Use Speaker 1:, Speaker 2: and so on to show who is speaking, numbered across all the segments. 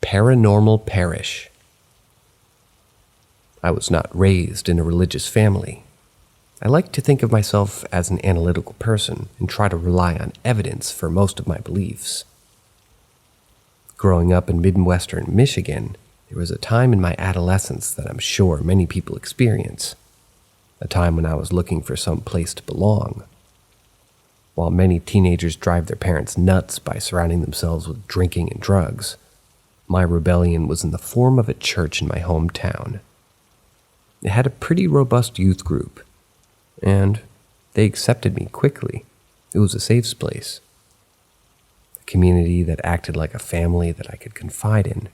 Speaker 1: Paranormal Parish. I was not raised in a religious family. I like to think of myself as an analytical person and try to rely on evidence for most of my beliefs. Growing up in Midwestern Michigan, there was a time in my adolescence that I'm sure many people experience, a time when I was looking for some place to belong. While many teenagers drive their parents nuts by surrounding themselves with drinking and drugs, my rebellion was in the form of a church in my hometown. It had a pretty robust youth group, and they accepted me quickly. It was a safe place, a community that acted like a family that I could confide in.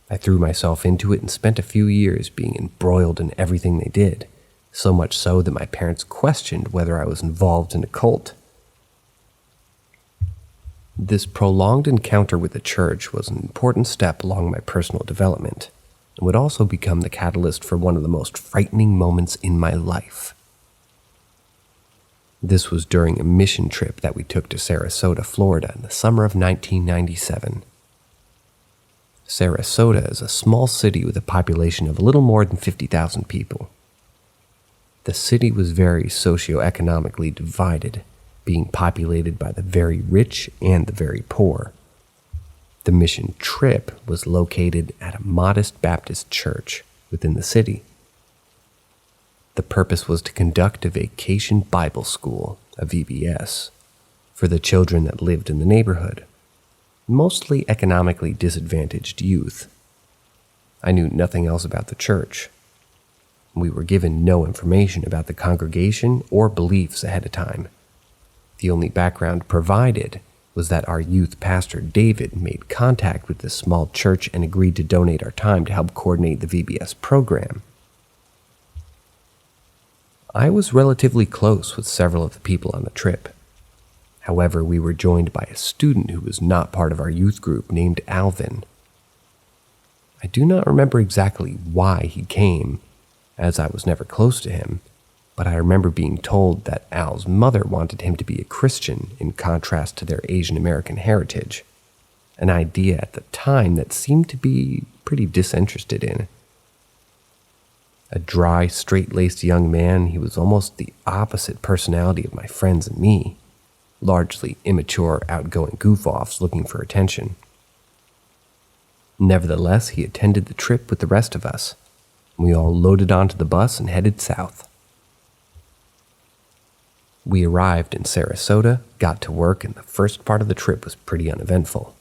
Speaker 1: I threw myself into it and spent a few years being embroiled in everything they did, so much so that my parents questioned whether I was involved in a cult. This prolonged encounter with the church was an important step along my personal development, and would also become the catalyst for one of the most frightening moments in my life. This was during a mission trip that we took to Sarasota, Florida in the summer of 1997. Sarasota is a small city with a population of a little more than 50,000 people. The city was very socioeconomically divided, being populated by the very rich and the very poor. The mission trip was located at a modest Baptist church within the city. The purpose was to conduct a vacation Bible school, a VBS, for the children that lived in the neighborhood, mostly economically disadvantaged youth. I knew nothing else about the church. We were given no information about the congregation or beliefs ahead of time. The only background provided was that our youth pastor, David, made contact with this small church and agreed to donate our time to help coordinate the VBS program. I was relatively close with several of the people on the trip. However, we were joined by a student who was not part of our youth group named Alvin. I do not remember exactly why he came, as I was never close to him, but I remember being told that Al's mother wanted him to be a Christian in contrast to their Asian American heritage, an idea at the time that seemed to be pretty disinterested in. A dry, straight-laced young man, he was almost the opposite personality of my friends and me, largely immature, outgoing goof-offs looking for attention. Nevertheless, he attended the trip with the rest of us. We all loaded onto the bus and headed south. We arrived in Sarasota, got to work, and the first part of the trip was pretty uneventful.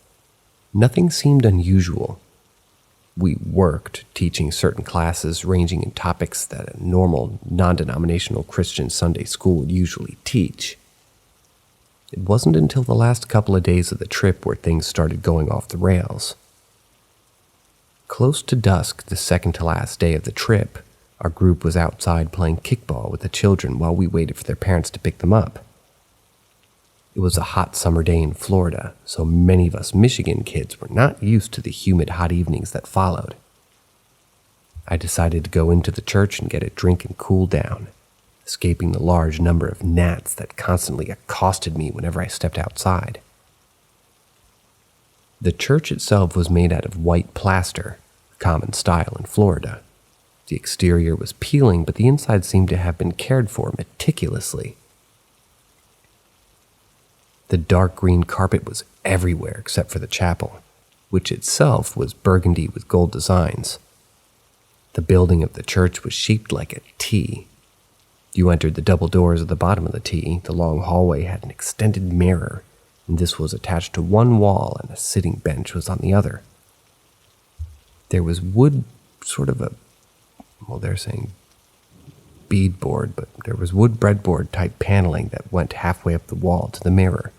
Speaker 1: Nothing seemed unusual. We worked, teaching certain classes ranging in topics that a normal, non-denominational Christian Sunday school would usually teach. It wasn't until the last couple of days of the trip where things started going off the rails. Close to dusk, the second to last day of the trip, our group was outside playing kickball with the children while we waited for their parents to pick them up. It was a hot summer day in Florida, so many of us Michigan kids were not used to the humid hot evenings that followed. I decided to go into the church and get a drink and cool down, escaping the large number of gnats that constantly accosted me whenever I stepped outside. The church itself was made out of white plaster, a common style in Florida. The exterior was peeling, but the inside seemed to have been cared for meticulously. The dark green carpet was everywhere except for the chapel, which itself was burgundy with gold designs. The building of the church was shaped like a T. You entered the double doors at the bottom of the T. The long hallway had an extended mirror, and this was attached to one wall and a sitting bench was on the other. There was wood, sort of a, well, they're saying beadboard, but there was wood breadboard type paneling that went halfway up the wall to the mirror.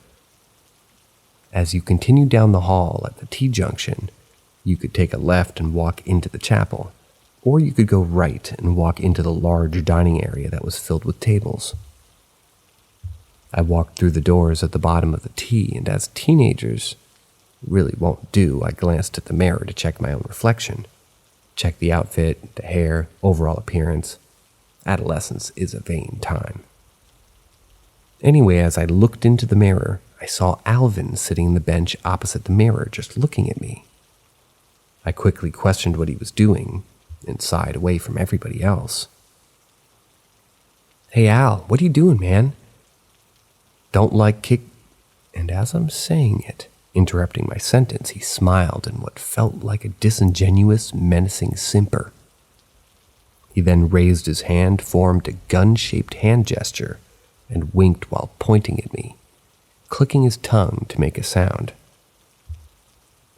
Speaker 1: As you continued down the hall at the T-junction, you could take a left and walk into the chapel, or you could go right and walk into the large dining area that was filled with tables. I walked through the doors at the bottom of the T, and as teenagers really won't do, I glanced at the mirror to check my own reflection. Check the outfit, the hair, overall appearance. Adolescence is a vain time. Anyway, as I looked into the mirror, I saw Alvin sitting on the bench opposite the mirror, just looking at me. I quickly questioned what he was doing and sighed away from everybody else. "Hey Al, what are you doing, man? Don't like kick..." And as I'm saying it, interrupting my sentence, he smiled in what felt like a disingenuous, menacing simper. He then raised his hand, formed a gun-shaped hand gesture, and winked while pointing at me, clicking his tongue to make a sound.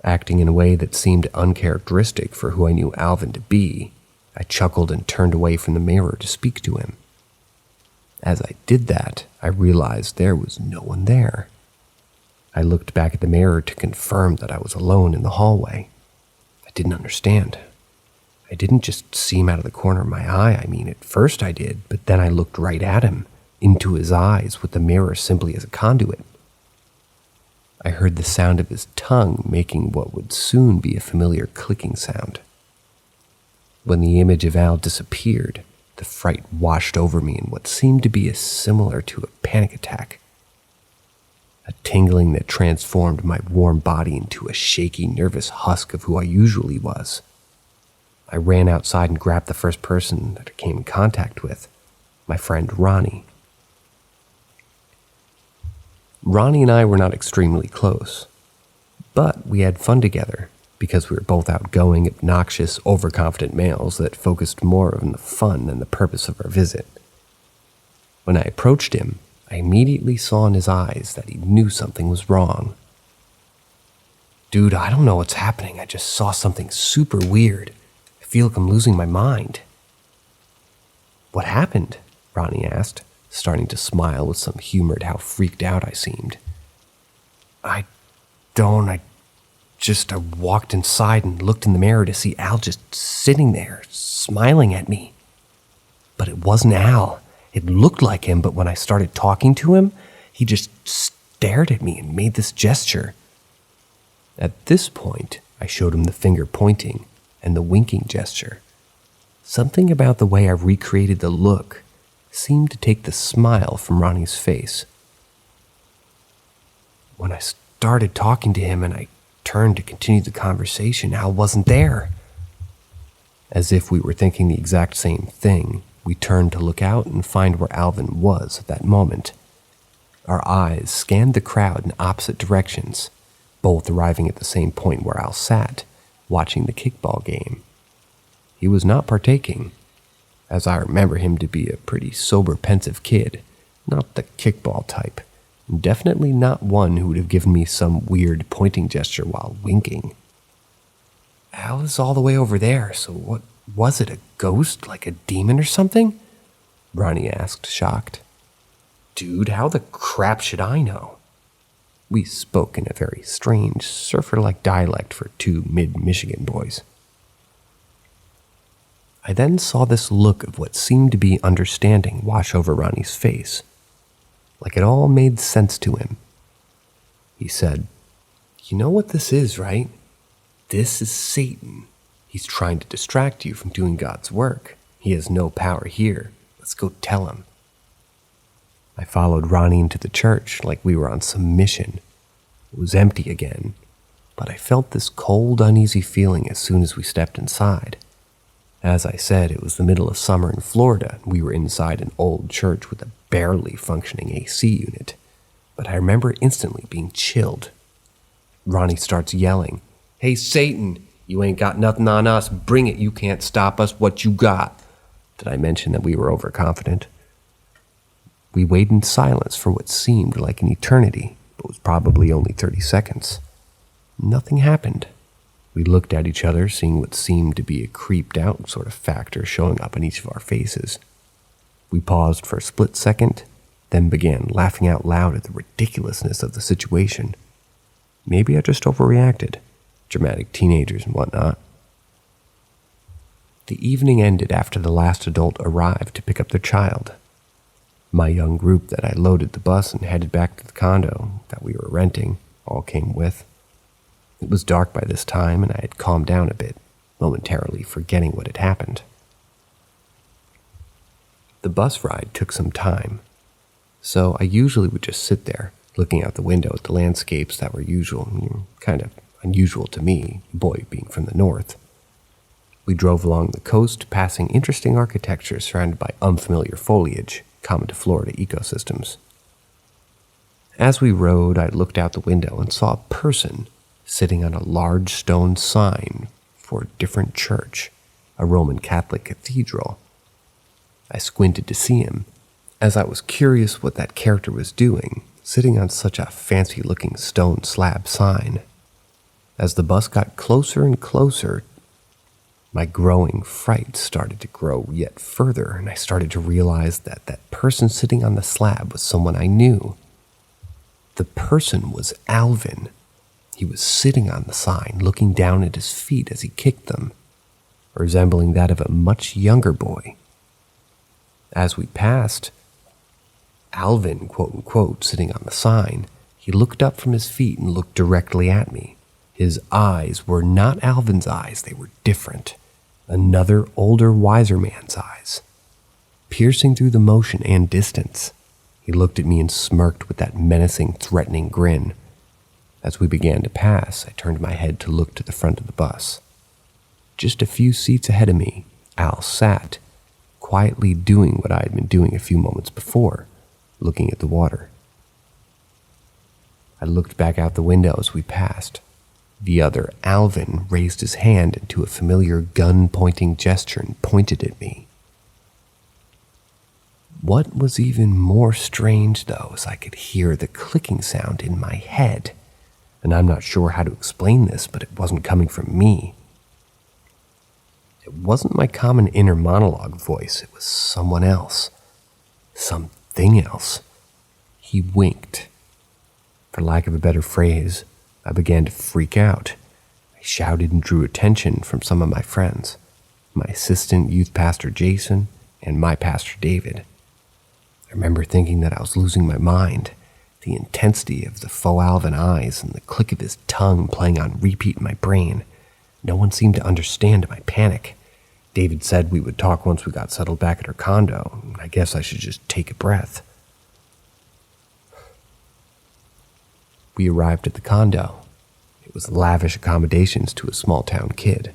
Speaker 1: Acting in a way that seemed uncharacteristic for who I knew Alvin to be, I chuckled and turned away from the mirror to speak to him. As I did that, I realized there was no one there. I looked back at the mirror to confirm that I was alone in the hallway. I didn't understand. I didn't just see him out of the corner of my eye. At first I did, but then I looked right at him, into his eyes, with the mirror simply as a conduit. I heard the sound of his tongue making what would soon be a familiar clicking sound. When the image of Al disappeared, the fright washed over me in what seemed to be similar to a panic attack. A tingling that transformed my warm body into a shaky, nervous husk of who I usually was. I ran outside and grabbed the first person that I came in contact with, my friend Ronnie. Ronnie and I were not extremely close, but we had fun together because we were both outgoing, obnoxious, overconfident males that focused more on the fun than the purpose of our visit. When I approached him, I immediately saw in his eyes that he knew something was wrong. "Dude, I don't know what's happening. I just saw something super weird. I feel like I'm losing my mind." "What happened?" Ronnie asked, starting to smile with some humor at how freaked out I seemed. I walked inside and looked in the mirror to see Al just sitting there, smiling at me. But it wasn't Al. It looked like him, but when I started talking to him, he just stared at me and made this gesture." At this point, I showed him the finger pointing and the winking gesture. Something about the way I recreated the look seemed to take the smile from Ronnie's face. When I started talking to him and I turned to continue the conversation, Al wasn't there. As if we were thinking the exact same thing, we turned to look out and find where Alvin was at that moment. Our eyes scanned the crowd in opposite directions, both arriving at the same point where Al sat, watching the kickball game. He was not partaking, as I remember him to be a pretty sober, pensive kid, not the kickball type, and definitely not one who would have given me some weird pointing gesture while winking. "Al is all the way over there, so what was it, a ghost, like a demon or something?" Ronnie asked, shocked. "Dude, how the crap should I know?" We spoke in a very strange, surfer-like dialect for two mid-Michigan boys. I then saw this look of what seemed to be understanding wash over Ronnie's face, like it all made sense to him. He said, "You know what this is, right? This is Satan. He's trying to distract you from doing God's work. He has no power here. Let's go tell him." I followed Ronnie into the church like we were on some mission. It was empty again, but I felt this cold, uneasy feeling as soon as we stepped inside. As I said, it was the middle of summer in Florida. We were inside an old church with a barely functioning AC unit, but I remember instantly being chilled. Ronnie starts yelling, "Hey, Satan, you ain't got nothing on us. Bring it. You can't stop us. What you got?" Did I mention that we were overconfident? We waited in silence for what seemed like an eternity, but was probably only 30 seconds. Nothing happened. We looked at each other, seeing what seemed to be a creeped-out sort of factor showing up in each of our faces. We paused for a split second, then began laughing out loud at the ridiculousness of the situation. Maybe I just overreacted. Dramatic teenagers and whatnot. The evening ended after the last adult arrived to pick up their child. My young group that I loaded the bus and headed back to the condo that we were renting all came with. It was dark by this time, and I had calmed down a bit, momentarily forgetting what had happened. The bus ride took some time, so I usually would just sit there, looking out the window at the landscapes that were usual, kind of unusual to me, a boy being from the north. We drove along the coast, passing interesting architecture surrounded by unfamiliar foliage, common to Florida ecosystems. As we rode, I looked out the window and saw a person sitting on a large stone sign for a different church, a Roman Catholic cathedral. I squinted to see him, as I was curious what that character was doing, sitting on such a fancy-looking stone slab sign. As the bus got closer and closer, my growing fright started to grow yet further, and I started to realize that that person sitting on the slab was someone I knew. The person was Alvin. He was sitting on the sign, looking down at his feet as he kicked them, resembling that of a much younger boy. As we passed, Alvin, quote-unquote, sitting on the sign, he looked up from his feet and looked directly at me. His eyes were not Alvin's eyes, they were different. Another older, wiser man's eyes. Piercing through the motion and distance, he looked at me and smirked with that menacing, threatening grin. As we began to pass, I turned my head to look to the front of the bus. Just a few seats ahead of me, Al sat, quietly doing what I had been doing a few moments before, looking at the water. I looked back out the window as we passed. The other, Alvin, raised his hand into a familiar gun-pointing gesture and pointed at me. What was even more strange, though, is I could hear the clicking sound in my head, and I'm not sure how to explain this, but it wasn't coming from me. It wasn't my common inner monologue voice, it was someone else. Something else. He winked. For lack of a better phrase, I began to freak out. I shouted and drew attention from some of my friends, my assistant youth pastor Jason and my pastor David. I remember thinking that I was losing my mind. The intensity of the faux Alvin eyes and the click of his tongue playing on repeat in my brain. No one seemed to understand my panic. David said we would talk once we got settled back at our condo. I guess I should just take a breath. We arrived at the condo. It was lavish accommodations to a small-town kid,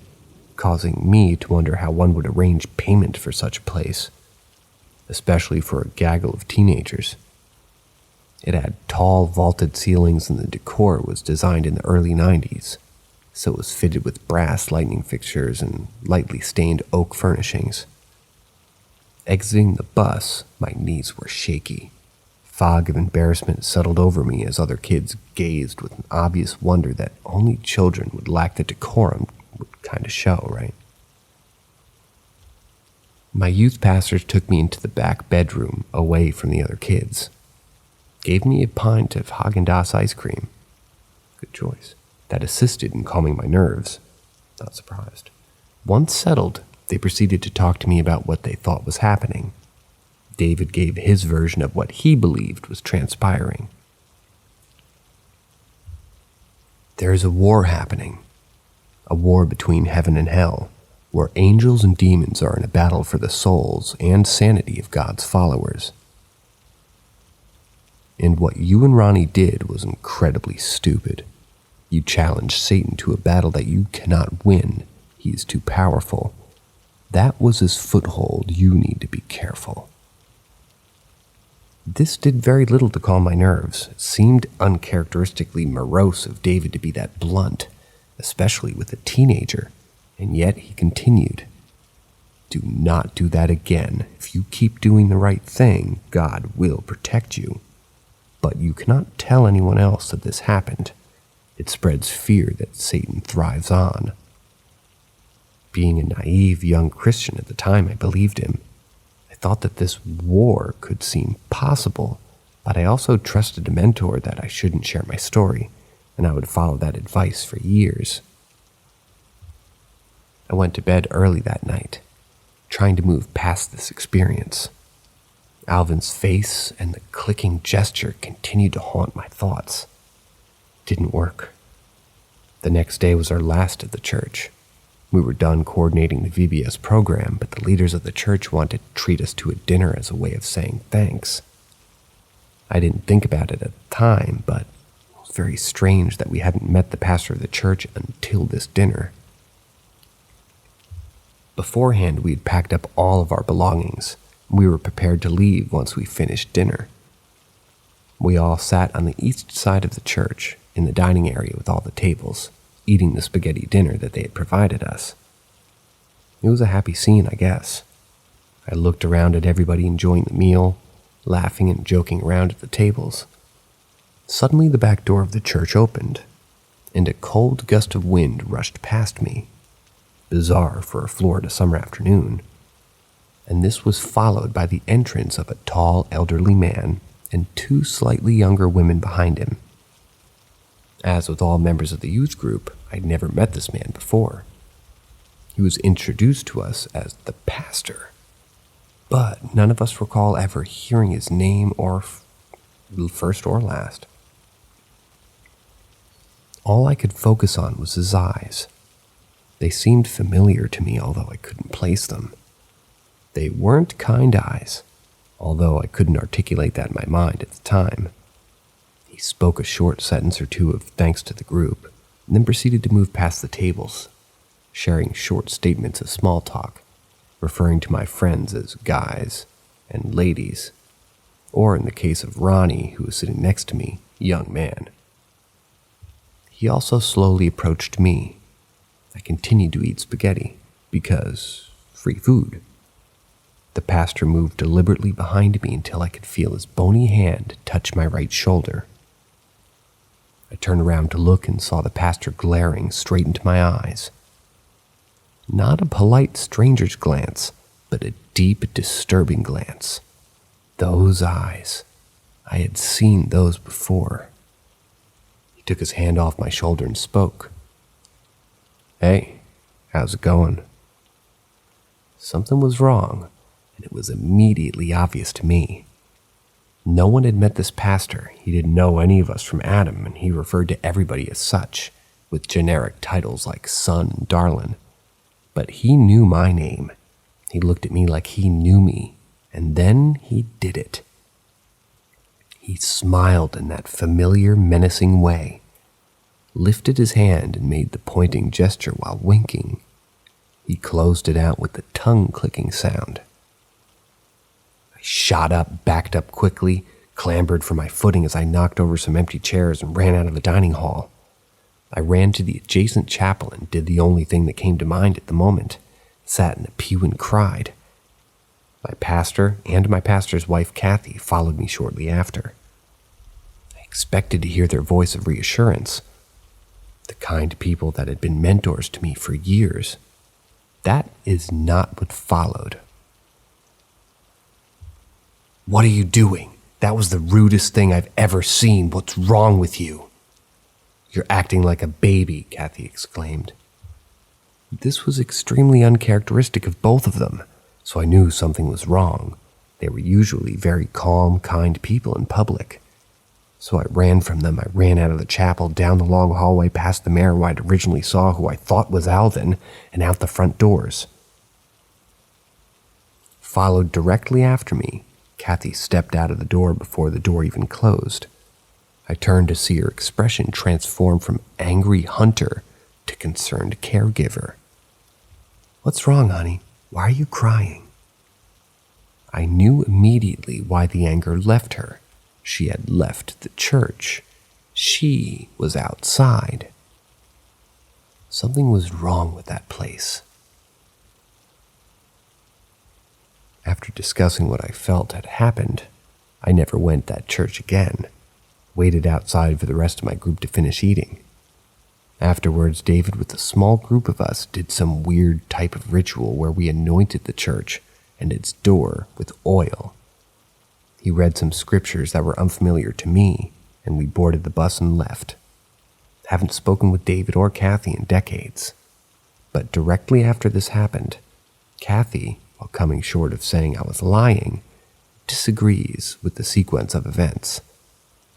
Speaker 1: causing me to wonder how one would arrange payment for such a place, especially for a gaggle of teenagers. It had tall, vaulted ceilings, and the decor was designed in the early 90s, so it was fitted with brass lighting fixtures and lightly stained oak furnishings. Exiting the bus, my knees were shaky. Fog of embarrassment settled over me as other kids gazed with an obvious wonder that only children would lack the decorum would kind of show, right? My youth pastors took me into the back bedroom away from the other kids. Gave me a pint of Haagen-Dazs ice cream. Good choice. That assisted in calming my nerves. Not surprised. Once settled, they proceeded to talk to me about what they thought was happening. David gave his version of what he believed was transpiring. There is a war happening. A war between heaven and hell, where angels and demons are in a battle for the souls and sanity of God's followers. And what you and Ronnie did was incredibly stupid. You challenged Satan to a battle that you cannot win. He is too powerful. That was his foothold. You need to be careful. This did very little to calm my nerves. It seemed uncharacteristically morose of David to be that blunt, especially with a teenager, and yet he continued. Do not do that again. If you keep doing the right thing, God will protect you. But you cannot tell anyone else that this happened. It spreads fear that Satan thrives on. Being a naive young Christian at the time, I believed him. I thought that this war could seem possible, but I also trusted a mentor that I shouldn't share my story, and I would follow that advice for years. I went to bed early that night, trying to move past this experience. Alvin's face and the clicking gesture continued to haunt my thoughts. Didn't work. The next day was our last at the church. We were done coordinating the VBS program, but the leaders of the church wanted to treat us to a dinner as a way of saying thanks. I didn't think about it at the time, but it was very strange that we hadn't met the pastor of the church until this dinner. Beforehand, we had packed up all of our belongings. We were prepared to leave once we finished dinner. We all sat on the east side of the church, in the dining area with all the tables, eating the spaghetti dinner that they had provided us. It was a happy scene, I guess. I looked around at everybody enjoying the meal, laughing and joking around at the tables. Suddenly, the back door of the church opened, and a cold gust of wind rushed past me. Bizarre for a Florida summer afternoon. And this was followed by the entrance of a tall, elderly man and two slightly younger women behind him. As with all members of the youth group, I'd never met this man before. He was introduced to us as the pastor, but none of us recall ever hearing his name or first or last. All I could focus on was his eyes. They seemed familiar to me, although I couldn't place them. They weren't kind eyes, although I couldn't articulate that in my mind at the time. He spoke a short sentence or two of thanks to the group, and then proceeded to move past the tables, sharing short statements of small talk, referring to my friends as guys and ladies, or in the case of Ronnie, who was sitting next to me, young man. He also slowly approached me. I continued to eat spaghetti, because free food. The pastor moved deliberately behind me until I could feel his bony hand touch my right shoulder. I turned around to look and saw the pastor glaring straight into my eyes. Not a polite stranger's glance, but a deep, disturbing glance. Those eyes. I had seen those before. He took his hand off my shoulder and spoke. "Hey, how's it going?" Something was wrong, and it was immediately obvious to me. No one had met this pastor. He didn't know any of us from Adam, and he referred to everybody as such, with generic titles like son and darlin'. But he knew my name. He looked at me like he knew me, and then he did it. He smiled in that familiar, menacing way, lifted his hand and made the pointing gesture while winking. He closed it out with the tongue-clicking sound. I shot up, backed up quickly, clambered for my footing as I knocked over some empty chairs and ran out of the dining hall. I ran to the adjacent chapel and did the only thing that came to mind at the moment, sat in a pew and cried. My pastor and my pastor's wife, Kathy, followed me shortly after. I expected to hear their voice of reassurance, the kind people that had been mentors to me for years. That is not what followed. "What are you doing? That was the rudest thing I've ever seen. What's wrong with you?" "You're acting like a baby," Kathy exclaimed. This was extremely uncharacteristic of both of them, so I knew something was wrong. They were usually very calm, kind people in public. So I ran from them. I ran out of the chapel, down the long hallway past the mayor who I'd originally saw, who I thought was Alvin, and out the front doors. Followed directly after me, Kathy stepped out of the door before the door even closed. I turned to see her expression transform from angry hunter to concerned caregiver. "What's wrong, honey? Why are you crying?" I knew immediately why the anger left her. She had left the church. She was outside. Something was wrong with that place. After discussing what I felt had happened, I never went to that church again. Waited outside for the rest of my group to finish eating. Afterwards, David, with a small group of us, did some weird type of ritual where we anointed the church and its door with oil. He read some scriptures that were unfamiliar to me, and we boarded the bus and left. Haven't spoken with David or Kathy in decades. But directly after this happened, Kathy, while coming short of saying I was lying, disagrees with the sequence of events.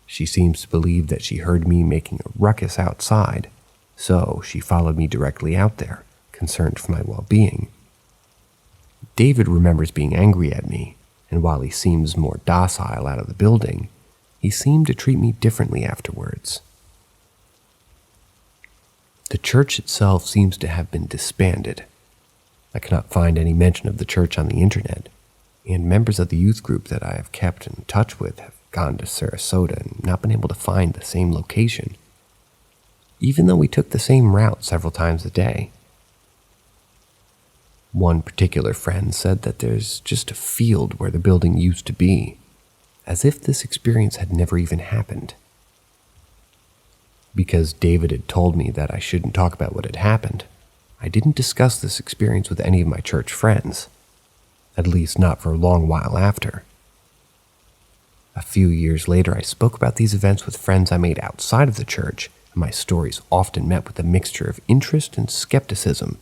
Speaker 1: She seems to believe that she heard me making a ruckus outside, so she followed me directly out there, concerned for my well-being. David remembers being angry at me, and while he seems more docile out of the building, he seemed to treat me differently afterwards. The church itself seems to have been disbanded. I cannot find any mention of the church on the internet, and members of the youth group that I have kept in touch with have gone to Sarasota and not been able to find the same location, even though we took the same route several times a day. One particular friend said that there's just a field where the building used to be, as if this experience had never even happened. Because David had told me that I shouldn't talk about what had happened, I didn't discuss this experience with any of my church friends, at least not for a long while after. A few years later, I spoke about these events with friends I made outside of the church, and my stories often met with a mixture of interest and skepticism,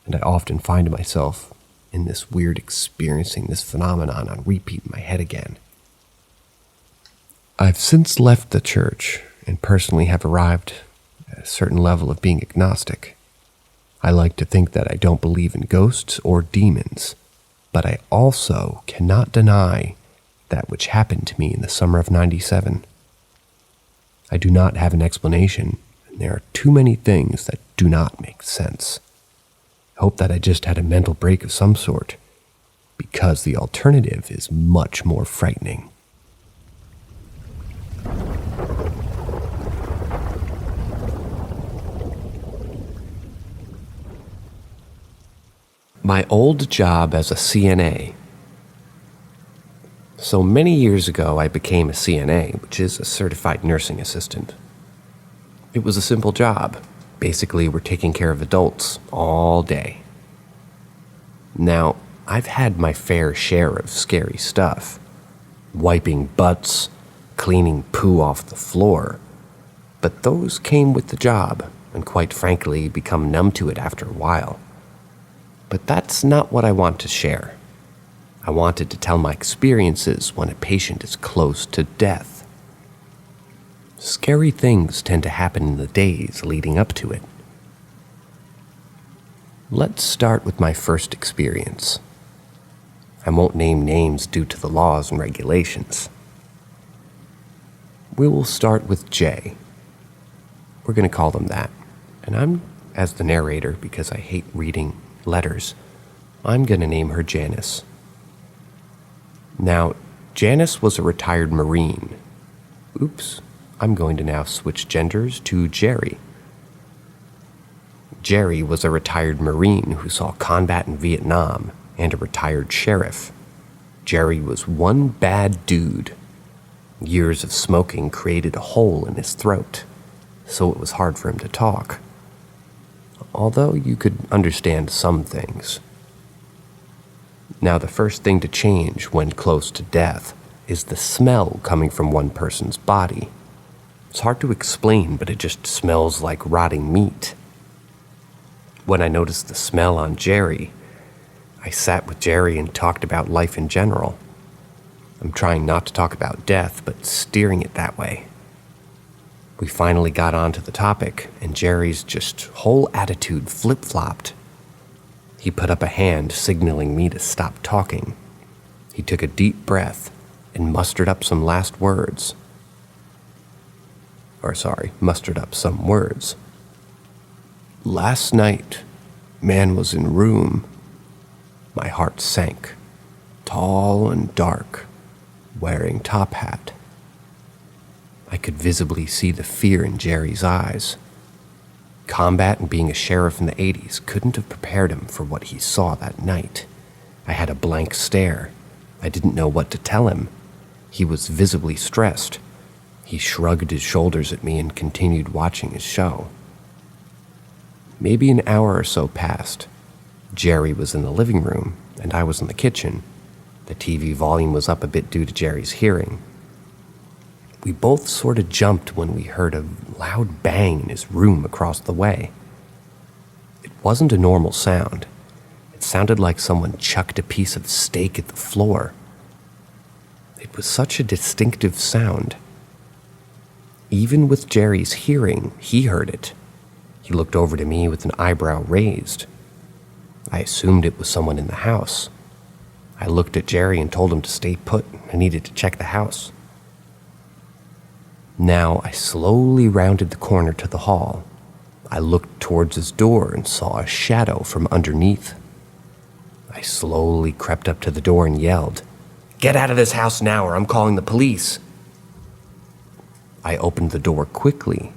Speaker 1: and I often find myself in this weird experiencing this phenomenon on repeat in my head again. I've since left the church and personally have arrived at a certain level of being agnostic. I like to think that I don't believe in ghosts or demons, but I also cannot deny that which happened to me in the summer of '97. I do not have an explanation, and there are too many things that do not make sense. I hope that I just had a mental break of some sort, because the alternative is much more frightening. My old job as a CNA. So many years ago, I became a CNA, which is a certified nursing assistant. It was a simple job. Basically, we're taking care of adults all day. Now, I've had my fair share of scary stuff. Wiping butts, cleaning poo off the floor. But those came with the job, and quite frankly, become numb to it after a while. But that's not what I want to share. I wanted to tell my experiences when a patient is close to death. Scary things tend to happen in the days leading up to it. Let's start with my first experience. I won't name names due to the laws and regulations. We will start with Jay. We're going to call them that. And I'm, as the narrator, because I hate reading letters, I'm going to name her Janice. Now, Janice was a retired Marine. Oops, I'm going to now switch genders to Jerry. Jerry was a retired Marine who saw combat in Vietnam and a retired sheriff. Jerry was one bad dude. Years of smoking created a hole in his throat, so it was hard for him to talk. Although you could understand some things. Now, the first thing to change when close to death is the smell coming from one person's body. It's hard to explain, but it just smells like rotting meat. When I noticed the smell on Jerry, I sat with Jerry and talked about life in general. I'm trying not to talk about death, but steering it that way. We finally got onto the topic, and Jerry's just whole attitude flip-flopped. He put up a hand, signaling me to stop talking. He took a deep breath and mustered up some words. Last night, man was in room. My heart sank, tall and dark, wearing top hat. I could visibly see the fear in Jerry's eyes. Combat and being a sheriff in the 80s couldn't have prepared him for what he saw that night. I had a blank stare. I didn't know what to tell him. He was visibly stressed. He shrugged his shoulders at me and continued watching his show. Maybe an hour or so passed. Jerry was in the living room, and I was in the kitchen. The TV volume was up a bit due to Jerry's hearing. We both sort of jumped when we heard a loud bang in his room across the way. It wasn't a normal sound. It sounded like someone chucked a piece of steak at the floor. It was such a distinctive sound. Even with Jerry's hearing, he heard it. He looked over to me with an eyebrow raised. I assumed it was someone in the house. I looked at Jerry and told him to stay put. I needed to check the house. Now I slowly rounded the corner to the hall. I looked towards his door and saw a shadow from underneath. I slowly crept up to the door and yelled, "Get out of this house now or I'm calling the police." I opened the door quickly.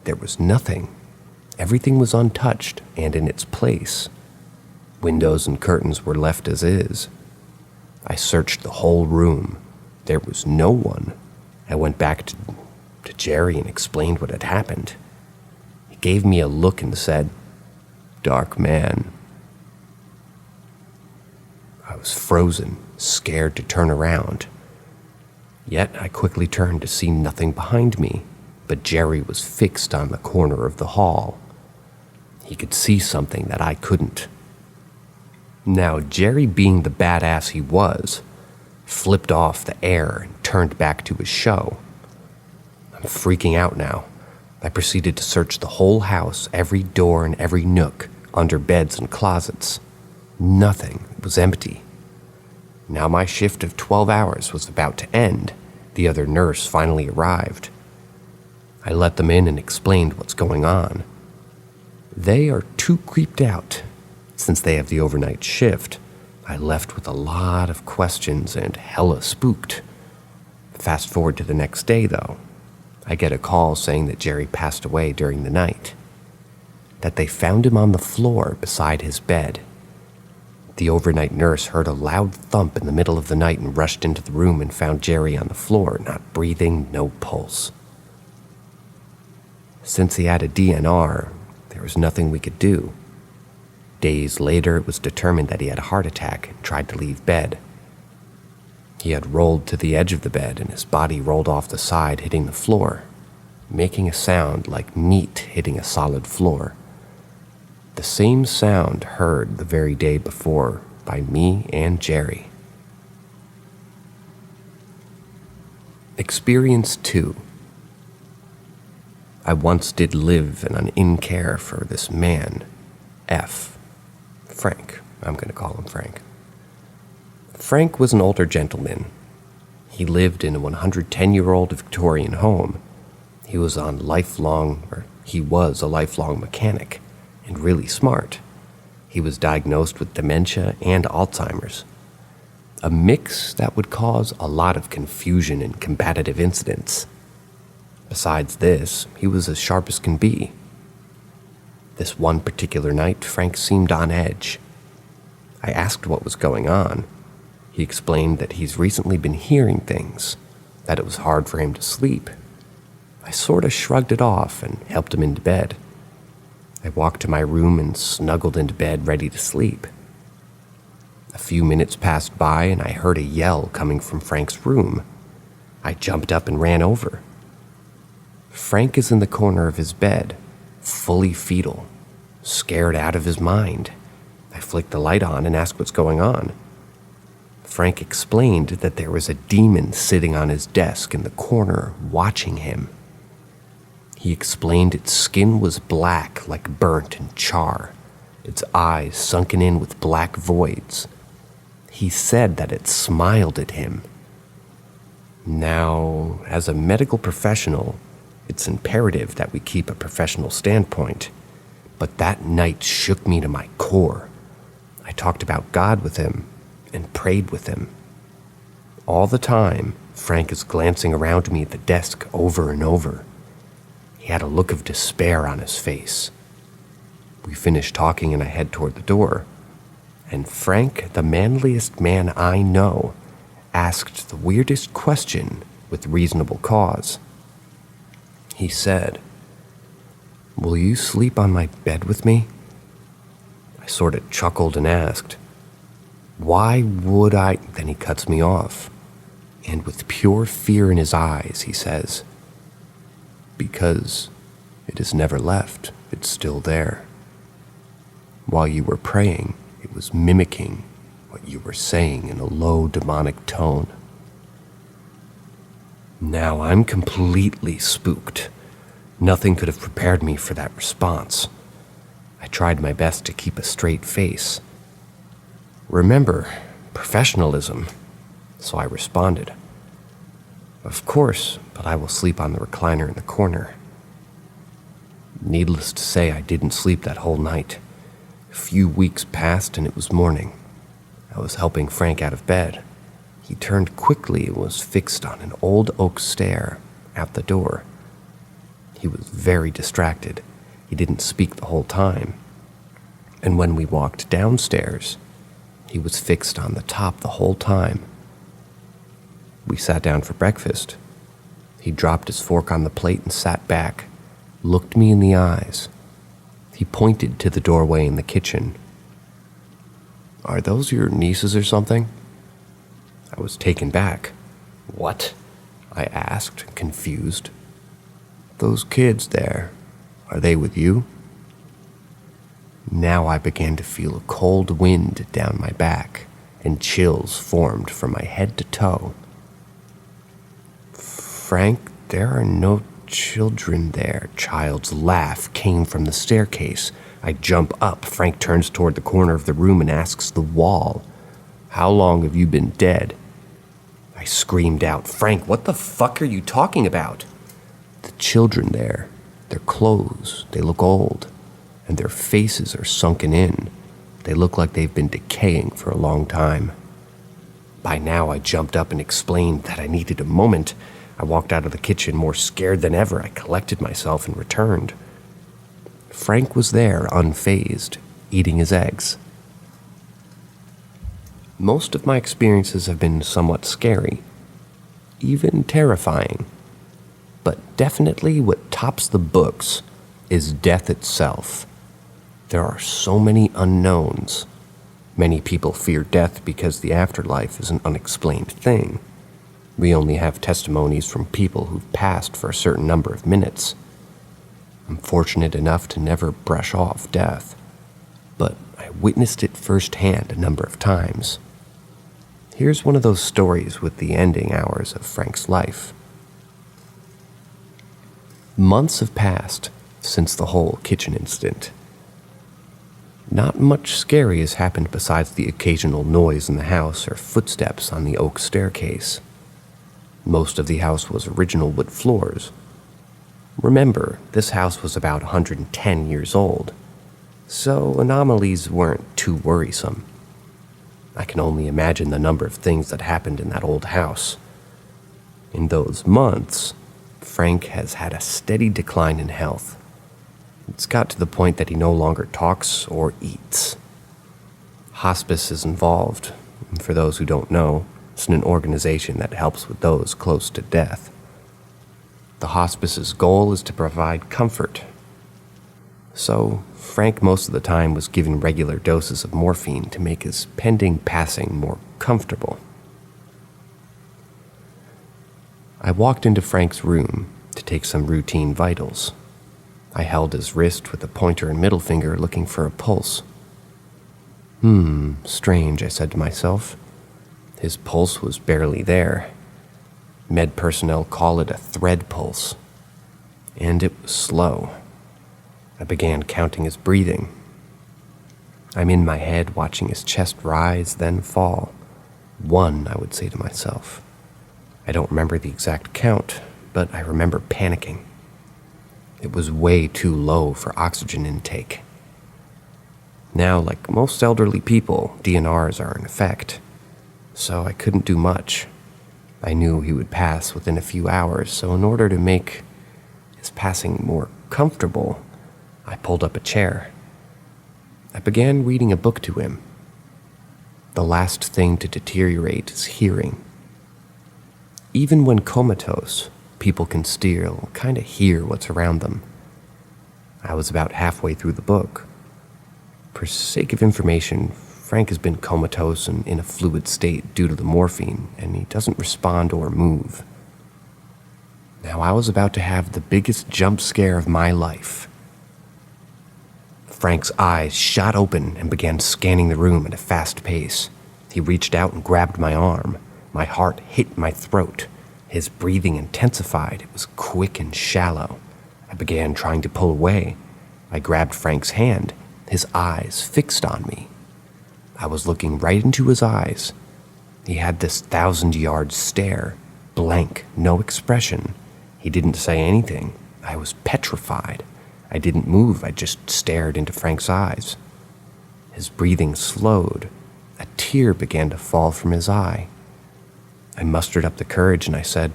Speaker 1: There was nothing. Everything was untouched and in its place. Windows and curtains were left as is. I searched the whole room. There was no one. I went back to Jerry and explained what had happened. He gave me a look and said, "Dark man." I was frozen, scared to turn around. Yet I quickly turned to see nothing behind me, but Jerry was fixed on the corner of the hall. He could see something that I couldn't. Now, Jerry, being the badass he was, flipped off the air and turned back to his show. I'm freaking out now. I proceeded to search the whole house, every door and every nook, under beds and closets. Nothing. It was empty. Now my shift of 12 hours was about to end. The other nurse finally arrived. I let them in and explained what's going on. They are too creeped out. Since they have the overnight shift, I left with a lot of questions and hella spooked. Fast forward to the next day, though. I get a call saying that Jerry passed away during the night. That they found him on the floor beside his bed. The overnight nurse heard a loud thump in the middle of the night and rushed into the room and found Jerry on the floor, not breathing, no pulse. Since he had a DNR, there was nothing we could do. Days later, it was determined that he had a heart attack and tried to leave bed. He had rolled to the edge of the bed and his body rolled off the side, hitting the floor, making a sound like meat hitting a solid floor. The same sound heard the very day before by me and Jerry. Experience 2. I once did live in an in-care for this man, Frank. I'm going to call him Frank. Frank was an older gentleman. He lived in a 110-year-old Victorian home. He was a lifelong mechanic and really smart. He was diagnosed with dementia and Alzheimer's, a mix that would cause a lot of confusion and combative incidents. Besides this, he was as sharp as can be. This one particular night, Frank seemed on edge. I asked what was going on. He explained that he's recently been hearing things, that it was hard for him to sleep. I sort of shrugged it off and helped him into bed. I walked to my room and snuggled into bed ready to sleep. A few minutes passed by and I heard a yell coming from Frank's room. I jumped up and ran over. Frank is in the corner of his bed, fully fetal, scared out of his mind. I flicked the light on and asked what's going on. Frank explained that there was a demon sitting on his desk in the corner watching him. He explained its skin was black like burnt and char, its eyes sunken in with black voids. He said that it smiled at him. Now, as a medical professional, it's imperative that we keep a professional standpoint, but that night shook me to my core. I talked about God with him and prayed with him. All the time, Frank is glancing around me at the desk over and over. He had a look of despair on his face. We finished talking and I head toward the door, and Frank, the manliest man I know, asked the weirdest question with reasonable cause. He said, "Will you sleep on my bed with me?" I sort of chuckled and asked, "Why would I?" Then he cuts me off, and with pure fear in his eyes, he says, "Because it has never left. It's still there. While you were praying, it was mimicking what you were saying in a low demonic tone." Now I'm completely spooked. Nothing could have prepared me for that response. I tried my best to keep a straight face. Remember, professionalism. So I responded, "Of course, but I will sleep on the recliner in the corner." Needless to say, I didn't sleep that whole night. A few weeks passed and it was morning. I was helping Frank out of bed. He turned quickly and was fixed on an old oak stair out the door. He was very distracted. He didn't speak the whole time. And when we walked downstairs, he was fixed on the top the whole time. We sat down for breakfast. He dropped his fork on the plate and sat back, looked me in the eyes. He pointed to the doorway in the kitchen. "Are those your nieces or something?" I was taken back. "What?" I asked, confused. "Those kids there, are they with you?" Now I began to feel a cold wind down my back, and chills formed from my head to toe. "Frank, there are no children there." Child's laugh came from the staircase. I jump up. Frank turns toward the corner of the room and asks the wall, "How long have you been dead?" I screamed out, "Frank, what the fuck are you talking about?" "The children there, their clothes, they look old, and their faces are sunken in. They look like they've been decaying for a long time." By now I jumped up and explained that I needed a moment. I walked out of the kitchen more scared than ever. I collected myself and returned. Frank was there, unfazed, eating his eggs. Most of my experiences have been somewhat scary, even terrifying. But definitely what tops the books is death itself. There are so many unknowns. Many people fear death because the afterlife is an unexplained thing. We only have testimonies from people who've passed for a certain number of minutes. I'm fortunate enough to never brush off death, but I witnessed it firsthand a number of times. Here's one of those stories with the ending hours of Frank's life. Months have passed since the whole kitchen incident. Not much scary has happened besides the occasional noise in the house or footsteps on the oak staircase. Most of the house was original wood floors. Remember, this house was about 110 years old, so anomalies weren't too worrisome. I can only imagine the number of things that happened in that old house. In those months, Frank has had a steady decline in health. It's got to the point that he no longer talks or eats. Hospice is involved. For those who don't know, it's an organization that helps with those close to death. The hospice's goal is to provide comfort. So, Frank most of the time was given regular doses of morphine to make his pending passing more comfortable. I walked into Frank's room to take some routine vitals. I held his wrist with the pointer and middle finger looking for a pulse. Strange, I said to myself. His pulse was barely there. Med personnel call it a thread pulse. And it was slow. I began counting his breathing. I'm in my head watching his chest rise, then fall. 1, I would say to myself. I don't remember the exact count, but I remember panicking. It was way too low for oxygen intake. Now, like most elderly people, DNRs are in effect, so I couldn't do much. I knew he would pass within a few hours, so in order to make his passing more comfortable, I pulled up a chair. I began reading a book to him. The last thing to deteriorate is hearing. Even when comatose, people can still kind of hear what's around them. I was about halfway through the book. For sake of information, Frank has been comatose and in a fluid state due to the morphine, and he doesn't respond or move. Now I was about to have the biggest jump scare of my life. Frank's eyes shot open and began scanning the room at a fast pace. He reached out and grabbed my arm. My heart hit my throat. His breathing intensified. It was quick and shallow. I began trying to pull away. I grabbed Frank's hand, his eyes fixed on me. I was looking right into his eyes. He had this 1,000-yard stare, blank, no expression. He didn't say anything. I was petrified. I didn't move, I just stared into Frank's eyes. His breathing slowed. A tear began to fall from his eye. I mustered up the courage and I said,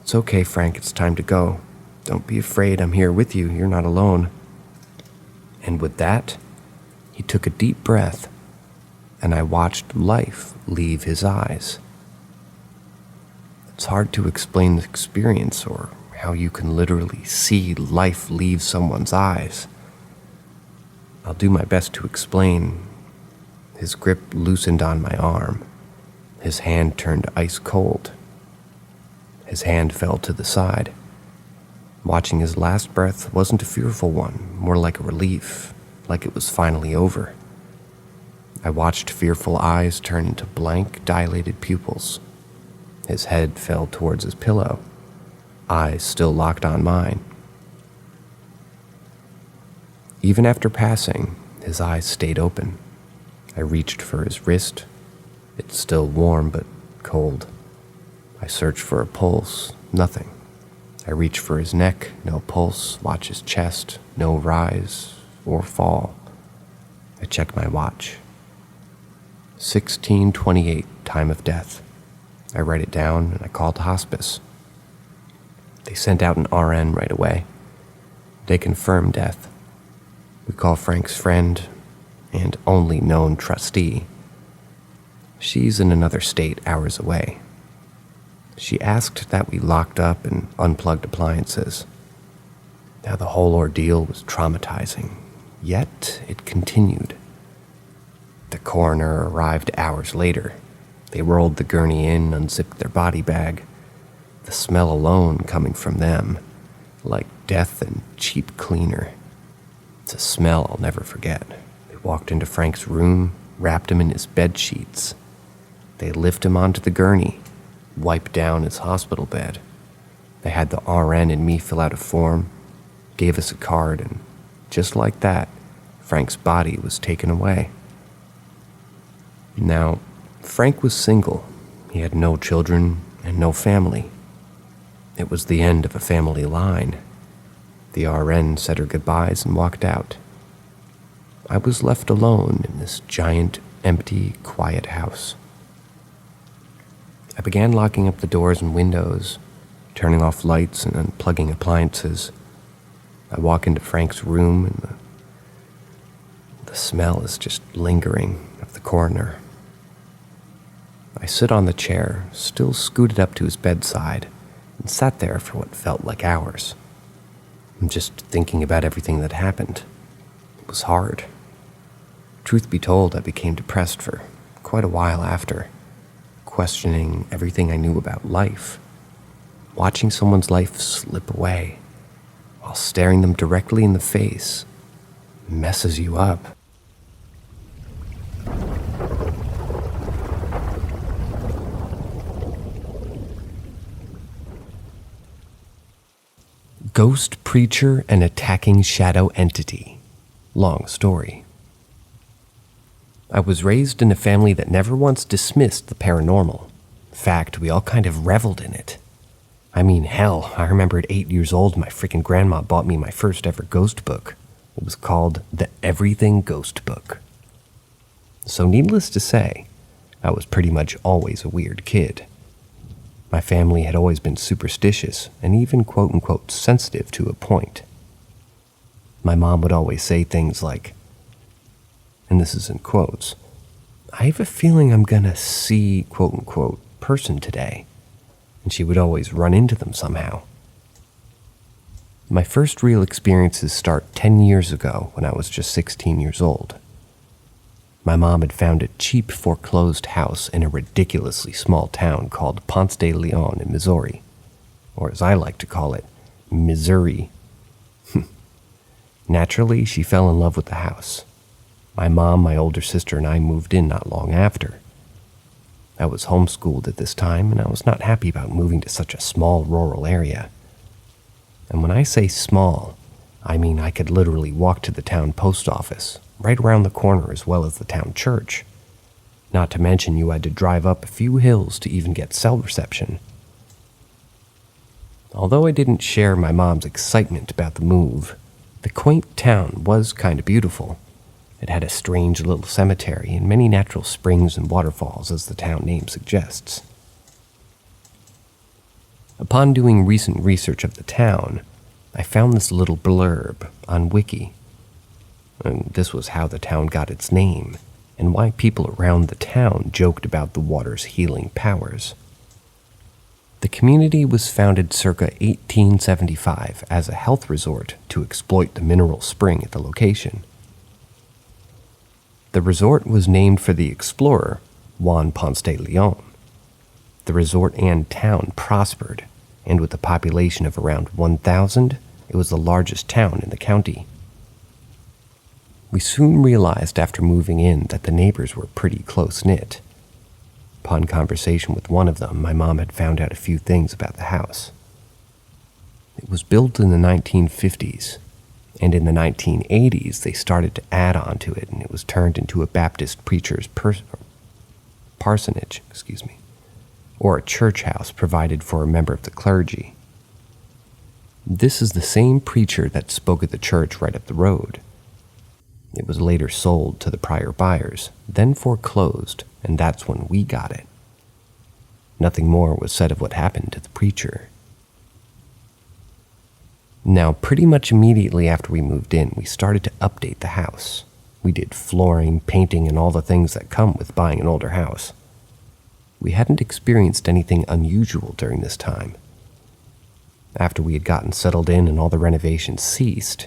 Speaker 1: "It's okay, Frank, it's time to go. Don't be afraid, I'm here with you, you're not alone." And with that, he took a deep breath, and I watched life leave his eyes. It's hard to explain the experience or how you can literally see life leave someone's eyes. I'll do my best to explain. His grip loosened on my arm. His hand turned ice cold. His hand fell to the side. Watching his last breath wasn't a fearful one, more like a relief, like it was finally over. I watched fearful eyes turn into blank, dilated pupils. His head fell towards his pillow, eyes still locked on mine. Even after passing, his eyes stayed open. I reached for his wrist. It's still warm but cold. I searched for a pulse, nothing. I reached for his neck, no pulse. Watch his chest, no rise or fall. I checked my watch. 16:28, time of death. I write it down and I called hospice. They sent out an RN right away. They confirmed death. We call Frank's friend and only known trustee. She's in another state hours away. She asked that we locked up and unplugged appliances. Now the whole ordeal was traumatizing, yet it continued. The coroner arrived hours later. They rolled the gurney in, unzipped their body bag. The smell alone coming from them, like death and cheap cleaner. It's a smell I'll never forget. They walked into Frank's room, wrapped him in his bed sheets. They lift him onto the gurney, wipe down his hospital bed. They had the RN and me fill out a form, gave us a card, and just like that, Frank's body was taken away. Now, Frank was single. He had no children and no family. It was the end of a family line. The RN said her goodbyes and walked out. I was left alone in this giant, empty, quiet house. I began locking up the doors and windows, turning off lights and unplugging appliances. I walk into Frank's room and the smell is just lingering of the coroner. I sit on the chair, still scooted up to his bedside, and sat there for what felt like hours. I'm just thinking about everything that happened. It was hard. Truth be told, I became depressed for quite a while after, questioning everything I knew about life. Watching someone's life slip away while staring them directly in the face messes you up. Ghost preacher and attacking shadow entity. Long story. I was raised in a family that never once dismissed the paranormal. In fact, we all kind of reveled in it. I mean, hell, I remember at 8 years old, my freaking grandma bought me my first ever ghost book. It was called The Everything Ghost Book. So needless to say, I was pretty much always a weird kid. My family had always been superstitious and even quote-unquote sensitive to a point. My mom would always say things like, and this is in quotes, "I have a feeling I'm gonna see quote-unquote person today," and she would always run into them somehow. My first real experiences start 10 years ago when I was just 16 years old. My mom had found a cheap foreclosed house in a ridiculously small town called Ponce de Leon in Missouri, or as I like to call it, Missouri. Naturally, she fell in love with the house. My mom, my older sister, and I moved in not long after. I was homeschooled at this time, and I was not happy about moving to such a small rural area. And when I say small, I mean I could literally walk to the town post office, right around the corner, as well as the town church. Not to mention you had to drive up a few hills to even get cell reception. Although I didn't share my mom's excitement about the move, The quaint town was kind of beautiful. It had a strange little cemetery and many natural springs and waterfalls, as the town name suggests. Upon doing recent research of the town, I found this little blurb on Wiki. And this was how the town got its name, and why people around the town joked about the water's healing powers. The community was founded circa 1875 as a health resort to exploit the mineral spring at the location. The resort was named for the explorer, Juan Ponce de Leon. The resort and town prospered, and with a population of around 1,000, it was the largest town in the county. We soon realized after moving in that the neighbors were pretty close-knit. Upon conversation with one of them, my mom had found out a few things about the house. It was built in the 1950s, and in the 1980s they started to add on to it, and it was turned into a Baptist preacher's parsonage, or a church house provided for a member of the clergy. This is the same preacher that spoke at the church right up the road. It was later sold to the prior buyers, then foreclosed, and that's when we got it. Nothing more was said of what happened to the preacher. Now, pretty much immediately after we moved in, we started to update the house. We did flooring, painting, and all the things that come with buying an older house. We hadn't experienced anything unusual during this time. After we had gotten settled in and all the renovations ceased,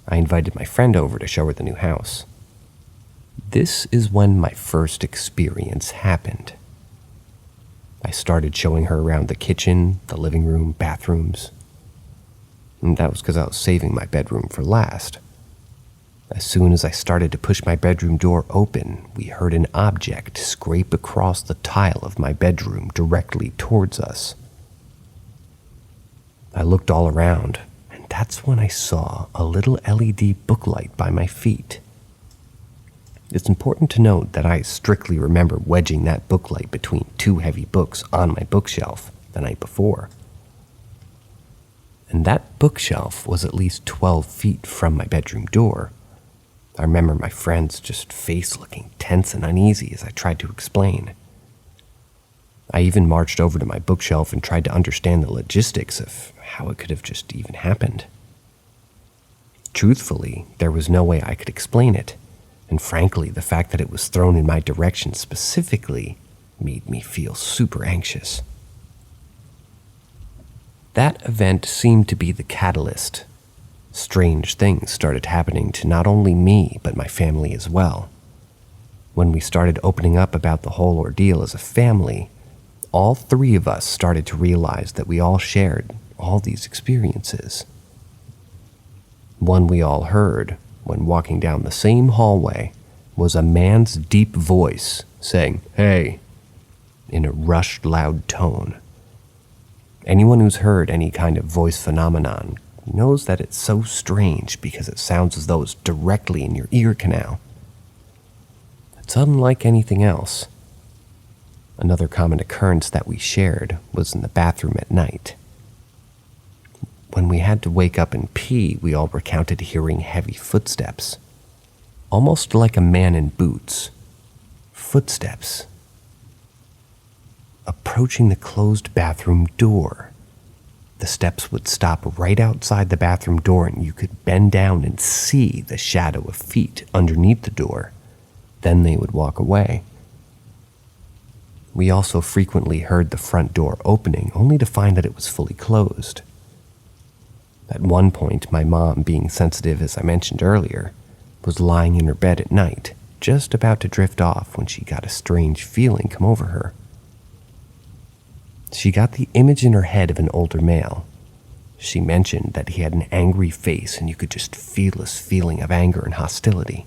Speaker 1: I invited my friend over to show her the new house. This is when my first experience happened. I started showing her around the kitchen, the living room, bathrooms. And that was because I was saving my bedroom for last. As soon as I started to push my bedroom door open, we heard an object scrape across the tile of my bedroom directly towards us. I looked all around, and that's when I saw a little LED booklight by my feet. It's important to note that I strictly remember wedging that booklight between two heavy books on my bookshelf the night before. And that bookshelf was at least 12 feet from my bedroom door. I remember my friend's just face looking tense and uneasy as I tried to explain. I even marched over to my bookshelf and tried to understand the logistics of how it could have just even happened. Truthfully, there was no way I could explain it, and frankly, the fact that it was thrown in my direction specifically made me feel super anxious. That event seemed to be the catalyst. Strange things started happening to not only me, but my family as well. When we started opening up about the whole ordeal as a family, all three of us started to realize that we all shared all these experiences. One we all heard when walking down the same hallway was a man's deep voice saying, "Hey," in a rushed, loud tone. Anyone who's heard any kind of voice phenomenon knows that it's so strange because it sounds as though it's directly in your ear canal. It's unlike anything else. Another common occurrence that we shared was in the bathroom at night. When we had to wake up and pee, we all recounted hearing heavy footsteps, almost like a man in boots. Footsteps approaching the closed bathroom door. The steps would stop right outside the bathroom door, and you could bend down and see the shadow of feet underneath the door. Then they would walk away. We also frequently heard the front door opening, only to find that it was fully closed. At one point, my mom, being sensitive as I mentioned earlier, was lying in her bed at night, just about to drift off when she got a strange feeling come over her. She got the image in her head of an older male. She mentioned that he had an angry face and you could just feel this feeling of anger and hostility.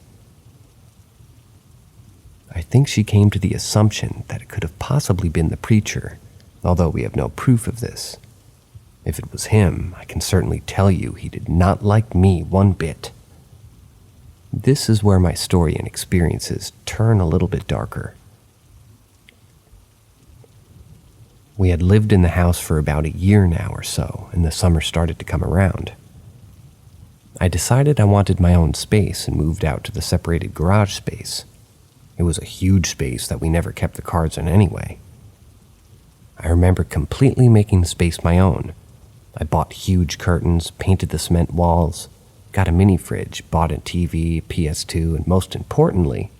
Speaker 1: I think she came to the assumption that it could have possibly been the preacher, although we have no proof of this. If it was him, I can certainly tell you he did not like me one bit. This is where my story and experiences turn a little bit darker. We had lived in the house for about a year now or so, and the summer started to come around. I decided I wanted my own space and moved out to the separated garage space. It was a huge space that we never kept the cars in anyway. I remember completely making the space my own. I bought huge curtains, painted the cement walls, got a mini fridge, bought a TV, PS2, and most importantly,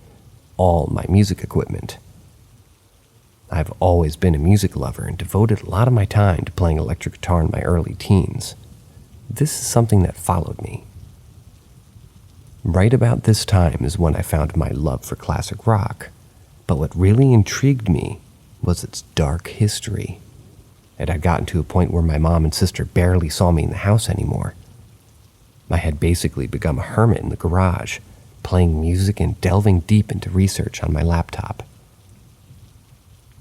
Speaker 1: all my music equipment. I've always been a music lover and devoted a lot of my time to playing electric guitar in my early teens. This is something that followed me. Right about this time is when I found my love for classic rock, but what really intrigued me was its dark history. It had gotten to a point where my mom and sister barely saw me in the house anymore. I had basically become a hermit in the garage, playing music and delving deep into research on my laptop.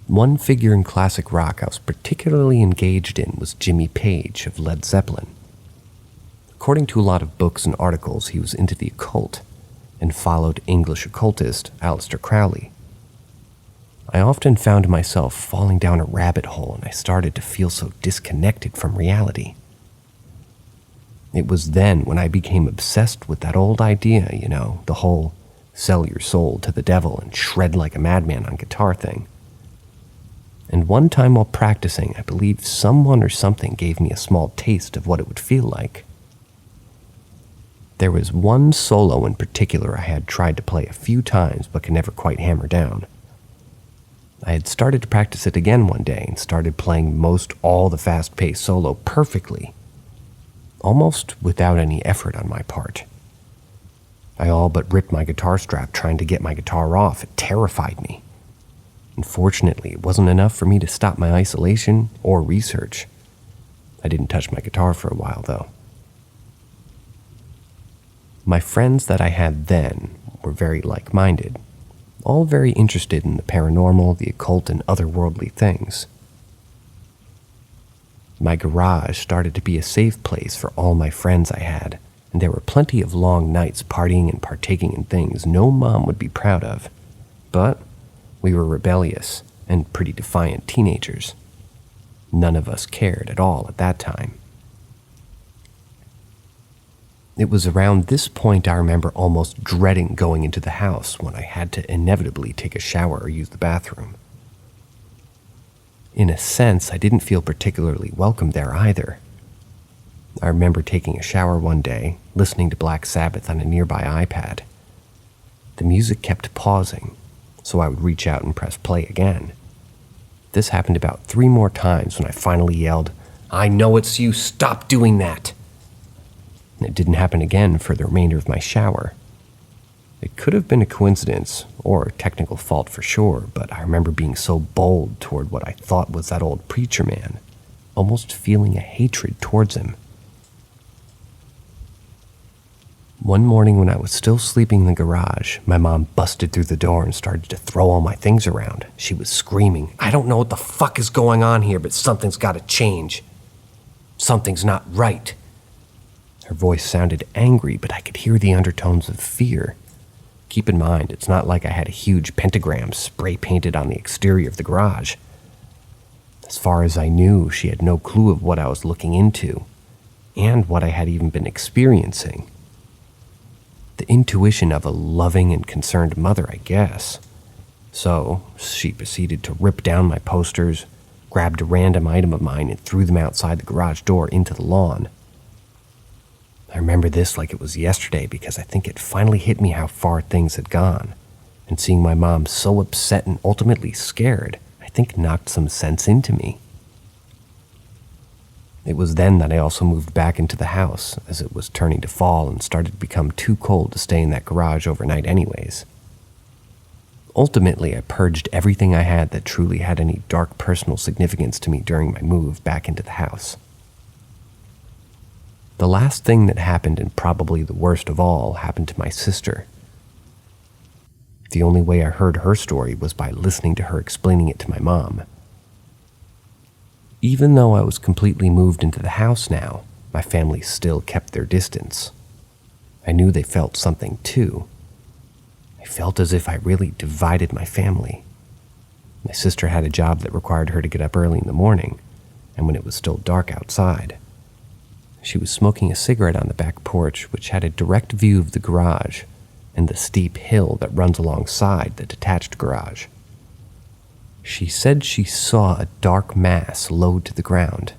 Speaker 1: One figure in classic rock I was particularly engaged in was Jimmy Page of Led Zeppelin. According to a lot of books and articles, he was into the occult and followed English occultist Aleister Crowley. I often found myself falling down a rabbit hole and I started to feel so disconnected from reality. It was then when I became obsessed with that old idea, the whole sell your soul to the devil and shred like a madman on guitar thing. And one time while practicing, I believe someone or something gave me a small taste of what it would feel like. There was one solo in particular I had tried to play a few times but could never quite hammer down. I had started to practice it again one day and started playing most all the fast-paced solo perfectly, almost without any effort on my part. I all but ripped my guitar strap trying to get my guitar off. It terrified me. Unfortunately, it wasn't enough for me to stop my isolation or research. I didn't touch my guitar for a while, though. My friends that I had then were very like-minded, all very interested in the paranormal, the occult, and otherworldly things. My garage started to be a safe place for all my friends I had, and there were plenty of long nights partying and partaking in things no mom would be proud of. But we were rebellious and pretty defiant teenagers. None of us cared at all at that time. It was around this point I remember almost dreading going into the house when I had to inevitably take a shower or use the bathroom. In a sense, I didn't feel particularly welcome there either. I remember taking a shower one day, listening to Black Sabbath on a nearby iPad. The music kept pausing, so I would reach out and press play again. This happened about 3 more times when I finally yelled, "I know it's you, stop doing that!" And it didn't happen again for the remainder of my shower. It could have been a coincidence, or a technical fault for sure, but I remember being so bold toward what I thought was that old preacher man, almost feeling a hatred towards him. One morning when I was still sleeping in the garage, my mom busted through the door and started to throw all my things around. She was screaming, "I don't know what the fuck is going on here, but something's got to change. Something's not right." Her voice sounded angry, but I could hear the undertones of fear. Keep in mind, it's not like I had a huge pentagram spray painted on the exterior of the garage. As far as I knew, she had no clue of what I was looking into, and what I had even been experiencing. The intuition of a loving and concerned mother, I guess. So, she proceeded to rip down my posters, grabbed a random item of mine and threw them outside the garage door into the lawn. I remember this like it was yesterday because I think it finally hit me how far things had gone, and seeing my mom so upset and ultimately scared, I think knocked some sense into me. It was then that I also moved back into the house, as it was turning to fall and started to become too cold to stay in that garage overnight anyways. Ultimately, I purged everything I had that truly had any dark personal significance to me during my move back into the house. The last thing that happened, and probably the worst of all, happened to my sister. The only way I heard her story was by listening to her explaining it to my mom. Even though I was completely moved into the house now, my family still kept their distance. I knew they felt something too. I felt as if I really divided my family. My sister had a job that required her to get up early in the morning, and when it was still dark outside. She was smoking a cigarette on the back porch, which had a direct view of the garage and the steep hill that runs alongside the detached garage. She said she saw a dark mass low to the ground.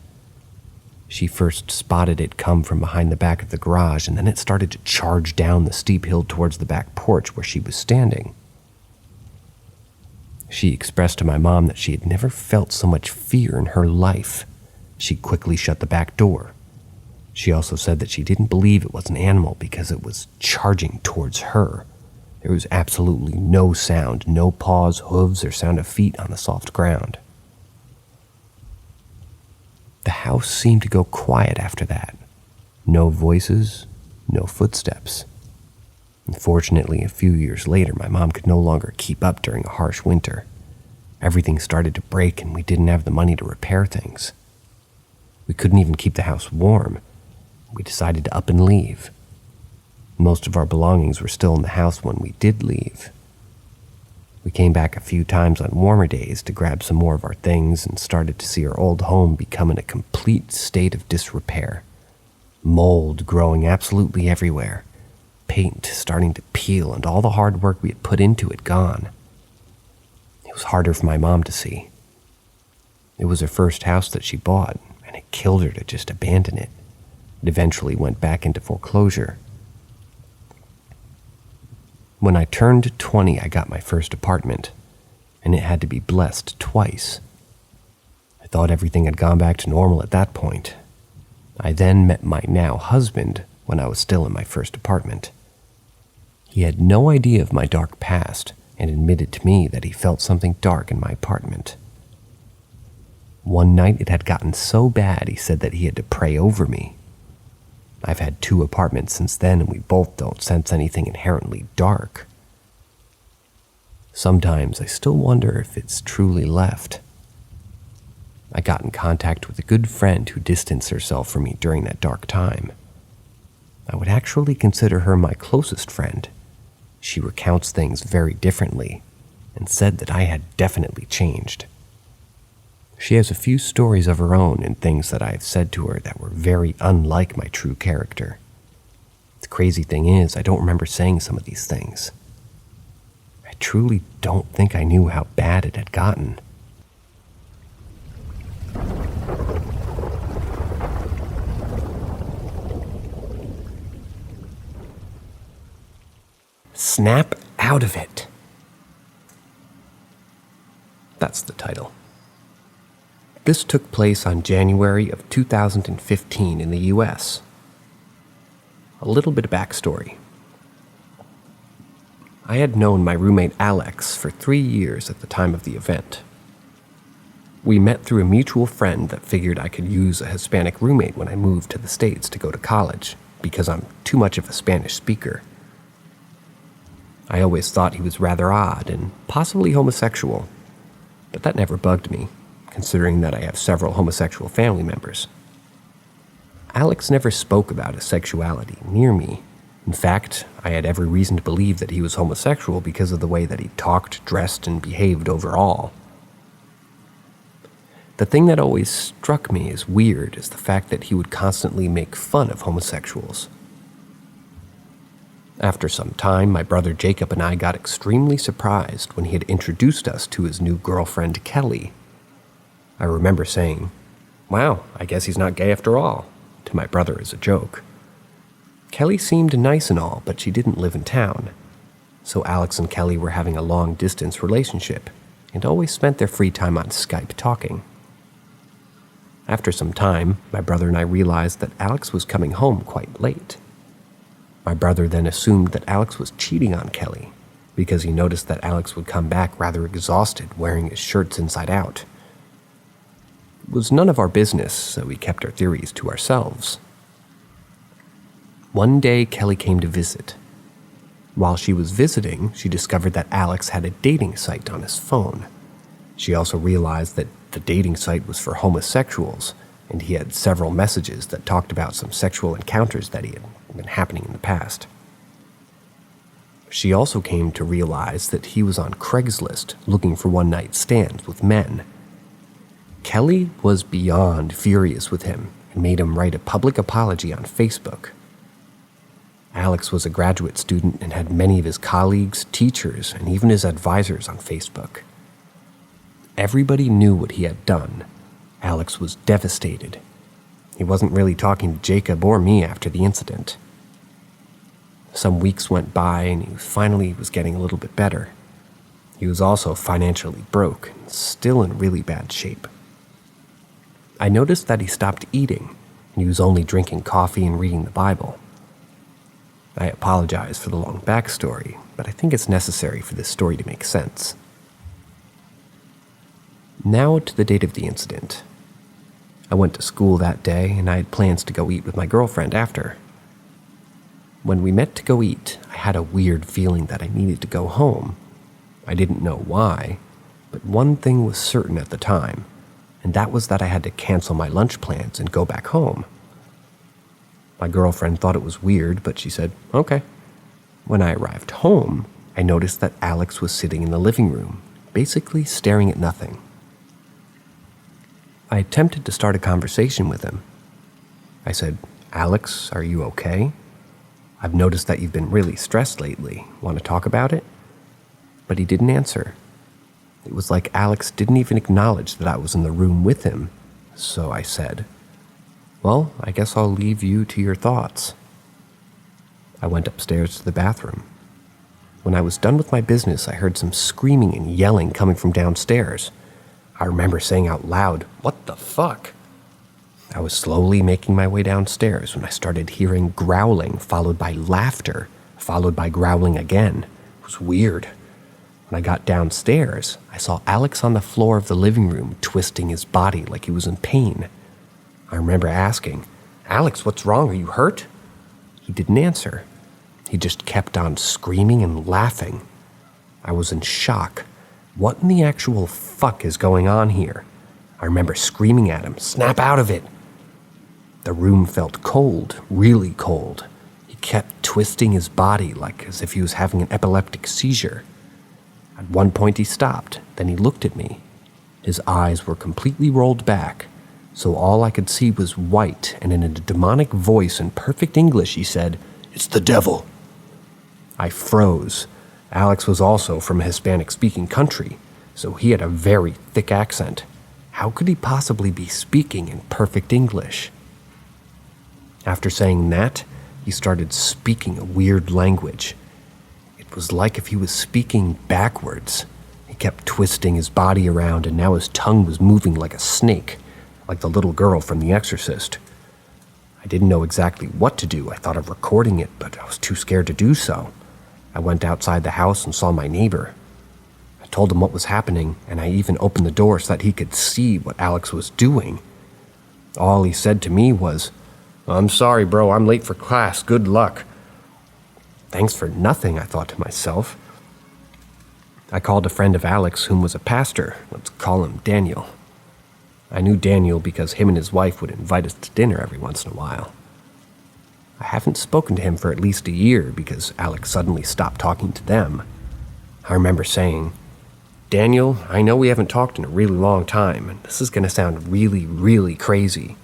Speaker 1: She first spotted it come from behind the back of the garage, and then it started to charge down the steep hill towards the back porch where she was standing. She expressed to my mom that she had never felt so much fear in her life. She quickly shut the back door. She also said that she didn't believe it was an animal because it was charging towards her. There was absolutely no sound, no paws, hooves, or sound of feet on the soft ground. The house seemed to go quiet after that. No voices, no footsteps. Unfortunately, a few years later, my mom could no longer keep up during a harsh winter. Everything started to break and we didn't have the money to repair things. We couldn't even keep the house warm. We decided to up and leave. Most of our belongings were still in the house when we did leave. We came back a few times on warmer days to grab some more of our things and started to see our old home become in a complete state of disrepair. Mold growing absolutely everywhere. Paint starting to peel and all the hard work we had put into it gone. It was harder for my mom to see. It was her first house that she bought, and it killed her to just abandon it. It eventually went back into foreclosure. When I turned 20, I got my first apartment, and it had to be blessed twice. I thought everything had gone back to normal at that point. I then met my now husband when I was still in my first apartment. He had no idea of my dark past and admitted to me that he felt something dark in my apartment. One night it had gotten so bad he said that he had to pray over me. I've had 2 apartments since then and we both don't sense anything inherently dark. Sometimes I still wonder if it's truly left. I got in contact with a good friend who distanced herself from me during that dark time. I would actually consider her my closest friend. She recounts things very differently and said that I had definitely changed. She has a few stories of her own and things that I have said to her that were very unlike my true character. The crazy thing is, I don't remember saying some of these things. I truly don't think I knew how bad it had gotten. Snap Out of It. That's the title. This took place on January of 2015 in the US. A little bit of backstory. I had known my roommate Alex for 3 years at the time of the event. We met through a mutual friend that figured I could use a Hispanic roommate when I moved to the States to go to college, because I'm too much of a Spanish speaker. I always thought he was rather odd and possibly homosexual, but that never bugged me, considering that I have several homosexual family members. Alex never spoke about his sexuality near me. In fact, I had every reason to believe that he was homosexual because of the way that he talked, dressed, and behaved overall. The thing that always struck me as weird is the fact that he would constantly make fun of homosexuals. After some time, my brother Jacob and I got extremely surprised when he had introduced us to his new girlfriend, Kelly. I remember saying, "Wow, I guess he's not gay after all," to my brother as a joke. Kelly seemed nice and all, but she didn't live in town. So Alex and Kelly were having a long-distance relationship and always spent their free time on Skype talking. After some time, my brother and I realized that Alex was coming home quite late. My brother then assumed that Alex was cheating on Kelly because he noticed that Alex would come back rather exhausted, wearing his shirts inside out. It was none of our business, so we kept our theories to ourselves. One day, Kelly came to visit. While she was visiting, she discovered that Alex had a dating site on his phone. She also realized that the dating site was for homosexuals, and he had several messages that talked about some sexual encounters that had been happening in the past. She also came to realize that he was on Craigslist looking for one-night stands with men. Kelly was beyond furious with him and made him write a public apology on Facebook. Alex was a graduate student and had many of his colleagues, teachers, and even his advisors on Facebook. Everybody knew what he had done. Alex was devastated. He wasn't really talking to Jacob or me after the incident. Some weeks went by and he finally was getting a little bit better. He was also financially broke and still in really bad shape. I noticed that he stopped eating and he was only drinking coffee and reading the Bible. I apologize for the long backstory, but I think it's necessary for this story to make sense. Now to the date of the incident. I went to school that day and I had plans to go eat with my girlfriend after. When we met to go eat, I had a weird feeling that I needed to go home. I didn't know why, but one thing was certain at the time, and that was that I had to cancel my lunch plans and go back home. My girlfriend thought it was weird, but she said, okay. When I arrived home, I noticed that Alex was sitting in the living room, basically staring at nothing. I attempted to start a conversation with him. I said, Alex, are you okay? I've noticed that you've been really stressed lately. Want to talk about it? But he didn't answer. It was like Alex didn't even acknowledge that I was in the room with him. So I said, well, I guess I'll leave you to your thoughts. I went upstairs to the bathroom. When I was done with my business, I heard some screaming and yelling coming from downstairs. I remember saying out loud, what the fuck? I was slowly making my way downstairs when I started hearing growling, followed by laughter, followed by growling again. It was weird. When I got downstairs, I saw Alex on the floor of the living room twisting his body like he was in pain. I remember asking, Alex, what's wrong? Are you hurt? He didn't answer. He just kept on screaming and laughing. I was in shock. What in the actual fuck is going on here? I remember screaming at him, snap out of it. The room felt cold, really cold. He kept twisting his body like as if he was having an epileptic seizure. At one point he stopped, then he looked at me. His eyes were completely rolled back, so all I could see was white, and in a demonic voice in perfect English he said, "It's the devil." I froze. Alex was also from a Hispanic-speaking country, so he had a very thick accent. How could he possibly be speaking in perfect English? After saying that, he started speaking a weird language. It was like if he was speaking backwards. He kept twisting his body around, and now his tongue was moving like a snake, like the little girl from The Exorcist. I didn't know exactly what to do. I thought of recording it, but I was too scared to do so. I went outside the house and saw my neighbor. I told him what was happening, and I even opened the door so that he could see what Alex was doing. All he said to me was, "I'm sorry, bro, I'm late for class. Good luck." Thanks for nothing, I thought to myself. I called a friend of Alex whom was a pastor. Let's call him Daniel. I knew Daniel because him and his wife would invite us to dinner every once in a while. I haven't spoken to him for at least a year because Alex suddenly stopped talking to them. I remember saying, "Daniel, I know we haven't talked in a really long time, and this is going to sound really, really crazy,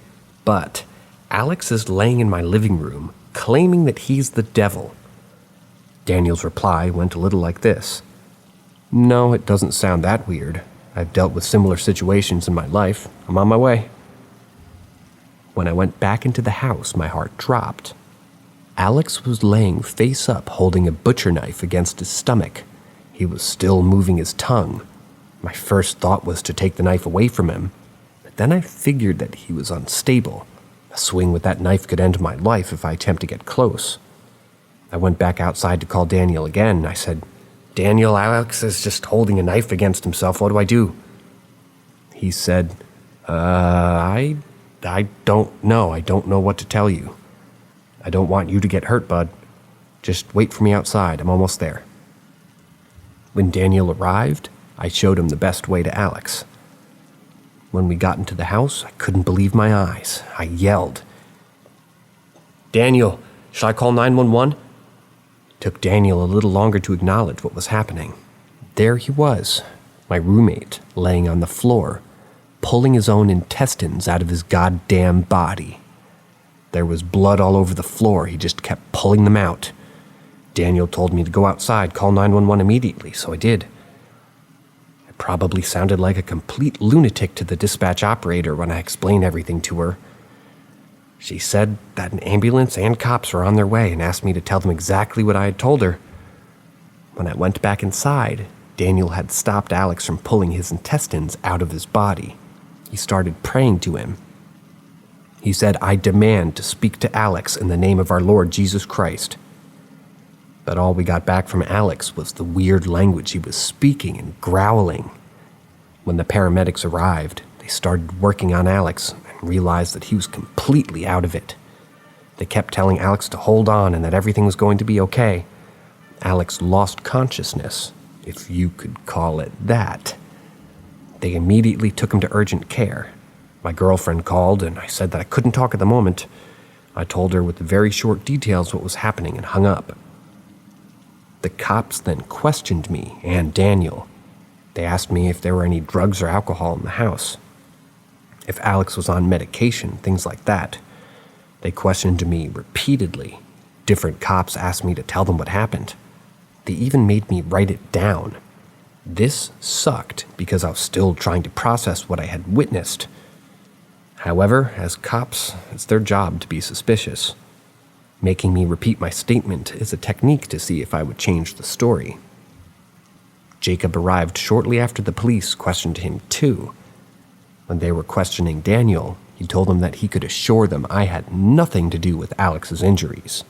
Speaker 1: but Alex is laying in my living room claiming that he's the devil." Daniel's reply went a little like this. "No, it doesn't sound that weird. I've dealt with similar situations in my life. I'm on my way." When I went back into the house, my heart dropped. Alex was laying face up holding a butcher knife against his stomach. He was still moving his tongue. My first thought was to take the knife away from him, but then I figured that he was unstable. A swing with that knife could end my life if I attempt to get close. I went back outside to call Daniel again. I said, "Daniel, Alex is just holding a knife against himself. What do I do?" He said, I don't know. I don't know what to tell you. I don't want you to get hurt, bud. Just wait for me outside. I'm almost there." When Daniel arrived, I showed him the best way to Alex. When we got into the house, I couldn't believe my eyes. I yelled, "Daniel, should I call 911? It took Daniel a little longer to acknowledge what was happening. There he was, my roommate, laying on the floor, pulling his own intestines out of his goddamn body. There was blood all over the floor. He just kept pulling them out. Daniel told me to go outside, call 911 immediately, so I did. I probably sounded like a complete lunatic to the dispatch operator when I explained everything to her. She said that an ambulance and cops were on their way and asked me to tell them exactly what I had told her. When I went back inside, Daniel had stopped Alex from pulling his intestines out of his body. He started praying to him. He said, "I demand to speak to Alex in the name of our Lord Jesus Christ." But all we got back from Alex was the weird language he was speaking and growling. When the paramedics arrived, they started working on Alex and realized that he was completely out of it. They kept telling Alex to hold on and that everything was going to be okay. Alex lost consciousness, if you could call it that. They immediately took him to urgent care. My girlfriend called and I said that I couldn't talk at the moment. I told her with very short details what was happening and hung up. The cops then questioned me and Daniel. They asked me if there were any drugs or alcohol in the house, if Alex was on medication, things like that. They questioned me repeatedly. Different cops asked me to tell them what happened. They even made me write it down. This sucked because I was still trying to process what I had witnessed. However, as cops, it's their job to be suspicious. Making me repeat my statement is a technique to see if I would change the story. Jacob arrived shortly after the police questioned him too. When they were questioning Daniel, he told them that he could assure them I had nothing to do with Alex's injuries.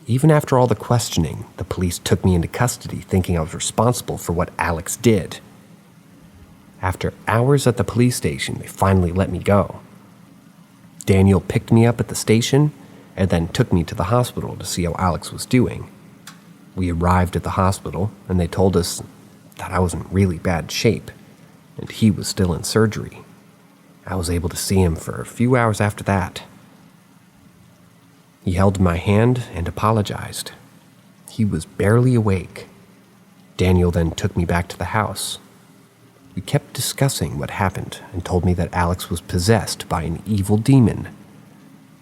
Speaker 1: Even after all the questioning, the police took me into custody thinking I was responsible for what Alex did. After hours at the police station, they finally let me go. Daniel picked me up at the station and then took me to the hospital to see how Alex was doing. We arrived at the hospital and they told us that I was in really bad shape and he was still in surgery. I was able to see him for a few hours after that. He held my hand and apologized. He was barely awake. Daniel then took me back to the house. We kept discussing what happened and told me that Alex was possessed by an evil demon.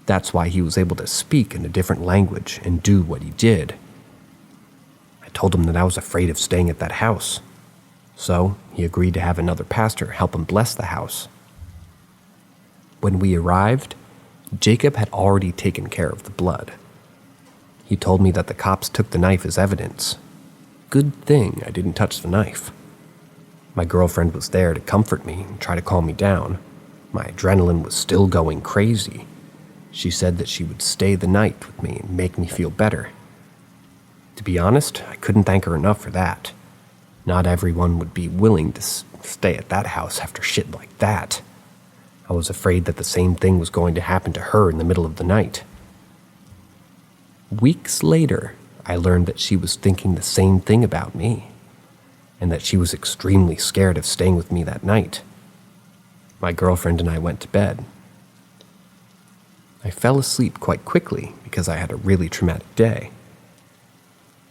Speaker 1: That's why he was able to speak in a different language and do what he did. I told him that I was afraid of staying at that house, so he agreed to have another pastor help him bless the house. When we arrived, Jacob had already taken care of the blood. He told me that the cops took the knife as evidence. Good thing I didn't touch the knife. My girlfriend was there to comfort me and try to calm me down. My adrenaline was still going crazy. She said that she would stay the night with me and make me feel better. To be honest, I couldn't thank her enough for that. Not everyone would be willing to stay at that house after shit like that. I was afraid that the same thing was going to happen to her in the middle of the night. Weeks later, I learned that she was thinking the same thing about me, and that she was extremely scared of staying with me that night. My girlfriend and I went to bed. I fell asleep quite quickly because I had a really traumatic day.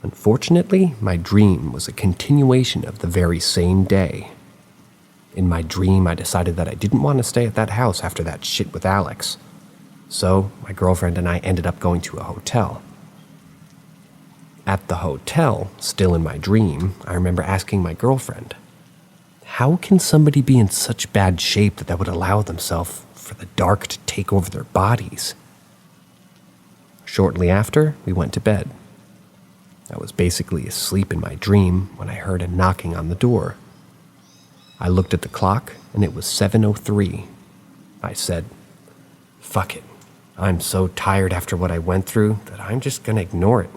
Speaker 1: Unfortunately, my dream was a continuation of the very same day. In my dream, I decided that I didn't want to stay at that house after that shit with Alex. So, my girlfriend and I ended up going to a hotel. At the hotel, still in my dream, I remember asking my girlfriend, how can somebody be in such bad shape that would allow themselves for the dark to take over their bodies? Shortly after, we went to bed. I was basically asleep in my dream when I heard a knocking on the door. I looked at the clock, and it was 7:03. I said, "Fuck it. I'm so tired after what I went through that I'm just gonna ignore it."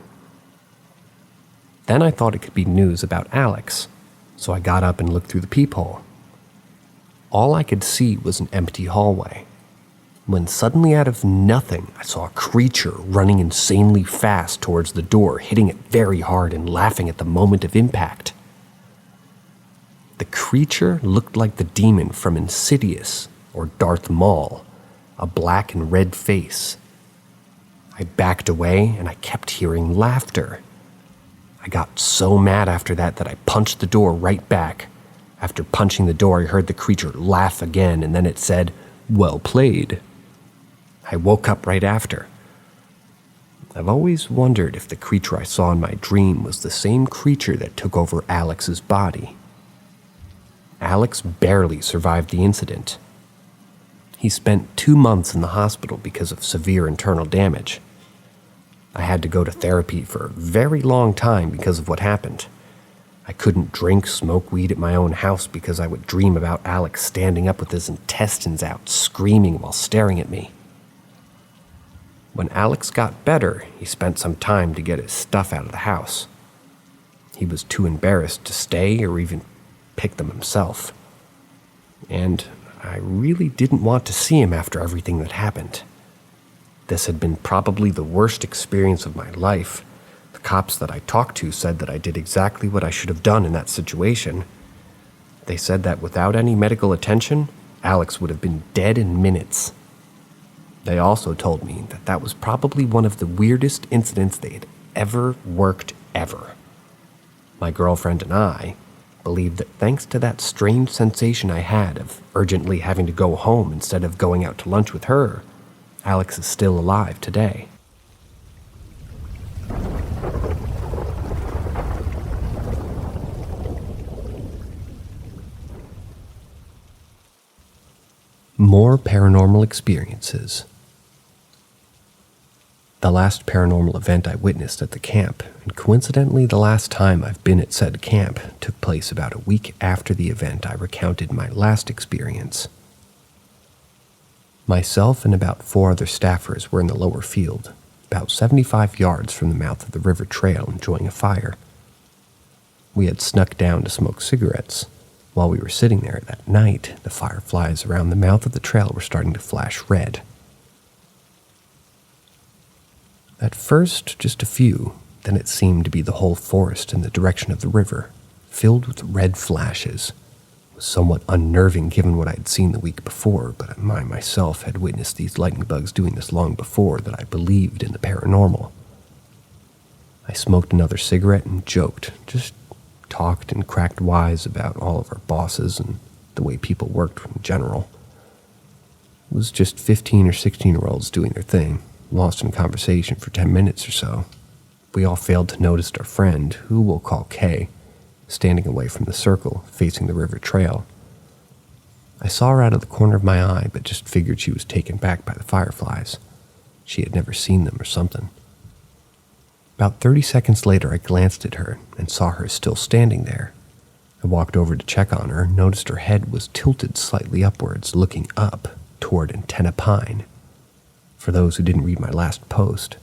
Speaker 1: Then I thought it could be news about Alex, so I got up and looked through the peephole. All I could see was an empty hallway, when suddenly out of nothing, I saw a creature running insanely fast towards the door, hitting it very hard and laughing at the moment of impact. The creature looked like the demon from Insidious or Darth Maul, a black and red face. I backed away and I kept hearing laughter. I got so mad after that I punched the door right back. After punching the door, I heard the creature laugh again, and then it said, "Well played." I woke up right after. I've always wondered if the creature I saw in my dream was the same creature that took over Alex's body. Alex barely survived the incident. He spent 2 months in the hospital because of severe internal damage. I had to go to therapy for a very long time because of what happened. I couldn't smoke weed at my own house because I would dream about Alex standing up with his intestines out, screaming while staring at me. When Alex got better, he spent some time to get his stuff out of the house. He was too embarrassed to stay or even pick them himself. And I really didn't want to see him after everything that happened. This had been probably the worst experience of my life. The cops that I talked to said that I did exactly what I should have done in that situation. They said that without any medical attention, Alex would have been dead in minutes. They also told me that that was probably one of the weirdest incidents they had ever worked ever. My girlfriend and I believed that thanks to that strange sensation I had of urgently having to go home instead of going out to lunch with her, Alex is still alive today. More paranormal experiences. The last paranormal event I witnessed at the camp, and coincidentally the last time I've been at said camp, took place about a week after the event I recounted my last experience. Myself and about 4 other staffers were in the lower field, about 75 yards from the mouth of the river trail, enjoying a fire. We had snuck down to smoke cigarettes. While we were sitting there that night, the fireflies around the mouth of the trail were starting to flash red. At first, just a few, then it seemed to be the whole forest in the direction of the river, filled with red flashes. It was somewhat unnerving given what I had seen the week before, but I myself had witnessed these lightning bugs doing this long before that I believed in the paranormal. I smoked another cigarette and joked, just talked and cracked wise about all of our bosses and the way people worked in general. It was just 15 or 16-year-olds doing their thing, lost in conversation for 10 minutes or so. We all failed to notice our friend, who we'll call Kay, standing away from the circle, facing the river trail. I saw her out of the corner of my eye, but just figured she was taken back by the fireflies. She had never seen them or something. About 30 seconds later, I glanced at her and saw her still standing there. I walked over to check on her and noticed her head was tilted slightly upwards, looking up toward Antenna Pine. For those who didn't read my last post,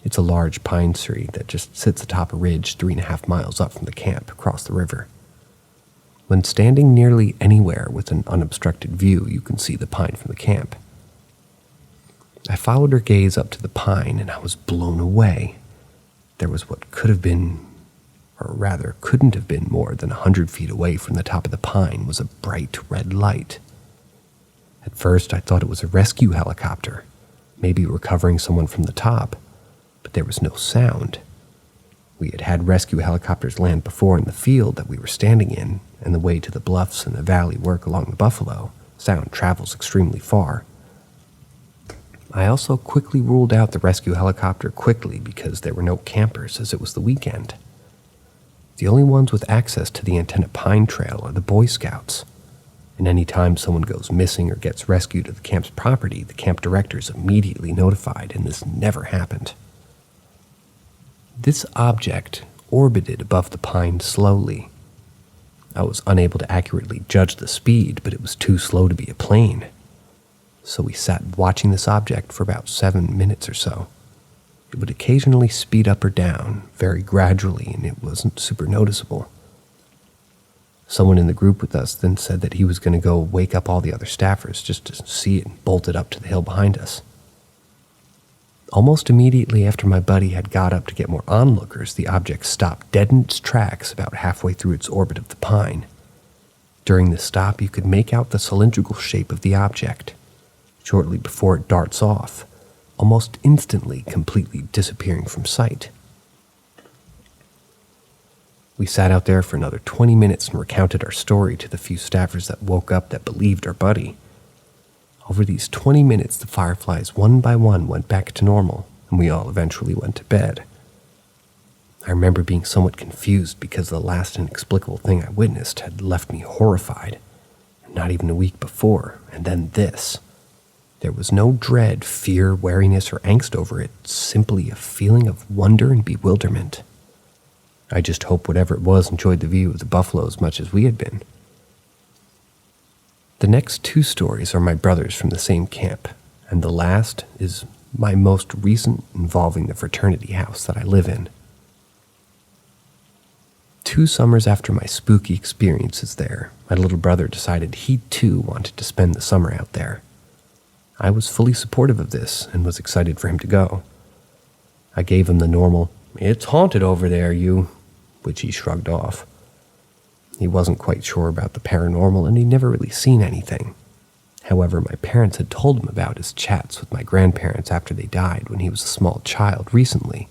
Speaker 1: it's a large pine tree that just sits atop a ridge 3.5 miles up from the camp across the river. When standing nearly anywhere with an unobstructed view, you can see the pine from the camp. I followed her gaze up to the pine, and I was blown away. There was what could have been, or rather couldn't have been, more than 100 feet away from the top of the pine was a bright red light. At first, I thought it was a rescue helicopter, maybe recovering someone from the top, but there was no sound. We had had rescue helicopters land before in the field that we were standing in, and the way to the bluffs and the valley work along the Buffalo, sound travels extremely far. I also quickly ruled out the rescue helicopter because there were no campers as it was the weekend. The only ones with access to the Antenna Pine Trail are the Boy Scouts, and any time someone goes missing or gets rescued at the camp's property, the camp director is immediately notified, and this never happened. This object orbited above the pine slowly. I was unable to accurately judge the speed, but it was too slow to be a plane. So we sat watching this object for about 7 minutes or so. It would occasionally speed up or down, very gradually, and it wasn't super noticeable. Someone in the group with us then said that he was going to go wake up all the other staffers just to see it and bolt it up to the hill behind us. Almost immediately after my buddy had got up to get more onlookers, the object stopped dead in its tracks about halfway through its orbit of the pine. During this stop, you could make out the cylindrical shape of the object. Shortly before it darts off, almost instantly completely disappearing from sight. We sat out there for another 20 minutes and recounted our story to the few staffers that woke up that believed our buddy. Over these 20 minutes, the fireflies one by one went back to normal, and we all eventually went to bed. I remember being somewhat confused because the last inexplicable thing I witnessed had left me horrified. Not even a week before, and then this. There was no dread, fear, wariness, or angst over it, simply a feeling of wonder and bewilderment. I just hope whatever it was enjoyed the view of the buffalo as much as we had been. The next two stories are my brothers from the same camp, and the last is my most recent involving the fraternity house that I live in. 2 summers after my spooky experiences there, my little brother decided he too wanted to spend the summer out there. I was fully supportive of this and was excited for him to go. I gave him the normal, "It's haunted over there, you," which he shrugged off. He wasn't quite sure about the paranormal and he'd never really seen anything. However, my parents had told him about his chats with my grandparents after they died when he was a small child recently,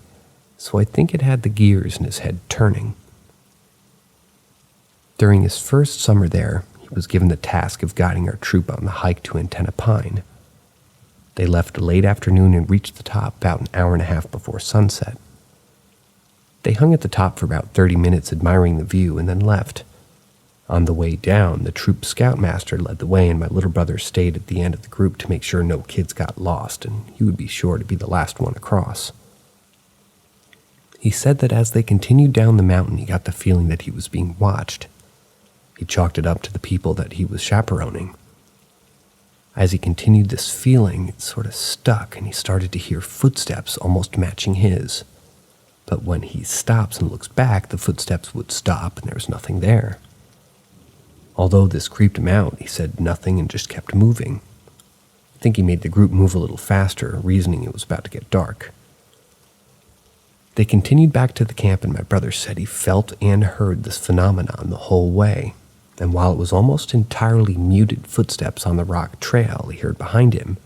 Speaker 1: so I think it had the gears in his head turning. During his first summer there, he was given the task of guiding our troop on the hike to Antenna Pine. They left late afternoon and reached the top about an hour and a half before sunset. They hung at the top for about 30 minutes admiring the view and then left. On the way down, the troop scoutmaster led the way and my little brother stayed at the end of the group to make sure no kids got lost and he would be sure to be the last one across. He said that as they continued down the mountain, he got the feeling that he was being watched. He chalked it up to the people that he was chaperoning. As he continued this feeling, it sort of stuck and he started to hear footsteps almost matching his. But when he stops and looks back, the footsteps would stop and there was nothing there. Although this creeped him out, he said nothing and just kept moving. I think he made the group move a little faster, reasoning it was about to get dark. They continued back to the camp and my brother said he felt and heard this phenomenon the whole way. And while it was almost entirely muted footsteps on the rock trail he heard behind him,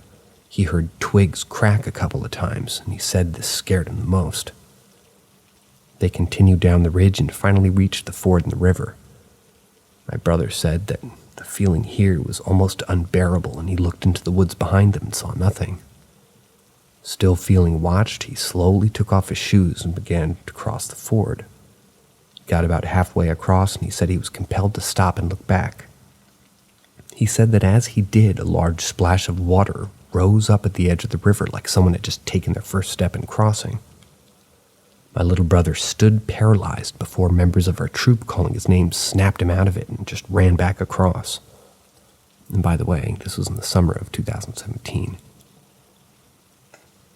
Speaker 1: he heard twigs crack a couple of times, and he said this scared him the most. They continued down the ridge and finally reached the ford in the river. My brother said that the feeling here was almost unbearable, and he looked into the woods behind them and saw nothing. Still feeling watched, he slowly took off his shoes and began to cross the ford. Got about halfway across and he said he was compelled to stop and look back. He said that as he did, a large splash of water rose up at the edge of the river like someone had just taken their first step in crossing. My little brother stood paralyzed before members of our troop calling his name snapped him out of it and just ran back across. And by the way, this was in the summer of 2017.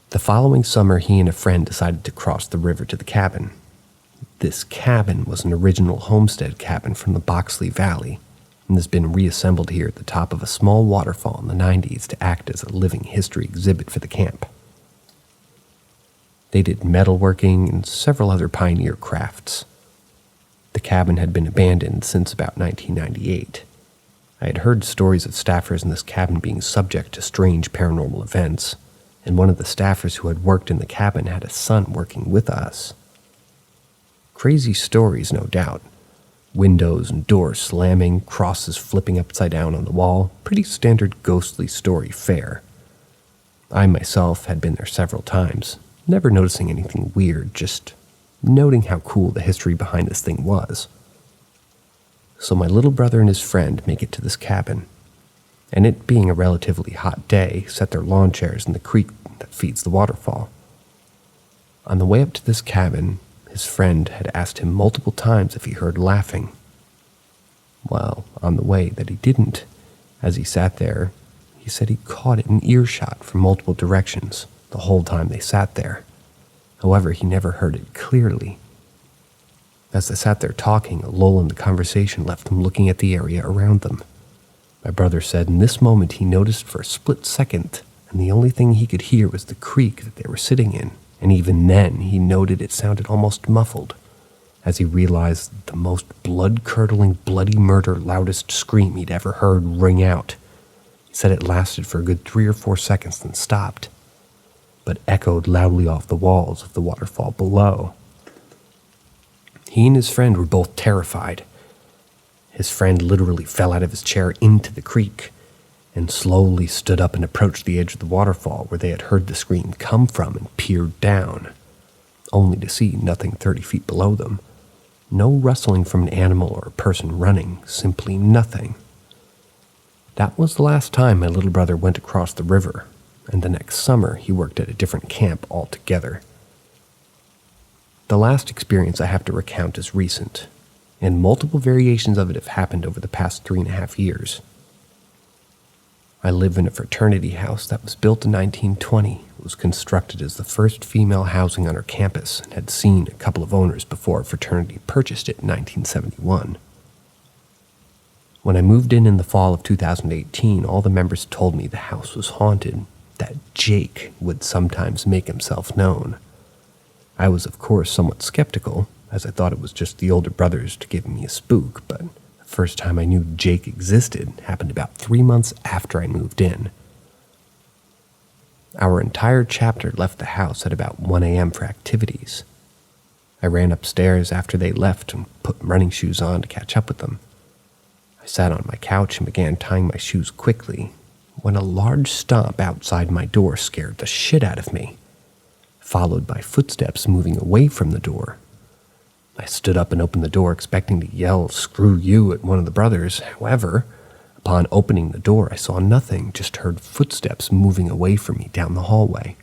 Speaker 1: The following summer, he and a friend decided to cross the river to the cabin. This cabin was an original homestead cabin from the Boxley Valley and has been reassembled here at the top of a small waterfall in the 90s to act as a living history exhibit for the camp. They did metalworking and several other pioneer crafts. The cabin had been abandoned since about 1998. I had heard stories of staffers in this cabin being subject to strange paranormal events, and one of the staffers who had worked in the cabin had a son working with us. Crazy stories, no doubt. Windows and doors slamming, crosses flipping upside down on the wall. Pretty standard ghostly story fare. I myself had been there several times, never noticing anything weird, just noting how cool the history behind this thing was. So my little brother and his friend make it to this cabin, and it being a relatively hot day, set their lawn chairs in the creek that feeds the waterfall. On the way up to this cabin, his friend had asked him multiple times if he heard laughing. Well, on the way that he didn't, as he sat there, he said he caught it in earshot from multiple directions the whole time they sat there. However, he never heard it clearly. As they sat there talking, a lull in the conversation left them looking at the area around them. My brother said in this moment he noticed for a split second, and the only thing he could hear was the creek that they were sitting in. And even then, he noted it sounded almost muffled, as he realized the most blood-curdling, bloody murder loudest scream he'd ever heard ring out. He said it lasted for a good 3 or 4 seconds, then stopped, but echoed loudly off the walls of the waterfall below. He and his friend were both terrified. His friend literally fell out of his chair into the creek. and slowly stood up and approached the edge of the waterfall where they had heard the scream come from and peered down, only to see nothing 30 feet below them. No rustling from an animal or a person running, simply nothing. That was the last time my little brother went across the river, and the next summer he worked at a different camp altogether. The last experience I have to recount is recent, and multiple variations of it have happened over the past 3.5 years. I live in a fraternity house that was built in 1920. It was constructed as the first female housing on our campus and had seen a couple of owners before a fraternity purchased it in 1971. When I moved in the fall of 2018, all the members told me the house was haunted, that Jake would sometimes make himself known. I was, of course, somewhat skeptical, as I thought it was just the older brothers to give me a spook, but the first time I knew Jake existed happened about 3 months after I moved in. Our entire chapter left the house at about 1 a.m. for activities. I ran upstairs after they left and put running shoes on to catch up with them. I sat on my couch and began tying my shoes quickly when a large stomp outside my door scared the shit out of me, followed by footsteps moving away from the door. I stood up and opened the door expecting to yell, "Screw you," at one of the brothers. However, upon opening the door, I saw nothing, just heard footsteps moving away from me down the hallway.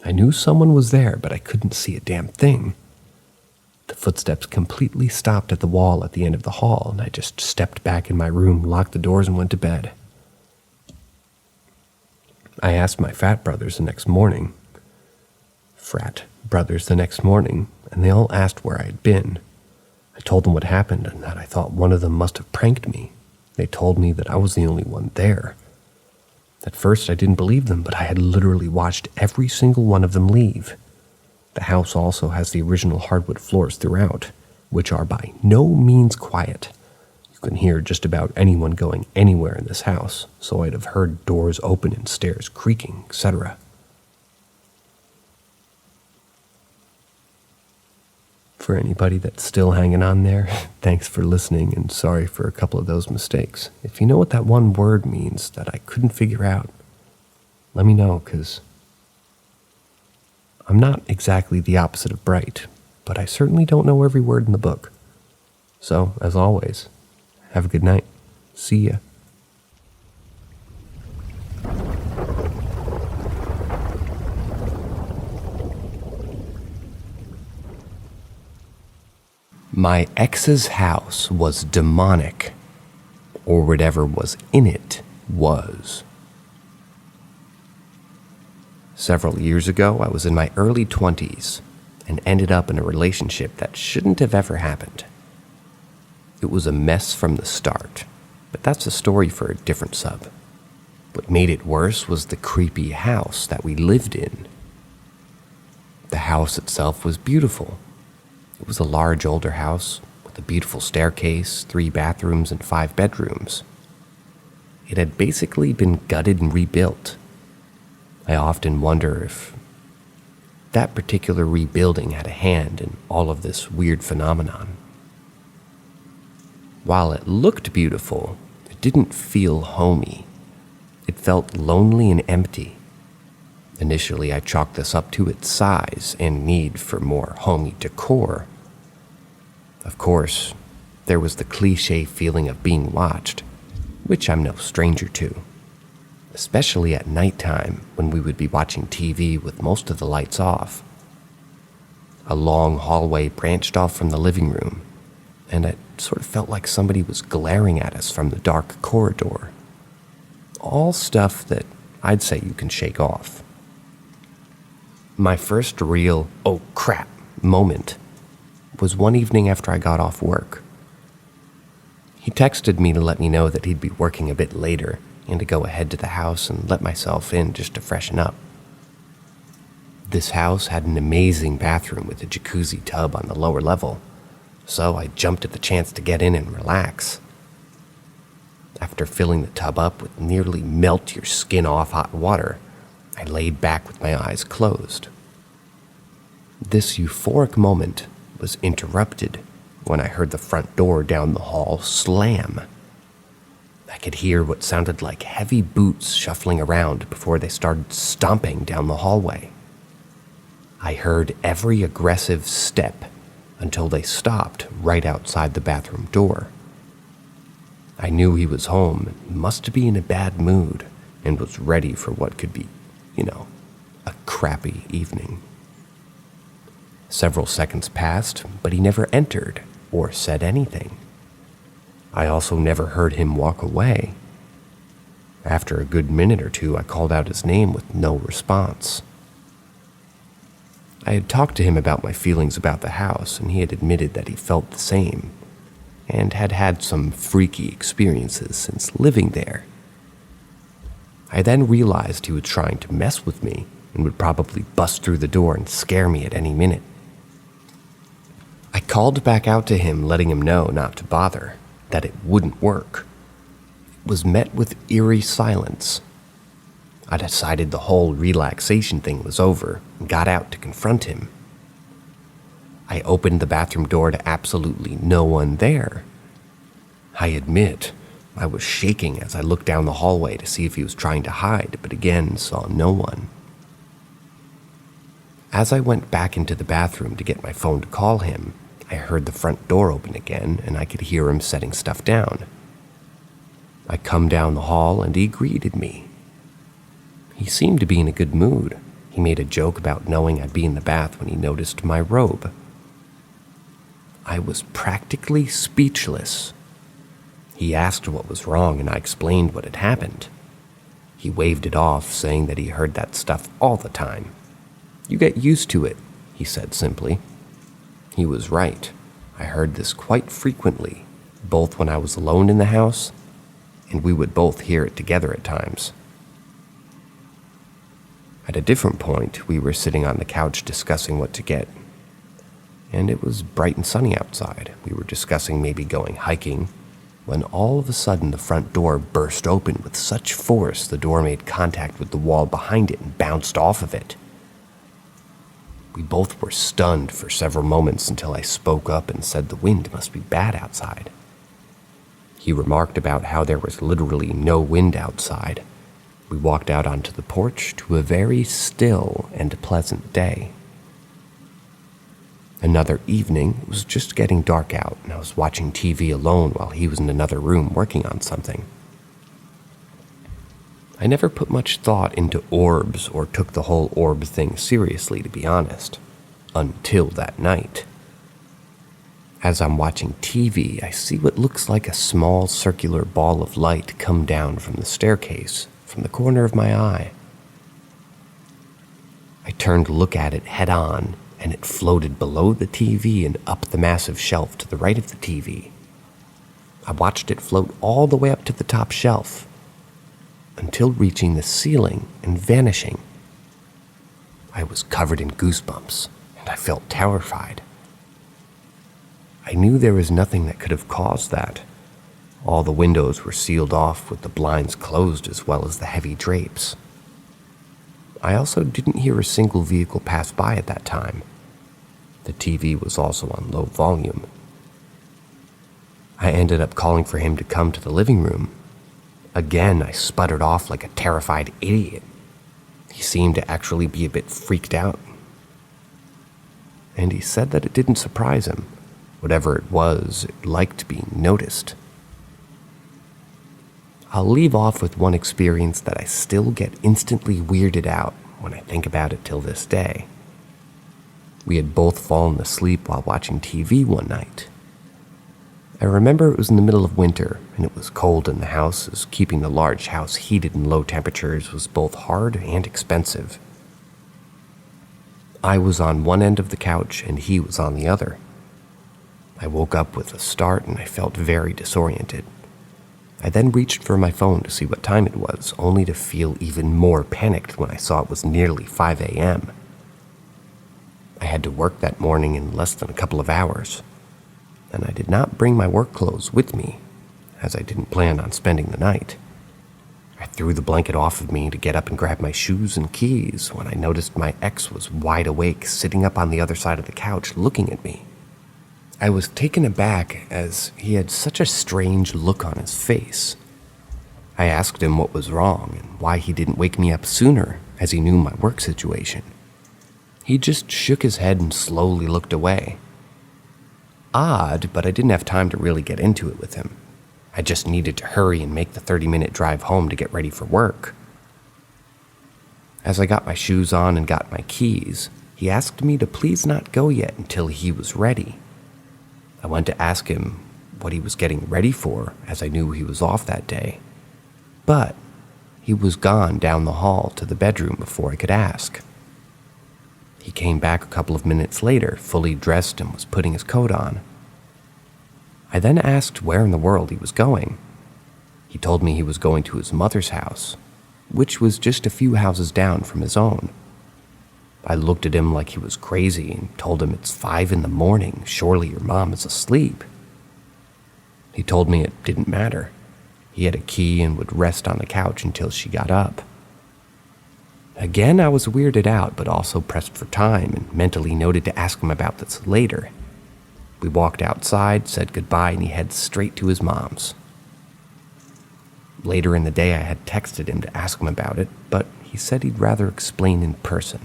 Speaker 1: I knew someone was there, but I couldn't see a damn thing. The footsteps completely stopped at the wall at the end of the hall, and I just stepped back in my room, locked the doors, and went to bed. I asked my frat brothers the next morning, and they all asked where I had been. I told them what happened and that I thought one of them must have pranked me. They told me that I was the only one there. At first, I didn't believe them, but I had literally watched every single one of them leave. The house also has the original hardwood floors throughout, which are by no means quiet. You can hear just about anyone going anywhere in this house, so I'd have heard doors open and stairs creaking, etc. For anybody that's still hanging on there, thanks for listening and sorry for a couple of those mistakes. If you know what that one word means that I couldn't figure out, let me know, because I'm not exactly the opposite of bright, but I certainly don't know every word in the book. So, as always, have a good night. See ya. My ex's house was demonic, or whatever was in it was. Several years ago, I was in my early 20s and ended up in a relationship that shouldn't have ever happened. It was a mess from the start, but that's a story for a different sub. What made it worse was the creepy house that we lived in. The house itself was beautiful. It was a large older house with a beautiful staircase, 3 bathrooms, and 5 bedrooms. It had basically been gutted and rebuilt. I often wonder if that particular rebuilding had a hand in all of this weird phenomenon. While it looked beautiful, it didn't feel homey. It felt lonely and empty. Initially, I chalked this up to its size and need for more homey decor. Of course, there was the cliché feeling of being watched, which I'm no stranger to, especially at nighttime when we would be watching TV with most of the lights off. A long hallway branched off from the living room, and it sort of felt like somebody was glaring at us from the dark corridor. All stuff that I'd say you can shake off. My first real, oh crap, moment was one evening after I got off work. He texted me to let me know that he'd be working a bit later and to go ahead to the house and let myself in just to freshen up. This house had an amazing bathroom with a jacuzzi tub on the lower level, so I jumped at the chance to get in and relax. After filling the tub up with nearly melt-your-skin-off hot water, I laid back with my eyes closed. This euphoric moment was interrupted when I heard the front door down the hall slam. I could hear what sounded like heavy boots shuffling around before they started stomping down the hallway. I heard every aggressive step until they stopped right outside the bathroom door. I knew he was home, must be in a bad mood, and was ready for what could be, a crappy evening. Several seconds passed, but he never entered or said anything. I also never heard him walk away. After a good minute or two, I called out his name with no response. I had talked to him about my feelings about the house, and he had admitted that he felt the same, and had had some freaky experiences since living there. I then realized he was trying to mess with me and would probably bust through the door and scare me at any minute. I called back out to him, letting him know not to bother, that it wouldn't work. It was met with eerie silence. I decided the whole relaxation thing was over and got out to confront him. I opened the bathroom door to absolutely no one there. I admit, I was shaking as I looked down the hallway to see if he was trying to hide, but again saw no one. As I went back into the bathroom to get my phone to call him, I heard the front door open again and I could hear him setting stuff down. I come down the hall and he greeted me. He seemed to be in a good mood. He made a joke about knowing I'd be in the bath when he noticed my robe. I was practically speechless. He asked what was wrong and I explained what had happened. He waved it off, saying that he heard that stuff all the time. "You get used to it," he said simply. He was right. I heard this quite frequently, both when I was alone in the house, and we would both hear it together at times. At a different point, we were sitting on the couch discussing what to get, and it was bright and sunny outside. We were discussing maybe going hiking, when all of a sudden the front door burst open with such force the door made contact with the wall behind it and bounced off of it. We both were stunned for several moments until I spoke up and said the wind must be bad outside. He remarked about how there was literally no wind outside. We walked out onto the porch to a very still and pleasant day. Another evening, it was just getting dark out, and I was watching TV alone while he was in another room working on something. I never put much thought into orbs or took the whole orb thing seriously, to be honest, until that night. As I'm watching TV, I see what looks like a small circular ball of light come down from the staircase from the corner of my eye. I turned to look at it head on, and it floated below the TV and up the massive shelf to the right of the TV. I watched it float all the way up to the top shelf, until reaching the ceiling and vanishing. I was covered in goosebumps, and I felt terrified. I knew there was nothing that could have caused that. All the windows were sealed off with the blinds closed as well as the heavy drapes. I also didn't hear a single vehicle pass by at that time. The TV was also on low volume. I ended up calling for him to come to the living room. Again, I sputtered off like a terrified idiot. He seemed to actually be a bit freaked out. And he said that it didn't surprise him. Whatever it was, it liked being noticed. I'll leave off with one experience that I still get instantly weirded out when I think about it till this day. We had both fallen asleep while watching TV one night. I remember it was in the middle of winter, and it was cold in the house, as keeping the large house heated in low temperatures was both hard and expensive. I was on one end of the couch, and he was on the other. I woke up with a start, and I felt very disoriented. I then reached for my phone to see what time it was, only to feel even more panicked when I saw it was nearly 5 a.m. I had to work that morning in less than a couple of hours, and I did not bring my work clothes with me, as I didn't plan on spending the night. I threw the blanket off of me to get up and grab my shoes and keys when I noticed my ex was wide awake, sitting up on the other side of the couch looking at me. I was taken aback as he had such a strange look on his face. I asked him what was wrong and why he didn't wake me up sooner, as he knew my work situation. He just shook his head and slowly looked away. Odd, but I didn't have time to really get into it with him. I just needed to hurry and make the 30-minute drive home to get ready for work. As I got my shoes on and got my keys, he asked me to please not go yet until he was ready. I went to ask him what he was getting ready for, as I knew he was off that day. But he was gone down the hall to the bedroom before I could ask. He came back a couple of minutes later, fully dressed, and was putting his coat on. I then asked where in the world he was going. He told me he was going to his mother's house, which was just a few houses down from his own. I looked at him like he was crazy and told him it's 5 a.m, surely your mom is asleep. He told me it didn't matter. He had a key and would rest on the couch until she got up. Again, I was weirded out, but also pressed for time and mentally noted to ask him about this later. We walked outside, said goodbye, and he headed straight to his mom's. Later in the day, I had texted him to ask him about it, but he said he'd rather explain in person.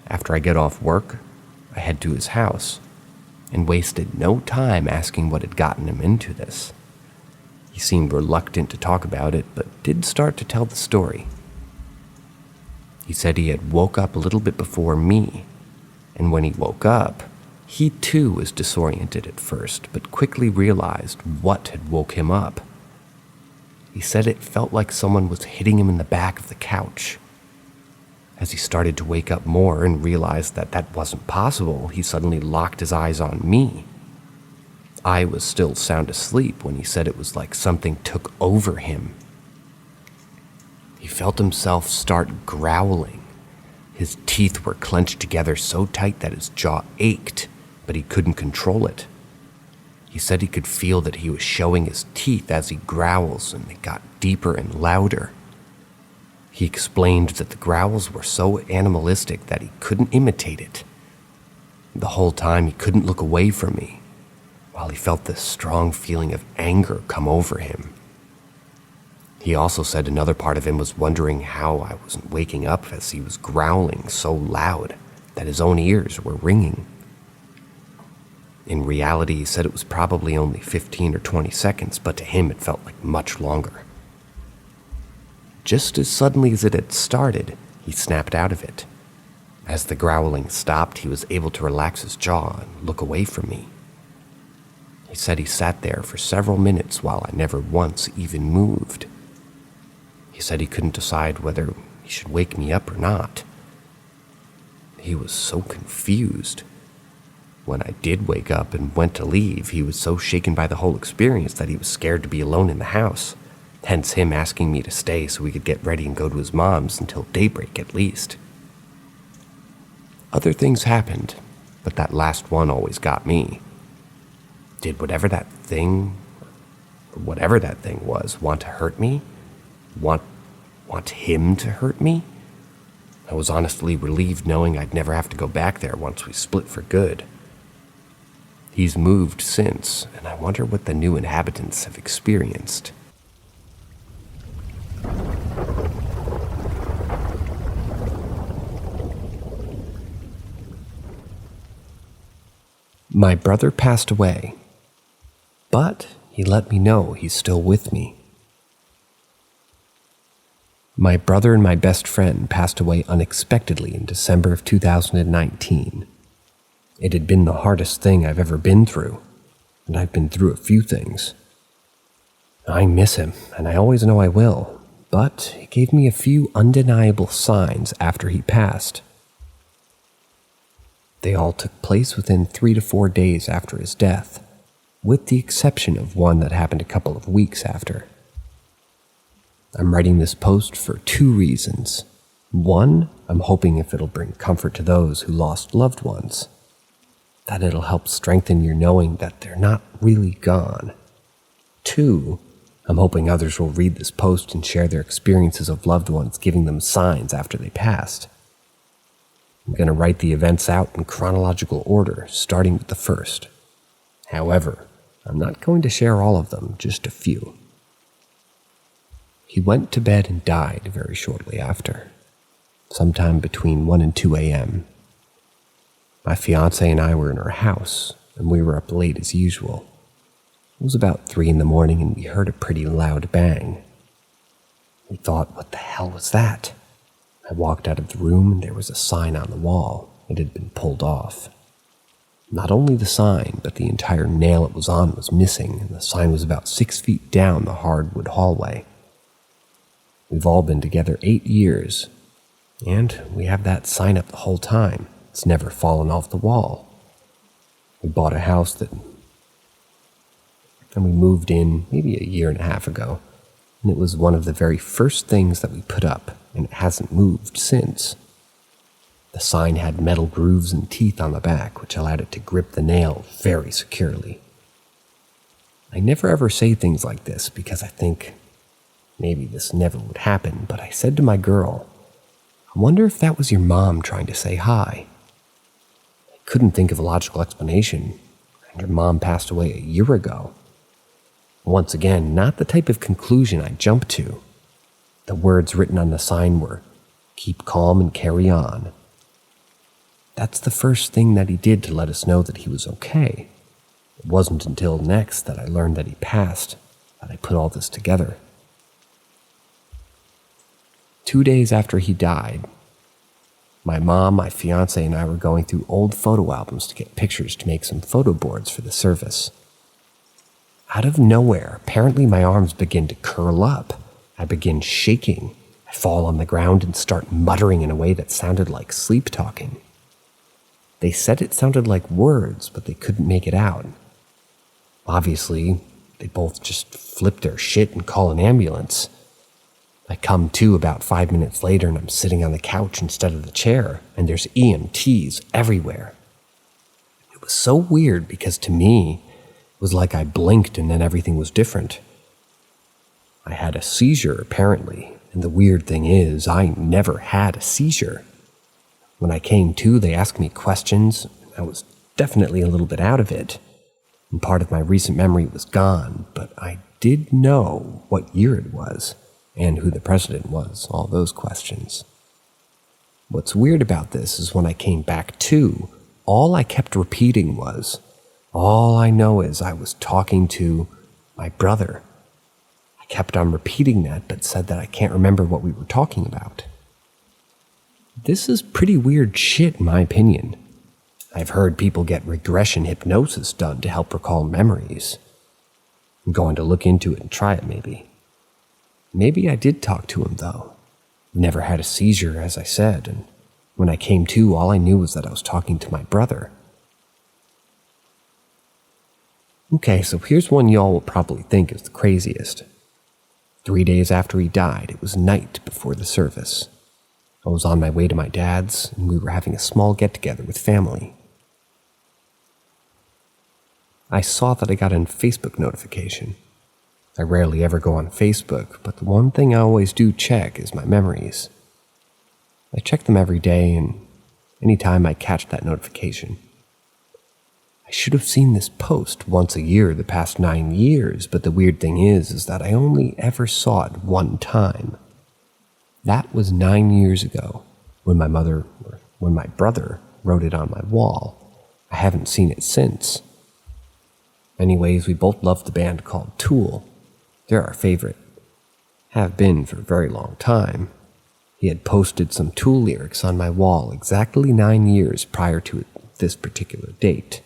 Speaker 1: After I get off work, I head to his house and wasted no time asking what had gotten him into this. He seemed reluctant to talk about it, but did start to tell the story. He said he had woke up a little bit before me, and when he woke up, he too was disoriented at first, but quickly realized what had woke him up. He said it felt like someone was hitting him in the back of the couch. As he started to wake up more and realized that that wasn't possible, he suddenly locked his eyes on me. I was still sound asleep when he said it was like something took over him. He felt himself start growling. His teeth were clenched together so tight that his jaw ached, but he couldn't control it. He said he could feel that he was showing his teeth as he growls, and they got deeper and louder. He explained that the growls were so animalistic that he couldn't imitate it. The whole time he couldn't look away from me, while he felt this strong feeling of anger come over him. He also said another part of him was wondering how I wasn't waking up as he was growling so loud that his own ears were ringing. In reality, he said it was probably only 15 or 20 seconds, but to him it felt like much longer. Just as suddenly as it had started, he snapped out of it. As the growling stopped, he was able to relax his jaw and look away from me. He said he sat there for several minutes while I never once even moved. He said he couldn't decide whether he should wake me up or not. He was so confused. When I did wake up and went to leave, he was so shaken by the whole experience that he was scared to be alone in the house, hence him asking me to stay so we could get ready and go to his mom's until daybreak at least. Other things happened, but that last one always got me. Did whatever that thing was, want to hurt me? Want him to hurt me? I was honestly relieved knowing I'd never have to go back there once we split for good. He's moved since, and I wonder what the new inhabitants have experienced. My brother passed away, but he let me know he's still with me. My brother and my best friend passed away unexpectedly in December of 2019. It had been the hardest thing I've ever been through, and I've been through a few things. I miss him, and I always know I will, but he gave me a few undeniable signs after he passed. They all took place within 3 to 4 days after his death, with the exception of one that happened a couple of weeks after. I'm writing this post for 2 reasons. One, I'm hoping if it'll bring comfort to those who lost loved ones, that it'll help strengthen your knowing that they're not really gone. 2, I'm hoping others will read this post and share their experiences of loved ones giving them signs after they passed. I'm going to write the events out in chronological order, starting with the first. However, I'm not going to share all of them, just a few. He went to bed and died very shortly after, sometime between 1 and 2 a.m. My fiancé and I were in our house, and we were up late as usual. It was about 3 in the morning, and we heard a pretty loud bang. We thought, what the hell was that? I walked out of the room, and there was a sign on the wall. It had been pulled off. Not only the sign, but the entire nail it was on was missing, and the sign was about 6 feet down the hardwood hallway. We've all been together 8 years, and we have that sign up the whole time. It's never fallen off the wall. We bought a house and we moved in maybe a year and a half ago, and it was one of the very first things that we put up, and it hasn't moved since. The sign had metal grooves and teeth on the back, which allowed it to grip the nail very securely. I never ever say things like this because I think maybe this never would happen, but I said to my girl, I wonder if that was your mom trying to say hi. I couldn't think of a logical explanation, and her mom passed away a year ago. Once again, not the type of conclusion I jumped to. The words written on the sign were, "Keep calm and carry on." That's the first thing that he did to let us know that he was okay. It wasn't until next that I learned that he passed that I put all this together. 2 days after he died, my mom, my fiancé, and I were going through old photo albums to get pictures to make some photo boards for the service. Out of nowhere, apparently my arms begin to curl up. I begin shaking. I fall on the ground and start muttering in a way that sounded like sleep talking. They said it sounded like words, but they couldn't make it out. Obviously, they both just flip their shit and call an ambulance. I come to about 5 minutes later, and I'm sitting on the couch instead of the chair, and there's EMTs everywhere. It was so weird because to me, it was like I blinked and then everything was different. I had a seizure, apparently, and the weird thing is, I never had a seizure. When I came to, they asked me questions. I was definitely a little bit out of it, and part of my recent memory was gone, but I did know what year it was and who the president was, all those questions. What's weird about this is when I came back to, all I kept repeating was, all I know is I was talking to my brother. I kept on repeating that, but said that I can't remember what we were talking about. This is pretty weird shit, in my opinion. I've heard people get regression hypnosis done to help recall memories. I'm going to look into it and try it, maybe. Maybe I did talk to him, though. Never had a seizure, as I said, and when I came to, all I knew was that I was talking to my brother. Okay, so here's one y'all will probably think is the craziest. 3 days after he died, it was night before the service. I was on my way to my dad's, and we were having a small get-together with family. I saw that I got a Facebook notification. I rarely ever go on Facebook, but the one thing I always do check is my memories. I check them every day, and anytime I catch that notification. I should have seen this post once a year the past 9 years, but the weird thing is that I only ever saw it one time. That was 9 years ago, when my brother wrote it on my wall. I haven't seen it since. Anyways, we both love the band called Tool. They're our favorite. Have been for a very long time. He had posted some Tool lyrics on my wall exactly 9 years prior to this particular date.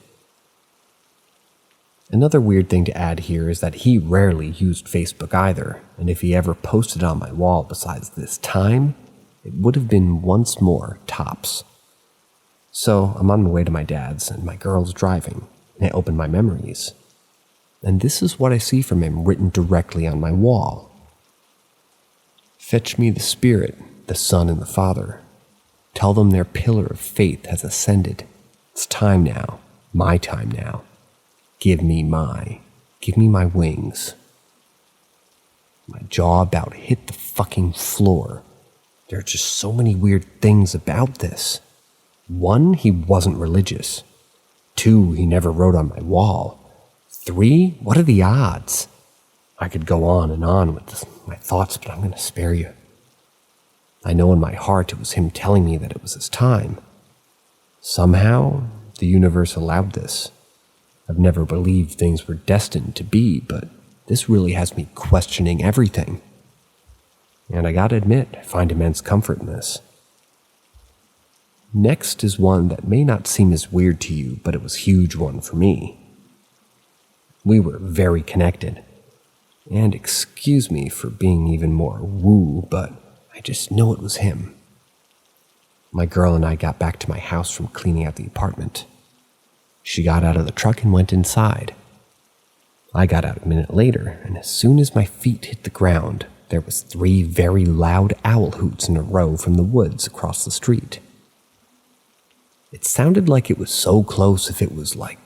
Speaker 1: Another weird thing to add here is that he rarely used Facebook either, and if he ever posted on my wall besides this time, it would have been once more, tops. So I'm on my way to my dad's, and my girl's driving, and I open my memories. And this is what I see from him written directly on my wall. Fetch me the Spirit, the Son, and the Father. Tell them their pillar of faith has ascended. It's time now, my time now. Give me my wings. My jaw about hit the fucking floor. There are just so many weird things about this. 1, he wasn't religious. 2, he never wrote on my wall. 3, what are the odds? I could go on and on with my thoughts, but I'm going to spare you. I know in my heart it was him telling me that it was his time. Somehow, the universe allowed this. I've never believed things were destined to be, but this really has me questioning everything. And I gotta admit, I find immense comfort in this. Next is one that may not seem as weird to you, but it was a huge one for me. We were very connected. And excuse me for being even more woo, but I just know it was him. My girl and I got back to my house from cleaning out the apartment. She got out of the truck and went inside. I got out a minute later, and as soon as my feet hit the ground, there was 3 very loud owl hoots in a row from the woods across the street. It sounded like it was so close if it was like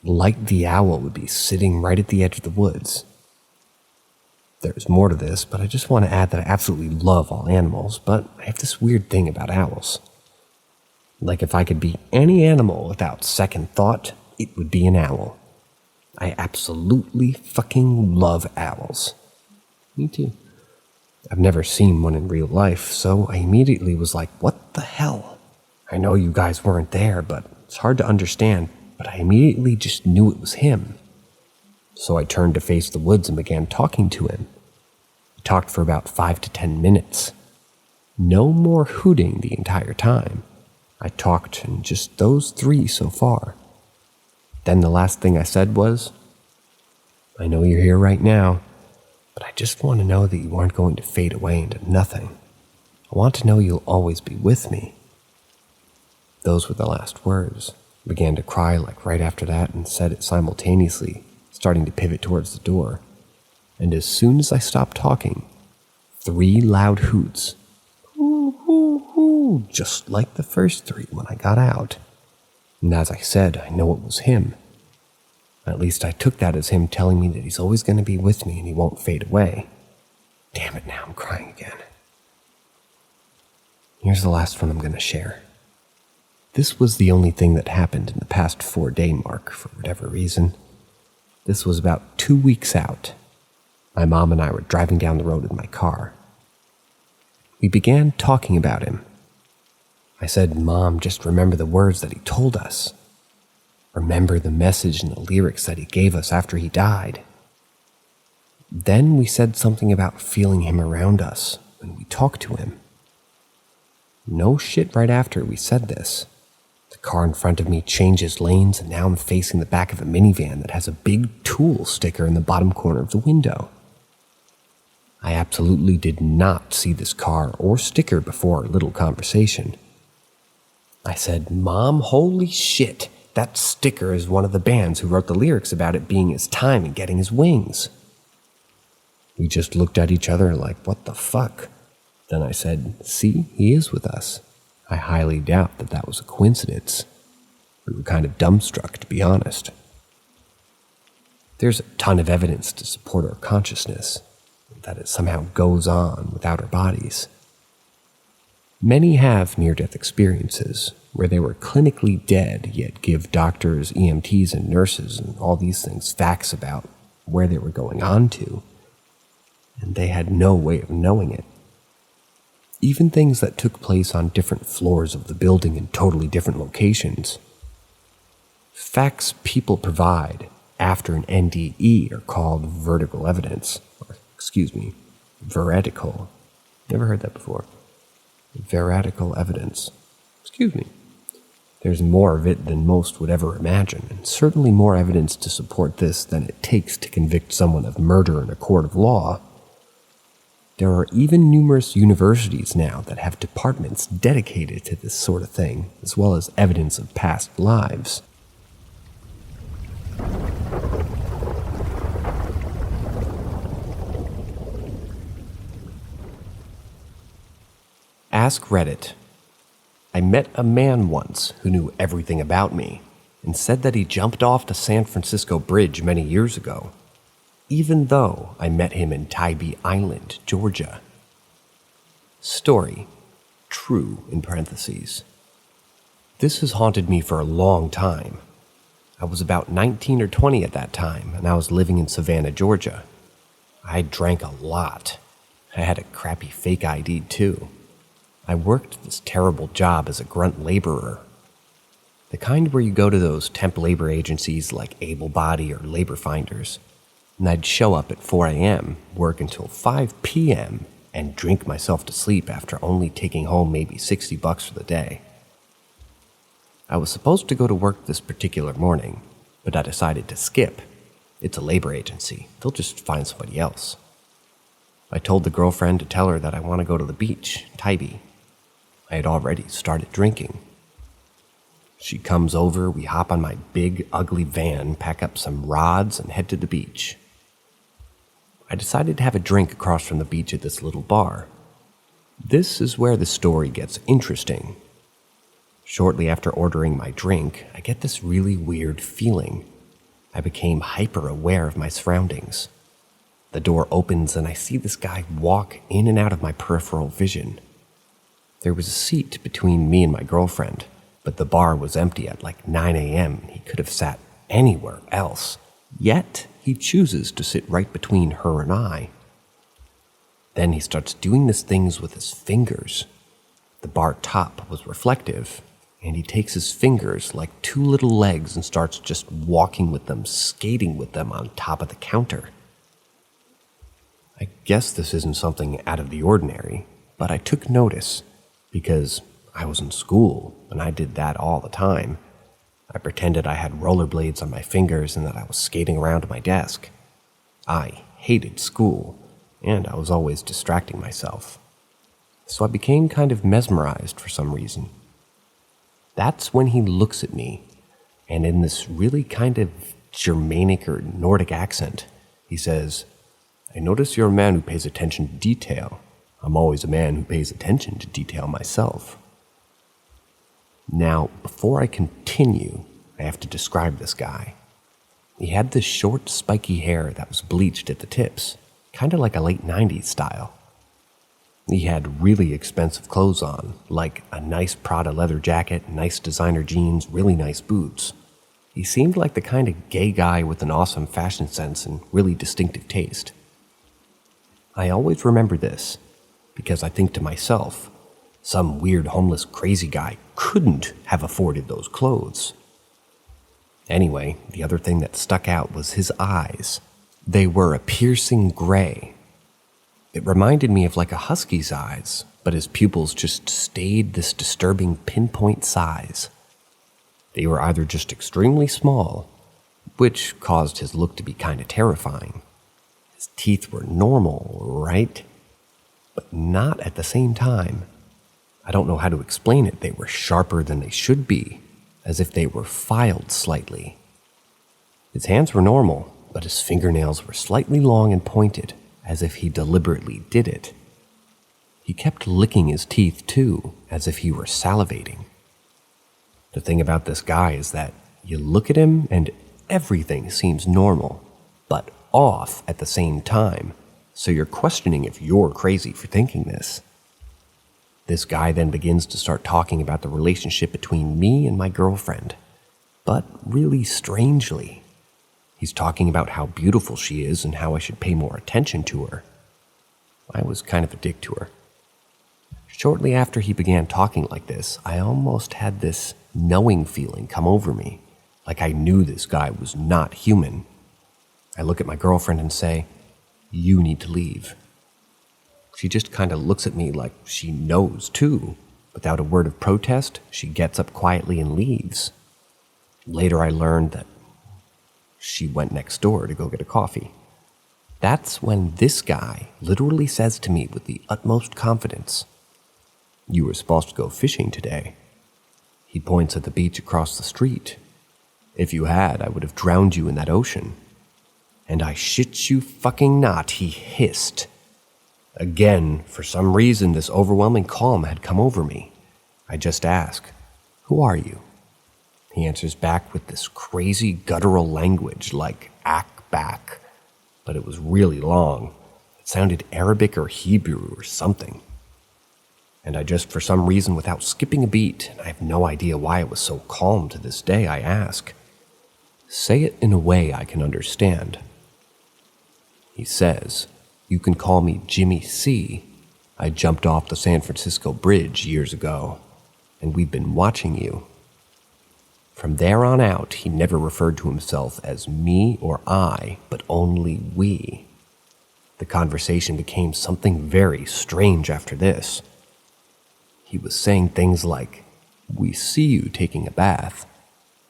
Speaker 1: the owl would be sitting right at the edge of the woods. There's more to this, but I just want to add that I absolutely love all animals, but I have this weird thing about owls. Like if I could be any animal without second thought, it would be an owl. I absolutely fucking love owls. Me too. I've never seen one in real life, so I immediately was like, what the hell? I know you guys weren't there, but it's hard to understand, but I immediately just knew it was him. So I turned to face the woods and began talking to him. We talked for about 5 to 10 minutes. No more hooting the entire time. I talked in just those 3 so far. Then the last thing I said was, I know you're here right now, but I just want to know that you aren't going to fade away into nothing. I want to know you'll always be with me. Those were the last words. I began to cry like right after that and said it simultaneously, starting to pivot towards the door. And as soon as I stopped talking, 3 loud hoots. Hoo, hoo, hoo, just like the first 3 when I got out. And as I said, I know it was him. At least I took that as him telling me that he's always going to be with me and he won't fade away. Damn it, now I'm crying again. Here's the last one I'm going to share. This was the only thing that happened in the past 4-day mark for whatever reason. This was about 2 weeks out. My mom and I were driving down the road in my car. We began talking about him. I said, Mom, just remember the words that he told us. Remember the message and the lyrics that he gave us after he died. Then we said something about feeling him around us when we talked to him. No shit, right after we said this, the car in front of me changes lanes and now I'm facing the back of a minivan that has a big tool sticker in the bottom corner of the window. I absolutely did not see this car or sticker before our little conversation. I said, Mom, holy shit, that sticker is one of the bands who wrote the lyrics about it being his time and getting his wings. We just looked at each other like, what the fuck? Then I said, see, he is with us. I highly doubt that that was a coincidence. We were kind of dumbstruck, to be honest. There's a ton of evidence to support our consciousness, that it somehow goes on without our bodies. Many have near-death experiences where they were clinically dead, yet give doctors, EMTs, and nurses and all these things facts about where they were going on to, and they had no way of knowing it. Even things that took place on different floors of the building in totally different locations. Facts people provide after an NDE are called vertical evidence. Veretical. Never heard that before. Veretical evidence. There's more of it than most would ever imagine, and certainly more evidence to support this than it takes to convict someone of murder in a court of law. There are even numerous universities now that have departments dedicated to this sort of thing, as well as evidence of past lives. Ask Reddit. I met a man once who knew everything about me and said that he jumped off the San Francisco Bridge many years ago, even though I met him in Tybee Island, Georgia. Story. True, in parentheses. This has haunted me for a long time. I was about 19 or 20 at that time, and I was living in Savannah, Georgia. I drank a lot. I had a crappy fake ID, too. I worked this terrible job as a grunt laborer. The kind where you go to those temp labor agencies like Able Body or Labor Finders, and I'd show up at 4 a.m., work until 5 p.m., and drink myself to sleep after only taking home maybe $60 for the day. I was supposed to go to work this particular morning, but I decided to skip. It's a labor agency. They'll just find somebody else. I told the girlfriend to tell her that I want to go to the beach, Tybee. I had already started drinking. She comes over, we hop on my big, ugly van, pack up some rods, and head to the beach. I decided to have a drink across from the beach at this little bar. This is where the story gets interesting. Shortly after ordering my drink, I get this really weird feeling. I became hyper-aware of my surroundings. The door opens and I see this guy walk in and out of my peripheral vision. There was a seat between me and my girlfriend, but the bar was empty at like 9 a.m. He could have sat anywhere else. Yet, he chooses to sit right between her and I. Then he starts doing these things with his fingers. The bar top was reflective, and he takes his fingers like two little legs and starts just walking with them, skating with them on top of the counter. I guess this isn't something out of the ordinary, but I took notice because I was in school and I did that all the time. I pretended I had rollerblades on my fingers and that I was skating around my desk. I hated school, and I was always distracting myself. So I became kind of mesmerized for some reason. That's when he looks at me, and in this really kind of Germanic or Nordic accent, he says, "I notice you're a man who pays attention to detail. I'm always a man who pays attention to detail myself." Now, before I continue, I have to describe this guy. He had this short, spiky hair that was bleached at the tips, kind of like a late 90s style. He had really expensive clothes on, like a nice Prada leather jacket, nice designer jeans, really nice boots. He seemed like the kind of gay guy with an awesome fashion sense and really distinctive taste. I always remember this, because I think to myself, some weird homeless crazy guy couldn't have afforded those clothes. Anyway, the other thing that stuck out was his eyes. They were a piercing gray. It reminded me of like a husky's eyes, but his pupils just stayed this disturbing pinpoint size. They were either just extremely small, which caused his look to be kind of terrifying. His teeth were normal, right? But not at the same time. I don't know how to explain it. They were sharper than they should be, as if they were filed slightly. His hands were normal, but his fingernails were slightly long and pointed, as if he deliberately did it. He kept licking his teeth too, as if he were salivating. The thing about this guy is that you look at him and everything seems normal, but off at the same time, so you're questioning if you're crazy for thinking this. This guy then begins to start talking about the relationship between me and my girlfriend, but really strangely. He's talking about how beautiful she is and how I should pay more attention to her. I was kind of a dick to her. Shortly after he began talking like this, I almost had this knowing feeling come over me, like I knew this guy was not human. I look at my girlfriend and say, "You need to leave." She just kind of looks at me like she knows too. Without a word of protest, she gets up quietly and leaves. Later I learned that she went next door to go get a coffee. That's when this guy literally says to me with the utmost confidence, "You were supposed to go fishing today." He points at the beach across the street. "If you had, I would have drowned you in that ocean." And I shit you fucking not, he hissed. Again, for some reason, this overwhelming calm had come over me. I just ask, "Who are you?" He answers back with this crazy guttural language like back, but it was really long. It sounded Arabic or Hebrew or something. And I just, for some reason, without skipping a beat, and I have no idea why it was so calm to this day, I ask, Say it in a way I can understand. He says, "You can call me Jimmy C. I jumped off the San Francisco Bridge years ago, and we've been watching you." From there on out, he never referred to himself as me or I, but only we. The conversation became something very strange after this. He was saying things like, "We see you taking a bath.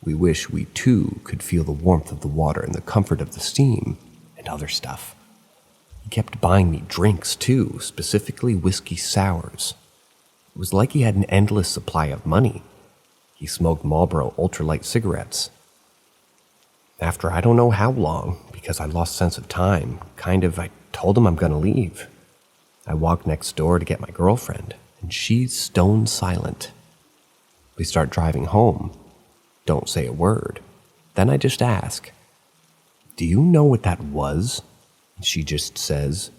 Speaker 1: We wish we too could feel the warmth of the water and the comfort of the steam," and other stuff. He kept buying me drinks too, specifically whiskey sours. It was like he had an endless supply of money. He smoked Marlboro ultralight cigarettes. After I don't know how long, because I lost sense of time, I told him I'm gonna leave. I walked next door to get my girlfriend, and she's stone silent. We start driving home. Don't say a word. Then I just ask, "Do you know what that was?" She just says,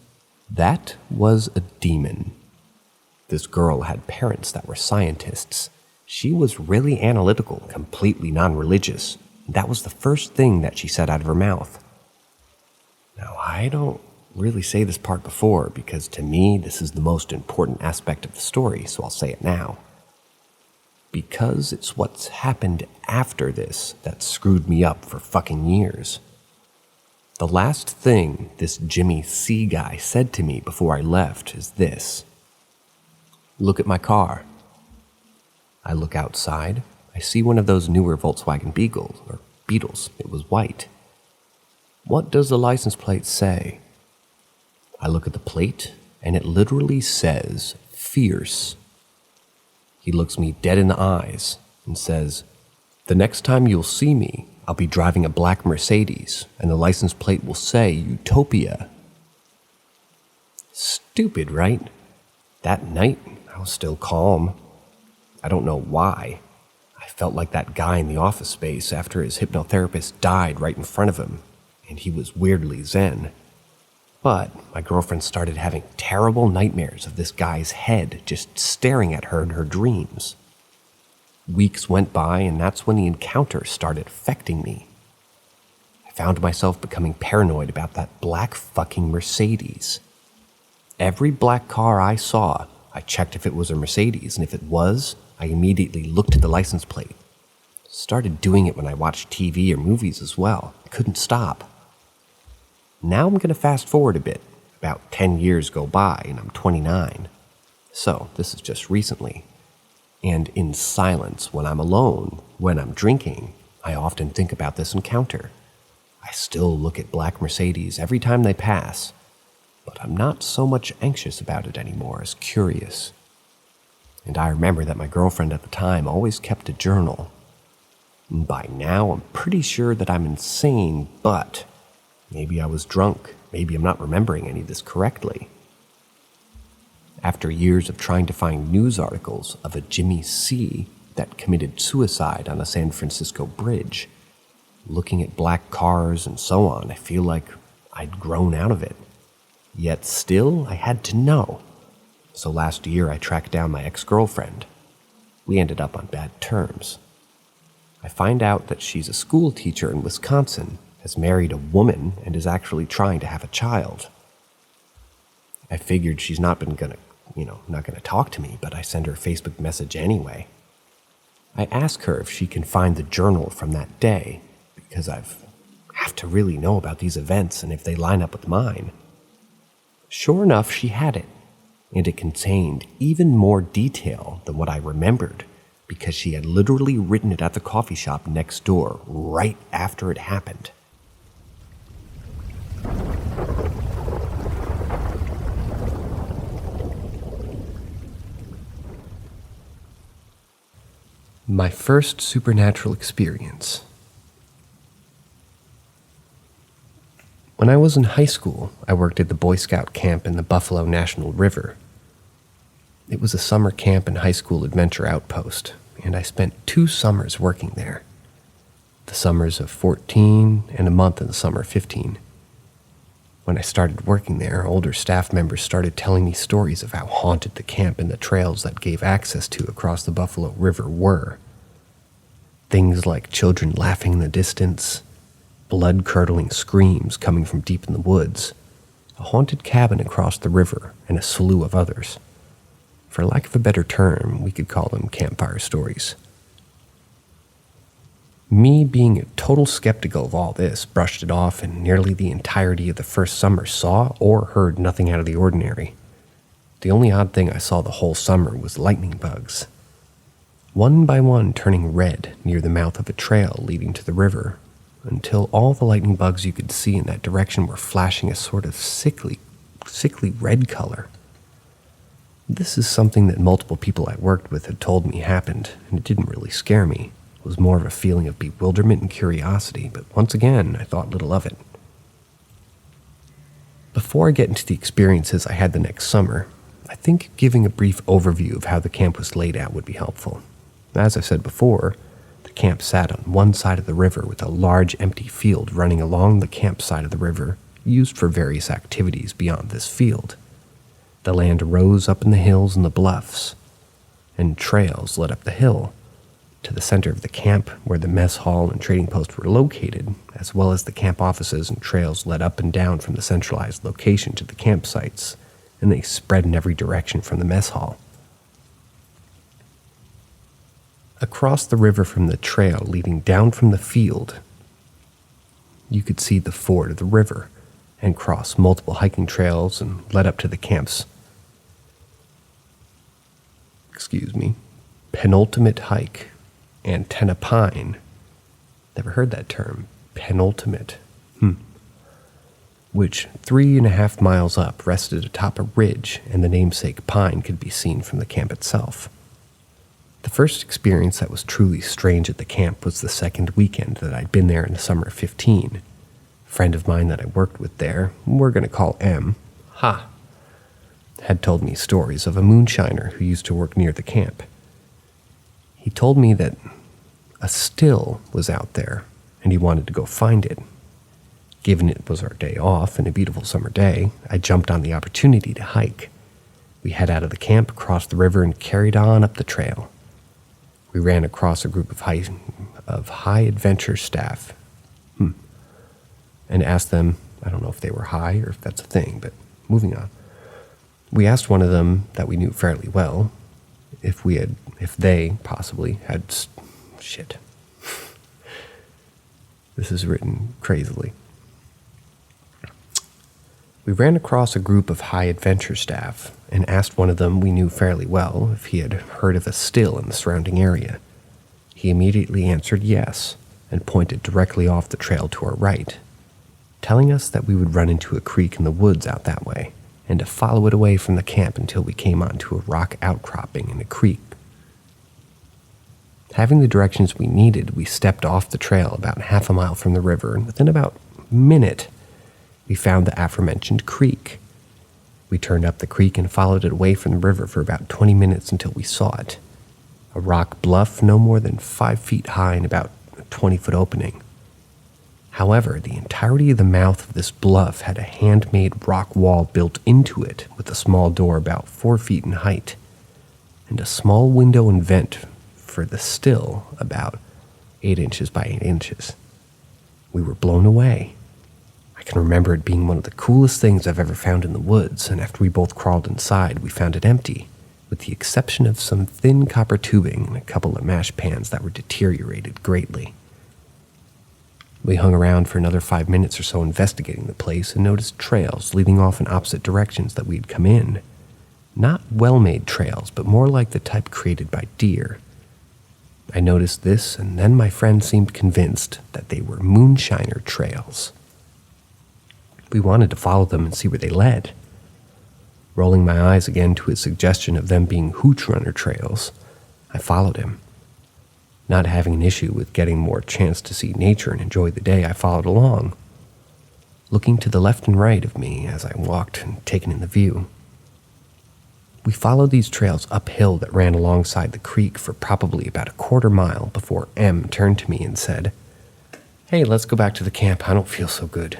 Speaker 1: "That was a demon." This girl had parents that were scientists. She was really analytical, completely non-religious. That was the first thing that she said out of her mouth. Now, I don't really say this part before because to me, this is the most important aspect of the story, so I'll say it now. Because it's what's happened after this that screwed me up for fucking years. The last thing this Jimmy C guy said to me before I left is this: "Look at my car." I look outside. I see one of those newer Volkswagen Beetles. It was white. "What does the license plate say?" I look at the plate, and it literally says, "Fierce." He looks me dead in the eyes and says, "The next time you'll see me, I'll be driving a black Mercedes, and the license plate will say Utopia." Stupid, right? That night, I was still calm. I don't know why. I felt like that guy in the Office Space after his hypnotherapist died right in front of him, and he was weirdly zen. But my girlfriend started having terrible nightmares of this guy's head just staring at her in her dreams. Weeks went by, and that's when the encounter started affecting me. I found myself becoming paranoid about that black fucking Mercedes. Every black car I saw, I checked if it was a Mercedes, and if it was, I immediately looked at the license plate. Started doing it when I watched TV or movies as well. I couldn't stop. Now I'm going to fast forward a bit. About 10 years go by, and I'm 29. So this is just recently. And in silence, when I'm alone, when I'm drinking, I often think about this encounter. I still look at black Mercedes every time they pass, but I'm not so much anxious about it anymore as curious. And I remember that my girlfriend at the time always kept a journal. And by now, I'm pretty sure that I'm insane, but maybe I was drunk. Maybe I'm not remembering any of this correctly. After years of trying to find news articles of a Jimmy C that committed suicide on a San Francisco bridge, looking at black cars and so on, I feel like I'd grown out of it. Yet still, I had to know. So last year, I tracked down my ex-girlfriend. We ended up on bad terms. I find out that she's a school teacher in Wisconsin, has married a woman, and is actually trying to have a child. I figured she's not gonna talk to me, but I send her a Facebook message anyway. I ask her if she can find the journal from that day, because I have to really know about these events and if they line up with mine. Sure enough, she had it, and it contained even more detail than what I remembered, because she had literally written it at the coffee shop next door right after it happened. My first supernatural experience. When I was in high school, I worked at the Boy Scout camp in the Buffalo National River. It was a summer camp and high school adventure outpost, and I spent 2 summers working there. The summers of 14 and a month in the summer of 15. When I started working there, older staff members started telling me stories of how haunted the camp and the trails that gave access to across the Buffalo River were. Things like children laughing in the distance, blood-curdling screams coming from deep in the woods, a haunted cabin across the river, and a slew of others. For lack of a better term, we could call them campfire stories. Me, being a total skeptical of all this, brushed it off, and nearly the entirety of the first summer saw or heard nothing out of the ordinary. The only odd thing I saw the whole summer was lightning bugs, one by one turning red near the mouth of a trail leading to the river, until all the lightning bugs you could see in that direction were flashing a sort of sickly red color. This is something that multiple people I worked with had told me happened, and it didn't really scare me. It was more of a feeling of bewilderment and curiosity, but once again, I thought little of it. Before I get into the experiences I had the next summer, I think giving a brief overview of how the camp was laid out would be helpful. As I said before, the camp sat on one side of the river with a large empty field running along the campside of the river, used for various activities beyond this field. The land rose up in the hills and the bluffs, and trails led up the hill to the center of the camp, where the mess hall and trading post were located, as well as the camp offices, and trails led up and down from the centralized location to the campsites, and they spread in every direction from the mess hall. Across the river from the trail leading down from the field, you could see the ford of the river and cross multiple hiking trails and led up to the camp's penultimate hike, Antenna Pine. Never heard that term, penultimate. Which 3.5 miles up rested atop a ridge, and the namesake pine could be seen from the camp itself. The first experience that was truly strange at the camp was the second weekend that I'd been there in the summer of 15. A friend of mine that I worked with there, we're going to call M, had told me stories of a moonshiner who used to work near the camp. He told me that a still was out there, and he wanted to go find it. Given it was our day off and a beautiful summer day, I jumped on the opportunity to hike. We head out of the camp, crossed the river, and carried on up the trail. We ran across a group of high adventure staff, and asked them, I don't know if they were high or if that's a thing, but moving on. We asked one of them that we knew fairly well if they possibly had shit. This is written crazily. We ran across a group of high adventure staff and asked one of them we knew fairly well if he had heard of a still in the surrounding area. He immediately answered yes and pointed directly off the trail to our right, telling us that we would run into a creek in the woods out that way and to follow it away from the camp until we came onto a rock outcropping in a creek. Having the directions we needed, we stepped off the trail about half a mile from the river, and within about a minute, we found the aforementioned creek. We turned up the creek and followed it away from the river for about 20 minutes until we saw it. A rock bluff no more than 5 feet high and about a 20-foot opening. However, the entirety of the mouth of this bluff had a handmade rock wall built into it with a small door about 4 feet in height, and a small window and vent for the still about 8 inches by 8 inches. We were blown away. I can remember it being one of the coolest things I've ever found in the woods, and after we both crawled inside, we found it empty, with the exception of some thin copper tubing and a couple of mash pans that were deteriorated greatly. We hung around for another 5 minutes or so investigating the place and noticed trails leading off in opposite directions that we'd come in. Not well-made trails, but more like the type created by deer. I noticed this, and then my friend seemed convinced that they were moonshiner trails. We wanted to follow them and see where they led. Rolling my eyes again to his suggestion of them being hooch runner trails, I followed him. Not having an issue with getting more chance to see nature and enjoy the day, I followed along, looking to the left and right of me as I walked and taking in the view. We followed these trails uphill that ran alongside the creek for probably about a quarter mile before M turned to me and said, "Hey, let's go back to the camp. I don't feel so good."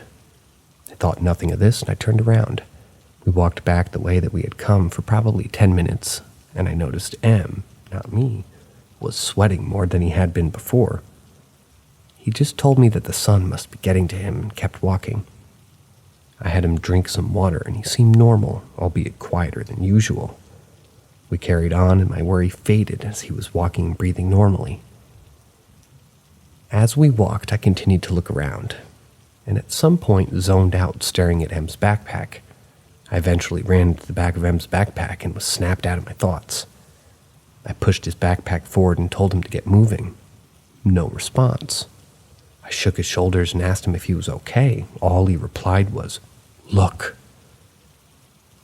Speaker 1: I thought nothing of this, and I turned around. We walked back the way that we had come for probably 10 minutes, and I noticed M, not me, was sweating more than he had been before. He just told me that the sun must be getting to him and kept walking. I had him drink some water and he seemed normal, albeit quieter than usual. We carried on and my worry faded as he was walking and breathing normally. As we walked, I continued to look around, and at some point zoned out staring at M's backpack. I eventually ran into the back of M's backpack and was snapped out of my thoughts. I pushed his backpack forward and told him to get moving. No response. I shook his shoulders and asked him if he was okay. All he replied was, "Look."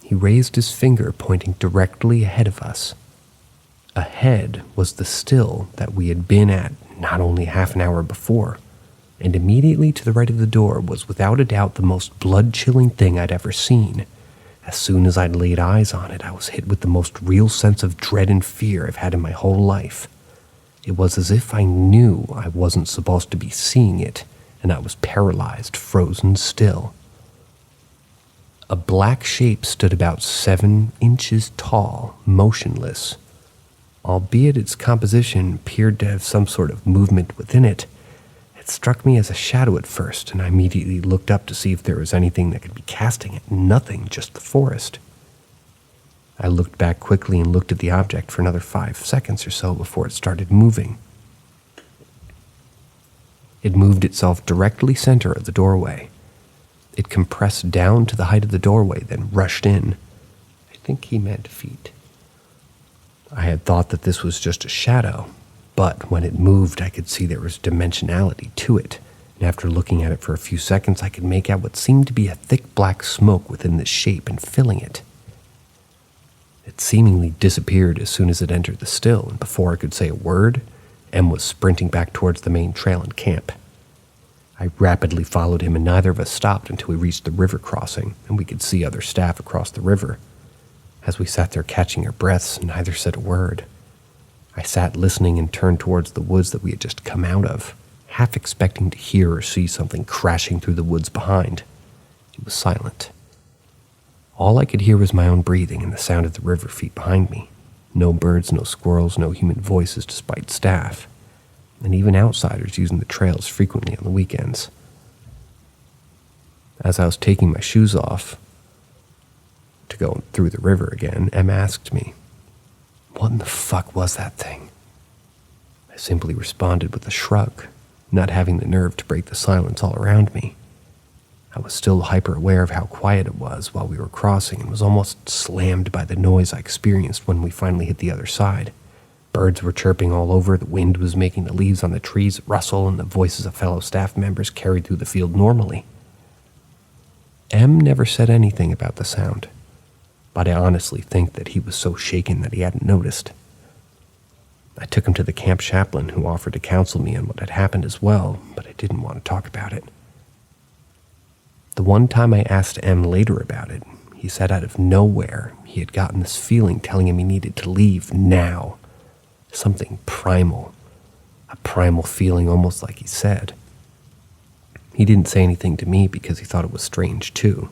Speaker 1: He raised his finger, pointing directly ahead of us. Ahead was the still that we had been at not only half an hour before, and immediately to the right of the door was without a doubt the most blood-chilling thing I'd ever seen. As soon as I'd laid eyes on it, I was hit with the most real sense of dread and fear I've had in my whole life. It was as if I knew I wasn't supposed to be seeing it, and I was paralyzed, frozen still. A black shape stood about 7 inches tall, motionless. Albeit its composition appeared to have some sort of movement within it, it struck me as a shadow at first, and I immediately looked up to see if there was anything that could be casting it. Nothing, just the forest. I looked back quickly and looked at the object for another 5 seconds or so before it started moving. It moved itself directly center of the doorway. It compressed down to the height of the doorway, then rushed in. I think he meant feet. I had thought that this was just a shadow, but when it moved, I could see there was dimensionality to it, and after looking at it for a few seconds, I could make out what seemed to be a thick black smoke within the shape and filling it. It seemingly disappeared as soon as it entered the still, and before I could say a word, M was sprinting back towards the main trail and camp. I rapidly followed him, and neither of us stopped until we reached the river crossing, and we could see other staff across the river. As we sat there catching our breaths, neither said a word. I sat listening and turned towards the woods that we had just come out of, half expecting to hear or see something crashing through the woods behind. It was silent. All I could hear was my own breathing and the sound of the river feet behind me. No birds, no squirrels, no human voices despite staff, and even outsiders using the trails frequently on the weekends. As I was taking my shoes off to go through the river again, Em asked me, "What in the fuck was that thing?" I simply responded with a shrug, not having the nerve to break the silence all around me. I was still hyper-aware of how quiet it was while we were crossing and was almost slammed by the noise I experienced when we finally hit the other side. Birds were chirping all over, the wind was making the leaves on the trees rustle, and the voices of fellow staff members carried through the field normally. M never said anything about the sound, but I honestly think that he was so shaken that he hadn't noticed. I took him to the camp chaplain, who offered to counsel me on what had happened as well, but I didn't want to talk about it. The one time I asked M later about it, he said out of nowhere he had gotten this feeling telling him he needed to leave now. Something primal. A primal feeling, almost like he said. He didn't say anything to me because he thought it was strange too,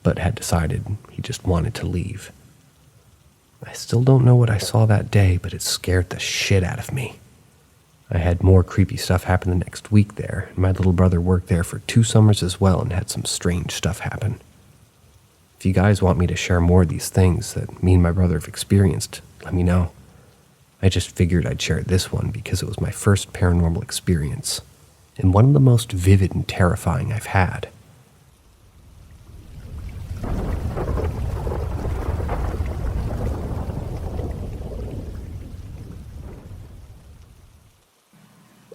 Speaker 1: but had decided he just wanted to leave. I still don't know what I saw that day, but it scared the shit out of me. I had more creepy stuff happen the next week there, and my little brother worked there for 2 summers as well and had some strange stuff happen. If you guys want me to share more of these things that me and my brother have experienced, let me know. I just figured I'd share this one because it was my first paranormal experience, and one of the most vivid and terrifying I've had.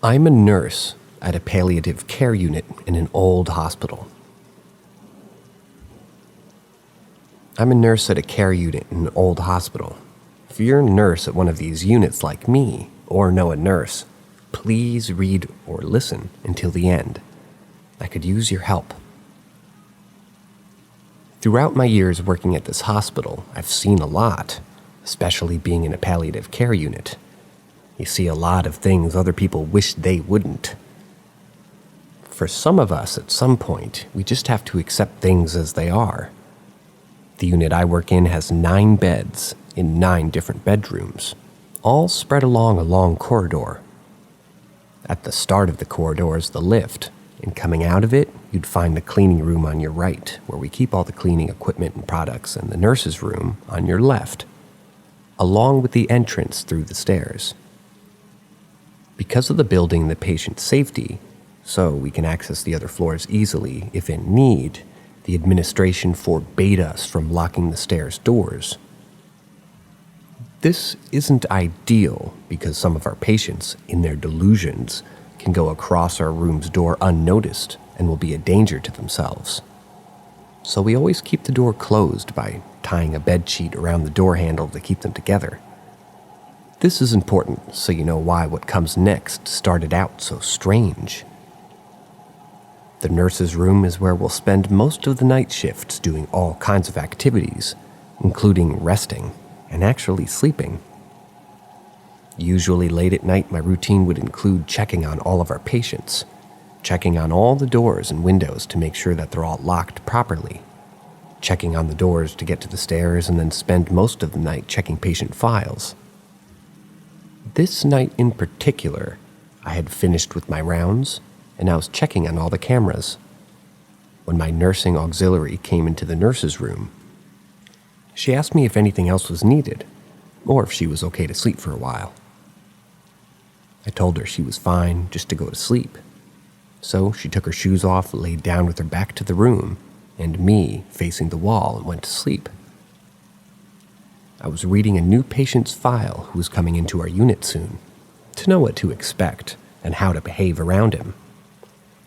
Speaker 1: I'm a nurse at a palliative care unit in an old hospital. I'm a nurse at a care unit in an old hospital. If you're a nurse at one of these units like me, or know a nurse, please read or listen until the end. I could use your help. Throughout my years working at this hospital, I've seen a lot, especially being in a palliative care unit. You see a lot of things other people wish they wouldn't. For some of us, at some point, we just have to accept things as they are. The unit I work in has 9 beds in 9 different bedrooms, all spread along a long corridor. At the start of the corridor is the lift, and coming out of it, you'd find the cleaning room on your right, where we keep all the cleaning equipment and products, and the nurse's room on your left, along with the entrance through the stairs. Because of the building and the patient's safety, so we can access the other floors easily if in need, the administration forbade us from locking the stairs doors. This isn't ideal because some of our patients, in their delusions, can go across our room's door unnoticed and will be a danger to themselves. So we always keep the door closed by tying a bedsheet around the door handle to keep them together. This is important so you know why what comes next started out so strange. The nurse's room is where we'll spend most of the night shifts doing all kinds of activities, including resting and actually sleeping. Usually late at night, my routine would include checking on all of our patients, checking on all the doors and windows to make sure that they're all locked properly, checking on the doors to get to the stairs, and then spend most of the night checking patient files. This night in particular, I had finished with my rounds, and I was checking on all the cameras when my nursing auxiliary came into the nurse's room. She asked me if anything else was needed, or if she was okay to sleep for a while. I told her she was fine just to go to sleep. So she took her shoes off, laid down with her back to the room, and me facing the wall, and went to sleep. I was reading a new patient's file who was coming into our unit soon, to know what to expect and how to behave around him,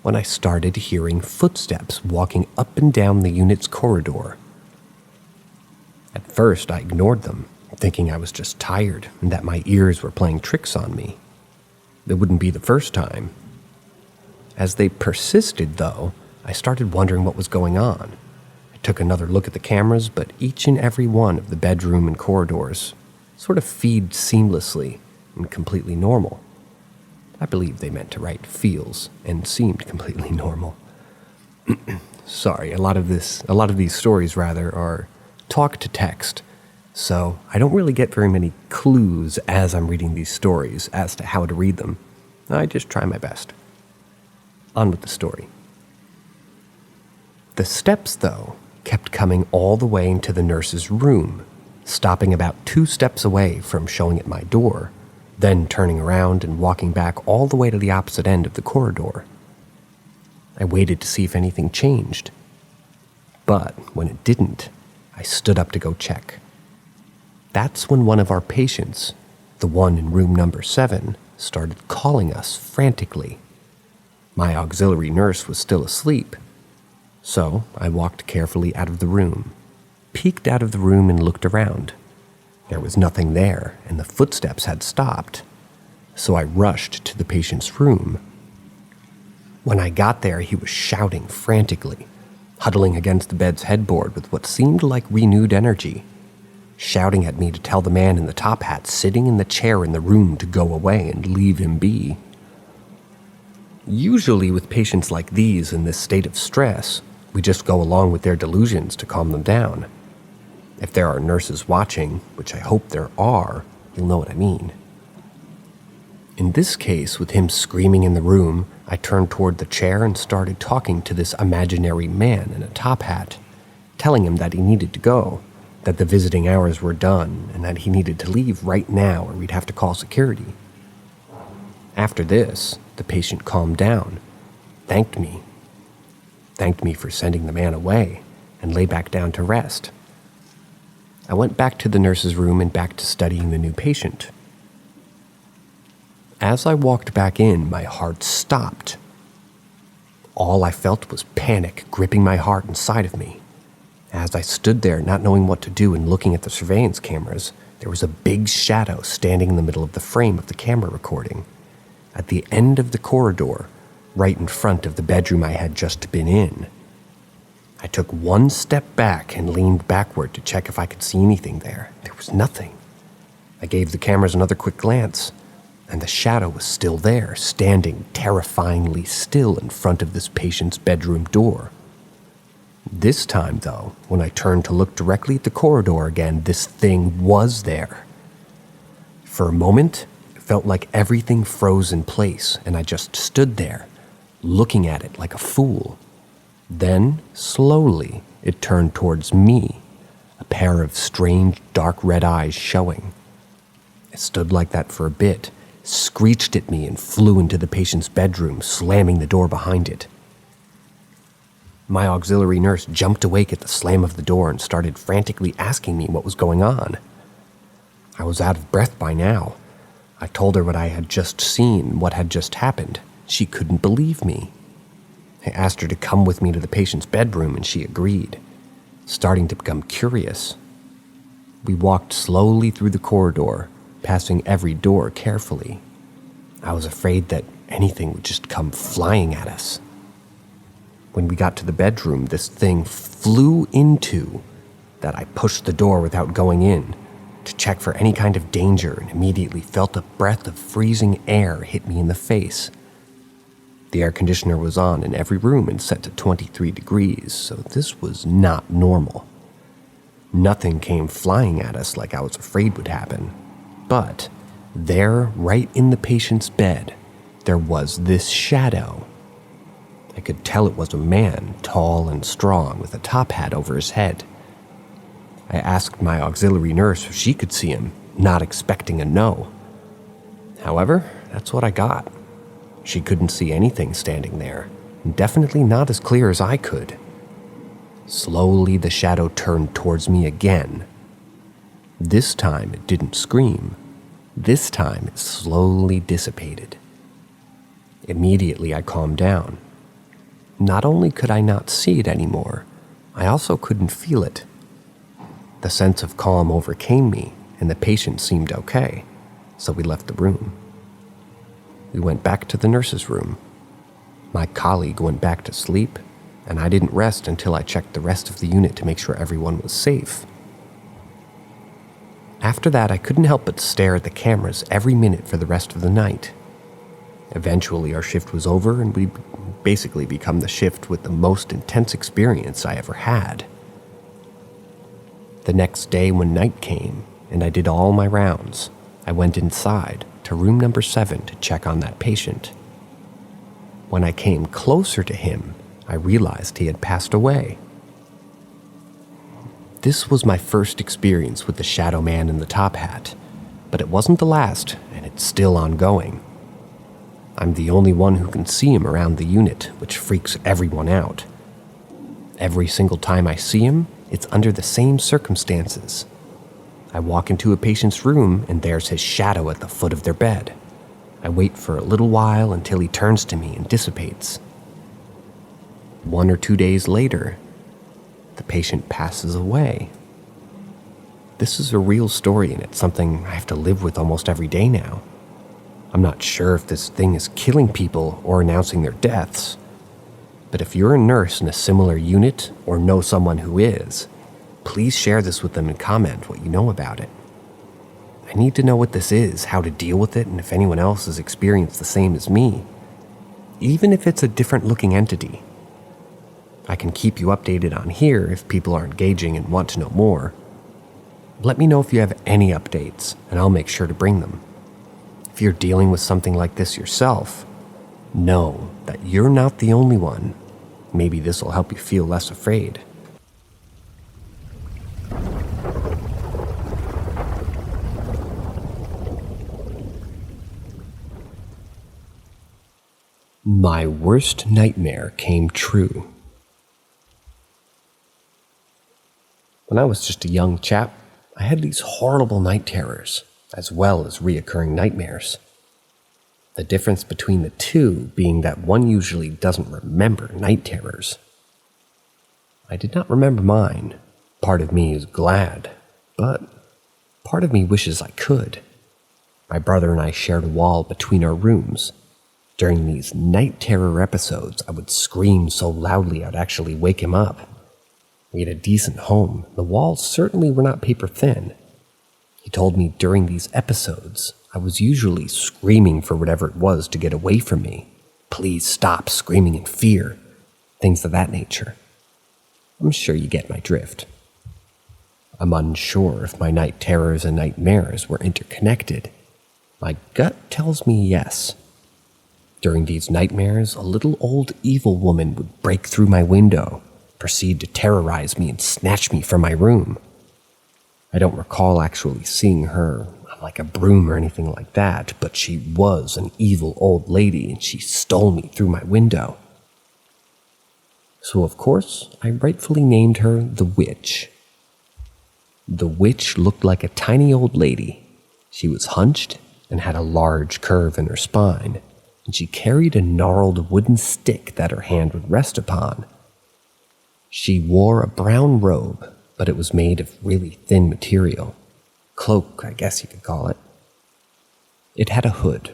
Speaker 1: when I started hearing footsteps walking up and down the unit's corridor. At first, I ignored them, thinking I was just tired and that my ears were playing tricks on me. It wouldn't be the first time. As they persisted, though, I started wondering what was going on. I took another look at the cameras, but each and every one of the bedroom and corridors sort of feed seamlessly and completely normal. I believe they meant to write feels and seemed completely normal. Sorry, a lot of these stories are talk to text, so I don't really get very many clues as I'm reading these stories as to how to read them. I just try my best. On with the story. The steps, though, kept coming all the way into the nurse's room, stopping about 2 steps away from showing at my door, then turning around and walking back all the way to the opposite end of the corridor. I waited to see if anything changed, but when it didn't, I stood up to go check. That's when one of our patients, the one in room number 7, started calling us frantically. My auxiliary nurse was still asleep, so I walked carefully out of the room, peeked out of the room and looked around. There was nothing there, and the footsteps had stopped, so I rushed to the patient's room. When I got there, he was shouting frantically, huddling against the bed's headboard with what seemed like renewed energy, shouting at me to tell the man in the top hat sitting in the chair in the room to go away and leave him be. Usually with patients like these in this state of stress, we just go along with their delusions to calm them down. If there are nurses watching, which I hope there are, you'll know what I mean. In this case, with him screaming in the room, I turned toward the chair and started talking to this imaginary man in a top hat, telling him that he needed to go, that the visiting hours were done, and that he needed to leave right now or we'd have to call security. After this, the patient calmed down, thanked me for sending the man away, and lay back down to rest. I went back to the nurse's room and back to studying the new patient. As I walked back in, my heart stopped. All I felt was panic gripping my heart inside of me. As I stood there not knowing what to do and looking at the surveillance cameras, there was a big shadow standing in the middle of the frame of the camera recording, at the end of the corridor, right in front of the bedroom I had just been in. I took one step back and leaned backward to check if I could see anything there. There was nothing. I gave the cameras another quick glance, and the shadow was still there, standing terrifyingly still in front of this patient's bedroom door. This time, though, when I turned to look directly at the corridor again, this thing was there. For a moment, it felt like everything froze in place, and I just stood there, looking at it like a fool. Then, slowly, it turned towards me, a pair of strange dark red eyes showing. It stood like that for a bit, screeched at me, and flew into the patient's bedroom, slamming the door behind it. My auxiliary nurse jumped awake at the slam of the door and started frantically asking me what was going on. I was out of breath by now. I told her what I had just seen, what had just happened. She couldn't believe me. I asked her to come with me to the patient's bedroom, and she agreed, starting to become curious. We walked slowly through the corridor, passing every door carefully. I was afraid that anything would just come flying at us. When we got to the bedroom, this thing flew into that I pushed the door without going in to check for any kind of danger, and immediately felt a breath of freezing air hit me in the face. The air conditioner was on in every room and set to 23 degrees, so this was not normal. Nothing came flying at us like I was afraid would happen. But there, right in the patient's bed, there was this shadow. I could tell it was a man, tall and strong, with a top hat over his head. I asked my auxiliary nurse if she could see him, not expecting a no. However, that's what I got. She couldn't see anything standing there, and definitely not as clear as I could. Slowly, the shadow turned towards me again. This time, it didn't scream. This time, it slowly dissipated. Immediately, I calmed down. Not only could I not see it anymore, I also couldn't feel it. The sense of calm overcame me, and the patient seemed okay, so we left the room. We went back to the nurse's room. My colleague went back to sleep, and I didn't rest until I checked the rest of the unit to make sure everyone was safe. After that, I couldn't help but stare at the cameras every minute for the rest of the night. Eventually, our shift was over, and we basically become the shift with the most intense experience I ever had. The next day, when night came and I did all my rounds, I went inside to room number 7 to check on that patient. When I came closer to him, I realized he had passed away. This was my first experience with the shadow man in the top hat, but it wasn't the last, and it's still ongoing. I'm the only one who can see him around the unit, which freaks everyone out. Every single time I see him, it's under the same circumstances. I walk into a patient's room, and there's his shadow at the foot of their bed. I wait for a little while until he turns to me and dissipates. 1 or 2 days later, the patient passes away. This is a real story, and it's something I have to live with almost every day now. I'm not sure if this thing is killing people or announcing their deaths, but if you're a nurse in a similar unit or know someone who is, please share this with them and comment what you know about it. I need to know what this is, how to deal with it, and if anyone else has experienced the same as me, even if it's a different looking entity. I can keep you updated on here if people are engaging and want to know more. Let me know if you have any updates, and I'll make sure to bring them. If you're dealing with something like this yourself, know that you're not the only one. Maybe this will help you feel less afraid. My worst nightmare came true. When I was just a young chap, I had these horrible night terrors, as well as reoccurring nightmares. The difference between the two being that one usually doesn't remember night terrors. I did not remember mine. Part of me is glad, but part of me wishes I could. My brother and I shared a wall between our rooms. During these night terror episodes, I would scream so loudly I'd actually wake him up. We had a decent home. The walls certainly were not paper thin. He told me during these episodes, I was usually screaming for whatever it was to get away from me. Please stop screaming in fear. Things of that nature. I'm sure you get my drift. I'm unsure if my night terrors and nightmares were interconnected, My gut tells me yes. During these nightmares, a little old evil woman would break through my window, proceed to terrorize me and snatch me from my room. I don't recall actually seeing her like a broom or anything like that, but she was an evil old lady and she stole me through my window. So of course, I rightfully named her the Witch. The Witch looked like a tiny old lady. She was hunched and had a large curve in her spine, and she carried a gnarled wooden stick that her hand would rest upon. She wore a brown robe, but it was made of really thin material. Cloak, I guess you could call it. It had a hood.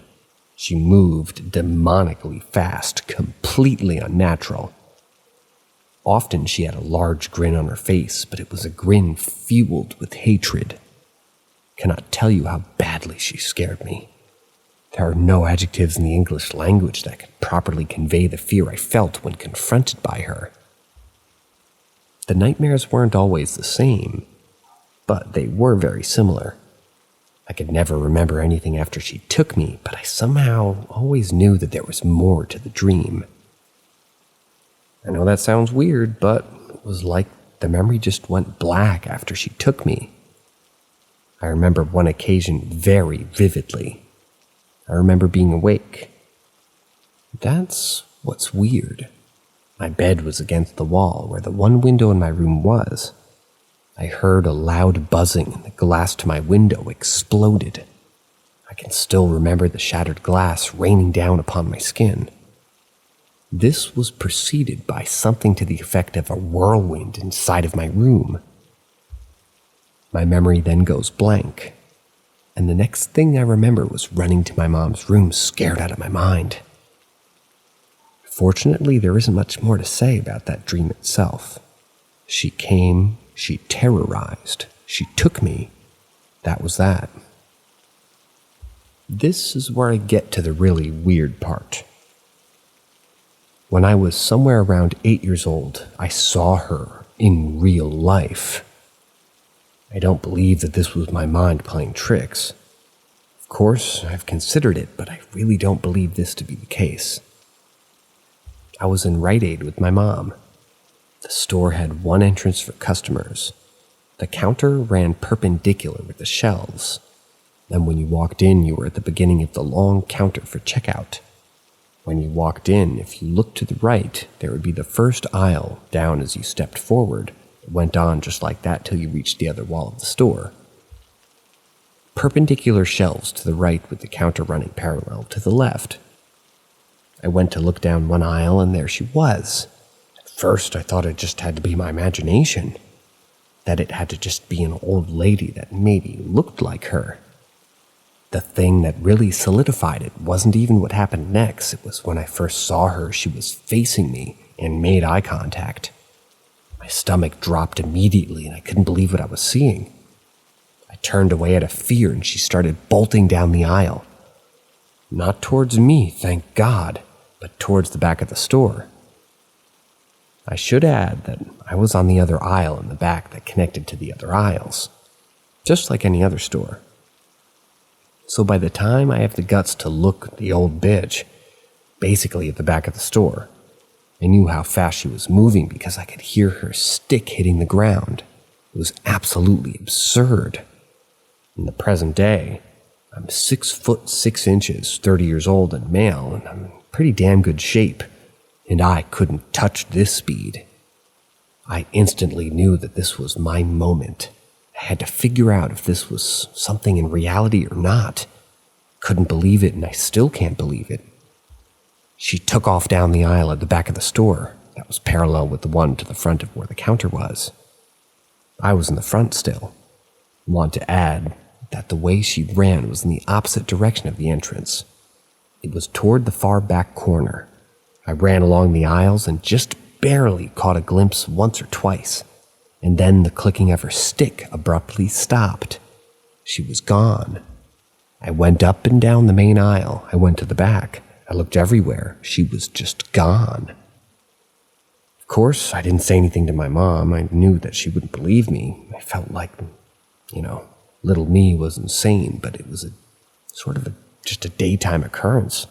Speaker 1: She moved demonically fast, completely unnatural. Often she had a large grin on her face, but it was a grin fueled with hatred. Cannot tell you how badly she scared me. There are no adjectives in the English language that could properly convey the fear I felt when confronted by her. The nightmares weren't always the same, but they were very similar. I could never remember anything after she took me, but I somehow always knew that there was more to the dream. I know that sounds weird, but it was like the memory just went black after she took me. I remember one occasion very vividly. I remember being awake. That's what's weird. My bed was against the wall where the one window in my room was. I heard a loud buzzing and the glass to my window exploded. I can still remember the shattered glass raining down upon my skin. This was preceded by something to the effect of a whirlwind inside of my room. My memory then goes blank, and the next thing I remember was running to my mom's room scared out of my mind. Fortunately, there isn't much more to say about that dream itself. She came, she terrorized, she took me. That was that. This is where I get to the really weird part. When I was somewhere around 8 years old, I saw her in real life. I don't believe that this was my mind playing tricks. Of course, I've considered it, but I really don't believe this to be the case. I was in Rite Aid with my mom. The store had one entrance for customers. The counter ran perpendicular with the shelves. And when you walked in, you were at the beginning of the long counter for checkout. When you walked in, if you looked to the right, there would be the first aisle down as you stepped forward. It went on just like that till you reached the other wall of the store. Perpendicular shelves to the right with the counter running parallel to the left. I went to look down one aisle and there she was. At first I thought it just had to be my imagination. That it had to just be an old lady that maybe looked like her. The thing that really solidified it wasn't even what happened next. It was when I first saw her, she was facing me and made eye contact. My stomach dropped immediately and I couldn't believe what I was seeing. I turned away out of fear and she started bolting down the aisle. Not towards me, thank God, but towards the back of the store. I should add that I was on the other aisle in the back that connected to the other aisles, just like any other store. So by the time I have the guts to look at the old bitch, basically at the back of the store, I knew how fast she was moving because I could hear her stick hitting the ground. It was absolutely absurd. In the present day, I'm 6 foot 6 inches, 30 years old and male, and I'm in pretty damn good shape, and I couldn't touch this speed. I instantly knew that this was my moment. I had to figure out if this was something in reality or not. Couldn't believe it, and I still can't believe it. She took off down the aisle at the back of the store that was parallel with the one to the front of where the counter was. I was in the front still. I want to add that the way she ran was in the opposite direction of the entrance. It was toward the far back corner. I ran along the aisles and just barely caught a glimpse once or twice, and then the clicking of her stick abruptly stopped. She was gone. I went up and down the main aisle. I went to the back. I looked everywhere. She was just gone. Of course, I didn't say anything to my mom. I knew that she wouldn't believe me. I felt like, little me was insane, but it was a sort of just a daytime occurrence,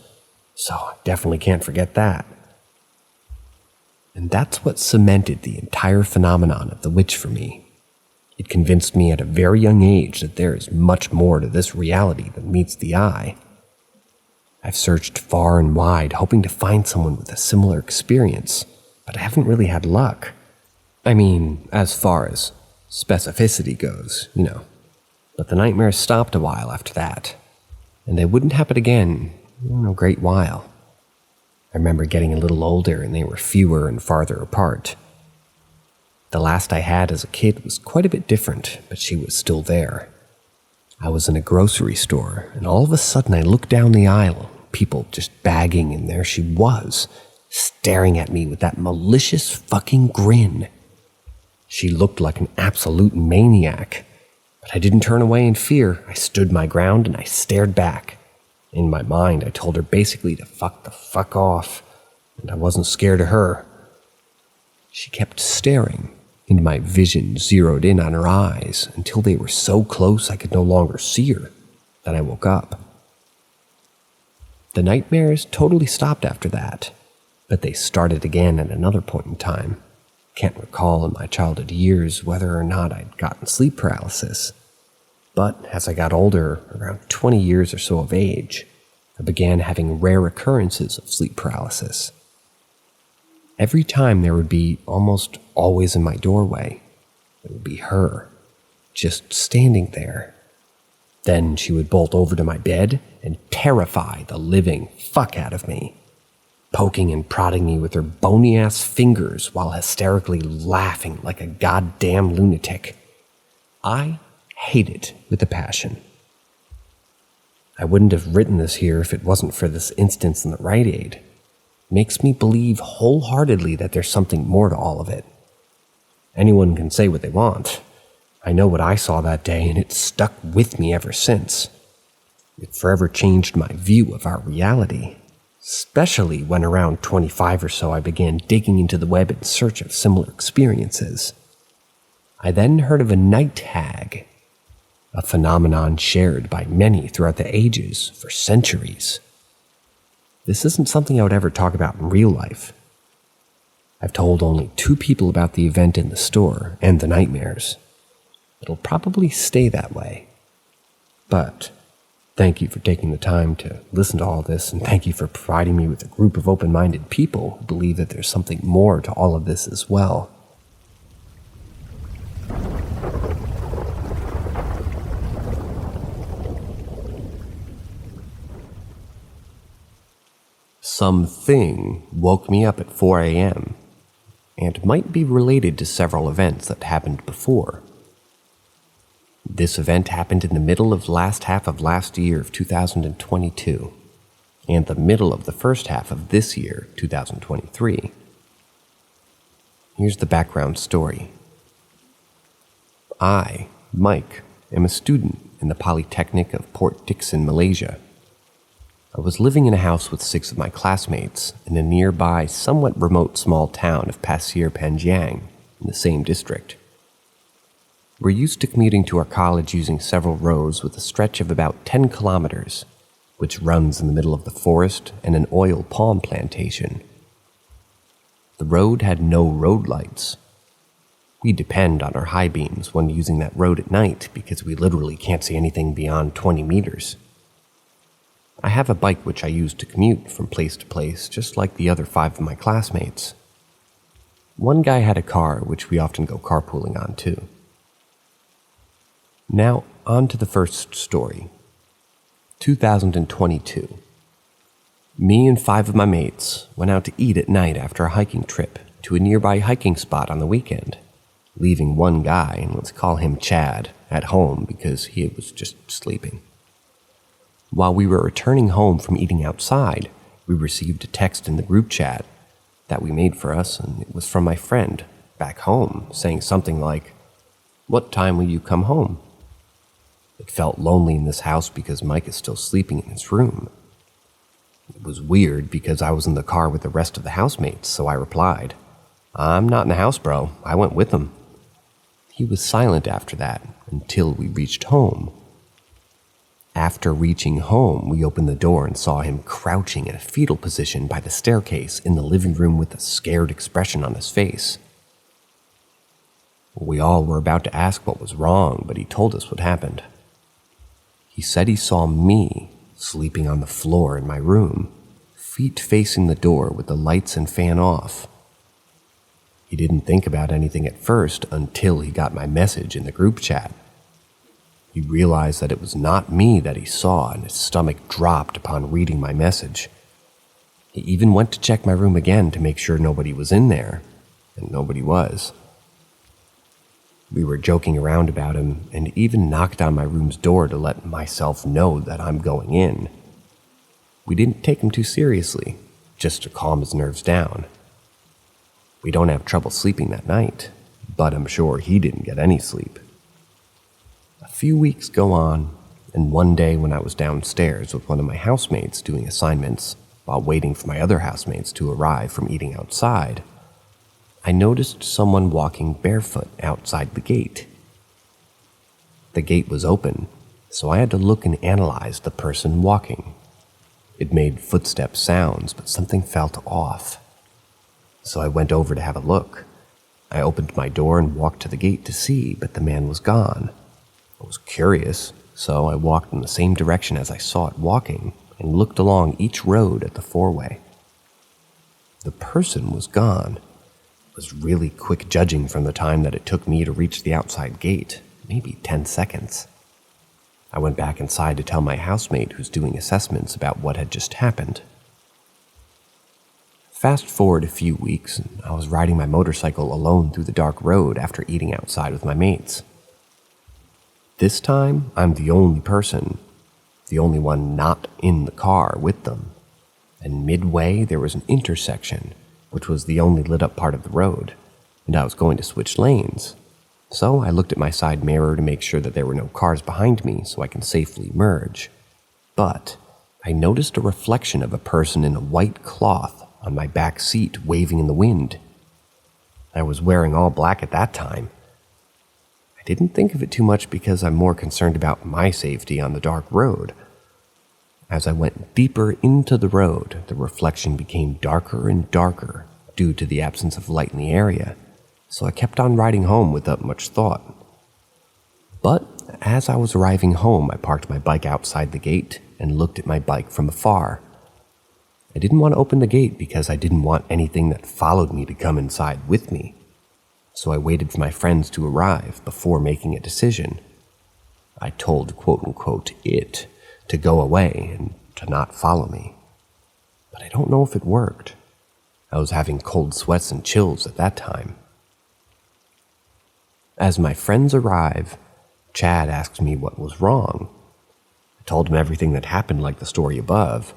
Speaker 1: so I definitely can't forget that. And that's what cemented the entire phenomenon of the witch for me. It convinced me at a very young age that there is much more to this reality than meets the eye. I've searched far and wide, hoping to find someone with a similar experience, but I haven't really had luck. I mean, as far as specificity goes, But the nightmares stopped a while after that, and they wouldn't happen again in a great while. I remember getting a little older and they were fewer and farther apart. The last I had as a kid was quite a bit different, but she was still there. I was in a grocery store, and all of a sudden I looked down the aisle, people just bagging, and there she was, staring at me with that malicious fucking grin. She looked like an absolute maniac, but I didn't turn away in fear. I stood my ground and I stared back. In my mind, I told her basically to fuck the fuck off, and I wasn't scared of her. She kept staring, and my vision zeroed in on her eyes until they were so close I could no longer see her. Then I woke up. The nightmares totally stopped after that, but they started again at another point in time. Can't recall in my childhood years whether or not I'd gotten sleep paralysis. But as I got older, around 20 years or so of age, I began having rare occurrences of sleep paralysis. Every time there would be almost always in my doorway, it would be her, just standing there. Then she would bolt over to my bed and terrify the living fuck out of me, poking and prodding me with her bony-ass fingers while hysterically laughing like a goddamn lunatic. I hate it with a passion. I wouldn't have written this here if it wasn't for this instance in the Rite Aid. It makes me believe wholeheartedly that there's something more to all of it. Anyone can say what they want. I know what I saw that day, and it's stuck with me ever since. It forever changed my view of our reality, especially when around 25 or so I began digging into the web in search of similar experiences. I then heard of a night hag, a phenomenon shared by many throughout the ages for centuries. This isn't something I would ever talk about in real life. I've told only 2 people about the event in the store and the nightmares. It'll probably stay that way. But thank you for taking the time to listen to all this, and thank you for providing me with a group of open-minded people who believe that there's something more to all of this as well. Something woke me up at 4 a.m. and might be related to several events that happened before. This event happened in the middle of last half of last year of 2022 and the middle of the first half of this year, 2023. Here's the background story. I, Mike, am a student in the Polytechnic of Port Dickson, Malaysia. I was living in a house with 6 of my classmates in a nearby, somewhat remote small town of Pasir Panjang in the same district. We're used to commuting to our college using several roads with a stretch of about 10 kilometers, which runs in the middle of the forest and an oil palm plantation. The road had no road lights. We depend on our high beams when using that road at night because we literally can't see anything beyond 20 meters. I have a bike which I use to commute from place to place, just like the other 5 of my classmates. One guy had a car, which we often go carpooling on too. Now, on to the first story. 2022. Me and 5 of my mates went out to eat at night after a hiking trip to a nearby hiking spot on the weekend, leaving one guy, and let's call him Chad, at home because he was just sleeping. While we were returning home from eating outside, we received a text in the group chat that we made for us, and it was from my friend back home saying something like, "What time will you come home?" It felt lonely in this house because Mike is still sleeping in his room. It was weird because I was in the car with the rest of the housemates, so I replied, "I'm not in the house, bro. I went with them." He was silent after that until we reached home. After reaching home, we opened the door and saw him crouching in a fetal position by the staircase in the living room with a scared expression on his face. We all were about to ask what was wrong, but he told us what happened. He said he saw me sleeping on the floor in my room, feet facing the door with the lights and fan off. He didn't think about anything at first until he got my message in the group chat. He realized that it was not me that he saw, and his stomach dropped upon reading my message. He even went to check my room again to make sure nobody was in there, and nobody was. We were joking around about him and even knocked on my room's door to let myself know that I'm going in. We didn't take him too seriously, just to calm his nerves down. We don't have trouble sleeping that night, but I'm sure he didn't get any sleep. A few weeks go on, and one day when I was downstairs with one of my housemates doing assignments while waiting for my other housemates to arrive from eating outside, I noticed someone walking barefoot outside the gate. The gate was open, so I had to look and analyze the person walking. It made footstep sounds, but something felt off. So I went over to have a look. I opened my door and walked to the gate to see, but the man was gone. I was curious, so I walked in the same direction as I saw it walking and looked along each road at the four-way. The person was gone. It was really quick judging from the time that it took me to reach the outside gate, maybe 10 seconds. I went back inside to tell my housemate who's doing assessments about what had just happened. Fast forward a few weeks, and I was riding my motorcycle alone through the dark road after eating outside with my mates. This time, I'm the only person, the only one not in the car with them, and midway there was an intersection, which was the only lit-up part of the road, and I was going to switch lanes. So I looked at my side mirror to make sure that there were no cars behind me so I can safely merge. But I noticed a reflection of a person in a white cloth on my back seat waving in the wind. I was wearing all black at that time. I didn't think of it too much because I'm more concerned about my safety on the dark road. As I went deeper into the road, the reflection became darker and darker due to the absence of light in the area, so I kept on riding home without much thought. But as I was arriving home, I parked my bike outside the gate and looked at my bike from afar. I didn't want to open the gate because I didn't want anything that followed me to come inside with me, so I waited for my friends to arrive before making a decision. I told quote-unquote it to go away and to not follow me. But I don't know if it worked. I was having cold sweats and chills at that time. As my friends arrive, Chad asks me what was wrong. I told him everything that happened like the story above.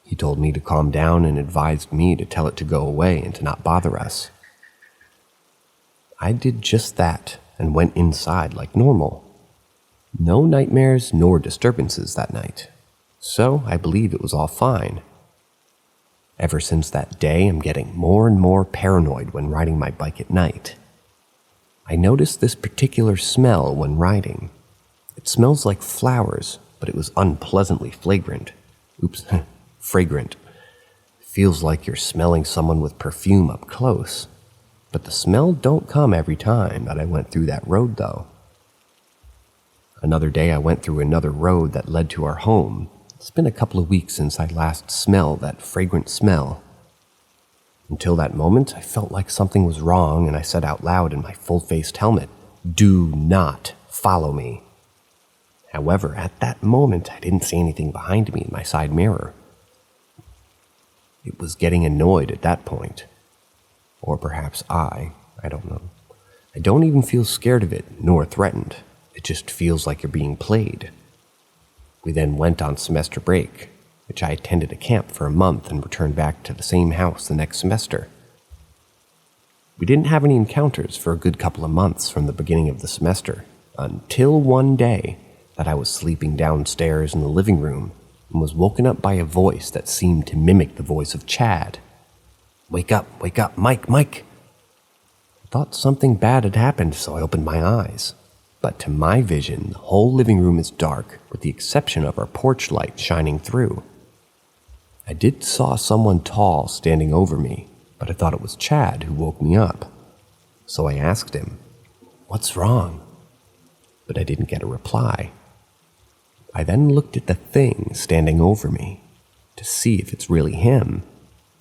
Speaker 1: He told me to calm down and advised me to tell it to go away and to not bother us. I did just that and went inside like normal. No nightmares nor disturbances that night, so I believe it was all fine. Ever since that day, I'm getting more and more paranoid when riding my bike at night. I noticed this particular smell when riding. It smells like flowers, but it was unpleasantly fragrant. Fragrant. Feels like you're smelling someone with perfume up close. But the smell don't come every time that I went through that road, though. Another day I went through another road that led to our home. It's been a couple of weeks since I last smelled that fragrant smell. Until that moment, I felt like something was wrong, and I said out loud in my full-faced helmet, "Do not follow me." However, at that moment, I didn't see anything behind me in my side mirror. It was getting annoyed at that point. Or perhaps I don't know. I don't even feel scared of it, nor threatened. It just feels like you're being played. We then went on semester break, which I attended a camp for a month and returned back to the same house the next semester. We didn't have any encounters for a good couple of months from the beginning of the semester, until one day that I was sleeping downstairs in the living room and was woken up by a voice that seemed to mimic the voice of Chad. Wake up, Mike. I thought something bad had happened, so I opened my eyes. But to my vision, the whole living room is dark, with the exception of our porch light shining through. I did saw someone tall standing over me, but I thought it was Chad who woke me up. So I asked him, "What's wrong?" But I didn't get a reply. I then looked at the thing standing over me to see if it's really him.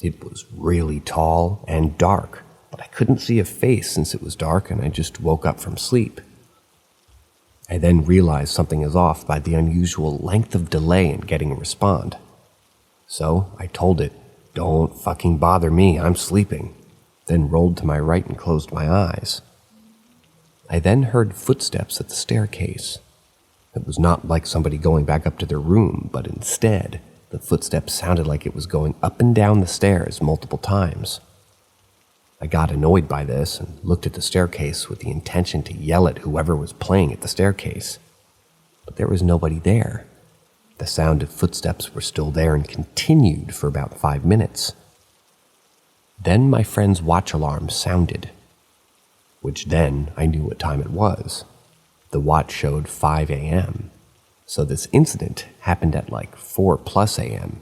Speaker 1: It was really tall and dark, but I couldn't see a face since it was dark and I just woke up from sleep. I then realized something is off by the unusual length of delay in getting a response. So I told it, "Don't fucking bother me, I'm sleeping," then rolled to my right and closed my eyes. I then heard footsteps at the staircase. It was not like somebody going back up to their room, but instead, the footsteps sounded like it was going up and down the stairs multiple times. I got annoyed by this and looked at the staircase with the intention to yell at whoever was playing at the staircase. But there was nobody there. The sound of footsteps were still there and continued for about 5 minutes. Then my friend's watch alarm sounded, which then I knew what time it was. The watch showed 5 a.m., so this incident happened at like 4+ a.m.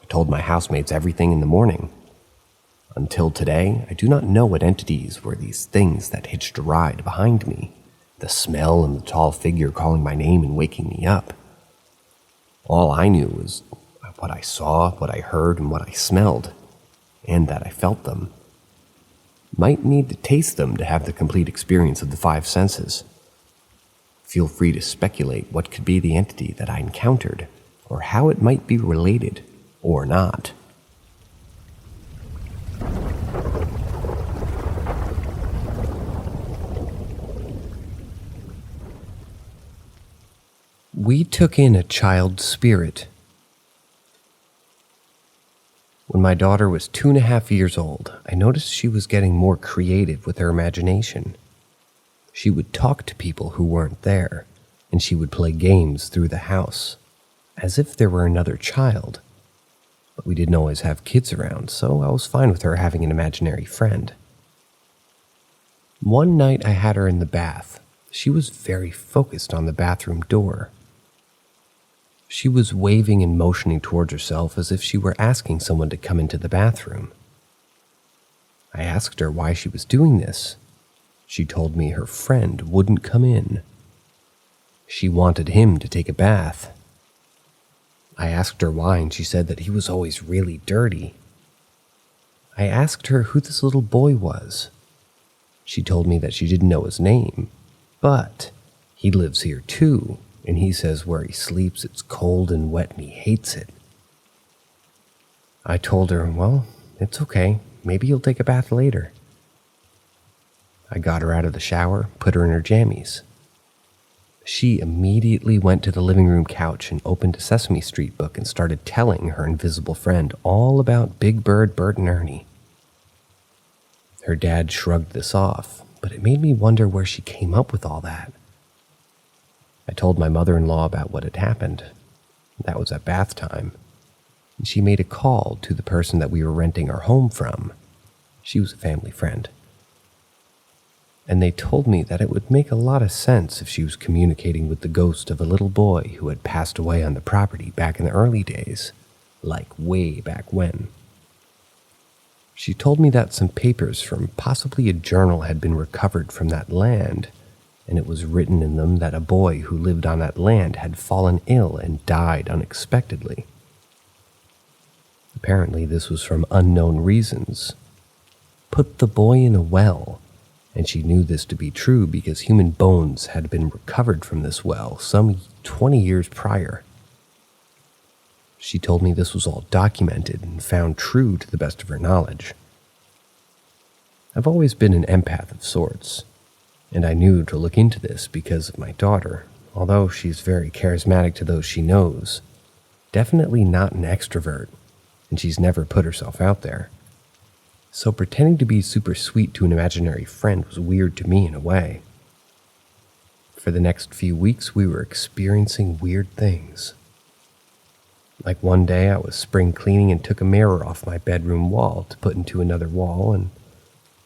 Speaker 1: I told my housemates everything in the morning. Until today, I do not know what entities were these things that hitched a ride behind me, the smell and the tall figure calling my name and waking me up. All I knew was what I saw, what I heard, and what I smelled, and that I felt them. Might need to taste them to have the complete experience of the 5 senses. Feel free to speculate what could be the entity that I encountered, or how it might be related, or not. We took in a child's spirit. When my daughter was 2.5 years old, I noticed she was getting more creative with her imagination. She would talk to people who weren't there, and she would play games through the house, as if there were another child. But we didn't always have kids around, so I was fine with her having an imaginary friend. One night I had her in the bath. She was very focused on the bathroom door. She was waving and motioning towards herself as if she were asking someone to come into the bathroom. I asked her why she was doing this. She told me her friend wouldn't come in. She wanted him to take a bath. I asked her why, and she said that he was always really dirty. I asked her who this little boy was. She told me that she didn't know his name, but he lives here too. And he says where he sleeps it's cold and wet and he hates it. I told her, well, it's okay. Maybe you'll take a bath later. I got her out of the shower, put her in her jammies. She immediately went to the living room couch and opened a Sesame Street book and started telling her invisible friend all about Big Bird, Bert, and Ernie. Her dad shrugged this off, but it made me wonder where she came up with all that. I told my mother-in-law about what had happened. That was at bath time. And she made a call to the person that we were renting our home from. She was a family friend. And they told me that it would make a lot of sense if she was communicating with the ghost of a little boy who had passed away on the property back in the early days, like way back when. She told me that some papers from possibly a journal had been recovered from that land, and it was written in them that a boy who lived on that land had fallen ill and died unexpectedly. Apparently this was from unknown reasons. Put the boy in a well, and she knew this to be true because human bones had been recovered from this well some 20 years prior. She told me this was all documented and found true to the best of her knowledge. I've always been an empath of sorts, and I knew to look into this because of my daughter, although she's very charismatic to those she knows. Definitely not an extrovert, and she's never put herself out there. So pretending to be super sweet to an imaginary friend was weird to me in a way. For the next few weeks, we were experiencing weird things. Like one day I was spring cleaning and took a mirror off my bedroom wall to put into another wall, and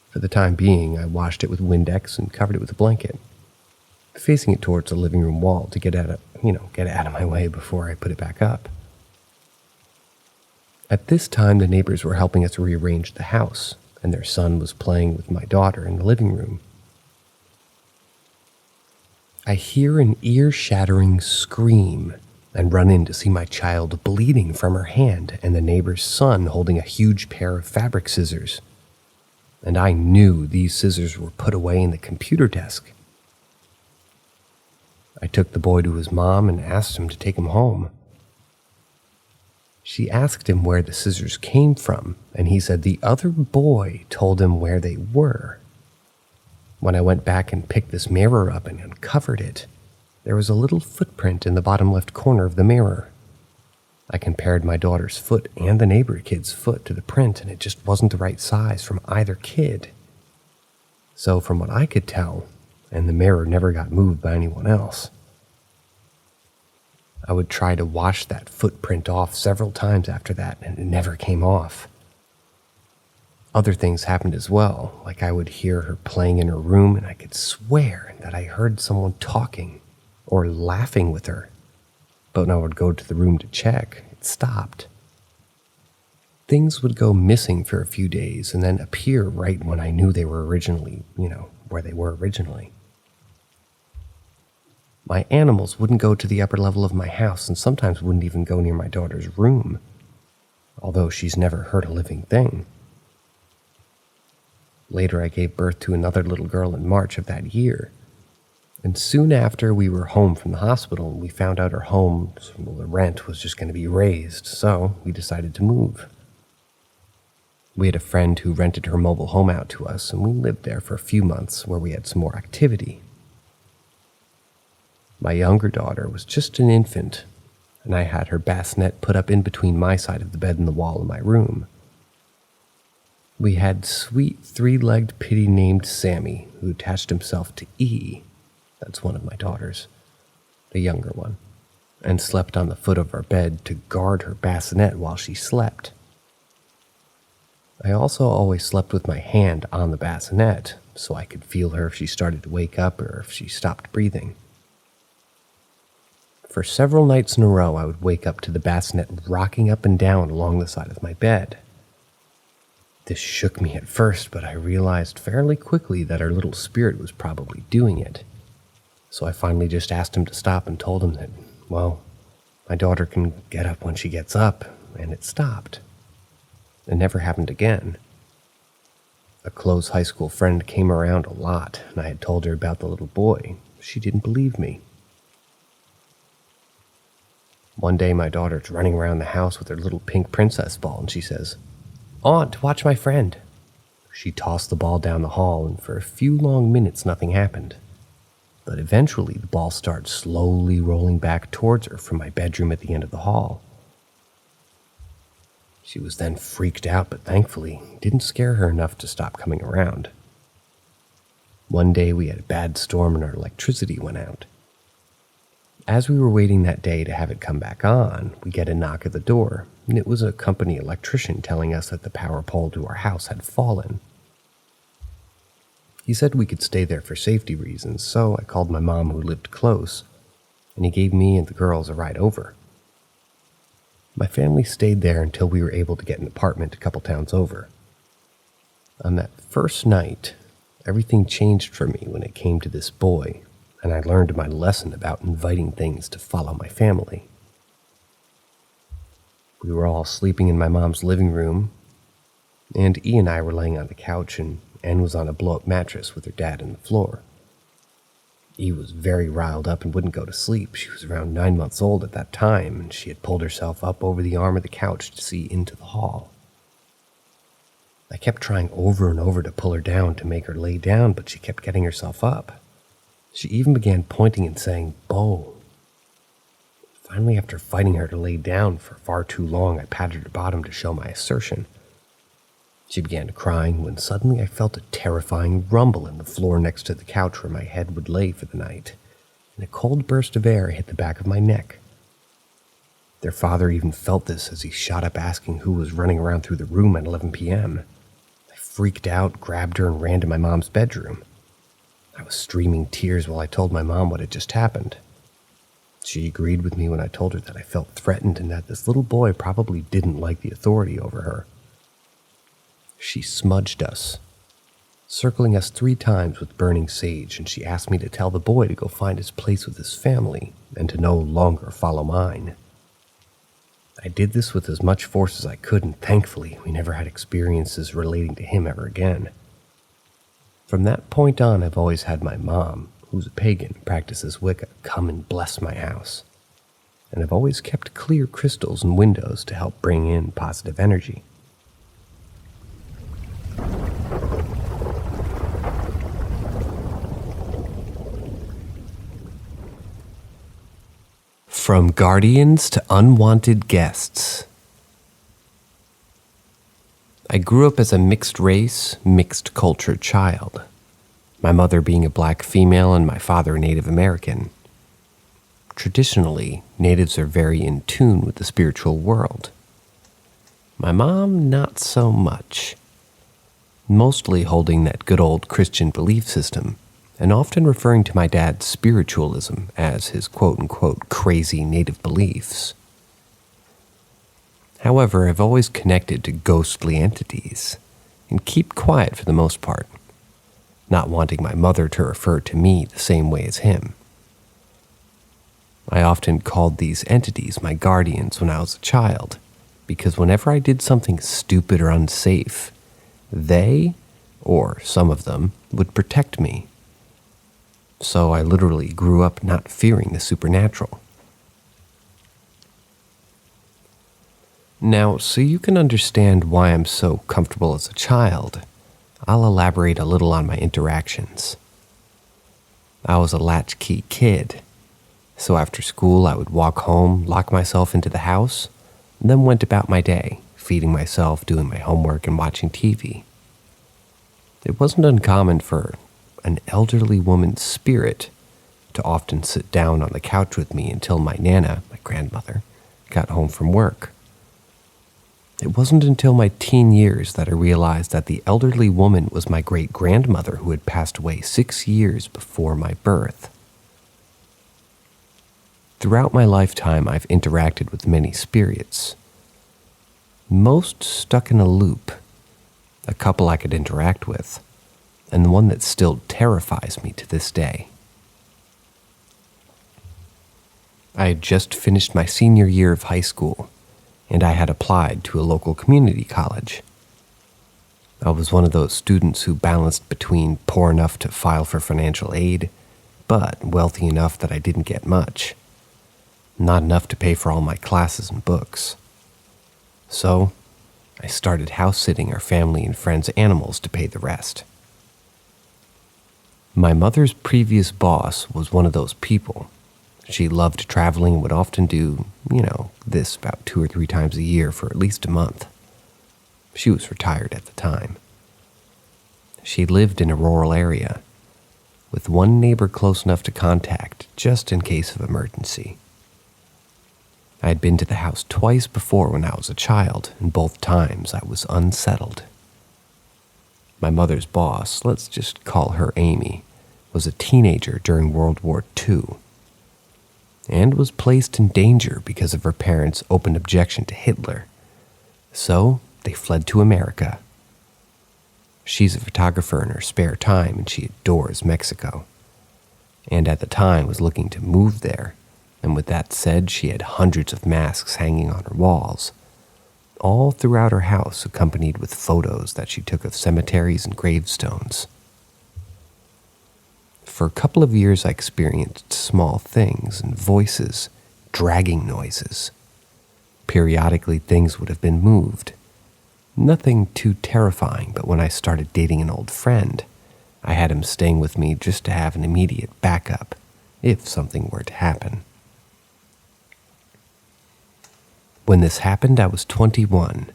Speaker 1: for the time being, I washed it with Windex and covered it with a blanket. facing it towards the living room wall to get it out of my way before I put it back up. At this time, the neighbors were helping us rearrange the house, and their son was playing with my daughter in the living room. I hear an ear-shattering scream and run in to see my child bleeding from her hand and the neighbor's son holding a huge pair of fabric scissors. And I knew these scissors were put away in the computer desk. I took the boy to his mom and asked him to take him home. She asked him where the scissors came from, and he said the other boy told him where they were. When I went back and picked this mirror up and uncovered it, there was a little footprint in the bottom left corner of the mirror. I compared my daughter's foot and the neighbor kid's foot to the print, and it just wasn't the right size from either kid. So from what I could tell, and the mirror never got moved by anyone else, I would try to wash that footprint off several times after that, and it never came off. Other things happened as well, like I would hear her playing in her room and I could swear that I heard someone talking or laughing with her. But when I would go to the room to check, it stopped. Things would go missing for a few days and then appear right when I knew they were originally, where they were originally. My animals wouldn't go to the upper level of my house and sometimes wouldn't even go near my daughter's room, although she's never hurt a living thing. Later, I gave birth to another little girl in March of that year, and soon after we were home from the hospital, we found out our home, the rent was just going to be raised, so we decided to move. We had a friend who rented her mobile home out to us, and we lived there for a few months where we had some more activity. My younger daughter was just an infant, and I had her bassinet put up in between my side of the bed and the wall in my room. We had sweet three-legged pitty named Sammy, who attached himself to E, that's one of my daughters, the younger one, and slept on the foot of our bed to guard her bassinet while she slept. I also always slept with my hand on the bassinet, so I could feel her if she started to wake up or if she stopped breathing. For several nights in a row, I would wake up to the bassinet rocking up and down along the side of my bed. This shook me at first, but I realized fairly quickly that our little spirit was probably doing it. So I finally just asked him to stop and told him that, my daughter can get up when she gets up, and it stopped. It never happened again. A close high school friend came around a lot, and I had told her about the little boy. She didn't believe me. One day, my daughter's running around the house with her little pink princess ball, and she says, "Aunt, watch my friend." She tossed the ball down the hall, and for a few long minutes nothing happened. But eventually the ball started slowly rolling back towards her from my bedroom at the end of the hall. She was then freaked out, but thankfully didn't scare her enough to stop coming around. One day we had a bad storm and our electricity went out. As we were waiting that day to have it come back on, we get a knock at the door, and it was a company electrician telling us that the power pole to our house had fallen. He said we could stay there for safety reasons, so I called my mom who lived close, and he gave me and the girls a ride over. My family stayed there until we were able to get an apartment a couple towns over. On that first night, everything changed for me when it came to this boy, and I learned my lesson about inviting things to follow my family. We were all sleeping in my mom's living room, and E and I were laying on the couch, and Anne was on a blow-up mattress with her dad on the floor. E was very riled up and wouldn't go to sleep. She was around 9 months old at that time, and she had pulled herself up over the arm of the couch to see into the hall. I kept trying over and over to pull her down to make her lay down, but she kept getting herself up. She even began pointing and saying, "Bo." Finally, after fighting her to lay down for far too long, I patted her bottom to show my assertion. She began crying when suddenly I felt a terrifying rumble in the floor next to the couch where my head would lay for the night, and a cold burst of air hit the back of my neck. Their father even felt this as he shot up asking who was running around through the room at 11 p.m. I freaked out, grabbed her, and ran to my mom's bedroom. I was streaming tears while I told my mom what had just happened. She agreed with me when I told her that I felt threatened and that this little boy probably didn't like the authority over her. She smudged us, circling us 3 times with burning sage, and she asked me to tell the boy to go find his place with his family and to no longer follow mine. I did this with as much force as I could, and thankfully we never had experiences relating to him ever again. From that point on, I've always had my mom, who's a pagan, practices Wicca, come and bless my house. And I've always kept clear crystals and windows to help bring in positive energy. From guardians to unwanted guests. I grew up as a mixed race, mixed culture child. My mother being a black female and my father a Native American. Traditionally, natives are very in tune with the spiritual world. My mom, not so much. Mostly holding that good old Christian belief system, and often referring to my dad's spiritualism as his quote-unquote crazy native beliefs. However, I've always connected to ghostly entities, and keep quiet for the most part, not wanting my mother to refer to me the same way as him. I often called these entities my guardians when I was a child, because whenever I did something stupid or unsafe, they, or some of them, would protect me. So I literally grew up not fearing the supernatural. Now, so you can understand why I'm so comfortable as a child, I'll elaborate a little on my interactions. I was a latchkey kid, so after school I would walk home, lock myself into the house, and then went about my day, feeding myself, doing my homework, and watching TV. It wasn't uncommon for an elderly woman's spirit to often sit down on the couch with me until my Nana, my grandmother, got home from work. It wasn't until my teen years that I realized that the elderly woman was my great-grandmother who had passed away 6 years before my birth. Throughout my lifetime, I've interacted with many spirits. Most stuck in a loop, a couple I could interact with, and the one that still terrifies me to this day. I had just finished my senior year of high school, and I had applied to a local community college. I was one of those students who balanced between poor enough to file for financial aid, but wealthy enough that I didn't get much. Not enough to pay for all my classes and books. So, I started house-sitting our family and friends' animals to pay the rest. My mother's previous boss was one of those people. She loved traveling and would often do, this about 2 or 3 times a year for at least a month. She was retired at the time. She lived in a rural area, with one neighbor close enough to contact just in case of emergency. I had been to the house twice before when I was a child, and both times I was unsettled. My mother's boss, let's just call her Amy, was a teenager during World War II, and was placed in danger because of her parents' open objection to Hitler. So they fled to America. She's a photographer in her spare time, and she adores Mexico, and at the time was looking to move there. And with that said, she had hundreds of masks hanging on her walls, all throughout her house, accompanied with photos that she took of cemeteries and gravestones. For a couple of years, I experienced small things and voices, dragging noises. Periodically, things would have been moved. Nothing too terrifying, but when I started dating an old friend, I had him staying with me just to have an immediate backup, if something were to happen. When this happened, I was 21.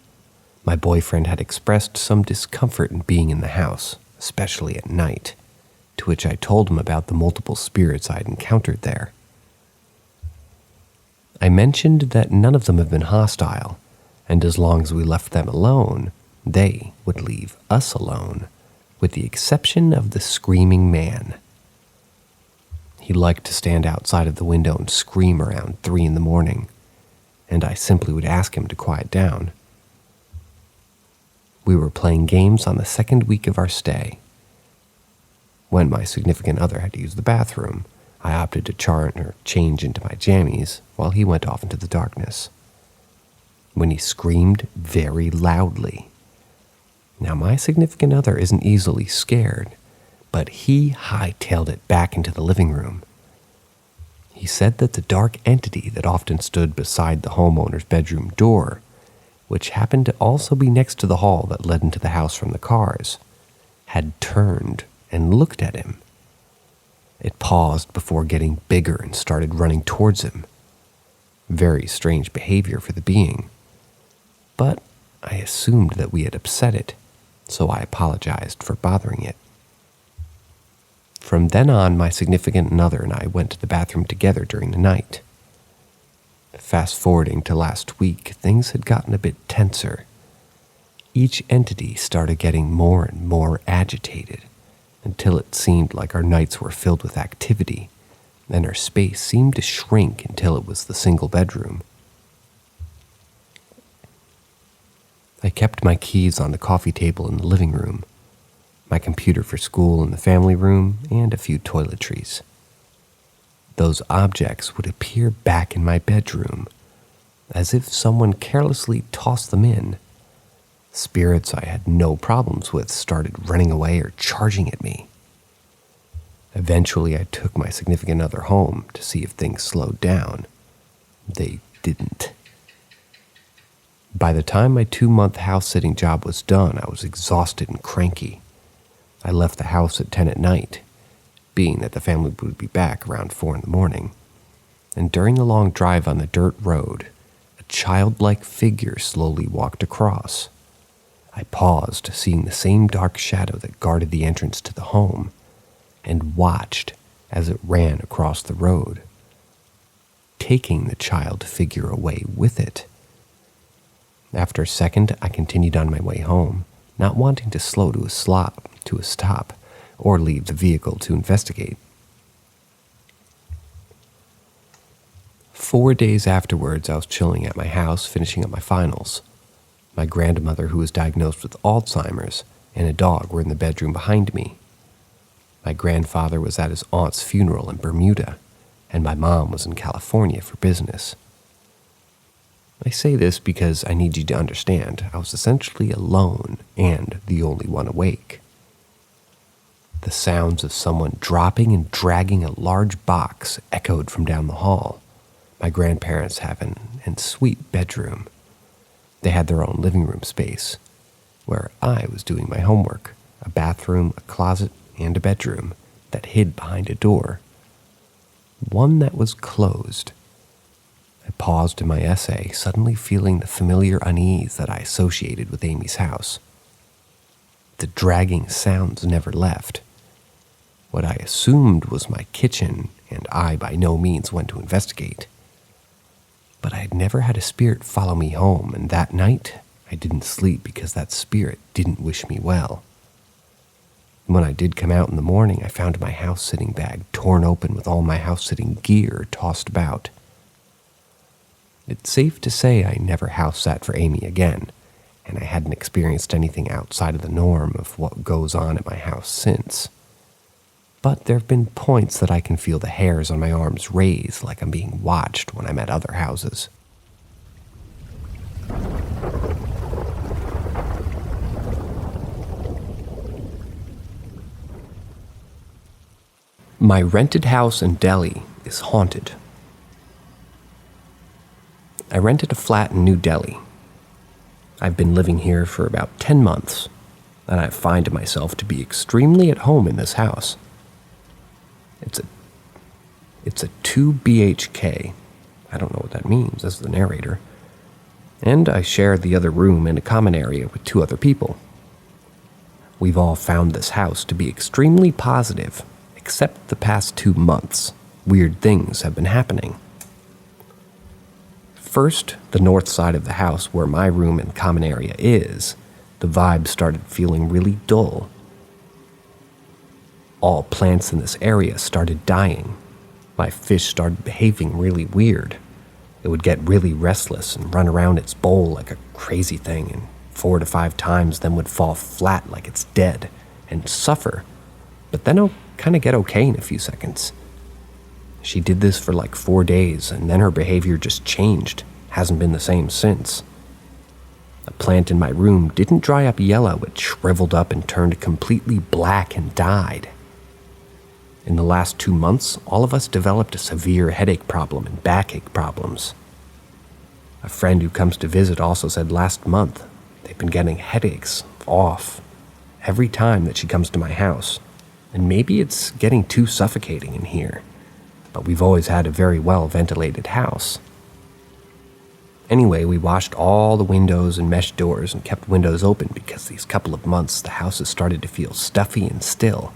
Speaker 1: My boyfriend had expressed some discomfort in being in the house, especially at night, to which I told him about the multiple spirits I'd encountered there. I mentioned that none of them have been hostile, and as long as we left them alone, they would leave us alone, with the exception of the screaming man. He liked to stand outside of the window and scream around 3 in the morning, and I simply would ask him to quiet down. We were playing games on the second week of our stay. When my significant other had to use the bathroom, I opted to change into my jammies while he went off into the darkness. When he screamed very loudly. Now, my significant other isn't easily scared, but he hightailed it back into the living room. He said that the dark entity that often stood beside the homeowner's bedroom door, which happened to also be next to the hall that led into the house from the cars, had turned and looked at him. It paused before getting bigger and started running towards him. Very strange behavior for the being. But I assumed that we had upset it, so I apologized for bothering it. From then on, my significant other and I went to the bathroom together during the night. Fast forwarding to last week, things had gotten a bit tenser. Each entity started getting more and more agitated, until it seemed like our nights were filled with activity, and our space seemed to shrink until it was the single bedroom. I kept my keys on the coffee table in the living room, my computer for school in the family room, and a few toiletries. Those objects would appear back in my bedroom, as if someone carelessly tossed them in. Spirits I had no problems with started running away or charging at me. Eventually, I took my significant other home to see if things slowed down. They didn't. By the time my 2-month house-sitting job was done, I was exhausted and cranky. I left the house at 10 at night, being that the family would be back around 4 in the morning. And during the long drive on the dirt road, a childlike figure slowly walked across. I paused, seeing the same dark shadow that guarded the entrance to the home, and watched as it ran across the road, taking the child figure away with it. After a second, I continued on my way home, not wanting to slow to a stop, or leave the vehicle to investigate. 4 days afterwards, I was chilling at my house, finishing up my finals. My grandmother, who was diagnosed with Alzheimer's, and a dog were in the bedroom behind me. My grandfather was at his aunt's funeral in Bermuda, and my mom was in California for business. I say this because I need you to understand I was essentially alone and the only one awake. The sounds of someone dropping and dragging a large box echoed from down the hall. My grandparents have an ensuite bedroom. They had their own living room space, where I was doing my homework, a bathroom, a closet, and a bedroom that hid behind a door, one that was closed. I paused in my essay, suddenly feeling the familiar unease that I associated with Amy's house. The dragging sounds never left. What I assumed was my kitchen, and I by no means went to investigate. But I had never had a spirit follow me home, and that night I didn't sleep because that spirit didn't wish me well. When I did come out in the morning, I found my house-sitting bag torn open with all my house-sitting gear tossed about. It's safe to say I never house-sat for Amy again, and I hadn't experienced anything outside of the norm of what goes on at my house since. But there have been points that I can feel the hairs on my arms raise like I'm being watched when I'm at other houses. My rented house in Delhi is haunted. I rented a flat in New Delhi. I've been living here for about 10 months, and I find myself to be extremely at home in this house. It's a 2 BHK. I don't know what that means as the narrator. And I share the other room and a common area with 2 other people. We've all found this house to be extremely positive, except the past 2 months. Weird things have been happening. First, the north side of the house where my room and common area is, the vibe started feeling really dull. All plants in this area started dying, My fish started behaving really weird. It would get really restless and run around its bowl like a crazy thing, and 4 to 5 times then would fall flat like it's dead and suffer, but then it'll kind of get okay in a few seconds. She did this for like 4 days, and then her behavior just changed. Hasn't been the same since. A plant in my room didn't dry up yellow, it shriveled up and turned completely black and died. In the last 2 months, all of us developed a severe headache problem and backache problems. A friend who comes to visit also said last month they've been getting headaches off every time that she comes to my house, and maybe it's getting too suffocating in here, but we've always had a very well-ventilated house. Anyway, we washed all the windows and mesh doors and kept windows open because these couple of months the house has started to feel stuffy and still.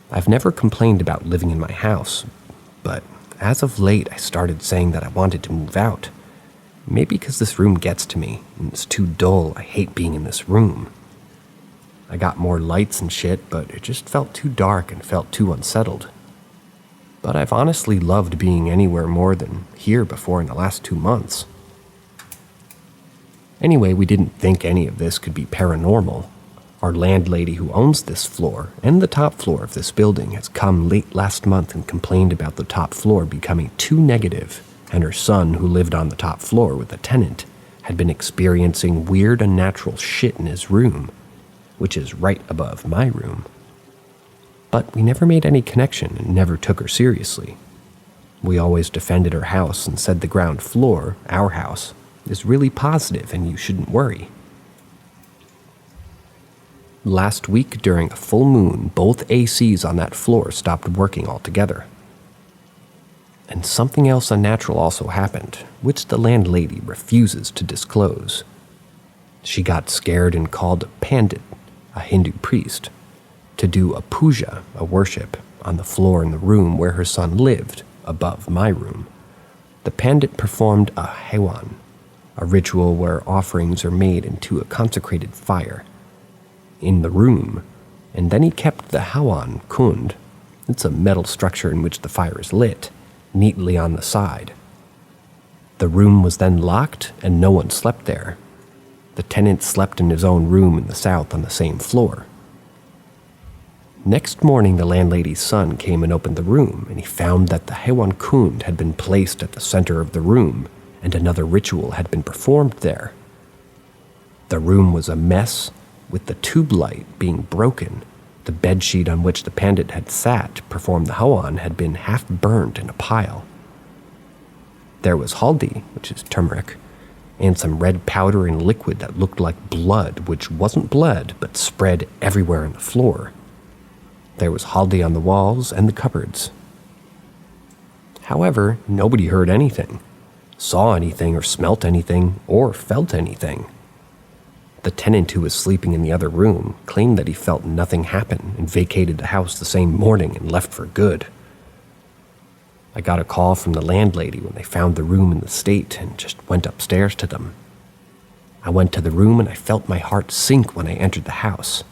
Speaker 1: I've never complained about living in my house, but as of late I started saying that I wanted to move out. Maybe because this room gets to me, and it's too dull. I hate being in this room. I got more lights and shit, but it just felt too dark and felt too unsettled. But I've honestly loved being anywhere more than here before in the last 2 months. Anyway, we didn't think any of this could be paranormal. Our landlady who owns this floor and the top floor of this building has come late last month and complained about the top floor becoming too negative, and her son, who lived on the top floor with a tenant, had been experiencing weird unnatural shit in his room, which is right above my room. But we never made any connection and never took her seriously. We always defended her house and said the ground floor, our house, is really positive and you shouldn't worry. Last week, during a full moon, both ACs on that floor stopped working altogether. And something else unnatural also happened, which the landlady refuses to disclose. She got scared and called a pandit, a Hindu priest, to do a puja, a worship, on the floor in the room where her son lived, above my room. The pandit performed a hawan, a ritual where offerings are made into a consecrated fire in the room, and then he kept the hawan kund, it's a metal structure in which the fire is lit, neatly on the side. The room was then locked and no one slept there. The tenant slept in his own room in the south on the same floor. Next morning, the landlady's son came and opened the room, and he found that the hawan kund had been placed at the center of the room, and another ritual had been performed there. The room was a mess, with the tube light being broken. The bedsheet on which the pandit had sat to perform the hawan had been half burnt in a pile. There was haldi, which is turmeric, and some red powder in liquid that looked like blood, which wasn't blood, but spread everywhere on the floor. There was haldi on the walls and the cupboards. However, nobody heard anything, saw anything, or smelt anything, or felt anything. The tenant who was sleeping in the other room claimed that he felt nothing happen and vacated the house the same morning and left for good. I got a call from the landlady when they found the room in the state and just went upstairs to them. I went to the room and I felt my heart sink when I entered the house.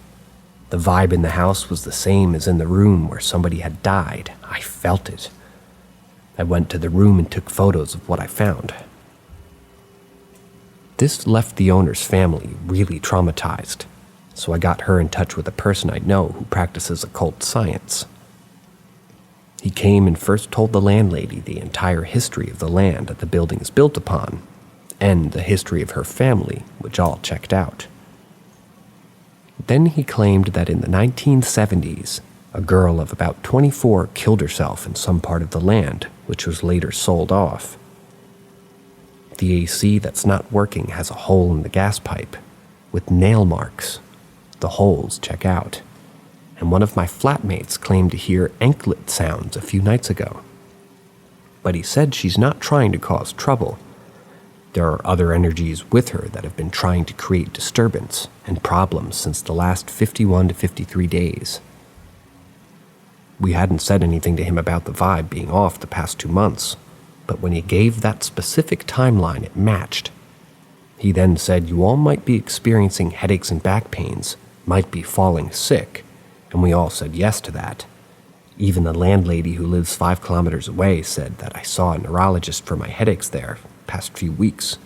Speaker 1: The vibe in the house was the same as in the room where somebody had died. I felt it. I went to the room and took photos of what I found. This left the owner's family really traumatized, so I got her in touch with a person I know who practices occult science. He came and first told the landlady the entire history of the land that the building is built upon, and the history of her family, which all checked out. Then he claimed that in the 1970s, a girl of about 24 killed herself in some part of the land, which was later sold off. The AC that's not working has a hole in the gas pipe, with nail marks. The holes check out. And one of my flatmates claimed to hear anklet sounds a few nights ago. But he said she's not trying to cause trouble. There are other energies with her that have been trying to create disturbance and problems since the last 51 to 53 days. We hadn't said anything to him about the vibe being off the past 2 months, but when he gave that specific timeline, it matched. He then said you all might be experiencing headaches and back pains, might be falling sick, and we all said yes to that. Even the landlady who lives 5 kilometers away said that I saw a neurologist for my headaches there past few weeks.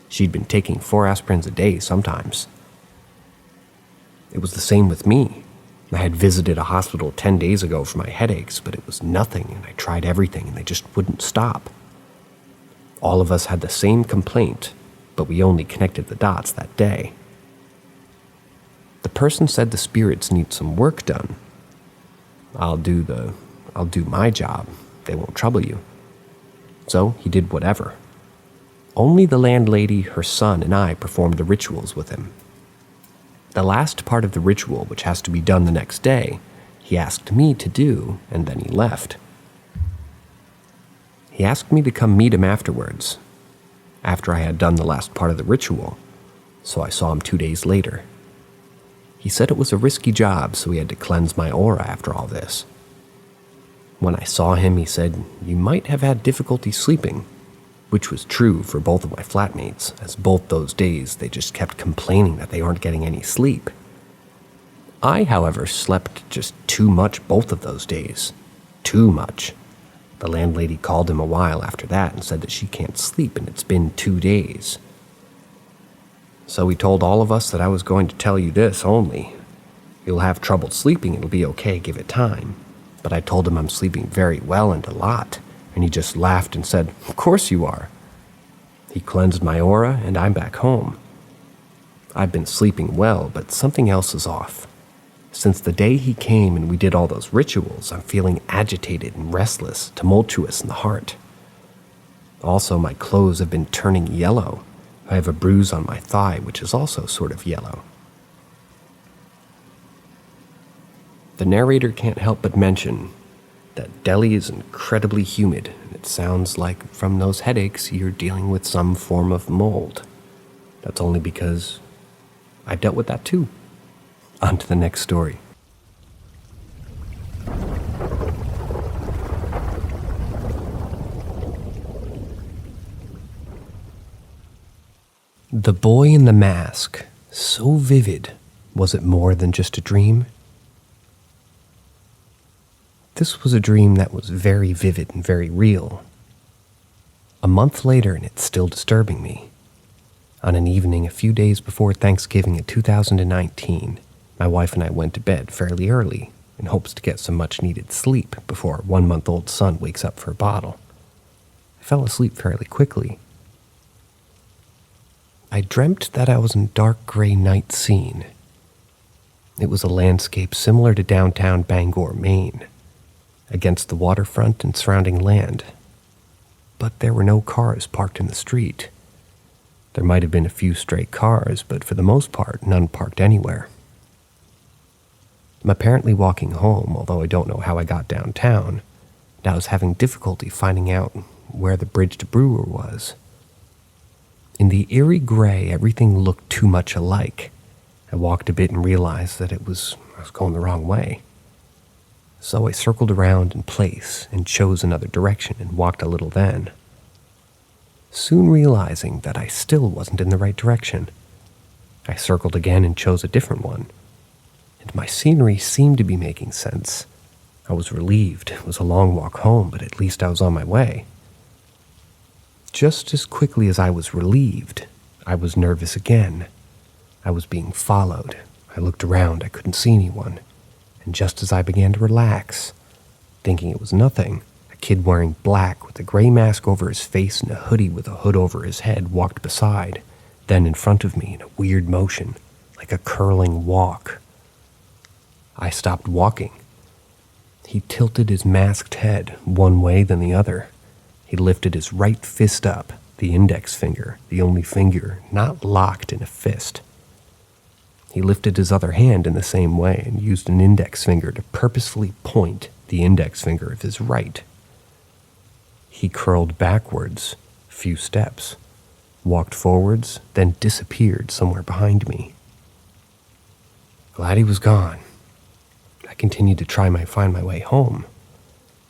Speaker 1: She'd been taking 4 aspirins a day sometimes. It was the same with me. I had visited a hospital 10 days ago for my headaches, but it was nothing, and I tried everything, and they just wouldn't stop. All of us had the same complaint, but we only connected the dots that day. The person said the spirits need some work done. I'll do my job. They won't trouble you. So he did whatever. Only the landlady, her son, and I performed the rituals with him. The last part of the ritual, which has to be done the next day, he asked me to do, and then he left. He asked me to come meet him afterwards, after I had done the last part of the ritual, so I saw him 2 days later. He said it was a risky job, so he had to cleanse my aura after all this. When I saw him, he said, "You might have had difficulty sleeping," which was true for both of my flatmates, as both those days they just kept complaining that they aren't getting any sleep. I, however, slept just too much both of those days. Too much. The landlady called him a while after that and said that she can't sleep and it's been 2 days. So he told all of us that I was going to tell you this only. You'll have trouble sleeping, it'll be okay, give it time. But I told him I'm sleeping very well and a lot, and he just laughed and said, "Of course you are." He cleansed my aura and I'm back home. I've been sleeping well, but something else is off. Since the day he came and we did all those rituals, I'm feeling agitated and restless, tumultuous in the heart. Also, my clothes have been turning yellow. I have a bruise on my thigh, which is also sort of yellow. The narrator can't help but mention that Delhi is incredibly humid, and it sounds like from those headaches you're dealing with some form of mold. That's only because I dealt with that too. On to the next story. The boy in the mask, so vivid, was it more than just a dream? This was a dream that was very vivid and very real. A month later, and it's still disturbing me. On an evening a few days before Thanksgiving in 2019, my wife and I went to bed fairly early in hopes to get some much-needed sleep before our 1-month-old son wakes up for a bottle. I fell asleep fairly quickly. I dreamt that I was in a dark gray night scene. It was a landscape similar to downtown Bangor, Maine, against the waterfront and surrounding land. But there were no cars parked in the street. There might have been a few stray cars, but for the most part, none parked anywhere. I'm apparently walking home, although I don't know how I got downtown, and I was having difficulty finding out where the bridge to Brewer was. In the eerie gray, everything looked too much alike. I walked a bit and realized that I was going the wrong way. So I circled around in place and chose another direction and walked a little then. Soon realizing that I still wasn't in the right direction, I circled again and chose a different one. And my scenery seemed to be making sense. I was relieved. It was a long walk home, but at least I was on my way. Just as quickly as I was relieved, I was nervous again. I was being followed. I looked around. I couldn't see anyone. And just as I began to relax, thinking it was nothing, a kid wearing black with a gray mask over his face and a hoodie with a hood over his head walked beside, then in front of me in a weird motion, like a curling walk. I stopped walking. He tilted his masked head one way then the other. He lifted his right fist up, the index finger, the only finger not locked in a fist. He lifted his other hand in the same way and used an index finger to purposefully point the index finger of his right. He curled backwards a few steps, walked forwards, then disappeared somewhere behind me. Glad he was gone. I continued to find my way home.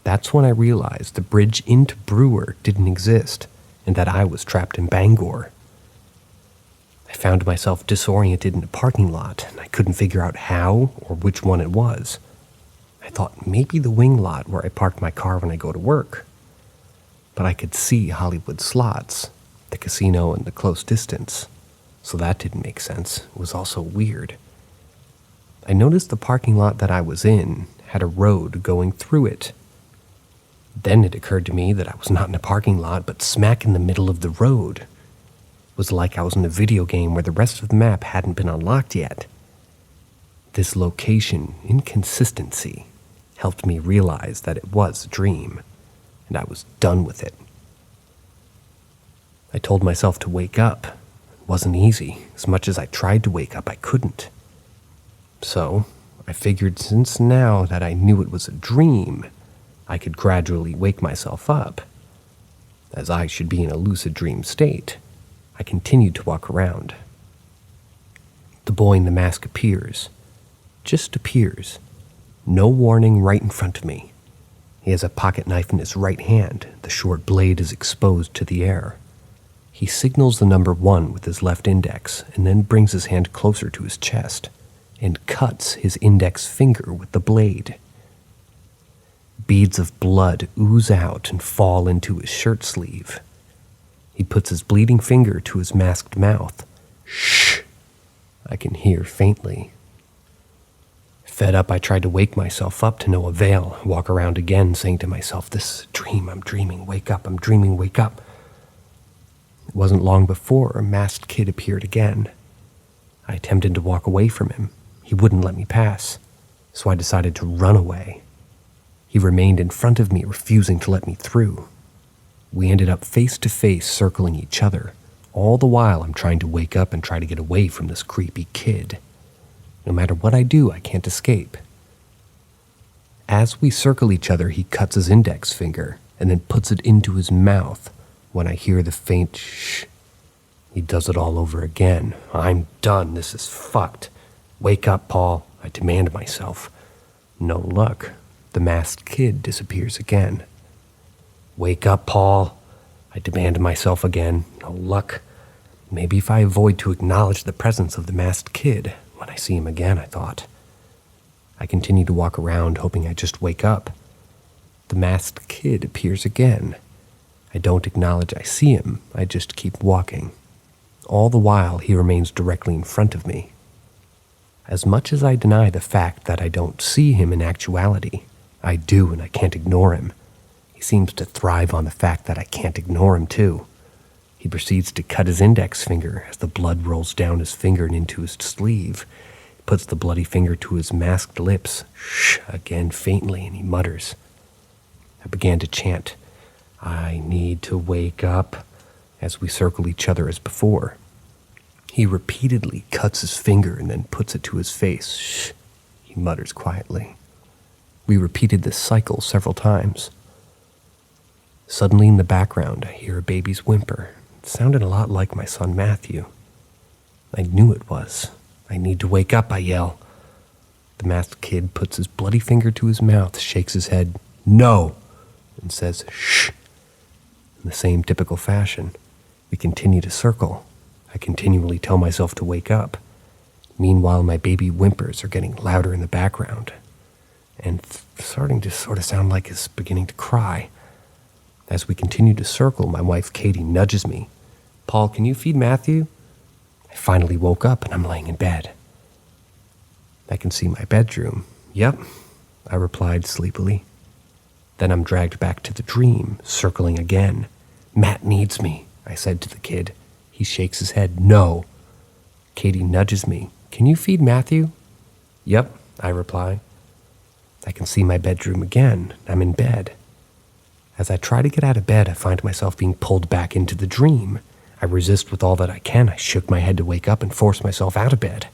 Speaker 1: That's when I realized the bridge into Brewer didn't exist and that I was trapped in Bangor. I found myself disoriented in a parking lot and I couldn't figure out how or which one it was. I thought maybe the wing lot where I parked my car when I go to work. But I could see Hollywood Slots, the casino in the close distance, so that didn't make sense. It was also weird. I noticed the parking lot that I was in had a road going through it. Then it occurred to me that I was not in a parking lot, but smack in the middle of the road. It was like I was in a video game where the rest of the map hadn't been unlocked yet. This location inconsistency helped me realize that it was a dream, and I was done with it. I told myself to wake up. It wasn't easy. As much as I tried to wake up, I couldn't. So, I figured since now that I knew it was a dream, I could gradually wake myself up. As I should be in a lucid dream state, I continued to walk around. The boy in the mask appears. Just appears. No warning, right in front of me. He has a pocket knife in his right hand. The short blade is exposed to the air. He signals the number 1 with his left index and then brings his hand closer to his chest and cuts his index finger with the blade. Beads of blood ooze out and fall into his shirt sleeve. He puts his bleeding finger to his masked mouth. Shh! I can hear faintly. Fed up, I tried to wake myself up to no avail. Walk around again, saying to myself, "This is a dream, I'm dreaming, wake up, I'm dreaming, wake up." It wasn't long before a masked kid appeared again. I attempted to walk away from him. He wouldn't let me pass, so I decided to run away. He remained in front of me, refusing to let me through. We ended up face to face, circling each other. All the while, I'm trying to wake up and try to get away from this creepy kid. No matter what I do, I can't escape. As we circle each other, he cuts his index finger and then puts it into his mouth. When I hear the faint shh, he does it all over again. I'm done. This is fucked. Wake up, Paul. I demand myself. No luck. The masked kid disappears again. Wake up, Paul. I demand myself again. No luck. Maybe if I avoid to acknowledge the presence of the masked kid, when I see him again, I thought. I continue to walk around, hoping I just wake up. The masked kid appears again. I don't acknowledge I see him. I just keep walking. All the while, he remains directly in front of me. As much as I deny the fact that I don't see him in actuality, I do, and I can't ignore him. He seems to thrive on the fact that I can't ignore him, too. He proceeds to cut his index finger as the blood rolls down his finger and into his sleeve. He puts the bloody finger to his masked lips, shh, again faintly, and he mutters. I began to chant, "I need to wake up," as we circle each other as before. He repeatedly cuts his finger and then puts it to his face. Shh, he mutters quietly. We repeated this cycle several times. Suddenly in the background, I hear a baby's whimper. It sounded a lot like my son Matthew. I knew it was. I need to wake up, I yell. The masked kid puts his bloody finger to his mouth, shakes his head, "No," and says, "Shh." In the same typical fashion, we continue to circle. I continually tell myself to wake up. Meanwhile, my baby whimpers are getting louder in the background and starting to sort of sound like it's beginning to cry. As we continue to circle, my wife Katie nudges me. "Paul, can you feed Matthew?" I finally woke up and I'm laying in bed. I can see my bedroom. "Yep," I replied sleepily. Then I'm dragged back to the dream, circling again. "Matt needs me," I said to the kid. He shakes his head. "No." Katie nudges me. "Can you feed Matthew?" "Yep," I reply. I can see my bedroom again. I'm in bed. As I try to get out of bed, I find myself being pulled back into the dream. I resist with all that I can. I shook my head to wake up and force myself out of bed.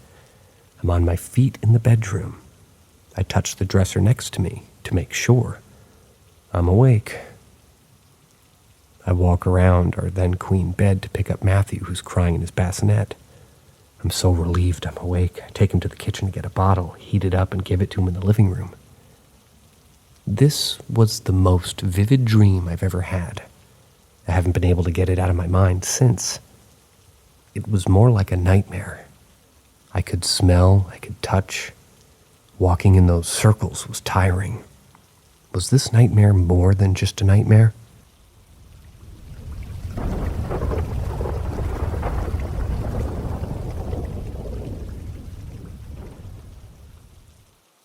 Speaker 1: I'm on my feet in the bedroom. I touch the dresser next to me to make sure. I'm awake. I walk around our then queen bed to pick up Matthew, who's crying in his bassinet. I'm so relieved I'm awake. I take him to the kitchen to get a bottle, heat it up, and give it to him in the living room. This was the most vivid dream I've ever had. I haven't been able to get it out of my mind since. It was more like a nightmare. I could smell, I could touch. Walking in those circles was tiring. Was this nightmare more than just a nightmare?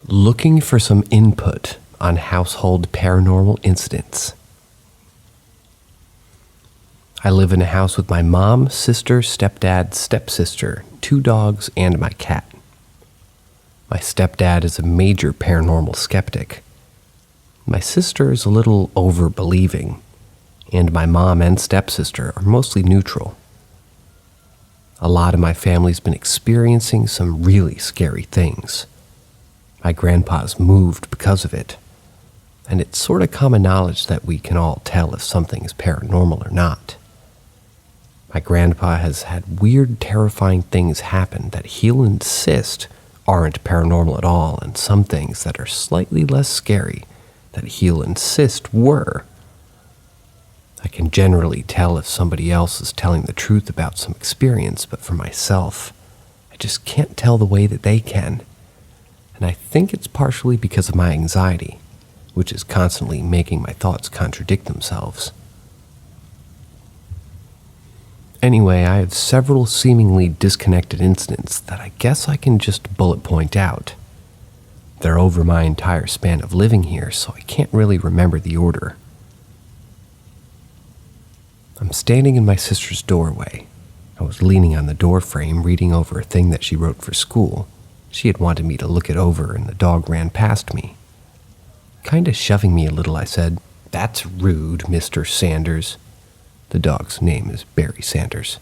Speaker 1: Looking for some input on household paranormal incidents. I live in a house with my mom, sister, stepdad, stepsister, 2 dogs, and my cat. My stepdad is a major paranormal skeptic. My sister is a little over-believing, and my mom and stepsister are mostly neutral. A lot of my family's been experiencing some really scary things. My grandpa's moved because of it, and it's sort of common knowledge that we can all tell if something is paranormal or not. My grandpa has had weird, terrifying things happen that he'll insist aren't paranormal at all, and some things that are slightly less scary that he'll insist were. I can generally tell if somebody else is telling the truth about some experience, but for myself, I just can't tell the way that they can. And I think it's partially because of my anxiety, which is constantly making my thoughts contradict themselves. Anyway, I have several seemingly disconnected incidents that I guess I can just bullet point out. They're over my entire span of living here, so I can't really remember the order. I'm standing in my sister's doorway. I was leaning on the door frame, reading over a thing that she wrote for school. She had wanted me to look it over, and the dog ran past me. Kinda shoving me a little, I said, "That's rude, Mr. Sanders." The dog's name is Barry Sanders.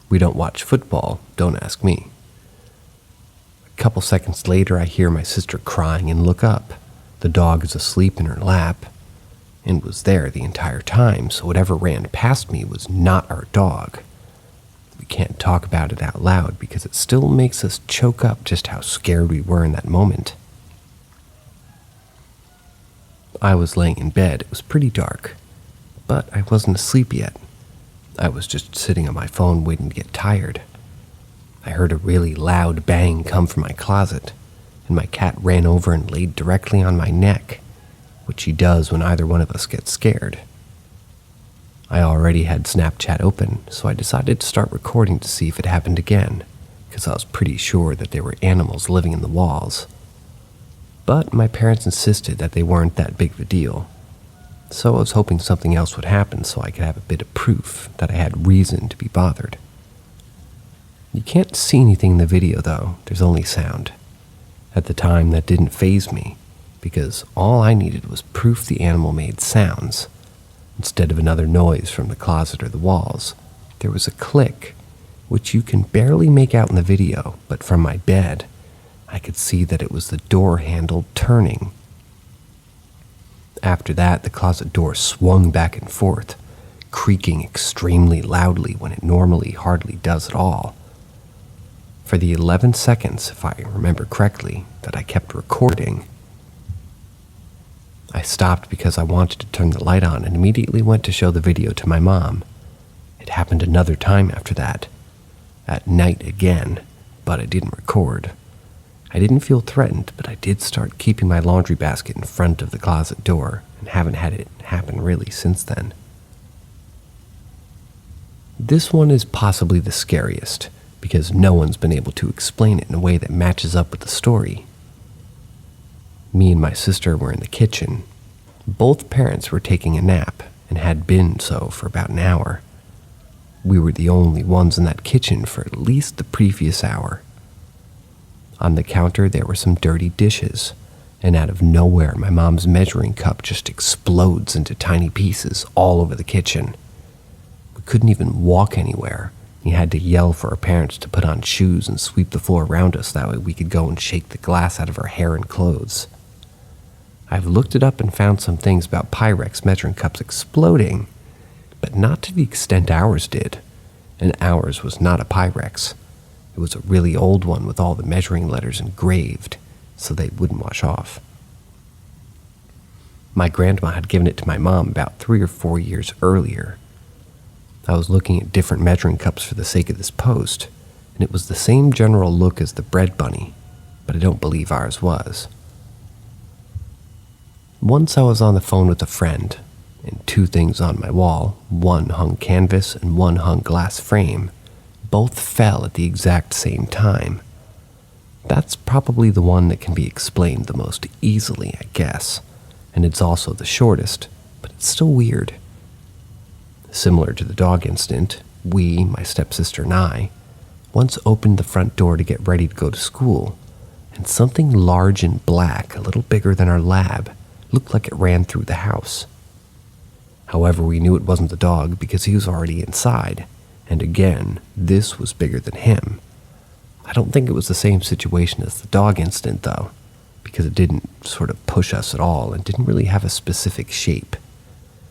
Speaker 1: We don't watch football, don't ask me. A couple seconds later, I hear my sister crying and look up. The dog is asleep in her lap and was there the entire time, so whatever ran past me was not our dog. We can't talk about it out loud because it still makes us choke up just how scared we were in that moment. I was laying in bed. It was pretty dark, but I wasn't asleep yet. I was just sitting on my phone waiting to get tired. I heard a really loud bang come from my closet, and my cat ran over and laid directly on my neck, which she does when either one of us gets scared. I already had Snapchat open, so I decided to start recording to see if it happened again, because I was pretty sure that there were animals living in the walls. But my parents insisted that they weren't that big of a deal, so I was hoping something else would happen so I could have a bit of proof that I had reason to be bothered. You can't see anything in the video though, there's only sound. At the time that didn't faze me, because all I needed was proof the animal made sounds. Instead of another noise from the closet or the walls, there was a click, which you can barely make out in the video, but from my bed, I could see that it was the door handle turning. After that, the closet door swung back and forth, creaking extremely loudly when it normally hardly does at all. For the 11 seconds, if I remember correctly, that I kept recording, I stopped because I wanted to turn the light on and immediately went to show the video to my mom. It happened another time after that, at night again, but I didn't record. I didn't feel threatened, but I did start keeping my laundry basket in front of the closet door and haven't had it happen really since then. This one is possibly the scariest because no one's been able to explain it in a way that matches up with the story. Me and my sister were in the kitchen. Both parents were taking a nap and had been so for about an hour. We were the only ones in that kitchen for at least the previous hour. On the counter, there were some dirty dishes, and out of nowhere, my mom's measuring cup just explodes into tiny pieces all over the kitchen. We couldn't even walk anywhere. We had to yell for our parents to put on shoes and sweep the floor around us. That way we could go and shake the glass out of our hair and clothes. I've looked it up and found some things about Pyrex measuring cups exploding, but not to the extent ours did. And ours was not a Pyrex. It was a really old one with all the measuring letters engraved, so they wouldn't wash off. My grandma had given it to my mom about 3 or 4 years earlier. I was looking at different measuring cups for the sake of this post, and it was the same general look as the bread bunny, but but I don't believe ours was. Once I was on the phone with a friend, and two things on my wall, one hung canvas and one hung glass frame, both fell at the exact same time. That's probably the one that can be explained the most easily, I guess, and it's also the shortest, but it's still weird. Similar to the dog incident, we, my stepsister and I, once opened the front door to get ready to go to school, and something large and black, a little bigger than our lab, looked like it ran through the house. However, we knew it wasn't the dog because he was already inside, and again, this was bigger than him. I don't think it was the same situation as the dog incident, though, because it didn't sort of push us at all and didn't really have a specific shape.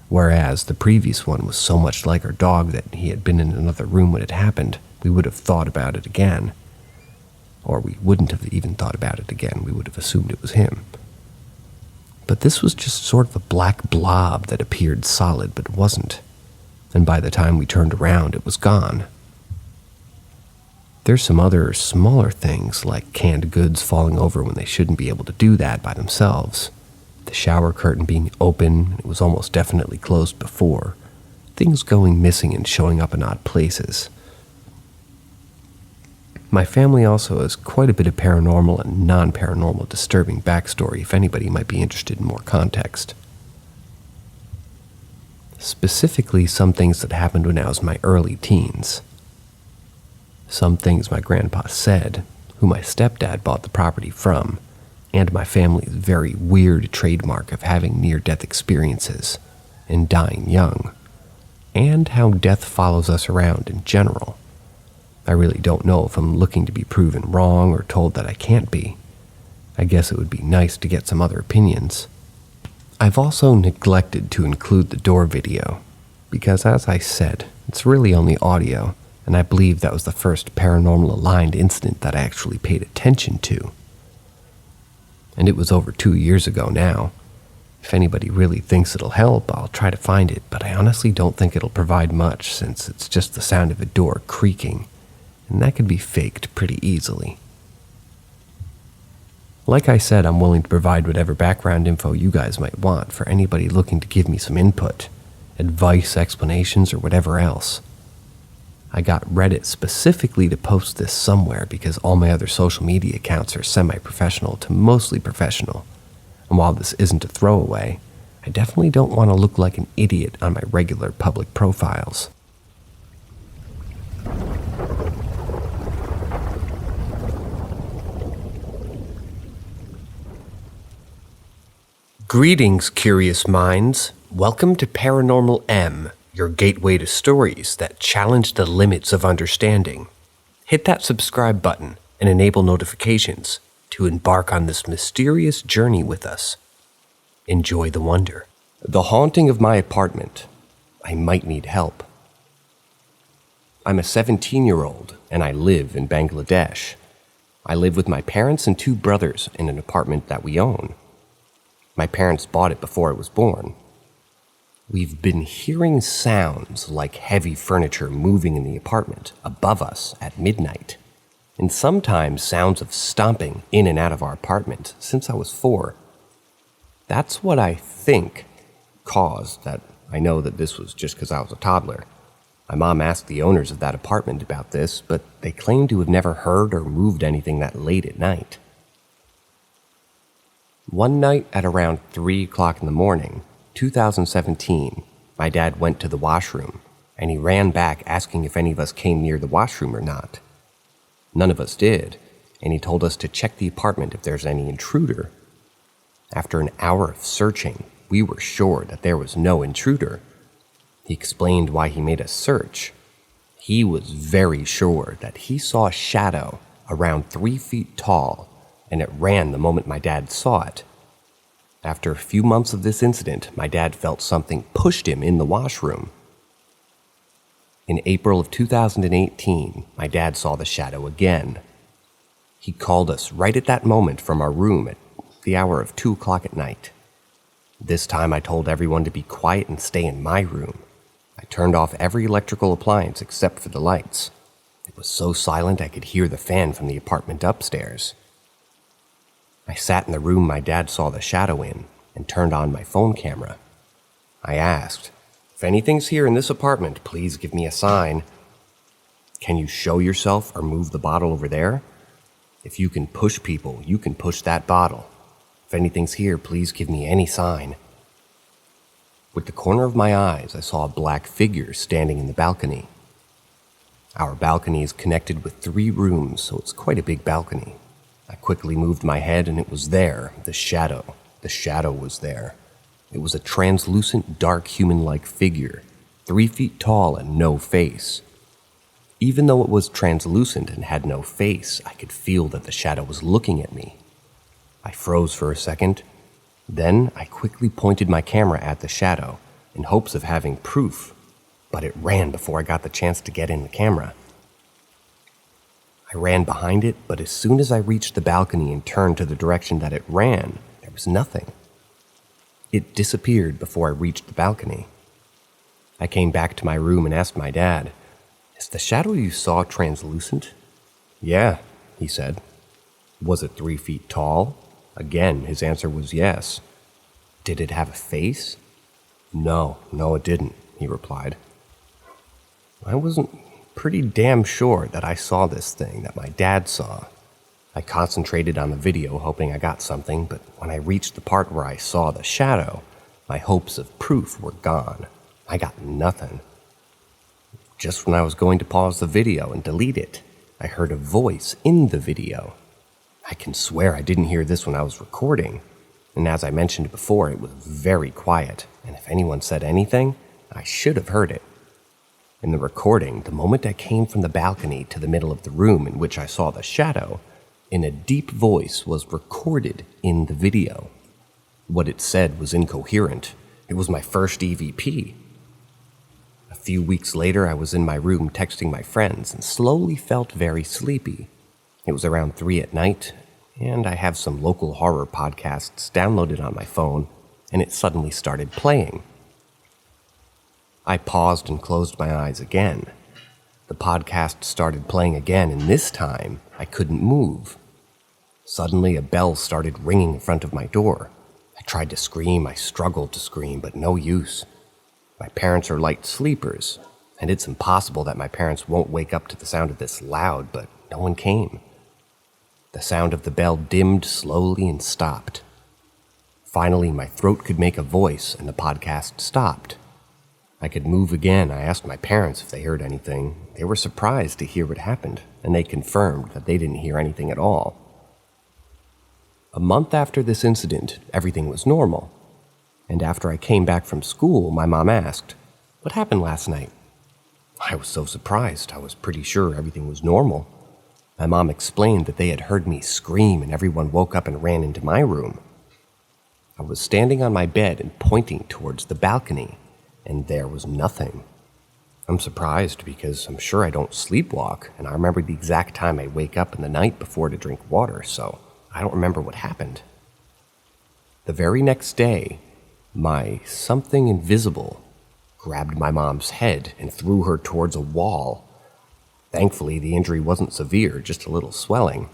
Speaker 1: Whereas the previous one was so much like our dog that he had been in another room when it happened, we would have thought about it again. Or we wouldn't have even thought about it again, we would have assumed it was him. But this was just sort of a black blob that appeared solid but wasn't, and by the time we turned around it was gone. There's some other smaller things like canned goods falling over when they shouldn't be able to do that by themselves, the shower curtain being open, it was almost definitely closed before, things going missing and showing up in odd places. My family also has quite a bit of paranormal and non-paranormal disturbing backstory if anybody might be interested in more context. Specifically, some things that happened when I was in my early teens. Some things my grandpa said, who my stepdad bought the property from, and my family's very weird trademark of having near-death experiences and dying young, and how death follows us around in general. I really don't know if I'm looking to be proven wrong or told that I can't be. I guess it would be nice to get some other opinions. I've also neglected to include the door video, because as I said, it's really only audio, and I believe that was the first paranormal-aligned incident that I actually paid attention to. And it was over 2 years ago now. If anybody really thinks it'll help, I'll try to find it, but I honestly don't think it'll provide much since it's just the sound of a door creaking, and that could be faked pretty easily. Like I said, I'm willing to provide whatever background info you guys might want for anybody looking to give me some input, advice, explanations, or whatever else. I got Reddit specifically to post this somewhere because all my other social media accounts are semi-professional to mostly professional, and while this isn't a throwaway, I definitely don't want to look like an idiot on my regular public profiles. Greetings, curious minds. Welcome to Paranormal M, your gateway to stories that challenge the limits of understanding. Hit that subscribe button and enable notifications to embark on this mysterious journey with us. Enjoy the wonder. The haunting of my apartment. I might need help. I'm a 17-year-old and I live in Bangladesh. I live with my parents and 2 brothers in an apartment that we own. My parents bought it before I was born. We've been hearing sounds like heavy furniture moving in the apartment above us at midnight, and sometimes sounds of stomping in and out of our apartment since I was 4. That's what I think caused that. I know that this was just because I was a toddler. My mom asked the owners of that apartment about this, but they claimed to have never heard or moved anything that late at night. One night at around 3 o'clock in the morning, 2017, my dad went to the washroom, and he ran back asking if any of us came near the washroom or not. None of us did, and he told us to check the apartment if there's any intruder. After an hour of searching, we were sure that there was no intruder. He explained why he made us search. He was very sure that he saw a shadow around 3 feet tall, and it ran the moment my dad saw it. After a few months of this incident, my dad felt something pushed him in the washroom. In April of 2018, my dad saw the shadow again. He called us right at that moment from our room at the hour of 2 o'clock at night. This time I told everyone to be quiet and stay in my room. I turned off every electrical appliance except for the lights. It was so silent I could hear the fan from the apartment upstairs. I sat in the room my dad saw the shadow in and turned on my phone camera. I asked, "If anything's here in this apartment, please give me a sign. Can you show yourself or move the bottle over there? If you can push people, you can push that bottle. If anything's here, please give me any sign." With the corner of my eyes, I saw a black figure standing in the balcony. Our balcony is connected with 3 rooms, so it's quite a big balcony. I quickly moved my head and it was there, the shadow. The shadow was there. It was a translucent, dark human-like figure, 3 feet tall and no face. Even though it was translucent and had no face, I could feel that the shadow was looking at me. I froze for a second. Then I quickly pointed my camera at the shadow in hopes of having proof, but it ran before I got the chance to get in the camera. I ran behind it, but as soon as I reached the balcony and turned to the direction that it ran, there was nothing. It disappeared before I reached the balcony. I came back to my room and asked my dad, "Is the shadow you saw translucent?" "Yeah," he said. "Was it 3 feet tall?" Again, his answer was yes. "Did it have a face?" No, it didn't," he replied. I wasn't pretty damn sure that I saw this thing that my dad saw. I concentrated on the video, hoping I got something, but when I reached the part where I saw the shadow, my hopes of proof were gone. I got nothing. Just when I was going to pause the video and delete it, I heard a voice in the video. I can swear I didn't hear this when I was recording, and as I mentioned before, it was very quiet, and if anyone said anything, I should have heard it. In the recording, the moment I came from the balcony to the middle of the room in which I saw the shadow, in a deep voice was recorded in the video. What it said was incoherent. It was my first EVP. A few weeks later, I was in my room texting my friends and slowly felt very sleepy. It was around 3 at night, and I have some local horror podcasts downloaded on my phone, and it suddenly started playing. I paused and closed my eyes again. The podcast started playing again, and this time, I couldn't move. Suddenly, a bell started ringing in front of my door. I tried to scream, I struggled to scream, but no use. My parents are light sleepers, and it's impossible that my parents won't wake up to the sound of this loud, but no one came. The sound of the bell dimmed slowly and stopped. Finally, my throat could make a voice, and the podcast stopped. I could move again. I asked my parents if they heard anything. They were surprised to hear what happened, and they confirmed that they didn't hear anything at all. A month after this incident, everything was normal. And after I came back from school, my mom asked, "What happened last night?" I was so surprised. I was pretty sure everything was normal. My mom explained that they had heard me scream and everyone woke up and ran into my room. I was standing on my bed and pointing towards the balcony, and there was nothing. I'm surprised because I'm sure I don't sleepwalk, and I remember the exact time I wake up in the night before to drink water, so I don't remember what happened. The very next day, my something invisible grabbed my mom's head and threw her towards a wall. Thankfully, the injury wasn't severe, just a little swelling.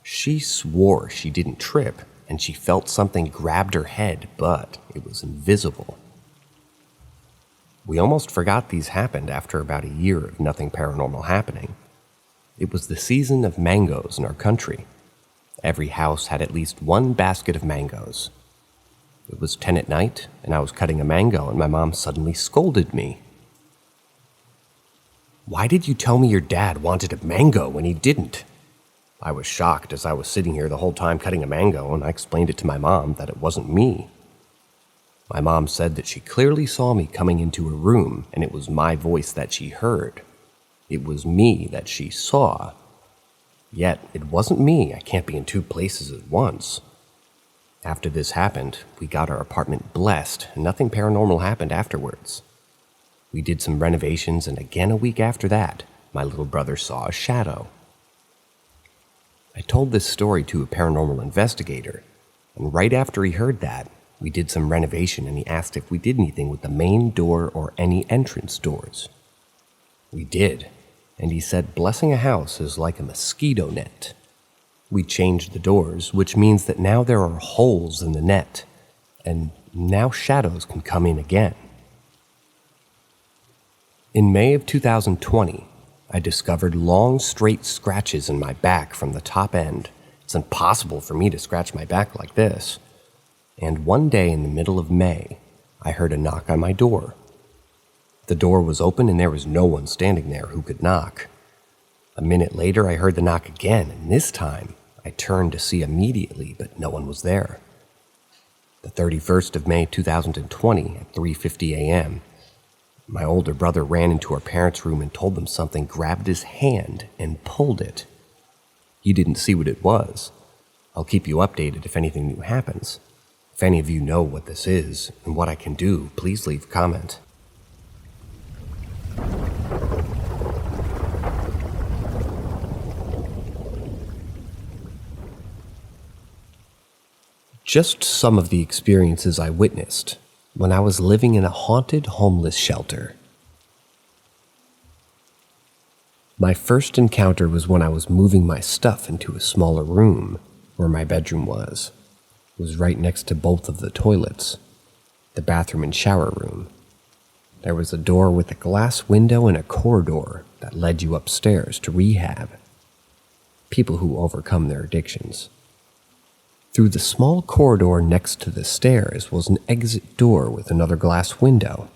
Speaker 1: She swore she didn't trip, and she felt something grabbed her head, but it was invisible. We almost forgot these happened after about a year of nothing paranormal happening. It was the season of mangoes in our country. Every house had at least one basket of mangoes. It was 10 at night, and I was cutting a mango, and my mom suddenly scolded me. "Why did you tell me your dad wanted a mango when he didn't?" I was shocked as I was sitting here the whole time cutting a mango, and I explained it to my mom that it wasn't me. My mom said that she clearly saw me coming into her room, and it was my voice that she heard. It was me that she saw. Yet, it wasn't me. I can't be in 2 places at once. After this happened, we got our apartment blessed, and nothing paranormal happened afterwards. We did some renovations, and again a week after that, my little brother saw a shadow. I told this story to a paranormal investigator, and right after he heard that, we did some renovation and he asked if we did anything with the main door or any entrance doors. We did, and he said blessing a house is like a mosquito net. We changed the doors, which means that now there are holes in the net, and now shadows can come in again. In May of 2020, I discovered long, straight scratches in my back from the top end. It's impossible for me to scratch my back like this. And one day in the middle of May, I heard a knock on my door. The door was open and there was no one standing there who could knock. A minute later, I heard the knock again, and this time, I turned to see immediately, but no one was there. The 31st of May 2020 at 3:50 a.m., my older brother ran into our parents' room and told them something grabbed his hand and pulled it. He didn't see what it was. I'll keep you updated if anything new happens. If any of you know what this is and what I can do, please leave a comment. Just some of the experiences I witnessed when I was living in a haunted homeless shelter. My first encounter was when I was moving my stuff into a smaller room where my bedroom was. It was right next to both of the toilets, the bathroom and shower room. There was a door with a glass window and a corridor that led you upstairs to rehab. People who overcome their addictions. Through the small corridor next to the stairs was an exit door with another glass window.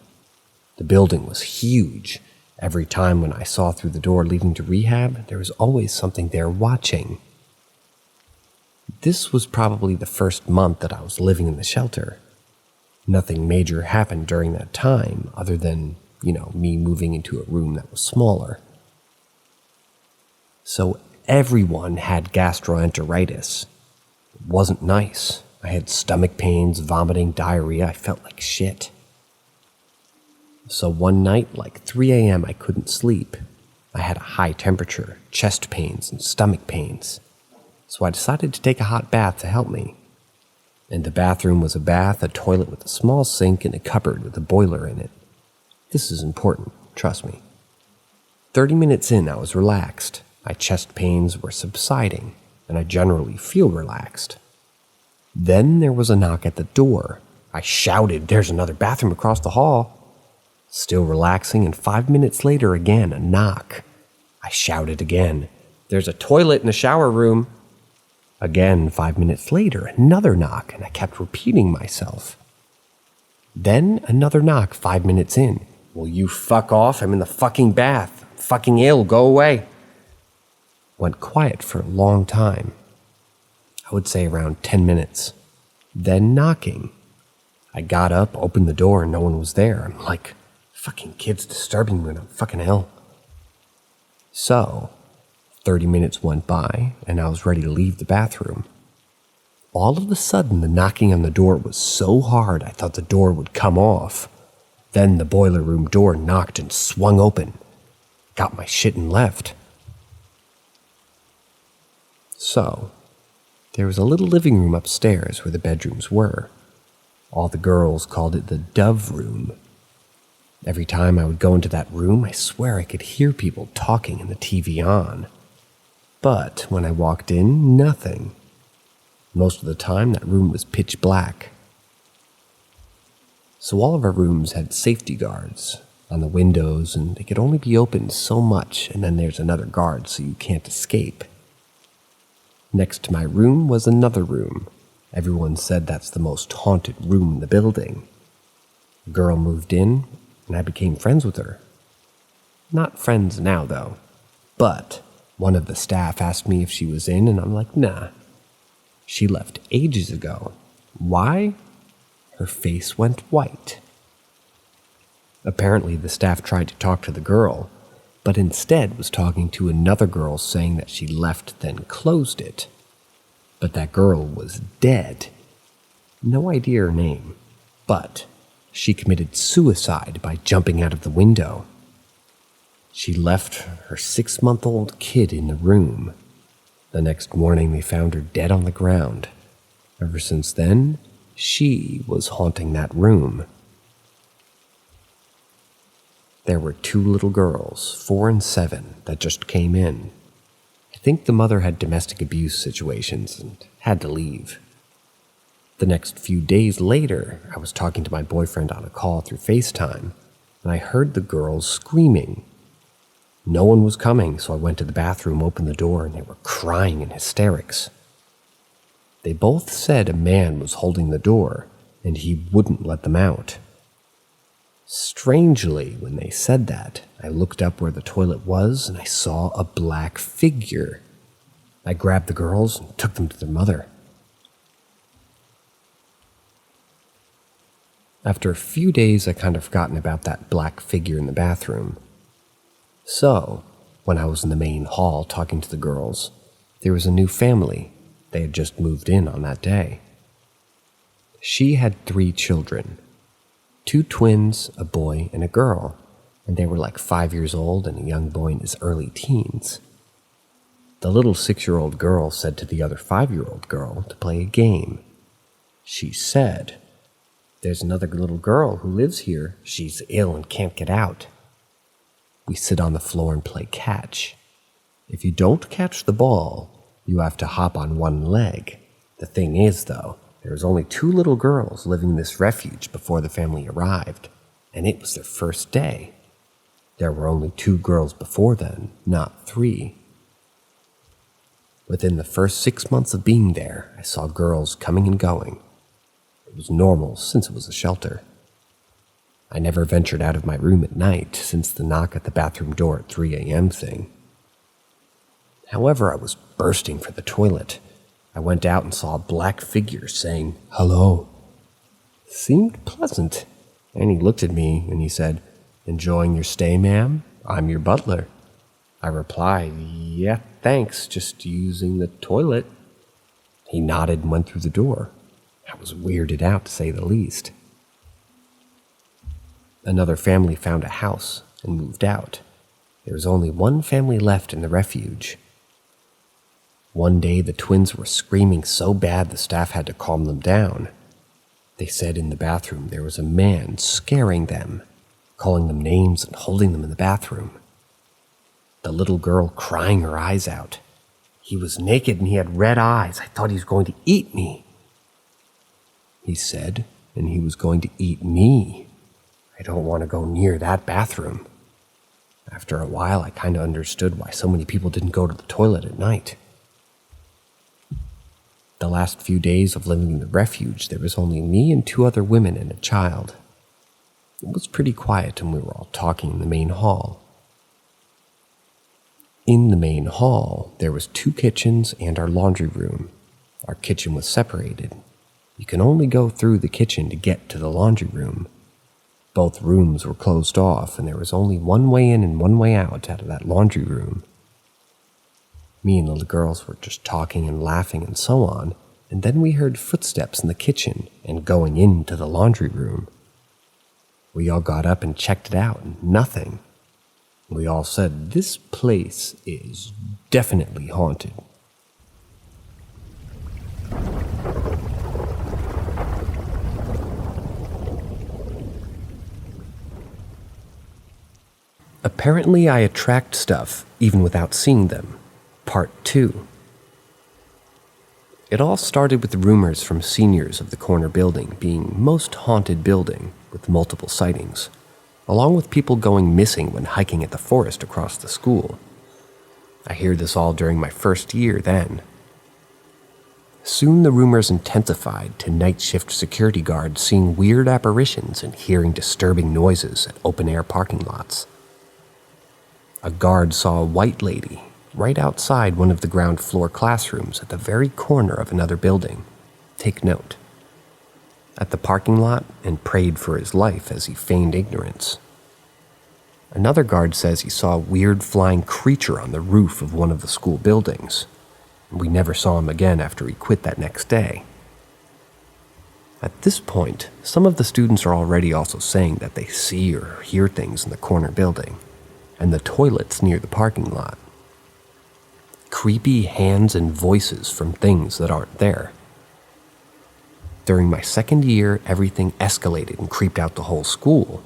Speaker 1: The building was huge. Every time when I saw through the door leading to rehab, there was always something there watching. This was probably the first month that I was living in the shelter. Nothing major happened during that time other than, me moving into a room that was smaller. So everyone had gastroenteritis. It wasn't nice. I had stomach pains, vomiting, diarrhea. I felt like shit. So one night, like 3 a.m., I couldn't sleep. I had a high temperature, chest pains, and stomach pains. So I decided to take a hot bath to help me. In the bathroom was a bath, a toilet with a small sink, and a cupboard with a boiler in it. This is important, trust me. 30 minutes in, I was relaxed. My chest pains were subsiding, and I generally feel relaxed. Then there was a knock at the door. I shouted, "There's another bathroom across the hall." Still relaxing, and 5 minutes later again, a knock. I shouted again, "There's a toilet in the shower room." Again, 5 minutes later, another knock, and I kept repeating myself. Then another knock 5 minutes in. "Will you fuck off? I'm in the fucking bath. I'm fucking ill. Go away." Went quiet for a long time. I would say around 10 minutes. Then knocking. I got up, opened the door, and no one was there. I'm like, fucking kids disturbing me when I'm fucking ill. So, 30 minutes went by, and I was ready to leave the bathroom. All of a sudden, the knocking on the door was so hard I thought the door would come off. Then the boiler room door knocked and swung open. Got my shit and left. So, there was a little living room upstairs where the bedrooms were. All the girls called it the Dove Room. Every time I would go into that room, I swear I could hear people talking and the TV on. But when I walked in, nothing. Most of the time, that room was pitch black. So all of our rooms had safety guards on the windows, and they could only be opened so much, and then there's another guard so you can't escape. Next to my room was another room. Everyone said that's the most haunted room in the building. A girl moved in, and I became friends with her. Not friends now, though. But one of the staff asked me if she was in, and I'm like, nah. She left ages ago. Why? Her face went white. Apparently, the staff tried to talk to the girl, but instead was talking to another girl saying that she left then closed it. But that girl was dead. No idea her name, but she committed suicide by jumping out of the window. She left her 6-month-old kid in the room. The next morning they found her dead on the ground. Ever since then, she was haunting that room. There were 2 little girls, 4 and 7, that just came in. I think the mother had domestic abuse situations and had to leave. The next few days later, I was talking to my boyfriend on a call through FaceTime, and I heard the girls screaming. No one was coming, so I went to the bathroom, opened the door, and they were crying in hysterics. They both said a man was holding the door, and he wouldn't let them out. Strangely, when they said that, I looked up where the toilet was, and I saw a black figure. I grabbed the girls and took them to their mother. After a few days, I kind of forgotten about that black figure in the bathroom. So, when I was in the main hall talking to the girls, there was a new family. They had just moved in on that day. She had 3 children, 2 twins, a boy and a girl, and they were like 5 years old and a young boy in his early teens. The little 6-year-old girl said to the other 5-year-old girl to play a game. She said, "There's another little girl who lives here. She's ill and can't get out. We sit on the floor and play catch. If you don't catch the ball, you have to hop on one leg. The thing is, though, there was only 2 little girls living in this refuge before the family arrived, and it was their first day. There were only 2 girls before then, not 3. Within the first 6 months of being there, I saw girls coming and going. It was normal since it was a shelter. I never ventured out of my room at night since the knock at the bathroom door at 3 a.m. thing. However, I was bursting for the toilet. I went out and saw a black figure saying, "Hello." Seemed pleasant, and he looked at me and he said, "Enjoying your stay, ma'am? I'm your butler." I replied, "Yeah, thanks, just using the toilet." He nodded and went through the door. I was weirded out, to say the least. Another family found a house and moved out. There was only one family left in the refuge. One day, the twins were screaming so bad the staff had to calm them down. They said in the bathroom there was a man scaring them, calling them names and holding them in the bathroom. The little girl crying her eyes out. "He was naked and he had red eyes. I thought he was going to eat me." He said, and he was going to eat me. I don't want to go near that bathroom. After a while, I kind of understood why so many people didn't go to the toilet at night. The last few days of living in the refuge, there was only me and 2 other women and a child. It was pretty quiet and we were all talking in the main hall. In the main hall, there was 2 kitchens and our laundry room. Our kitchen was separated. You can only go through the kitchen to get to the laundry room. Both rooms were closed off and there was only one way in and one way out of that laundry room. Me and the girls were just talking and laughing and so on, and then we heard footsteps in the kitchen and going into the laundry room. We all got up and checked it out, and nothing. We all said, "This place is definitely haunted." Apparently, I attract stuff even without seeing them. Part 2. It all started with rumors from seniors of the corner building being most haunted building with multiple sightings, along with people going missing when hiking at the forest across the school. I hear this all during my first year then. Soon the rumors intensified to night shift security guards seeing weird apparitions and hearing disturbing noises at open-air parking lots. A guard saw a white lady right outside one of the ground floor classrooms at the very corner of another building. Take note. At the parking lot, and prayed for his life as he feigned ignorance. Another guard says he saw a weird flying creature on the roof of one of the school buildings. We never saw him again after he quit that next day. At this point, some of the students are already also saying that they see or hear things in the corner building, and the toilets near the parking lot. Creepy hands and voices from things that aren't there. During my second year, everything escalated and creeped out the whole school.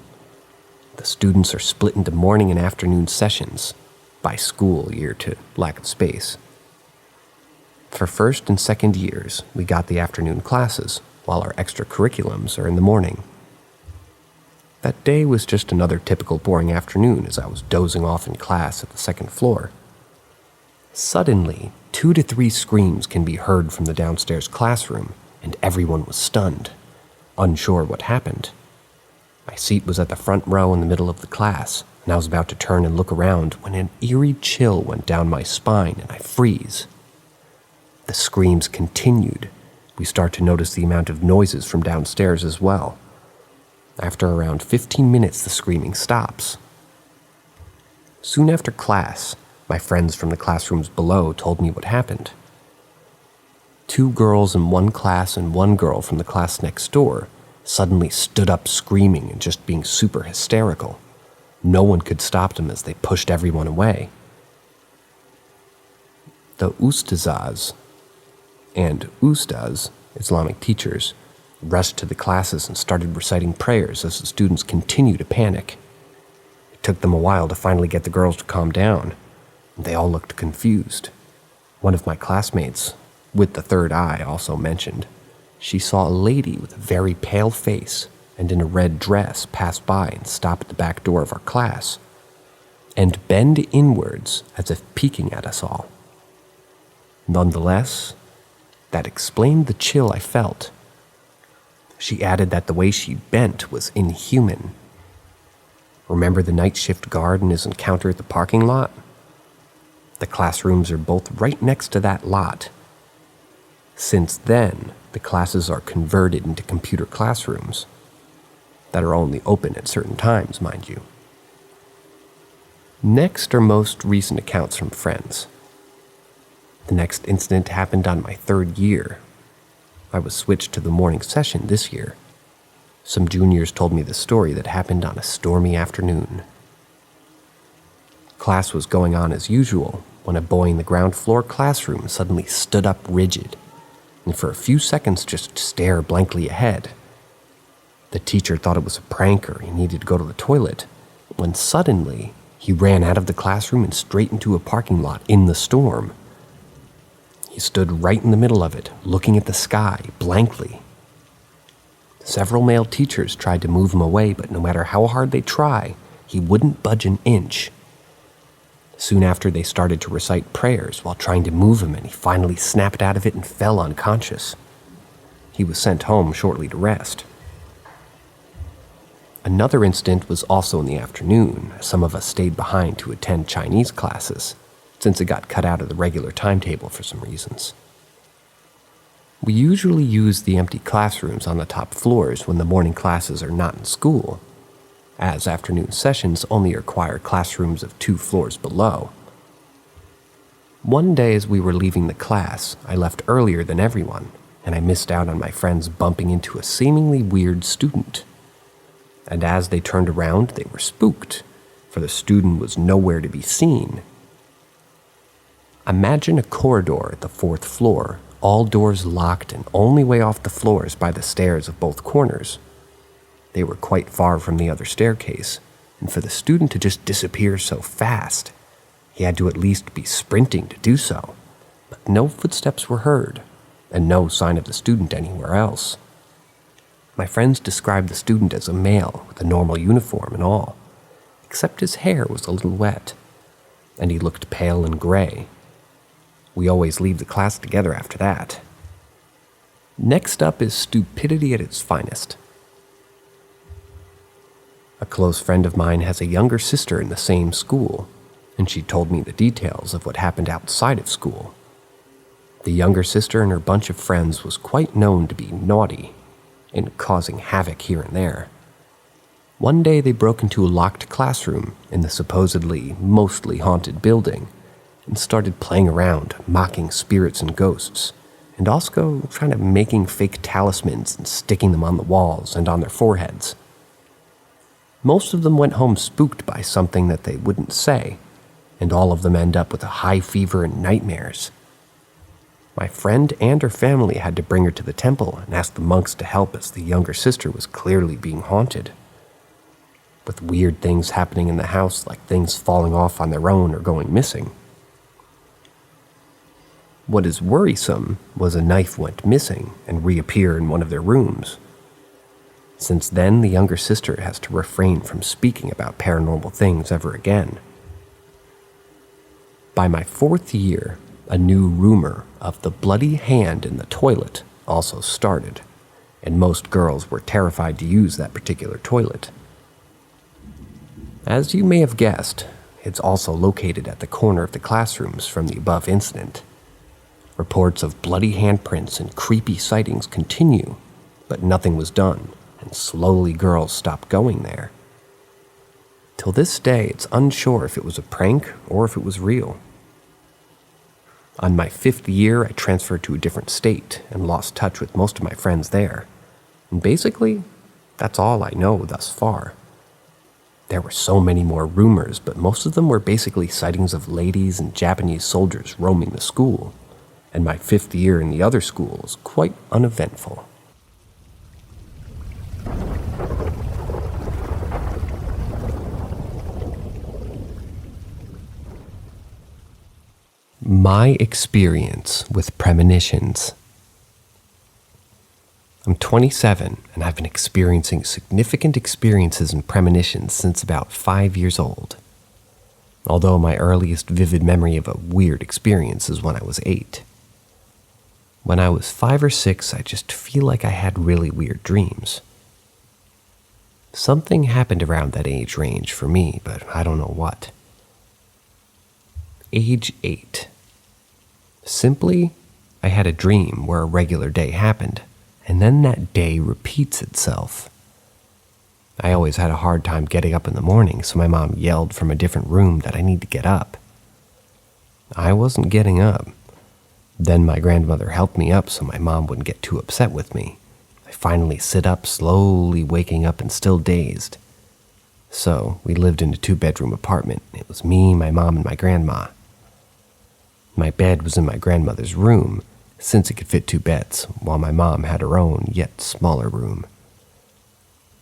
Speaker 1: The students are split into morning and afternoon sessions, by school year to lack of space. For first and second years, we got the afternoon classes, while our extracurriculums are in the morning. That day was just another typical boring afternoon as I was dozing off in class at the second floor. Suddenly, 2 to 3 screams can be heard from the downstairs classroom, and everyone was stunned, unsure what happened. My seat was at the front row in the middle of the class, and I was about to turn and look around when an eerie chill went down my spine and I freeze. The screams continued. We start to notice the amount of noises from downstairs as well. After around 15 minutes, the screaming stops. Soon after class, my friends from the classrooms below told me what happened. 2 girls in one class and 1 girl from the class next door suddenly stood up screaming and just being super hysterical. No one could stop them as they pushed everyone away. The ustazas and ustaz, Islamic teachers, rushed to the classes and started reciting prayers as the students continued to panic. It took them a while to finally get the girls to calm down, and they all looked confused. One of my classmates, with the third eye, also mentioned she saw a lady with a very pale face and in a red dress pass by and stop at the back door of our class, and bend inwards as if peeking at us all. Nonetheless, that explained the chill I felt. She added that the way she bent was inhuman. Remember the night shift guard and his encounter at the parking lot? The classrooms are both right next to that lot. Since then, the classes are converted into computer classrooms that are only open at certain times, mind you. Next are most recent accounts from friends. The next incident happened on my 3rd year. I was switched to the morning session this year. Some juniors told me the story that happened on a stormy afternoon. Class was going on as usual when a boy in the ground floor classroom suddenly stood up rigid and for a few seconds just stared blankly ahead. The teacher thought it was a prank or he needed to go to the toilet, when suddenly he ran out of the classroom and straight into a parking lot in the storm. He stood right in the middle of it, looking at the sky blankly. Several male teachers tried to move him away, but no matter how hard they tried, he wouldn't budge an inch. Soon after, they started to recite prayers while trying to move him, and he finally snapped out of it and fell unconscious. He was sent home shortly to rest. Another incident was also in the afternoon, as some of us stayed behind to attend Chinese classes, since it got cut out of the regular timetable for some reasons. We usually use the empty classrooms on the top floors when the morning classes are not in school, as afternoon sessions only require classrooms of 2 floors below. One day as we were leaving the class, I left earlier than everyone, and I missed out on my friends bumping into a seemingly weird student. And as they turned around, they were spooked, for the student was nowhere to be seen. Imagine a corridor at the 4th floor, all doors locked and only way off the floors by the stairs of both corners. They were quite far from the other staircase, and for the student to just disappear so fast, he had to at least be sprinting to do so. But no footsteps were heard, and no sign of the student anywhere else. My friends described the student as a male with a normal uniform and all, except his hair was a little wet, and he looked pale and gray. We always leave the class together after that. Next up is stupidity at its finest. A close friend of mine has a younger sister in the same school, and she told me the details of what happened outside of school. The younger sister and her bunch of friends was quite known to be naughty and causing havoc here and there. One day they broke into a locked classroom in the supposedly mostly haunted building and started playing around, mocking spirits and ghosts, and also trying to making fake talismans and sticking them on the walls and on their foreheads. Most of them went home spooked by something that they wouldn't say, and all of them end up with a high fever and nightmares. My friend and her family had to bring her to the temple and ask the monks to help as the younger sister was clearly being haunted, with weird things happening in the house like things falling off on their own or going missing. What is worrisome was a knife went missing and reappeared in one of their rooms. Since then, the younger sister has to refrain from speaking about paranormal things ever again. By my 4th year, a new rumor of the bloody hand in the toilet also started, and most girls were terrified to use that particular toilet. As you may have guessed, it's also located at the corner of the classrooms from the above incident. Reports of bloody handprints and creepy sightings continue, but nothing was done, and slowly girls stopped going there. Till this day, it's unsure if it was a prank or if it was real. On my 5th year, I transferred to a different state and lost touch with most of my friends there. And basically, that's all I know thus far. There were so many more rumors, but most of them were basically sightings of ladies and Japanese soldiers roaming the school, and my 5th year in the other school was quite uneventful. My experience with premonitions. I'm 27, and I've been experiencing significant experiences and premonitions since about 5 years old. Although my earliest vivid memory of a weird experience is when I was 8. When I was 5 or 6, I just feel like I had really weird dreams. Something happened around that age range for me, but I don't know what. Age 8. Simply, I had a dream where a regular day happened, and then that day repeats itself. I always had a hard time getting up in the morning, so my mom yelled from a different room that I need to get up. I wasn't getting up. Then my grandmother helped me up so my mom wouldn't get too upset with me. I finally sit up, slowly waking up and still dazed. So we lived in a 2-bedroom apartment. It was me, my mom, and my grandma. My bed was in my grandmother's room, since it could fit 2 beds, while my mom had her own, yet smaller room.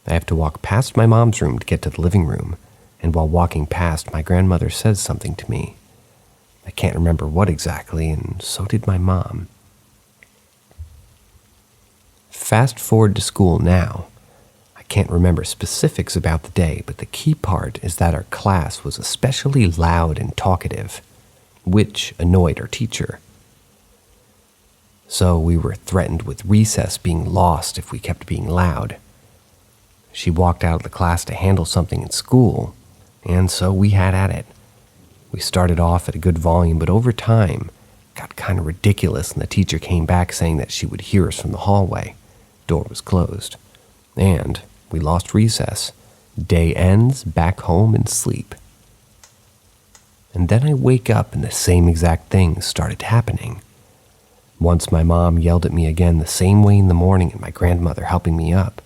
Speaker 1: I have to walk past my mom's room to get to the living room, and while walking past, my grandmother says something to me. I can't remember what exactly, and so did my mom. Fast forward to school now. I can't remember specifics about the day, but the key part is that our class was especially loud and talkative, which annoyed our teacher. So we were threatened with recess being lost if we kept being loud. She walked out of the class to handle something in school, and so we had at it. We started off at a good volume, but over time, got kind of ridiculous, and the teacher came back saying that she would hear us from the hallway. Door was closed, and we lost recess. Day ends, back home, and sleep. And then I wake up and the same exact thing started happening. Once my mom yelled at me again the same way in the morning and my grandmother helping me up.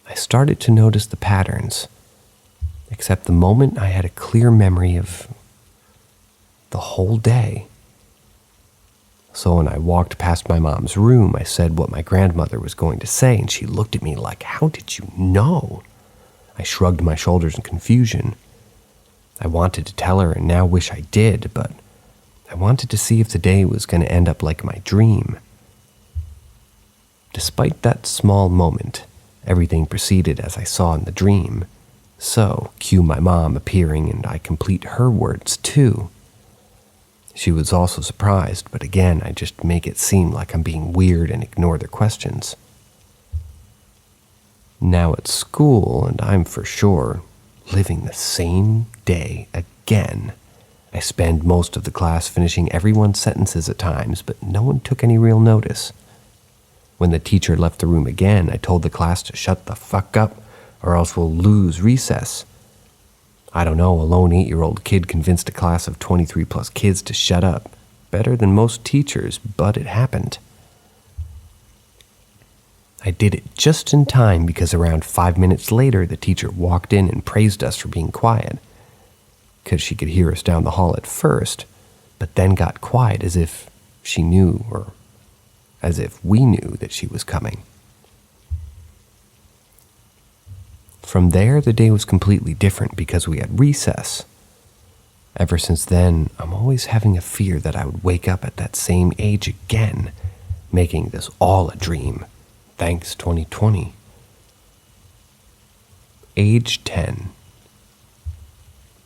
Speaker 1: I started to notice the patterns, except the moment I had a clear memory of the whole day. So when I walked past my mom's room, I said what my grandmother was going to say, and she looked at me like, "How did you know?" I shrugged my shoulders in confusion. I wanted to tell her and now wish I did, but I wanted to see if the day was going to end up like my dream. Despite that small moment, everything proceeded as I saw in the dream. So, cue my mom appearing and I complete her words too. She was also surprised, but again, I just make it seem like I'm being weird and ignore their questions. Now at school, and I'm for sure living the same day again. I spend most of the class finishing everyone's sentences at times, but no one took any real notice. When the teacher left the room again, I told the class to shut the fuck up or else we'll lose recess. I don't know, a lone 8-year-old kid convinced a class of 23 plus kids to shut up. Better than most teachers, but it happened. I did it just in time because around 5 minutes later, the teacher walked in and praised us for being quiet. Because she could hear us down the hall at first, but then got quiet as if she knew, or as if we knew that she was coming. From there, the day was completely different because we had recess. Ever since then, I'm always having a fear that I would wake up at that same age again, making this all a dream. Thanks, 2020. Age 10.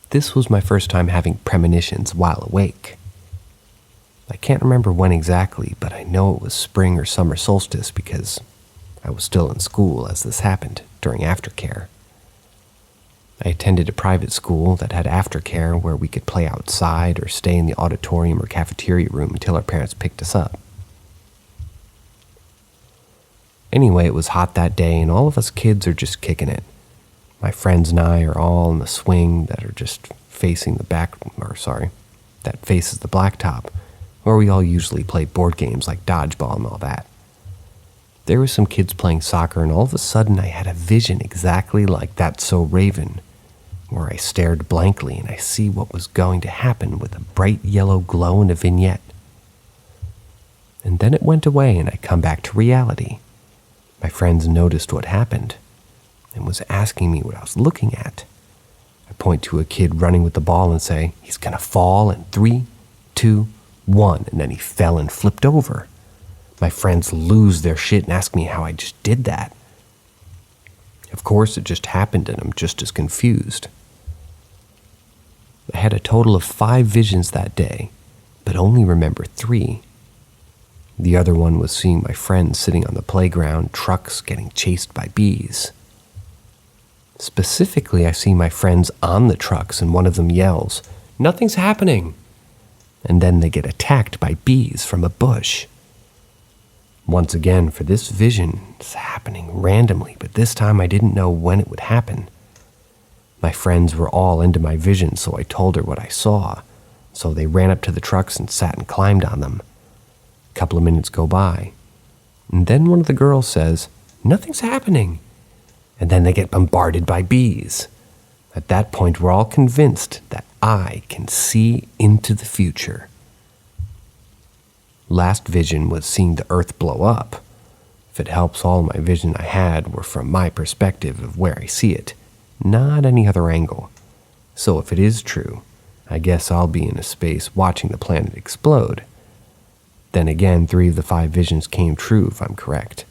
Speaker 1: This was my first time having premonitions while awake. I can't remember when exactly, but I know it was spring or summer solstice because I was still in school as this happened during aftercare. I attended a private school that had aftercare where we could play outside or stay in the auditorium or cafeteria room until our parents picked us up. Anyway, it was hot that day and all of us kids are just kicking it. My friends and I are all in the swing that are just facing that faces the blacktop, where we all usually play board games like dodgeball and all that. There were some kids playing soccer and all of a sudden I had a vision exactly like That's So Raven, where I stared blankly and I see what was going to happen with a bright yellow glow and a vignette. And then it went away and I come back to reality. My friends noticed what happened and was asking me what I was looking at. I point to a kid running with the ball and say, "He's gonna fall in 3, 2, 1, and then he fell and flipped over. My friends lose their shit and ask me how I just did that. Of course, it just happened and I'm just as confused. I had a total of 5 visions that day, but only remember 3. The other one was seeing my friends sitting on the playground, trucks getting chased by bees. Specifically, I see my friends on the trucks and one of them yells, "Nothing's happening!" And then they get attacked by bees from a bush. Once again, for this vision, it's happening randomly, but this time I didn't know when it would happen. My friends were all into my vision, so I told her what I saw. So they ran up to the trucks and sat and climbed on them. A couple of minutes go by, and then one of the girls says, "Nothing's happening." And then they get bombarded by bees. At that point, we're all convinced that I can see into the future. Last vision was seeing the earth blow up. If it helps, all my vision I had were from my perspective of where I see it, not any other angle. So if it is true, I guess I'll be in a space watching the planet explode. Then again, 3 of the 5 visions came true if I'm correct.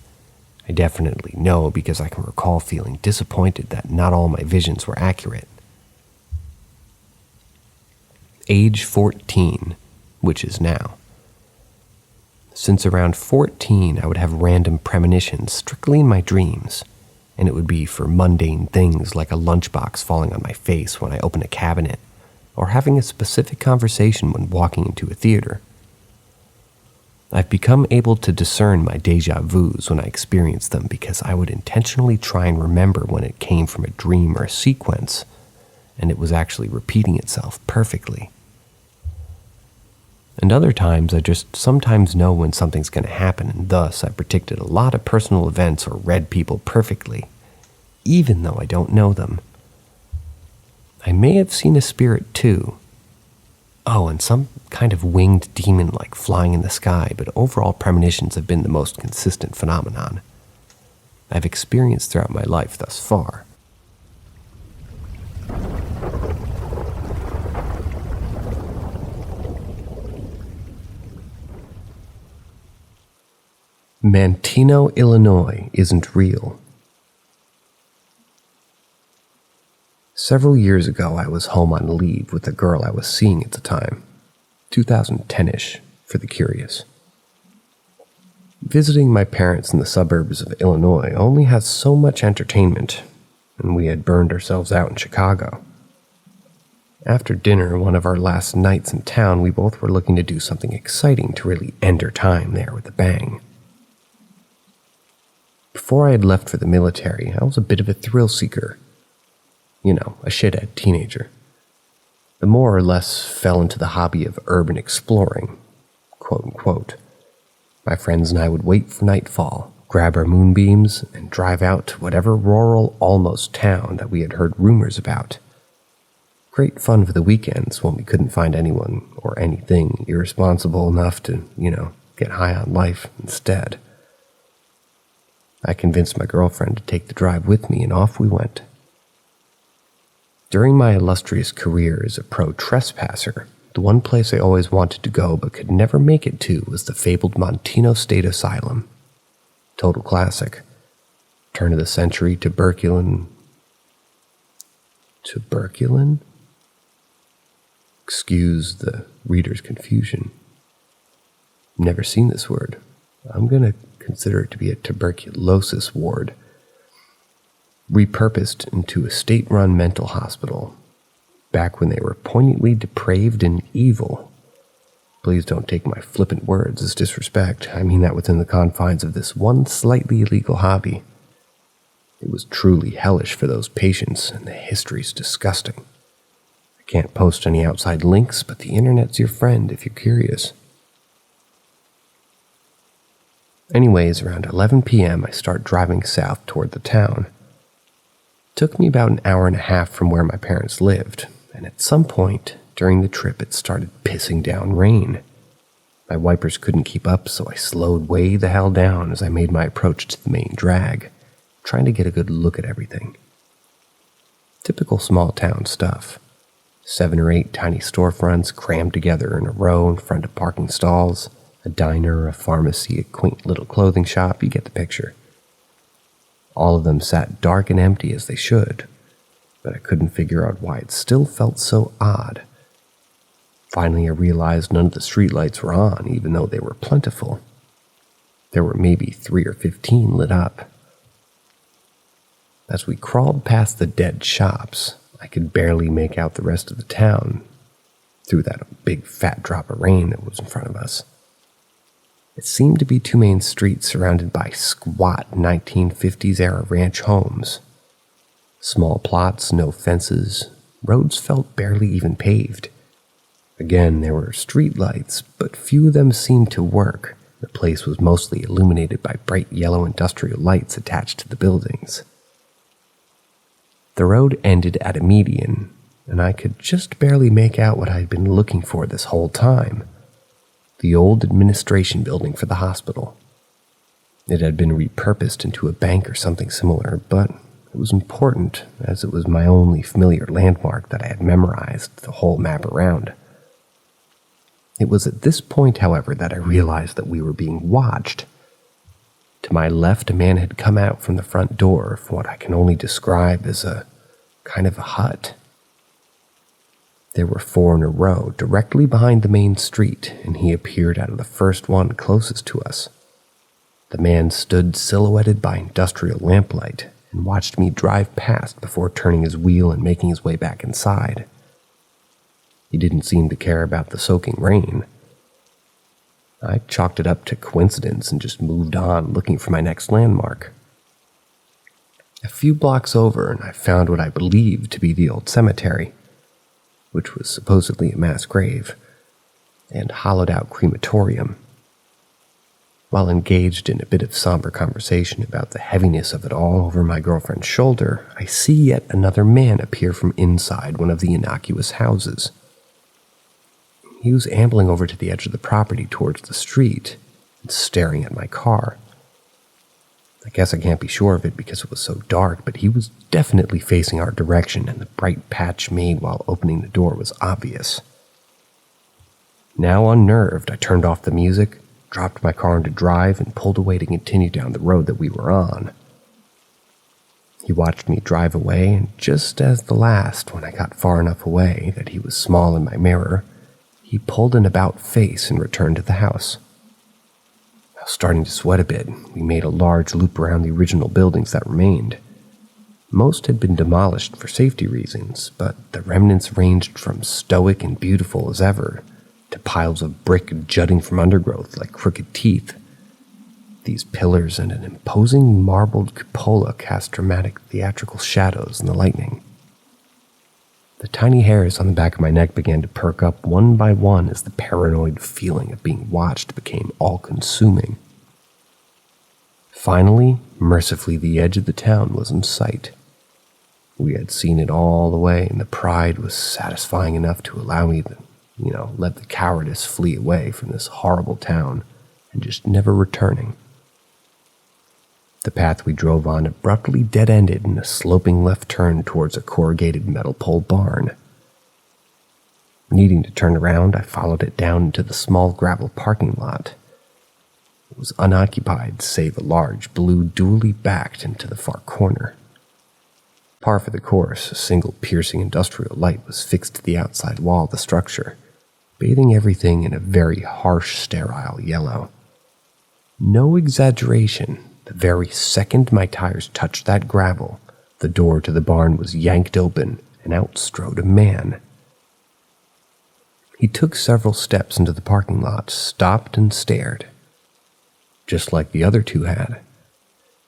Speaker 1: I definitely know because I can recall feeling disappointed that not all my visions were accurate. Age 14, which is now. Since around 14, I would have random premonitions strictly in my dreams, and it would be for mundane things like a lunchbox falling on my face when I open a cabinet, or having a specific conversation when walking into a theater. I've become able to discern my déjà vus when I experience them because I would intentionally try and remember when it came from a dream or a sequence, and it was actually repeating itself perfectly. And other times, I just sometimes know when something's going to happen, and thus I predicted a lot of personal events or read people perfectly, even though I don't know them. I may have seen a spirit too. Oh, and some kind of winged demon like flying in the sky, but overall premonitions have been the most consistent phenomenon I've experienced throughout my life thus far. Manteno, Illinois isn't real. Several years ago, I was home on leave with a girl I was seeing at the time, 2010-ish, for the curious. Visiting my parents in the suburbs of Illinois only has so much entertainment, and we had burned ourselves out in Chicago. After dinner, one of our last nights in town, we both were looking to do something exciting to really end our time there with a bang. Before I had left for the military, I was a bit of a thrill seeker. You know, a shithead teenager. I more or less fell into the hobby of urban exploring, quote-unquote. My friends and I would wait for nightfall, grab our moonbeams, and drive out to whatever rural almost town that we had heard rumors about. Great fun for the weekends when we couldn't find anyone or anything irresponsible enough to, get high on life instead. I convinced my girlfriend to take the drive with me, and off we went. During my illustrious career as a pro trespasser, the one place I always wanted to go but could never make it to was the fabled Montino State Asylum. Total classic. Turn of the century tuberculin. Tuberculin? Excuse the reader's confusion. Never seen this word. I'm going to consider it to be a tuberculosis ward. Repurposed into a state-run mental hospital, back when they were poignantly depraved and evil. Please don't take my flippant words as disrespect. I mean that within the confines of this one slightly illegal hobby. It was truly hellish for those patients, and the history's disgusting. I can't post any outside links, but the internet's your friend if you're curious. Anyways, around 11 p.m., I start driving south toward the town. It took me about an hour and a half from where my parents lived, and at some point during the trip it started pissing down rain. My wipers couldn't keep up, so I slowed way the hell down as I made my approach to the main drag, trying to get a good look at everything. Typical small town stuff. 7 or 8 tiny storefronts crammed together in a row in front of parking stalls, a diner, a pharmacy, a quaint little clothing shop, you get the picture. All of them sat dark and empty as they should, but I couldn't figure out why it still felt so odd. Finally, I realized none of the streetlights were on, even though they were plentiful. There were maybe 3 or 15 lit up. As we crawled past the dead shops, I could barely make out the rest of the town through that big fat drop of rain that was in front of us. It seemed to be 2 main streets surrounded by squat 1950s-era ranch homes. Small plots, no fences, roads felt barely even paved. Again, there were street lights, but few of them seemed to work. The place was mostly illuminated by bright yellow industrial lights attached to the buildings. The road ended at a median, and I could just barely make out what I'd been looking for this whole time. The old administration building for the hospital. It had been repurposed into a bank or something similar, but it was important as it was my only familiar landmark that I had memorized the whole map around. It was at this point, however, that I realized that we were being watched. To my left, a man had come out from the front door of what I can only describe as a kind of a hut. There were 4 in a row, directly behind the main street, and he appeared out of the first one closest to us. The man stood silhouetted by industrial lamplight and watched me drive past before turning his wheel and making his way back inside. He didn't seem to care about the soaking rain. I chalked it up to coincidence and just moved on, looking for my next landmark. A few blocks over, and I found what I believed to be the old cemetery, which was supposedly a mass grave, and hollowed-out crematorium. While engaged in a bit of somber conversation about the heaviness of it all over my girlfriend's shoulder, I see yet another man appear from inside one of the innocuous houses. He was ambling over to the edge of the property towards the street and staring at my car. I guess I can't be sure of it because it was so dark, but he was definitely facing our direction, and the bright patch made while opening the door was obvious. Now unnerved, I turned off the music, dropped my car into drive, and pulled away to continue down the road that we were on. He watched me drive away, and just as the last, when I got far enough away that he was small in my mirror, he pulled an about-face and returned to the house. I was starting to sweat a bit. We made a large loop around the original buildings that remained. Most had been demolished for safety reasons, but the remnants ranged from stoic and beautiful as ever to piles of brick jutting from undergrowth like crooked teeth. These pillars and an imposing marbled cupola cast dramatic theatrical shadows in the lightning. The tiny hairs on the back of my neck began to perk up one by one as the paranoid feeling of being watched became all-consuming. Finally, mercifully, the edge of the town was in sight. We had seen it all the way, and the pride was satisfying enough to allow me to, let the cowardice flee away from this horrible town and just never returning. The path we drove on abruptly dead-ended in a sloping left turn towards a corrugated metal pole barn. Needing to turn around, I followed it down into the small gravel parking lot. It was unoccupied, save a large blue dually backed into the far corner. Par for the course, a single piercing industrial light was fixed to the outside wall of the structure, bathing everything in a very harsh, sterile yellow. No exaggeration, the very second my tires touched that gravel, the door to the barn was yanked open and out strode a man. He took several steps into the parking lot, stopped and stared. Just like the other two had.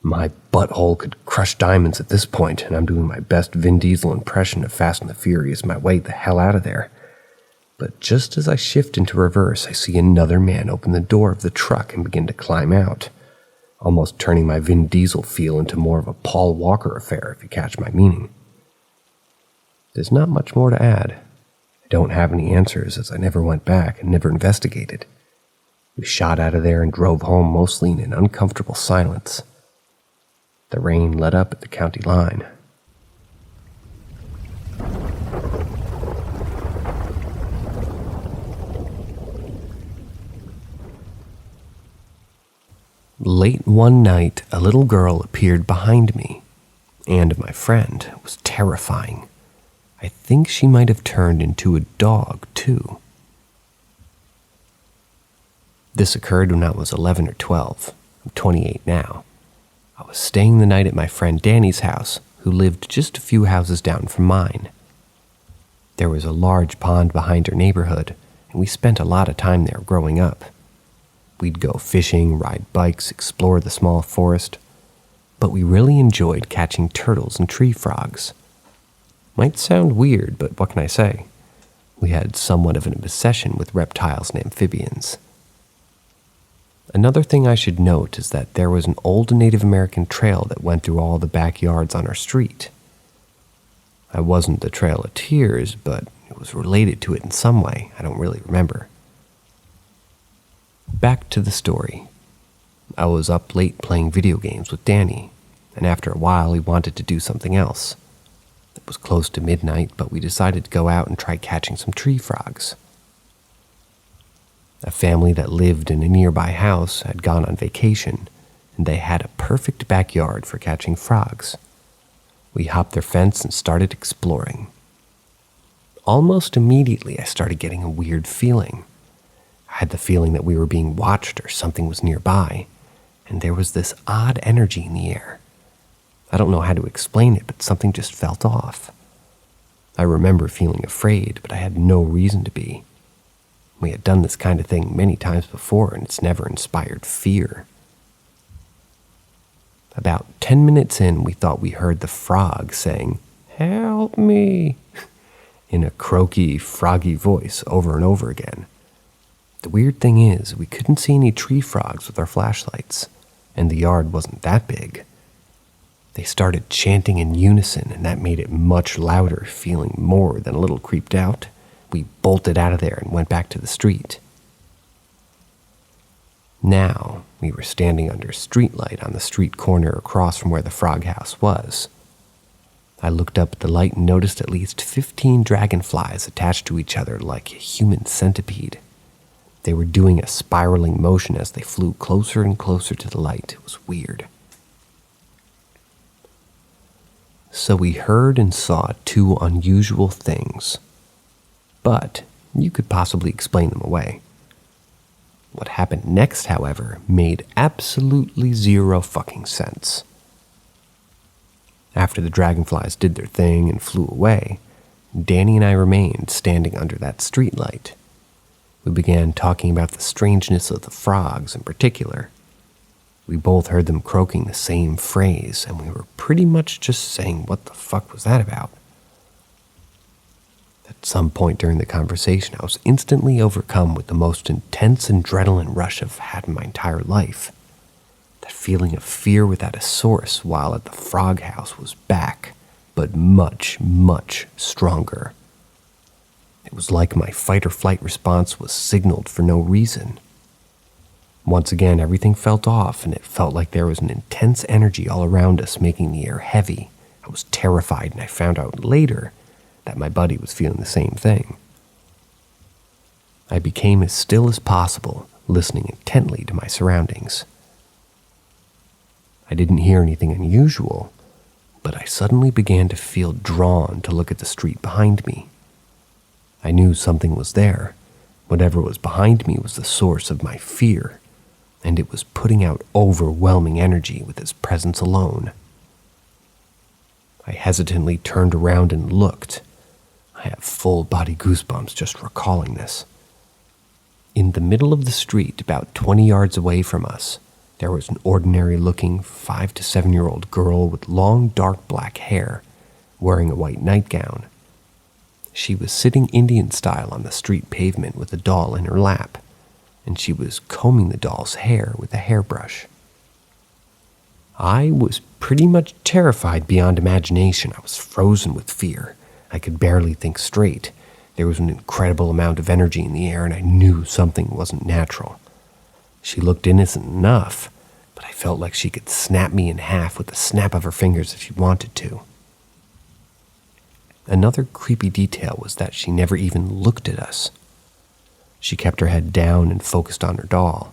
Speaker 1: My butthole could crush diamonds at this point, and I'm doing my best Vin Diesel impression of Fast and the Furious my way the hell out of there. But just as I shift into reverse, I see another man open the door of the truck and begin to climb out, almost turning my Vin Diesel feel into more of a Paul Walker affair, if you catch my meaning. There's not much more to add. I don't have any answers, as I never went back and never investigated. We shot out of there and drove home mostly in an uncomfortable silence. The rain let up at the county line. Late one night, a little girl appeared behind me, and my friend. It was terrifying. I think she might have turned into a dog, too. This occurred when I was 11 or 12. I'm 28 now. I was staying the night at my friend Danny's house, who lived just a few houses down from mine. There was a large pond behind her neighborhood, and we spent a lot of time there growing up. We'd go fishing, ride bikes, explore the small forest, but we really enjoyed catching turtles and tree frogs. Might sound weird, but what can I say? We had somewhat of an obsession with reptiles and amphibians. Another thing I should note is that there was an old Native American trail that went through all the backyards on our street. I wasn't the Trail of Tears, but it was related to it in some way. I don't really remember. Back to the story. I was up late playing video games with Danny, and after a while he wanted to do something else. It was close to midnight, but we decided to go out and try catching some tree frogs. A family that lived in a nearby house had gone on vacation, and they had a perfect backyard for catching frogs. We hopped their fence and started exploring. Almost immediately, I started getting a weird feeling. I had the feeling that we were being watched or something was nearby, and there was this odd energy in the air. I don't know how to explain it, but something just felt off. I remember feeling afraid, but I had no reason to be. We had done this kind of thing many times before, and it's never inspired fear. About 10 minutes in, we thought we heard the frog saying, "Help me," in a croaky, froggy voice over and over again. The weird thing is, we couldn't see any tree frogs with our flashlights, and the yard wasn't that big. They started chanting in unison, and that made it much louder, feeling more than a little creeped out. We bolted out of there and went back to the street. Now, we were standing under a streetlight on the street corner across from where the frog house was. I looked up at the light and noticed at least 15 dragonflies attached to each other like a human centipede. They were doing a spiraling motion as they flew closer and closer to the light. It was weird. So we heard and saw two unusual things. But you could possibly explain them away. What happened next, however, made absolutely zero fucking sense. After the dragonflies did their thing and flew away, Danny and I remained standing under that streetlight. We began talking about the strangeness of the frogs in particular. We both heard them croaking the same phrase, and we were pretty much just saying, what the fuck was that about? At some point during the conversation, I was instantly overcome with the most intense adrenaline rush I've had in my entire life. That feeling of fear without a source while at the frog house was back, but much, much stronger. It was like my fight or flight response was signaled for no reason. Once again, everything felt off, and it felt like there was an intense energy all around us, making the air heavy. I was terrified, and I found out later that my buddy was feeling the same thing. I became as still as possible, listening intently to my surroundings. I didn't hear anything unusual, but I suddenly began to feel drawn to look at the street behind me. I knew something was there. Whatever was behind me was the source of my fear, and it was putting out overwhelming energy with its presence alone. I hesitantly turned around and looked. I have full body goosebumps just recalling this. In the middle of the street, about 20 yards away from us, there was an ordinary-looking 5 to 7-year-old girl with long, dark black hair, wearing a white nightgown. She was sitting Indian-style on the street pavement with a doll in her lap, and she was combing the doll's hair with a hairbrush. I was pretty much terrified beyond imagination. I was frozen with fear. I could barely think straight. There was an incredible amount of energy in the air, and I knew something wasn't natural. She looked innocent enough, but I felt like she could snap me in half with the snap of her fingers if she wanted to. Another creepy detail was that she never even looked at us. She kept her head down and focused on her doll,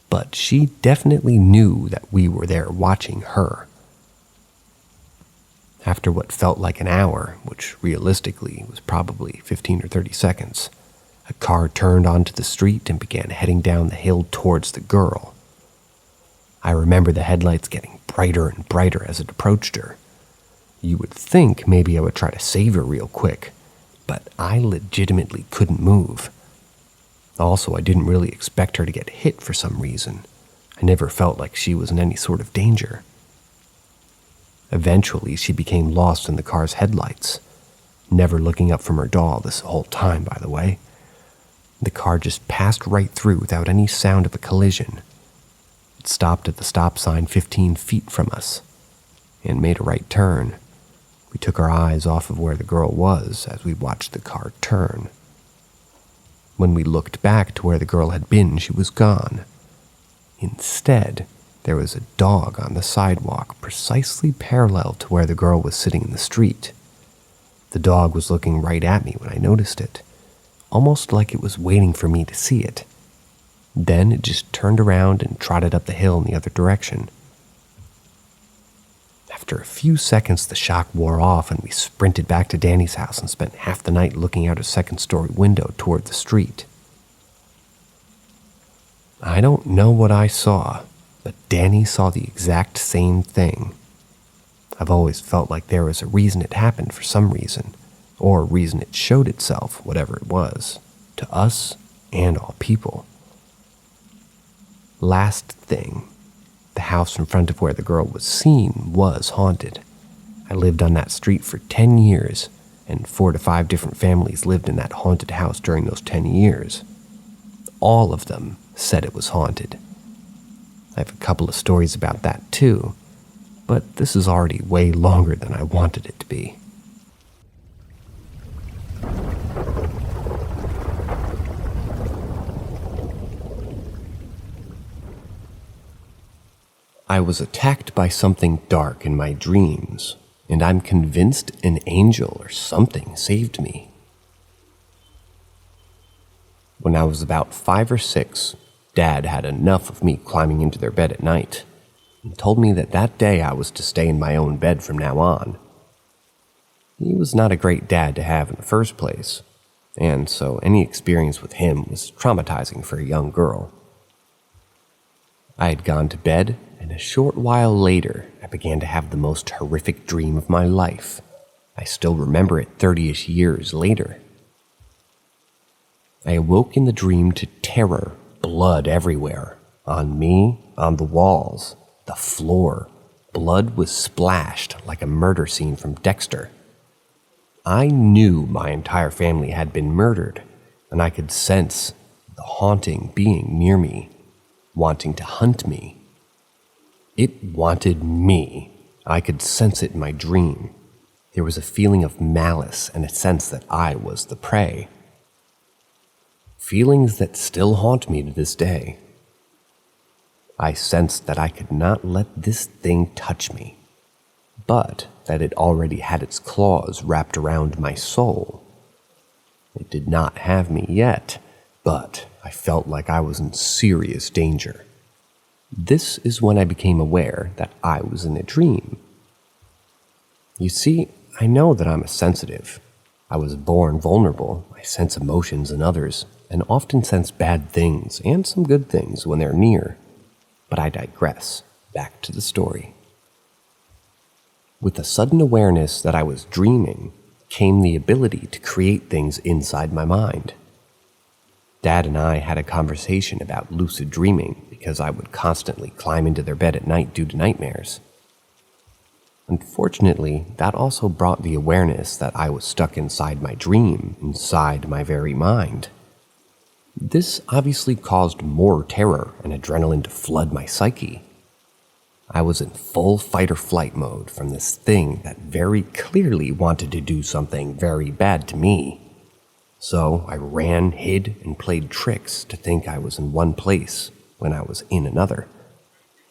Speaker 1: but she definitely knew that we were there watching her. After what felt like an hour, which realistically was probably 15 or 30 seconds, a car turned onto the street and began heading down the hill towards the girl. I remember the headlights getting brighter and brighter as it approached her. You would think maybe I would try to save her real quick, but I legitimately couldn't move. Also, I didn't really expect her to get hit for some reason. I never felt like she was in any sort of danger. Eventually, she became lost in the car's headlights, never looking up from her doll this whole time, by the way. The car just passed right through without any sound of a collision. It stopped at the stop sign 15 feet from us and made a right turn. We took our eyes off of where the girl was as we watched the car turn. When we looked back to where the girl had been, she was gone. Instead, there was a dog on the sidewalk precisely parallel to where the girl was sitting in the street. The dog was looking right at me when I noticed it, almost like it was waiting for me to see it. Then it just turned around and trotted up the hill in the other direction. After a few seconds, the shock wore off and we sprinted back to Danny's house and spent half the night looking out a second-story window toward the street. I don't know what I saw, but Danny saw the exact same thing. I've always felt like there was a reason it happened for some reason, or a reason it showed itself, whatever it was, to us and all people. Last thing, the house in front of where the girl was seen was haunted. I lived on that street for 10 years, and 4 to 5 different families lived in that haunted house during those 10 years. All of them said it was haunted. I have a couple of stories about that too, but this is already way longer than I wanted it to be. I was attacked by something dark in my dreams, and I'm convinced an angel or something saved me. When I was about 5 or 6, Dad had enough of me climbing into their bed at night and told me that day I was to stay in my own bed from now on. He was not a great dad to have in the first place, and so any experience with him was traumatizing for a young girl. I had gone to bed, and a short while later, I began to have the most horrific dream of my life. I still remember it 30-ish years later. I awoke in the dream to terror, blood everywhere. On me, on the walls, the floor. Blood was splashed like a murder scene from Dexter. I knew my entire family had been murdered, and I could sense the haunting being near me, wanting to hunt me. It wanted me. I could sense it in my dream. There was a feeling of malice and a sense that I was the prey. Feelings that still haunt me to this day. I sensed that I could not let this thing touch me, but that it already had its claws wrapped around my soul. It did not have me yet, but I felt like I was in serious danger. This is when I became aware that I was in a dream. You see, I know that I'm a sensitive. I was born vulnerable. I sense emotions in others, and often sense bad things and some good things when they're near. But I digress. Back to the story. With a sudden awareness that I was dreaming came the ability to create things inside my mind. Dad and I had a conversation about lucid dreaming because I would constantly climb into their bed at night due to nightmares. Unfortunately, that also brought the awareness that I was stuck inside my dream, inside my very mind. This obviously caused more terror and adrenaline to flood my psyche. I was in full fight-or-flight mode from this thing that very clearly wanted to do something very bad to me. So I ran, hid, and played tricks to think I was in one place when I was in another.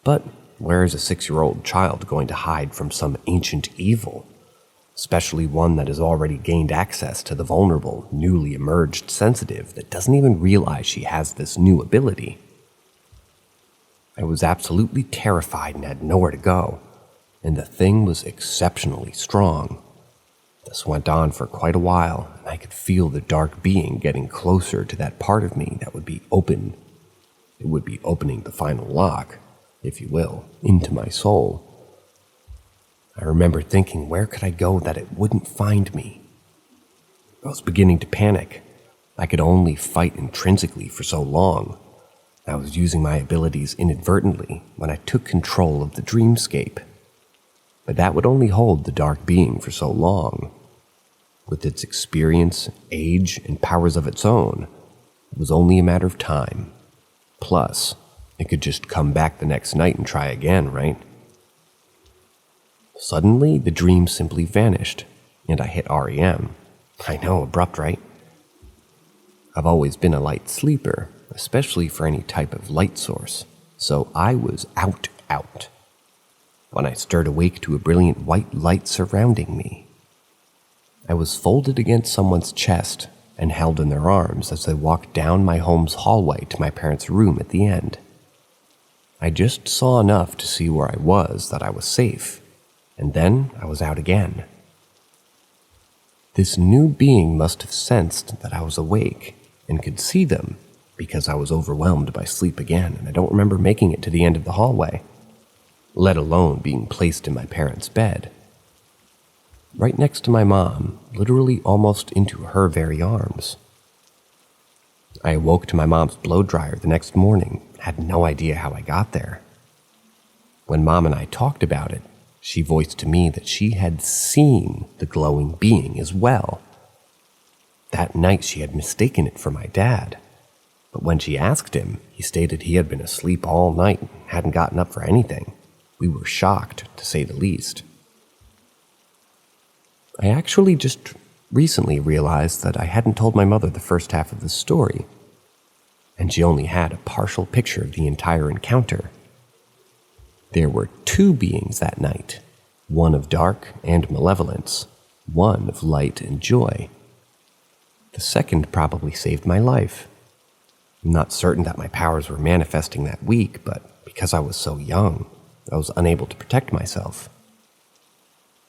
Speaker 1: But where is a 6-year-old child going to hide from some ancient evil, especially one that has already gained access to the vulnerable, newly emerged sensitive that doesn't even realize she has this new ability? I was absolutely terrified and had nowhere to go, and the thing was exceptionally strong. This went on for quite a while, and I could feel the dark being getting closer to that part of me that would be open. It would be opening the final lock, if you will, into my soul. I remember thinking, where could I go that it wouldn't find me? I was beginning to panic. I could only fight intrinsically for so long. I was using my abilities inadvertently when I took control of the dreamscape. But that would only hold the dark being for so long. With its experience, age, and powers of its own, it was only a matter of time. Plus, it could just come back the next night and try again, right? Suddenly, the dream simply vanished, and I hit REM. I know, abrupt, right? I've always been a light sleeper, especially for any type of light source, so I was out. When I stirred awake to a brilliant white light surrounding me, I was folded against someone's chest and held in their arms as they walked down my home's hallway to my parents' room at the end. I just saw enough to see where I was, that I was safe, and then I was out again. This new being must have sensed that I was awake and could see them because I was overwhelmed by sleep again, and I don't remember making it to the end of the hallway, let alone being placed in my parents' bed. Right next to my mom, literally almost into her very arms. I awoke to my mom's blow dryer the next morning, had no idea how I got there. When Mom and I talked about it, she voiced to me that she had seen the glowing being as well. That night she had mistaken it for my dad, but when she asked him, he stated he had been asleep all night and hadn't gotten up for anything. We were shocked, to say the least. I actually just recently realized that I hadn't told my mother the first half of the story, and she only had a partial picture of the entire encounter. There were 2 beings that night, one of dark and malevolence, one of light and joy. The second probably saved my life. I'm not certain that my powers were manifesting that week, but because I was so young, I was unable to protect myself.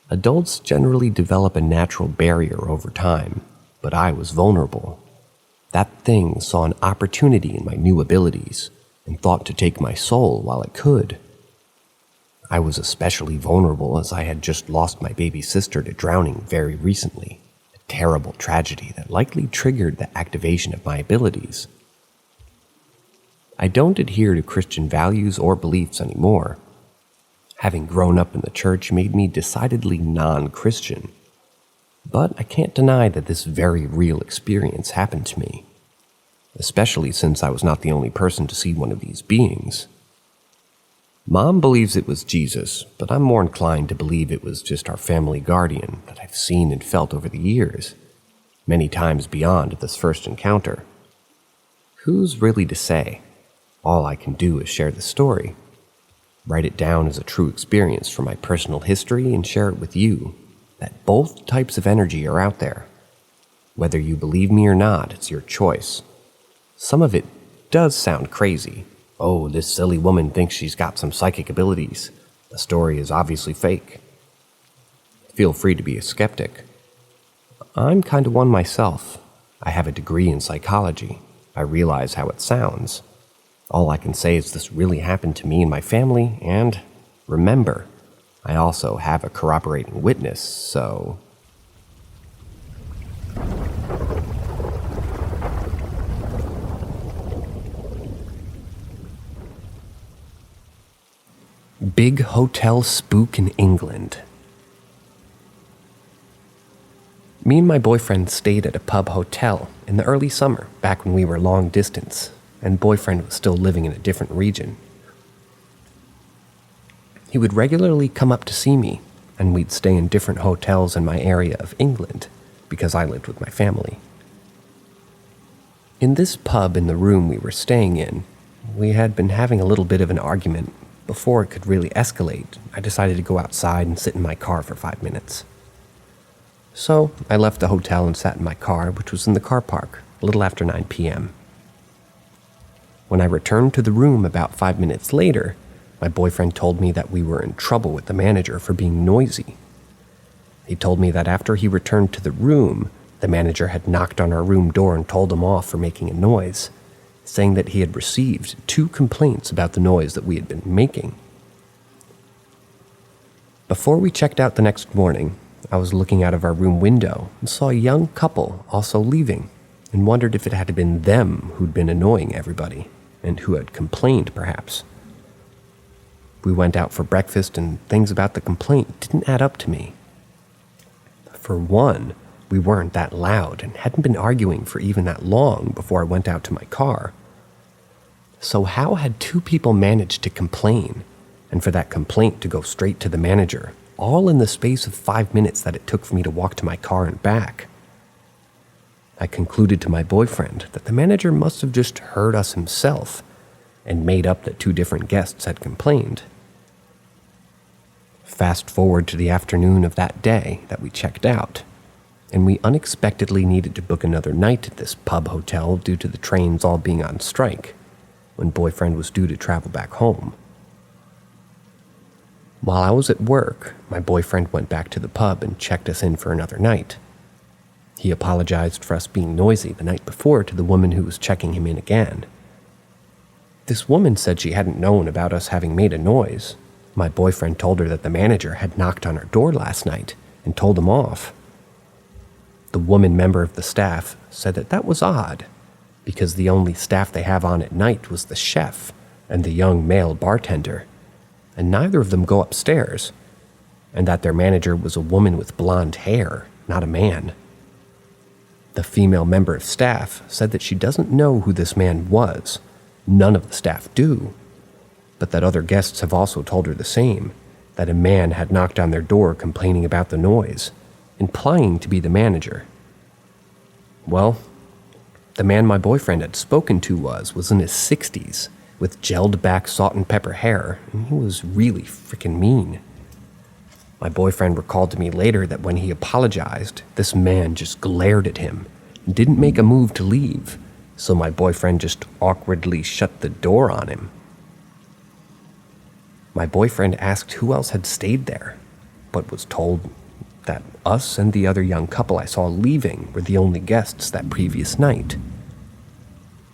Speaker 1: Adults generally develop a natural barrier over time, but I was vulnerable. That thing saw an opportunity in my new abilities and thought to take my soul while it could. I was especially vulnerable as I had just lost my baby sister to drowning very recently, a terrible tragedy that likely triggered the activation of my abilities. I don't adhere to Christian values or beliefs anymore. Having grown up in the church made me decidedly non-Christian. But I can't deny that this very real experience happened to me, especially since I was not the only person to see one of these beings. Mom believes it was Jesus, but I'm more inclined to believe it was just our family guardian that I've seen and felt over the years, many times beyond this first encounter. Who's really to say? All I can do is share the story, write it down as a true experience from my personal history, and share it with you, that both types of energy are out there. Whether you believe me or not, it's your choice. Some of it does sound crazy. Oh, this silly woman thinks she's got some psychic abilities. The story is obviously fake. Feel free to be a skeptic. I'm kind of one myself. I have a degree in psychology. I realize how it sounds. All I can say is this really happened to me and my family, and remember, I also have a corroborating witness, so... Big hotel spook in England. Me and my boyfriend stayed at a pub hotel in the early summer, back when we were long distance, and boyfriend was still living in a different region. He would regularly come up to see me, and we'd stay in different hotels in my area of England, because I lived with my family. In this pub in the room we were staying in, we had been having a little bit of an argument. Before it could really escalate, I decided to go outside and sit in my car for 5 minutes. So I left the hotel and sat in my car, which was in the car park, a little after 9 p.m. When I returned to the room about 5 minutes later, my boyfriend told me that we were in trouble with the manager for being noisy. He told me that after he returned to the room, the manager had knocked on our room door and told him off for making a noise, saying that he had received 2 complaints about the noise that we had been making. Before we checked out the next morning, I was looking out of our room window and saw a young couple also leaving, and wondered if it had been them who'd been annoying everybody, and who had complained perhaps. We went out for breakfast, and things about the complaint didn't add up to me. For one, we weren't that loud and hadn't been arguing for even that long before I went out to my car. So how had 2 people managed to complain, and for that complaint to go straight to the manager, all in the space of 5 minutes that it took for me to walk to my car and back? I concluded to my boyfriend that the manager must have just heard us himself and made up that 2 different guests had complained. Fast forward to the afternoon of that day that we checked out, and we unexpectedly needed to book another night at this pub hotel due to the trains all being on strike, when boyfriend was due to travel back home. While I was at work, my boyfriend went back to the pub and checked us in for another night. He apologized for us being noisy the night before to the woman who was checking him in again. This woman said she hadn't known about us having made a noise. My boyfriend told her that the manager had knocked on her door last night and told him off. The woman member of the staff said that that was odd, because the only staff they have on at night was the chef and the young male bartender, and neither of them go upstairs, and that their manager was a woman with blonde hair, not a man. The female member of staff said that she doesn't know who this man was. None of the staff do, but that other guests have also told her the same, that a man had knocked on their door complaining about the noise, implying to be the manager. Well, the man my boyfriend had spoken to was in his 60s, with gelled back salt and pepper hair, and he was really freaking mean. My boyfriend recalled to me later that when he apologized, this man just glared at him and didn't make a move to leave, so my boyfriend just awkwardly shut the door on him. My boyfriend asked who else had stayed there, but was told that us and the other young couple I saw leaving were the only guests that previous night.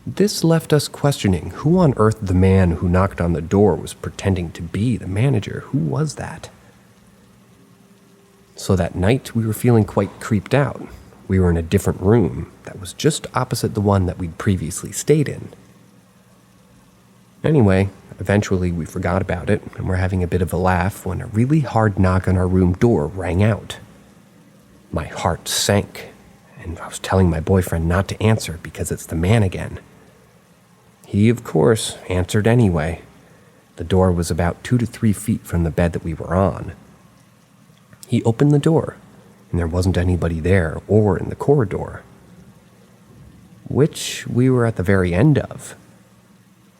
Speaker 1: This left us questioning who on earth the man who knocked on the door was pretending to be the manager. Who was that? So that night we were feeling quite creeped out. We were in a different room that was just opposite the one that we'd previously stayed in. Anyway, eventually we forgot about it and were having a bit of a laugh when a really hard knock on our room door rang out. My heart sank, and I was telling my boyfriend not to answer because it's the man again. He, of course, answered anyway. The door was about 2 to 3 feet from the bed that we were on. He opened the door, and there wasn't anybody there or in the corridor, which we were at the very end of.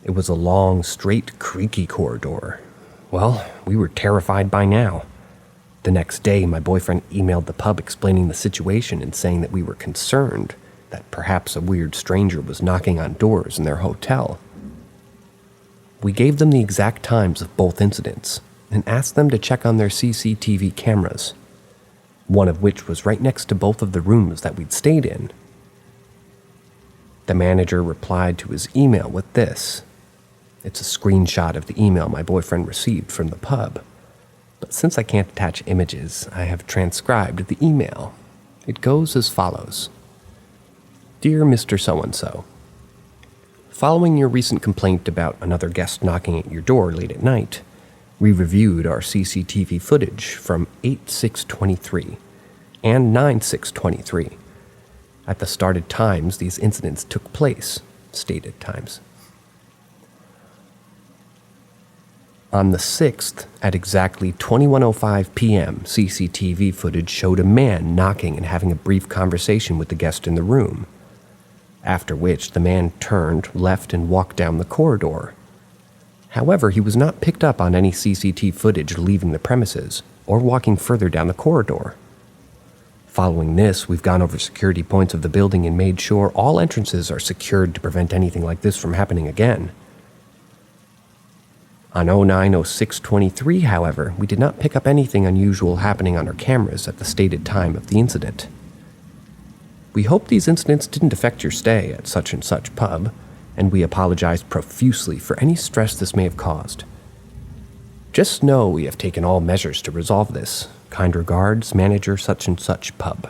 Speaker 1: It was a long, straight, creaky corridor. Well, we were terrified by now. The next day, my boyfriend emailed the pub explaining the situation and saying that we were concerned that perhaps a weird stranger was knocking on doors in their hotel. We gave them the exact times of both incidents and asked them to check on their CCTV cameras, one of which was right next to both of the rooms that we'd stayed in. The manager replied to his email with this. It's a screenshot of the email my boyfriend received from the pub. But since I can't attach images, I have transcribed the email. It goes as follows. Dear Mr. So-and-so, following your recent complaint about another guest knocking at your door late at night, we reviewed our CCTV footage from 8/6/23 and 9/6/23. At the started times these incidents took place, stated times. On the 6th, at exactly 21:05 p.m., CCTV footage showed a man knocking and having a brief conversation with the guest in the room, after which the man turned, left, and walked down the corridor. However, he was not picked up on any CCTV footage leaving the premises or walking further down the corridor. Following this, we've gone over security points of the building and made sure all entrances are secured to prevent anything like this from happening again. On 09/06/23, however, we did not pick up anything unusual happening on our cameras at the stated time of the incident. We hope these incidents didn't affect your stay at such and such pub, and we apologize profusely for any stress this may have caused. Just know we have taken all measures to resolve this. Kind regards, manager such and such pub.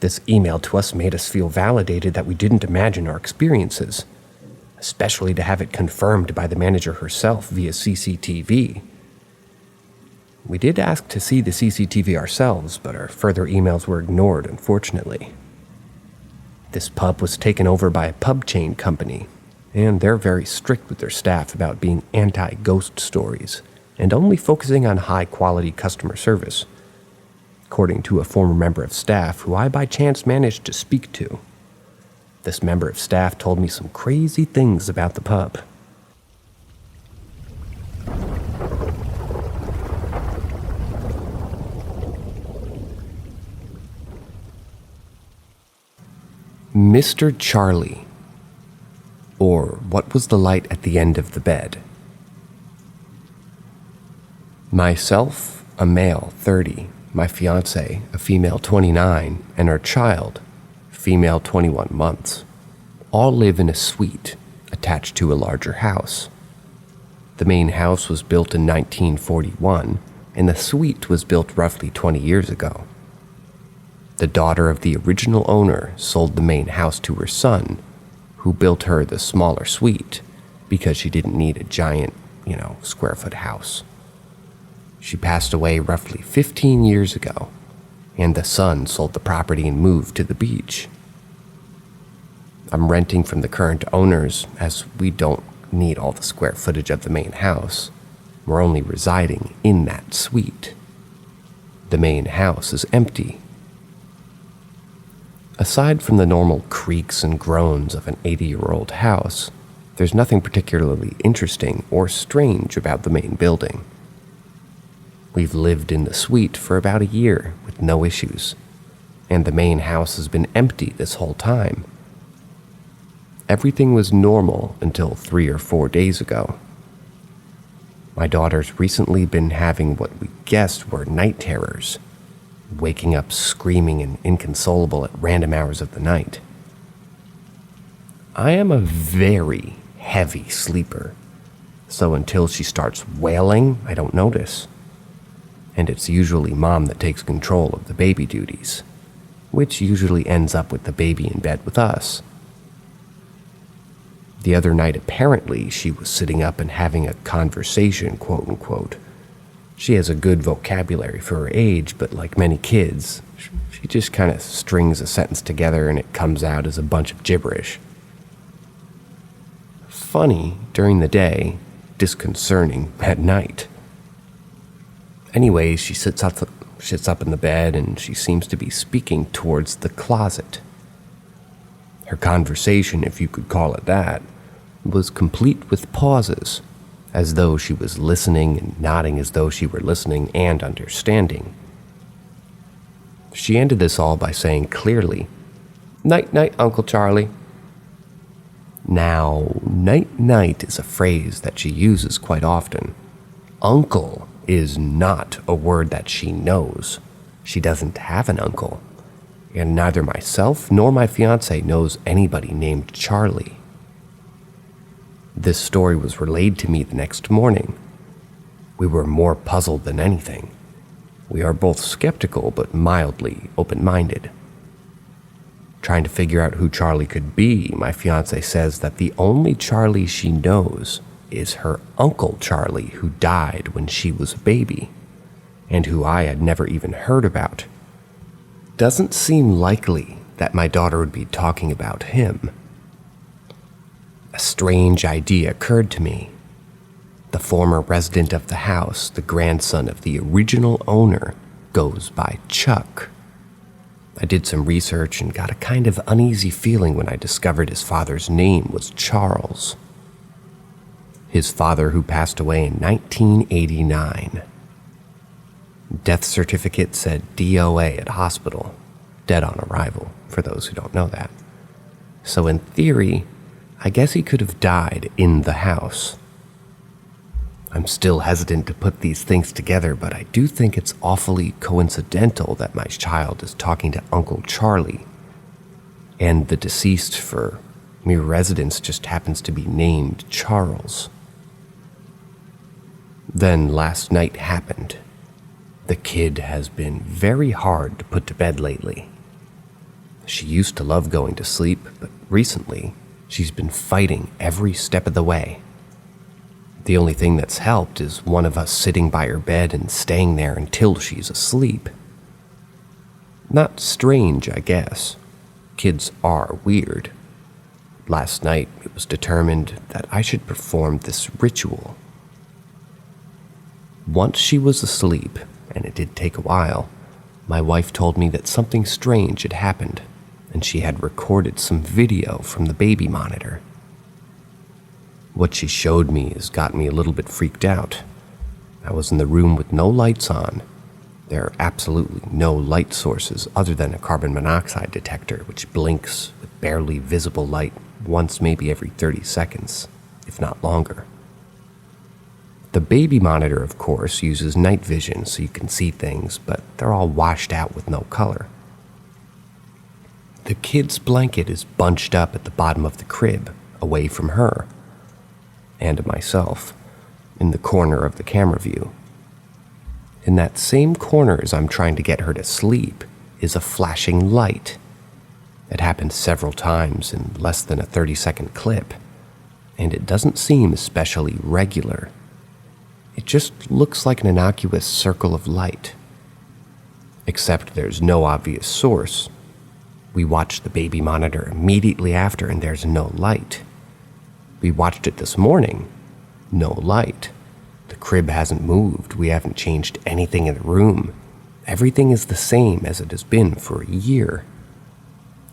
Speaker 1: This email to us made us feel validated that we didn't imagine our experiences, especially to have it confirmed by the manager herself via CCTV. We did ask to see the CCTV ourselves, but our further emails were ignored, unfortunately. This pub was taken over by a pub chain company, and they're very strict with their staff about being anti-ghost stories and only focusing on high-quality customer service, according to a former member of staff who I by chance managed to speak to. This member of staff told me some crazy things about the pub. Mr. Charlie, or what was the light at the end of the bed? Myself, a male 30, my fiancée, a female 29, and our child, female 21 months, all live in a suite attached to a larger house. The main house was built in 1941, and the suite was built roughly 20 years ago. The daughter of the original owner sold the main house to her son, who built her the smaller suite because she didn't need a giant, square foot house. She passed away roughly 15 years ago, and the son sold the property and moved to the beach. I'm renting from the current owners as we don't need all the square footage of the main house. We're only residing in that suite. The main house is empty. Aside from the normal creaks and groans of an 80-year-old house, there's nothing particularly interesting or strange about the main building. We've lived in the suite for about a year with no issues, and the main house has been empty this whole time. Everything was normal until 3 or 4 days ago. My daughter's recently been having what we guessed were night terrors, waking up screaming and inconsolable at random hours of the night. I am a very heavy sleeper, so until she starts wailing, I don't notice. And it's usually mom that takes control of the baby duties, which usually ends up with the baby in bed with us. The other night, apparently, she was sitting up and having a conversation, quote unquote. She has a good vocabulary for her age, but like many kids, she just kind of strings a sentence together and it comes out as a bunch of gibberish. Funny during the day, disconcerting at night. Anyways, she sits up in the bed and she seems to be speaking towards the closet. Her conversation, if you could call it that, was complete with pauses, as though she was listening and nodding as though she were listening and understanding. She ended this all by saying clearly, "Night-night, Uncle Charlie." Now, night-night is a phrase that she uses quite often. Uncle is not a word that she knows. She doesn't have an uncle, and neither myself nor my fiance knows anybody named Charlie. This story was relayed to me the next morning. We were more puzzled than anything. We are both skeptical but mildly open-minded. Trying to figure out who Charlie could be, my fiance says that the only Charlie she knows is her Uncle Charlie, who died when she was a baby, and who I had never even heard about. Doesn't seem likely that my daughter would be talking about him. A strange idea occurred to me. The former resident of the house, the grandson of the original owner, goes by Chuck. I did some research and got a kind of uneasy feeling when I discovered his father's name was Charles. His father, who passed away in 1989. Death certificate said DOA at hospital, dead on arrival, for those who don't know that. So in theory, I guess he could have died in the house. I'm still hesitant to put these things together, but I do think it's awfully coincidental that my child is talking to Uncle Charlie, and the deceased for mere residence just happens to be named Charles. Then last night happened. The kid has been very hard to put to bed lately. She used to love going to sleep, but recently she's been fighting every step of the way. The only thing that's helped is one of us sitting by her bed and staying there until she's asleep. Not strange, I guess. Kids are weird. Last night, it was determined that I should perform this ritual. Once she was asleep, and it did take a while, my wife told me that something strange had happened, and she had recorded some video from the baby monitor. What she showed me has got me a little bit freaked out. I was in the room with no lights on. There are absolutely no light sources other than a carbon monoxide detector, which blinks with barely visible light once maybe every 30 seconds, if not longer. The baby monitor, of course, uses night vision so you can see things, but they're all washed out with no color. The kid's blanket is bunched up at the bottom of the crib, away from her and myself, in the corner of the camera view. In that same corner as I'm trying to get her to sleep is a flashing light. It happened several times in less than a 30-second clip, and it doesn't seem especially regular. It just looks like an innocuous circle of light. Except there's no obvious source. We watched the baby monitor immediately after, and there's no light. We watched it this morning. No light. The crib hasn't moved. We haven't changed anything in the room. Everything is the same as it has been for a year.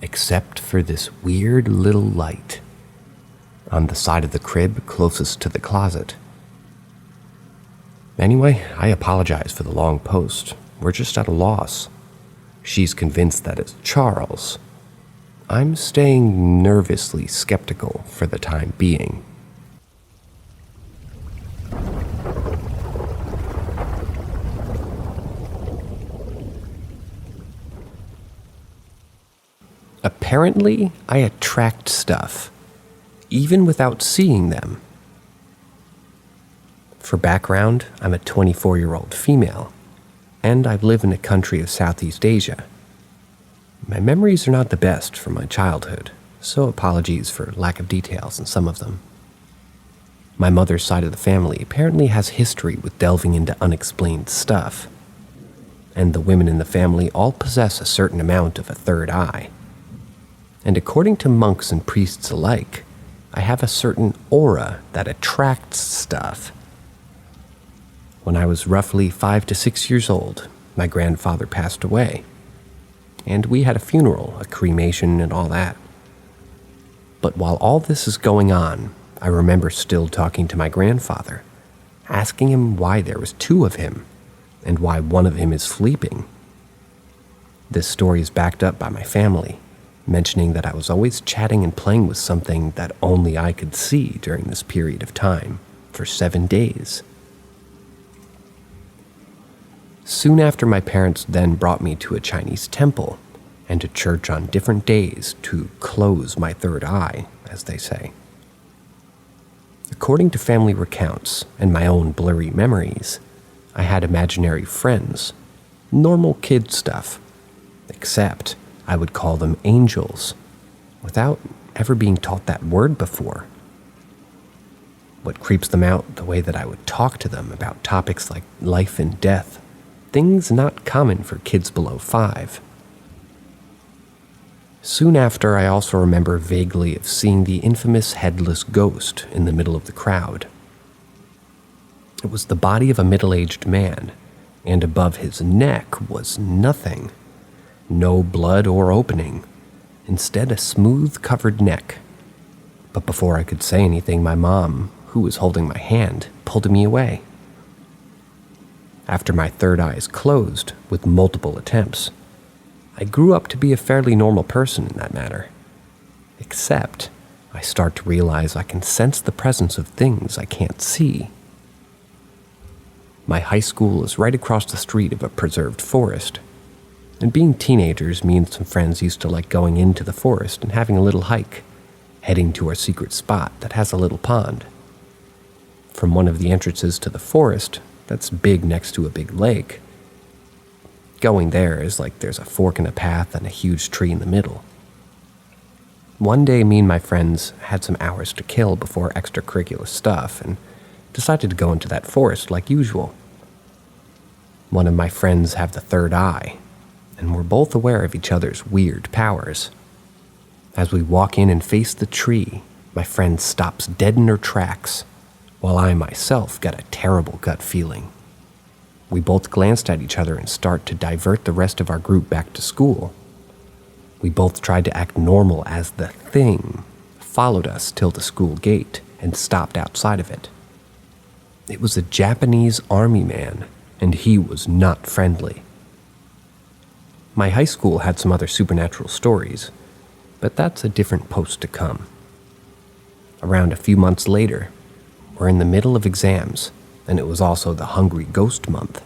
Speaker 1: Except for this weird little light on the side of the crib closest to the closet. Anyway, I apologize for the long post. We're just at a loss. She's convinced that it's Charles. I'm staying nervously skeptical for the time being. Apparently, I attract stuff, even without seeing them. For background, I'm a 24-year-old female, and I live in a country of Southeast Asia. My memories are not the best from my childhood, so apologies for lack of details in some of them. My mother's side of the family apparently has history with delving into unexplained stuff, and the women in the family all possess a certain amount of a third eye. And according to monks and priests alike, I have a certain aura that attracts stuff. When I was roughly 5 to 6 years old, my grandfather passed away, and we had a funeral, a cremation, and all that. But while all this is going on, I remember still talking to my grandfather, asking him why there was two of him and why one of him is sleeping. This story is backed up by my family, mentioning that I was always chatting and playing with something that only I could see during this period of time for 7 days. Soon after, my parents then brought me to a Chinese temple and to church on different days to close my third eye, as they say. According to family recounts and my own blurry memories, I had imaginary friends, normal kid stuff, except I would call them angels, without ever being taught that word before. What creeps them out, the way that I would talk to them about topics like life and death, things not common for kids below 5. Soon after, I also remember vaguely of seeing the infamous headless ghost in the middle of the crowd. It was the body of a middle-aged man, and above his neck was nothing. No blood or opening. Instead, a smooth, covered neck. But before I could say anything, my mom, who was holding my hand, pulled me away. After my third eye is closed, with multiple attempts, I grew up to be a fairly normal person in that matter. Except, I start to realize I can sense the presence of things I can't see. My high school is right across the street of a preserved forest, and being teenagers, me and some friends used to like going into the forest and having a little hike, heading to our secret spot that has a little pond. From one of the entrances to the forest, that's big next to a big lake, going there is like there's a fork in a path and a huge tree in the middle. One day, me and my friends had some hours to kill before extracurricular stuff and decided to go into that forest like usual. One of my friends have the third eye, and we're both aware of each other's weird powers. As we walk in and face the tree, my friend stops dead in her tracks, while I myself get a terrible gut feeling. We both glanced at each other and start to divert the rest of our group back to school. We both tried to act normal as the thing followed us till the school gate and stopped outside of it. It was a Japanese army man, and he was not friendly. My high school had some other supernatural stories, but that's a different post to come. Around a few months later, we're in the middle of exams, and it was also the Hungry Ghost Month.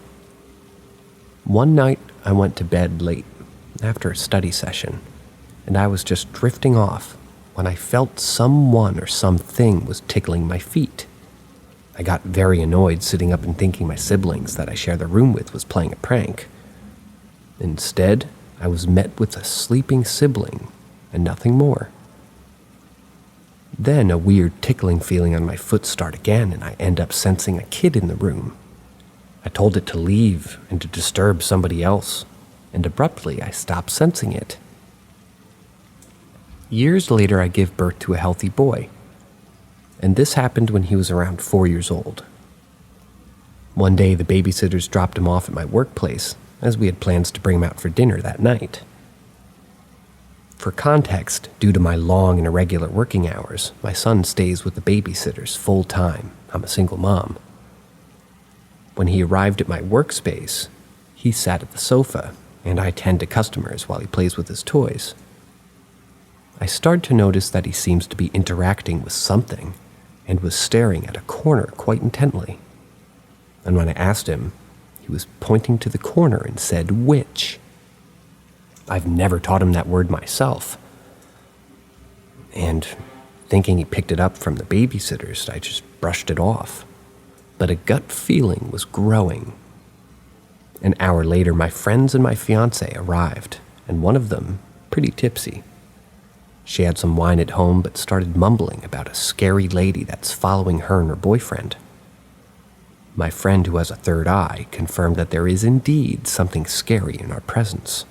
Speaker 1: One night, I went to bed late after a study session, and I was just drifting off when I felt someone or something was tickling my feet. I got very annoyed sitting up and thinking my siblings that I share the room with was playing a prank. Instead, I was met with a sleeping sibling and nothing more. Then a weird tickling feeling on my foot started again, and I end up sensing a kid in the room. I told it to leave and to disturb somebody else, and abruptly I stopped sensing it. Years later, I give birth to a healthy boy, and this happened when he was around 4 years old. One day, the babysitters dropped him off at my workplace, as we had plans to bring him out for dinner that night. For context, due to my long and irregular working hours, my son stays with the babysitters full time. I'm a single mom. When he arrived at my workspace, he sat at the sofa, and I tend to customers while he plays with his toys. I start to notice that he seems to be interacting with something, and was staring at a corner quite intently. And when I asked him, he was pointing to the corner and said, "Which?" I've never taught him that word myself. And thinking he picked it up from the babysitters, I just brushed it off. But a gut feeling was growing. An hour later, my friends and my fiancé arrived, and one of them, pretty tipsy. She had some wine at home, but started mumbling about a scary lady that's following her and her boyfriend. My friend, who has a third eye, confirmed that there is indeed something scary in our presence.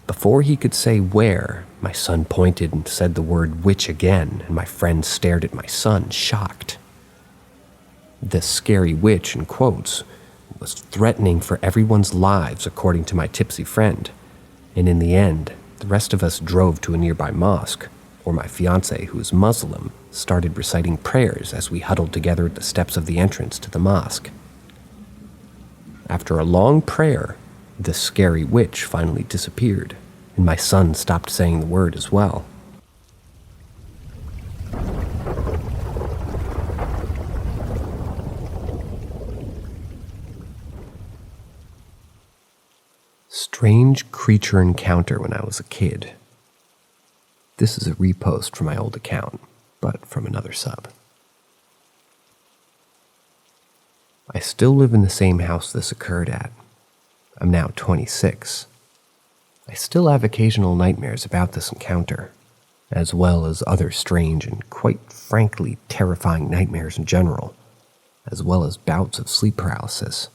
Speaker 1: Before he could say where, my son pointed and said the word "witch" again, and my friend stared at my son, shocked. The scary witch, in quotes, was threatening for everyone's lives, according to my tipsy friend, and in the end, the rest of us drove to a nearby mosque, or my fiance, who is Muslim, started reciting prayers as we huddled together at the steps of the entrance to the mosque. After a long prayer, the scary witch finally disappeared, and my son stopped saying the word as well. Strange creature encounter when I was a kid. This is a repost from my old account, but from another sub. I still live in the same house this occurred at. I'm now 26. I still have occasional nightmares about this encounter, as well as other strange and quite frankly terrifying nightmares in general, as well as bouts of sleep paralysis.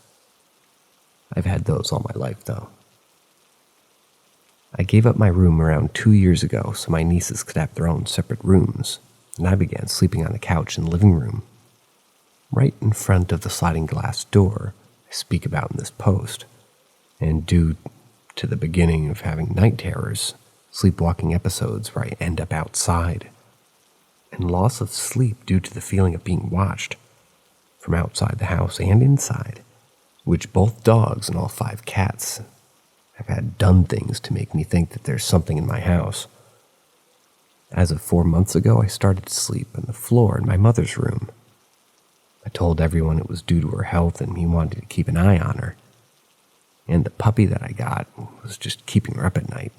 Speaker 1: I've had those all my life, though. I gave up my room around 2 years ago so my nieces could have their own separate rooms, and I began sleeping on the couch in the living room, right in front of the sliding glass door I speak about in this post. And due to the beginning of having night terrors, sleepwalking episodes where I end up outside, and loss of sleep due to the feeling of being watched from outside the house and inside, which both dogs and all 5 cats have had done things to make me think that there's something in my house. As of 4 months ago, I started to sleep on the floor in my mother's room. I told everyone it was due to her health and me wanting to keep an eye on her. And the puppy that I got was just keeping her up at night.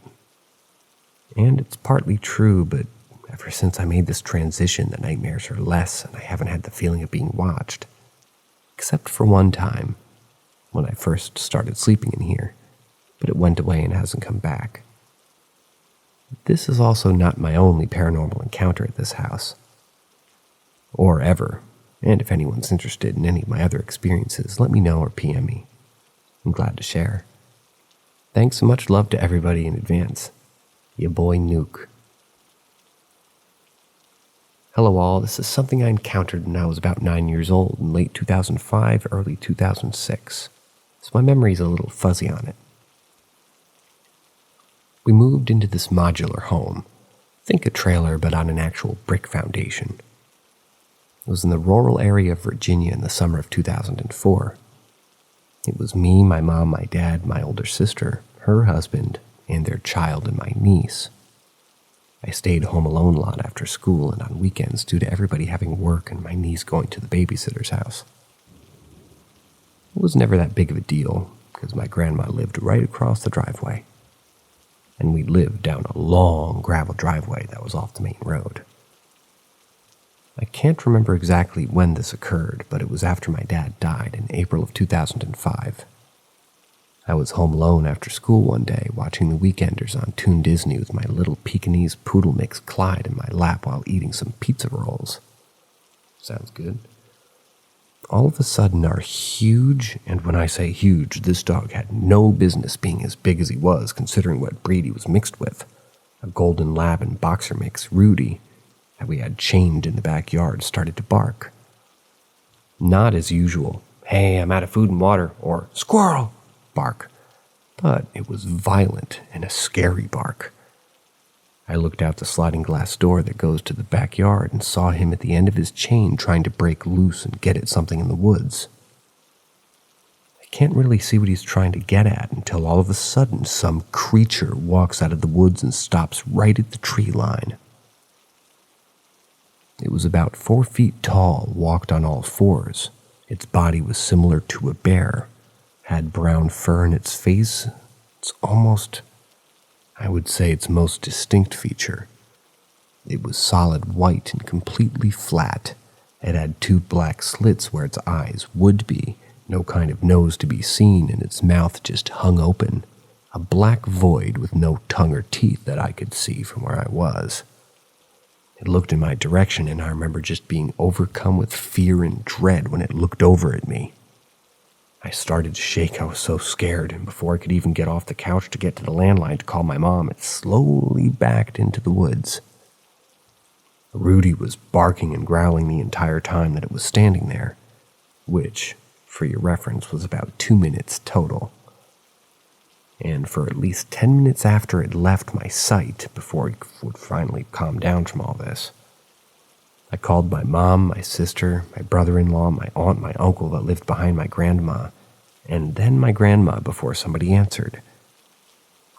Speaker 1: And it's partly true, but ever since I made this transition, the nightmares are less and I haven't had the feeling of being watched. Except for one time, when I first started sleeping in here, but it went away and hasn't come back. This is also not my only paranormal encounter at this house. Or ever, and if anyone's interested in any of my other experiences, let me know or PM me. I'm glad to share. Thanks and much love to everybody in advance. Ya boy Nuke. Hello all, this is something I encountered when I was about 9 years old in late 2005, early 2006, so my memory's a little fuzzy on it. We moved into this modular home. Think a trailer, but on an actual brick foundation. It was in the rural area of Virginia in the summer of 2004. It was me, my mom, my dad, my older sister, her husband, and their child and my niece. I stayed home alone a lot after school and on weekends due to everybody having work and my niece going to the babysitter's house. It was never that big of a deal because my grandma lived right across the driveway. And we lived down a long gravel driveway that was off the main road. I can't remember exactly when this occurred, but it was after my dad died in April of 2005. I was home alone after school one day watching The Weekenders on Toon Disney with my little Pekingese poodle mix Clyde in my lap while eating some pizza rolls. Sounds good. All of a sudden, our huge, and when I say huge, this dog had no business being as big as he was considering what breed he was mixed with, a golden lab and boxer mix, Rudy, that we had chained in the backyard, started to bark. Not as usual, "Hey, I'm out of food and water," or "Squirrel!" bark, but it was violent and a scary bark. I looked out the sliding glass door that goes to the backyard and saw him at the end of his chain trying to break loose and get at something in the woods. I can't really see what he's trying to get at until all of a sudden some creature walks out of the woods and stops right at the tree line. It was about 4 feet tall, walked on all fours. Its body was similar to a bear, had brown fur in its face. It's almost, I would say, its most distinct feature. It was solid white and completely flat. It had 2 black slits where its eyes would be, no kind of nose to be seen, and its mouth just hung open, a black void with no tongue or teeth that I could see from where I was. It looked in my direction, and I remember just being overcome with fear and dread when it looked over at me. I started to shake. I was so scared, and before I could even get off the couch to get to the landline to call my mom, it slowly backed into the woods. Rudy was barking and growling the entire time that it was standing there, which, for your reference, was about 2 minutes total. and for at least 10 minutes after it left my sight before it would finally calm down from all this. I called my mom, my sister, my brother-in-law, my aunt, my uncle that lived behind my grandma, and then my grandma before somebody answered.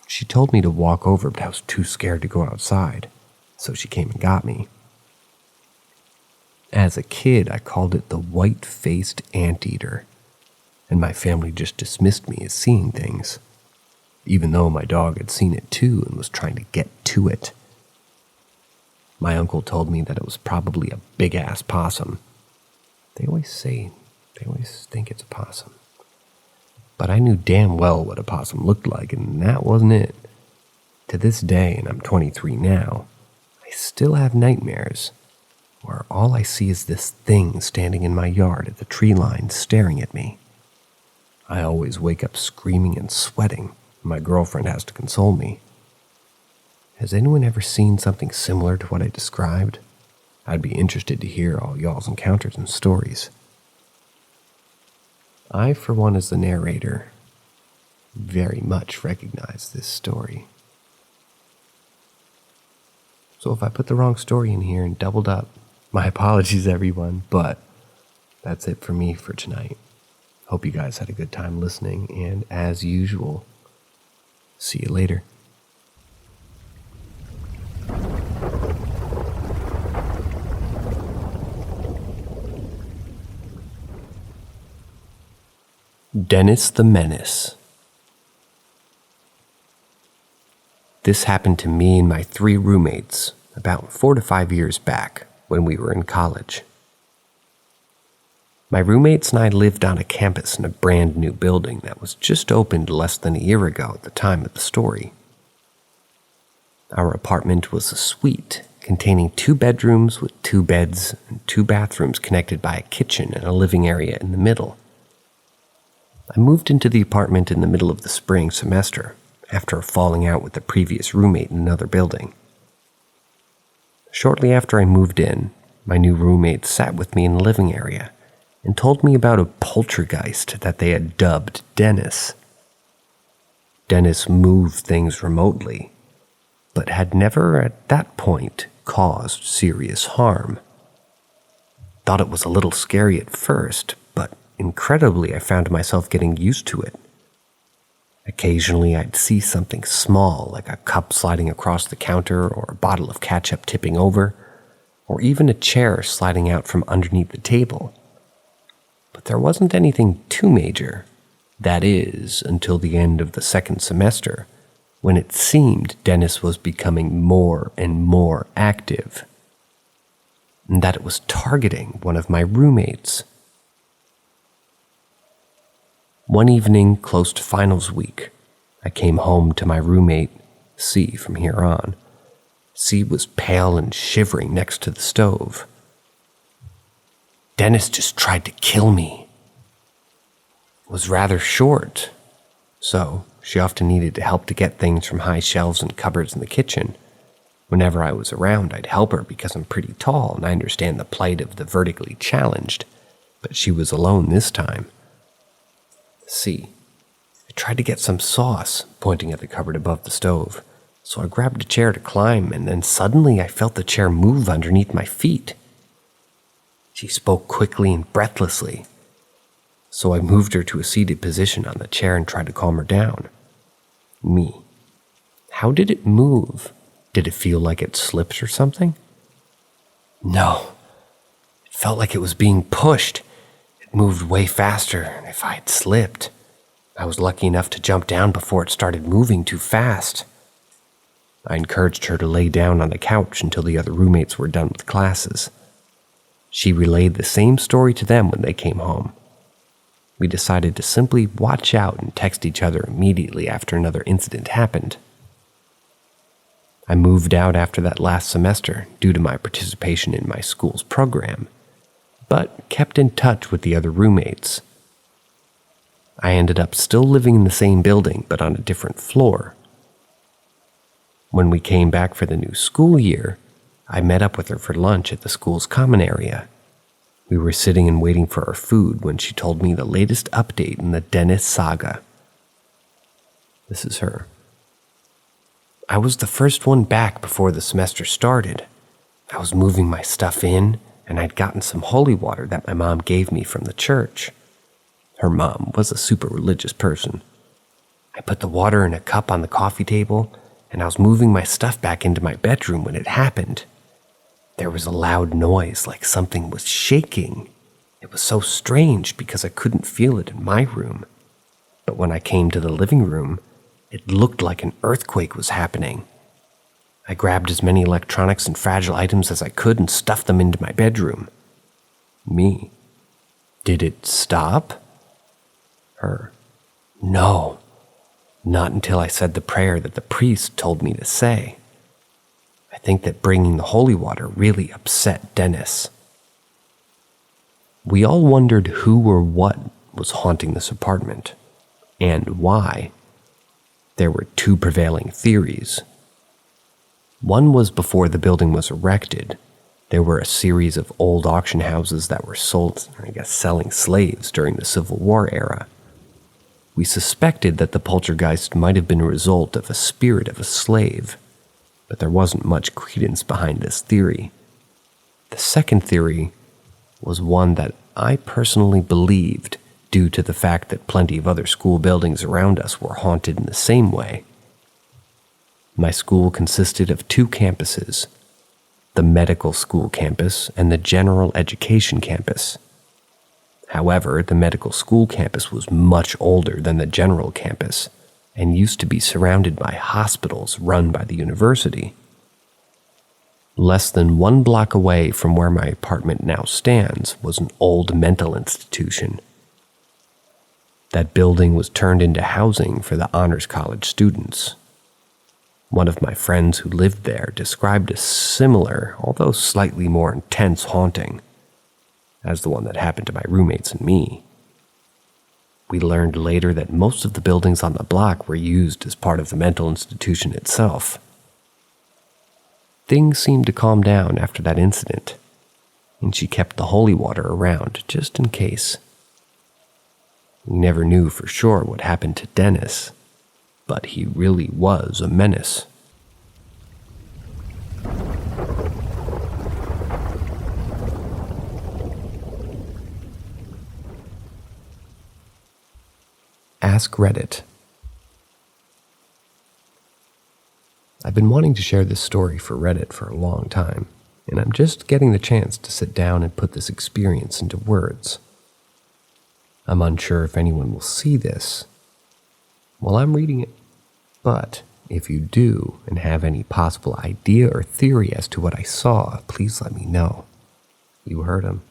Speaker 1: She told me to walk over, but I was too scared to go outside, so she came and got me. As a kid, I called it the white-faced anteater, and my family just dismissed me as seeing things, even though my dog had seen it too and was trying to get to it. My uncle told me that it was probably a big-ass possum. They always think it's a possum. But I knew damn well what a possum looked like, and that wasn't it. To this day, and I'm 23 now, I still have nightmares where all I see is this thing standing in my yard at the tree line staring at me. I always wake up screaming and sweating. My girlfriend has to console me. Has anyone ever seen something similar to what I described? I'd be interested to hear all y'all's encounters and stories. I, for one, as the narrator, very much recognize this story. So if I put the wrong story in here and doubled up, my apologies, everyone, but that's it for me for tonight. Hope you guys had a good time listening, and as usual, see you later. Dennis the Menace. This happened to me and my 3 roommates about 4 to 5 years back when we were in college. My roommates and I lived on a campus in a brand new building that was just opened less than a year ago at the time of the story. Our apartment was a suite containing 2 bedrooms with 2 beds and 2 bathrooms connected by a kitchen and a living area in the middle. I moved into the apartment in the middle of the spring semester after a falling out with the previous roommate in another building. Shortly after I moved in, my new roommate sat with me in the living area and told me about a poltergeist that they had dubbed Dennis. Dennis moved things remotely, but had never at that point caused serious harm. Thought it was a little scary at first, but incredibly I found myself getting used to it. Occasionally I'd see something small like a cup sliding across the counter or a bottle of ketchup tipping over, or even a chair sliding out from underneath the table. But there wasn't anything too major. That is, until the end of the second semester, when it seemed Dennis was becoming more and more active, and that it was targeting one of my roommates. One evening, close to finals week, I came home to my roommate, C, from here on. C was pale and shivering next to the stove. Dennis just tried to kill me. Was rather short, so she often needed help to get things from high shelves and cupboards in the kitchen. Whenever I was around, I'd help her because I'm pretty tall and I understand the plight of the vertically challenged, but she was alone this time. See, I tried to get some sauce, pointing at the cupboard above the stove, so I grabbed a chair to climb, and then suddenly I felt the chair move underneath my feet. She spoke quickly and breathlessly, so I moved her to a seated position on the chair and tried to calm her down. Me. How did it move? Did it feel like it slipped or something? No. It felt like it was being pushed. It moved way faster, and if I had slipped, I was lucky enough to jump down before it started moving too fast. I encouraged her to lay down on the couch until the other roommates were done with classes. She relayed the same story to them when they came home. We decided to simply watch out and text each other immediately after another incident happened. I moved out after that last semester due to my participation in my school's program, but kept in touch with the other roommates. I ended up still living in the same building, but on a different floor. When we came back for the new school year, I met up with her for lunch at the school's common area. We were sitting and waiting for our food when she told me the latest update in the Dennis saga. This is her. I was the first one back before the semester started. I was moving my stuff in, and I'd gotten some holy water that my mom gave me from the church. Her mom was a super religious person. I put the water in a cup on the coffee table, and I was moving my stuff back into my bedroom when it happened. There was a loud noise like something was shaking. It was so strange because I couldn't feel it in my room. But when I came to the living room, it looked like an earthquake was happening. I grabbed as many electronics and fragile items as I could and stuffed them into my bedroom. Me. Did it stop? Her. No. Not until I said the prayer that the priest told me to say. I think that bringing the holy water really upset Dennis. We all wondered who or what was haunting this apartment, and why. There were two prevailing theories. One was before the building was erected, there were a series of old auction houses that were selling slaves during the Civil War era. We suspected that the poltergeist might have been a result of a spirit of a slave, but there wasn't much credence behind this theory. The second theory was one that I personally believed due to the fact that plenty of other school buildings around us were haunted in the same way. My school consisted of two campuses, the medical school campus and the general education campus. However, the medical school campus was much older than the general campus and used to be surrounded by hospitals run by the university. Less than 1 block away from where my apartment now stands was an old mental institution. That building was turned into housing for the honors college students. One of my friends who lived there described a similar, although slightly more intense haunting, as the one that happened to my roommates and me. We learned later that most of the buildings on the block were used as part of the mental institution itself. Things seemed to calm down after that incident, and she kept the holy water around just in case. We never knew for sure what happened to Dennis, but he really was a menace. Ask Reddit. I've been wanting to share this story for Reddit for a long time, and I'm just getting the chance to sit down and put this experience into words. I'm unsure if anyone will see this while I'm reading it, but if you do and have any possible idea or theory as to what I saw, please let me know. You heard him.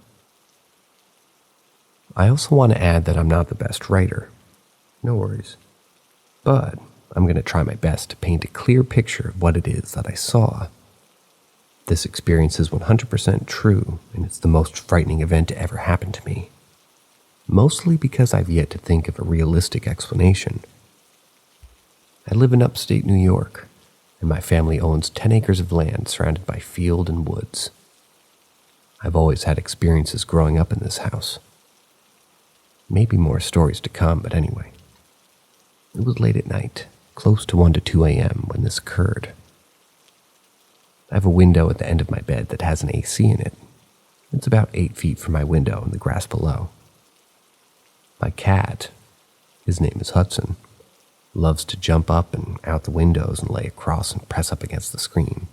Speaker 1: I also want to add that I'm not the best writer. No worries. But I'm going to try my best to paint a clear picture of what it is that I saw. This experience is 100% true, and it's the most frightening event to ever happen to me. Mostly because I've yet to think of a realistic explanation. I live in upstate New York, and my family owns 10 acres of land surrounded by field and woods. I've always had experiences growing up in this house. Maybe more stories to come, but anyway. It was late at night, close to 1 to 2 a.m. when this occurred. I have a window at the end of my bed that has an AC in it. It's about 8 feet from my window in the grass below. My cat, his name is Hudson, loves to jump up and out the windows and lay across and press up against the screen.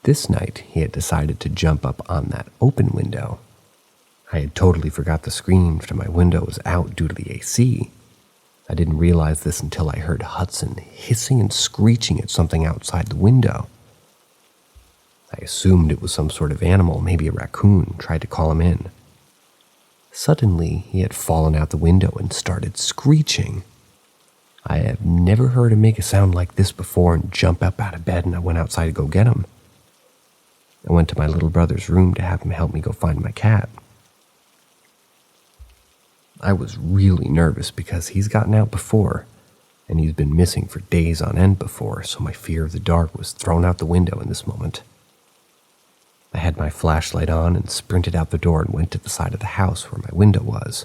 Speaker 1: This night, he had decided to jump up on that open window. I had totally forgot the screen to my window was out due to the AC. I didn't realize this until I heard Hudson hissing and screeching at something outside the window. I assumed it was some sort of animal, maybe a raccoon, tried to call him in. Suddenly, he had fallen out the window and started screeching. I have never heard him make a sound like this before and jump up out of bed, and I went outside to go get him. I went to my little brother's room to have him help me go find my cat. I was really nervous because he's gotten out before, and he's been missing for days on end before, so my fear of the dark was thrown out the window in this moment. I had my flashlight on and sprinted out the door and went to the side of the house where my window was.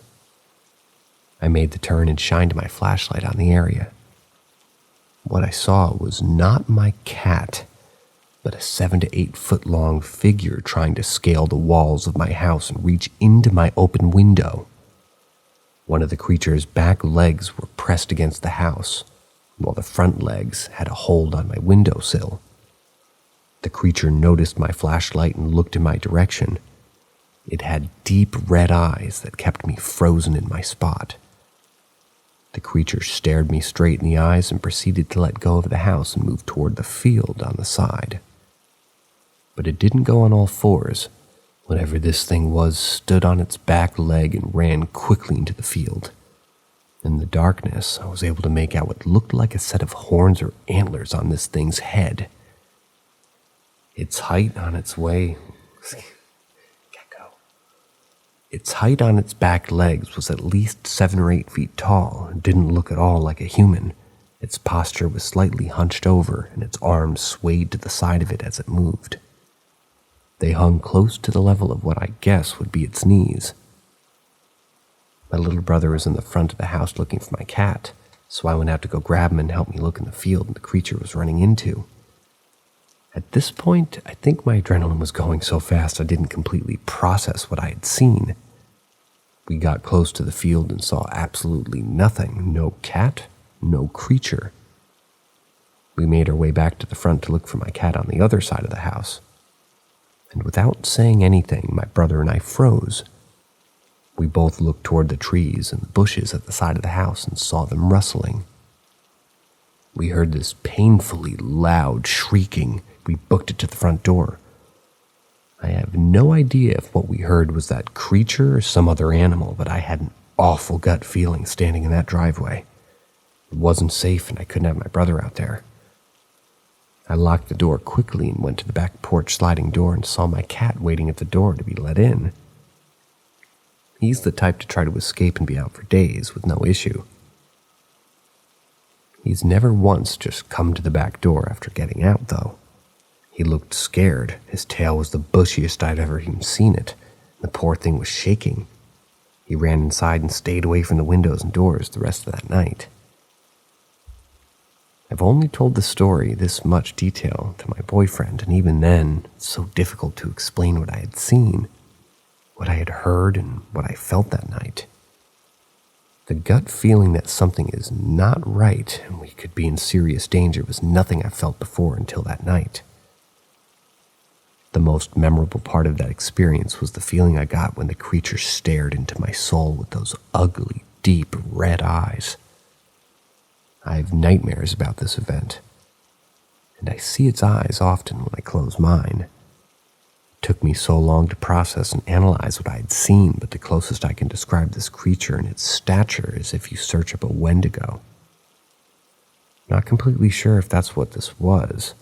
Speaker 1: I made the turn and shined my flashlight on the area, What I saw was not my cat, but a 7 to 8 foot long figure trying to scale the walls of my house and reach into my open window. One of the creature's back legs were pressed against the house, while the front legs had a hold on my windowsill. The creature noticed my flashlight and looked in my direction. It had deep red eyes that kept me frozen in my spot. The creature stared me straight in the eyes and proceeded to let go of the house and move toward the field on the side. But it didn't go on all fours. Whatever this thing was stood on its back leg and ran quickly into the field. In the darkness, I was able to make out what looked like a set of horns or antlers on this thing's head. Its height on its back legs was at least 7 or 8 feet tall and didn't look at all like a human. Its posture was slightly hunched over and its arms swayed to the side of it as it moved. They hung close to the level of what I guess would be its knees. My little brother was in the front of the house looking for my cat, so I went out to go grab him and help me look in the field the creature was running into. At this point, I think my adrenaline was going so fast I didn't completely process what I had seen. We got close to the field and saw absolutely nothing. No cat, no creature. We made our way back to the front to look for my cat on the other side of the house. And without saying anything, my brother and I froze. We both looked toward the trees and the bushes at the side of the house and saw them rustling. We heard this painfully loud shrieking. We booked it to the front door. I have no idea if what we heard was that creature or some other animal, but I had an awful gut feeling standing in that driveway. It wasn't safe and I couldn't have my brother out there. I locked the door quickly and went to the back porch sliding door and saw my cat waiting at the door to be let in. He's the type to try to escape and be out for days with no issue. He's never once just come to the back door after getting out, though. He looked scared. His tail was the bushiest I'd ever even seen it. The poor thing was shaking. He ran inside and stayed away from the windows and doors the rest of that night. I've only told the story this much detail to my boyfriend, and even then, it's so difficult to explain what I had seen, what I had heard, and what I felt that night. The gut feeling that something is not right and we could be in serious danger was nothing I felt before until that night. The most memorable part of that experience was the feeling I got when the creature stared into my soul with those ugly, deep red eyes. I have nightmares about this event, and I see its eyes often when I close mine. It took me so long to process and analyze what I had seen, but the closest I can describe this creature and its stature is if you search up a Wendigo. Not completely sure if that's what this was,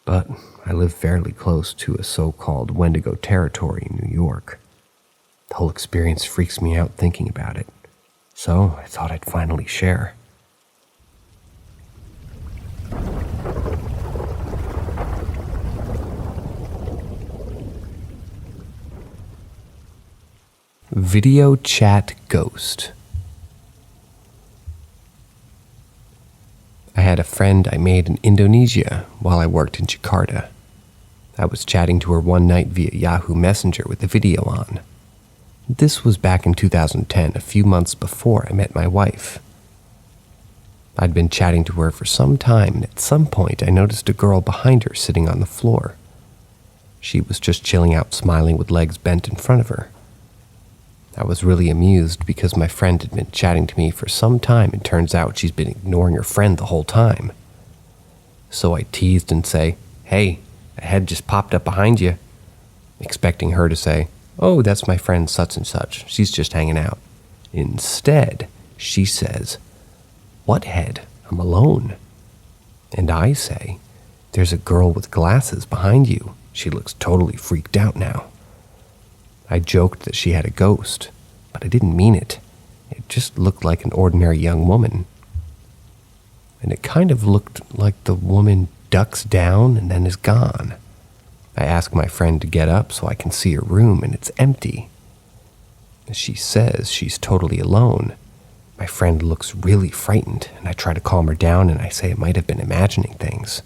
Speaker 1: but I live fairly close to a so-called Wendigo territory in New York. The whole experience freaks me out thinking about it, so I thought I'd finally share. Video chat ghost. I had a friend I made in Indonesia while I worked in Jakarta. I was chatting to her one night via Yahoo Messenger with the video on. This was back in 2010, a few months before I met my wife. I'd been chatting to her for some time, and at some point I noticed a girl behind her sitting on the floor. She was just chilling out, smiling with legs bent in front of her. I was really amused because my friend had been chatting to me for some time and turns out she's been ignoring her friend the whole time. So I teased and say, "Hey, a head just popped up behind you," expecting her to say, "Oh, that's my friend such and such. She's just hanging out." Instead, she says, "What head? I'm alone." And I say, "There's a girl with glasses behind you. She looks totally freaked out now." I joked that she had a ghost, but I didn't mean it. It just looked like an ordinary young woman. And it kind of looked like the woman ducks down and then is gone. I ask my friend to get up so I can see her room, and it's empty. She says she's totally alone. My friend looks really frightened, and I try to calm her down and I say it might have been imagining things.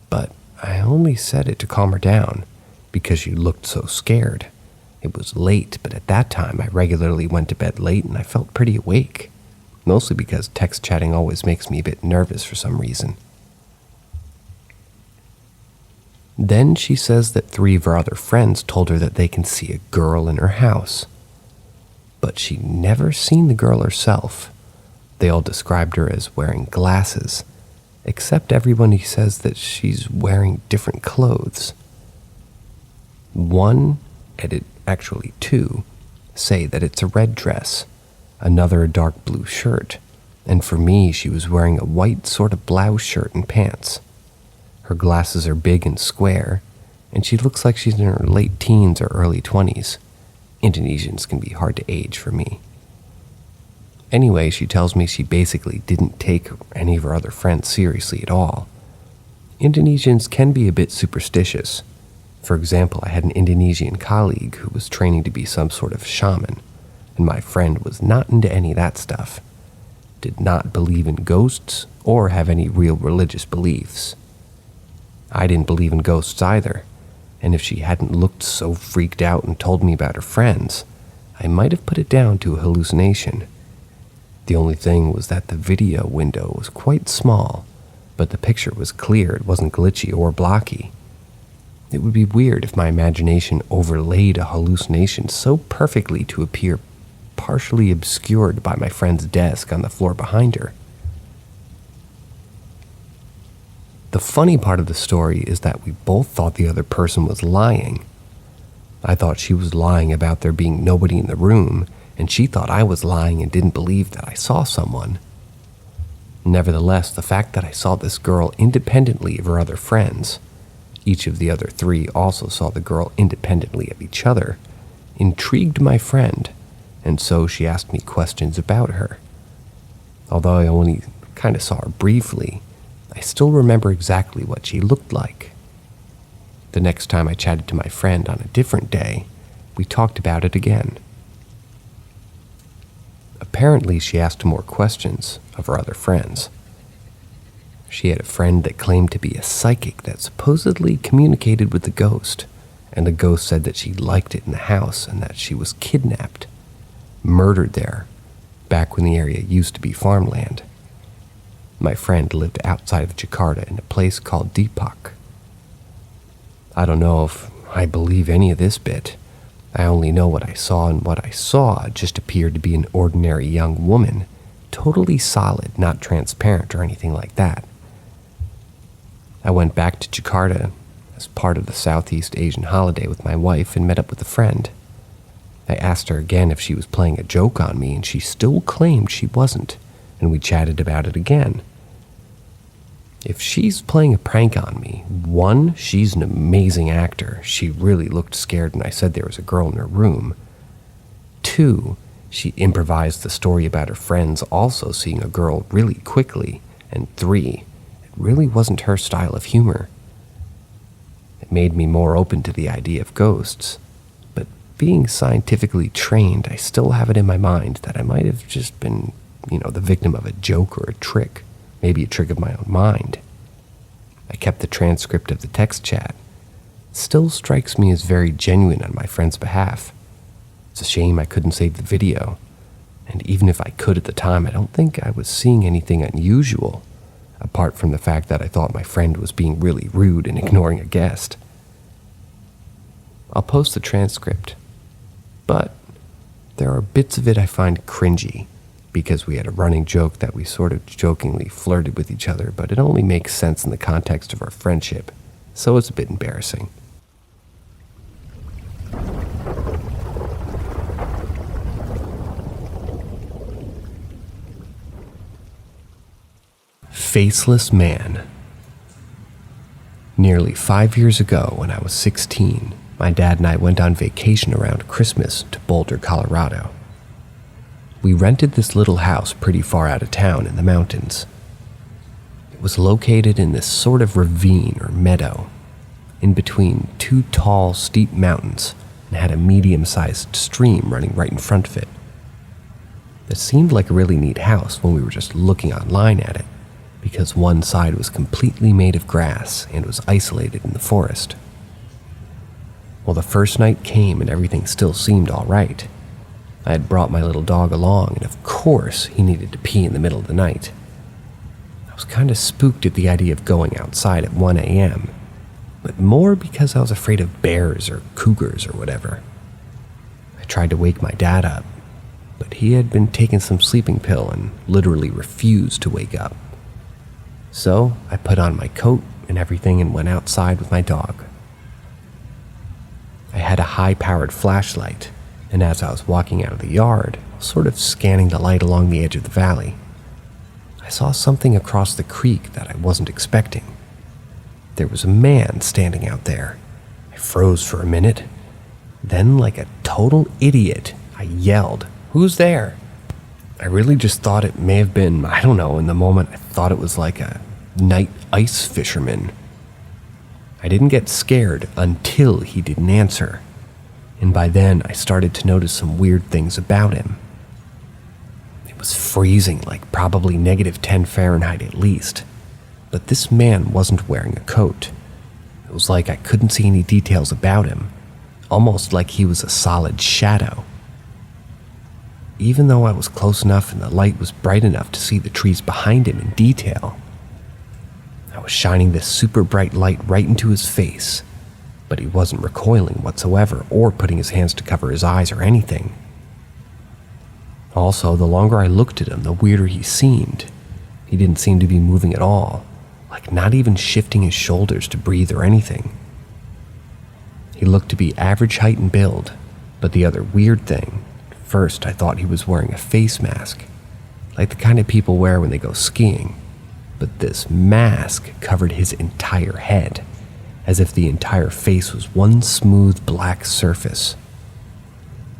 Speaker 1: But I only said it to calm her down because she looked so scared. It was late, but at that time I regularly went to bed late and I felt pretty awake, mostly because text chatting always makes me a bit nervous for some reason. Then she says that 3 of her other friends told her that they can see a girl in her house. But she never seen the girl herself. They all described her as wearing glasses, except everyone who says that she's wearing different clothes. 1, and actually 2, say that it's a red dress, another a dark blue shirt, and for me she was wearing a white sort of blouse shirt and pants. Her glasses are big and square, and she looks like she's in her late teens or early 20s. Indonesians can be hard to age for me. Anyway, she tells me she basically didn't take any of her other friends seriously at all. Indonesians can be a bit superstitious. For example, I had an Indonesian colleague who was training to be some sort of shaman, and my friend was not into any of that stuff. Did not believe in ghosts or have any real religious beliefs. I didn't believe in ghosts either, and if she hadn't looked so freaked out and told me about her friends, I might have put it down to a hallucination. The only thing was that the video window was quite small, but the picture was clear. It wasn't glitchy or blocky. It would be weird if my imagination overlaid a hallucination so perfectly to appear partially obscured by my friend's desk on the floor behind her. The funny part of the story is that we both thought the other person was lying. I thought she was lying about there being nobody in the room, and she thought I was lying and didn't believe that I saw someone. Nevertheless, the fact that I saw this girl independently of her other friends, each of the other 3 also saw the girl independently of each other, intrigued my friend, and so she asked me questions about her. Although I only kind of saw her briefly, I still remember exactly what she looked like. The next time I chatted to my friend on a different day, we talked about it again. Apparently, she asked more questions of her other friends. She had a friend that claimed to be a psychic that supposedly communicated with the ghost, and the ghost said that she liked it in the house and that she was kidnapped, murdered there, back when the area used to be farmland. My friend lived outside of Jakarta in a place called Deepak. I don't know if I believe any of this bit. I only know what I saw, and what I saw just appeared to be an ordinary young woman, totally solid, not transparent or anything like that. I went back to Jakarta as part of the Southeast Asian holiday with my wife and met up with a friend. I asked her again if she was playing a joke on me, and she still claimed she wasn't, and we chatted about it again. If she's playing a prank on me, 1, she's an amazing actor. She really looked scared when I said there was a girl in her room. 2, she improvised the story about her friends also seeing a girl really quickly. And 3, it really wasn't her style of humor. It made me more open to the idea of ghosts, but being scientifically trained, I still have it in my mind that I might have just been, the victim of a joke or a trick. Maybe a trick of my own mind. I kept the transcript of the text chat. It still strikes me as very genuine on my friend's behalf. It's a shame I couldn't save the video. And even if I could at the time, I don't think I was seeing anything unusual, apart from the fact that I thought my friend was being really rude and ignoring a guest. I'll post the transcript, but there are bits of it I find cringy, because we had a running joke that we sort of jokingly flirted with each other, but it only makes sense in the context of our friendship, so it's a bit embarrassing. Faceless Man. Nearly 5 years ago, when I was 16, my dad and I went on vacation around Christmas to Boulder, Colorado. We rented this little house pretty far out of town in the mountains. It was located in this sort of ravine or meadow, in between 2 tall, steep mountains, and had a medium-sized stream running right in front of it. It seemed like a really neat house when we were just looking online at it, because one side was completely made of grass and was isolated in the forest. Well, the first night came and everything still seemed all right. I had brought my little dog along, and of course he needed to pee in the middle of the night. I was kind of spooked at the idea of going outside at 1 a.m., but more because I was afraid of bears or cougars or whatever. I tried to wake my dad up, but he had been taking some sleeping pill and literally refused to wake up. So I put on my coat and everything and went outside with my dog. I had a high-powered flashlight, and as I was walking out of the yard, I was sort of scanning the light along the edge of the valley. I saw something across the creek that I wasn't expecting. There was a man standing out there. I froze for a minute. Then, like a total idiot, I yelled, "Who's there?" I really just thought it may have been, I don't know, in the moment I thought it was like a night ice fisherman. I didn't get scared until he didn't answer, and by then I started to notice some weird things about him. It was freezing, like probably -10 Fahrenheit at least, but this man wasn't wearing a coat. It was like I couldn't see any details about him, almost like he was a solid shadow. Even though I was close enough and the light was bright enough to see the trees behind him in detail, I was shining this super bright light right into his face, but he wasn't recoiling whatsoever or putting his hands to cover his eyes or anything. Also, the longer I looked at him, the weirder he seemed. He didn't seem to be moving at all, like not even shifting his shoulders to breathe or anything. He looked to be average height and build, but the other weird thing, first I thought he was wearing a face mask, like the kind of people wear when they go skiing, but this mask covered his entire head, as if the entire face was one smooth black surface.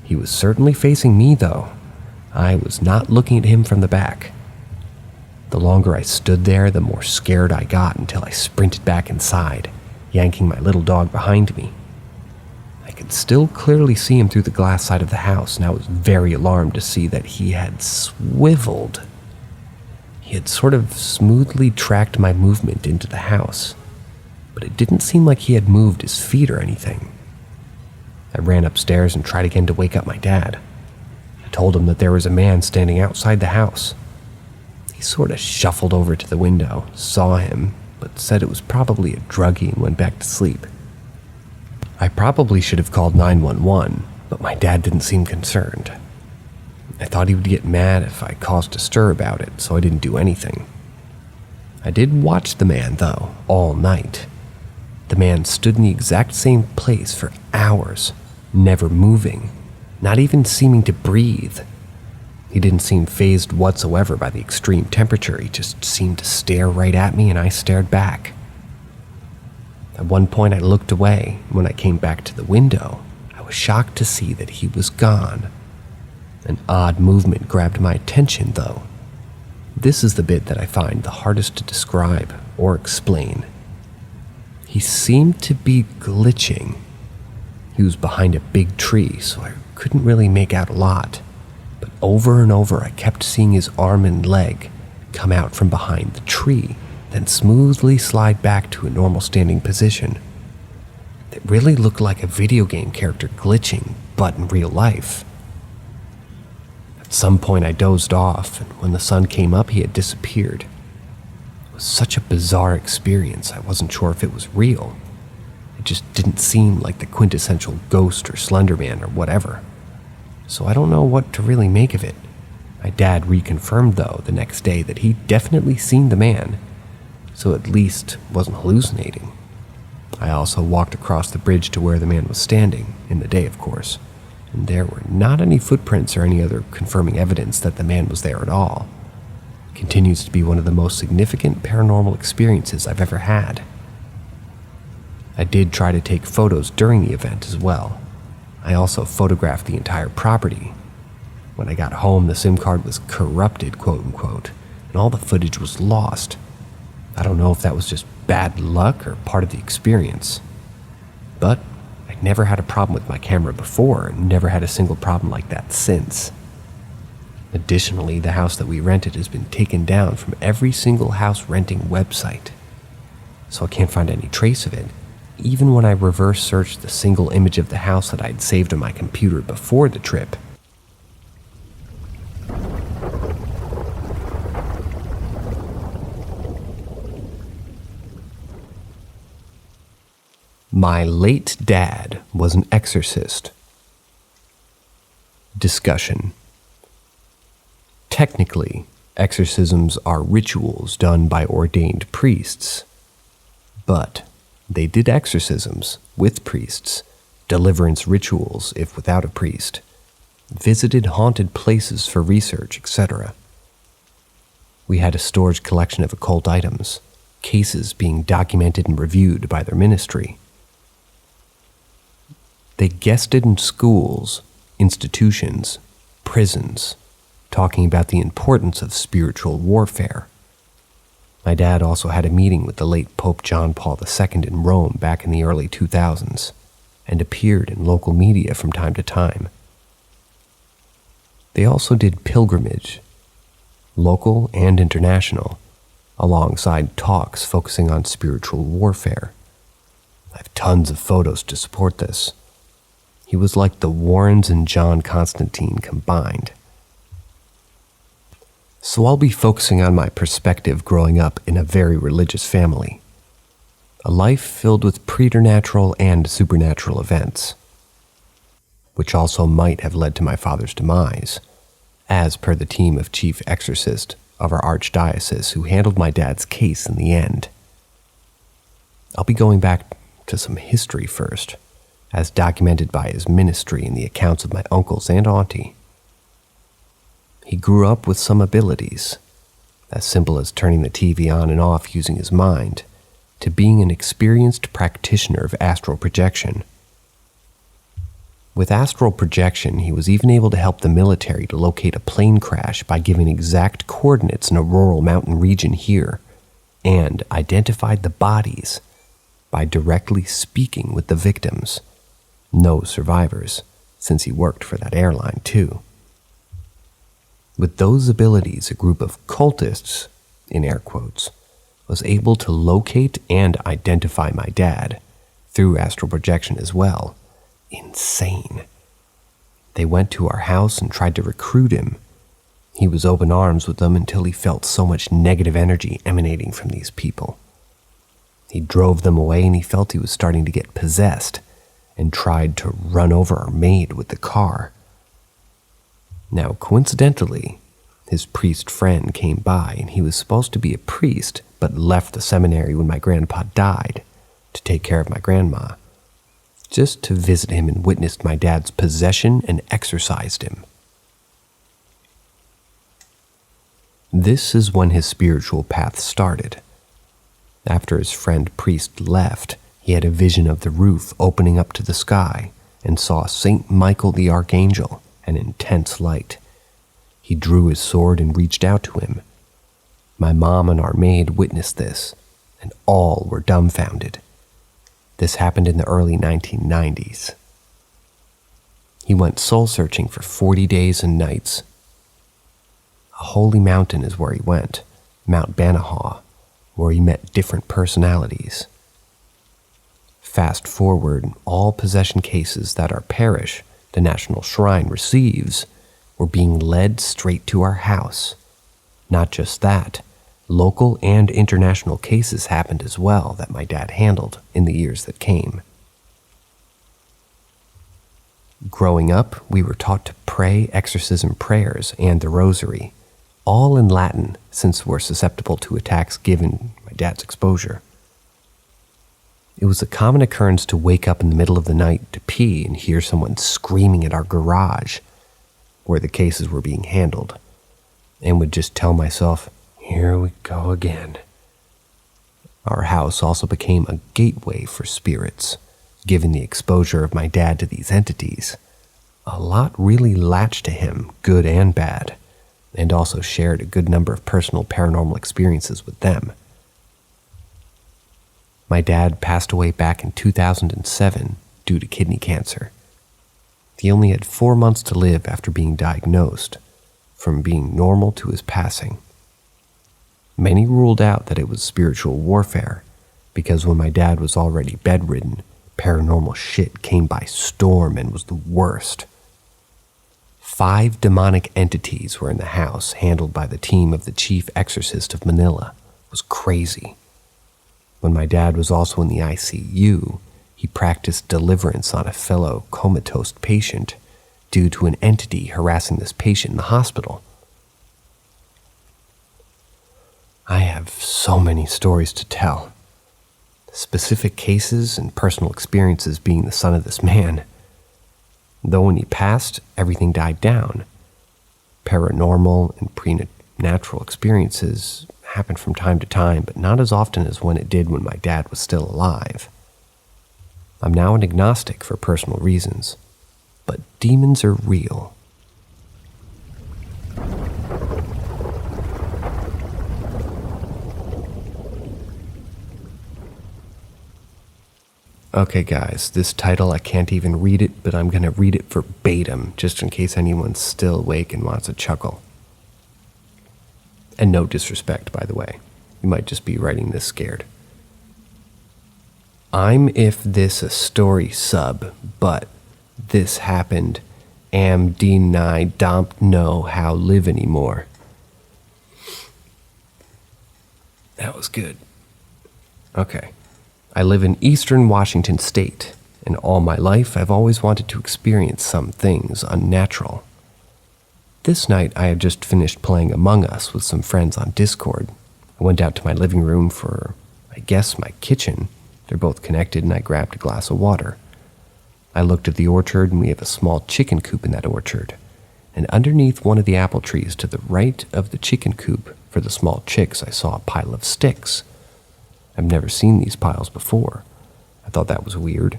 Speaker 1: He was certainly facing me though. I was not looking at him from the back. The longer I stood there, the more scared I got until I sprinted back inside, yanking my little dog behind me. I could still clearly see him through the glass side of the house, and I was very alarmed to see that he had swiveled. He had sort of smoothly tracked my movement into the house, but it didn't seem like he had moved his feet or anything. I ran upstairs and tried again to wake up my dad. I told him that there was a man standing outside the house. He sort of shuffled over to the window, saw him, but said it was probably a druggie and went back to sleep. I probably should have called 911, but my dad didn't seem concerned. I thought he would get mad if I caused a stir about it, so I didn't do anything. I did watch the man, though, all night. The man stood in the exact same place for hours, never moving, not even seeming to breathe. He didn't seem fazed whatsoever by the extreme temperature. He just seemed to stare right at me, and I stared back. At one point, I looked away. When I came back to the window, I was shocked to see that he was gone. An odd movement grabbed my attention, though. This is the bit that I find the hardest to describe or explain. He seemed to be glitching. He was behind a big tree, so I couldn't really make out a lot. But over and over, I kept seeing his arm and leg come out from behind the tree, then smoothly slide back to a normal standing position. It really looked like a video game character glitching, but in real life. At some point I dozed off, and when the sun came up he had disappeared. It was such a bizarre experience, I wasn't sure if it was real. It just didn't seem like the quintessential ghost or Slender Man or whatever. So I don't know what to really make of it. My dad reconfirmed though the next day that he'd definitely seen the man, so at least wasn't hallucinating. I also walked across the bridge to where the man was standing, in the day of course, and there were not any footprints or any other confirming evidence that the man was there at all. It continues to be one of the most significant paranormal experiences I've ever had. I did try to take photos during the event as well. I also photographed the entire property. When I got home, the SIM card was corrupted, quote unquote, and all the footage was lost. I don't know if that was just bad luck or part of the experience. But I'd never had a problem with my camera before and never had a single problem like that since. Additionally, the house that we rented has been taken down from every single house renting website, so I can't find any trace of it, even when I reverse searched the single image of the house that I'd saved on my computer before the trip. My late dad was an exorcist. Discussion. Technically, exorcisms are rituals done by ordained priests, but they did exorcisms with priests, deliverance rituals if without a priest, visited haunted places for research, etc. We had a storage collection of occult items, cases being documented and reviewed by their ministry. They guested in schools, institutions, prisons, talking about the importance of spiritual warfare. My dad also had a meeting with the late Pope John Paul II in Rome back in the early 2000s and appeared in local media from time to time. They also did pilgrimage, local and international, alongside talks focusing on spiritual warfare. I have tons of photos to support this. He was like the Warrens and John Constantine combined. So I'll be focusing on my perspective growing up in a very religious family. A life filled with preternatural and supernatural events, which also might have led to my father's demise, as per the team of chief exorcist of our archdiocese who handled my dad's case in the end. I'll be going back to some history first, as documented by his ministry in the accounts of my uncles and auntie. He grew up with some abilities, as simple as turning the TV on and off using his mind, to being an experienced practitioner of astral projection. With astral projection, he was even able to help the military to locate a plane crash by giving exact coordinates in a rural mountain region here, and identified the bodies by directly speaking with the victims. No survivors, since he worked for that airline too. With those abilities, a group of cultists, in air quotes, was able to locate and identify my dad, through astral projection as well. Insane. They went to our house and tried to recruit him. He was open arms with them until he felt so much negative energy emanating from these people. He drove them away and he felt he was starting to get possessed and tried to run over our maid with the car. Now, coincidentally, his priest friend came by and he was supposed to be a priest but left the seminary when my grandpa died to take care of my grandma, just to visit him and witnessed my dad's possession and exorcised him. This is when his spiritual path started. After his friend priest left, he had a vision of the roof opening up to the sky and saw Saint Michael the Archangel, an intense light. He drew his sword and reached out to him. My mom and our maid witnessed this, and all were dumbfounded. This happened in the early 1990s. He went soul-searching for 40 days and nights. A holy mountain is where he went, Mount Banahaw, where he met different personalities. Fast forward, all possession cases that our parish, the National Shrine, receives were being led straight to our house. Not just that, local and international cases happened as well that my dad handled in the years that came. Growing up, we were taught to pray exorcism prayers and the rosary, all in Latin since we're susceptible to attacks given my dad's exposure. It was a common occurrence to wake up in the middle of the night to pee and hear someone screaming at our garage, where the cases were being handled, and would just tell myself, "Here we go again." Our house also became a gateway for spirits. Given the exposure of my dad to these entities, a lot really latched to him, good and bad, and also shared a good number of personal paranormal experiences with them. My dad passed away back in 2007 due to kidney cancer. He only had 4 months to live after being diagnosed, from being normal to his passing. Many ruled out that it was spiritual warfare, because when my dad was already bedridden, paranormal shit came by storm and was the worst. 5 demonic entities were in the house, handled by the team of the chief exorcist of Manila. It was crazy. When my dad was also in the ICU, he practiced deliverance on a fellow comatose patient due to an entity harassing this patient in the hospital. I have so many stories to tell. Specific cases and personal experiences being the son of this man. Though when he passed, everything died down. Paranormal and preternatural experiences happened from time to time, but not as often as when it did when my dad was still alive. I'm now an agnostic for personal reasons, but demons are real. Okay guys, this title, I can't even read it, but I'm going to read it verbatim, just in case anyone's still awake and wants a chuckle. And no disrespect, by the way. You might just be writing this scared. I'm if this a story sub, but this happened. Am deny don't know how live anymore. That was good. Okay. I live in eastern Washington state, and all my life I've always wanted to experience some things unnatural. This night I had just finished playing Among Us with some friends on Discord. I went out to my living room for, I guess, my kitchen. They're both connected, and I grabbed a glass of water. I looked at the orchard, and we have a small chicken coop in that orchard. And underneath one of the apple trees to the right of the chicken coop for the small chicks, I saw a pile of sticks. I've never seen these piles before. I thought that was weird.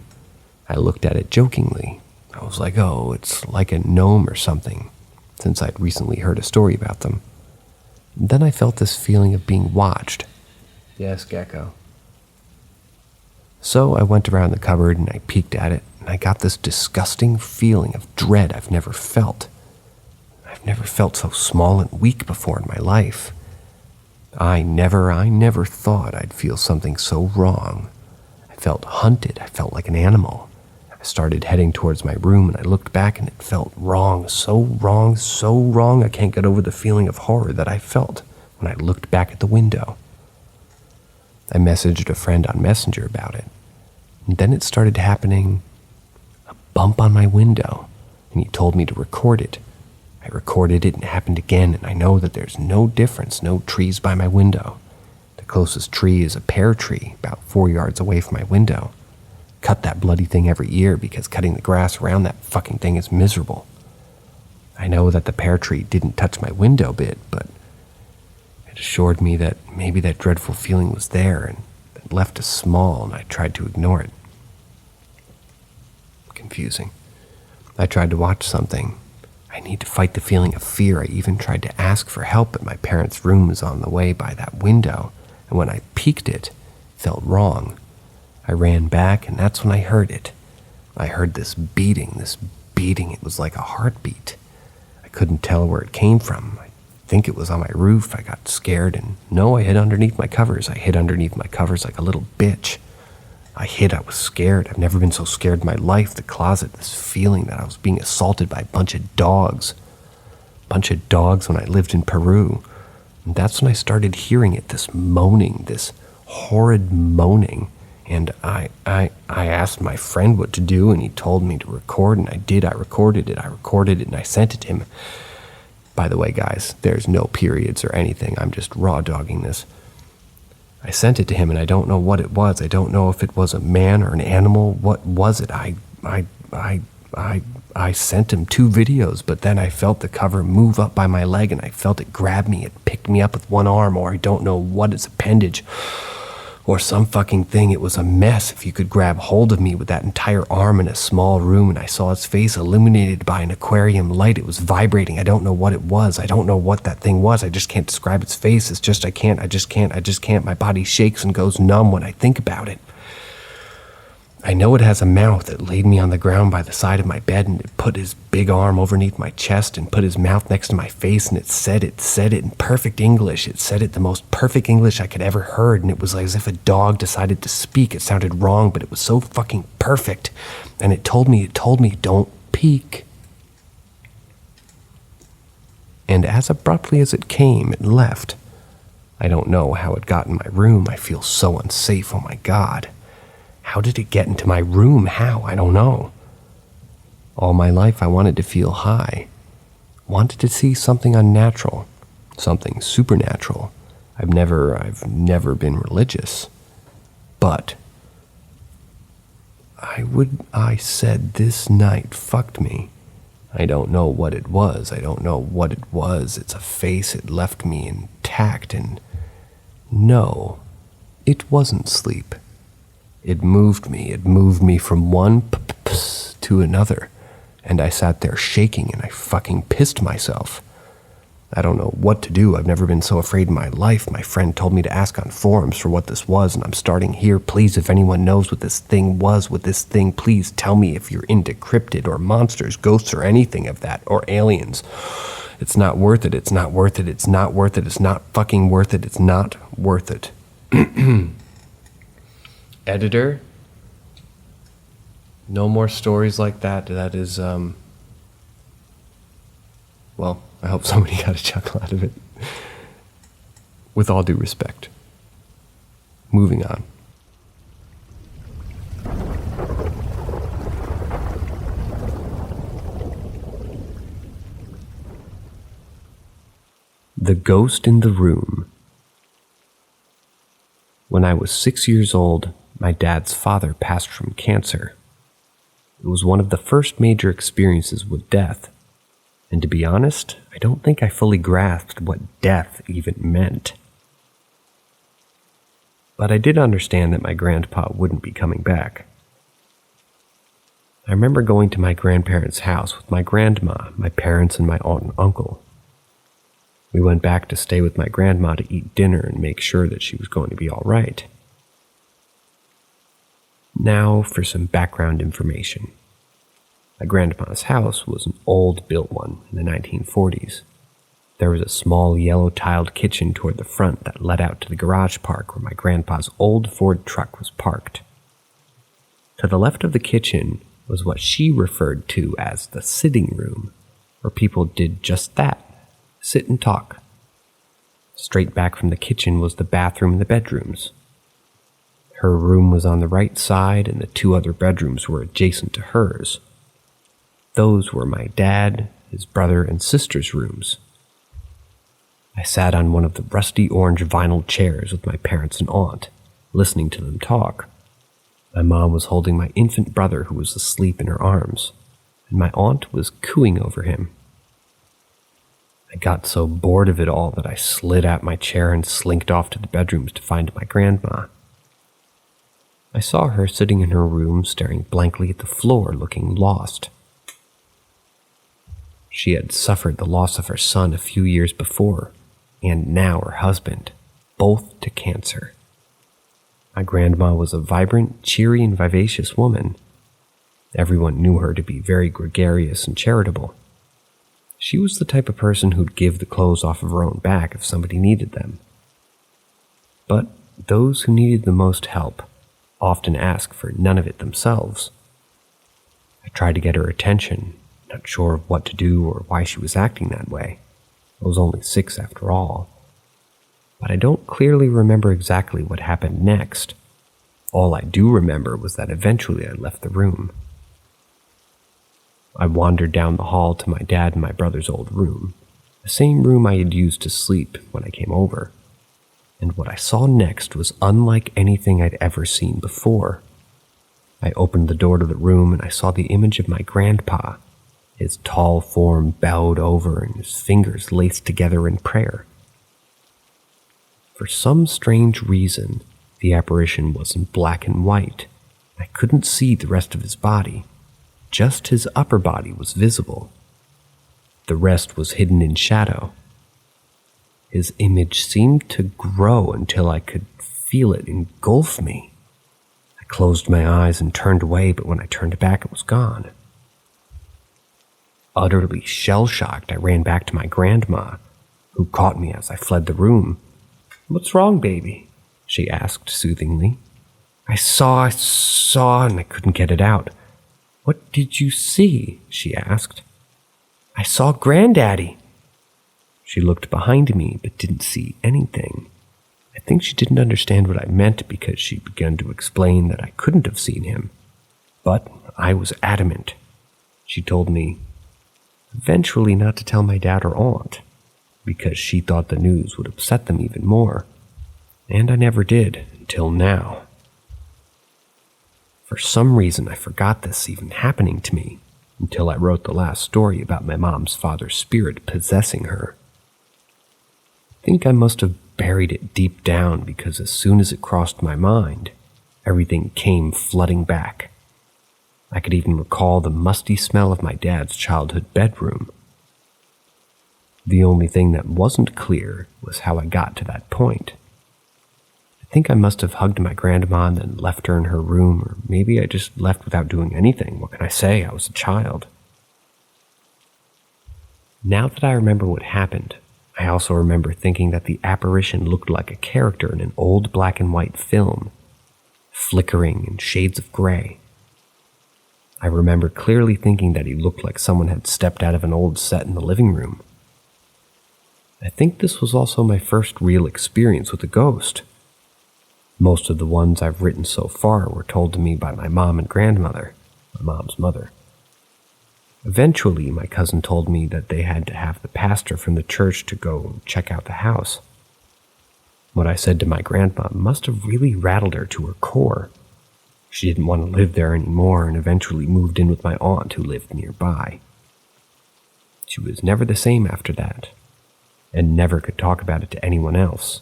Speaker 1: I looked at it jokingly. I was like, oh, it's like a gnome or something, since I'd recently heard a story about them. Then I felt this feeling of being watched. Yes, Gecko. So I went around the cupboard and I peeked at it, and I got this disgusting feeling of dread I've never felt. I've never felt so small and weak before in my life. I never thought I'd feel something so wrong. I felt hunted. I felt like an animal. I started heading towards my room, and I looked back, and it felt wrong, so wrong, so wrong. I can't get over the feeling of horror that I felt when I looked back at the window. I messaged a friend on Messenger about it, and then it started happening. A bump on my window, and he told me to record it. I recorded it, and it happened again, and I know that there's no difference, no trees by my window. The closest tree is a pear tree about 4 yards away from my window. Cut that bloody thing every year because cutting the grass around that fucking thing is miserable. I know that the pear tree didn't touch my window bit, but it assured me that maybe that dreadful feeling was there and it left us small, and I tried to ignore it. Confusing. I tried to watch something. I need to fight the feeling of fear. I even tried to ask for help, but my parents' room was on the way by that window, and when I peeked it felt wrong. I ran back, and that's when I heard it. I heard this beating. It was like a heartbeat. I couldn't tell where it came from. I think it was on my roof. I got scared, and no, I hid underneath my covers. I hid underneath my covers like a little bitch. I was scared. I've never been so scared in my life. The closet, this feeling that I was being assaulted by a bunch of dogs. When I lived in Peru. And that's when I started hearing it, this moaning, this horrid moaning. And I asked my friend what to do, and he told me to record, and I did. I recorded it, and I sent it to him. By the way, guys, there's no periods or anything. I'm just raw dogging this. I sent it to him, and I don't know what it was. I don't know if it was a man or an animal. What was it? I sent him 2 videos, but then I felt the cover move up by my leg, and I felt it grab me. It picked me up with one arm, or I don't know what, its appendage, or some fucking thing. It was a mess. If you could grab hold of me with that entire arm in a small room, and I saw his face illuminated by an aquarium light. It was vibrating. I don't know what it was. I don't know what that thing was. I just can't describe its face. It's just, I just can't. My body shakes and goes numb when I think about it. I know it has a mouth that laid me on the ground by the side of my bed, and it put his big arm underneath my chest and put his mouth next to my face, and it said it in perfect English. It said it the most perfect English I could ever heard, and it was as if a dog decided to speak. It sounded wrong, but it was so fucking perfect. And it told me, don't peek. And as abruptly as it came, it left. I don't know how it got in my room. I feel so unsafe, oh my God. How did it get into my room? How? I don't know. All my life I wanted to feel high. Wanted to see something unnatural. Something supernatural. I've never been religious. But I said this night fucked me. I don't know what it was. It's a face. It left me intact, and no, it wasn't sleep. It moved me from one to another, and I sat there shaking, and I fucking pissed myself. I don't know what to do. I've never been so afraid in my life. My friend told me to ask on forums for what this was, and I'm starting here. Please, if anyone knows what this thing was, please tell me if you're into cryptid or monsters, ghosts, or anything of that, or aliens. It's not worth it. It's not worth it. It's not worth it. It's not fucking worth it. It's not worth it. Editor, no more stories like that. That is, well, I hope somebody got a chuckle out of it. With all due respect. Moving on. The Ghost in the Room. When I was 6 years old, my dad's father passed from cancer. It was one of the first major experiences with death, and to be honest, I don't think I fully grasped what death even meant. But I did understand that my grandpa wouldn't be coming back. I remember going to my grandparents' house with my grandma, my parents, and my aunt and uncle. We went back to stay with my grandma to eat dinner and make sure that she was going to be all right. Now for some background information. My grandma's house was an old-built one in the 1940s. There was a small yellow-tiled kitchen toward the front that led out to the garage park where my grandpa's old Ford truck was parked. To the left of the kitchen was what she referred to as the sitting room, where people did just that, sit and talk. Straight back from the kitchen was the bathroom and the bedrooms. Her room was on the right side, and the two other bedrooms were adjacent to hers. Those were my dad, his brother, and sister's rooms. I sat on one of the rusty orange vinyl chairs with my parents and aunt, listening to them talk. My mom was holding my infant brother who was asleep in her arms, and my aunt was cooing over him. I got so bored of it all that I slid out my chair and slinked off to the bedrooms to find my grandma. I saw her sitting in her room, staring blankly at the floor, looking lost. She had suffered the loss of her son a few years before, and now her husband, both to cancer. My grandma was a vibrant, cheery, and vivacious woman. Everyone knew her to be very gregarious and charitable. She was the type of person who'd give the clothes off of her own back if somebody needed them. But those who needed the most help often ask for none of it themselves. I tried to get her attention, not sure of what to do or why she was acting that way. I was only 6 after all. But I don't clearly remember exactly what happened next. All I do remember was that eventually I left the room. I wandered down the hall to my dad and my brother's old room, the same room I had used to sleep when I came over. And what I saw next was unlike anything I'd ever seen before. I opened the door to the room and I saw the image of my grandpa, his tall form bowed over and his fingers laced together in prayer. For some strange reason, the apparition was in black and white. I couldn't see the rest of his body. Just his upper body was visible. The rest was hidden in shadow. His image seemed to grow until I could feel it engulf me. I closed my eyes and turned away, but when I turned back, it was gone. Utterly shell-shocked, I ran back to my grandma, who caught me as I fled the room. "What's wrong, baby?" she asked soothingly. I saw, and I couldn't get it out. "What did you see?" she asked. "I saw Granddaddy." She looked behind me but didn't see anything. I think she didn't understand what I meant because she began to explain that I couldn't have seen him. But I was adamant. She told me eventually not to tell my dad or aunt because she thought the news would upset them even more. And I never did until now. For some reason, I forgot this even happening to me until I wrote the last story about my mom's father's spirit possessing her. I think I must have buried it deep down because as soon as it crossed my mind, everything came flooding back. I could even recall the musty smell of my dad's childhood bedroom. The only thing that wasn't clear was how I got to that point. I think I must have hugged my grandma and then left her in her room, or maybe I just left without doing anything. What can I say? I was a child. Now that I remember what happened, I also remember thinking that the apparition looked like a character in an old black and white film, flickering in shades of gray. I remember clearly thinking that he looked like someone had stepped out of an old set in the living room. I think this was also my first real experience with a ghost. Most of the ones I've written so far were told to me by my mom and grandmother, my mom's mother. Eventually, my cousin told me that they had to have the pastor from the church to go check out the house. What I said to my grandma must have really rattled her to her core. She didn't want to live there anymore and eventually moved in with my aunt who lived nearby. She was never the same after that, and never could talk about it to anyone else.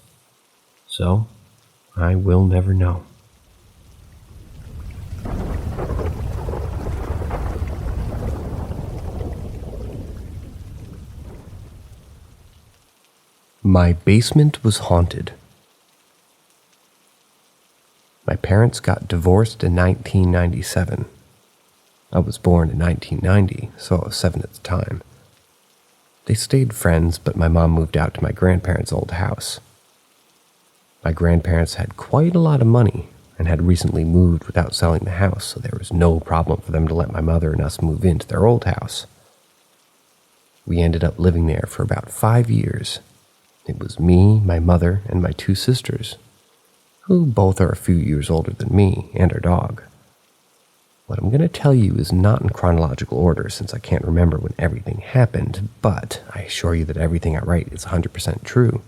Speaker 1: So, I will never know. My basement was haunted. My parents got divorced in 1997. I was born in 1990, so I was 7 at the time. They stayed friends, but my mom moved out to my grandparents' old house. My grandparents had quite a lot of money and had recently moved without selling the house, so there was no problem for them to let my mother and us move into their old house. We ended up living there for about 5 years. It was me, my mother, and my 2 sisters, who both are a few years older than me and our dog. What I'm going to tell you is not in chronological order since I can't remember when everything happened, but I assure you that everything I write is 100% true.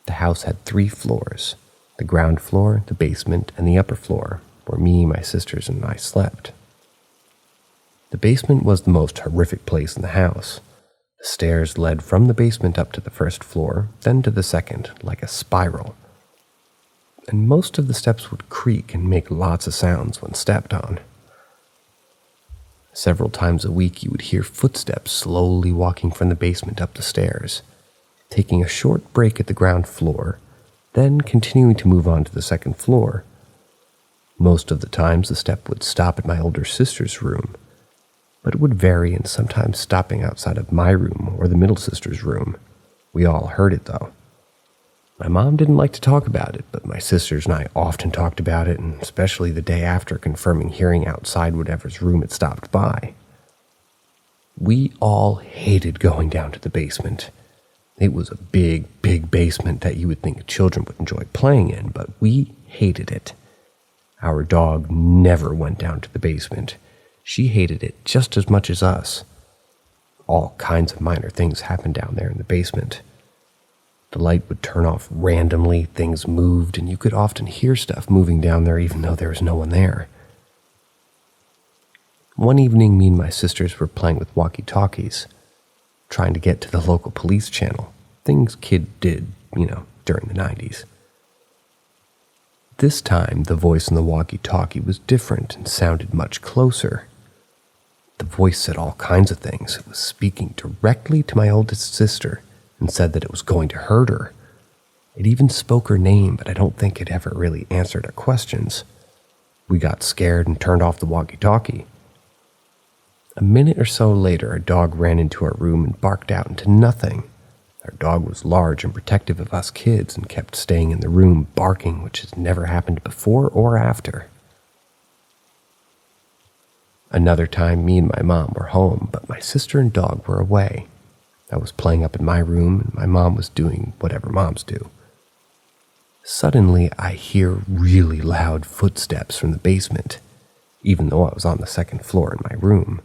Speaker 1: The house had 3 floors, the ground floor, the basement, and the upper floor, where me, my sisters, and I slept. The basement was the most horrific place in the house. The stairs led from the basement up to the first floor, then to the second, like a spiral. And most of the steps would creak and make lots of sounds when stepped on. Several times a week you would hear footsteps slowly walking from the basement up the stairs, taking a short break at the ground floor, then continuing to move on to the second floor. Most of the times the step would stop at my older sister's room, but it would vary and sometimes stopping outside of my room or the middle sister's room. We all heard it though. My mom didn't like to talk about it, but my sisters and I often talked about it, and especially the day after confirming hearing outside whatever's room it stopped by. We all hated going down to the basement. It was a big, big basement that you would think children would enjoy playing in, but we hated it. Our dog never went down to the basement. She hated it just as much as us. All kinds of minor things happened down there in the basement. The light would turn off randomly, things moved, and you could often hear stuff moving down there even though there was no one there. One evening, me and my sisters were playing with walkie-talkies, trying to get to the local police channel, things kids did, during the 90s. This time, the voice in the walkie-talkie was different and sounded much closer. The voice said all kinds of things. It was speaking directly to my oldest sister and said that it was going to hurt her. It even spoke her name, but I don't think it ever really answered her questions. We got scared and turned off the walkie-talkie. A minute or so later, a dog ran into our room and barked out into nothing. Our dog was large and protective of us kids and kept staying in the room barking, which has never happened before or after. Another time, me and my mom were home, but my sister and dog were away. I was playing up in my room, and my mom was doing whatever moms do. Suddenly, I hear really loud footsteps from the basement, even though I was on the second floor in my room.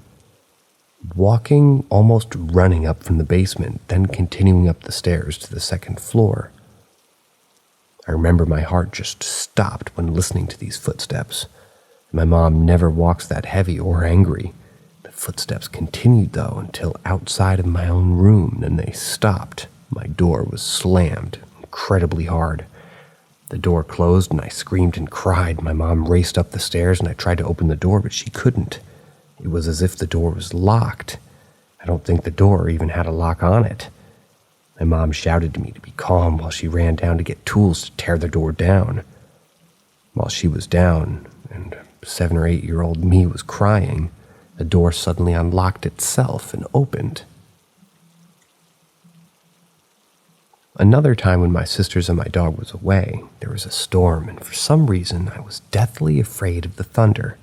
Speaker 1: Walking, almost running up from the basement, then continuing up the stairs to the second floor. I remember my heart just stopped when listening to these footsteps. My mom never walks that heavy or angry. The footsteps continued, though, until outside of my own room, then they stopped. My door was slammed incredibly hard. The door closed and I screamed and cried. My mom raced up the stairs and I tried to open the door, but she couldn't. It was as if the door was locked. I don't think the door even had a lock on it. My mom shouted to me to be calm while she ran down to get tools to tear the door down. While she was down, and 7 or 8-year-old me was crying, the door suddenly unlocked itself and opened. Another time when my sisters and my dog was away, there was a storm, and for some reason I was deathly afraid of the thunder.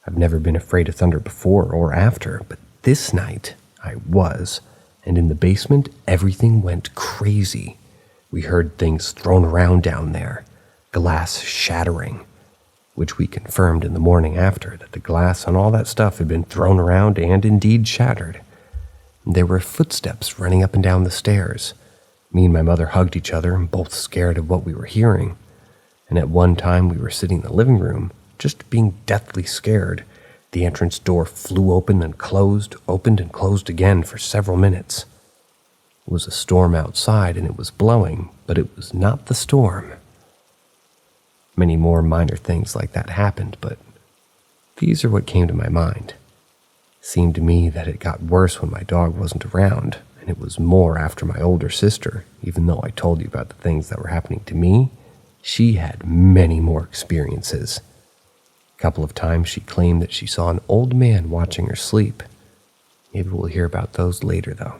Speaker 1: I've never been afraid of thunder before or after, but this night I was, and in the basement everything went crazy. We heard things thrown around down there, glass shattering, which we confirmed in the morning after, that the glass and all that stuff had been thrown around and indeed shattered. There were footsteps running up and down the stairs. Me and my mother hugged each other, both scared of what we were hearing. And at one time we were sitting in the living room, just being deathly scared. The entrance door flew open and closed, opened and closed again for several minutes. It was a storm outside and it was blowing, but it was not the storm. Many more minor things like that happened, but these are what came to my mind. It seemed to me that it got worse when my dog wasn't around, and it was more after my older sister. Even though I told you about the things that were happening to me, she had many more experiences. A couple of times she claimed that she saw an old man watching her sleep. Maybe we'll hear about those later, though.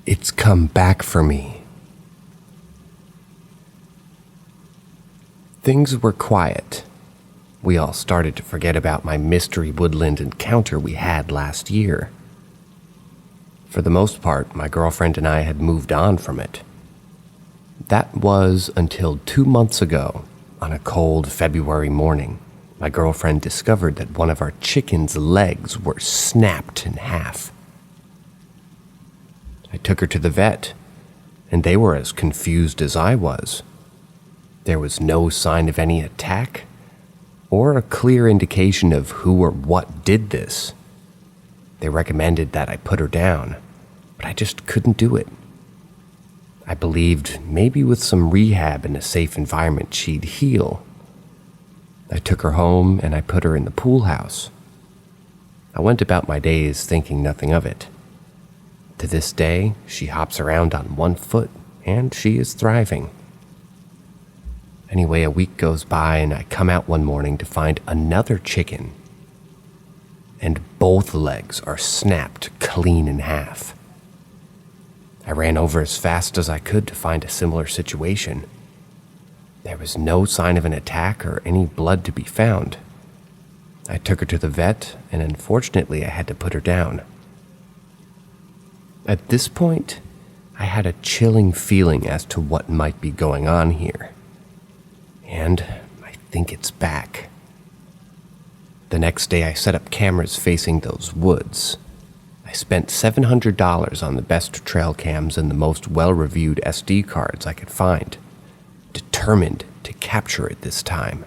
Speaker 1: It's come back for me. Things were quiet. We all started to forget about my mystery woodland encounter we had last year. For the most part, my girlfriend and I had moved on from it. That was until 2 months ago, on a cold February morning, my girlfriend discovered that one of our chickens' legs were snapped in half. I took her to the vet, and they were as confused as I was. There was no sign of any attack, or a clear indication of who or what did this. They recommended that I put her down, but I just couldn't do it. I believed maybe with some rehab in a safe environment she'd heal. I took her home and I put her in the pool house. I went about my days thinking nothing of it. To this day, she hops around on one foot, and she is thriving. Anyway, a week goes by, and I come out one morning to find another chicken, and both legs are snapped clean in half. I ran over as fast as I could to find a similar situation. There was no sign of an attack or any blood to be found. I took her to the vet, and unfortunately I had to put her down. At this point, I had a chilling feeling as to what might be going on here. And I think it's back. The next day I set up cameras facing those woods. I spent $700 on the best trail cams and the most well-reviewed SD cards I could find, determined to capture it this time.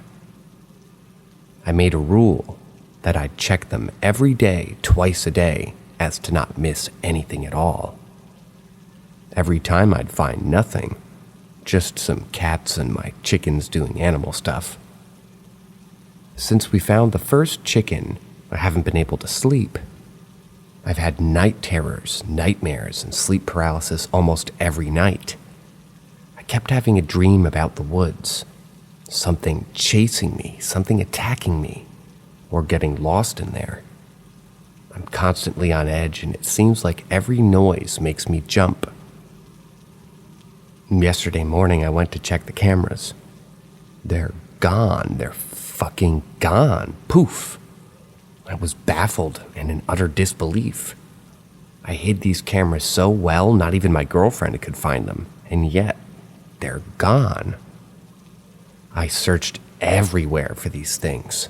Speaker 1: I made a rule that I'd check them every day, twice a day, as to not miss anything at all. Every time I'd find nothing, just some cats and my chickens doing animal stuff. Since we found the first chicken, I haven't been able to sleep. I've had night terrors, nightmares, and sleep paralysis almost every night. I kept having a dream about the woods. Something chasing me, something attacking me, or getting lost in there. I'm constantly on edge, and it seems like every noise makes me jump. Yesterday morning, I went to check the cameras. They're gone. They're fucking gone. Poof. I was baffled and in utter disbelief. I hid these cameras so well, not even my girlfriend could find them, and yet they're gone. I searched everywhere for these things.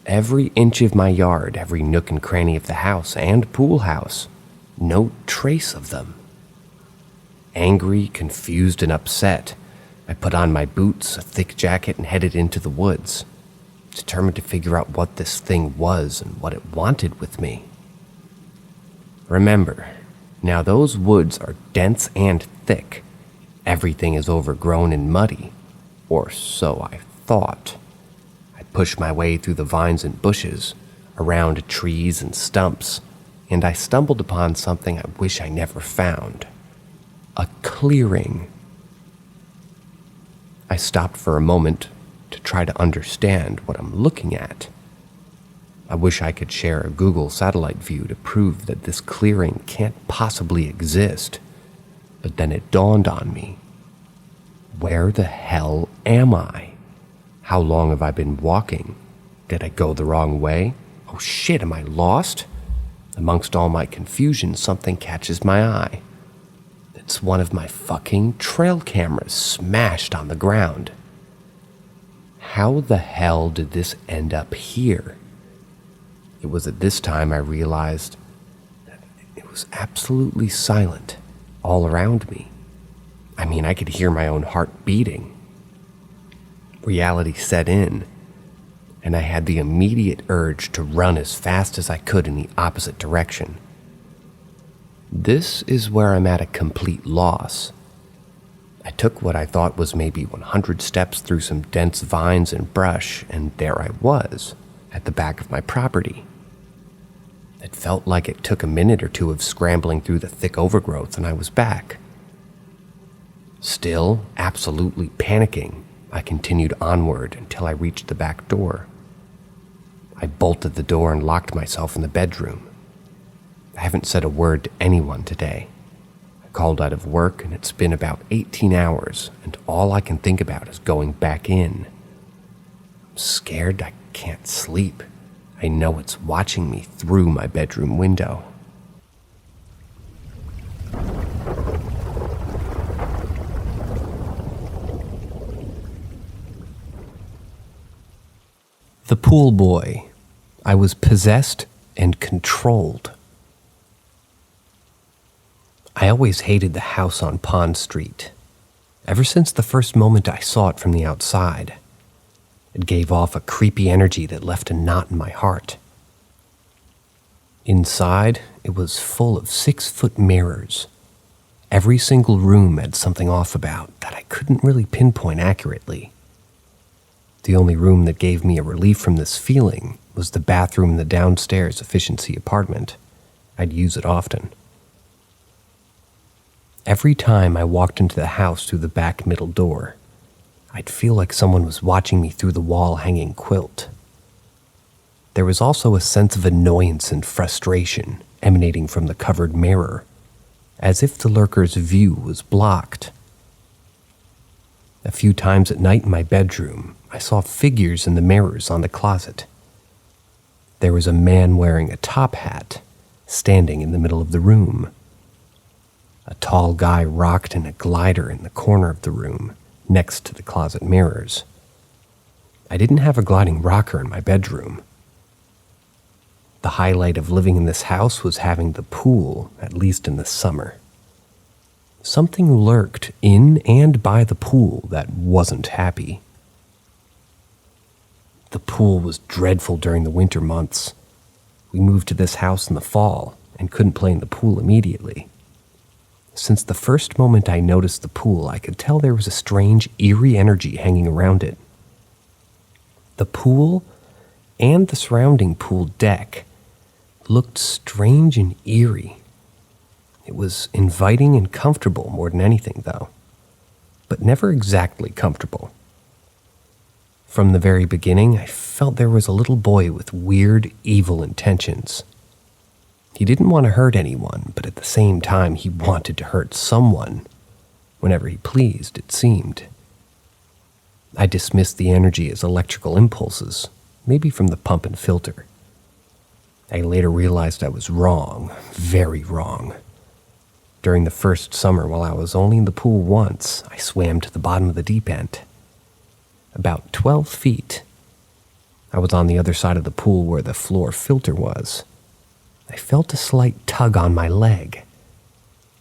Speaker 1: Every inch of my yard, every nook and cranny of the house and pool house. No trace of them. Angry, confused, and upset, I put on my boots, a thick jacket, and headed into the woods, determined to figure out what this thing was and what it wanted with me. Remember, now those woods are dense and thick. Everything is overgrown and muddy, or so I thought. I pushed my way through the vines and bushes, around trees and stumps, and I stumbled upon something I wish I never found. A clearing. I stopped for a moment to try to understand what I'm looking at. I wish I could share a Google satellite view to prove that this clearing can't possibly exist, but then it dawned on me. Where the hell am I? How long have I been walking? Did I go the wrong way? Oh shit, am I lost? Amongst all my confusion, something catches my eye. It's one of my fucking trail cameras smashed on the ground. How the hell did this end up here? It was at this time I realized that it was absolutely silent all around me. I mean, I could hear my own heart beating. Reality set in, and I had the immediate urge to run as fast as I could in the opposite direction. This is where I'm at a complete loss. I took what I thought was maybe 100 steps through some dense vines and brush, and there I was, at the back of my property. It felt like it took a minute or two of scrambling through the thick overgrowth, and I was back. Still, absolutely panicking, I continued onward until I reached the back door. I bolted the door and locked myself in the bedroom. I haven't said a word to anyone today. I called out of work, and it's been about 18 hours, and all I can think about is going back in. I'm scared I can't sleep. I know it's watching me through my bedroom window. The pool boy. I was possessed and controlled. I always hated the house on Pond Street, ever since the first moment I saw it from the outside. It gave off a creepy energy that left a knot in my heart. Inside, it was full of 6-foot mirrors. Every single room had something off about that I couldn't really pinpoint accurately. The only room that gave me a relief from this feeling was the bathroom in the downstairs efficiency apartment. I'd use it often. Every time I walked into the house through the back middle door, I'd feel like someone was watching me through the wall-hanging quilt. There was also a sense of annoyance and frustration emanating from the covered mirror, as if the lurker's view was blocked. A few times at night in my bedroom, I saw figures in the mirrors on the closet. There was a man wearing a top hat, standing in the middle of the room. A tall guy rocked in a glider in the corner of the room, next to the closet mirrors. I didn't have a gliding rocker in my bedroom. The highlight of living in this house was having the pool, at least in the summer. Something lurked in and by the pool that wasn't happy. The pool was dreadful during the winter months. We moved to this house in the fall and couldn't play in the pool immediately. Since the first moment I noticed the pool, I could tell there was a strange, eerie energy hanging around it. The pool and the surrounding pool deck looked strange and eerie. It was inviting and comfortable more than anything, though, but never exactly comfortable. From the very beginning, I felt there was a little boy with weird, evil intentions. He didn't want to hurt anyone, but at the same time, he wanted to hurt someone. Whenever he pleased, it seemed. I dismissed the energy as electrical impulses, maybe from the pump and filter. I later realized I was wrong, very wrong. During the first summer, while I was only in the pool once, I swam to the bottom of the deep end. About 12 feet. I was on the other side of the pool where the floor filter was. I felt a slight tug on my leg.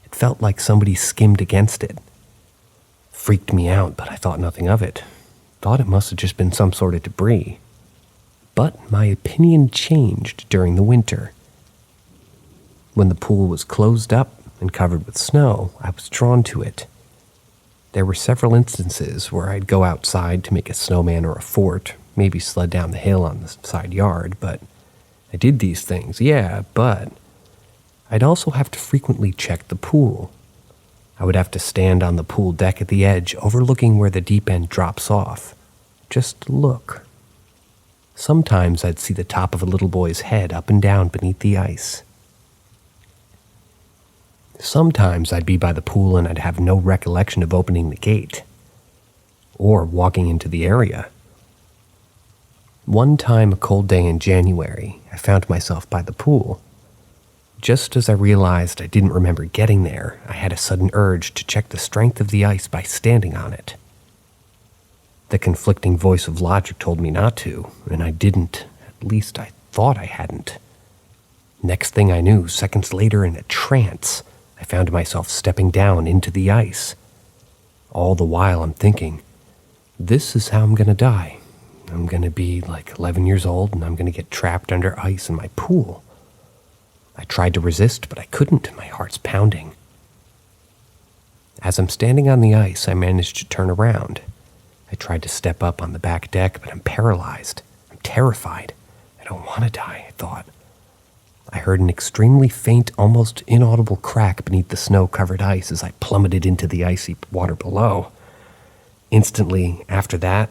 Speaker 1: It felt like somebody skimmed against it. Freaked me out, but I thought nothing of it. Thought it must have just been some sort of debris. But my opinion changed during the winter. When the pool was closed up and covered with snow, I was drawn to it. There were several instances where I'd go outside to make a snowman or a fort, maybe sled down the hill on the side yard, but I did these things, but I'd also have to frequently check the pool. I would have to stand on the pool deck at the edge, overlooking where the deep end drops off. Just look. Sometimes I'd see the top of a little boy's head up and down beneath the ice. Sometimes I'd be by the pool and I'd have no recollection of opening the gate or walking into the area. One time, a cold day in January, I found myself by the pool. Just as I realized I didn't remember getting there, I had a sudden urge to check the strength of the ice by standing on it. The conflicting voice of logic told me not to, and I didn't. At least I thought I hadn't. Next thing I knew, seconds later in a trance, I found myself stepping down into the ice. All the while I'm thinking, this is how I'm going to die. I'm going to be like 11 years old and I'm going to get trapped under ice in my pool. I tried to resist, but I couldn't. My heart's pounding. As I'm standing on the ice, I managed to turn around. I tried to step up on the back deck, but I'm paralyzed. I'm terrified. I don't want to die, I thought. I heard an extremely faint, almost inaudible crack beneath the snow-covered ice as I plummeted into the icy water below. Instantly after that,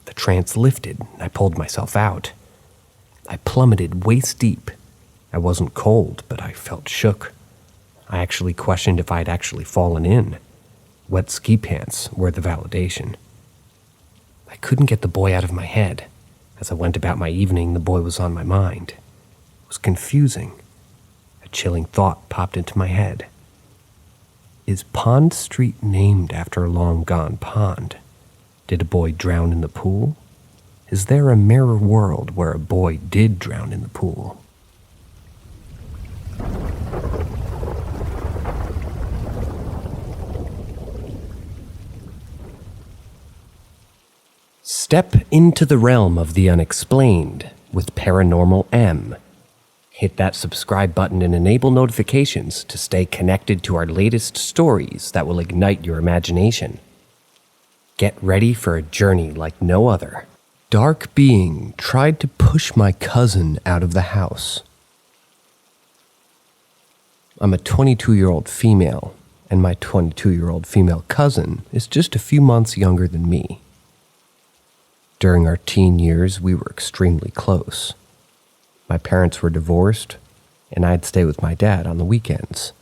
Speaker 1: the trance lifted, and I pulled myself out. I plummeted waist deep. I wasn't cold, but I felt shook. I actually questioned if I'd actually fallen in. Wet ski pants were the validation. I couldn't get the boy out of my head. As I went about my evening, the boy was on my mind. It was confusing. A chilling thought popped into my head. Is Pond Street named after a long-gone pond? Did a boy drown in the pool? Is there a mirror world where a boy did drown in the pool? Step into the realm of the unexplained with Paranormal M. Hit that subscribe button and enable notifications to stay connected to our latest stories that will ignite your imagination. Get ready for a journey like no other. Dark being tried to push my cousin out of the house. I'm a 22-year-old female, and my 22-year-old female cousin is just a few months younger than me. During our teen years, we were extremely close. My parents were divorced, and I'd stay with my dad on the weekends.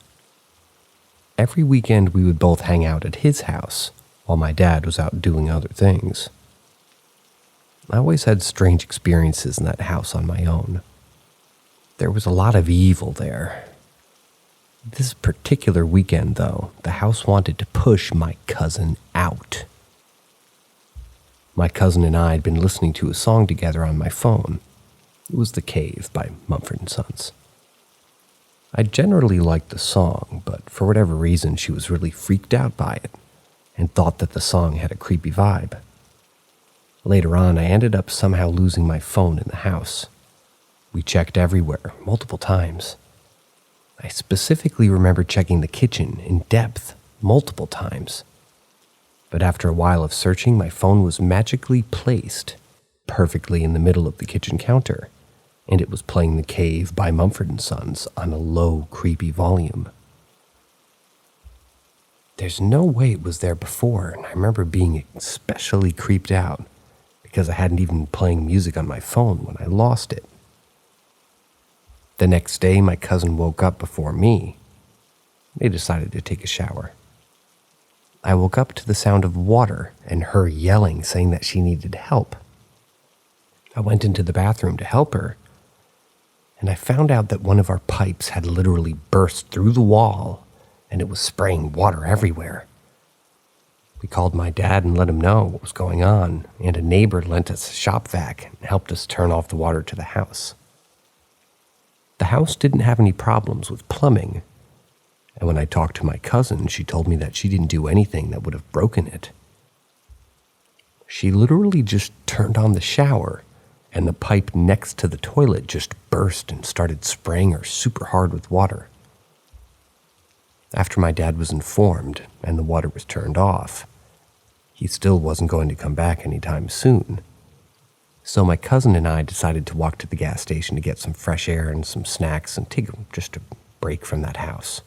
Speaker 1: Every weekend, we would both hang out at his house, while my dad was out doing other things. I always had strange experiences in that house on my own. There was a lot of evil there. This particular weekend, though, the house wanted to push my cousin out. My cousin and I had been listening to a song together on my phone. It was The Cave by Mumford & Sons. I generally liked the song, but for whatever reason, she was really freaked out by it and thought that the song had a creepy vibe. Later on, I ended up somehow losing my phone in the house. We checked everywhere, multiple times. I specifically remember checking the kitchen in depth, multiple times. But after a while of searching, my phone was magically placed perfectly in the middle of the kitchen counter, and it was playing The Cave by Mumford & Sons on a low, creepy volume. There's no way it was there before, and I remember being especially creeped out because I hadn't even been playing music on my phone when I lost it. The next day, my cousin woke up before me. They decided to take a shower. I woke up to the sound of water and her yelling, saying that she needed help. I went into the bathroom to help her, and I found out that one of our pipes had literally burst through the wall, and it was spraying water everywhere. We called my dad and let him know what was going on, and a neighbor lent us a shop vac and helped us turn off the water to the house. The house didn't have any problems with plumbing, and when I talked to my cousin, she told me that she didn't do anything that would have broken it. She literally just turned on the shower, and the pipe next to the toilet just burst and started spraying her super hard with water. After my dad was informed and the water was turned off, he still wasn't going to come back anytime soon. So my cousin and I decided to walk to the gas station to get some fresh air and some snacks and take just a break from that house.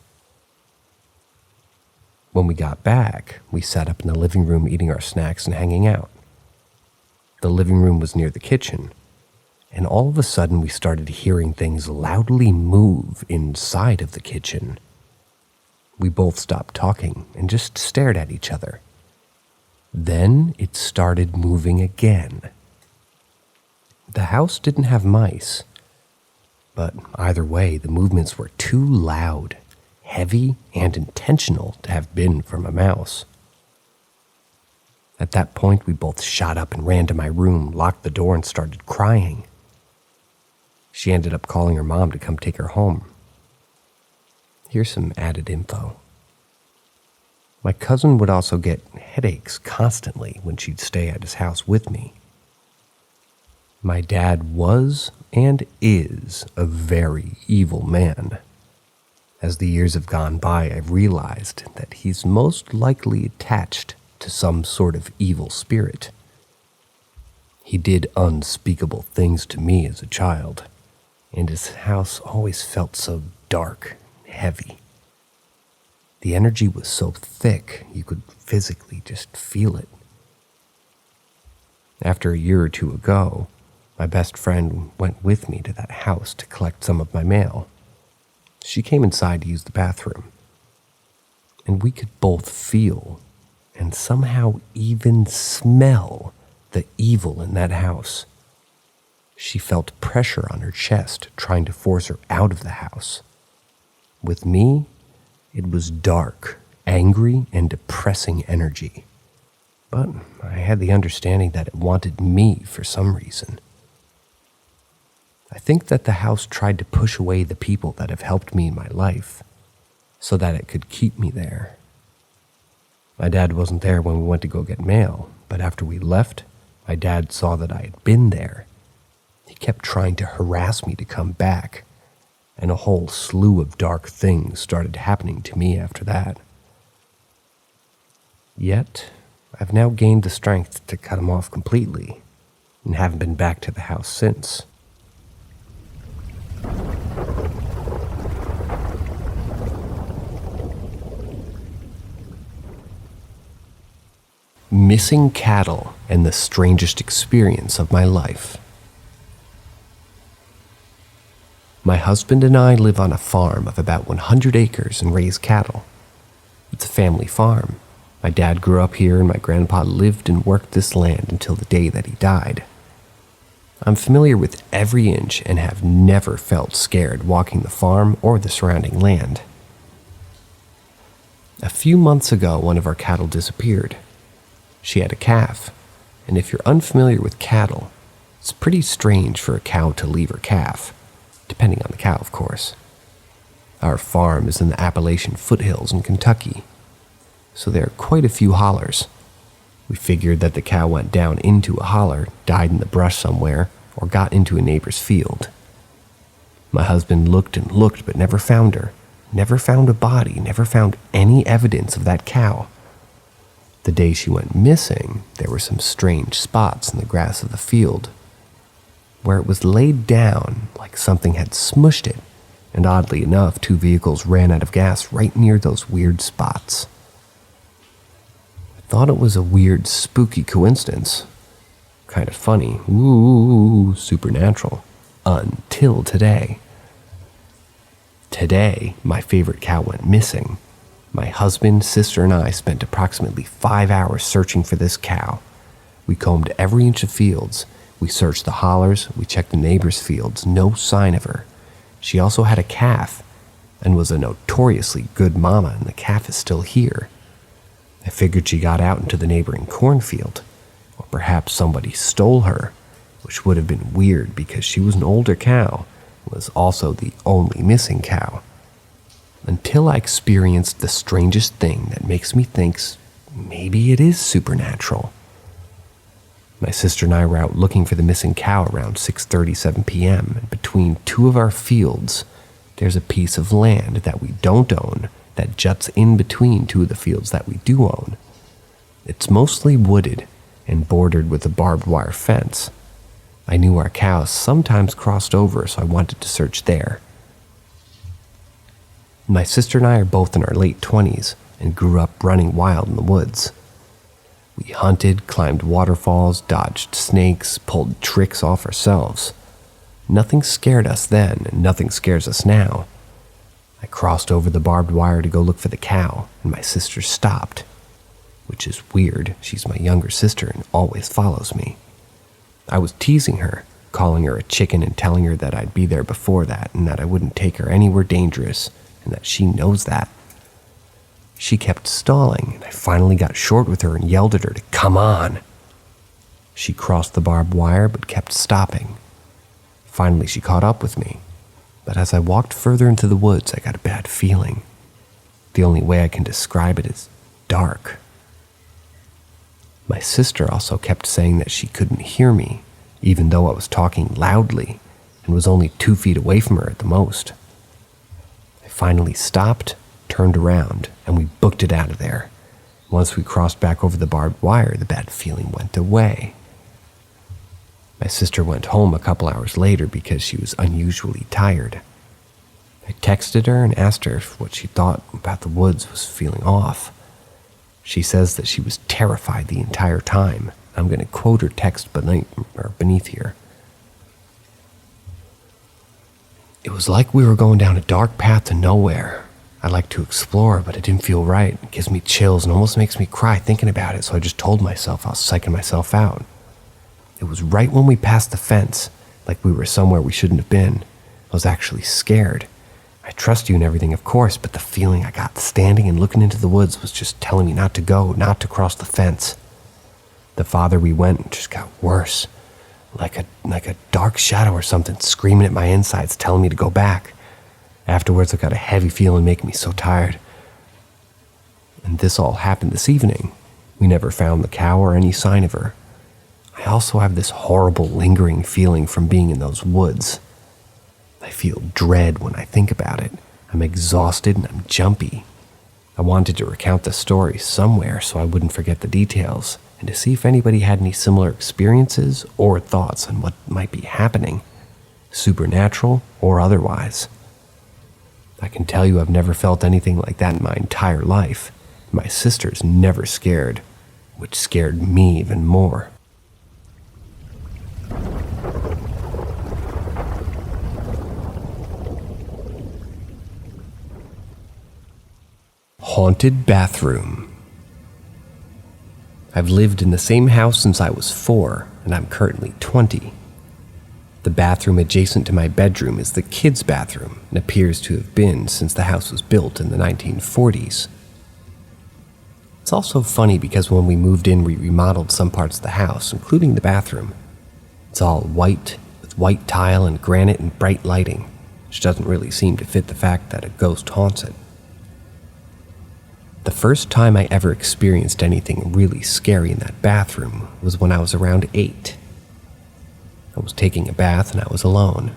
Speaker 1: When we got back, we sat up in the living room eating our snacks and hanging out. The living room was near the kitchen, and all of a sudden we started hearing things loudly move inside of the kitchen. We both stopped talking and just stared at each other. Then it started moving again. The house didn't have mice, but either way, the movements were too loud, heavy, and intentional to have been from a mouse. At that point, we both shot up and ran to my room, locked the door, and started crying. She ended up calling her mom to come take her home. Here's some added info. My cousin would also get headaches constantly when she'd stay at his house with me. My dad was and is a very evil man. As the years have gone by, I've realized that he's most likely attached to some sort of evil spirit. He did unspeakable things to me as a child, and his house always felt so dark and heavy. The energy was so thick, you could physically just feel it. After a year or two ago, my best friend went with me to that house to collect some of my mail. She came inside to use the bathroom, and we could both feel and somehow even smell the evil in that house. She felt pressure on her chest, trying to force her out of the house. With me, it was dark, angry, and depressing energy. But I had the understanding that it wanted me for some reason. I think that the house tried to push away the people that have helped me in my life, so that it could keep me there. My dad wasn't there when we went to go get mail, but after we left, my dad saw that I had been there. He kept trying to harass me to come back, and a whole slew of dark things started happening to me after that. Yet, I've now gained the strength to cut him off completely, and haven't been back to the house since. Missing cattle and the strangest experience of my life. My husband and I live on a farm of about 100 acres and raise cattle. It's a family farm. My dad grew up here and my grandpa lived and worked this land until the day that he died. I'm familiar with every inch and have never felt scared walking the farm or the surrounding land. A few months ago, one of our cattle disappeared. She had a calf, and if you're unfamiliar with cattle, it's pretty strange for a cow to leave her calf, depending on the cow, of course. Our farm is in the Appalachian foothills in Kentucky, so there are quite a few hollers. We figured that the cow went down into a holler, died in the brush somewhere, or got into a neighbor's field. My husband looked and looked but never found her, never found a body, never found any evidence of that cow. The day she went missing, there were some strange spots in the grass of the field. where it was laid down like something had smushed it, and oddly enough, 2 vehicles ran out of gas right near those weird spots. I thought it was a weird, spooky coincidence. Kind of funny, ooh, supernatural, until today. Today, my favorite cow went missing. My husband, sister, and I spent approximately 5 hours searching for this cow. We combed every inch of fields. We searched the hollers. We checked the neighbors' fields. No sign of her. She also had a calf and was a notoriously good mama, and the calf is still here. I figured she got out into the neighboring cornfield, or perhaps somebody stole her, which would have been weird because she was an older cow and was also the only missing cow. Until I experienced the strangest thing that makes me think maybe it is supernatural. My sister and I were out looking for the missing cow around 6:37 p.m., and between 2 of our fields, there's a piece of land that we don't own that juts in between 2 of the fields that we do own. It's mostly wooded and bordered with a barbed wire fence. I knew our cows sometimes crossed over, so I wanted to search there. My sister and I are both in our late 20s and grew up running wild in the woods. We hunted, climbed waterfalls, dodged snakes, pulled tricks off ourselves. Nothing scared us then, and nothing scares us now. I crossed over the barbed wire to go look for the cow, and my sister stopped. Which is weird, she's my younger sister and always follows me. I was teasing her, calling her a chicken and telling her that I'd be there before that and that I wouldn't take her anywhere dangerous, and that she knows that. She kept stalling, and I finally got short with her and yelled at her to come on. She crossed the barbed wire but kept stopping. Finally, she caught up with me, but as I walked further into the woods, I got a bad feeling. The only way I can describe it is dark. My sister also kept saying that she couldn't hear me, even though I was talking loudly and was only 2 feet away from her at the most. I finally stopped, turned around, and we booked it out of there. Once we crossed back over the barbed wire, the bad feeling went away. My sister went home a couple hours later because she was unusually tired. I texted her and asked her if what she thought about the woods was feeling off. She says that she was terrified the entire time. I'm going to quote her text beneath here. It was like we were going down a dark path to nowhere. I like to explore, but it didn't feel right. It gives me chills and almost makes me cry thinking about it, so I just told myself I was psyching myself out. It was right when we passed the fence, like we were somewhere we shouldn't have been. I was actually scared. I trust you and everything, of course, but the feeling I got standing and looking into the woods was just telling me not to go, not to cross the fence. The farther we went, it just got worse. Like a dark shadow or something screaming at my insides, telling me to go back. Afterwards, I got a heavy feeling making me so tired. And this all happened this evening. We never found the cow or any sign of her. I also have this horrible lingering feeling from being in those woods. I feel dread when I think about it. I'm exhausted and I'm jumpy. I wanted to recount the story somewhere so I wouldn't forget the details, and to see if anybody had any similar experiences or thoughts on what might be happening, supernatural or otherwise. I can tell you I've never felt anything like that in my entire life. My sister's never scared, which scared me even more. Haunted bathroom. I've lived in the same house since I was 4, and I'm currently 20. The bathroom adjacent to my bedroom is the kids' bathroom and appears to have been since the house was built in the 1940s. It's also funny because when we moved in, we remodeled some parts of the house, including the bathroom. It's all white, with white tile and granite and bright lighting, which doesn't really seem to fit the fact that a ghost haunts it. The first time I ever experienced anything really scary in that bathroom was when I was around 8. I was taking a bath and I was alone.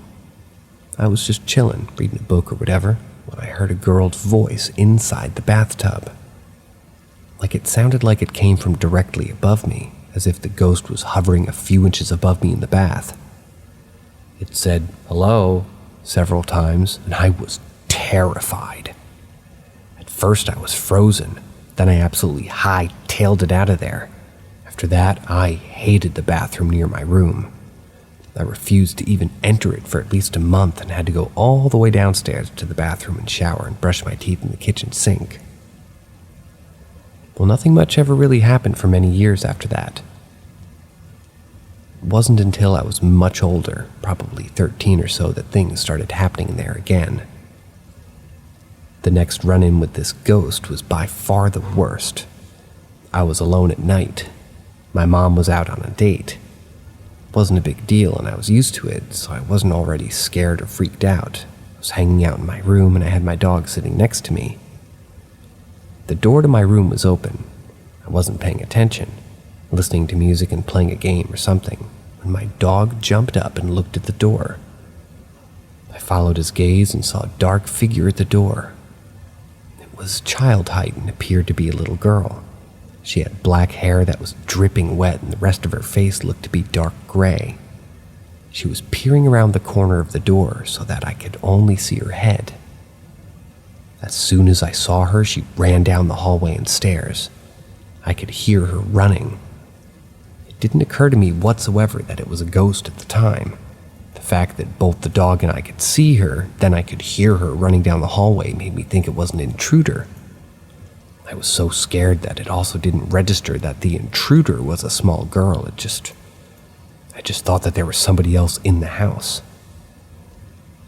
Speaker 1: I was just chilling, reading a book or whatever, when I heard a girl's voice inside the bathtub. Like it sounded like it came from directly above me, as if the ghost was hovering a few inches above me in the bath. It said hello several times, and I was terrified. At first I was frozen, then I absolutely high-tailed it out of there. After that, I hated the bathroom near my room. I refused to even enter it for at least a month and had to go all the way downstairs to the bathroom and shower and brush my teeth in the kitchen sink. Well, nothing much ever really happened for many years after that. It wasn't until I was much older, probably 13 or so, that things started happening there again. The next run-in with this ghost was by far the worst. I was alone at night. My mom was out on a date. It wasn't a big deal, and I was used to it, so I wasn't already scared or freaked out. I was hanging out in my room, and I had my dog sitting next to me. The door to my room was open. I wasn't paying attention, listening to music and playing a game or something, when my dog jumped up and looked at the door. I followed his gaze and saw a dark figure at the door. It was child height and appeared to be a little girl. She had black hair that was dripping wet, and the rest of her face looked to be dark gray. She was peering around the corner of the door so that I could only see her head. As soon as I saw her, she ran down the hallway and stairs. I could hear her running. It didn't occur to me whatsoever that it was a ghost at the time. The fact that both the dog and I could see her, then I could hear her running down the hallway, made me think it was an intruder. I was so scared that it also didn't register that the intruder was a small girl. I just thought that there was somebody else in the house.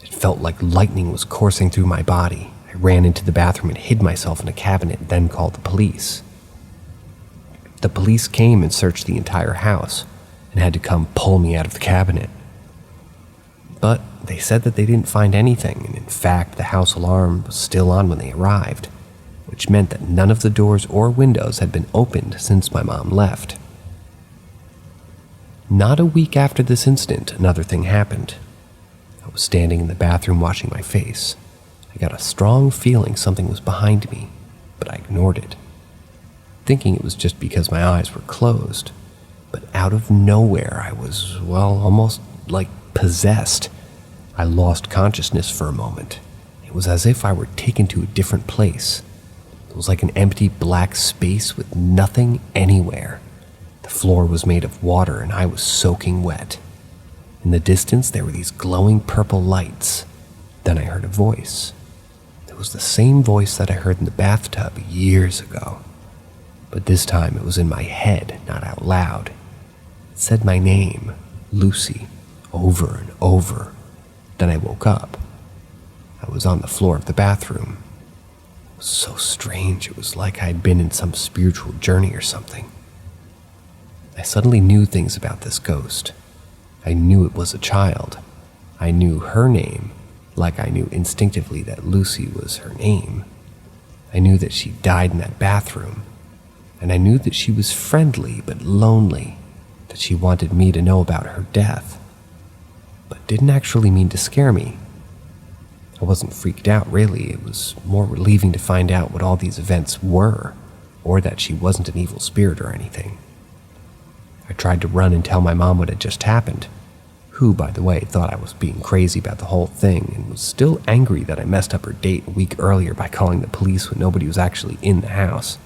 Speaker 1: It felt like lightning was coursing through my body. I ran into the bathroom and hid myself in a cabinet, then called the police. The police came and searched the entire house and had to come pull me out of the cabinet. But they said that they didn't find anything, and in fact, the house alarm was still on when they arrived, which meant that none of the doors or windows had been opened since my mom left. Not a week after this incident, another thing happened. I was standing in the bathroom washing my face. I got a strong feeling something was behind me, but I ignored it, thinking it was just because my eyes were closed. But out of nowhere, I was, almost like possessed. I lost consciousness for a moment. It was as if I were taken to a different place. It was like an empty black space with nothing anywhere. The floor was made of water and I was soaking wet. In the distance, there were these glowing purple lights. Then I heard a voice. It was the same voice that I heard in the bathtub years ago. But this time it was in my head, not out loud. It said my name, Lucy, over and over. Then I woke up. I was on the floor of the bathroom. It was so strange. It was like I'd been in some spiritual journey or something. I suddenly knew things about this ghost. I knew it was a child. I knew her name, like I knew instinctively that Lucy was her name. I knew that she died in that bathroom. And I knew that she was friendly but lonely, that she wanted me to know about her death, but didn't actually mean to scare me. I wasn't freaked out, really. It was more relieving to find out what all these events were, or that she wasn't an evil spirit or anything. I tried to run and tell my mom what had just happened, who, by the way, thought I was being crazy about the whole thing and was still angry that I messed up her date a week earlier by calling the police when nobody was actually in the house.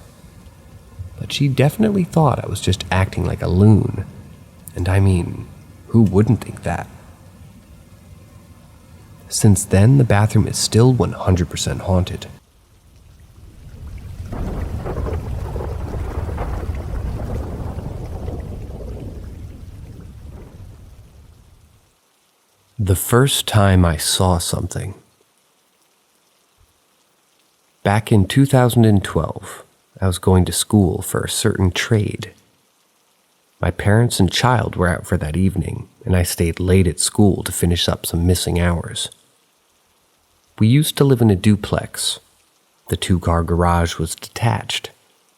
Speaker 1: But she definitely thought I was just acting like a loon. And I mean, who wouldn't think that? Since then, the bathroom is still 100% haunted. The first time I saw something. Back in 2012, I was going to school for a certain trade. My parents and child were out for that evening, and I stayed late at school to finish up some missing hours. We used to live in a duplex. The two-car garage was detached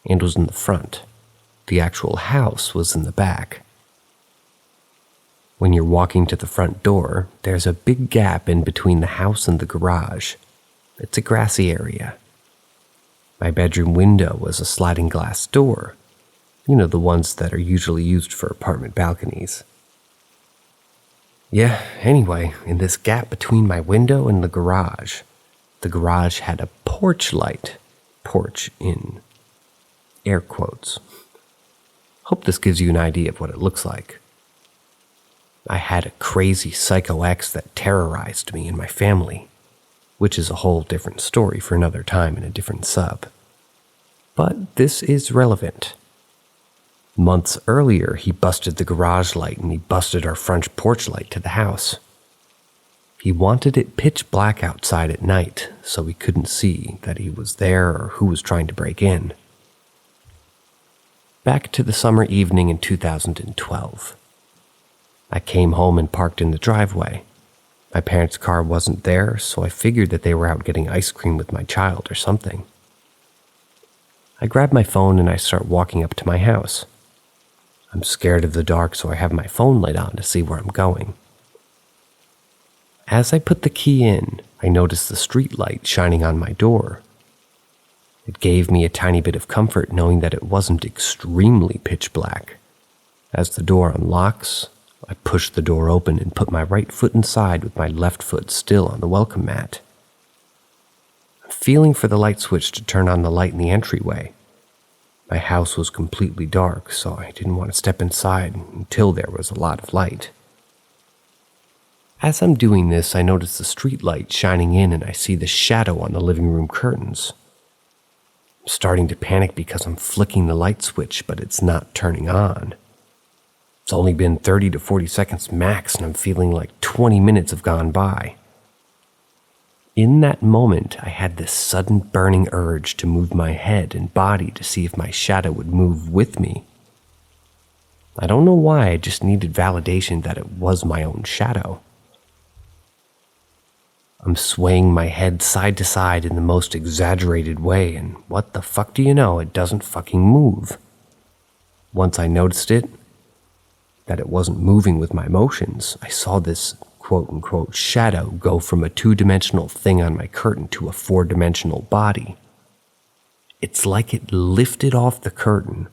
Speaker 1: and was in the front. The actual house was in the back. When you're walking to the front door, there's a big gap in between the house and the garage. It's a grassy area. My bedroom window was a sliding glass door. You know, the ones that are usually used for apartment balconies. Yeah, anyway, in this gap between my window and the garage had a porch light. Porch in air quotes. Hope this gives you an idea of what it looks like. I had a crazy psycho ex that terrorized me and my family, which is a whole different story for another time in a different sub. But this is relevant. Months earlier, he busted the garage light and he busted our front porch light to the house. He wanted it pitch black outside at night so we couldn't see that he was there or who was trying to break in. Back to the summer evening in 2012. I came home and parked in the driveway. My parents' car wasn't there, so I figured that they were out getting ice cream with my child or something. I grab my phone and I start walking up to my house. I'm scared of the dark, so I have my phone light on to see where I'm going. As I put the key in, I notice the street light shining on my door. It gave me a tiny bit of comfort knowing that it wasn't extremely pitch black. As the door unlocks, I push the door open and put my right foot inside with my left foot still on the welcome mat. I'm feeling for the light switch to turn on the light in the entryway. My house was completely dark, so I didn't want to step inside until there was a lot of light. As I'm doing this, I notice the street light shining in and I see the shadow on the living room curtains. I'm starting to panic because I'm flicking the light switch, but it's not turning on. It's only been 30 to 40 seconds max, and I'm feeling like 20 minutes have gone by. In that moment, I had this sudden burning urge to move my head and body to see if my shadow would move with me. I don't know why, I just needed validation that it was my own shadow. I'm swaying my head side to side in the most exaggerated way, and what the fuck do you know, it doesn't fucking move. Once I noticed it, that it wasn't moving with my motions, I saw this quote-unquote shadow go from a 2-dimensional thing on my curtain to a 4-dimensional body. It's like it lifted off the curtain,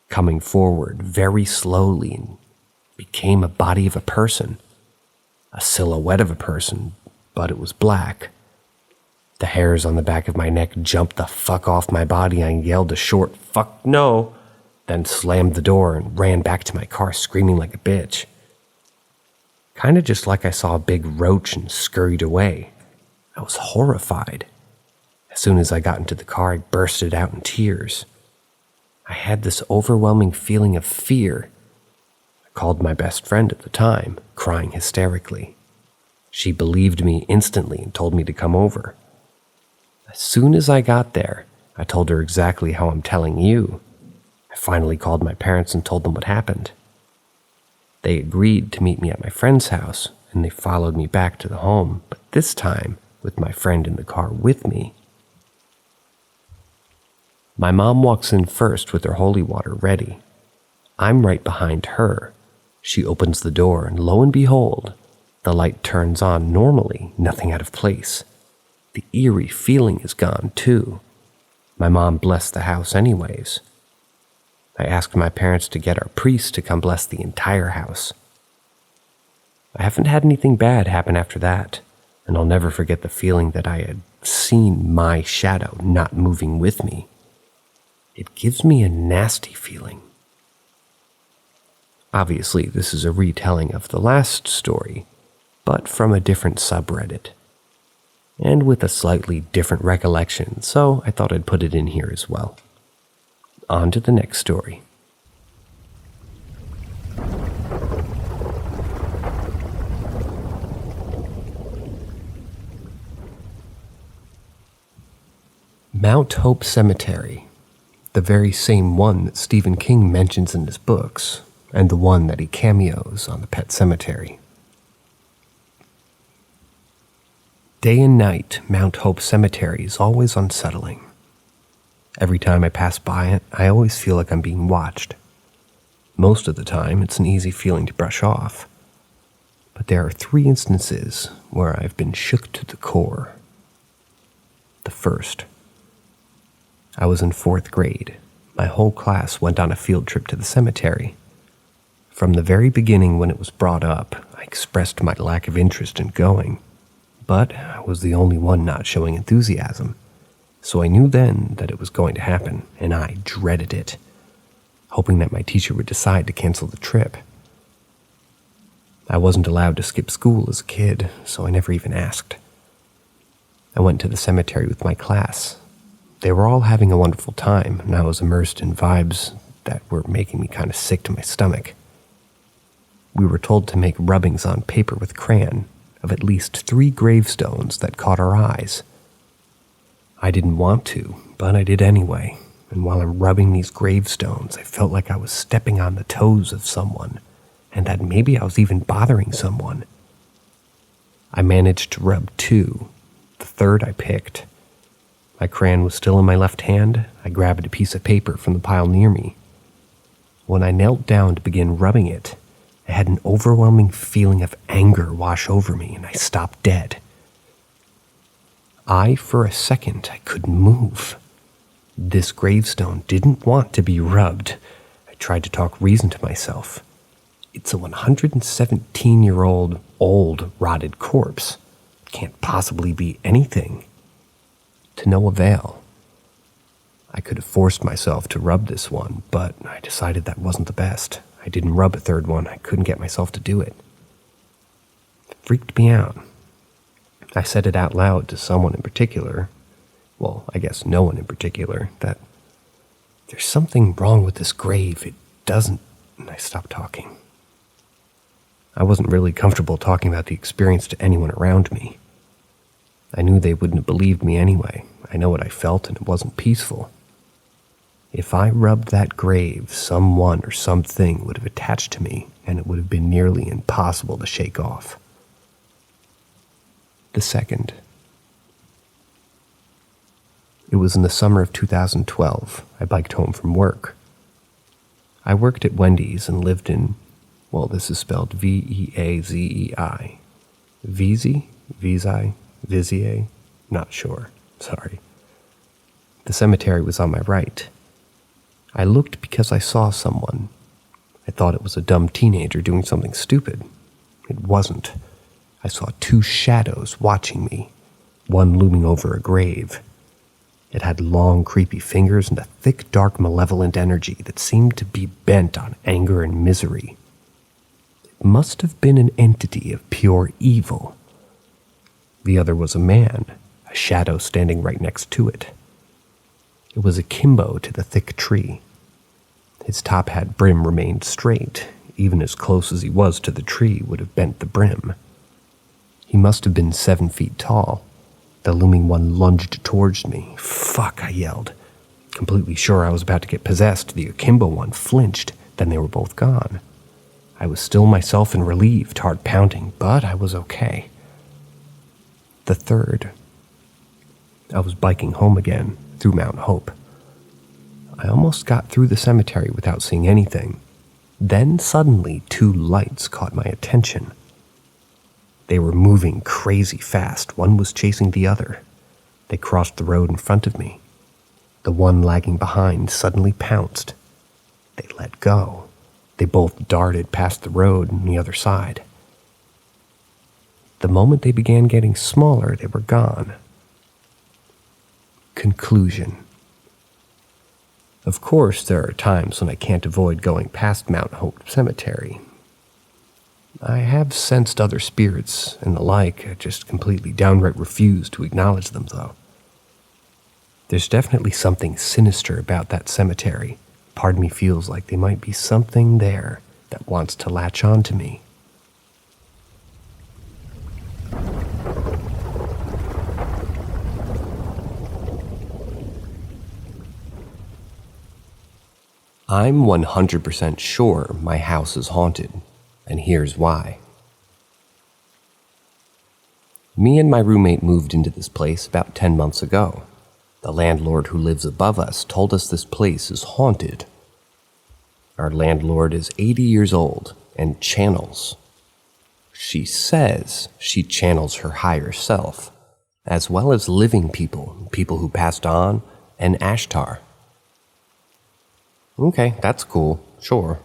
Speaker 1: coming forward very slowly, and became a body of a person, a silhouette of a person, but it was black. The hairs on the back of my neck jumped the fuck off my body. I yelled a short, "Fuck no," then slammed the door and ran back to my car screaming like a bitch. Kinda just like I saw a big roach and scurried away. I was horrified. As soon as I got into the car, I bursted out in tears. I had this overwhelming feeling of fear. I called my best friend at the time, crying hysterically. She believed me instantly and told me to come over. As soon as I got there, I told her exactly how I'm telling you. I finally called my parents and told them what happened. They agreed to meet me at my friend's house, and they followed me back to the home, but this time with my friend in the car with me. My mom walks in first with her holy water ready. I'm right behind her. She opens the door, and lo and behold, the light turns on normally, nothing out of place. The eerie feeling is gone, too. My mom blessed the house anyways. I asked my parents to get our priest to come bless the entire house. I haven't had anything bad happen after that, and I'll never forget the feeling that I had seen my shadow not moving with me. It gives me a nasty feeling. Obviously, this is a retelling of the last story, but from a different subreddit, and with a slightly different recollection, so I thought I'd put it in here as well. On to the next story. Mount Hope Cemetery, the very same one that Stephen King mentions in his books, and the one that he cameos on the Pet Sematary. Day and night, Mount Hope Cemetery is always unsettling. Every time I pass by it, I always feel like I'm being watched. Most of the time, it's an easy feeling to brush off. But there are 3 instances where I've been shook to the core. The first. I was in 4th grade. My whole class went on a field trip to the cemetery. From the very beginning when it was brought up, I expressed my lack of interest in going, but I was the only one not showing enthusiasm, so I knew then that it was going to happen, and I dreaded it, hoping that my teacher would decide to cancel the trip. I wasn't allowed to skip school as a kid, so I never even asked. I went to the cemetery with my class. They were all having a wonderful time, and I was immersed in vibes that were making me kind of sick to my stomach. We were told to make rubbings on paper with crayon of at least 3 gravestones that caught our eyes. I didn't want to, but I did anyway, and while I'm rubbing these gravestones, I felt like I was stepping on the toes of someone, and that maybe I was even bothering someone. I managed to rub 2. The third I picked. My crayon was still in my left hand. I grabbed a piece of paper from the pile near me. When I knelt down to begin rubbing it, I had an overwhelming feeling of anger wash over me, and I stopped dead. For a second, I couldn't move. This gravestone didn't want to be rubbed. I tried to talk reason to myself. It's a 117-year-old, old, rotted corpse. It can't possibly be anything. To no avail. I could have forced myself to rub this one, but I decided that wasn't the best. I didn't rub a third one. I couldn't get myself to do it. It freaked me out. I said it out loud to someone in particular, well, I guess no one in particular, that there's something wrong with this grave. It doesn't, and I stopped talking. I wasn't really comfortable talking about the experience to anyone around me. I knew they wouldn't have believed me anyway. I know what I felt, and it wasn't peaceful. If I rubbed that grave, someone or something would have attached to me, and it would have been nearly impossible to shake off. The second. It was in the summer of 2012. I biked home from work. I worked at Wendy's and lived in, well, this is spelled Veazei. Vizier? Not sure. Sorry. The cemetery was on my right. I looked because I saw someone. I thought it was a dumb teenager doing something stupid. It wasn't. I saw 2 shadows watching me, one looming over a grave. It had long, creepy fingers and a thick, dark, malevolent energy that seemed to be bent on anger and misery. It must have been an entity of pure evil. The other was a man, a shadow standing right next to it. It was akimbo to the thick tree. His top hat brim remained straight. Even as close as he was to the tree would have bent the brim. He must have been 7 feet tall. The looming one lunged towards me. "Fuck," I yelled. Completely sure I was about to get possessed, the akimbo one flinched. Then they were both gone. I was still myself and relieved, heart pounding, but I was okay. The third. I was biking home again, through Mount Hope. I almost got through the cemetery without seeing anything. Then suddenly 2 lights caught my attention. They were moving crazy fast. One was chasing the other. They crossed the road in front of me. The one lagging behind suddenly pounced. They let go. They both darted past the road on the other side. The moment they began getting smaller, they were gone. Conclusion. Of course, there are times when I can't avoid going past Mount Hope Cemetery. I have sensed other spirits and the like. I just completely downright refuse to acknowledge them, though. There's definitely something sinister about that cemetery. Part of me feels like there might be something there that wants to latch on to me. I'm 100% sure my house is haunted, and here's why. Me and my roommate moved into this place about 10 months ago. The landlord who lives above us told us this place is haunted. Our landlord is 80 years old and channels. She says she channels her higher self, as well as living people, people who passed on, and Ashtar. Okay, that's cool, sure.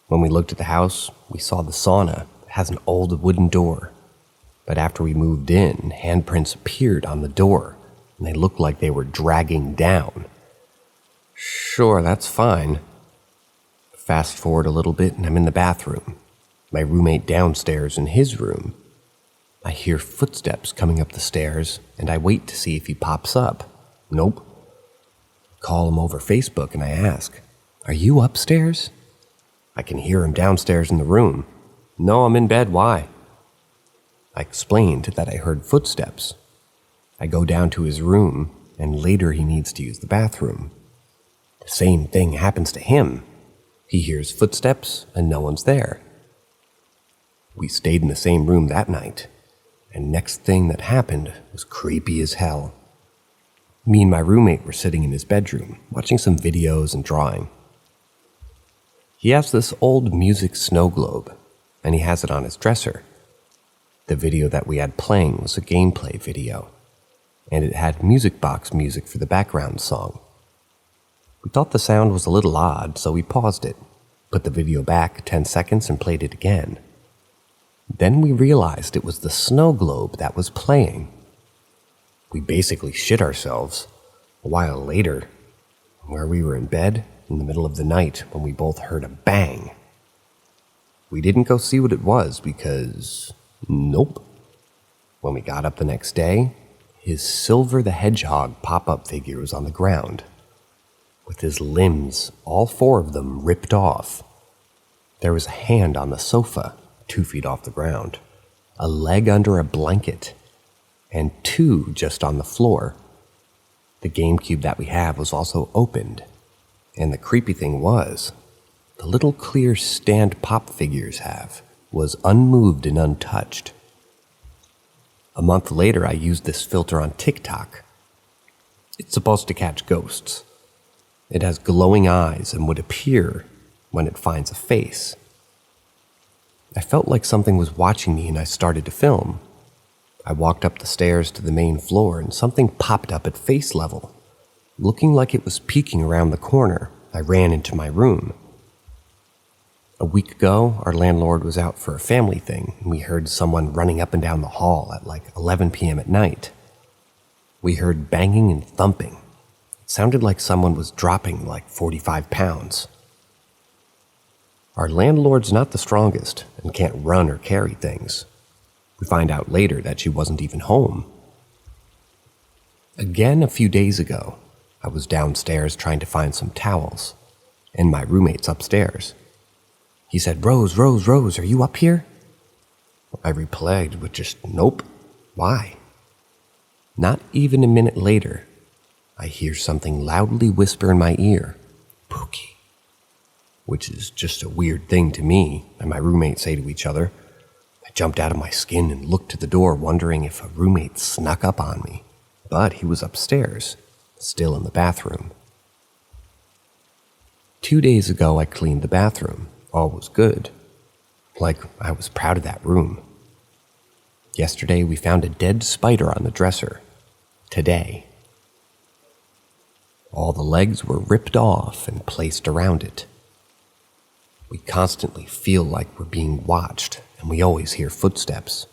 Speaker 1: When we looked at the house, we saw the sauna has an old wooden door. But after we moved in, handprints appeared on the door, and they looked like they were dragging down. Sure, that's fine. Fast forward a little bit, and I'm in the bathroom. My roommate downstairs in his room. I hear footsteps coming up the stairs, and I wait to see if he pops up. Nope. Call him over Facebook, and I ask, "Are you upstairs?" I can hear him downstairs in the room. "No, I'm in bed. Why?" I explained that I heard footsteps. I go down to his room, and later he needs to use the bathroom. The same thing happens to him. He hears footsteps, and no one's there. We stayed in the same room that night, and next thing that happened was creepy as hell. Me and my roommate were sitting in his bedroom, watching some videos and drawing. He has this old music snow globe, and he has it on his dresser. The video that we had playing was a gameplay video, and it had music box music for the background song. We thought the sound was a little odd, so we paused it, put the video back 10 seconds and played it again. Then we realized it was the snow globe that was playing. We basically shit ourselves. A while later, where we were in bed in the middle of the night when we both heard a bang. We didn't go see what it was because, nope. When we got up the next day, his Silver the Hedgehog pop-up figure was on the ground, with his limbs, all 4 of them, ripped off. There was a hand on the sofa, 2 feet off the ground, a leg under a blanket, and 2 just on the floor. The GameCube that we have was also opened, and the creepy thing was, the little clear stand pop figures have was unmoved and untouched. A month later, I used this filter on TikTok. It's supposed to catch ghosts. It has glowing eyes and would appear when it finds a face. I felt like something was watching me and I started to film. I walked up the stairs to the main floor and something popped up at face level. Looking like it was peeking around the corner, I ran into my room. A week ago, our landlord was out for a family thing, and we heard someone running up and down the hall at like 11 p.m. at night. We heard banging and thumping. It sounded like someone was dropping like 45 pounds. Our landlord's not the strongest and can't run or carry things. We find out later that she wasn't even home. Again, a few days ago, I was downstairs trying to find some towels, and my roommate's upstairs. He said, Rose, are you up here?" I replied with just, "Nope. Why?" Not even a minute later, I hear something loudly whisper in my ear, "Pookie," which is just a weird thing to me and my roommate say to each other. I jumped out of my skin and looked to the door, wondering if a roommate snuck up on me, but he was upstairs, still in the bathroom. 2 days ago, I cleaned the bathroom. All was good. Like, I was proud of that room. Yesterday, we found a dead spider on the dresser. Today, all the legs were ripped off and placed around it. We constantly feel like we're being watched, and we always hear footsteps.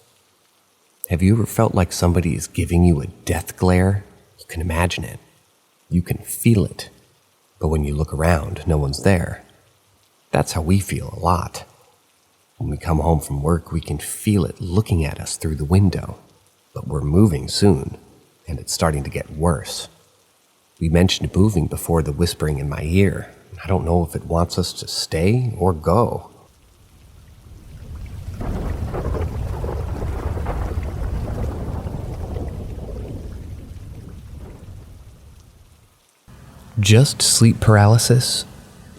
Speaker 1: Have you ever felt like somebody is giving you a death glare? You can imagine it. You can feel it. But when you look around, no one's there. That's how we feel a lot. When we come home from work, we can feel it looking at us through the window. But we're moving soon, and it's starting to get worse. We mentioned moving before the whispering in my ear. I don't know if it wants us to stay or go. Just sleep paralysis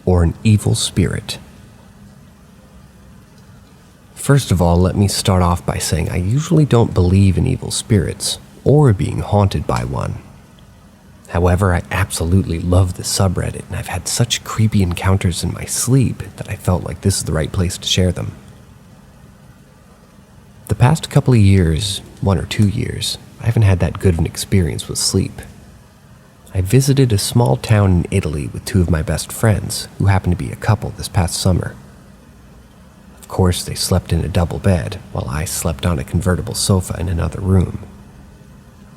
Speaker 1: or an evil spirit? First of all, let me start off by saying I usually don't believe in evil spirits or being haunted by one. However, I absolutely love the subreddit, and I've had such creepy encounters in my sleep that I felt like this is the right place to share them. The past couple of years, 1 or 2 years, I haven't had that good of an experience with sleep. I visited a small town in Italy with 2 of my best friends, who happened to be a couple this past summer. course, they slept in a double bed, while I slept on a convertible sofa in another room.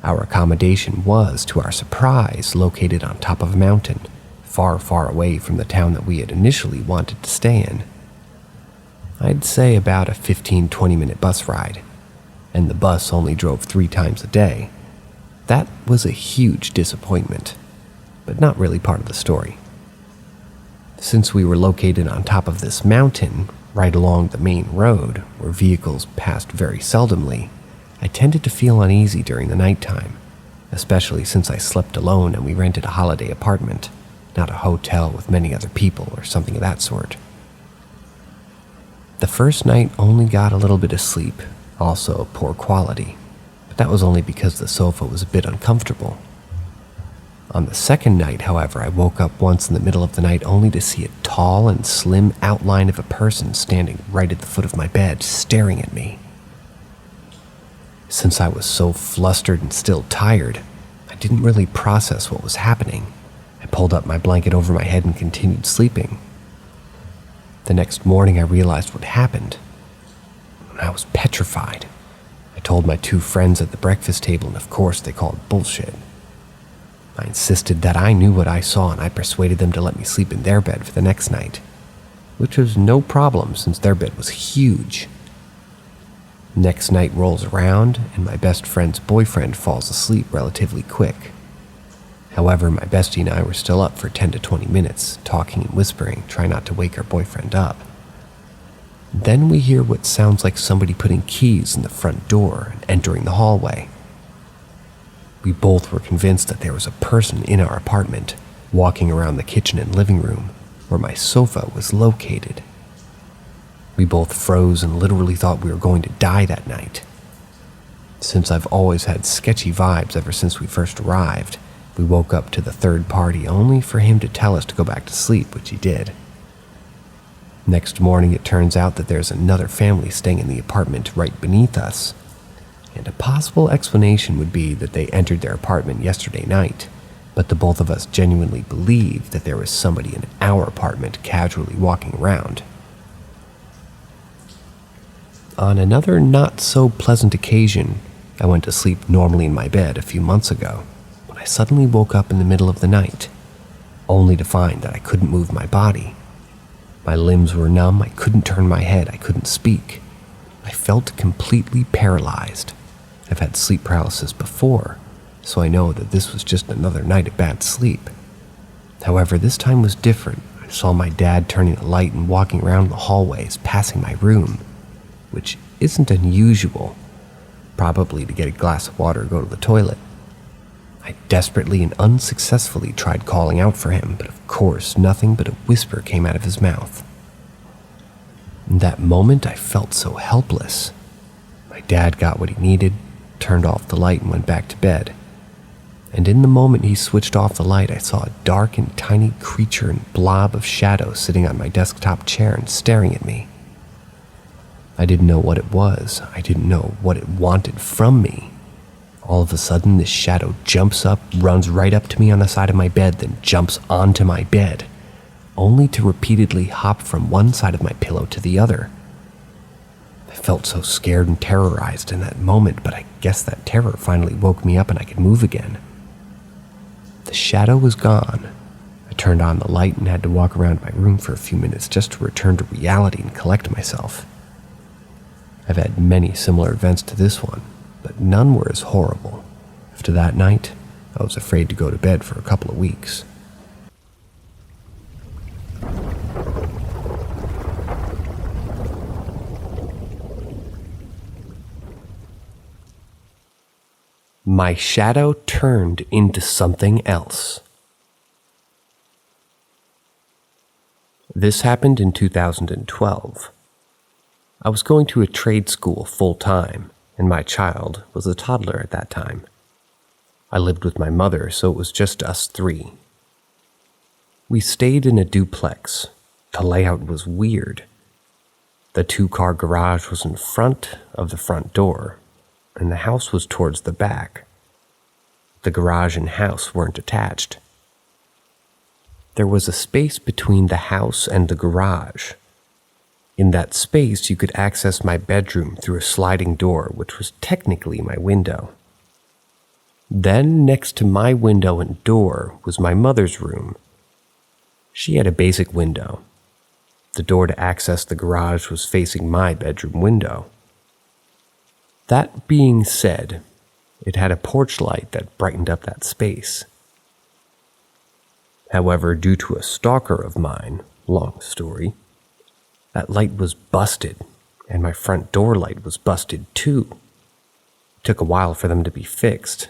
Speaker 1: Our accommodation was, to our surprise, located on top of a mountain, far, far away from the town that we had initially wanted to stay in. I'd say about a 15-20 minute bus ride, and the bus only drove 3 times a day. That was a huge disappointment, but not really part of the story. Since we were located on top of this mountain, right along the main road, where vehicles passed very seldomly, I tended to feel uneasy during the nighttime, especially since I slept alone and we rented a holiday apartment, not a hotel with many other people or something of that sort. The first night only got a little bit of sleep, also poor quality, but that was only because the sofa was a bit uncomfortable. On the second night, however, I woke up once in the middle of the night only to see a tall and slim outline of a person standing right at the foot of my bed, staring at me. Since I was so flustered and still tired, I didn't really process what was happening. I pulled up my blanket over my head and continued sleeping. The next morning, I realized what happened. I was petrified. I told my 2 friends at the breakfast table, and of course they called bullshit. I insisted that I knew what I saw, and I persuaded them to let me sleep in their bed for the next night, which was no problem since their bed was huge. Next night rolls around, and my best friend's boyfriend falls asleep relatively quick. However, my bestie and I were still up for 10 to 20 minutes, talking and whispering, trying not to wake our boyfriend up. Then we hear what sounds like somebody putting keys in the front door and entering the hallway. We both were convinced that there was a person in our apartment, walking around the kitchen and living room, where my sofa was located. We both froze and literally thought we were going to die that night. Since I've always had sketchy vibes ever since we first arrived, we woke up to the third party only for him to tell us to go back to sleep, which he did. Next morning, it turns out that there's another family staying in the apartment right beneath us, and a possible explanation would be that they entered their apartment yesterday night, but the both of us genuinely believe that there was somebody in our apartment casually walking around. On another not-so-pleasant occasion, I went to sleep normally in my bed a few months ago, but I suddenly woke up in the middle of the night, only to find that I couldn't move my body. My limbs were numb, I couldn't turn my head, I couldn't speak. I felt completely paralyzed. I've had sleep paralysis before, so I know that this was just another night of bad sleep. However, this time was different. I saw my dad turning a light and walking around the hallways, passing my room, which isn't unusual, probably to get a glass of water or go to the toilet. I desperately and unsuccessfully tried calling out for him, but of course nothing but a whisper came out of his mouth. In that moment, I felt so helpless. My dad got what he needed, turned off the light and went back to bed. And in the moment he switched off the light, I saw a dark and tiny creature and blob of shadow sitting on my desktop chair and staring at me. I didn't know what it was. I didn't know what it wanted from me. All of a sudden, this shadow jumps up, runs right up to me on the side of my bed, then jumps onto my bed, only to repeatedly hop from one side of my pillow to the other. I felt so scared and terrorized in that moment, but I guess that terror finally woke me up and I could move again. The shadow was gone. I turned on the light and had to walk around my room for a few minutes just to return to reality and collect myself. I've had many similar events to this one, but none were as horrible. After that night, I was afraid to go to bed for a couple of weeks. My shadow turned into something else. This happened in 2012. I was going to a trade school full-time, and my child was a toddler at that time. I lived with my mother, so it was just us 3. We stayed in a duplex. The layout was weird. The 2-car garage was in front of the front door, and the house was towards the back. The garage and house weren't attached. There was a space between the house and the garage. In that space, you could access my bedroom through a sliding door, which was technically my window. Then, next to my window and door, was my mother's room. She had a basic window. The door to access the garage was facing my bedroom window. That being said, it had a porch light that brightened up that space. However, due to a stalker of mine, long story, that light was busted, and my front door light was busted too. It took a while for them to be fixed.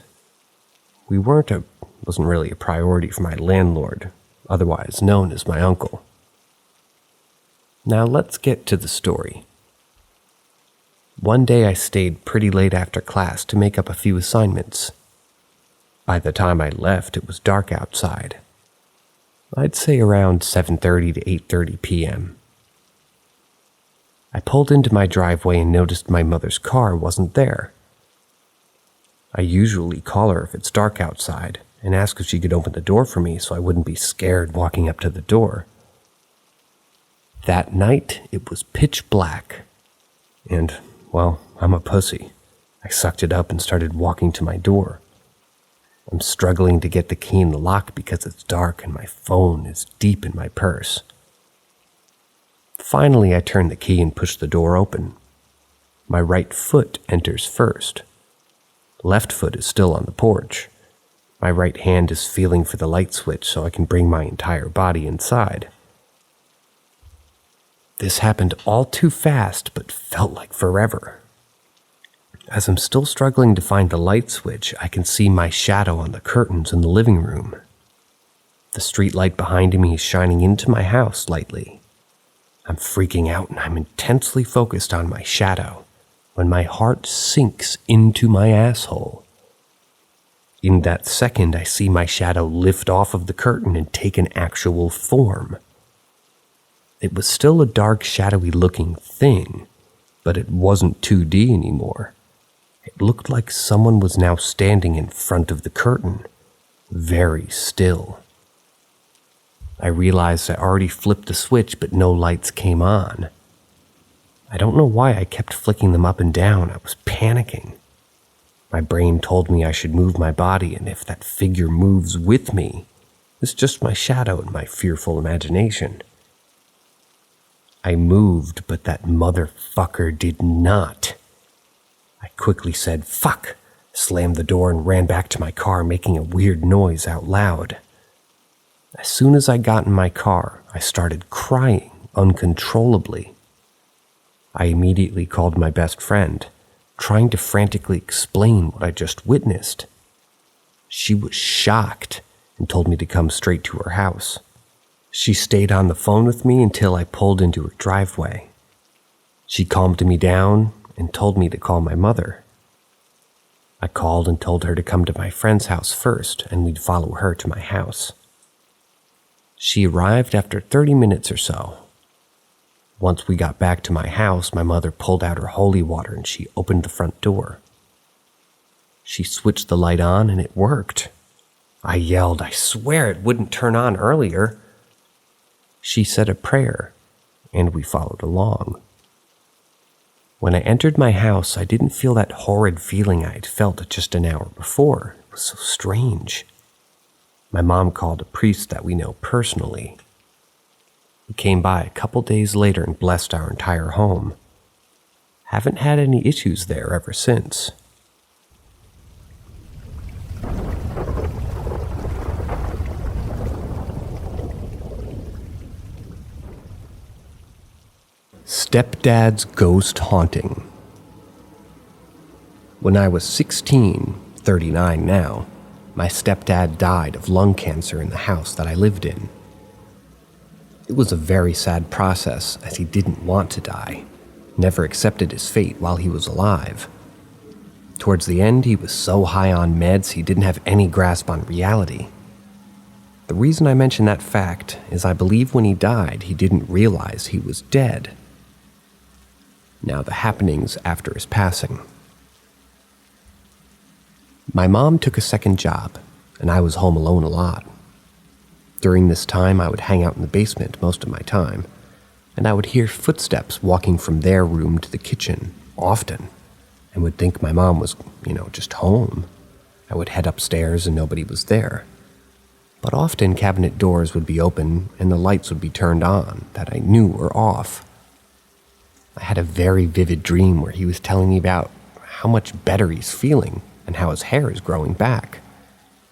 Speaker 1: Wasn't really a priority for my landlord, otherwise known as my uncle. Now let's get to the story. One day I stayed pretty late after class to make up a few assignments. By the time I left, it was dark outside. I'd say around 7:30 to 8:30 p.m. I pulled into my driveway and noticed my mother's car wasn't there. I usually call her if it's dark outside and ask if she could open the door for me so I wouldn't be scared walking up to the door. That night, it was pitch black. And, well, I'm a pussy. I sucked it up and started walking to my door. I'm struggling to get the key in the lock because it's dark and my phone is deep in my purse. Finally, I turn the key and push the door open. My right foot enters first. Left foot is still on the porch. My right hand is feeling for the light switch so I can bring my entire body inside. This happened all too fast, but felt like forever. As I'm still struggling to find the light switch, I can see my shadow on the curtains in the living room. The street light behind me is shining into my house lightly. I'm freaking out and I'm intensely focused on my shadow when my heart sinks into my asshole. In that second, I see my shadow lift off of the curtain and take an actual form. It was still a dark, shadowy looking thing, but it wasn't 2D anymore. It looked like someone was now standing in front of the curtain, very still. I realized I already flipped the switch, but no lights came on. I don't know why I kept flicking them up and down. I was panicking. My brain told me I should move my body, and if that figure moves with me, it's just my shadow and my fearful imagination. I moved, but that motherfucker did not. I quickly said, "Fuck," slammed the door and ran back to my car, making a weird noise out loud. As soon as I got in my car, I started crying uncontrollably. I immediately called my best friend, trying to frantically explain what I just witnessed. She was shocked and told me to come straight to her house. She stayed on the phone with me until I pulled into her driveway. She calmed me down and told me to call my mother. I called and told her to come to my friend's house first, and we'd follow her to my house. She arrived after 30 minutes or so. Once we got back to my house, my mother pulled out her holy water and she opened the front door. She switched the light on and it worked. I yelled, "I swear it wouldn't turn on earlier." She said a prayer, and we followed along. When I entered my house, I didn't feel that horrid feeling I had felt just an hour before. It was so strange. My mom called a priest that we know personally. He came by a couple days later and blessed our entire home. Haven't had any issues there ever since. Stepdad's Ghost Haunting. When I was 16, 39 now, my stepdad died of lung cancer in the house that I lived in. It was a very sad process as he didn't want to die, never accepted his fate while he was alive. Towards the end, he was so high on meds he didn't have any grasp on reality. The reason I mention that fact is I believe when he died, he didn't realize he was dead. Now the happenings after his passing. My mom took a second job, and I was home alone a lot. During this time, I would hang out in the basement most of my time. and I would hear footsteps walking from their room to the kitchen, often, and would think my mom was, just home. I would head upstairs and nobody was there. But often cabinet doors would be open and the lights would be turned on that I knew were off. I had a very vivid dream where he was telling me about how much better he's feeling and how his hair is growing back,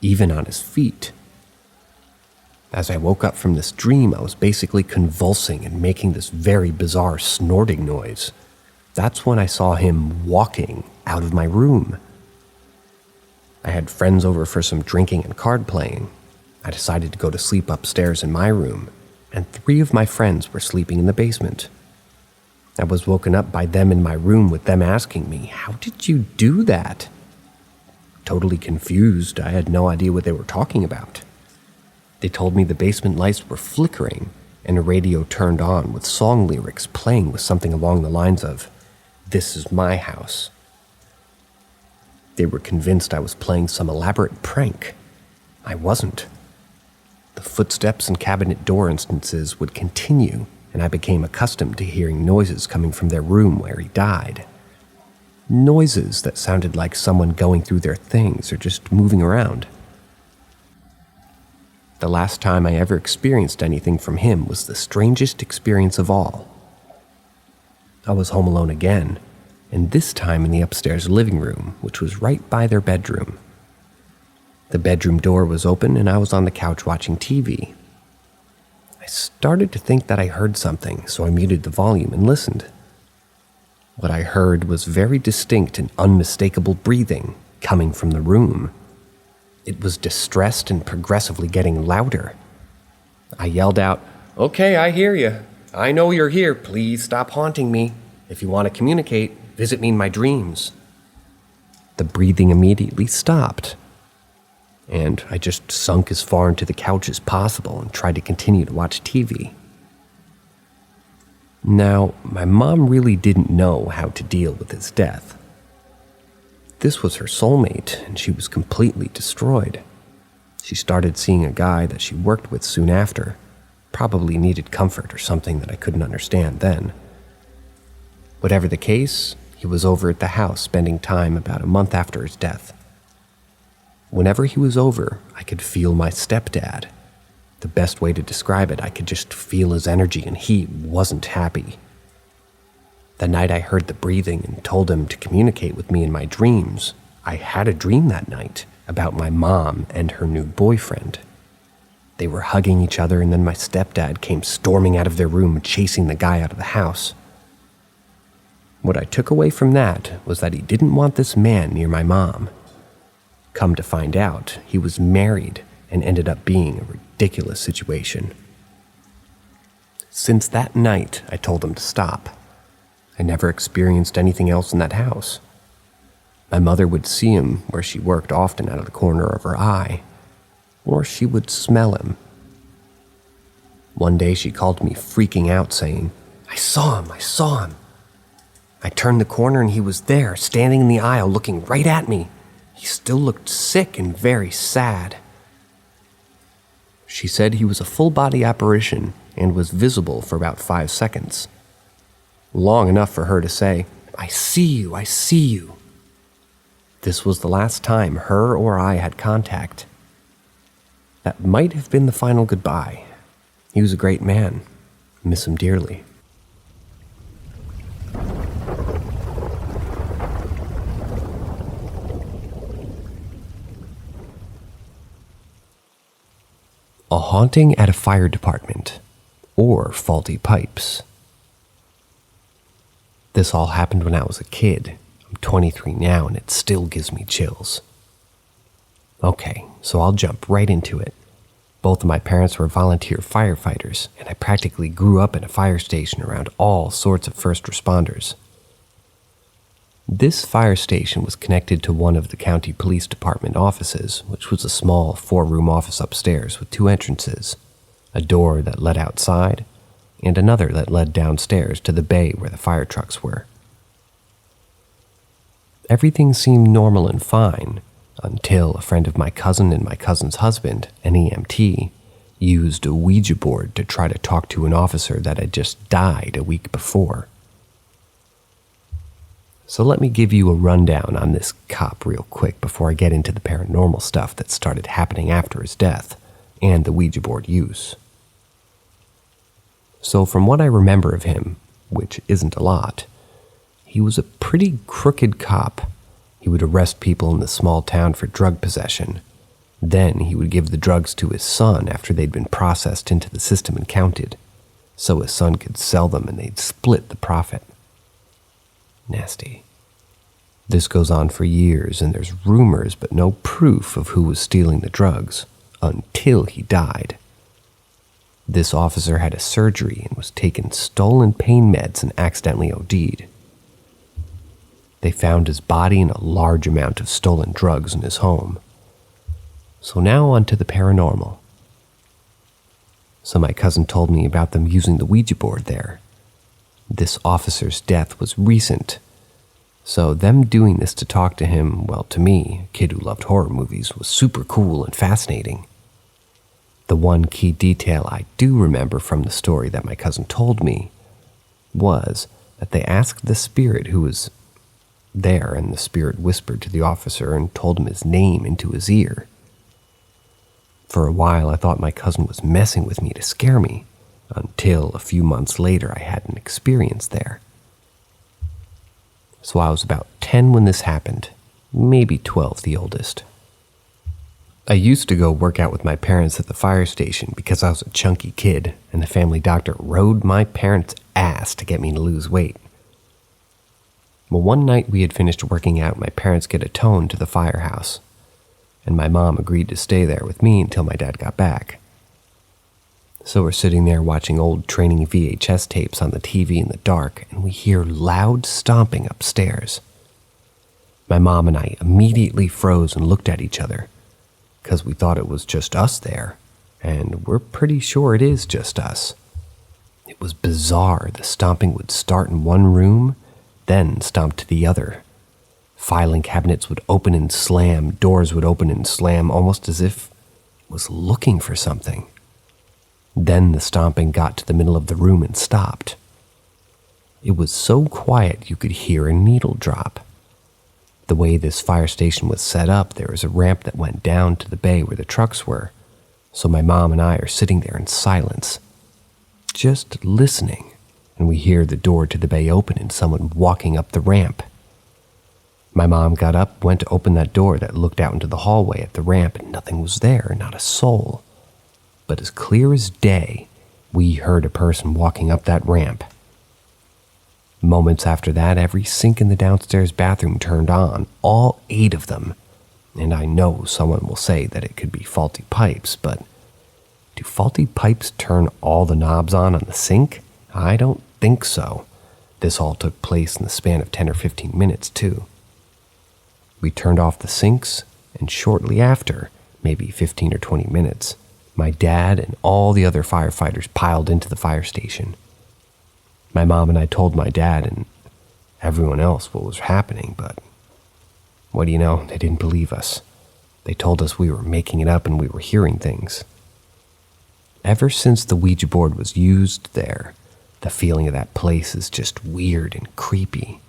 Speaker 1: even on his feet. As I woke up from this dream, I was basically convulsing and making this very bizarre snorting noise. That's when I saw him walking out of my room. I had friends over for some drinking and card playing. I decided to go to sleep upstairs in my room, and 3 of my friends were sleeping in the basement. I was woken up by them in my room with them asking me, "How did you do that?" Totally confused, I had no idea what they were talking about. They told me the basement lights were flickering and a radio turned on with song lyrics playing with something along the lines of, "This is my house." They were convinced I was playing some elaborate prank. I wasn't. The footsteps and cabinet door instances would continue, and I became accustomed to hearing noises coming from their room where he died. Noises that sounded like someone going through their things or just moving around. The last time I ever experienced anything from him was the strangest experience of all. I was home alone again, and this time in the upstairs living room, which was right by their bedroom. The bedroom door was open and I was on the couch watching TV. I started to think that I heard something, so I muted the volume and listened. What I heard was very distinct and unmistakable breathing coming from the room. It was distressed and progressively getting louder. I yelled out, "Okay, I hear you. I know you're here. Please stop haunting me. If you want to communicate, visit me in my dreams." The breathing immediately stopped, and I just sunk as far into the couch as possible and tried to continue to watch TV. Now, my mom really didn't know how to deal with his death. This was her soulmate, and she was completely destroyed. She started seeing a guy that she worked with soon after, probably needed comfort or something that I couldn't understand then. Whatever the case, he was over at the house spending time about a month after his death. Whenever he was over, I could feel my stepdad. The best way to describe it, I could just feel his energy and he wasn't happy. The night I heard the breathing and told him to communicate with me in my dreams, I had a dream that night about my mom and her new boyfriend. They were hugging each other and then my stepdad came storming out of their room, chasing the guy out of the house. What I took away from that was that he didn't want this man near my mom. Come to find out, he was married and ended up being a ridiculous situation. Since that night, I told him to stop. I never experienced anything else in that house. My mother would see him where she worked often out of the corner of her eye, or she would smell him. One day she called me freaking out saying, I saw him. I turned the corner and he was there, standing in the aisle looking right at me. He still looked sick and very sad. She said he was a full-body apparition and was visible for about 5 seconds. Long enough for her to say, I see you. This was the last time her or I had contact. That might have been the final goodbye. He was a great man. Miss him dearly. A haunting at a fire department, or faulty pipes. This all happened when I was a kid. I'm 23 now and it still gives me chills. Okay, so I'll jump right into it. Both of my parents were volunteer firefighters, and I practically grew up in a fire station around all sorts of first responders. This fire station was connected to one of the county police department offices, which was a small 4-room office upstairs with 2 entrances, a door that led outside, and another that led downstairs to the bay where the fire trucks were. Everything seemed normal and fine, until a friend of my cousin and my cousin's husband, an EMT, used a Ouija board to try to talk to an officer that had just died a week before. So let me give you a rundown on this cop real quick before I get into the paranormal stuff that started happening after his death and the Ouija board use. So from what I remember of him, which isn't a lot, he was a pretty crooked cop. He would arrest people in the small town for drug possession. Then he would give the drugs to his son after they'd been processed into the system and counted, so his son could sell them and they'd split the profit. Nasty. This goes on for years, and there's rumors but no proof of who was stealing the drugs until he died. This officer had a surgery and was taking stolen pain meds and accidentally OD'd. They found his body and a large amount of stolen drugs in his home. So now on to the paranormal. So my cousin told me about them using the Ouija board there. This officer's death was recent, so them doing this to talk to him, well, to me, a kid who loved horror movies, was super cool and fascinating. The one key detail I do remember from the story that my cousin told me was that they asked the spirit who was there, and the spirit whispered to the officer and told him his name into his ear. For a while, I thought my cousin was messing with me to scare me, until a few months later I had an experience there. So I was about 10 when this happened, maybe 12 the oldest. I used to go work out with my parents at the fire station because I was a chunky kid, and the family doctor rode my parents' ass to get me to lose weight. Well, one night we had finished working out, my parents get a towed to the firehouse, and my mom agreed to stay there with me until my dad got back. So we're sitting there watching old training VHS tapes on the TV in the dark, and we hear loud stomping upstairs. My mom and I immediately froze and looked at each other, because we thought it was just us there, and we're pretty sure it is just us. It was bizarre. The stomping would start in one room, then stomp to the other. Filing cabinets would open and slam, doors would open and slam, almost as if it was looking for something. Then the stomping got to the middle of the room and stopped. It was so quiet you could hear a needle drop. The way this fire station was set up, there was a ramp that went down to the bay where the trucks were, so my mom and I are sitting there in silence, just listening, and we hear the door to the bay open and someone walking up the ramp. My mom got up, went to open that door that looked out into the hallway at the ramp, and nothing was there, not a soul. But as clear as day, we heard a person walking up that ramp. Moments after that, every sink in the downstairs bathroom turned on, all 8 of them. And I know someone will say that it could be faulty pipes, but do faulty pipes turn all the knobs on the sink? I don't think so. This all took place in the span of 10 or 15 minutes, too. We turned off the sinks, and shortly after, maybe 15 or 20 minutes, my dad and all the other firefighters piled into the fire station. My mom and I told my dad and everyone else what was happening, but what do you know, they didn't believe us. They told us we were making it up and we were hearing things. Ever since the Ouija board was used there, the feeling of that place is just weird and creepy,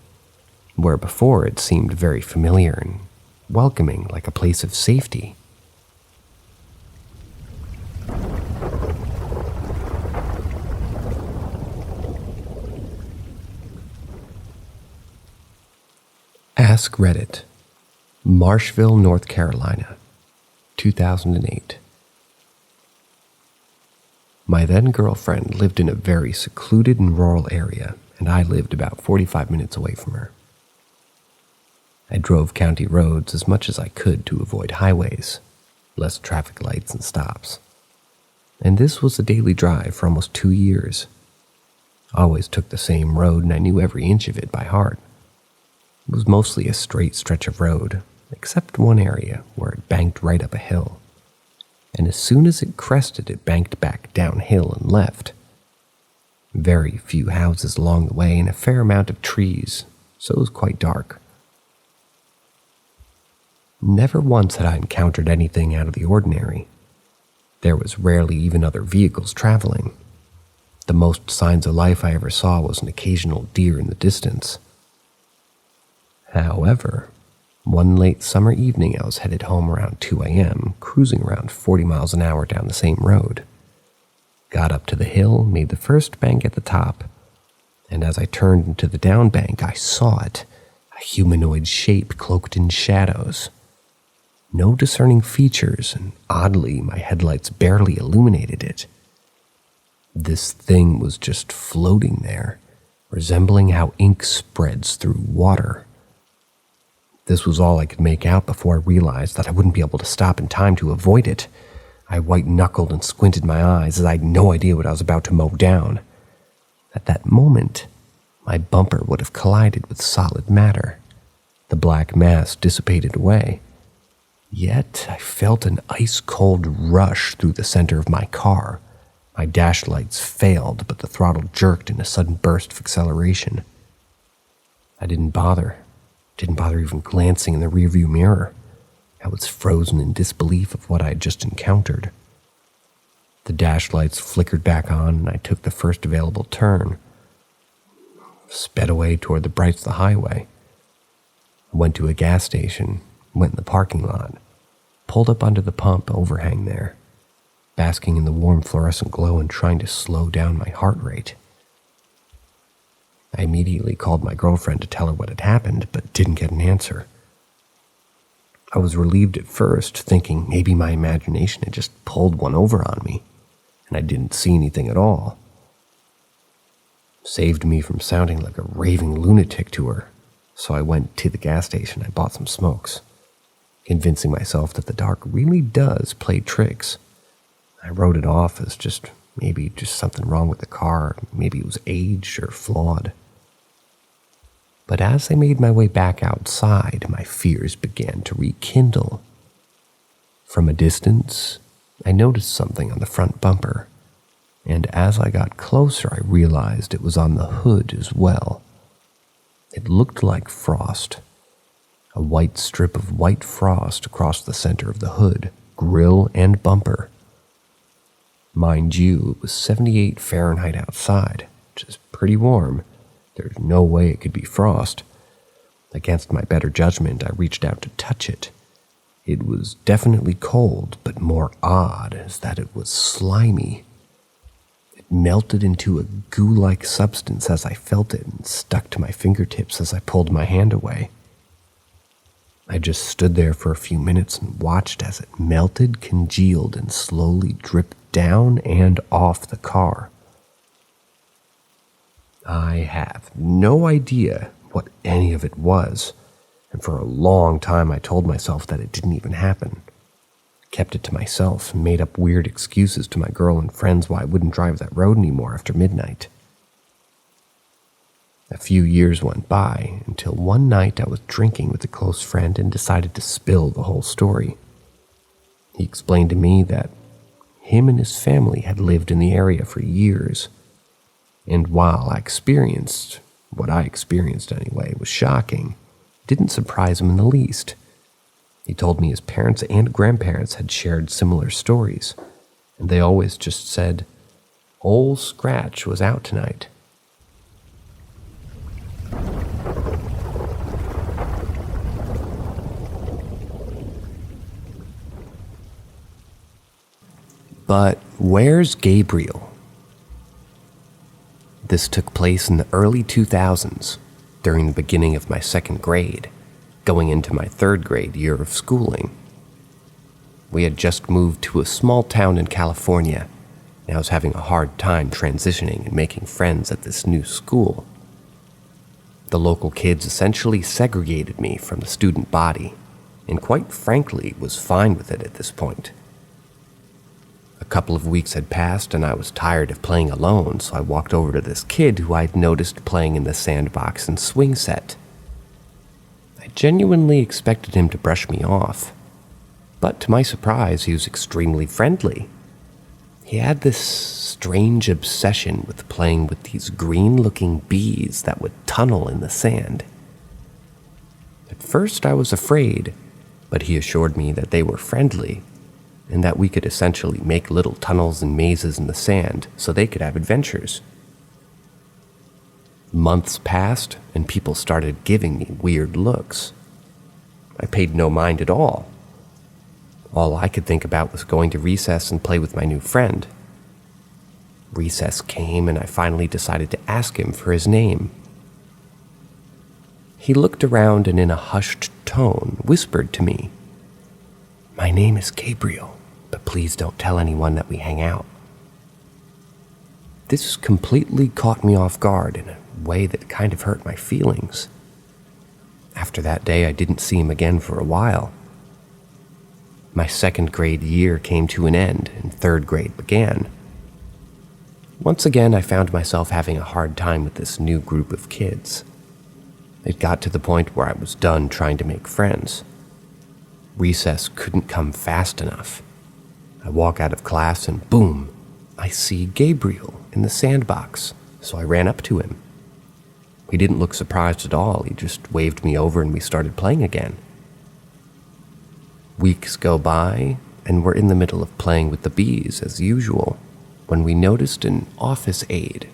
Speaker 1: where before it seemed very familiar and welcoming, like a place of safety. Ask Reddit, Marshville, North Carolina, 2008. My then girlfriend lived in a very secluded and rural area, and I lived about 45 minutes away from her. I drove county roads as much as I could to avoid highways, less traffic lights and stops. And this was a daily drive for almost 2 years. I always took the same road, and I knew every inch of it by heart. It was mostly a straight stretch of road, except one area where it banked right up a hill. And as soon as it crested, it banked back downhill and left. Very few houses along the way and a fair amount of trees, so it was quite dark. Never once had I encountered anything out of the ordinary. There was rarely even other vehicles traveling. The most signs of life I ever saw was an occasional deer in the distance. However, one late summer evening I was headed home around 2 a.m., cruising around 40 miles an hour down the same road. Got up to the hill, made the first bank at the top, and as I turned into the down bank, I saw it, a humanoid shape cloaked in shadows. No discerning features, and oddly, my headlights barely illuminated it. This thing was just floating there, resembling how ink spreads through water. This was all I could make out before I realized that I wouldn't be able to stop in time to avoid it. I white-knuckled and squinted my eyes as I had no idea what I was about to mow down. At that moment, my bumper would have collided with solid matter. The black mass dissipated away. Yet I felt an ice-cold rush through the center of my car. My dash lights failed, but the throttle jerked in a sudden burst of acceleration. I didn't bother even glancing in the rearview mirror. I was frozen in disbelief of what I had just encountered. The dash lights flickered back on, and I took the first available turn. Sped away toward the brights of the highway. I went to a gas station, went in the parking lot, pulled up under the pump overhang there, basking in the warm fluorescent glow and trying to slow down my heart rate. I immediately called my girlfriend to tell her what had happened, but didn't get an answer. I was relieved at first, thinking maybe my imagination had just pulled one over on me, and I didn't see anything at all. Saved me from sounding like a raving lunatic to her, so I went to the gas station and bought some smokes, convincing myself that the dark really does play tricks. I wrote it off as maybe something wrong with the car, maybe it was aged or flawed. But as I made my way back outside, my fears began to rekindle. From a distance, I noticed something on the front bumper, and as I got closer, I realized it was on the hood as well. It looked like frost, a white strip of white frost across the center of the hood, grille, and bumper. Mind you, it was 78 Fahrenheit outside, which is pretty warm. There's no way it could be frost. Against my better judgment, I reached out to touch it. It was definitely cold, but more odd is that it was slimy. It melted into a goo-like substance as I felt it and stuck to my fingertips as I pulled my hand away. I just stood there for a few minutes and watched as it melted, congealed, and slowly dripped down and off the car. I have no idea what any of it was, and for a long time I told myself that it didn't even happen. Kept it to myself and made up weird excuses to my girl and friends why I wouldn't drive that road anymore after midnight. A few years went by until one night I was drinking with a close friend and decided to spill the whole story. He explained to me that him and his family had lived in the area for years, and while what I experienced anyway, was shocking, it didn't surprise him in the least. He told me his parents and grandparents had shared similar stories, and they always just said, "Old Scratch was out tonight." But where's Gabriel? This took place in the early 2000s, during the beginning of my second grade, going into my third grade year of schooling. We had just moved to a small town in California, and I was having a hard time transitioning and making friends at this new school. The local kids essentially segregated me from the student body, and quite frankly was fine with it at this point. A couple of weeks had passed and I was tired of playing alone, so I walked over to this kid who I'd noticed playing in the sandbox and swing set. I genuinely expected him to brush me off, but to my surprise, he was extremely friendly. He had this strange obsession with playing with these green-looking bees that would tunnel in the sand. At first I was afraid, but he assured me that they were friendly, and that we could essentially make little tunnels and mazes in the sand so they could have adventures. Months passed, and people started giving me weird looks. I paid no mind at all. All I could think about was going to recess and play with my new friend. Recess came, and I finally decided to ask him for his name. He looked around and in a hushed tone whispered to me, "My name is Gabriel, but please don't tell anyone that we hang out." This completely caught me off guard in a way that kind of hurt my feelings. After that day, I didn't see him again for a while. My second grade year came to an end, and third grade began. Once again, I found myself having a hard time with this new group of kids. It got to the point where I was done trying to make friends. Recess couldn't come fast enough. I walk out of class and boom, I see Gabriel in the sandbox, so I ran up to him. He didn't look surprised at all. He just waved me over and we started playing again. Weeks go by, and we're in the middle of playing with the bees as usual, when we noticed an office aide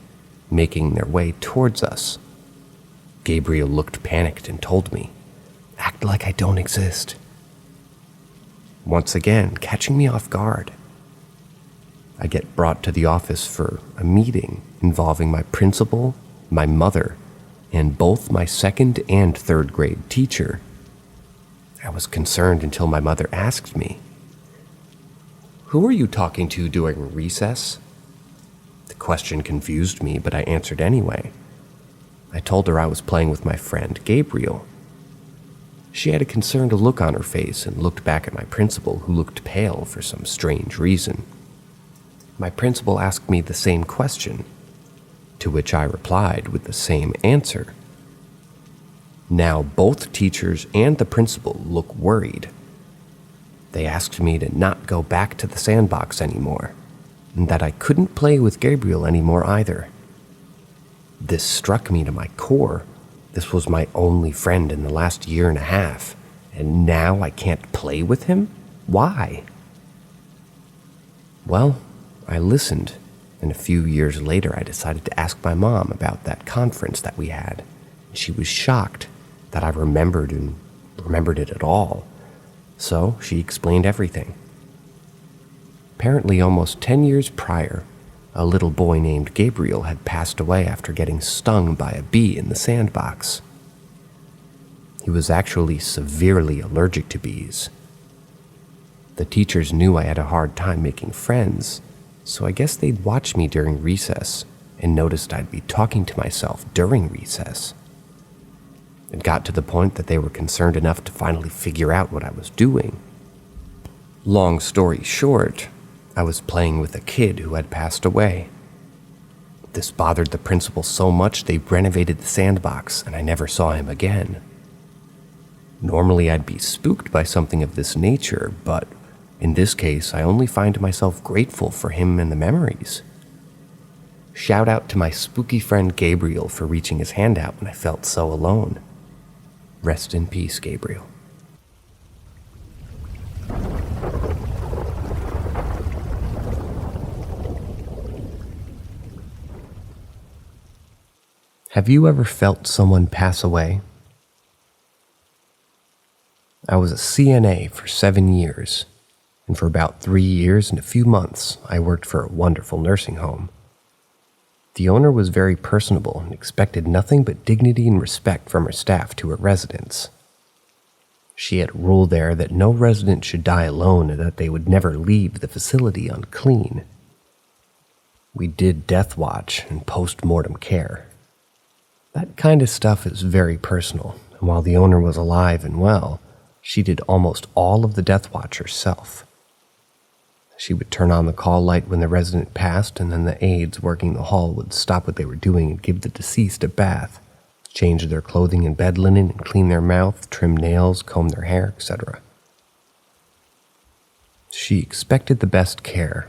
Speaker 1: making their way towards us. Gabriel looked panicked and told me, "Act like I don't exist." Once again, catching me off guard. I get brought to the office for a meeting involving my principal, my mother, and both my second and third grade teacher. I was concerned until my mother asked me, "Who are you talking to during recess?" The question confused me, but I answered anyway. I told her I was playing with my friend Gabriel. She had a concerned look on her face and looked back at my principal, who looked pale for some strange reason. My principal asked me the same question, to which I replied with the same answer. Now both teachers and the principal look worried. They asked me to not go back to the sandbox anymore, and that I couldn't play with Gabriel anymore either. This struck me to my core. This was my only friend in the last year and a half, and now I can't play with him? Why? Well, I listened, and a few years later I decided to ask my mom about that conference that we had. She was shocked that I remembered it at all, so she explained everything. Apparently, almost 10 years prior, a little boy named Gabriel had passed away after getting stung by a bee in the sandbox. He was actually severely allergic to bees. The teachers knew I had a hard time making friends, so I guess they'd watch me during recess and noticed I'd be talking to myself during recess. It got to the point that they were concerned enough to finally figure out what I was doing. Long story short, I was playing with a kid who had passed away. This bothered the principal so much they renovated the sandbox and I never saw him again. Normally I'd be spooked by something of this nature, but in this case I only find myself grateful for him and the memories. Shout out to my spooky friend Gabriel for reaching his hand out when I felt so alone. Rest in peace, Gabriel. Have you ever felt someone pass away? I was a CNA for 7 years, and for about 3 years and a few months, I worked for a wonderful nursing home. The owner was very personable and expected nothing but dignity and respect from her staff to her residents. She had a rule there that no resident should die alone and that they would never leave the facility unclean. We did death watch and post-mortem care. That kind of stuff is very personal, and while the owner was alive and well, she did almost all of the death watch herself. She would turn on the call light when the resident passed, and then the aides working the hall would stop what they were doing and give the deceased a bath, change their clothing and bed linen, and clean their mouth, trim nails, comb their hair, etc. She expected the best care,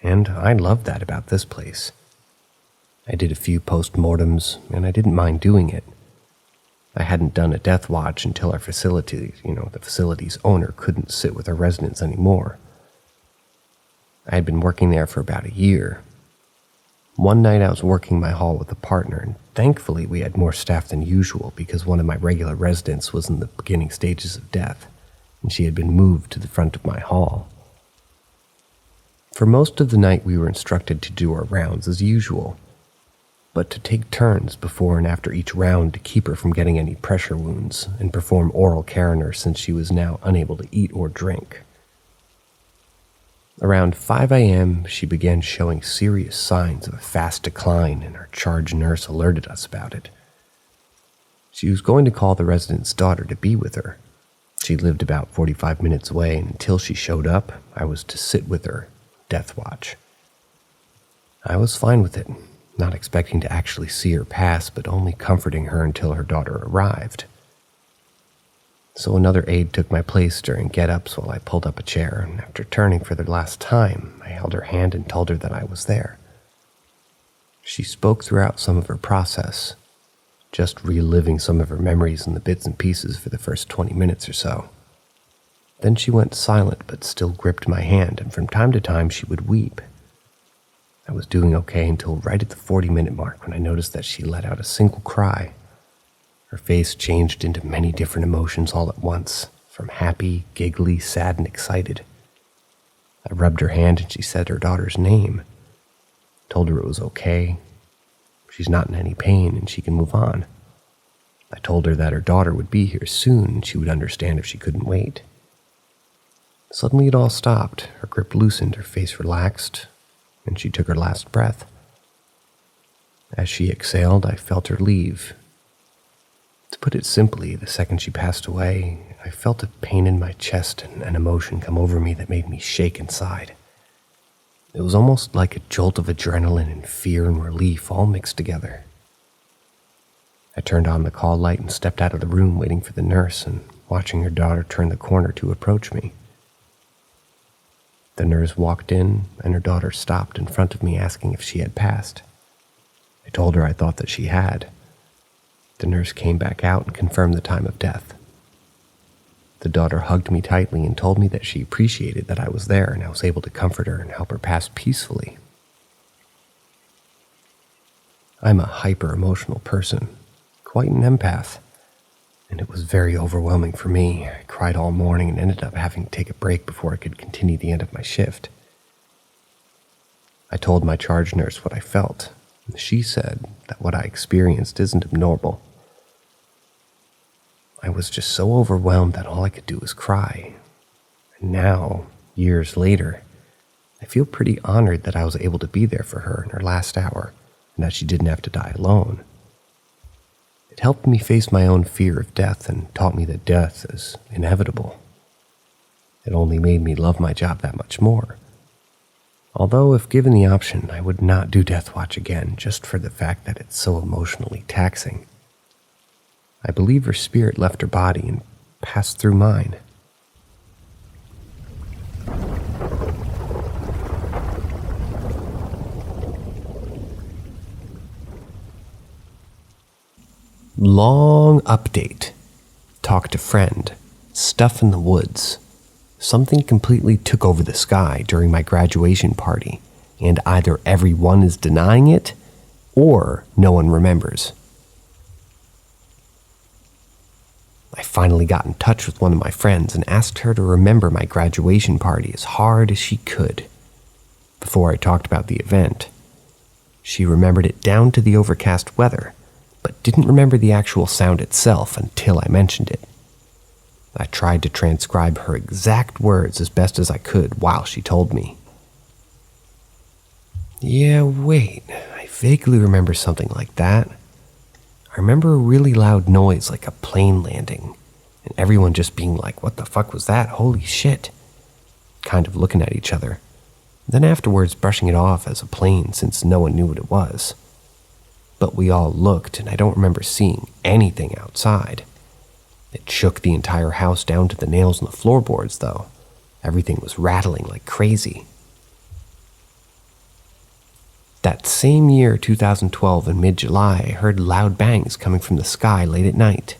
Speaker 1: and I loved that about this place. I did a few post-mortems, and I didn't mind doing it. I hadn't done a death watch until our facility, the facility's owner couldn't sit with our residents anymore. I had been working there for about a year. One night I was working my hall with a partner, and thankfully we had more staff than usual because one of my regular residents was in the beginning stages of death, and she had been moved to the front of my hall. For most of the night we were instructed to do our rounds as usual, but to take turns before and after each round to keep her from getting any pressure wounds and perform oral care on her since she was now unable to eat or drink. Around 5 a.m., she began showing serious signs of a fast decline, and our charge nurse alerted us about it. She was going to call the resident's daughter to be with her. She lived about 45 minutes away, and until she showed up, I was to sit with her, death watch. I was fine with it, not expecting to actually see her pass, but only comforting her until her daughter arrived. So another aide took my place during get-ups while I pulled up a chair, and after turning for the last time, I held her hand and told her that I was there. She spoke throughout some of her process, just reliving some of her memories in the bits and pieces for the first 20 minutes or so. Then she went silent but still gripped my hand, and from time to time she would weep. I was doing okay until right at the 40-minute mark when I noticed that she let out a single cry. Her face changed into many different emotions all at once, from happy, giggly, sad, and excited. I rubbed her hand and she said her daughter's name. Told her it was okay. She's not in any pain and she can move on. I told her that her daughter would be here soon and she would understand if she couldn't wait. Suddenly it all stopped. Her grip loosened, her face relaxed, and she took her last breath. As she exhaled, I felt her leave. To put it simply, the second she passed away, I felt a pain in my chest and an emotion come over me that made me shake inside. It was almost like a jolt of adrenaline and fear and relief all mixed together. I turned on the call light and stepped out of the room waiting for the nurse and watching her daughter turn the corner to approach me. The nurse walked in and her daughter stopped in front of me asking if she had passed. I told her I thought that she had. The nurse came back out and confirmed the time of death. The daughter hugged me tightly and told me that she appreciated that I was there and I was able to comfort her and help her pass peacefully. I'm a hyper-emotional person, quite an empath, and it was very overwhelming for me. I cried all morning and ended up having to take a break before I could continue the end of my shift. I told my charge nurse what I felt, and she said that what I experienced isn't abnormal. I was just so overwhelmed that all I could do was cry. And now, years later, I feel pretty honored that I was able to be there for her in her last hour and that she didn't have to die alone. It helped me face my own fear of death and taught me that death is inevitable. It only made me love my job that much more. Although, if given the option, I would not do Death Watch again just for the fact that it's so emotionally taxing. I believe her spirit left her body and passed through mine. Long update. Talk to friend. Stuff in the woods. Something completely took over the sky during my graduation party, and either everyone is denying it, or no one remembers. I finally got in touch with one of my friends and asked her to remember my graduation party as hard as she could. Before I talked about the event, she remembered it down to the overcast weather, but didn't remember the actual sound itself until I mentioned it. I tried to transcribe her exact words as best as I could while she told me. Yeah, wait, I vaguely remember something like that. I remember a really loud noise like a plane landing, and everyone just being like, what the fuck was that? Holy shit. Kind of looking at each other. Then afterwards brushing it off as a plane since no one knew what it was. But we all looked, and I don't remember seeing anything outside. It shook the entire house down to the nails in the floorboards, though. Everything was rattling like crazy. That same year, 2012, in mid-July, I heard loud bangs coming from the sky late at night.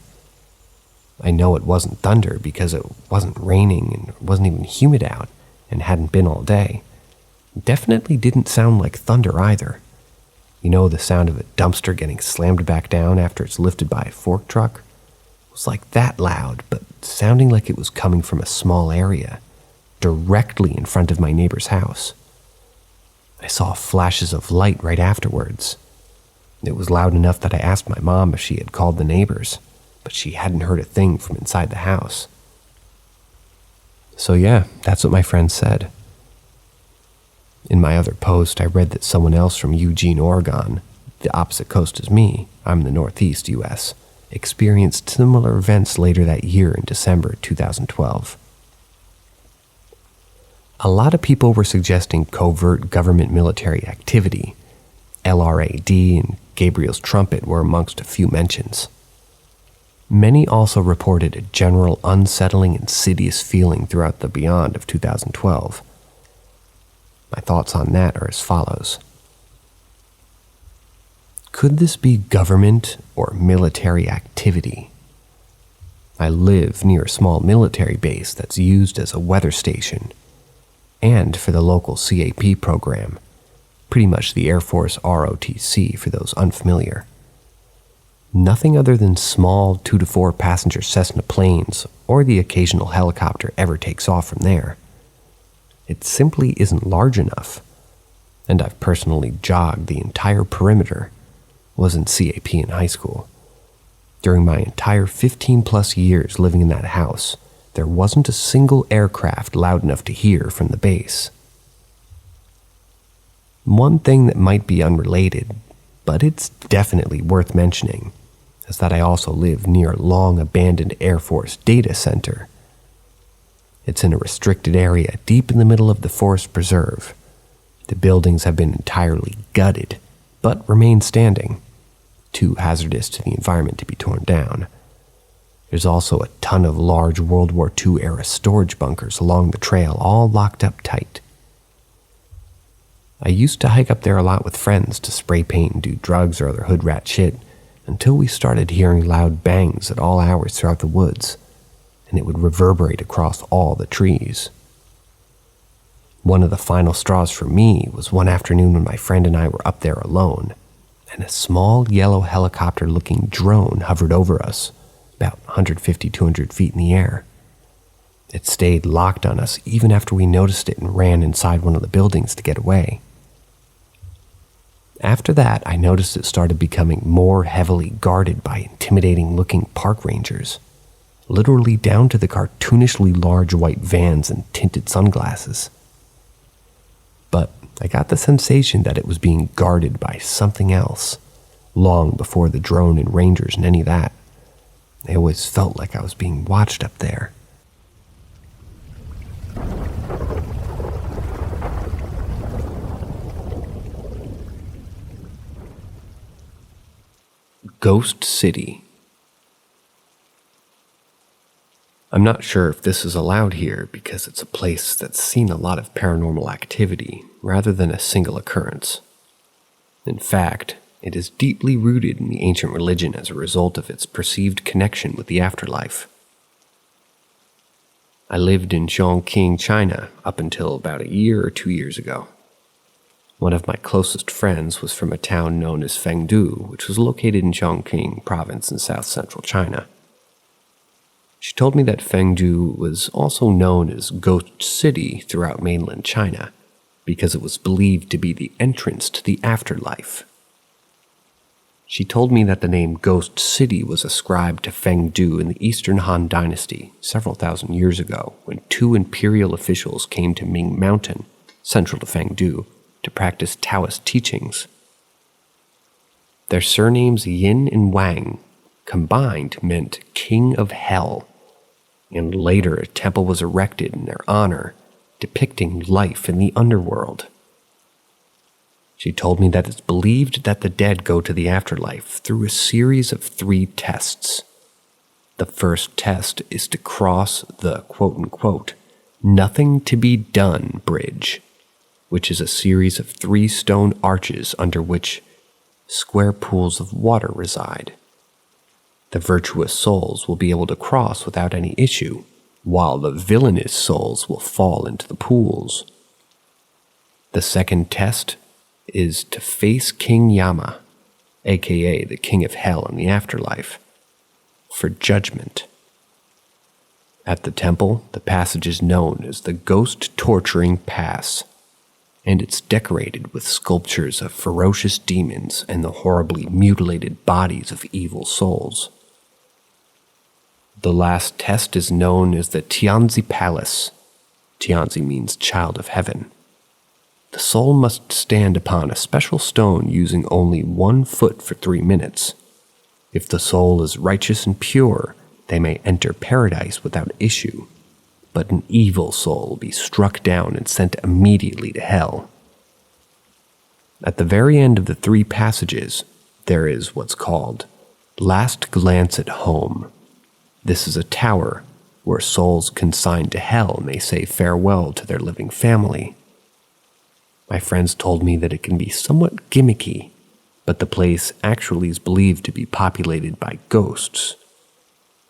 Speaker 1: I know it wasn't thunder because it wasn't raining and it wasn't even humid out and hadn't been all day. Definitely didn't sound like thunder either. You know, the sound of a dumpster getting slammed back down after it's lifted by a fork truck? It was like that loud, but sounding like it was coming from a small area, directly in front of my neighbor's house. I saw flashes of light right afterwards. It was loud enough that I asked my mom if she had called the neighbors, but she hadn't heard a thing from inside the house. So yeah, that's what my friend said. In my other post, I read that someone else from Eugene, Oregon, the opposite coast as me, I'm in the Northeast US, experienced similar events later that year in December 2012. A lot of people were suggesting covert government military activity. LRAD and Gabriel's trumpet were amongst a few mentions. Many also reported a general unsettling, insidious feeling throughout the beyond of 2012. My thoughts on that are as follows. Could this be government or military activity? I live near a small military base that's used as a weather station and for the local CAP program, pretty much the Air Force ROTC for those unfamiliar. Nothing other than small 2 to 4 passenger Cessna planes or the occasional helicopter ever takes off from there. It simply isn't large enough, and I've personally jogged the entire perimeter, wasn't CAP in high school. During my entire 15 plus years living in that house, there wasn't a single aircraft loud enough to hear from the base. One thing that might be unrelated, but it's definitely worth mentioning, is that I also live near a long-abandoned Air Force data center. It's in a restricted area deep in the middle of the forest preserve. The buildings have been entirely gutted, but remain standing, too hazardous to the environment to be torn down. There's also a ton of large World War II-era storage bunkers along the trail, all locked up tight. I used to hike up there a lot with friends to spray paint and do drugs or other hood rat shit, until we started hearing loud bangs at all hours throughout the woods, and it would reverberate across all the trees. One of the final straws for me was one afternoon when my friend and I were up there alone, and a small yellow helicopter-looking drone hovered over us, about 150, 200 feet in the air. It stayed locked on us even after we noticed it and ran inside one of the buildings to get away. After that, I noticed it started becoming more heavily guarded by intimidating-looking park rangers, literally down to the cartoonishly large white vans and tinted sunglasses. But I got the sensation that it was being guarded by something else, long before the drone and rangers and any of that. I always felt like I was being watched up there. Ghost City. I'm not sure if this is allowed here because it's a place that's seen a lot of paranormal activity rather than a single occurrence. In fact, it is deeply rooted in the ancient religion as a result of its perceived connection with the afterlife. I lived in Chongqing, China, up until about a year or 2 years ago. One of my closest friends was from a town known as Fengdu, which was located in Chongqing province in south-central China. She told me that Fengdu was also known as Ghost City throughout mainland China, because it was believed to be the entrance to the afterlife. She told me that the name Ghost City was ascribed to Fengdu in the Eastern Han Dynasty several thousand years ago, when 2 imperial officials came to Ming Mountain, central to Fengdu, to practice Taoist teachings. Their surnames Yin and Wang combined meant King of Hell, and later a temple was erected in their honor, depicting life in the underworld. She told me that it's believed that the dead go to the afterlife through a series of 3 tests. The first test is to cross the quote-unquote nothing to be done bridge, which is a series of 3 stone arches under which square pools of water reside. The virtuous souls will be able to cross without any issue, while the villainous souls will fall into the pools. The second test is to face King Yama, aka the King of Hell in the afterlife, for judgment. At the temple, the passage is known as the Ghost Torturing Pass, and it's decorated with sculptures of ferocious demons and the horribly mutilated bodies of evil souls. The last test is known as the Tianzi Palace. Tianzi means child of heaven. The soul must stand upon a special stone using only 1 foot for 3 minutes. If the soul is righteous and pure, they may enter paradise without issue, but an evil soul will be struck down and sent immediately to hell. At the very end of the 3 passages, there is what's called Last Glance at Home. This is a tower where souls consigned to hell may say farewell to their living family. My friends told me that it can be somewhat gimmicky, but the place actually is believed to be populated by ghosts.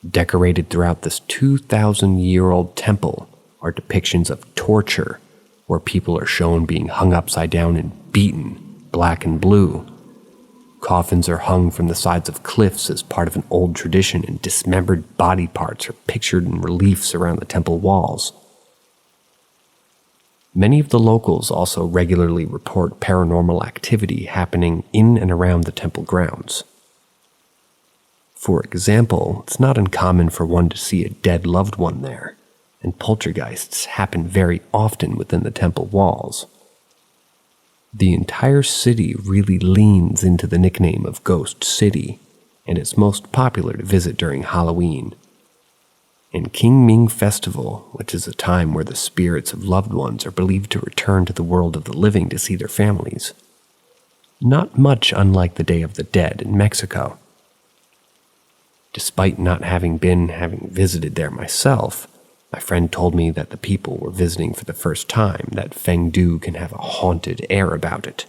Speaker 1: Decorated throughout this 2,000-year-old temple are depictions of torture, where people are shown being hung upside down and beaten, black and blue. Coffins are hung from the sides of cliffs as part of an old tradition, and dismembered body parts are pictured in reliefs around the temple walls. Many of the locals also regularly report paranormal activity happening in and around the temple grounds. For example, it's not uncommon for one to see a dead loved one there, and poltergeists happen very often within the temple walls. The entire city really leans into the nickname of Ghost City, and it's most popular to visit during Halloween. And King Ming Festival, which is a time where the spirits of loved ones are believed to return to the world of the living to see their families. Not much unlike the Day of the Dead in Mexico. Despite not having visited there myself, my friend told me that the people were visiting for the first time that Fengdu can have a haunted air about it.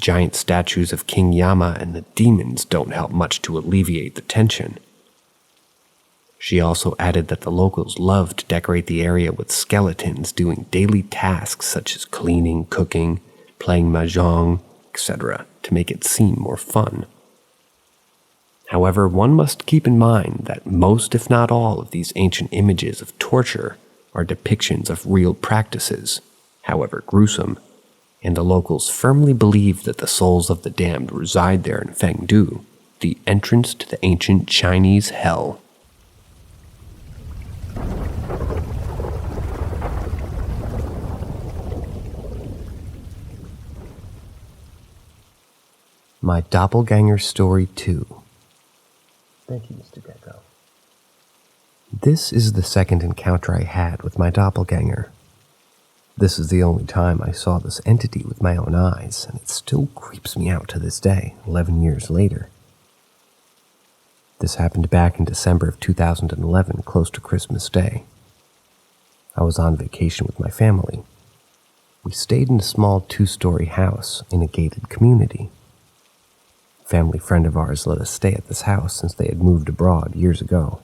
Speaker 1: Giant statues of King Yama and the demons don't help much to alleviate the tension. She also added that the locals love to decorate the area with skeletons doing daily tasks such as cleaning, cooking, playing mahjong, etc., to make it seem more fun. However, one must keep in mind that most, if not all, of these ancient images of torture are depictions of real practices, however gruesome, and the locals firmly believe that the souls of the damned reside there in Fengdu, the entrance to the ancient Chinese hell. My Doppelganger Story 2. Thank you, Mr. Gecko. This is the second encounter I had with my doppelganger. This is the only time I saw this entity with my own eyes, and it still creeps me out to this day, 11 years later. This happened back in December of 2011, close to Christmas Day. I was on vacation with my family. We stayed in a small 2-story house in a gated community. A family friend of ours let us stay at this house since they had moved abroad years ago.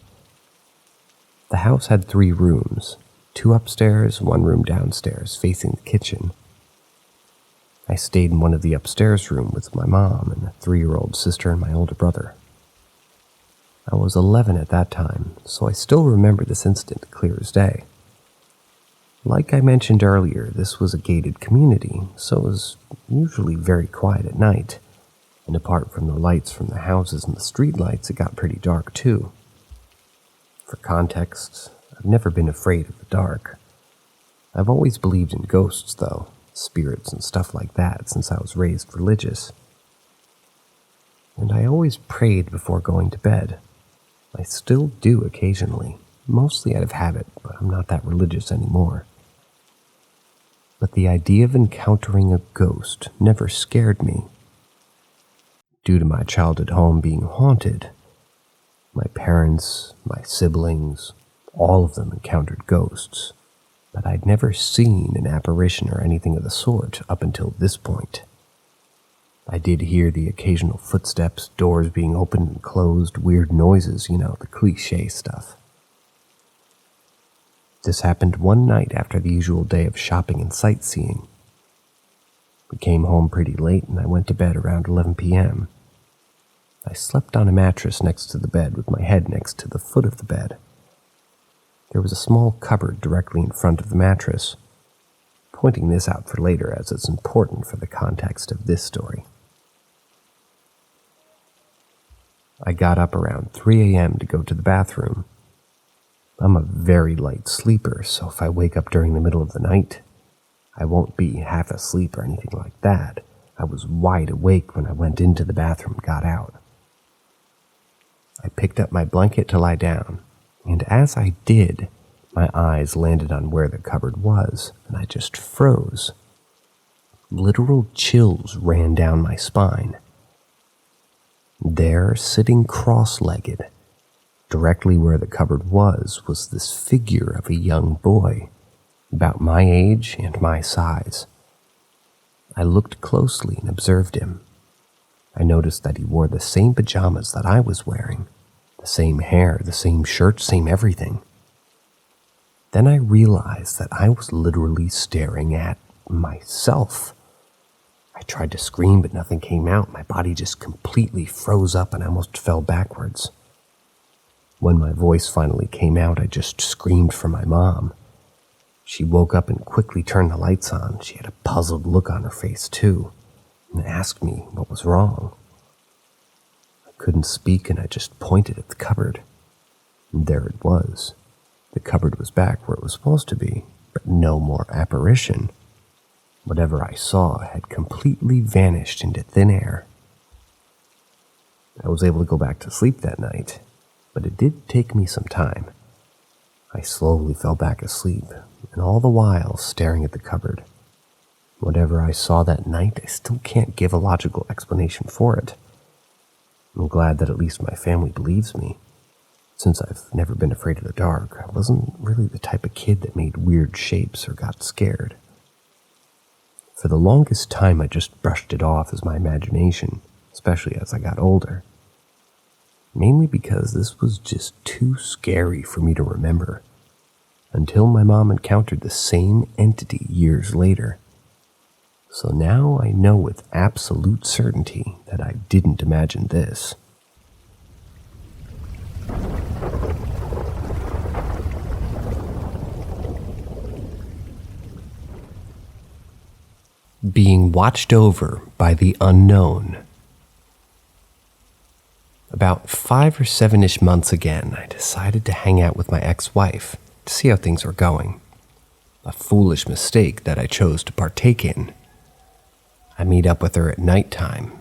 Speaker 1: The house had 3 rooms, 2 upstairs, 1 room downstairs, facing the kitchen. I stayed in one of the upstairs rooms with my mom and a 3-year-old sister and my older brother. I was 11 at that time, so I still remember this incident clear as day. Like I mentioned earlier, this was a gated community, so it was usually very quiet at night, and apart from the lights from the houses and the street lights, it got pretty dark too. For context, I've never been afraid of the dark. I've always believed in ghosts, though, spirits and stuff like that, since I was raised religious. And I always prayed before going to bed. I still do occasionally, mostly out of habit, but I'm not that religious anymore. But the idea of encountering a ghost never scared me. Due to my childhood home being haunted, my parents, my siblings, all of them encountered ghosts, but I'd never seen an apparition or anything of the sort up until this point. I did hear the occasional footsteps, doors being opened and closed, weird noises, the cliché stuff. This happened one night after the usual day of shopping and sightseeing, We came home pretty late and I went to bed around 11 p.m. I slept on a mattress next to the bed with my head next to the foot of the bed. There was a small cupboard directly in front of the mattress. Pointing this out for later as it's important for the context of this story. I got up around 3 a.m. to go to the bathroom. I'm a very light sleeper, so if I wake up during the middle of the night, I won't be half asleep or anything like that. I was wide awake when I went into the bathroom and got out. I picked up my blanket to lie down, and as I did, my eyes landed on where the cupboard was, and I just froze. Literal chills ran down my spine. There, sitting cross-legged, directly where the cupboard was this figure of a young boy, about my age and my size. I looked closely and observed him. I noticed that he wore the same pajamas that I was wearing, the same hair, the same shirt, same everything. Then I realized that I was literally staring at myself. I tried to scream, but nothing came out. My body just completely froze up and I almost fell backwards. When my voice finally came out, I just screamed for my mom. She woke up and quickly turned the lights on. She had a puzzled look on her face, too, and asked me what was wrong. I couldn't speak, and I just pointed at the cupboard. And there it was. The cupboard was back where it was supposed to be, but no more apparition. Whatever I saw had completely vanished into thin air. I was able to go back to sleep that night, but it did take me some time. I slowly fell back asleep, and all the while staring at the cupboard. Whatever I saw that night, I still can't give a logical explanation for it. I'm glad that at least my family believes me. Since I've never been afraid of the dark, I wasn't really the type of kid that made weird shapes or got scared. For the longest time, I just brushed it off as my imagination, especially as I got older. Mainly because this was just too scary for me to remember, until my mom encountered the same entity years later. So now I know with absolute certainty that I didn't imagine this. Being watched over by the unknown. About 5 or 7-ish months again, I decided to hang out with my ex-wife to see how things were going. A foolish mistake that I chose to partake in. I meet up with her at nighttime,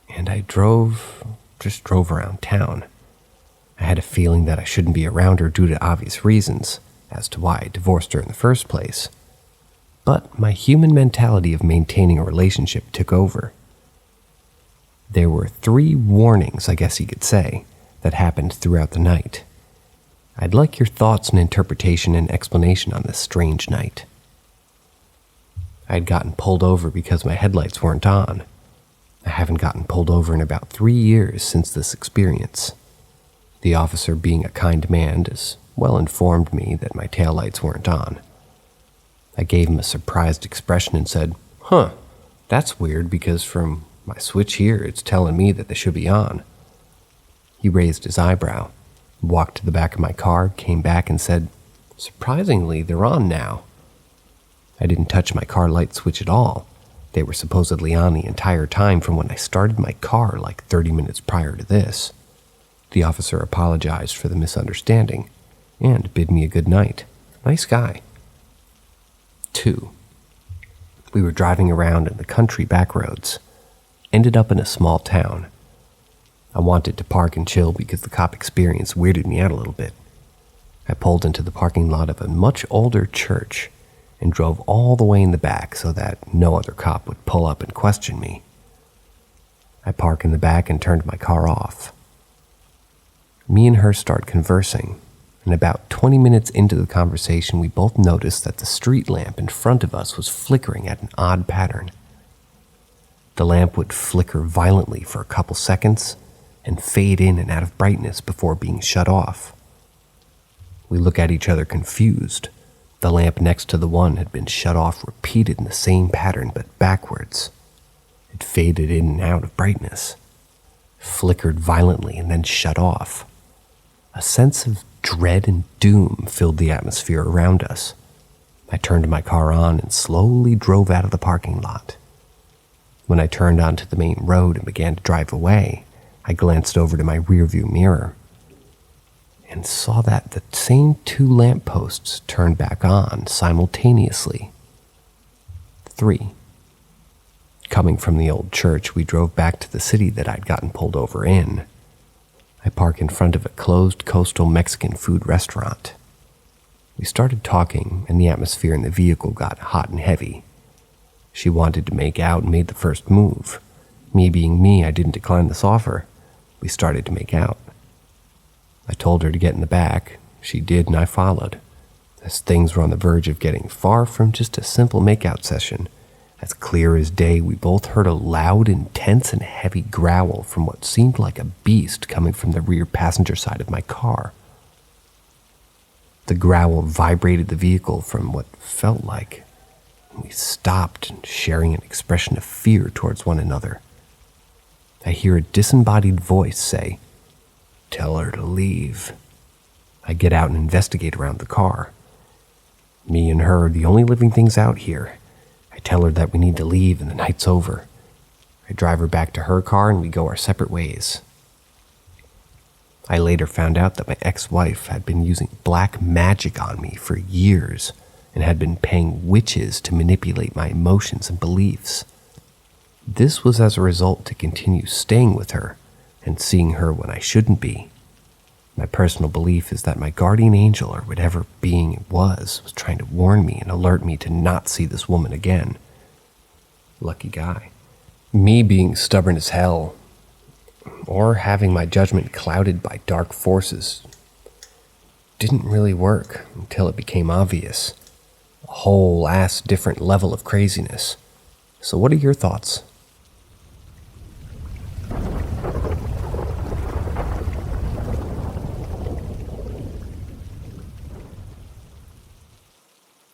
Speaker 1: and I drove around town. I had a feeling that I shouldn't be around her due to obvious reasons as to why I divorced her in the first place. But my human mentality of maintaining a relationship took over. There were 3 warnings, I guess you could say, that happened throughout the night. I'd like your thoughts and interpretation and explanation on this strange night. I'd gotten pulled over because my headlights weren't on. I haven't gotten pulled over in about 3 years since this experience. The officer, being a kind man, as well informed me that my taillights weren't on. I gave him a surprised expression and said, "Huh, that's weird because from my switch here it's telling me that they should be on." He raised his eyebrow, walked to the back of my car, came back and said, "Surprisingly, they're on now." I didn't touch my car light switch at all. They were supposedly on the entire time from when I started my car like 30 minutes prior to this. The officer apologized for the misunderstanding and bid me a good night. Nice guy. 2. We were driving around in the country back roads. Ended up in a small town. I wanted to park and chill because the cop experience weirded me out a little bit. I pulled into the parking lot of a much older church and drove all the way in the back so that no other cop would pull up and question me. I parked in the back and turned my car off. Me and her start conversing, and about 20 minutes into the conversation, we both noticed that the street lamp in front of us was flickering at an odd pattern. The lamp would flicker violently for a couple seconds and fade in and out of brightness before being shut off. We look at each other confused. The lamp next to the one had been shut off repeated in the same pattern but backwards. It faded in and out of brightness, flickered violently, and then shut off. A sense of dread and doom filled the atmosphere around us. I turned my car on and slowly drove out of the parking lot. When I turned onto the main road and began to drive away, I glanced over to my rearview mirror and saw that the same 2 lampposts turned back on simultaneously. 3. Coming from the old church, we drove back to the city that I'd gotten pulled over in. I parked in front of a closed coastal Mexican food restaurant. We started talking, and the atmosphere in the vehicle got hot and heavy. She wanted to make out and made the first move. Me being me, I didn't decline this offer. We started to make out. I told her to get in the back. She did, and I followed. As things were on the verge of getting far from just a simple makeout session, as clear as day, we both heard a loud, intense, and heavy growl from what seemed like a beast coming from the rear passenger side of my car. The growl vibrated the vehicle from what felt like. We stopped, sharing an expression of fear towards one another. I hear a disembodied voice say, "Tell her to leave." I get out and investigate around the car. Me and her are the only living things out here. I tell her that we need to leave and the night's over. I drive her back to her car and we go our separate ways. I later found out that my ex-wife had been using black magic on me for years and had been paying witches to manipulate my emotions and beliefs. This was as a result to continue staying with her and seeing her when I shouldn't be. My personal belief is that my guardian angel, or whatever being it was trying to warn me and alert me to not see this woman again. Lucky guy. Me being stubborn as hell, or having my judgment clouded by dark forces, didn't really work until it became obvious. A whole ass different level of craziness. So what are your thoughts?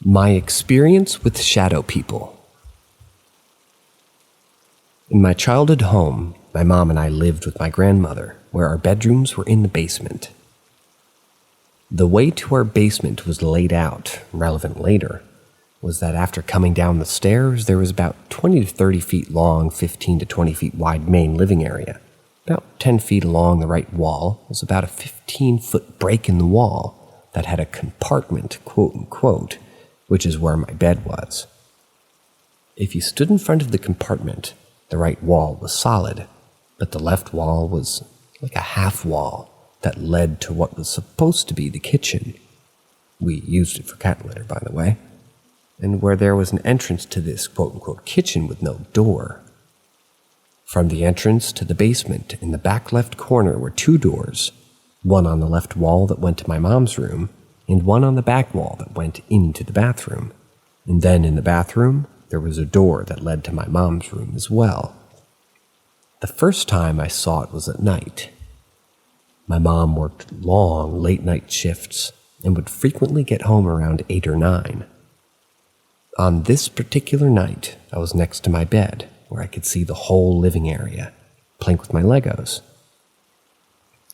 Speaker 1: My experience with shadow people. In my childhood home, my mom and I lived with my grandmother, where our bedrooms were in the basement. The way to our basement was laid out, relevant later, was that after coming down the stairs, there was about 20 to 30 feet long, 15 to 20 feet wide main living area. About 10 feet along the right wall was about a 15-foot break in the wall that had a compartment, quote-unquote, which is where my bed was. If you stood in front of the compartment, the right wall was solid, but the left wall was like a half wall that led to what was supposed to be the kitchen. We used it for cat litter, by the way, and where there was an entrance to this quote-unquote kitchen with no door. From the entrance to the basement, in the back left corner were 2 doors, one on the left wall that went to my mom's room, and one on the back wall that went into the bathroom. And then in the bathroom, there was a door that led to my mom's room as well. The first time I saw it was at night. My mom worked long, late-night shifts and would frequently get home around 8 or 9. On this particular night, I was next to my bed, where I could see the whole living area, playing with my Legos.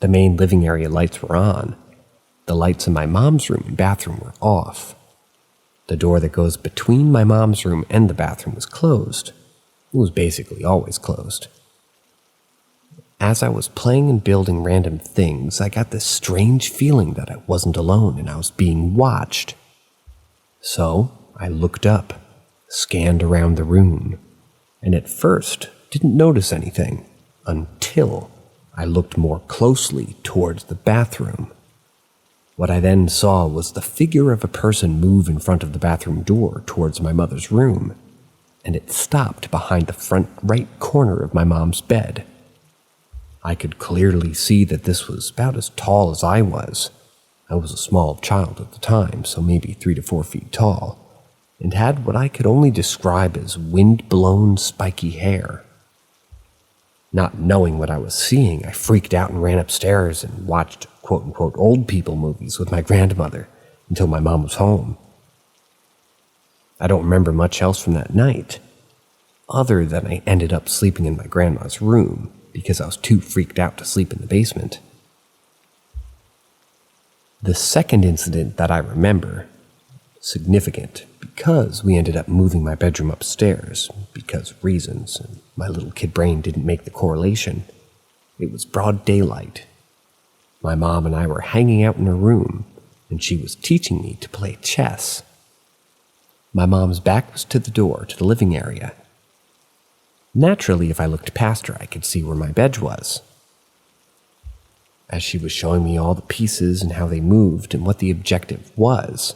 Speaker 1: The main living area lights were on. The lights in my mom's room and bathroom were off. The door that goes between my mom's room and the bathroom was closed. It was basically always closed. As I was playing and building random things, I got this strange feeling that I wasn't alone and I was being watched. So I looked up, scanned around the room, and at first didn't notice anything until I looked more closely towards the bathroom. What I then saw was the figure of a person move in front of the bathroom door towards my mother's room, and it stopped behind the front right corner of my mom's bed. I could clearly see that this was about as tall as I was. I was a small child at the time, so maybe 3 to 4 feet tall, and had what I could only describe as wind-blown spiky hair. Not knowing what I was seeing, I freaked out and ran upstairs and watched quote-unquote old people movies with my grandmother until my mom was home. I don't remember much else from that night. other than I ended up sleeping in my grandma's room because I was too freaked out to sleep in the basement. The second incident that I remember, significant because we ended up moving my bedroom upstairs because of reasons, and my little kid brain didn't make the correlation. It was broad daylight. My mom and I were hanging out in her room, and she was teaching me to play chess. My mom's back was to the door to the living area. Naturally, if I looked past her, I could see where my bed was. As she was showing me all the pieces and how they moved and what the objective was,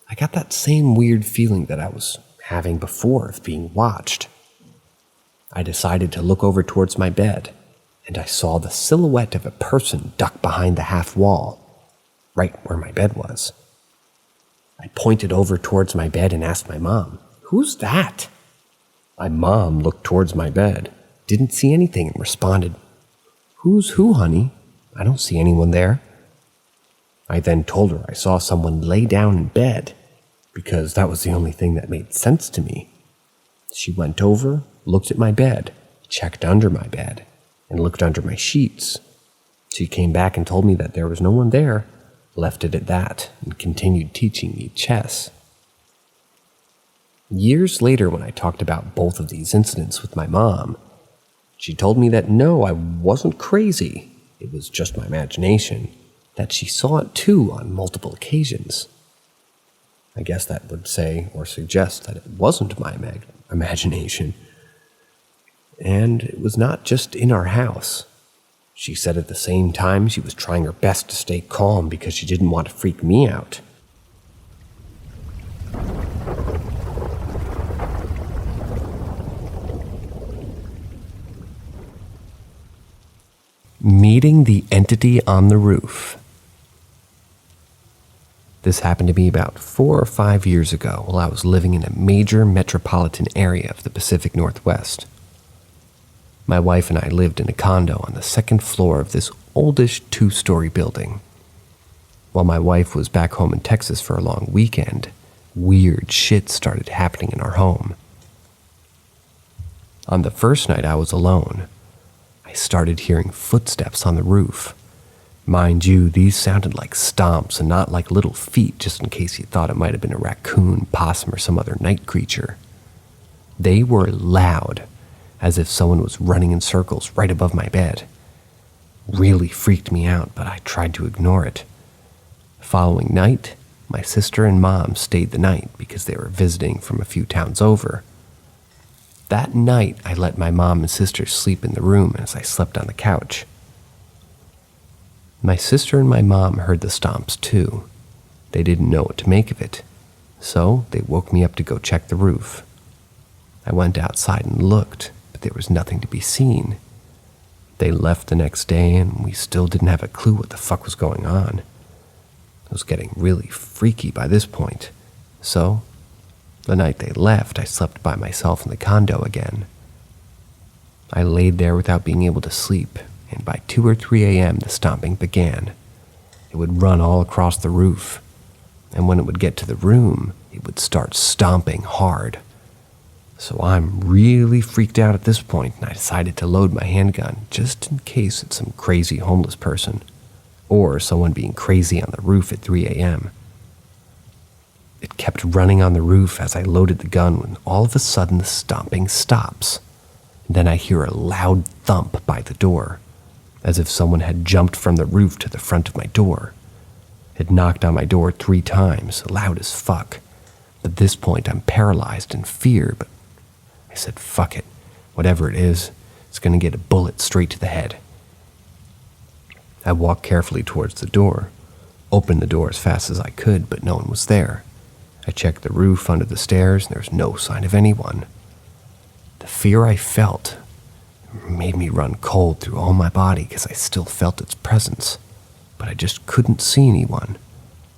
Speaker 1: I got that same weird feeling that I was having before of being watched. I decided to look over towards my bed, and I saw the silhouette of a person duck behind the half wall, right where my bed was. I pointed over towards my bed and asked my mom, "Who's that?" My mom looked towards my bed, didn't see anything, and responded, "Who's who, honey? I don't see anyone there." I then told her I saw someone lay down in bed, because that was the only thing that made sense to me. She went over, looked at my bed, checked under my bed, and looked under my sheets. She came back and told me that there was no one there, left it at that, and continued teaching me chess. Years later, when I talked about both of these incidents with my mom, she told me that no, I wasn't crazy. It was just my imagination, that she saw it too on multiple occasions. I guess that would say or suggest that it wasn't my imagination. And it was not just in our house. She said at the same time she was trying her best to stay calm because she didn't want to freak me out. Meeting the entity on the roof. This happened to me about 4 or 5 years ago while I was living in a major metropolitan area of the Pacific Northwest. My wife and I lived in a condo on the second floor of this oldish 2-story building. While my wife was back home in Texas for a long weekend, weird shit started happening in our home. On the first night I was alone, I started hearing footsteps on the roof. Mind you, these sounded like stomps and not like little feet, just in case you thought it might have been a raccoon, possum, or some other night creature. They were loud, as if someone was running in circles right above my bed. Really freaked me out, but I tried to ignore it. The following night, my sister and mom stayed the night because they were visiting from a few towns over. That night, I let my mom and sister sleep in the room as I slept on the couch. My sister and my mom heard the stomps too. They didn't know what to make of it, so they woke me up to go check the roof. I went outside and looked, but there was nothing to be seen. They left the next day and we still didn't have a clue what the fuck was going on. It was getting really freaky by this point, so the night they left, I slept by myself in the condo again. I laid there without being able to sleep, and by 2 or 3 a.m. the stomping began. It would run all across the roof, and when it would get to the room, it would start stomping hard. So I'm really freaked out at this point, and I decided to load my handgun just in case it's some crazy homeless person, or someone being crazy on the roof at 3 a.m. It kept running on the roof as I loaded the gun when all of a sudden the stomping stops. And then I hear a loud thump by the door, as if someone had jumped from the roof to the front of my door. It knocked on my door 3 times, loud as fuck. At this point, I'm paralyzed in fear, but I said, fuck it. Whatever it is, it's going to get a bullet straight to the head. I walked carefully towards the door, opened the door as fast as I could, but no one was there. I checked the roof under the stairs, and there was no sign of anyone. The fear I felt made me run cold through all my body because I still felt its presence, but I just couldn't see anyone.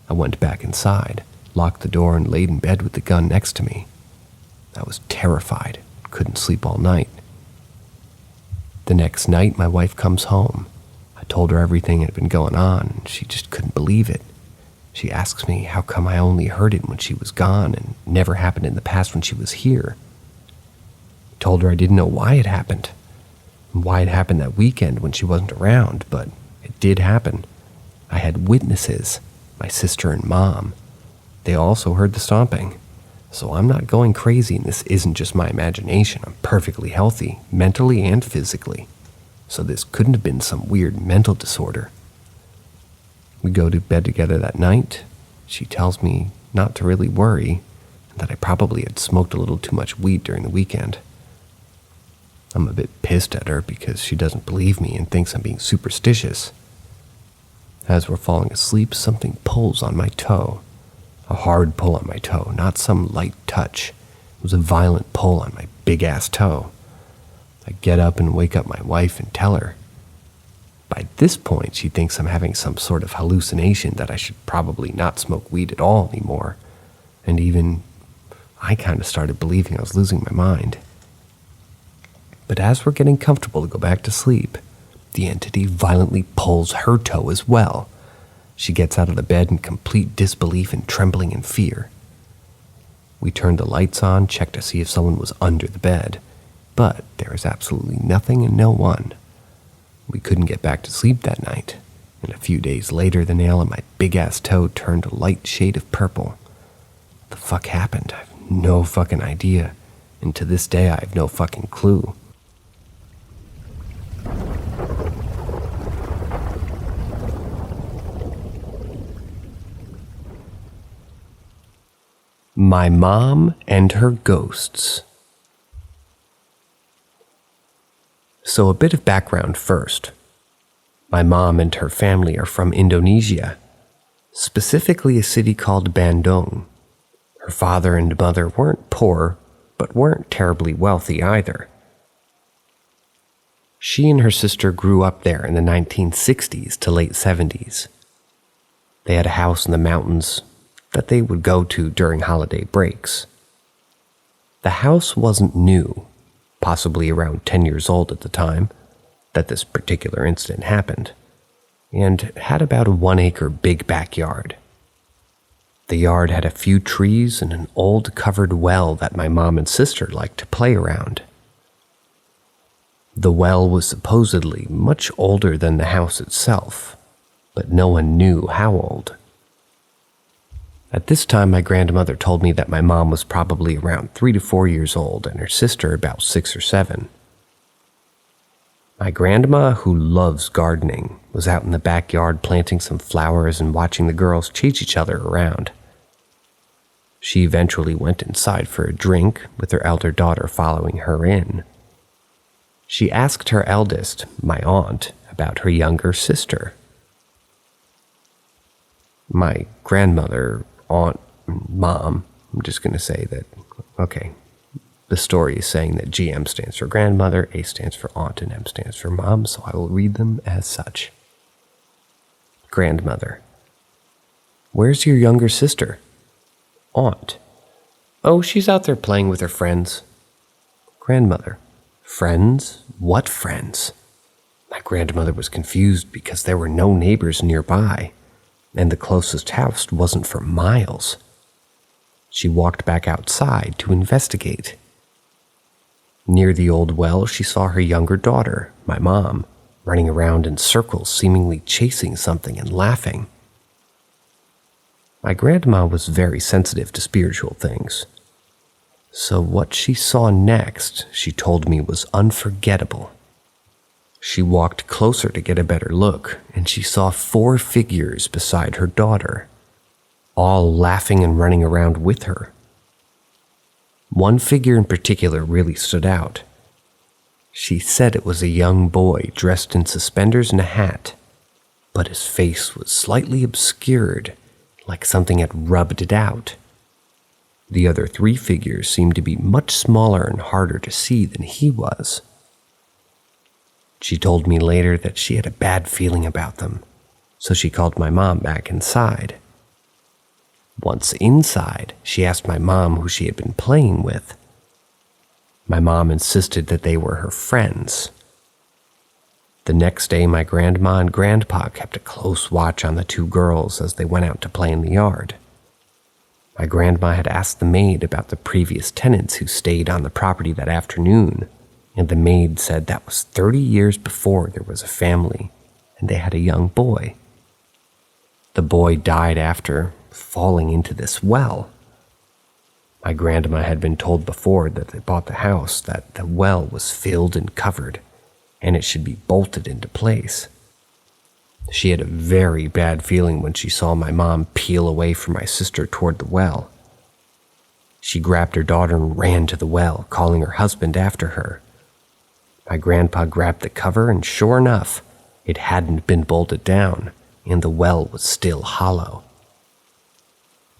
Speaker 1: I went back inside, locked the door, and laid in bed with the gun next to me. I was terrified, couldn't sleep all night. The next night, my wife comes home. I told her everything that had been going on, and she just couldn't believe it. She asks me how come I only heard it when she was gone and never happened in the past when she was here. told her I didn't know why it happened, and why it happened that weekend when she wasn't around, but it did happen. I had witnesses, my sister and mom. They also heard the stomping. So I'm not going crazy, and this isn't just my imagination. I'm perfectly healthy, mentally and physically. So this couldn't have been some weird mental disorder. We go to bed together that night. She tells me not to really worry, and that I probably had smoked a little too much weed during the weekend. I'm a bit pissed at her because she doesn't believe me and thinks I'm being superstitious. As we're falling asleep, something pulls on my toe. A hard pull on my toe, not some light touch. It was a violent pull on my big-ass toe. I get up and wake up my wife and tell her. By this point, she thinks I'm having some sort of hallucination, that I should probably not smoke weed at all anymore. And even I kind of started believing I was losing my mind. But as we're getting comfortable to go back to sleep, the entity violently pulls her toe as well. She gets out of the bed in complete disbelief and trembling in fear. We turned the lights on, checked to see if someone was under the bed, but there was absolutely nothing and no one. We couldn't get back to sleep that night, and a few days later the nail on my big-ass toe turned a light shade of purple. What the fuck happened? I have no fucking idea, and to this day I have no fucking clue. My mom and her ghosts. So a bit of background first. My mom and her family are from Indonesia, specifically a city called Bandung. Her father and mother weren't poor, but weren't terribly wealthy either. She and her sister grew up there in the 1960s to late 70s. They had a house in the mountains that they would go to during holiday breaks. The house wasn't new, possibly around 10 years old at the time that this particular incident happened, and had about a 1-acre big backyard. The yard had a few trees and an old covered well that my mom and sister liked to play around. The well was supposedly much older than the house itself, but no one knew how old. At this time, my grandmother told me that my mom was probably around 3 to 4 years old and her sister about 6 or 7. My grandma, who loves gardening, was out in the backyard planting some flowers and watching the girls chase each other around. She eventually went inside for a drink, with her elder daughter following her in. She asked her eldest, my aunt, about her younger sister. My grandmother, aunt, mom, I'm just going to say that, okay, the story is saying that GM stands for grandmother, A stands for aunt, and M stands for mom, so I will read them as such. Grandmother: where's your younger sister? Aunt: oh, she's out there playing with her friends. Grandmother: friends? What friends? My grandmother was confused because there were no neighbors nearby, and the closest house wasn't for miles. She walked back outside to investigate. Near the old well, she saw her younger daughter, my mom, running around in circles, seemingly chasing something and laughing. My grandma was very sensitive to spiritual things, so what she saw next, she told me, was unforgettable. She walked closer to get a better look, and she saw 4 figures beside her daughter, all laughing and running around with her. One figure in particular really stood out. She said it was a young boy dressed in suspenders and a hat, but his face was slightly obscured, like something had rubbed it out. The other 3 figures seemed to be much smaller and harder to see than he was. She told me later that she had a bad feeling about them, so she called my mom back inside. Once inside, she asked my mom who she had been playing with. My mom insisted that they were her friends. The next day, my grandma and grandpa kept a close watch on the 2 girls as they went out to play in the yard. My grandma had asked the maid about the previous tenants who stayed on the property that afternoon, and the maid said that was 30 years before there was a family, and they had a young boy. The boy died after falling into this well. My grandma had been told before that they bought the house that the well was filled and covered, and it should be bolted into place. She had a very bad feeling when she saw my mom peel away from my sister toward the well. She grabbed her daughter and ran to the well, calling her husband after her. My grandpa grabbed the cover, and sure enough, it hadn't been bolted down, and the well was still hollow.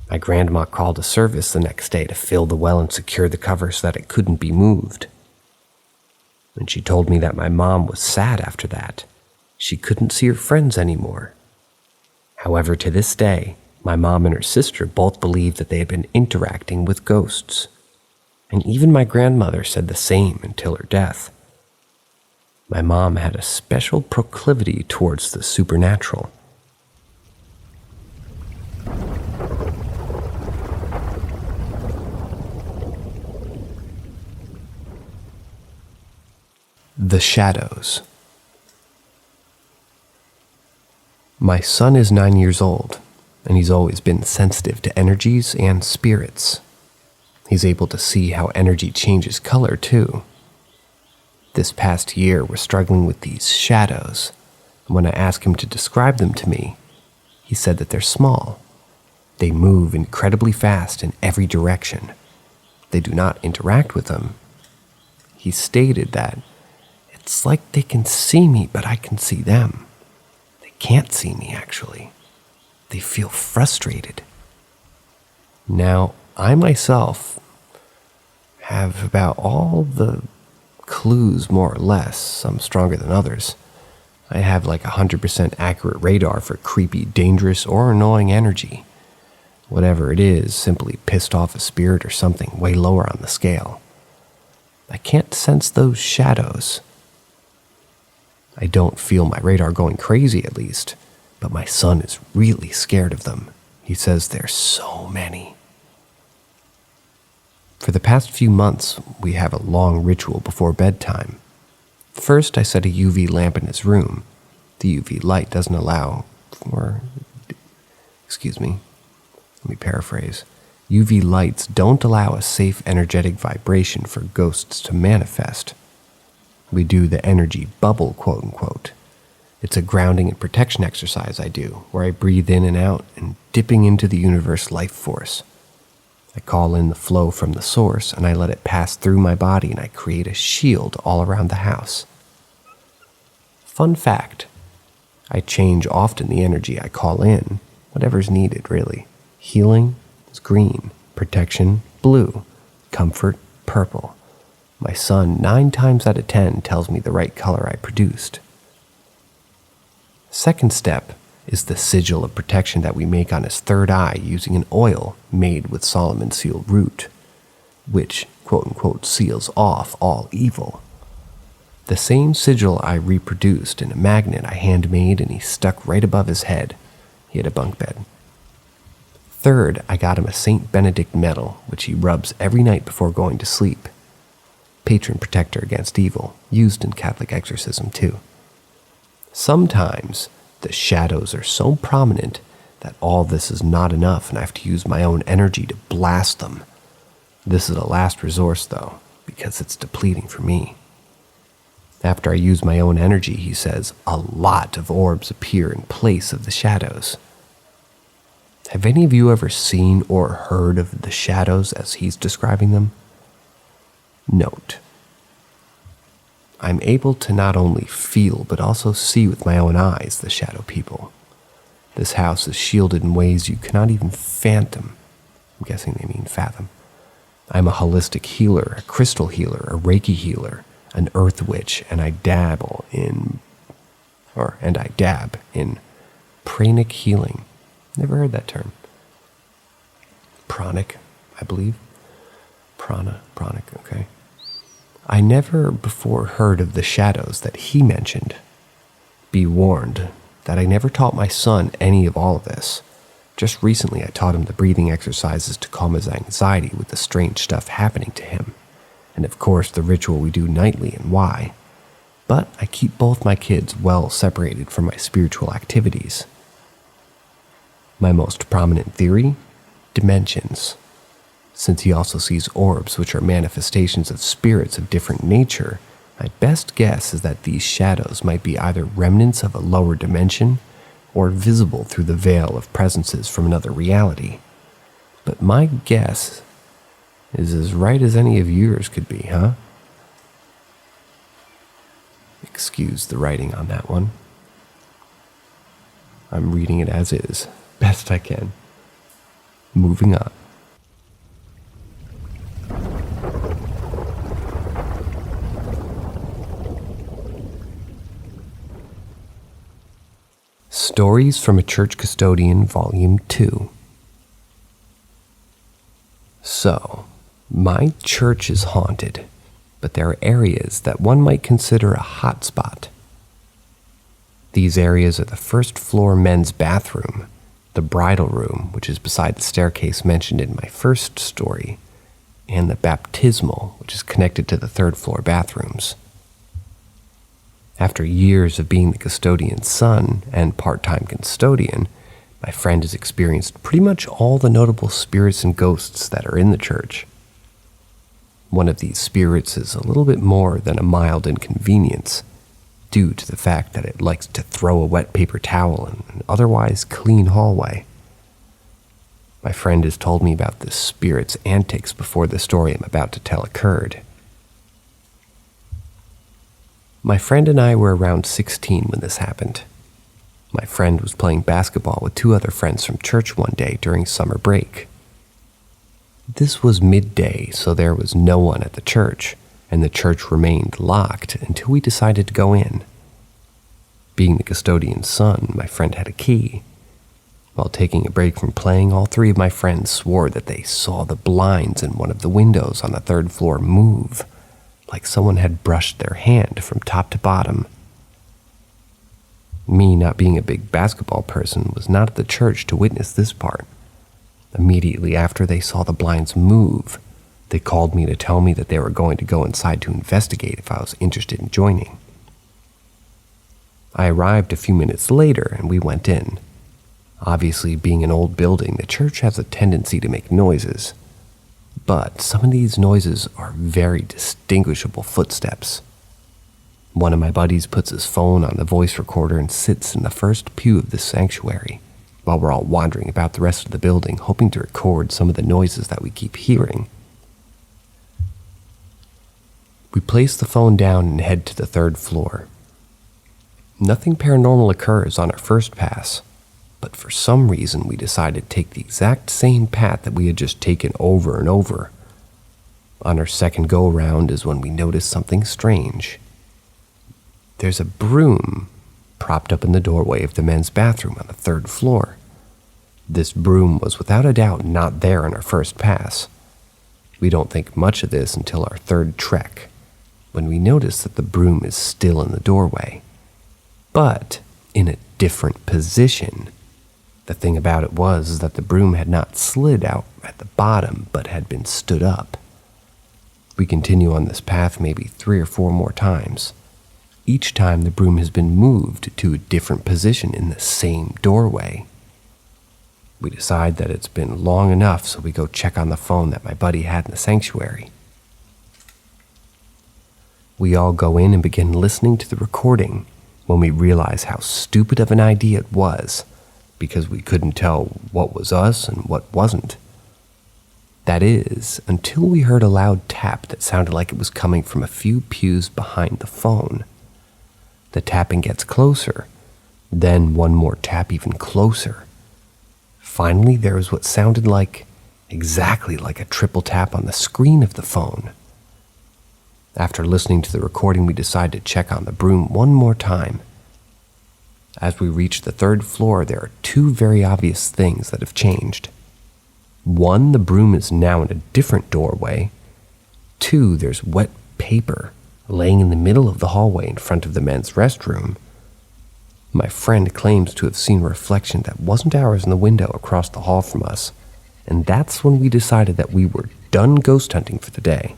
Speaker 1: My grandma called a service the next day to fill the well and secure the cover so that it couldn't be moved. And she told me that my mom was sad after that. She couldn't see her friends anymore. However, to this day, my mom and her sister both believed that they had been interacting with ghosts. And even my grandmother said the same until her death. My mom had a special proclivity towards the supernatural. The shadows. My son is 9 years old, and he's always been sensitive to energies and spirits. He's able to see how energy changes color, too. This past year, we're struggling with these shadows, and when I ask him to describe them to me, he said that they're small. They move incredibly fast in every direction. They do not interact with them. He stated that it's like they can see me, but I can see them. They can't see me, actually. They feel frustrated. Now, I myself have about all the clues, more or less, some stronger than others. I have like 100% accurate radar for creepy, dangerous, or annoying energy. Whatever it is, simply pissed off a spirit or something way lower on the scale. I can't sense those shadows. I don't feel my radar going crazy, at least, but my son is really scared of them. He says there's so many. For the past few months, we have a long ritual before bedtime. First, I set a UV lamp in his room. The UV light doesn't allow for... Excuse me. Let me paraphrase. UV lights don't allow a safe energetic vibration for ghosts to manifest. We do the energy bubble, quote-unquote. It's a grounding and protection exercise I do, where I breathe in and out and dipping into the universe life force. I call in the flow from the source, and I let it pass through my body, and I create a shield all around the house. Fun fact, I change often the energy I call in, whatever's needed, really. Healing is green, protection, blue, comfort, purple. My son, 9 times out of 10, tells me the right color I produced. Second step is the sigil of protection that we make on his third eye using an oil made with Solomon seal root, which, quote-unquote, seals off all evil. The same sigil I reproduced in a magnet I handmade, and he stuck right above his head. He had a bunk bed. Third, I got him a St. Benedict medal, which he rubs every night before going to sleep. Patron protector against evil, used in Catholic exorcism too. Sometimes the shadows are so prominent that all this is not enough and I have to use my own energy to blast them. This is a last resource though, because it's depleting for me. After I use my own energy, he says, a lot of orbs appear in place of the shadows. Have any of you ever seen or heard of the shadows as he's describing them? Note, I'm able to not only feel but also see with my own eyes the shadow people. This house is shielded in ways you cannot even fathom. I'm guessing they mean fathom. I'm a holistic healer, a crystal healer, a Reiki healer, an earth witch, and I dab in pranic healing. Never heard that term. Pranic, I believe. Pranic, okay. I never before heard of the shadows that he mentioned. Be warned that I never taught my son any of all of this. Just recently I taught him the breathing exercises to calm his anxiety with the strange stuff happening to him, and of course the ritual we do nightly and why. But I keep both my kids well separated from my spiritual activities. My most prominent theory? Dimensions. Since he also sees orbs, which are manifestations of spirits of different nature, my best guess is that these shadows might be either remnants of a lower dimension or visible through the veil of presences from another reality. But my guess is as right as any of yours could be, huh? Excuse the writing on that one. I'm reading it as is, best I can. Moving on. Stories from a Church Custodian, Volume 2. So, my church is haunted, but there are areas that one might consider a hot spot. These areas are the first floor men's bathroom, the bridal room, which is beside the staircase mentioned in my first story, and the baptismal, which is connected to the third floor bathrooms. After years of being the custodian's son and part-time custodian, my friend has experienced pretty much all the notable spirits and ghosts that are in the church. One of these spirits is a little bit more than a mild inconvenience, due to the fact that it likes to throw a wet paper towel in an otherwise clean hallway. My friend has told me about this spirit's antics before the story I'm about to tell occurred. My friend and I were around 16 when this happened. My friend was playing basketball with two other friends from church one day during summer break. This was midday, so there was no one at the church, and the church remained locked until we decided to go in. Being the custodian's son, my friend had a key. While taking a break from playing, all three of my friends swore that they saw the blinds in one of the windows on the third floor move, like someone had brushed their hand from top to bottom. Me, not being a big basketball person, was not at the church to witness this part. Immediately after they saw the blinds move, they called me to tell me that they were going to go inside to investigate if I was interested in joining. I arrived a few minutes later and we went in. Obviously, being an old building, the church has a tendency to make noises. But some of these noises are very distinguishable footsteps. One of my buddies puts his phone on the voice recorder and sits in the first pew of this sanctuary, while we're all wandering about the rest of the building, hoping to record some of the noises that we keep hearing. We place the phone down and head to the third floor. Nothing paranormal occurs on our first pass, but for some reason we decided to take the exact same path that we had just taken over and over. On our second go-around is when we notice something strange. There's a broom propped up in the doorway of the men's bathroom on the third floor. This broom was without a doubt not there on our first pass. We don't think much of this until our third trek, when we notice that the broom is still in the doorway, but in a different position. The thing about it was that the broom had not slid out at the bottom, but had been stood up. We continue on this path maybe 3 or 4 more times. Each time the broom has been moved to a different position in the same doorway. We decide that it's been long enough, so we go check on the phone that my buddy had in the sanctuary. We all go in and begin listening to the recording when we realize how stupid of an idea it was, because we couldn't tell what was us and what wasn't. That is, until we heard a loud tap that sounded like it was coming from a few pews behind the phone. The tapping gets closer, then one more tap even closer. Finally, there was what sounded exactly like a triple tap on the screen of the phone. After listening to the recording, we decide to check on the broom one more time. As we reach the third floor, there are 2 very obvious things that have changed. 1, the broom is now in a different doorway. 2, there's wet paper laying in the middle of the hallway in front of the men's restroom. My friend claims to have seen a reflection that wasn't ours in the window across the hall from us, and that's when we decided that we were done ghost hunting for the day.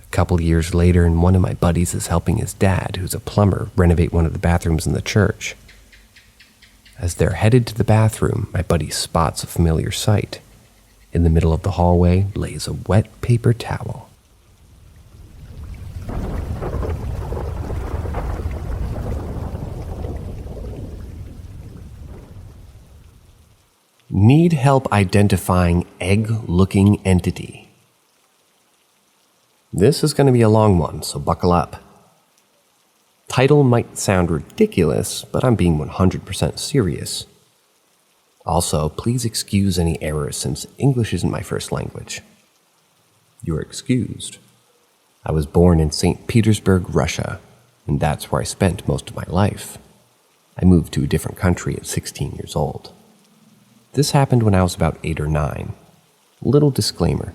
Speaker 1: A couple years later, and one of my buddies is helping his dad, who's a plumber, renovate one of the bathrooms in the church. As they're headed to the bathroom, my buddy spots a familiar sight. In the middle of the hallway lays a wet paper towel. Need help identifying egg-looking entity. This is going to be a long one, so buckle up. Title might sound ridiculous, but I'm being 100% serious. Also, please excuse any errors since English isn't my first language. You're excused. I was born in St. Petersburg, Russia, and that's where I spent most of my life. I moved to a different country at 16 years old. This happened when I was about 8 or 9. Little disclaimer.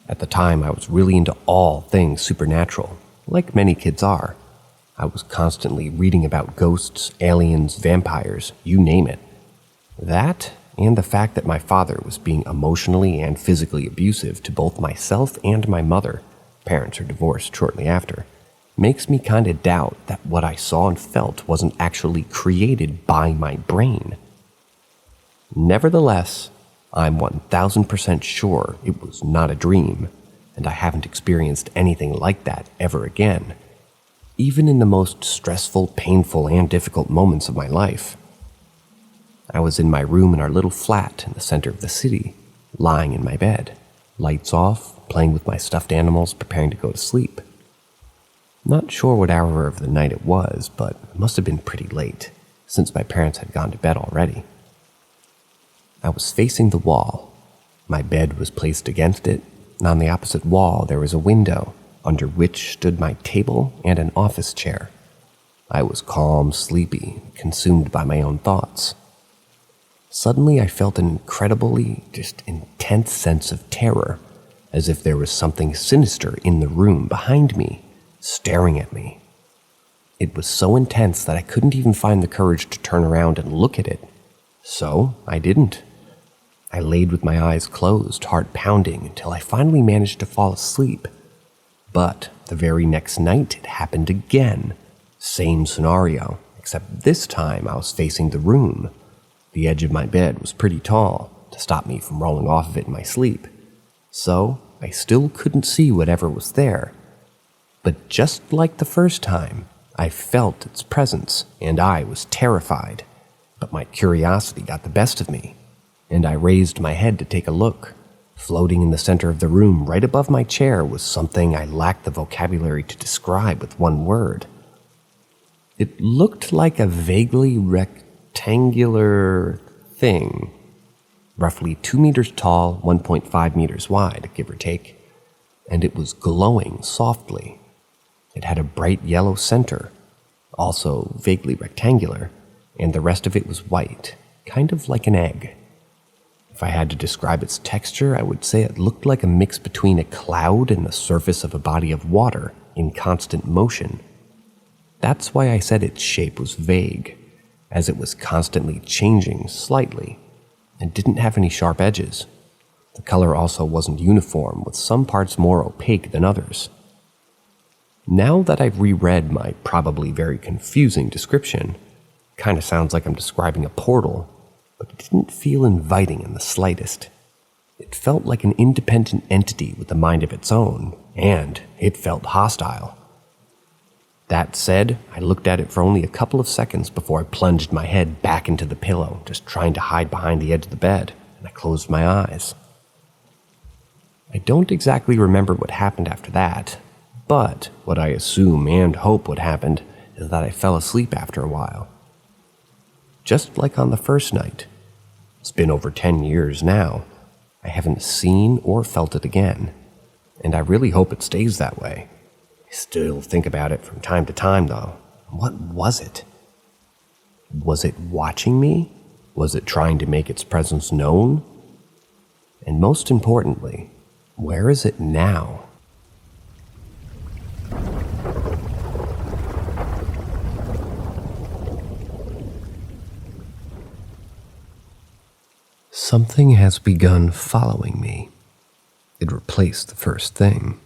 Speaker 1: At the time, I was really into all things supernatural, like many kids are. I was constantly reading about ghosts, aliens, vampires, you name it. That, and the fact that my father was being emotionally and physically abusive to both myself and my mother, parents are divorced shortly after, makes me kinda doubt that what I saw and felt wasn't actually created by my brain. Nevertheless, I'm 1000% sure it was not a dream, and I haven't experienced anything like that ever again, even in the most stressful, painful, and difficult moments of my life. I was in my room in our little flat in the center of the city, lying in my bed, lights off, playing with my stuffed animals, preparing to go to sleep. Not sure what hour of the night it was, but it must have been pretty late, since my parents had gone to bed already. I was facing the wall. My bed was placed against it, and on the opposite wall there was a window, under which stood my table and an office chair. I was calm, sleepy, consumed by my own thoughts. Suddenly I felt an incredibly, intense sense of terror, as if there was something sinister in the room behind me, staring at me. It was so intense that I couldn't even find the courage to turn around and look at it. So I didn't. I laid with my eyes closed, heart pounding, until I finally managed to fall asleep. But the very next night, it happened again. Same scenario, except this time I was facing the room. The edge of my bed was pretty tall to stop me from rolling off of it in my sleep. So I still couldn't see whatever was there. But just like the first time, I felt its presence, and I was terrified. But my curiosity got the best of me, and I raised my head to take a look. Floating in the center of the room, right above my chair, was something I lacked the vocabulary to describe with one word. It looked like a vaguely rectangular thing, roughly 2 meters tall, 1.5 meters wide, give or take, and it was glowing softly. It had a bright yellow center, also vaguely rectangular, and the rest of it was white, kind of like an egg. If I had to describe its texture, I would say it looked like a mix between a cloud and the surface of a body of water in constant motion. That's why I said its shape was vague, as it was constantly changing slightly and didn't have any sharp edges. The color also wasn't uniform, with some parts more opaque than others. Now that I've reread my probably very confusing description, kind of sounds like I'm describing a portal, but it didn't feel inviting in the slightest. It felt like an independent entity with a mind of its own, and it felt hostile. That said, I looked at it for only a couple of seconds before I plunged my head back into the pillow, just trying to hide behind the edge of the bed, and I closed my eyes. I don't exactly remember what happened after that, but what I assume and hope what happened is that I fell asleep after a while. Just like on the first night. It's been over 10 years now. I haven't seen or felt it again, and I really hope it stays that way. I still think about it from time to time, though. What was it? Was it watching me? Was it trying to make its presence known? And most importantly, where is it now? Something has begun following me. It replaced the first thing.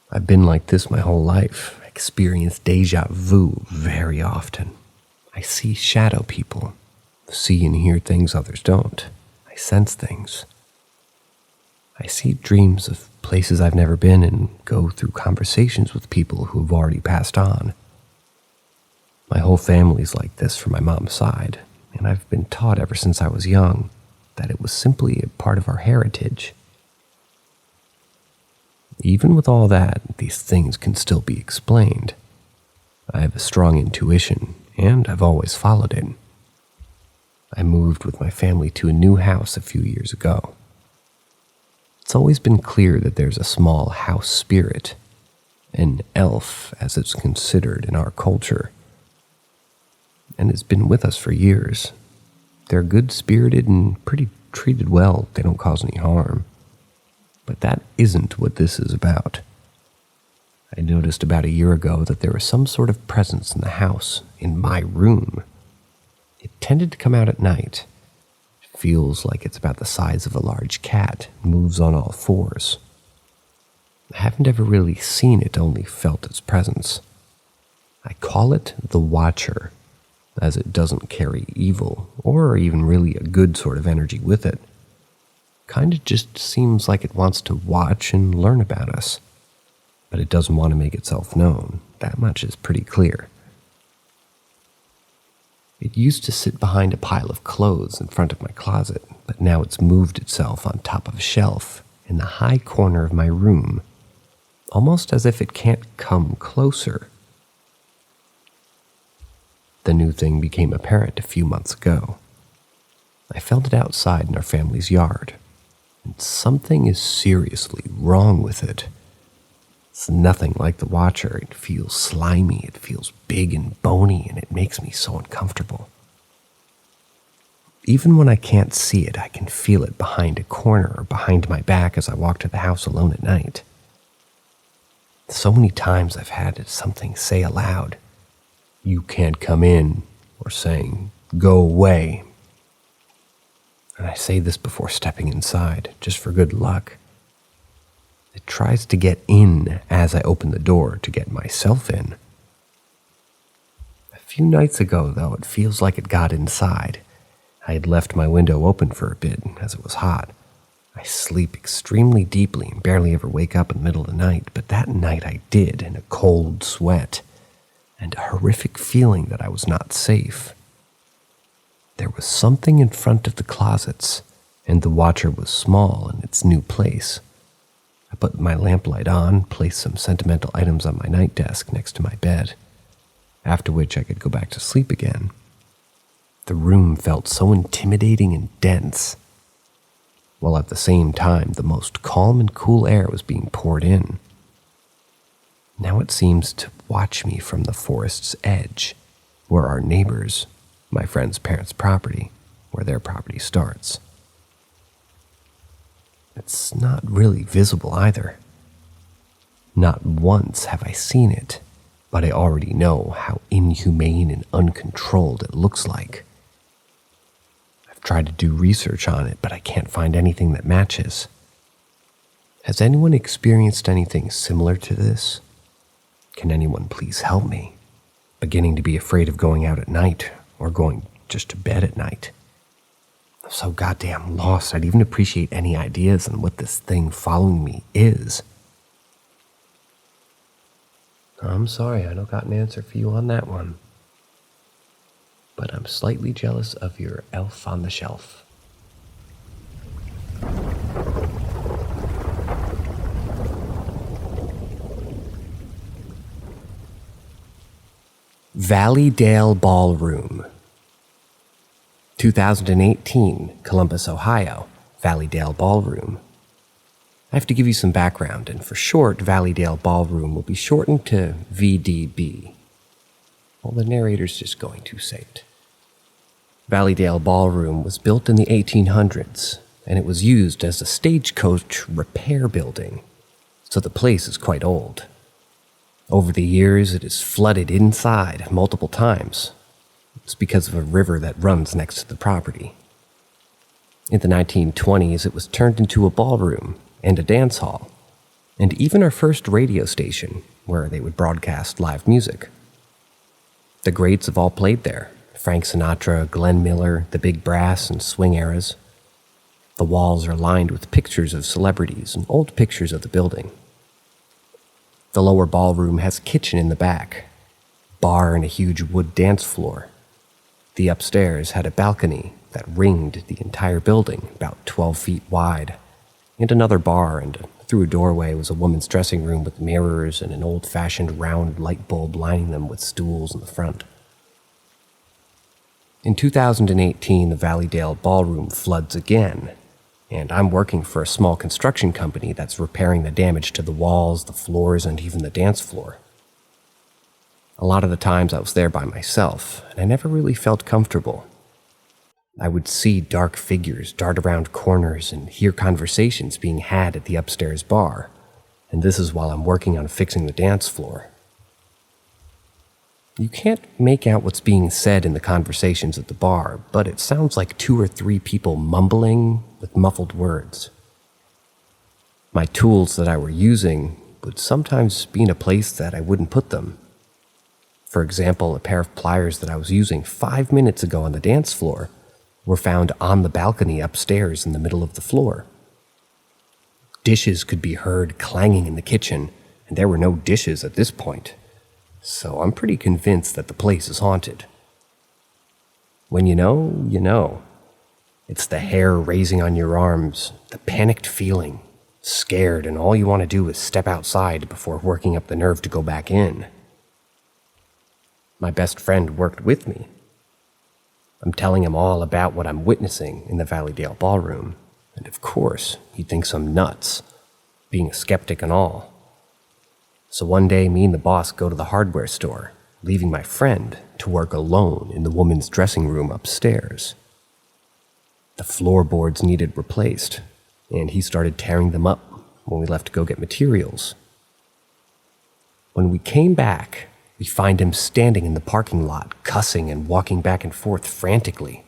Speaker 1: I've been like this my whole life. I experience deja vu very often. I see shadow people, see and hear things others don't. I sense things. I see dreams of places I've never been and go through conversations with people who have already passed on. My whole family's like this from my mom's side, and I've been taught ever since I was young that it was simply a part of our heritage. Even with all that, these things can still be explained. I have a strong intuition, and I've always followed it. I moved with my family to a new house a few years ago. It's always been clear that there's a small house spirit, an elf as it's considered in our culture, and it's been with us for years. They're good-spirited and pretty treated well. They don't cause any harm. But that isn't what this is about. I noticed about a year ago that there was some sort of presence in the house, in my room. It tended to come out at night. It feels like it's about the size of a large cat, moves on all fours. I haven't ever really seen it, only felt its presence. I call it the Watcher, as it doesn't carry evil, or even really a good sort of energy with it. Kinda just seems like it wants to watch and learn about us. But it doesn't want to make itself known. That much is pretty clear. It used to sit behind a pile of clothes in front of my closet, but now it's moved itself on top of a shelf in the high corner of my room, almost as if it can't come closer. The new thing became apparent a few months ago. I felt it outside in our family's yard, and something is seriously wrong with it. It's nothing like the Watcher. It feels slimy, it feels big and bony, and it makes me so uncomfortable. Even when I can't see it, I can feel it behind a corner or behind my back as I walk to the house alone at night. So many times I've had something say aloud, "You can't come in," or saying, "Go away." And I say this before stepping inside, just for good luck. It tries to get in as I open the door to get myself in. A few nights ago, though, it feels like it got inside. I had left my window open for a bit, as it was hot. I sleep extremely deeply and barely ever wake up in the middle of the night, but that night I did, in a cold sweat, and a horrific feeling that I was not safe. There was something in front of the closets, and the Watcher was small in its new place. I put my lamplight on, placed some sentimental items on my night desk next to my bed, after which I could go back to sleep again. The room felt so intimidating and dense, while at the same time the most calm and cool air was being poured in. Now it seems to watch me from the forest's edge, where our neighbors, my friend's parents' property, where their property starts. It's not really visible either. Not once have I seen it, but I already know how inhumane and uncontrolled it looks like. I've tried to do research on it, but I can't find anything that matches. Has anyone experienced anything similar to this? Can anyone please help me? Beginning to be afraid of going out at night, or going just to bed at night. I'm so goddamn lost. I'd even appreciate any ideas on what this thing following me is. I'm sorry, I don't got an answer for you on that one. But I'm slightly jealous of your elf on the shelf. Valleydale Ballroom. 2018, Columbus, Ohio, Valleydale Ballroom. I have to give you some background, and for short, Valleydale Ballroom will be shortened to VDB. Well, the narrator's just going to say it. Valleydale Ballroom was built in the 1800s, and it was used as a stagecoach repair building, so the place is quite old. Over the years, it has flooded inside multiple times. It's because of a river that runs next to the property. In the 1920s, it was turned into a ballroom and a dance hall, and even our first radio station, where they would broadcast live music. The greats have all played there: Frank Sinatra, Glenn Miller, the big brass and swing eras. The walls are lined with pictures of celebrities and old pictures of the building. The lower ballroom has a kitchen in the back, bar and a huge wood dance floor. The upstairs had a balcony that ringed the entire building, about 12 feet wide, and another bar, and through a doorway was a woman's dressing room with mirrors and an old-fashioned round light bulb lining them with stools in the front. In 2018, the Valleydale Ballroom floods again, and I'm working for a small construction company that's repairing the damage to the walls, the floors, and even the dance floor. A lot of the times I was there by myself, and I never really felt comfortable. I would see dark figures dart around corners and hear conversations being had at the upstairs bar, and this is while I'm working on fixing the dance floor. You can't make out what's being said in the conversations at the bar, but it sounds like 2 or 3 people mumbling with muffled words. My tools that I were using would sometimes be in a place that I wouldn't put them. For example, a pair of pliers that I was using 5 minutes ago on the dance floor were found on the balcony upstairs in the middle of the floor. Dishes could be heard clanging in the kitchen, and there were no dishes at this point, so I'm pretty convinced that the place is haunted. When you know, you know. It's the hair raising on your arms, the panicked feeling, scared, and all you want to do is step outside before working up the nerve to go back in. My best friend worked with me. I'm telling him all about what I'm witnessing in the Valleydale Ballroom, and of course, he thinks I'm nuts, being a skeptic and all. So one day, me and the boss go to the hardware store, leaving my friend to work alone in the woman's dressing room upstairs. The floorboards needed replaced, and he started tearing them up when we left to go get materials. When we came back, we find him standing in the parking lot, cussing and walking back and forth frantically.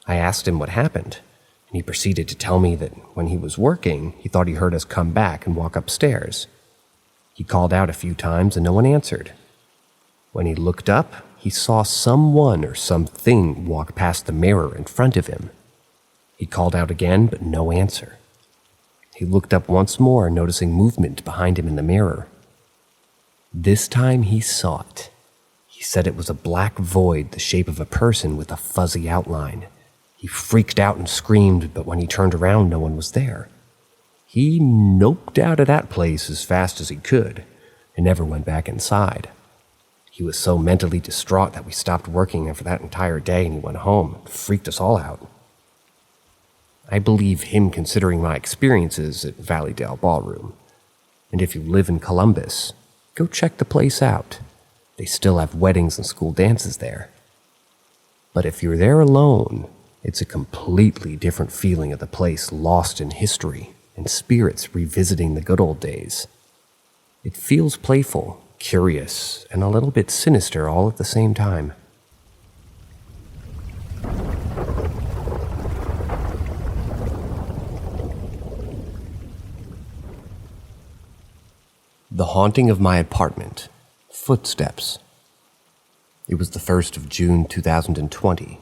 Speaker 1: I asked him what happened, and he proceeded to tell me that when he was working, he thought he heard us come back and walk upstairs. He called out a few times and no one answered. When he looked up, he saw someone or something walk past the mirror in front of him. He called out again, but no answer. He looked up once more, noticing movement behind him in the mirror. This time he saw it. He said it was a black void the shape of a person with a fuzzy outline. He freaked out and screamed, but when he turned around, no one was there. He noped out of that place as fast as he could and never went back inside. He was so mentally distraught that we stopped working for that entire day and he went home. It freaked us all out. I believe him considering my experiences at Valleydale Ballroom. And if you live in Columbus, go check the place out. They still have weddings and school dances there. But if you're there alone, it's a completely different feeling of the place lost in history and spirits revisiting the good old days. It feels playful, curious, and a little bit sinister all at the same time. The haunting of my apartment. Footsteps. It was the 1st of June 2020.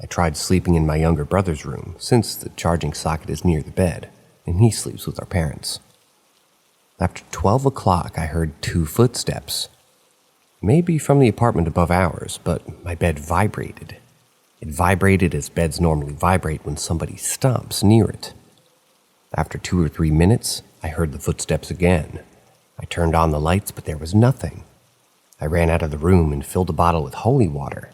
Speaker 1: I tried sleeping in my younger brother's room, since the charging socket is near the bed, and he sleeps with our parents. After 12 o'clock, I heard 2 footsteps. Maybe from the apartment above ours, but my bed vibrated. It vibrated as beds normally vibrate when somebody stomps near it. After 2 or 3 minutes, I heard the footsteps again. I turned on the lights, but there was nothing. I ran out of the room and filled a bottle with holy water.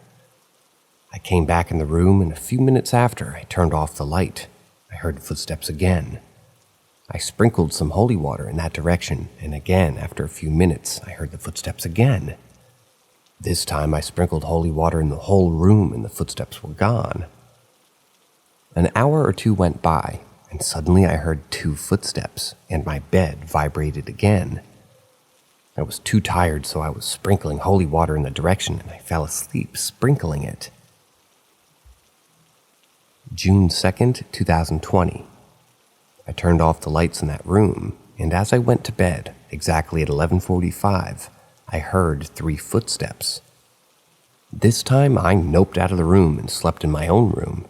Speaker 1: I came back in the room, and a few minutes after, I turned off the light. I heard the footsteps again. I sprinkled some holy water in that direction, and again, after a few minutes, I heard the footsteps again. This time, I sprinkled holy water in the whole room, and the footsteps were gone. An hour or 2 went by, and suddenly I heard 2 footsteps, and my bed vibrated again. I was too tired, so I was sprinkling holy water in the direction, and I fell asleep sprinkling it. June 2nd, 2020. I turned off the lights in that room, and as I went to bed, exactly at 11:45, I heard 3 footsteps. This time, I noped out of the room and slept in my own room.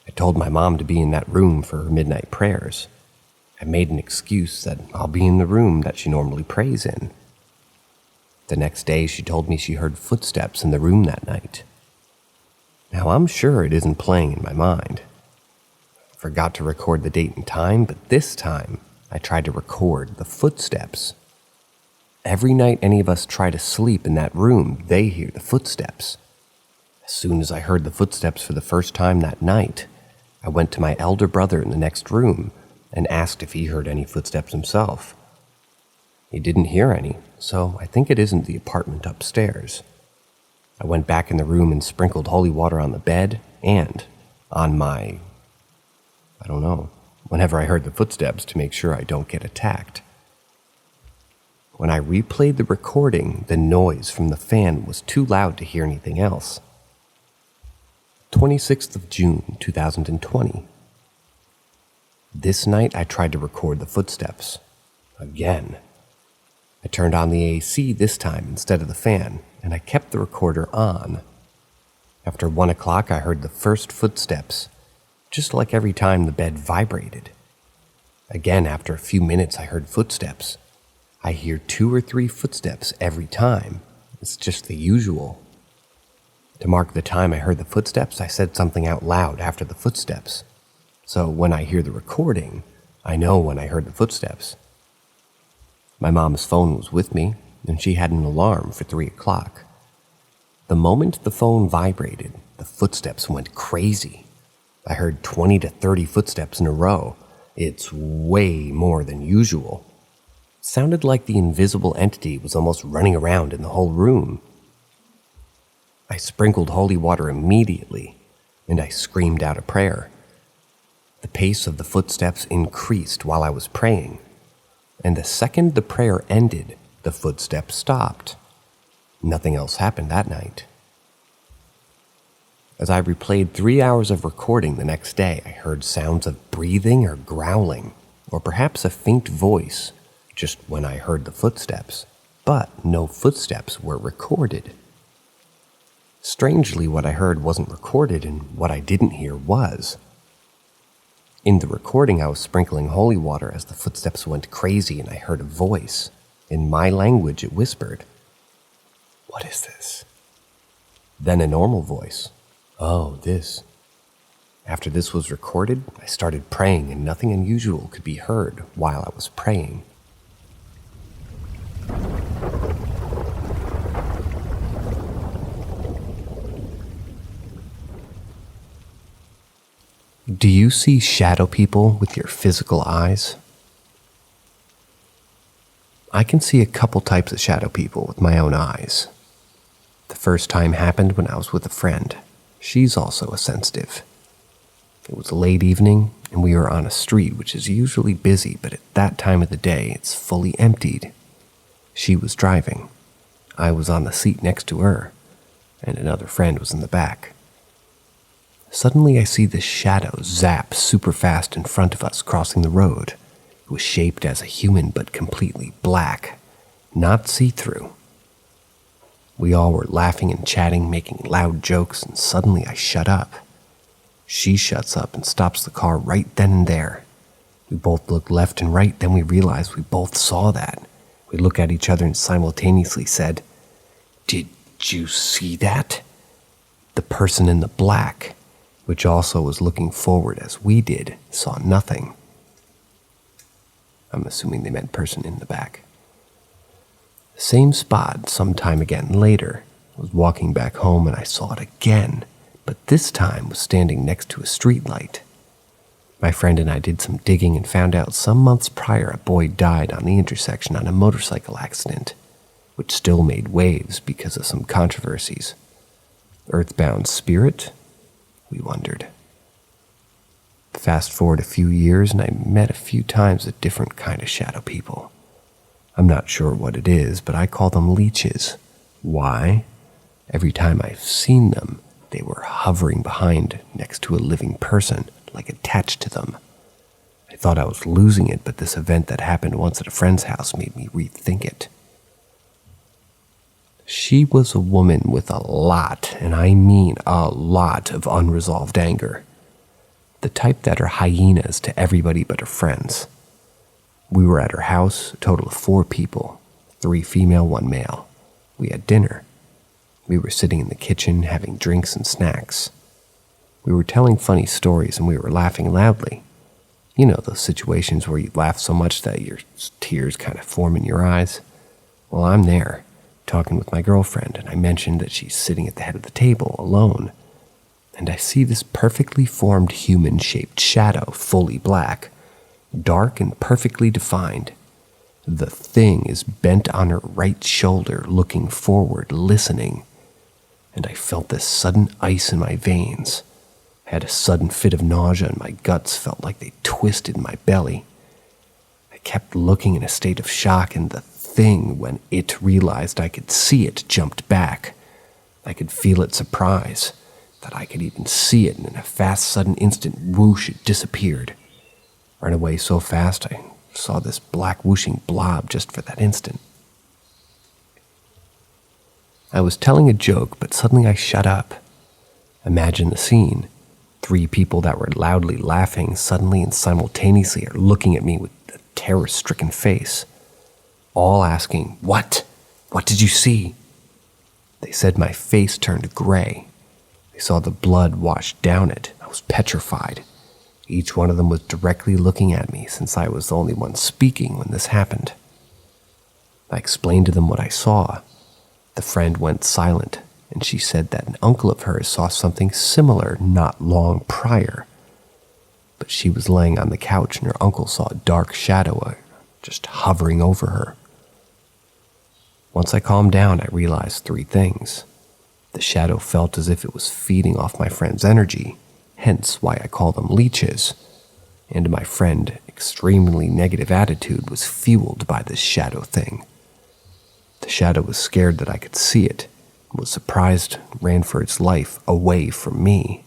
Speaker 1: I told my mom to be in that room for her midnight prayers. I made an excuse that I'll be in the room that she normally prays in. The next day, she told me she heard footsteps in the room that night. Now, I'm sure it isn't playing in my mind. I forgot to record the date and time, but this time, I tried to record the footsteps. Every night any of us try to sleep in that room, they hear the footsteps. As soon as I heard the footsteps for the first time that night, I went to my elder brother in the next room and asked if he heard any footsteps himself. He didn't hear any, so I think it isn't the apartment upstairs. I went back in the room and sprinkled holy water on the bed and on whenever I heard the footsteps to make sure I don't get attacked. When I replayed the recording, the noise from the fan was too loud to hear anything else. 26th of June, 2020. This night I tried to record the footsteps. Again. I turned on the AC this time instead of the fan, and I kept the recorder on. After 1 o'clock, I heard the first footsteps, just like every time the bed vibrated. Again, after a few minutes, I heard footsteps. I hear 2 or 3 footsteps every time. It's just the usual. To mark the time I heard the footsteps, I said something out loud after the footsteps. So when I hear the recording, I know when I heard the footsteps. My mom's phone was with me, and she had an alarm for 3 o'clock. The moment the phone vibrated, the footsteps went crazy. I heard 20 to 30 footsteps in a row. It's way more than usual. It sounded like the invisible entity was almost running around in the whole room. I sprinkled holy water immediately, and I screamed out a prayer. The pace of the footsteps increased while I was praying, and the second the prayer ended, the footsteps stopped. Nothing else happened that night. As I replayed 3 hours of recording the next day, I heard sounds of breathing or growling, or perhaps a faint voice, just when I heard the footsteps, but no footsteps were recorded. Strangely, what I heard wasn't recorded, and what I didn't hear was. In the recording, I was sprinkling holy water as the footsteps went crazy, and I heard a voice. In my language, it whispered, "What is this?" Then a normal voice, "Oh, this." After this was recorded, I started praying, and nothing unusual could be heard while I was praying. Do you see shadow people with your physical eyes? I can see a couple types of shadow people with my own eyes. The first time happened when I was with a friend. She's also a sensitive. It was a late evening, and we were on a street which is usually busy, but at that time of the day, it's fully emptied. She was driving. I was on the seat next to her, and another friend was in the back. Suddenly, I see this shadow zap super fast in front of us crossing the road. It was shaped as a human, but completely black, not see-through. We all were laughing and chatting, making loud jokes, and suddenly I shut up. She shuts up and stops the car right then and there. We both looked left and right, then we realized we both saw that. We looked at each other and simultaneously said, "Did you see that?" The person in the black, which also was looking forward as we did, saw nothing. I'm assuming they meant person in the back. Same spot, sometime again later. I was walking back home and I saw it again, but this time was standing next to a streetlight. My friend and I did some digging and found out some months prior a boy died on the intersection on a motorcycle accident, which still made waves because of some controversies. Earthbound spirit? We wondered. Fast forward a few years and I met a few times a different kind of shadow people. I'm not sure what it is, but I call them leeches. Why? Every time I've seen them, they were hovering behind next to a living person, like attached to them. I thought I was losing it, but this event that happened once at a friend's house made me rethink it. She was a woman with a lot, and I mean a lot, of unresolved anger. The type that are hyenas to everybody but her friends. We were at her house, a total of 4 people, 3 female, 1 male. We had dinner. We were sitting in the kitchen having drinks and snacks. We were telling funny stories and we were laughing loudly. You know, those situations where you laugh so much that your tears kind of form in your eyes? Well, I'm there, talking with my girlfriend, and I mentioned that she's sitting at the head of the table, alone. And I see this perfectly formed human-shaped shadow, fully black, dark and perfectly defined. The thing is bent on her right shoulder, looking forward, listening. And I felt this sudden ice in my veins. I had a sudden fit of nausea and my guts felt like they twisted in my belly. I kept looking in a state of shock, and the thing, when it realized I could see it, jumped back. I could feel its surprise, that I could even see it, and in a fast, sudden instant whoosh, it disappeared. Ran away so fast I saw this black whooshing blob just for that instant. I was telling a joke, but suddenly I shut up. Imagine the scene. 3 people that were loudly laughing suddenly and simultaneously are looking at me with a terror-stricken face, all asking, "What? What did you see?" They said my face turned gray. They saw the blood wash down it. I was petrified. Each one of them was directly looking at me since I was the only one speaking when this happened. I explained to them what I saw. The friend went silent, and she said that an uncle of hers saw something similar not long prior. But she was laying on the couch and her uncle saw a dark shadow just hovering over her. Once I calmed down, I realized 3 things. The shadow felt as if it was feeding off my friend's energy, hence why I call them leeches. And my friend's extremely negative attitude was fueled by this shadow thing. The shadow was scared that I could see it, was surprised, ran for its life away from me.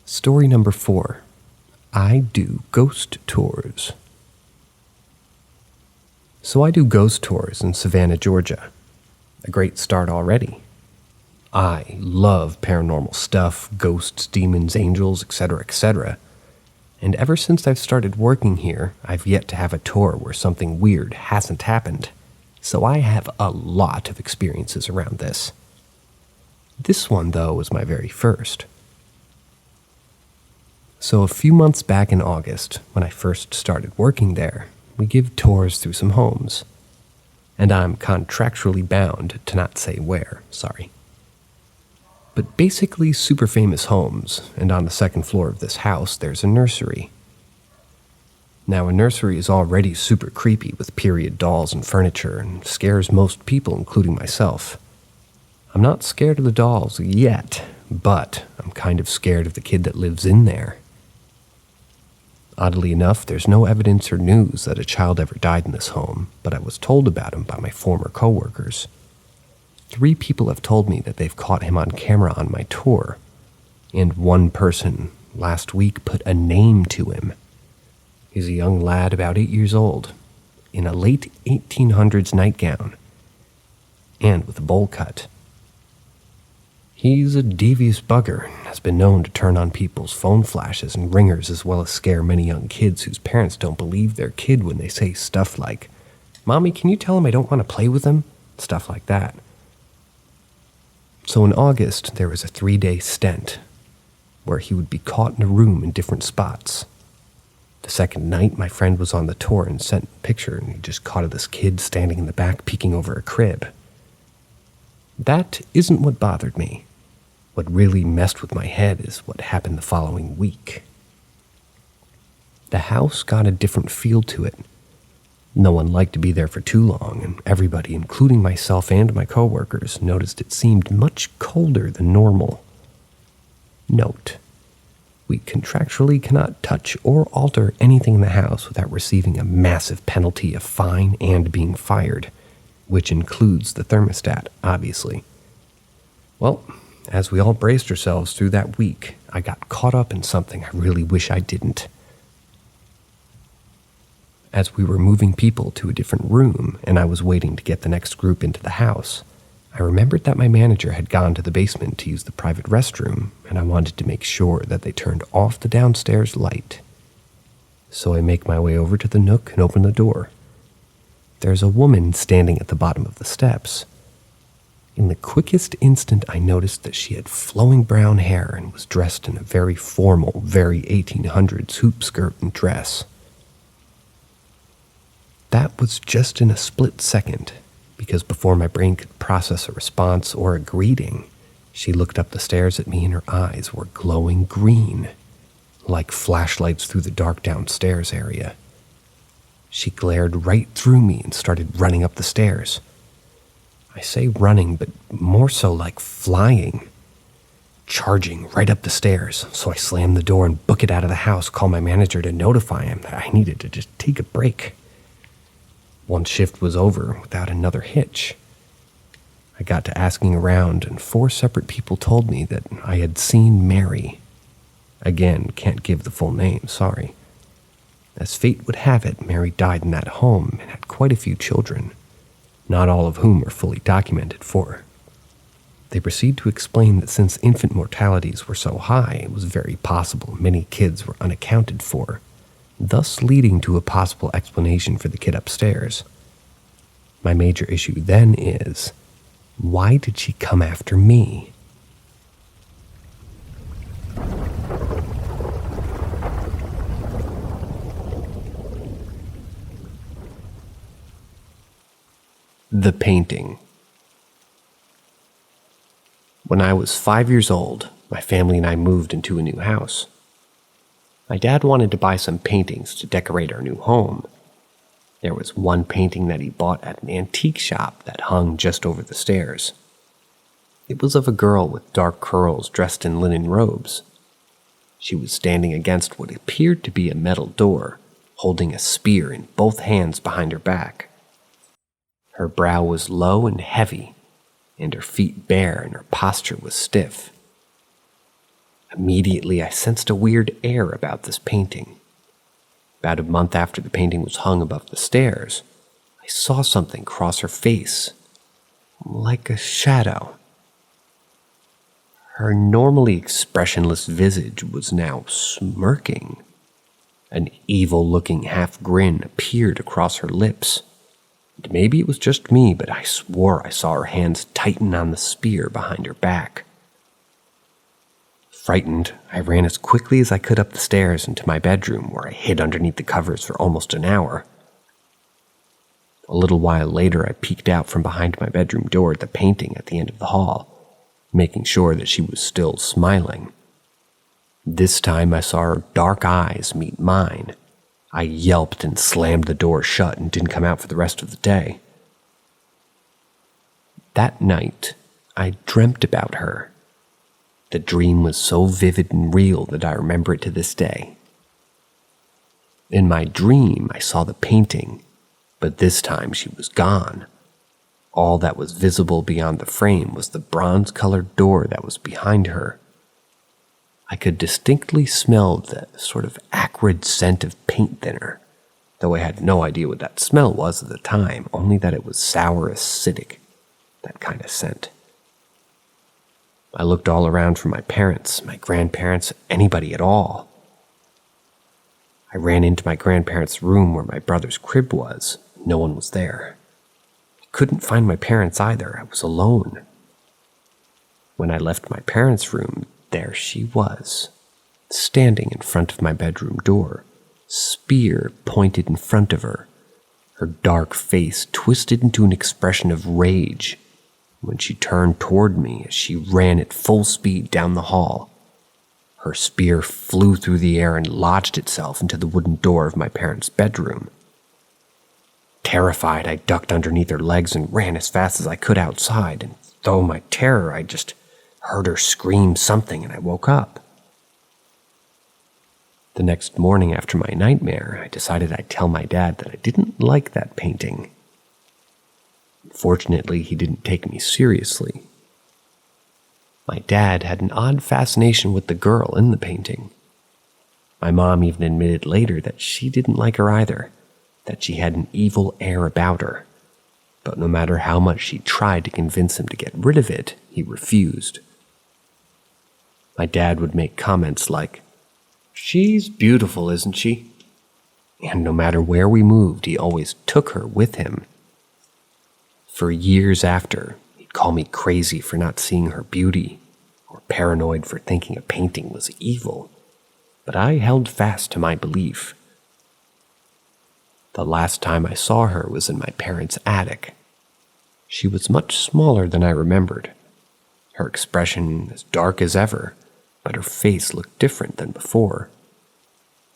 Speaker 1: Story number 4. I do ghost tours. So I do ghost tours in Savannah, Georgia. A great start already. I love paranormal stuff, ghosts, demons, angels, etc., etc. And ever since I've started working here, I've yet to have a tour where something weird hasn't happened. So I have a lot of experiences around this. This one, though, was my very first. So a few months back in August, when I first started working there, we give tours through some homes. And I'm contractually bound to not say where, sorry. But basically super famous homes, and on the 2nd floor of this house there's a nursery. Now a nursery is already super creepy with period dolls and furniture and scares most people, including myself. I'm not scared of the dolls yet, but I'm kind of scared of the kid that lives in there. Oddly enough, there's no evidence or news that a child ever died in this home, but I was told about him by my former coworkers. 3 people have told me that they've caught him on camera on my tour, and one person last week put a name to him. He's a young lad about 8 years old, in a late 1800s nightgown, and with a bowl cut. He's a devious bugger and has been known to turn on people's phone flashes and ringers, as well as scare many young kids whose parents don't believe their kid when they say stuff like, "Mommy, can you tell him I don't want to play with him?" Stuff like that. So in August, there was a 3-day stint where he would be caught in a room in different spots. The second night, my friend was on the tour and sent a picture, and he just caught this kid standing in the back peeking over a crib. That isn't what bothered me. What really messed with my head is what happened the following week. The house got a different feel to it. No one liked to be there for too long, and everybody, including myself and my coworkers, noticed it seemed much colder than normal. Note: we contractually cannot touch or alter anything in the house without receiving a massive penalty of fine and being fired, which includes the thermostat, obviously. Well, as we all braced ourselves through that week, I got caught up in something I really wish I didn't. As we were moving people to a different room and I was waiting to get the next group into the house, I remembered that my manager had gone to the basement to use the private restroom, and I wanted to make sure that they turned off the downstairs light. So I make my way over to the nook and open the door. There's a woman standing at the bottom of the steps. In the quickest instant, I noticed that she had flowing brown hair and was dressed in a very formal, very 1800s hoop skirt and dress. That was just in a split second, because before my brain could process a response or a greeting, she looked up the stairs at me and her eyes were glowing green, like flashlights through the dark downstairs area. She glared right through me and started running up the stairs. I say running, but more so like flying. Charging right up the stairs, so I slammed the door and booked it out of the house, called my manager to notify him that I needed to just take a break. One shift was over without another hitch. I got to asking around, and 4 separate people told me that I had seen Mary. Again, can't give the full name, sorry. As fate would have it, Mary died in that home and had quite a few children, not all of whom are fully documented for. They proceed to explain that since infant mortalities were so high, it was very possible many kids were unaccounted for, thus leading to a possible explanation for the kid upstairs. My major issue then is, why did she come after me? The painting. When I was 5 years old, my family and I moved into a new house. My dad wanted to buy some paintings to decorate our new home. There was one painting that he bought at an antique shop that hung just over the stairs. It was of a girl with dark curls dressed in linen robes. She was standing against what appeared to be a metal door, holding a spear in both hands behind her back. Her brow was low and heavy, and her feet bare, and her posture was stiff. Immediately, I sensed a weird air about this painting. About a month after the painting was hung above the stairs, I saw something cross her face, like a shadow. Her normally expressionless visage was now smirking. An evil-looking half-grin appeared across her lips. And maybe it was just me, but I swore I saw her hands tighten on the spear behind her back. Frightened, I ran as quickly as I could up the stairs into my bedroom, where I hid underneath the covers for almost an hour. A little while later, I peeked out from behind my bedroom door at the painting at the end of the hall, making sure that she was still smiling. This time I saw her dark eyes meet mine. I yelped and slammed the door shut and didn't come out for the rest of the day. That night, I dreamt about her. The dream was so vivid and real that I remember it to this day. In my dream, I saw the painting, but this time she was gone. All that was visible beyond the frame was the bronze-colored door that was behind her. I could distinctly smell the sort of acrid scent of paint thinner, though I had no idea what that smell was at the time, only that it was sour acidic, that kind of scent. I looked all around for my parents, my grandparents, anybody at all. I ran into my grandparents' room where my brother's crib was. No one was there. I couldn't find my parents either. I was alone. When I left my parents' room, there she was, standing in front of my bedroom door, spear pointed in front of her, her dark face twisted into an expression of rage. When she turned toward me as she ran at full speed down the hall, her spear flew through the air and lodged itself into the wooden door of my parents' bedroom. Terrified, I ducked underneath her legs and ran as fast as I could outside, and though my terror, I just heard her scream something and I woke up. The next morning after my nightmare, I decided I'd tell my dad that I didn't like that painting. Fortunately, he didn't take me seriously. My dad had an odd fascination with the girl in the painting. My mom even admitted later that she didn't like her either, that she had an evil air about her. But no matter how much she tried to convince him to get rid of it, he refused. My dad would make comments like, "She's beautiful, isn't she?" And no matter where we moved, he always took her with him. For years after, he'd call me crazy for not seeing her beauty, or paranoid for thinking a painting was evil, but I held fast to my belief. The last time I saw her was in my parents' attic. She was much smaller than I remembered. Her expression as dark as ever, but her face looked different than before.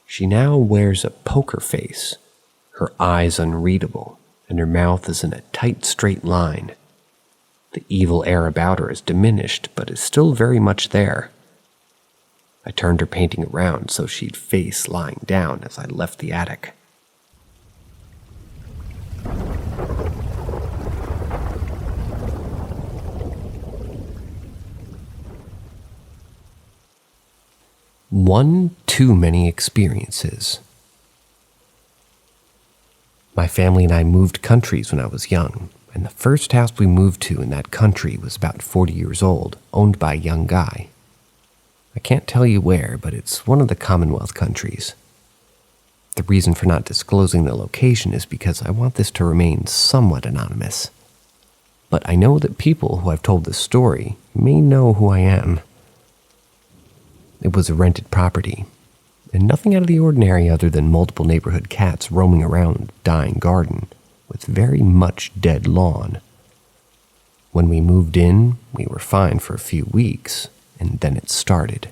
Speaker 1: She now wears a poker face, her eyes unreadable, and her mouth is in a tight straight line. The evil air about her is diminished, but is still very much there. I turned her painting around so she'd face lying down as I left the attic. One too many experiences. My family and I moved countries when I was young, and the first house we moved to in that country was about 40 years old, owned by a young guy. I can't tell you where, but it's one of the Commonwealth countries. The reason for not disclosing the location is because I want this to remain somewhat anonymous. But I know that people who I've told this story may know who I am. It was a rented property, and nothing out of the ordinary other than multiple neighborhood cats roaming around a dying garden with very much dead lawn. When we moved in, we were fine for a few weeks, and then it started.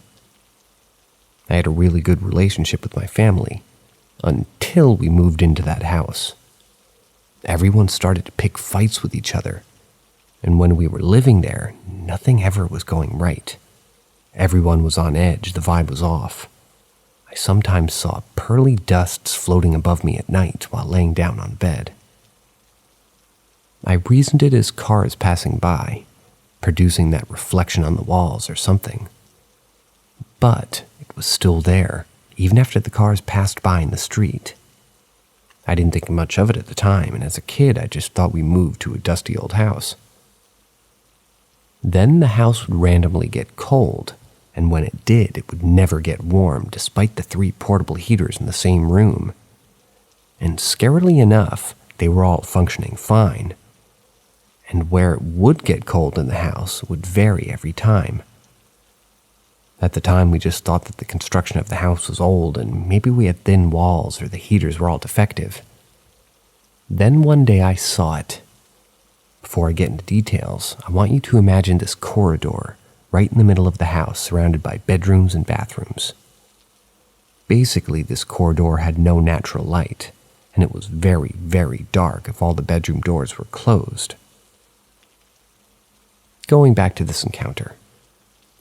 Speaker 1: I had a really good relationship with my family, until we moved into that house. Everyone started to pick fights with each other, and when we were living there, nothing ever was going right. Everyone was on edge, the vibe was off. I sometimes saw pearly dusts floating above me at night while laying down on bed. I reasoned it as cars passing by, producing that reflection on the walls or something. But it was still there, even after the cars passed by in the street. I didn't think much of it at the time, and as a kid I just thought we moved to a dusty old house. Then the house would randomly get cold, and when it did, it would never get warm despite the 3 portable heaters in the same room. And scarily enough, they were all functioning fine. And where it would get cold in the house would vary every time. At the time, we just thought that the construction of the house was old and maybe we had thin walls or the heaters were all defective. Then one day I saw it. Before I get into details, I want you to imagine this corridor right in the middle of the house, surrounded by bedrooms and bathrooms. Basically, this corridor had no natural light, and it was very, very dark if all the bedroom doors were closed. Going back to this encounter,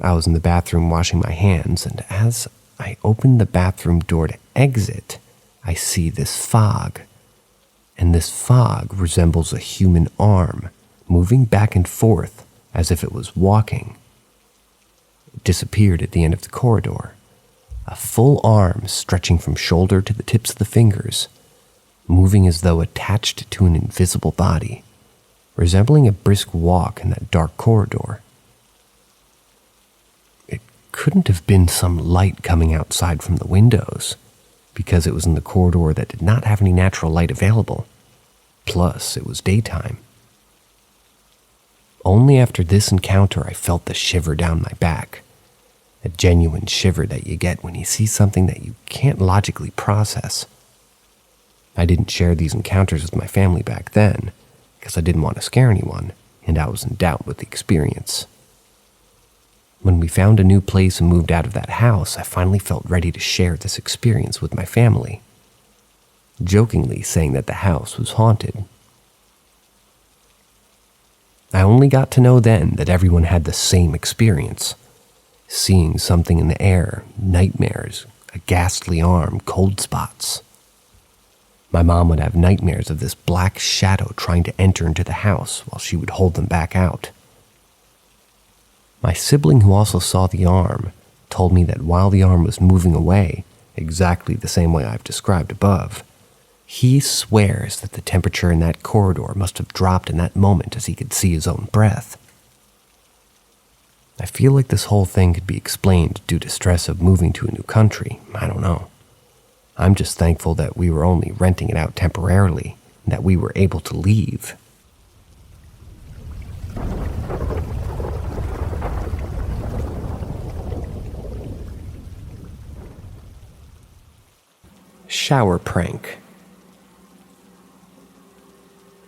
Speaker 1: I was in the bathroom washing my hands, and as I opened the bathroom door to exit, I see this fog. And this fog resembles a human arm, moving back and forth as if it was walking. It disappeared at the end of the corridor, a full arm stretching from shoulder to the tips of the fingers, moving as though attached to an invisible body, resembling a brisk walk in that dark corridor. It couldn't have been some light coming outside from the windows, because it was in the corridor that did not have any natural light available. Plus, it was daytime. Only after this encounter I felt the shiver down my back, a genuine shiver that you get when you see something that you can't logically process. I didn't share these encounters with my family back then, because I didn't want to scare anyone, and I was in doubt with the experience. When we found a new place and moved out of that house, I finally felt ready to share this experience with my family. jokingly saying that the house was haunted. I only got to know then that everyone had the same experience, seeing something in the air, nightmares, a ghastly arm, cold spots. My mom would have nightmares of this black shadow trying to enter into the house while she would hold them back out. My sibling, who also saw the arm, told me that while the arm was moving away, exactly the same way I've described above, he swears that the temperature in that corridor must have dropped in that moment as he could see his own breath. I feel like this whole thing could be explained due to stress of moving to a new country. I don't know. I'm just thankful that we were only renting it out temporarily and that we were able to leave. Shower prank.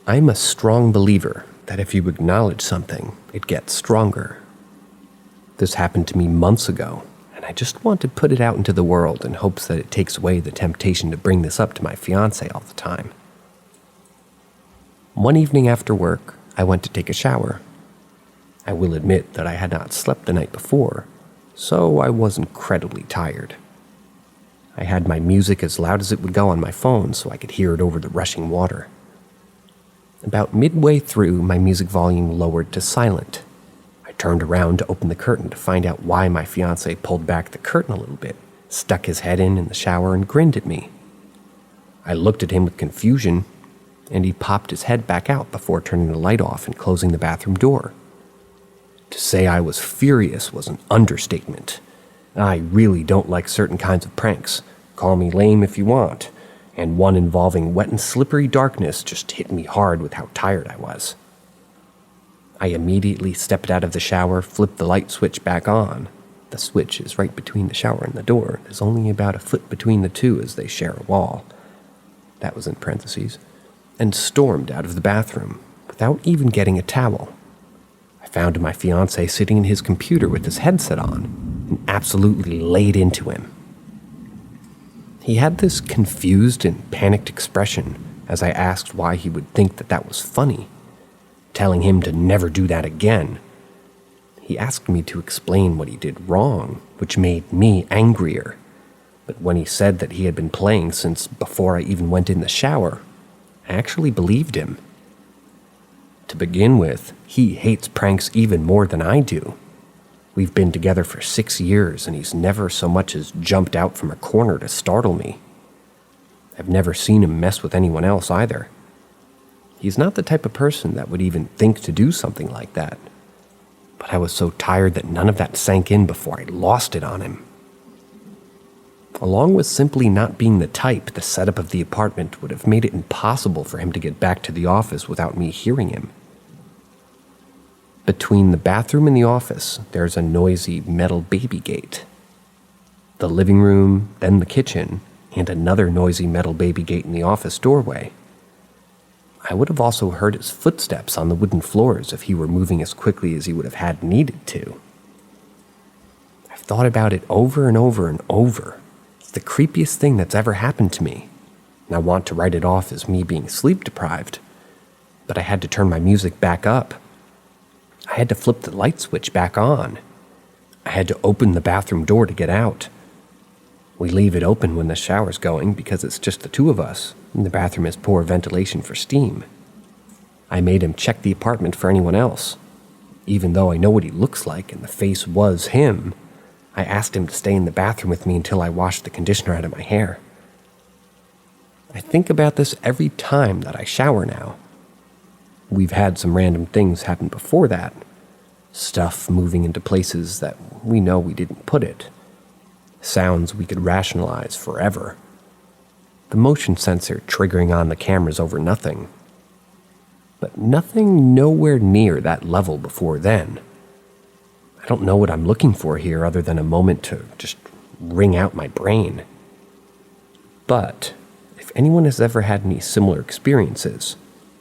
Speaker 1: I'm a strong believer that if you acknowledge something, it gets stronger. This happened to me months ago, and I just want to put it out into the world in hopes that it takes away the temptation to bring this up to my fiancé all the time. One evening after work, I went to take a shower. I will admit that I had not slept the night before, so I was incredibly tired. I had my music as loud as it would go on my phone so I could hear it over the rushing water. About midway through, my music volume lowered to silent. I turned around to open the curtain to find out why my fiancé pulled back the curtain a little bit, stuck his head in the shower, and grinned at me. I looked at him with confusion, and he popped his head back out before turning the light off and closing the bathroom door. To say I was furious was an understatement. I really don't like certain kinds of pranks. Call me lame if you want. And one involving wet and slippery darkness just hit me hard with how tired I was. I immediately stepped out of the shower, flipped the light switch back on. The switch is right between the shower and the door. There's only about a foot between the two as they share a wall. That was in parentheses. And stormed out of the bathroom without even getting a towel. I found my fiancé sitting in his computer with his headset on and absolutely laid into him. He had this confused and panicked expression as I asked why he would think that was funny, telling him to never do that again. He asked me to explain what he did wrong, which made me angrier. But when he said that he had been playing since before I even went in the shower, I actually believed him. To begin with, he hates pranks even more than I do. We've been together for 6 years, and he's never so much as jumped out from a corner to startle me. I've never seen him mess with anyone else either. He's not the type of person that would even think to do something like that. But I was so tired that none of that sank in before I lost it on him. Along with simply not being the type, the setup of the apartment would have made it impossible for him to get back to the office without me hearing him. Between the bathroom and the office, there's a noisy metal baby gate. The living room, then the kitchen, and another noisy metal baby gate in the office doorway. I would have also heard his footsteps on the wooden floors if he were moving as quickly as he would have had needed to. I've thought about it over and over and over. It's the creepiest thing that's ever happened to me, and I want to write it off as me being sleep deprived. But I had to turn my music back up. I had to flip the light switch back on. I had to open the bathroom door to get out. We leave it open when the shower's going because it's just the two of us, and the bathroom has poor ventilation for steam. I made him check the apartment for anyone else. Even though I know what he looks like and the face was him, I asked him to stay in the bathroom with me until I washed the conditioner out of my hair. I think about this every time that I shower now. We've had some random things happen before that. Stuff moving into places that we know we didn't put it. Sounds we could rationalize forever. The motion sensor triggering on the cameras over nothing. But nothing nowhere near that level before then. I don't know what I'm looking for here other than a moment to just wring out my brain. But if anyone has ever had any similar experiences,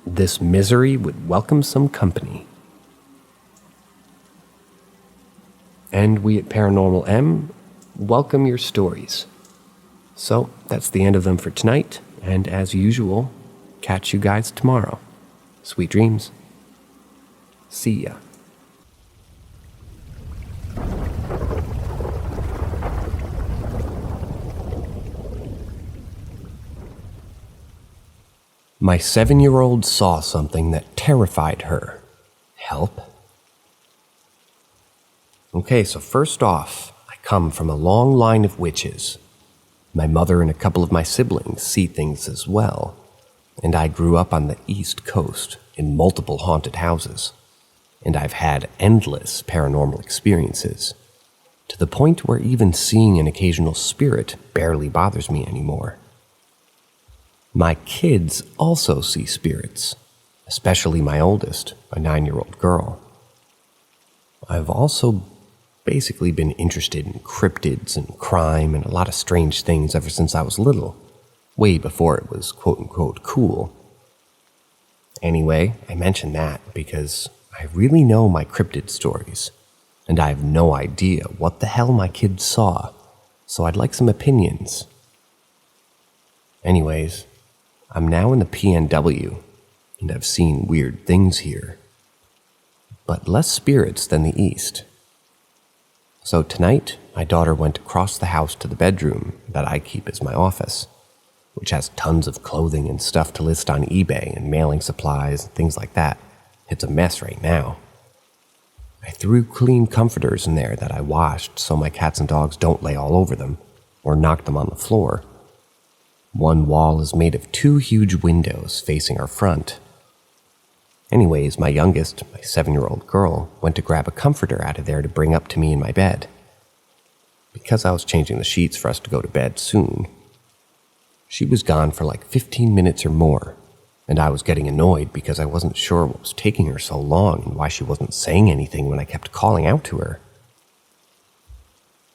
Speaker 1: this misery would welcome some company. And we at Paranormal M welcome your stories. So that's the end of them for tonight, And as usual, catch you guys tomorrow. Sweet dreams. See ya. My 7-year-old saw something that terrified her. Help? Okay, so first off, I come from a long line of witches. My mother and a couple of my siblings see things as well, and I grew up on the East Coast in multiple haunted houses, and I've had endless paranormal experiences, to the point where even seeing an occasional spirit barely bothers me anymore. My kids also see spirits, especially my oldest, a 9-year-old girl. I've also basically been interested in cryptids and crime and a lot of strange things ever since I was little, way before it was quote-unquote cool. Anyway, I mention that because I really know my cryptid stories, and I have no idea what the hell my kids saw, so I'd like some opinions. Anyways, I'm now in the PNW, and I've seen weird things here, but less spirits than the East. So tonight, my daughter went across the house to the bedroom that I keep as my office, which has tons of clothing and stuff to list on eBay and mailing supplies and things like that. It's a mess right now. I threw clean comforters in there that I washed so my cats and dogs don't lay all over them or knock them on the floor. One wall is made of 2 huge windows facing our front. Anyways, my youngest, my 7-year-old girl, went to grab a comforter out of there to bring up to me in my bed. Because I was changing the sheets for us to go to bed soon, she was gone for like 15 minutes or more, and I was getting annoyed because I wasn't sure what was taking her so long and why she wasn't saying anything when I kept calling out to her.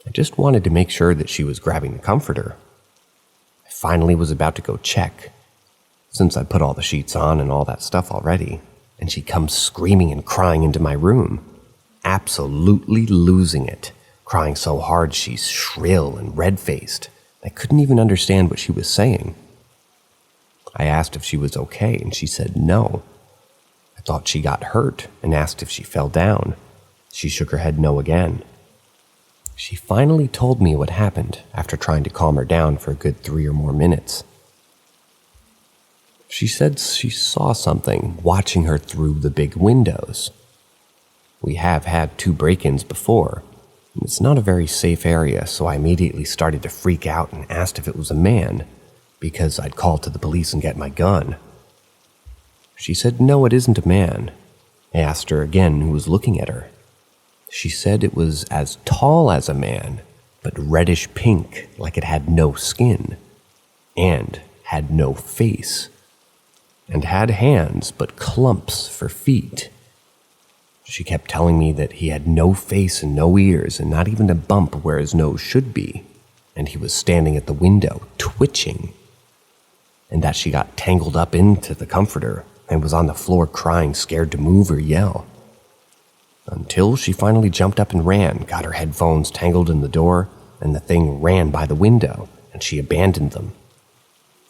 Speaker 1: I just wanted to make sure that she was grabbing the comforter. I finally was about to go check, since I put all the sheets on and all that stuff already, and she comes screaming and crying into my room, absolutely losing it, crying so hard she's shrill and red-faced. I couldn't even understand what she was saying. I asked if she was okay, and she said no. I thought she got hurt and asked if she fell down. She shook her head no again. She finally told me what happened after trying to calm her down for a good 3 or more minutes. She said she saw something watching her through the big windows. We have had 2 break-ins before. It's not a very safe area, so I immediately started to freak out and asked if it was a man, because I'd call to the police and get my gun. She said no, it isn't a man. I asked her again who was looking at her. She said it was as tall as a man, but reddish pink, like it had no skin, and had no face, and had hands but clumps for feet. She kept telling me that he had no face and no ears and not even a bump where his nose should be, and he was standing at the window, twitching, and that she got tangled up into the comforter and was on the floor crying, scared to move or yell. Until she finally jumped up and ran, got her headphones tangled in the door, and the thing ran by the window, and she abandoned them.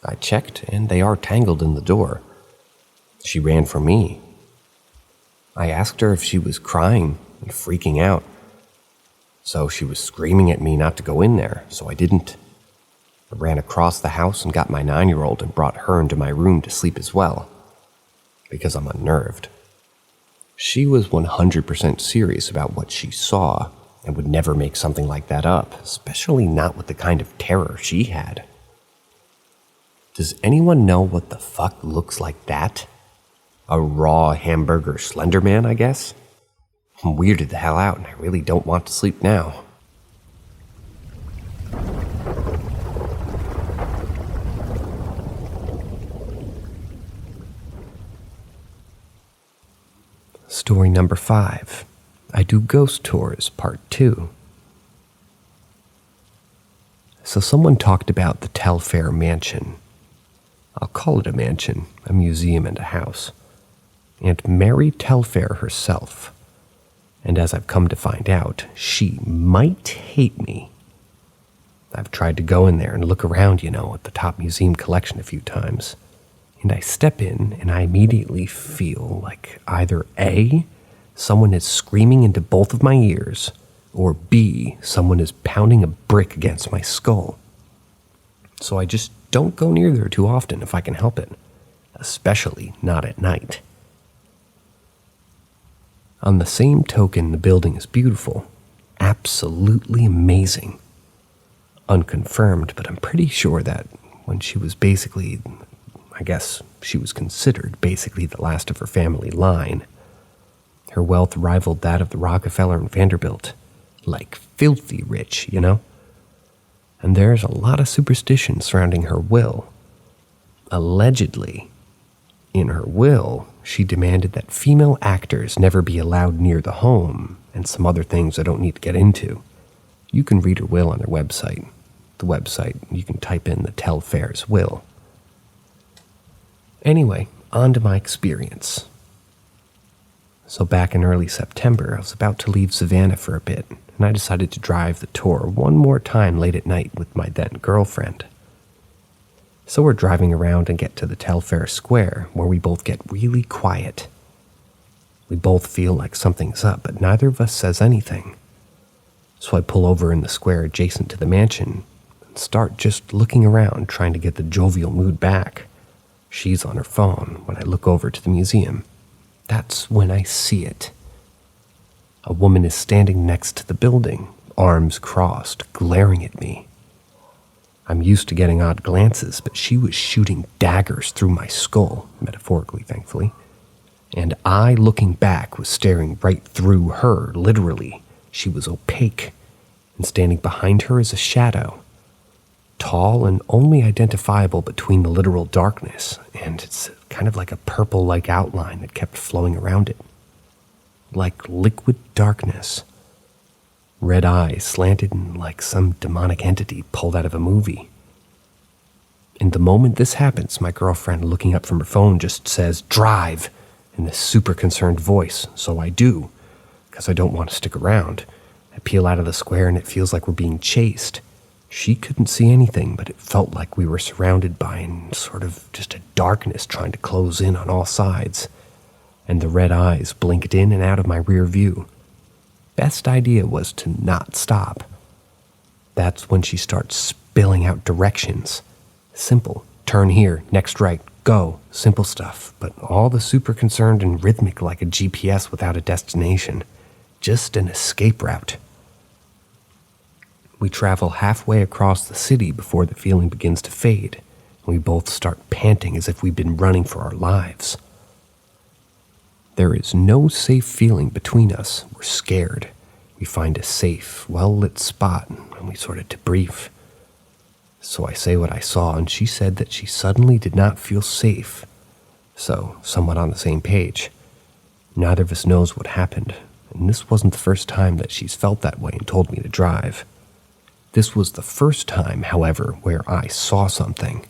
Speaker 1: I checked, and they are tangled in the door. She ran for me. I asked her if she was crying and freaking out. So she was screaming at me not to go in there, so I didn't. I ran across the house and got my 9-year-old and brought her into my room to sleep as well, because I'm unnerved. She was 100% serious about what she saw and would never make something like that up, especially not with the kind of terror she had. Does anyone know what the fuck looks like that? A raw hamburger Slender Man, I guess? I'm weirded the hell out, and I really don't want to sleep now. Story number 5. I do ghost tours, part 2. So someone talked about the Telfair Mansion. I'll call it a mansion, a museum and a house. And Mary Telfair herself. And as I've come to find out, she might hate me. I've tried to go in there and look around, at the top museum collection a few times. And I step in and I immediately feel like either A, someone is screaming into both of my ears, or B, someone is pounding a brick against my skull. So I just don't go near there too often if I can help it, especially not at night. On the same token, the building is beautiful, absolutely amazing. Unconfirmed, but I'm pretty sure that when she was basically, I guess she was considered basically the last of her family line, her wealth rivaled that of the Rockefeller and Vanderbilt. Like filthy rich, And there's a lot of superstition surrounding her will. Allegedly, in her will, she demanded that female actors never be allowed near the home, and some other things I don't need to get into. You can read her will on their website. The website, you can type in the Telfair's will. Anyway, on to my experience. So back in early September, I was about to leave Savannah for a bit, and I decided to drive the tour one more time late at night with my then girlfriend. So we're driving around and get to the Telfair Square, where we both get really quiet. We both feel like something's up, but neither of us says anything. So I pull over in the square adjacent to the mansion and start just looking around, trying to get the jovial mood back. She's on her phone when I look over to the museum. That's when I see it. A woman is standing next to the building, arms crossed, glaring at me. I'm used to getting odd glances, but she was shooting daggers through my skull, metaphorically, thankfully. And I, looking back, was staring right through her, literally. She was opaque, and standing behind her is a shadow. Tall and only identifiable between the literal darkness, and it's kind of like a purple-like outline that kept flowing around it. Like liquid darkness. Red eyes slanted and like some demonic entity pulled out of a movie. And the moment this happens, my girlfriend, looking up from her phone, just says, "Drive," in this super concerned voice. So I do, because I don't want to stick around. I peel out of the square and it feels like we're being chased. She couldn't see anything, but it felt like we were surrounded by sort of just a darkness trying to close in on all sides. And the red eyes blinked in and out of my rear view. Best idea was to not stop. That's when she starts spilling out directions. Simple. Turn here, next right, go. Simple stuff, but all the super concerned and rhythmic like a GPS without a destination. Just an escape route. We travel halfway across the city before the feeling begins to fade, and we both start panting as if we've been running for our lives. There is no safe feeling between us. We're scared. We find a safe, well-lit spot, and we sort of debrief. So I say what I saw, and she said that she suddenly did not feel safe. So, somewhat on the same page. Neither of us knows what happened, and this wasn't the first time that she's felt that way and told me to drive. This was the first time, however, where I saw something.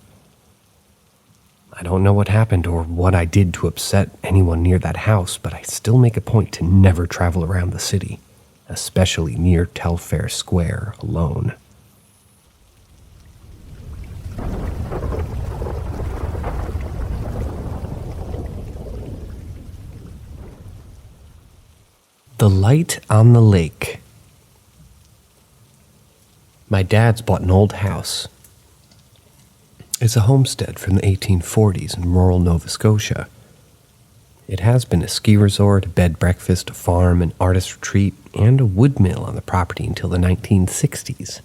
Speaker 1: I don't know what happened or what I did to upset anyone near that house, but I still make a point to never travel around the city, especially near Telfair Square alone. The light on the lake. My dad's bought an old house. It's a homestead from the 1840s in rural Nova Scotia. It has been a ski resort, a bed breakfast, a farm, an artist retreat, and a wood mill on the property until the 1960s. It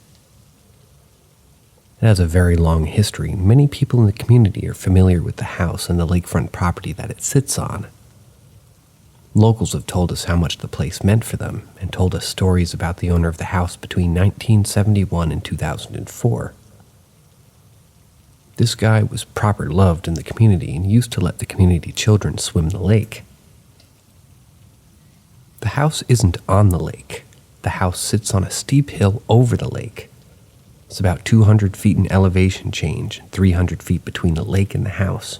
Speaker 1: has a very long history. Many people in the community are familiar with the house and the lakefront property that it sits on. Locals have told us how much the place meant for them and told us stories about the owner of the house between 1971 and 2004. This guy was proper loved in the community and used to let the community children swim the lake. The house isn't on the lake. The house sits on a steep hill over the lake. It's about 200 feet in elevation change and 300 feet between the lake and the house.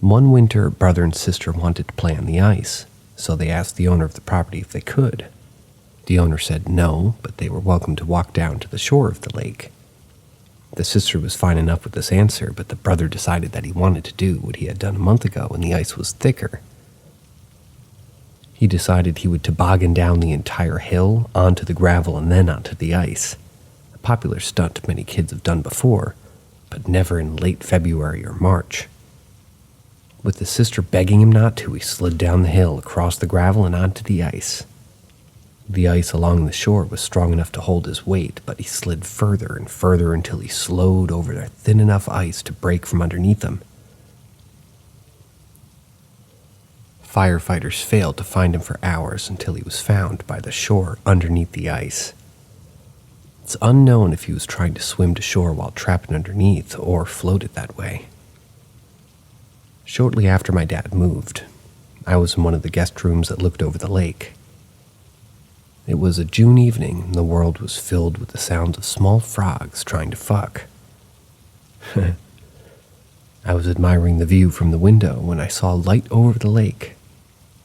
Speaker 1: One winter, brother and sister wanted to play on the ice, so they asked the owner of the property if they could. The owner said no, but they were welcome to walk down to the shore of the lake. The sister was fine enough with this answer, but the brother decided that he wanted to do what he had done a month ago when the ice was thicker. He decided he would toboggan down the entire hill, onto the gravel, and then onto the ice. A popular stunt many kids have done before, but never in late February or March. With the sister begging him not to, he slid down the hill, across the gravel, and onto the ice. The ice along the shore was strong enough to hold his weight, but he slid further and further until he slowed over the thin enough ice to break from underneath him. Firefighters failed to find him for hours until he was found by the shore underneath the ice. It's unknown if he was trying to swim to shore while trapped underneath or floated that way. Shortly after my dad moved, I was in one of the guest rooms that looked over the lake. It was a June evening, and the world was filled with the sounds of small frogs trying to fuck. I was admiring the view from the window when I saw light over the lake.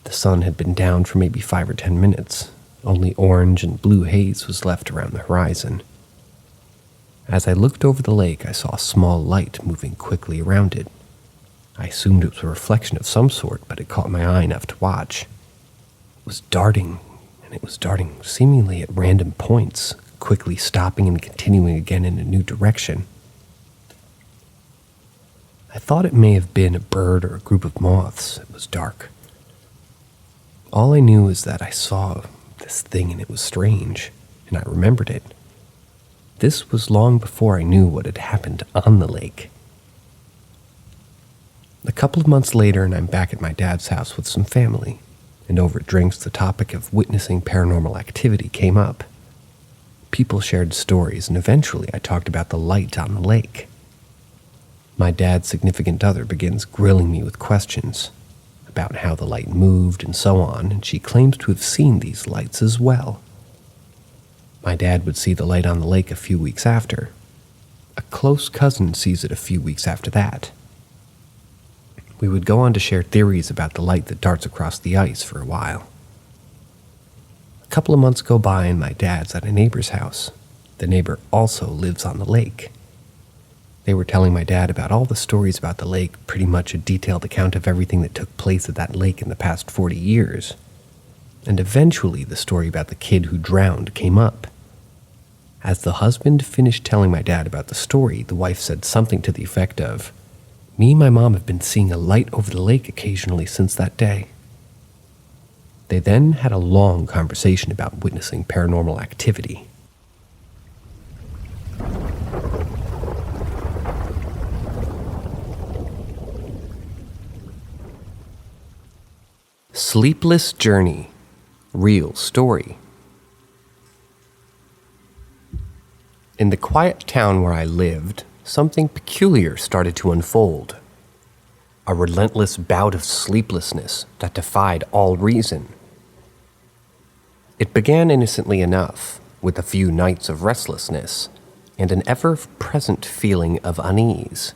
Speaker 1: The sun had been down for maybe 5 or 10 minutes. Only orange and blue haze was left around the horizon. As I looked over the lake, I saw a small light moving quickly around it. I assumed it was a reflection of some sort, but it caught my eye enough to watch. It was darting, and it was darting seemingly at random points, quickly stopping and continuing again in a new direction. I thought it may have been a bird or a group of moths. It was dark. All I knew is that I saw this thing and it was strange, and I remembered it. This was long before I knew what had happened on the lake. A couple of months later, and I'm back at my dad's house with some family, and over drinks the topic of witnessing paranormal activity came up. People shared stories, and eventually I talked about the light on the lake. My dad's significant other begins grilling me with questions about how the light moved and so on, and she claims to have seen these lights as well. My dad would see the light on the lake a few weeks after. A close cousin sees it a few weeks after that. We would go on to share theories about the light that darts across the ice for a while. A couple of months go by and my dad's at a neighbor's house. The neighbor also lives on the lake. They were telling my dad about all the stories about the lake, pretty much a detailed account of everything that took place at that lake in the past 40 years. And eventually the story about the kid who drowned came up. As the husband finished telling my dad about the story, the wife said something to the effect of, "Me and my mom have been seeing a light over the lake occasionally since that day." They then had a long conversation about witnessing paranormal activity. Sleepless Journey. Real story. In the quiet town where I lived, something peculiar started to unfold. A relentless bout of sleeplessness that defied all reason. It began innocently enough, with a few nights of restlessness and an ever-present feeling of unease.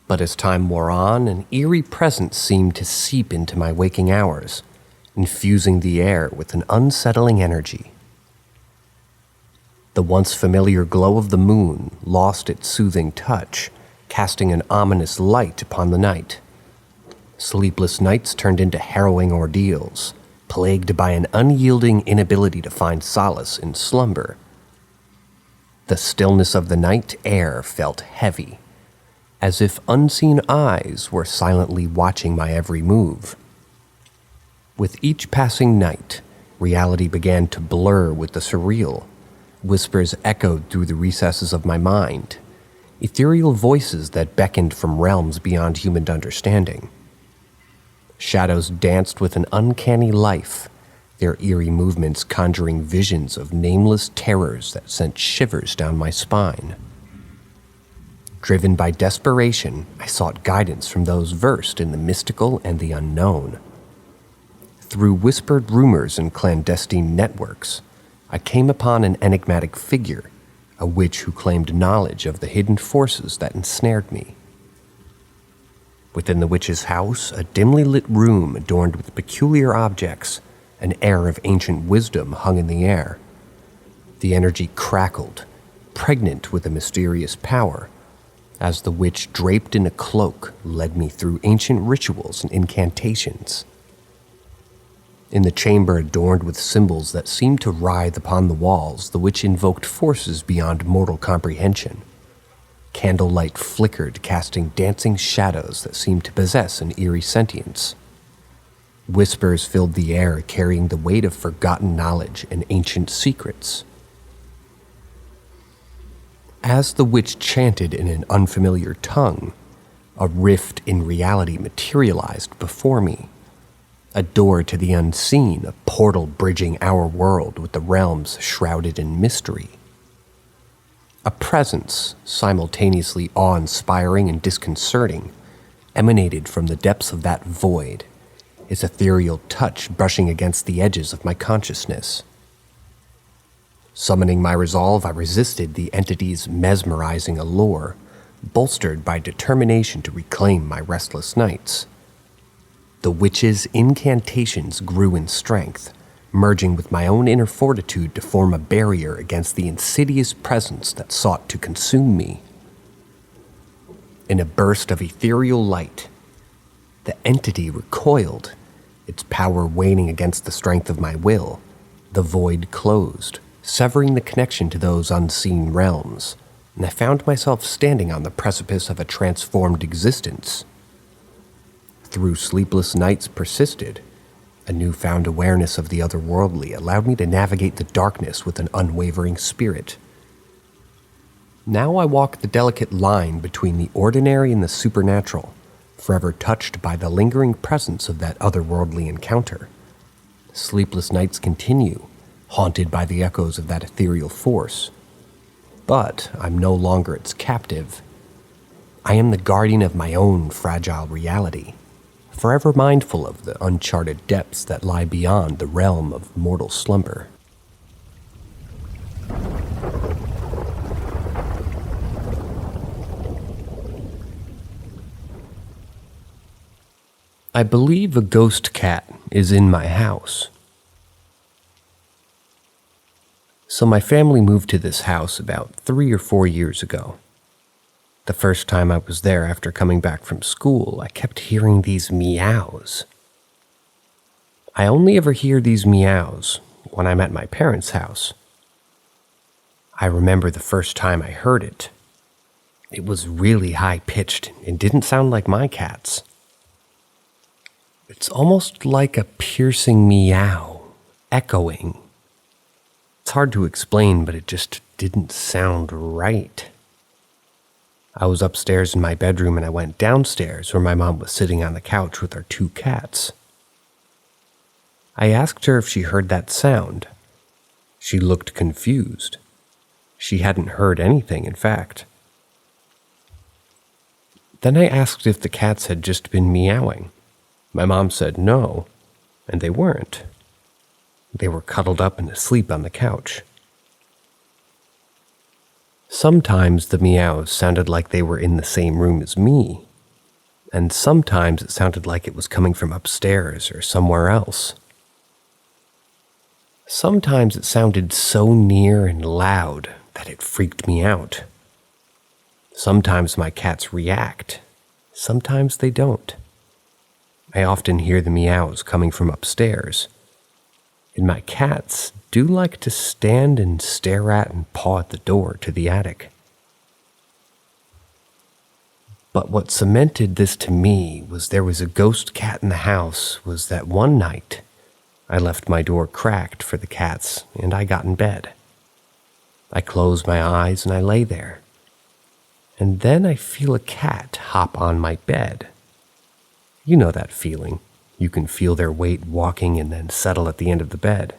Speaker 1: But as time wore on, an eerie presence seemed to seep into my waking hours, infusing the air with an unsettling energy. The once familiar glow of the moon lost its soothing touch, casting an ominous light upon the night. Sleepless nights turned into harrowing ordeals, plagued by an unyielding inability to find solace in slumber. The stillness of the night air felt heavy, as if unseen eyes were silently watching my every move. With each passing night, reality began to blur with the surreal. Whispers echoed through the recesses of my mind, ethereal voices that beckoned from realms beyond human understanding. Shadows danced with an uncanny life, their eerie movements conjuring visions of nameless terrors that sent shivers down my spine. Driven by desperation, I sought guidance from those versed in the mystical and the unknown. Through whispered rumors and clandestine networks, I came upon an enigmatic figure, a witch who claimed knowledge of the hidden forces that ensnared me. Within the witch's house, a dimly lit room adorned with peculiar objects, An air of ancient wisdom hung in the air. The energy crackled, pregnant with a mysterious power, as the witch draped in a cloak led me through ancient rituals and incantations. In the chamber adorned with symbols that seemed to writhe upon the walls, the witch invoked forces beyond mortal comprehension. Candlelight flickered, casting dancing shadows that seemed to possess an eerie sentience. Whispers filled the air, carrying the weight of forgotten knowledge and ancient secrets. As the witch chanted in an unfamiliar tongue, a rift in reality materialized before me. A door to the unseen, a portal bridging our world with the realms shrouded in mystery. A presence, simultaneously awe-inspiring and disconcerting, emanated from the depths of that void, its ethereal touch brushing against the edges of my consciousness. Summoning my resolve, I resisted the entity's mesmerizing allure, bolstered by determination to reclaim my restless nights. The witch's incantations grew in strength, merging with my own inner fortitude to form a barrier against the insidious presence that sought to consume me. In a burst of ethereal light, the entity recoiled, its power waning against the strength of my will. The void closed, severing the connection to those unseen realms, and I found myself standing on the precipice of a transformed existence. Through sleepless nights persisted, a newfound awareness of the otherworldly allowed me to navigate the darkness with an unwavering spirit. Now I walk the delicate line between the ordinary and the supernatural, forever touched by the lingering presence of that otherworldly encounter. Sleepless nights continue, haunted by the echoes of that ethereal force. But I'm no longer its captive. I am the guardian of my own fragile reality, forever mindful of the uncharted depths that lie beyond the realm of mortal slumber. I believe a ghost cat is in my house. So my family moved to this house about 3 or 4 years ago. The first time I was there after coming back from school, I kept hearing these meows. I only ever hear these meows when I'm at my parents' house. I remember the first time I heard it. It was really high-pitched and didn't sound like my cat's. It's almost like a piercing meow, echoing. It's hard to explain, but it just didn't sound right. I was upstairs in my bedroom and I went downstairs where my mom was sitting on the couch with our 2 cats. I asked her if she heard that sound. She looked confused. She hadn't heard anything, in fact. Then I asked if the cats had just been meowing. My mom said no, and they weren't. They were cuddled up and asleep on the couch. Sometimes the meows sounded like they were in the same room as me, and sometimes it sounded like it was coming from upstairs or somewhere else. Sometimes it sounded so near and loud that it freaked me out. Sometimes my cats react, sometimes they don't. I often hear the meows coming from upstairs, and my cats do like to stand and stare at and paw at the door to the attic. But what cemented this to me was there was a ghost cat in the house was that one night I left my door cracked for the cats and I got in bed. I closed my eyes and I lay there. And then I feel a cat hop on my bed. You know that feeling. You can feel their weight walking and then settle at the end of the bed.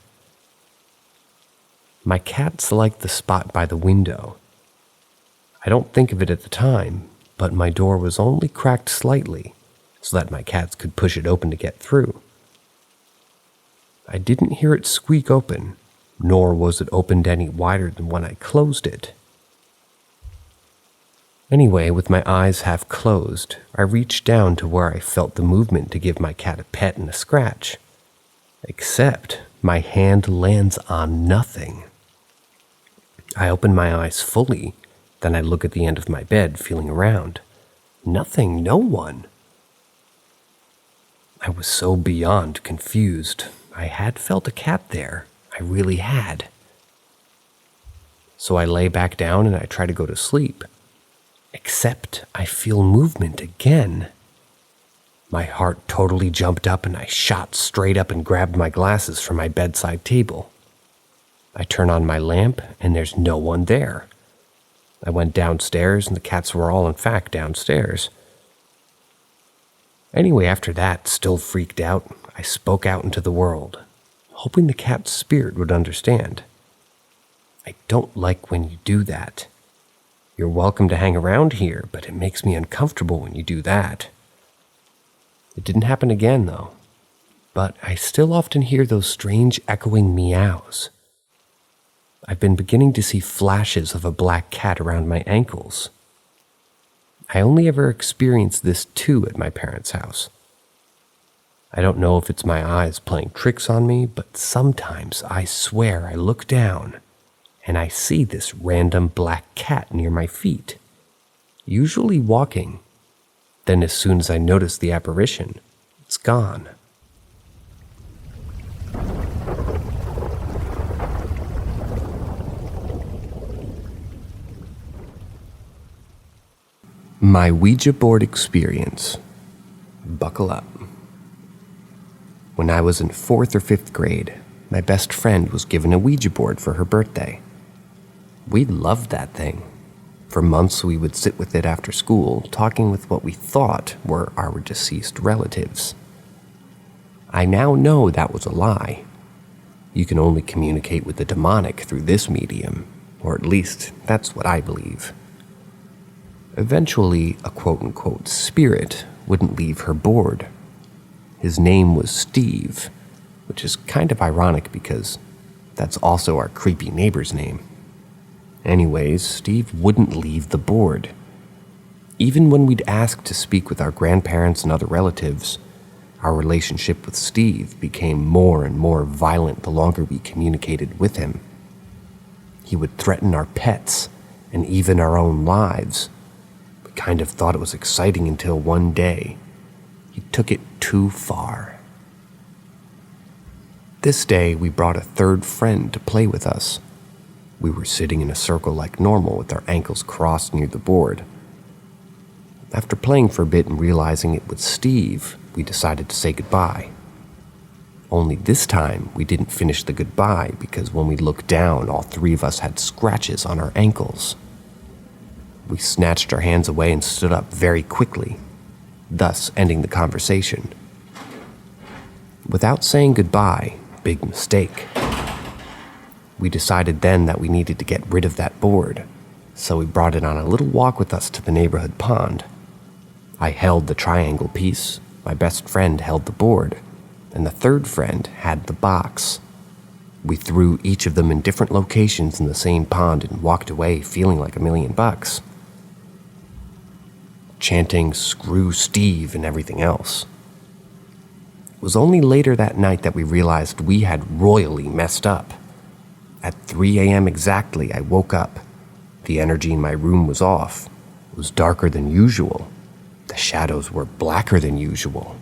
Speaker 1: My cats liked the spot by the window. I don't think of it at the time, but my door was only cracked slightly so that my cats could push it open to get through. I didn't hear it squeak open, nor was it opened any wider than when I closed it. Anyway, with my eyes half closed, I reached down to where I felt the movement to give my cat a pet and a scratch. Except my hand lands on nothing. I open my eyes fully, then I look at the end of my bed, feeling around. Nothing, no one. I was so beyond confused. I had felt a cat there. I really had. So I lay back down and I try to go to sleep. Except I feel movement again. My heart totally jumped up and I shot straight up and grabbed my glasses from my bedside table. I turn on my lamp and there's no one there. I went downstairs and the cats were all in fact downstairs. Anyway, after that, still freaked out, I spoke out into the world, hoping the cat's spirit would understand. I don't like when you do that. You're welcome to hang around here, but it makes me uncomfortable when you do that. It didn't happen again, though, but I still often hear those strange echoing meows. I've been beginning to see flashes of a black cat around my ankles. I only ever experienced this too at my parents' house. I don't know if it's my eyes playing tricks on me, but sometimes I swear I look down and I see this random black cat near my feet, usually walking. Then as soon as I notice the apparition, it's gone. My Ouija board experience. Buckle up. When I was in 4th or 5th grade, my best friend was given a Ouija board for her birthday. We loved that thing. For months we would sit with it after school, talking with what we thought were our deceased relatives. I now know that was a lie. You can only communicate with the demonic through this medium, or at least that's what I believe. Eventually, a quote-unquote spirit wouldn't leave her board. His name was Steve, which is kind of ironic because that's also our creepy neighbor's name. Anyways, Steve wouldn't leave the board. Even when we'd ask to speak with our grandparents and other relatives, our relationship with Steve became more and more violent the longer we communicated with him. He would threaten our pets and even our own lives. We kind of thought it was exciting until one day, he took it too far. This day, we brought a third friend to play with us. We were sitting in a circle like normal with our ankles crossed near the board. After playing for a bit and realizing it was Steve, we decided to say goodbye. Only this time, we didn't finish the goodbye because when we looked down, all 3 of us had scratches on our ankles. We snatched our hands away and stood up very quickly, thus ending the conversation. Without saying goodbye, big mistake. We decided then that we needed to get rid of that board, so we brought it on a little walk with us to the neighborhood pond. I held the triangle piece, my best friend held the board, and the third friend had the box. We threw each of them in different locations in the same pond and walked away feeling like $1,000,000. Chanting, "Screw Steve," and everything else. It was only later that night that we realized we had royally messed up. At 3 a.m. exactly, I woke up. The energy in my room was off. It was darker than usual. The shadows were blacker than usual.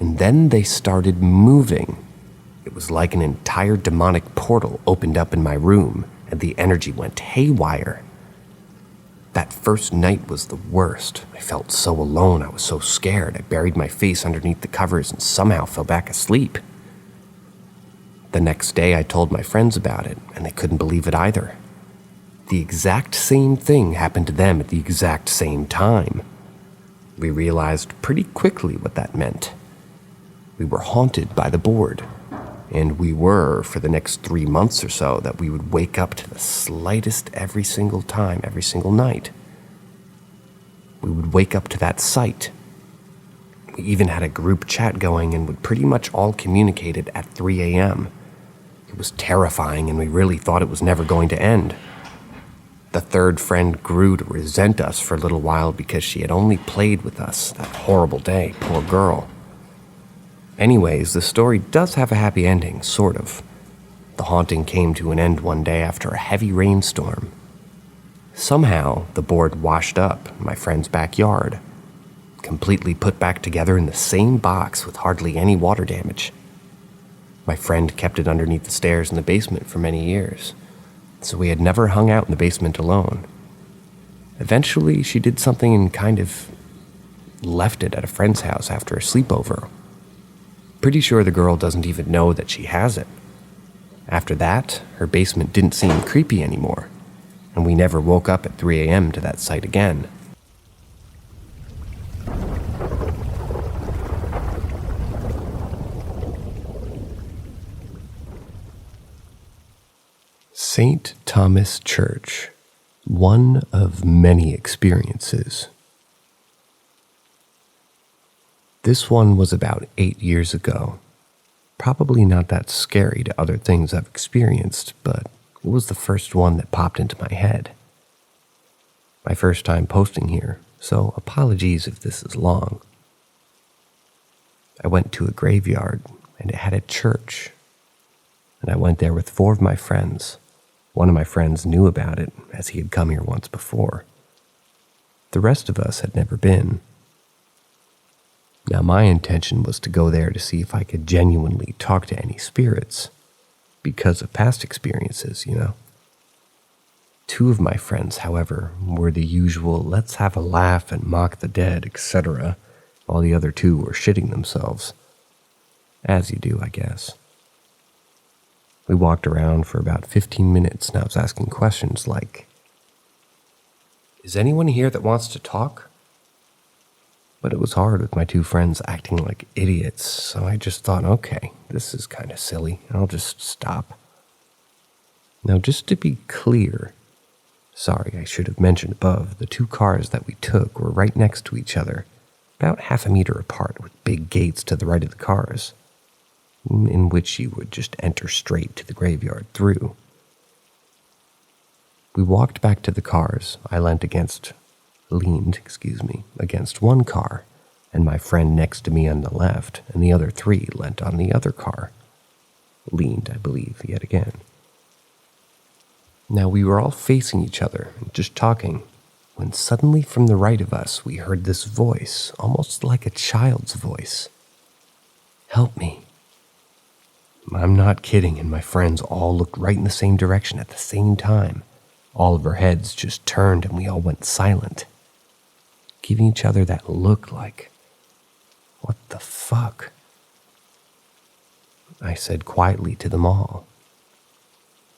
Speaker 1: And then they started moving. It was like an entire demonic portal opened up in my room, and the energy went haywire. That first night was the worst. I felt so alone, I was so scared. I buried my face underneath the covers and somehow fell back asleep. The next day, I told my friends about it, and they couldn't believe it either. The exact same thing happened to them at the exact same time. We realized pretty quickly what that meant. We were haunted by the board, and we were for the next 3 months or so that we would wake up to the slightest every single time, every single night. We would wake up to that sight. We even had a group chat going and would pretty much all communicate it at 3 a.m. It was terrifying, and we really thought it was never going to end. The third friend grew to resent us for a little while because she had only played with us that horrible day, poor girl. Anyways, the story does have a happy ending, sort of. The haunting came to an end one day after a heavy rainstorm. Somehow, the board washed up in my friend's backyard, completely put back together in the same box with hardly any water damage. My friend kept it underneath the stairs in the basement for many years, so we had never hung out in the basement alone. Eventually, she did something and kind of left it at a friend's house after a sleepover. Pretty sure the girl doesn't even know that she has it. After that, her basement didn't seem creepy anymore, and we never woke up at 3 a.m. to that site again. St. Thomas Church, one of many experiences. This one was about 8 years ago. Probably not that scary to other things I've experienced, but it was the first one that popped into my head. My first time posting here, so apologies if this is long. I went to a graveyard, and it had a church. And I went there with 4 of my friends. One of my friends knew about it, as he had come here once before. The rest of us had never been. Now, my intention was to go there to see if I could genuinely talk to any spirits, because of past experiences, you know. 2 of my friends, however, were the usual let's have a laugh and mock the dead, etc., while the other 2 were shitting themselves. As you do, I guess. We walked around for about 15 minutes and I was asking questions like, "Is anyone here that wants to talk?" But it was hard with my 2 friends acting like idiots, so I just thought, okay, this is kind of silly, I'll just stop. Now, just to be clear, sorry, I should have mentioned above, the 2 cars that we took were right next to each other, about half a meter apart with big gates to the right of the cars, in which you would just enter straight to the graveyard through. We walked back to the cars. I leaned against one car, and my friend next to me on the left, and the other 3 leant on the other car. Leaned, I believe, yet again. Now we were all facing each other, just talking, when suddenly from the right of us we heard this voice, almost like a child's voice. "Help me." I'm not kidding, and my friends all looked right in the same direction at the same time. All of our heads just turned and we all went silent, giving each other that look like, what the fuck? I said quietly to them all,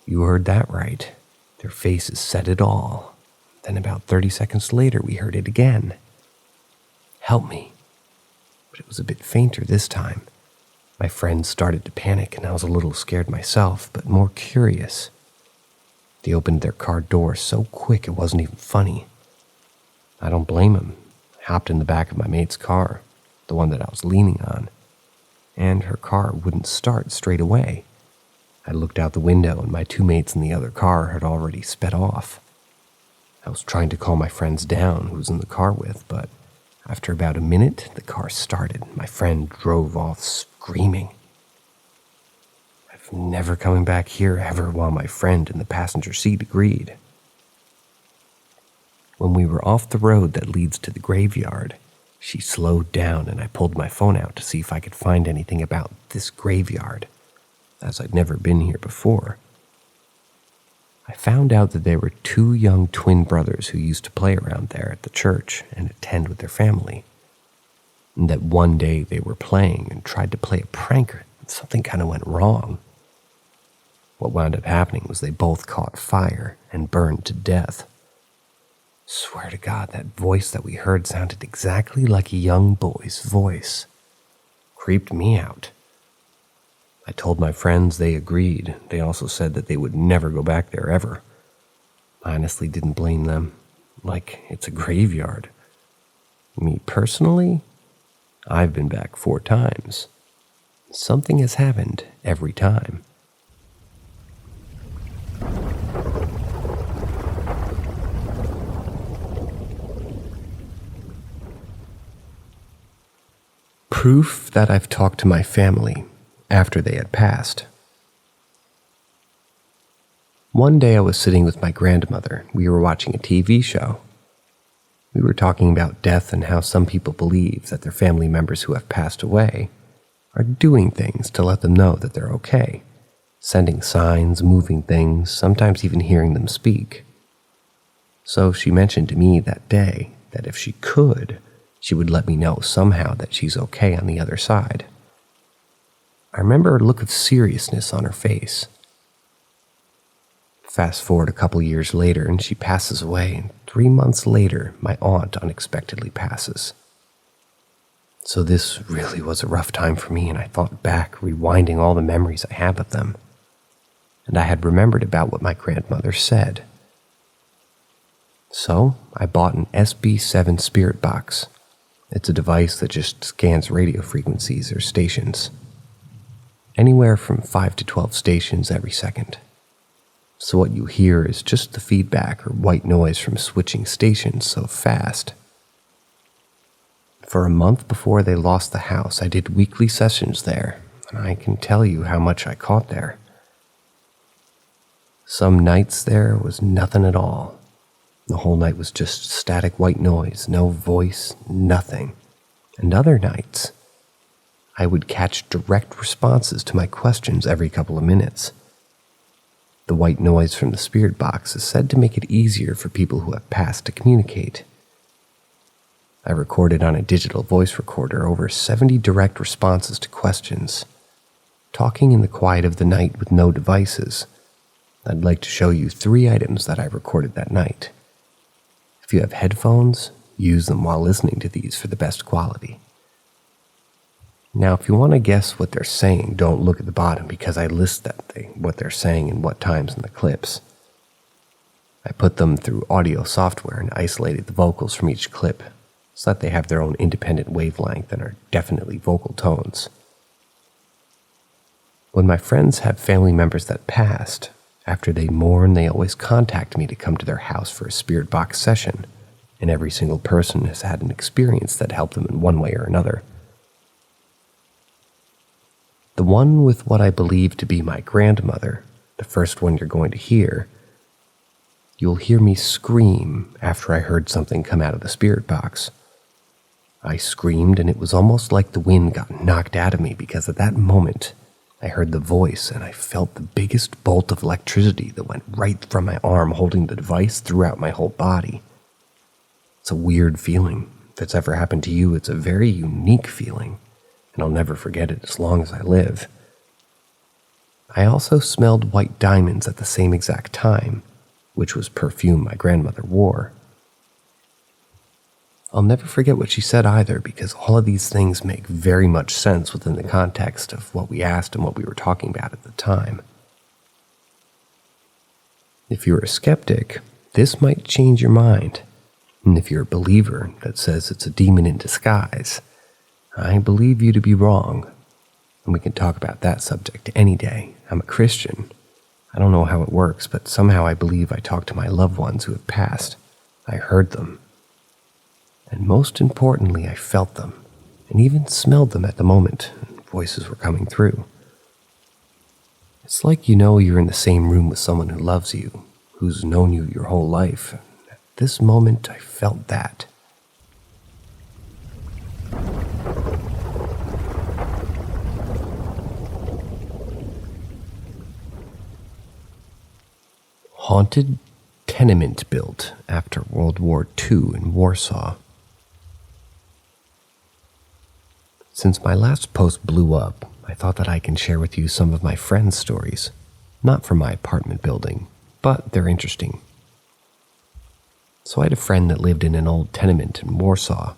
Speaker 1: "You heard that right. Their faces said it all." Then about 30 seconds later, we heard it again. "Help me." But it was a bit fainter this time. My friends started to panic, and I was a little scared myself, but more curious. They opened their car door so quick it wasn't even funny. I don't blame them. I hopped in the back of my mate's car, the one that I was leaning on, and her car wouldn't start straight away. I looked out the window, and my 2 mates in the other car had already sped off. I was trying to calm my friends down, who was in the car with, but after about a minute, the car started. My friend drove off screaming. "I'm never coming back here ever," while my friend in the passenger seat agreed. When we were off the road that leads to the graveyard, she slowed down and I pulled my phone out to see if I could find anything about this graveyard, as I'd never been here before. I found out that there were 2 young twin brothers who used to play around there at the church and attend with their family, and that one day they were playing and tried to play a prank and something kind of went wrong. What wound up happening was they both caught fire and burned to death. Swear to God, that voice that we heard sounded exactly like a young boy's voice. Creeped me out. I told my friends, they agreed. They also said that they would never go back there ever. I honestly didn't blame them. Like, it's a graveyard. Me personally, I've been back 4 times. Something has happened every time. Proof that I've talked to my family after they had passed. One day I was sitting with my grandmother. We were watching a TV show. We were talking about death and how some people believe that their family members who have passed away are doing things to let them know that they're okay, sending signs, moving things, sometimes even hearing them speak. So she mentioned to me that day that if she could, she would let me know somehow that she's okay on the other side. I remember a look of seriousness on her face. Fast forward a couple years later and she passes away, and 3 months later, my aunt unexpectedly passes. So this really was a rough time for me, and I thought back, rewinding all the memories I have of them. And I had remembered about what my grandmother said. So I bought an SB7 spirit box. It's a device that just scans radio frequencies or stations. Anywhere from 5 to 12 stations every second. So what you hear is just the feedback or white noise from switching stations so fast. For a month before they lost the house, I did weekly sessions there, and I can tell you how much I caught there. Some nights there was nothing at all. The whole night was just static white noise, no voice, nothing. And other nights, I would catch direct responses to my questions every couple of minutes. The white noise from the spirit box is said to make it easier for people who have passed to communicate. I recorded on a digital voice recorder over 70 direct responses to questions. Talking in the quiet of the night with no devices, I'd like to show you 3 items that I recorded that night. If you have headphones, use them while listening to these for the best quality. Now, if you want to guess what they're saying, don't look at the bottom because I list what they're saying and what times in the clips. I put them through audio software and isolated the vocals from each clip so that they have their own independent wavelength and are definitely vocal tones. When my friends have family members that passed, after they mourn, they always contact me to come to their house for a spirit box session, and every single person has had an experience that helped them in one way or another. The one with what I believe to be my grandmother, the first one you're going to hear, you'll hear me scream after I heard something come out of the spirit box. I screamed, and it was almost like the wind got knocked out of me because at that moment, I heard the voice and I felt the biggest bolt of electricity that went right from my arm holding the device throughout my whole body. It's a weird feeling. If it's ever happened to you, it's a very unique feeling, and I'll never forget it as long as I live. I also smelled white diamonds at the same exact time, which was perfume my grandmother wore. I'll never forget what she said either, because all of these things make very much sense within the context of what we asked and what we were talking about at the time. If you're a skeptic, this might change your mind. And if you're a believer that says it's a demon in disguise, I believe you to be wrong. And we can talk about that subject any day. I'm a Christian. I don't know how it works, but somehow I believe I talk to my loved ones who have passed. I heard them. And most importantly, I felt them, and even smelled them at the moment, and voices were coming through. It's like you know you're in the same room with someone who loves you, who's known you your whole life. At this moment, I felt that. Haunted tenement built after World War II in Warsaw. Since my last post blew up, I thought that I can share with you some of my friends' stories, not from my apartment building, but they're interesting. So I had a friend that lived in an old tenement in Warsaw.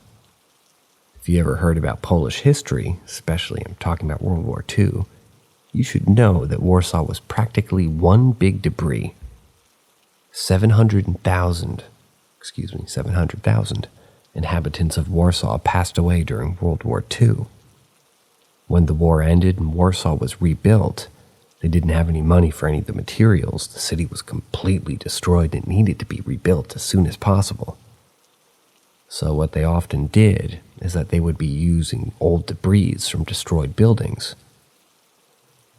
Speaker 1: If you ever heard about Polish history, especially I'm talking about World War II, you should know that Warsaw was practically one big debris. 700,000 inhabitants of Warsaw passed away during World War II. When the war ended and Warsaw was rebuilt, they didn't have any money for any of the materials. The city was completely destroyed and needed to be rebuilt as soon as possible. So what they often did is that they would be using old debris from destroyed buildings.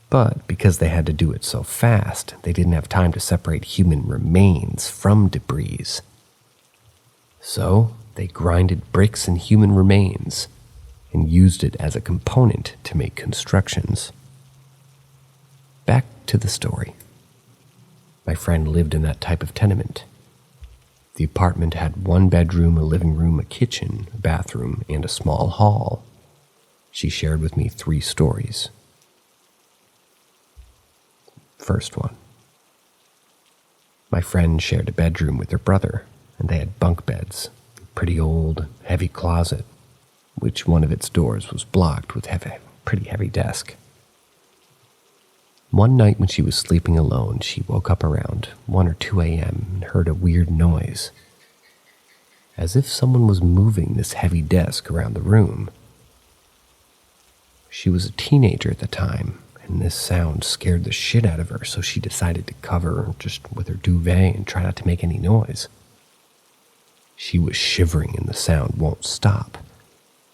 Speaker 1: But because they had to do it so fast, they didn't have time to separate human remains from debris. So they grinded bricks and human remains and used it as a component to make constructions. Back to the story. My friend lived in that type of tenement. The apartment had 1 bedroom, a living room, a kitchen, a bathroom, and a small hall. She shared with me 3 stories. First one. My friend shared a bedroom with her brother, and they had bunk beds, a pretty old, heavy closet, which one of its doors was blocked with a pretty heavy desk. One night when she was sleeping alone, she woke up around 1 or 2 a.m. and heard a weird noise, as if someone was moving this heavy desk around the room. She was a teenager at the time, and this sound scared the shit out of her, so she decided to cover just with her duvet and try not to make any noise. She was shivering and the sound won't stop.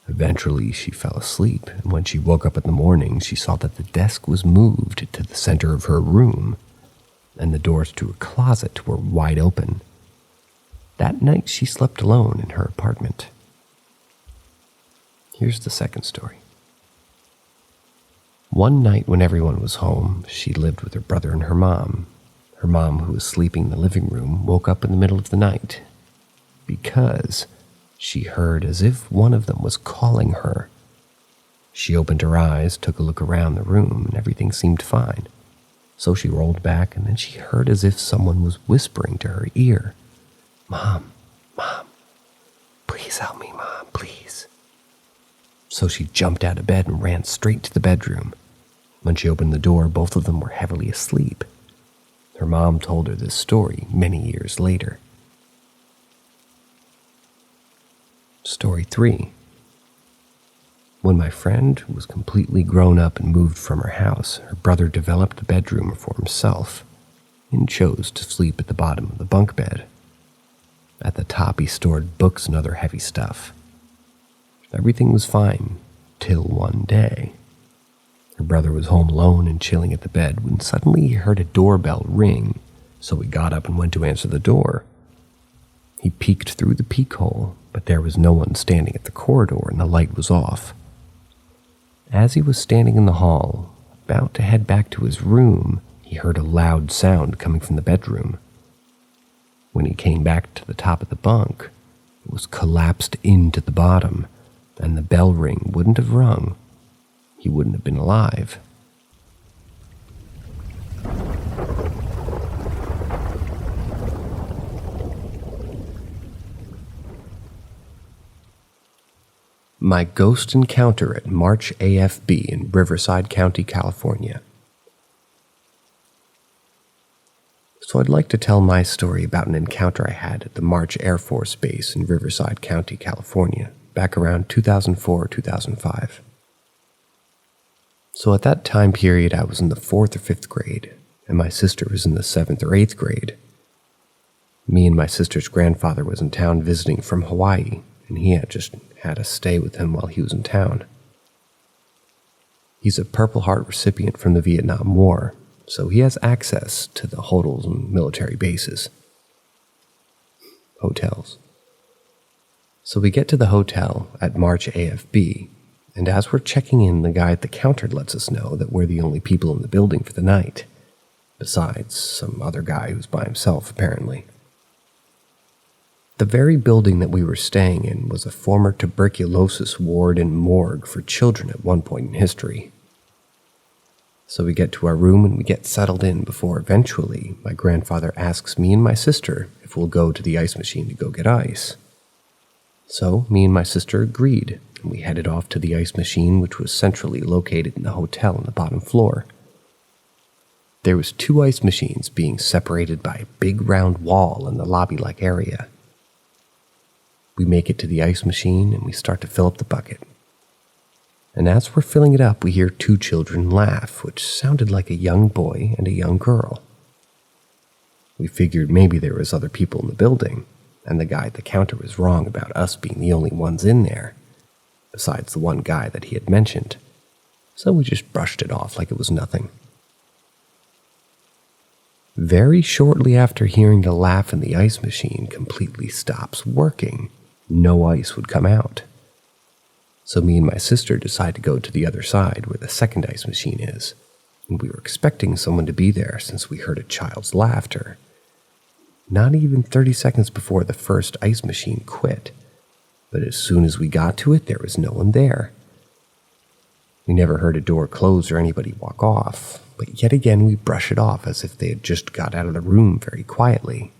Speaker 1: Eventually, she fell asleep, and when she woke up in the morning, she saw that the desk was moved to the center of her room, and the doors to her closet were wide open. That night, she slept alone in her apartment. Here's the second story. One night when everyone was home, she lived with her brother and her mom. Her mom, who was sleeping in the living room, woke up in the middle of the night because she heard as if one of them was calling her. She opened her eyes, took a look around the room, and everything seemed fine. So she rolled back, and then she heard as if someone was whispering to her ear, "Mom, Mom, please help me, Mom, please." So she jumped out of bed and ran straight to the bedroom. When she opened the door, both of them were heavily asleep. Her mom told her this story many years later. Story 3. When my friend was completely grown up and moved from her house, her brother developed a bedroom for himself and chose to sleep at the bottom of the bunk bed. At the top, he stored books and other heavy stuff. Everything was fine till one day. Her brother was home alone and chilling at the bed when suddenly he heard a doorbell ring, so he got up and went to answer the door. He peeked through the peephole, but there was no one standing at the corridor and the light was off. As he was standing in the hall, about to head back to his room, he heard a loud sound coming from the bedroom. When he came back to the top of the bunk, it was collapsed into the bottom, and the bell ring wouldn't have rung. He wouldn't have been alive. My ghost encounter at March AFB in Riverside County, California. So I'd like to tell my story about an encounter I had at the March Air Force Base in Riverside County, California, back around 2004-2005. So at that time period, I was in the 4th or 5th grade, and my sister was in the 7th or 8th grade. Me and my sister's grandfather was in town visiting from Hawaii, and he had just had us stay with him while he was in town. He's a Purple Heart recipient from the Vietnam War, so he has access to the hotels and military bases. Hotels. So we get to the hotel at March AFB, and as we're checking in, the guy at the counter lets us know that we're the only people in the building for the night, besides some other guy who's by himself, apparently. The very building that we were staying in was a former tuberculosis ward and morgue for children at one point in history. So we get to our room and we get settled in before eventually my grandfather asks me and my sister if we'll go to the ice machine to go get ice. So me and my sister agreed, and we headed off to the ice machine, which was centrally located in the hotel on the bottom floor. There was 2 ice machines being separated by a big round wall in the lobby-like area. We make it to the ice machine and we start to fill up the bucket. And as we're filling it up, we hear 2 children laugh, which sounded like a young boy and a young girl. We figured maybe there was other people in the building, and the guy at the counter was wrong about us being the only ones in there. besides the one guy that he had mentioned, so we just brushed it off like it was nothing. Very shortly after hearing the laugh and the ice machine completely stops working, no ice would come out. So me and my sister decided to go to the other side where the second ice machine is, and we were expecting someone to be there since we heard a child's laughter. Not even 30 seconds before the first ice machine quit, but as soon as we got to it, there was no one there. We never heard a door close or anybody walk off, but yet again we brush it off as if they had just got out of the room very quietly.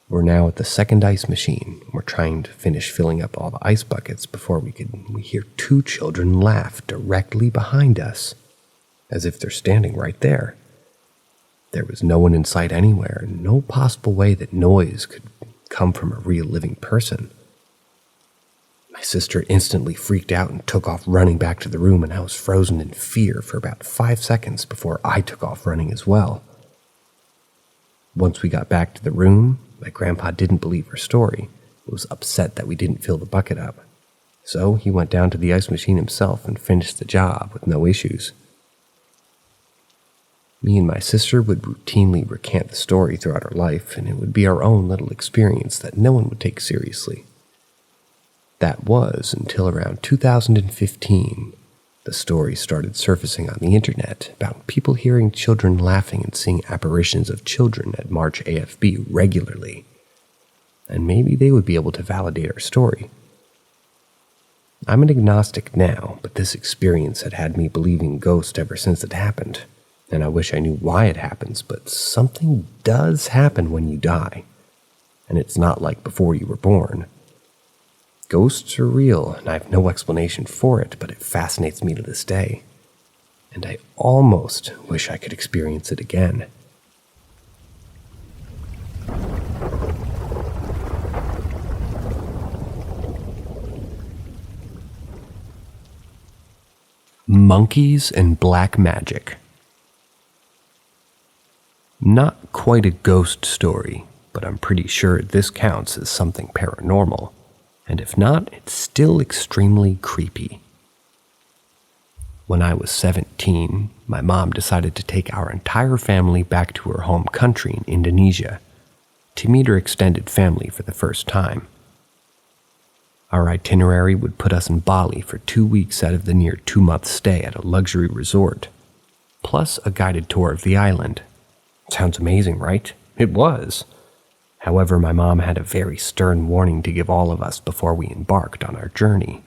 Speaker 1: We're now at the second ice machine. We're trying to finish filling up all the ice buckets before we hear two children laugh directly behind us, as if they're standing right there. There was no one in sight anywhere, and no possible way that noise could come from a real living person. My sister instantly freaked out and took off running back to the room, and I was frozen in fear for about 5 seconds before I took off running as well. Once we got back to the room, my grandpa didn't believe her story. He was upset that we didn't fill the bucket up. So he went down to the ice machine himself and finished the job with no issues. Me and my sister would routinely recant the story throughout our life, and it would be our own little experience that no one would take seriously. That was until around 2015. The story started surfacing on the internet about people hearing children laughing and seeing apparitions of children at March AFB regularly. And maybe they would be able to validate our story. I'm an agnostic now, but this experience had me believing ghosts ever since it happened. And I wish I knew why it happens, but something does happen when you die. And it's not like before you were born. Ghosts are real, and I have no explanation for it, but it fascinates me to this day. And I almost wish I could experience it again. Monkeys and black magic. Not quite a ghost story, but I'm pretty sure this counts as something paranormal. And if not, it's still extremely creepy. When I was 17, my mom decided to take our entire family back to her home country in Indonesia to meet her extended family for the first time. Our itinerary would put us in Bali for 2 weeks out of the near 2-month stay at a luxury resort, plus a guided tour of the island. Sounds amazing, right? It was. However, my mom had a very stern warning to give all of us before we embarked on our journey.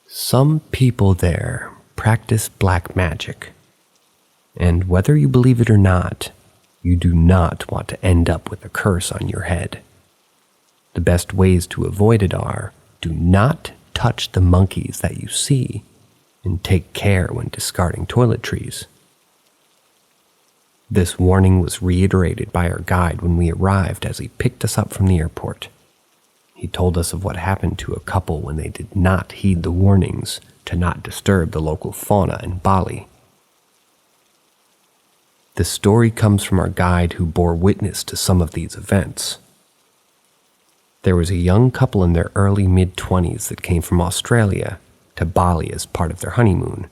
Speaker 1: Some people there practice black magic, and whether you believe it or not, you do not want to end up with a curse on your head. The best ways to avoid it are, do not touch the monkeys that you see, and take care when discarding toiletries. This warning was reiterated by our guide when we arrived as he picked us up from the airport. He told us of what happened to a couple when they did not heed the warnings to not disturb the local fauna in Bali. The story comes from our guide who bore witness to some of these events. There was a young couple in their early mid-20s that came from Australia to Bali as part of their honeymoon.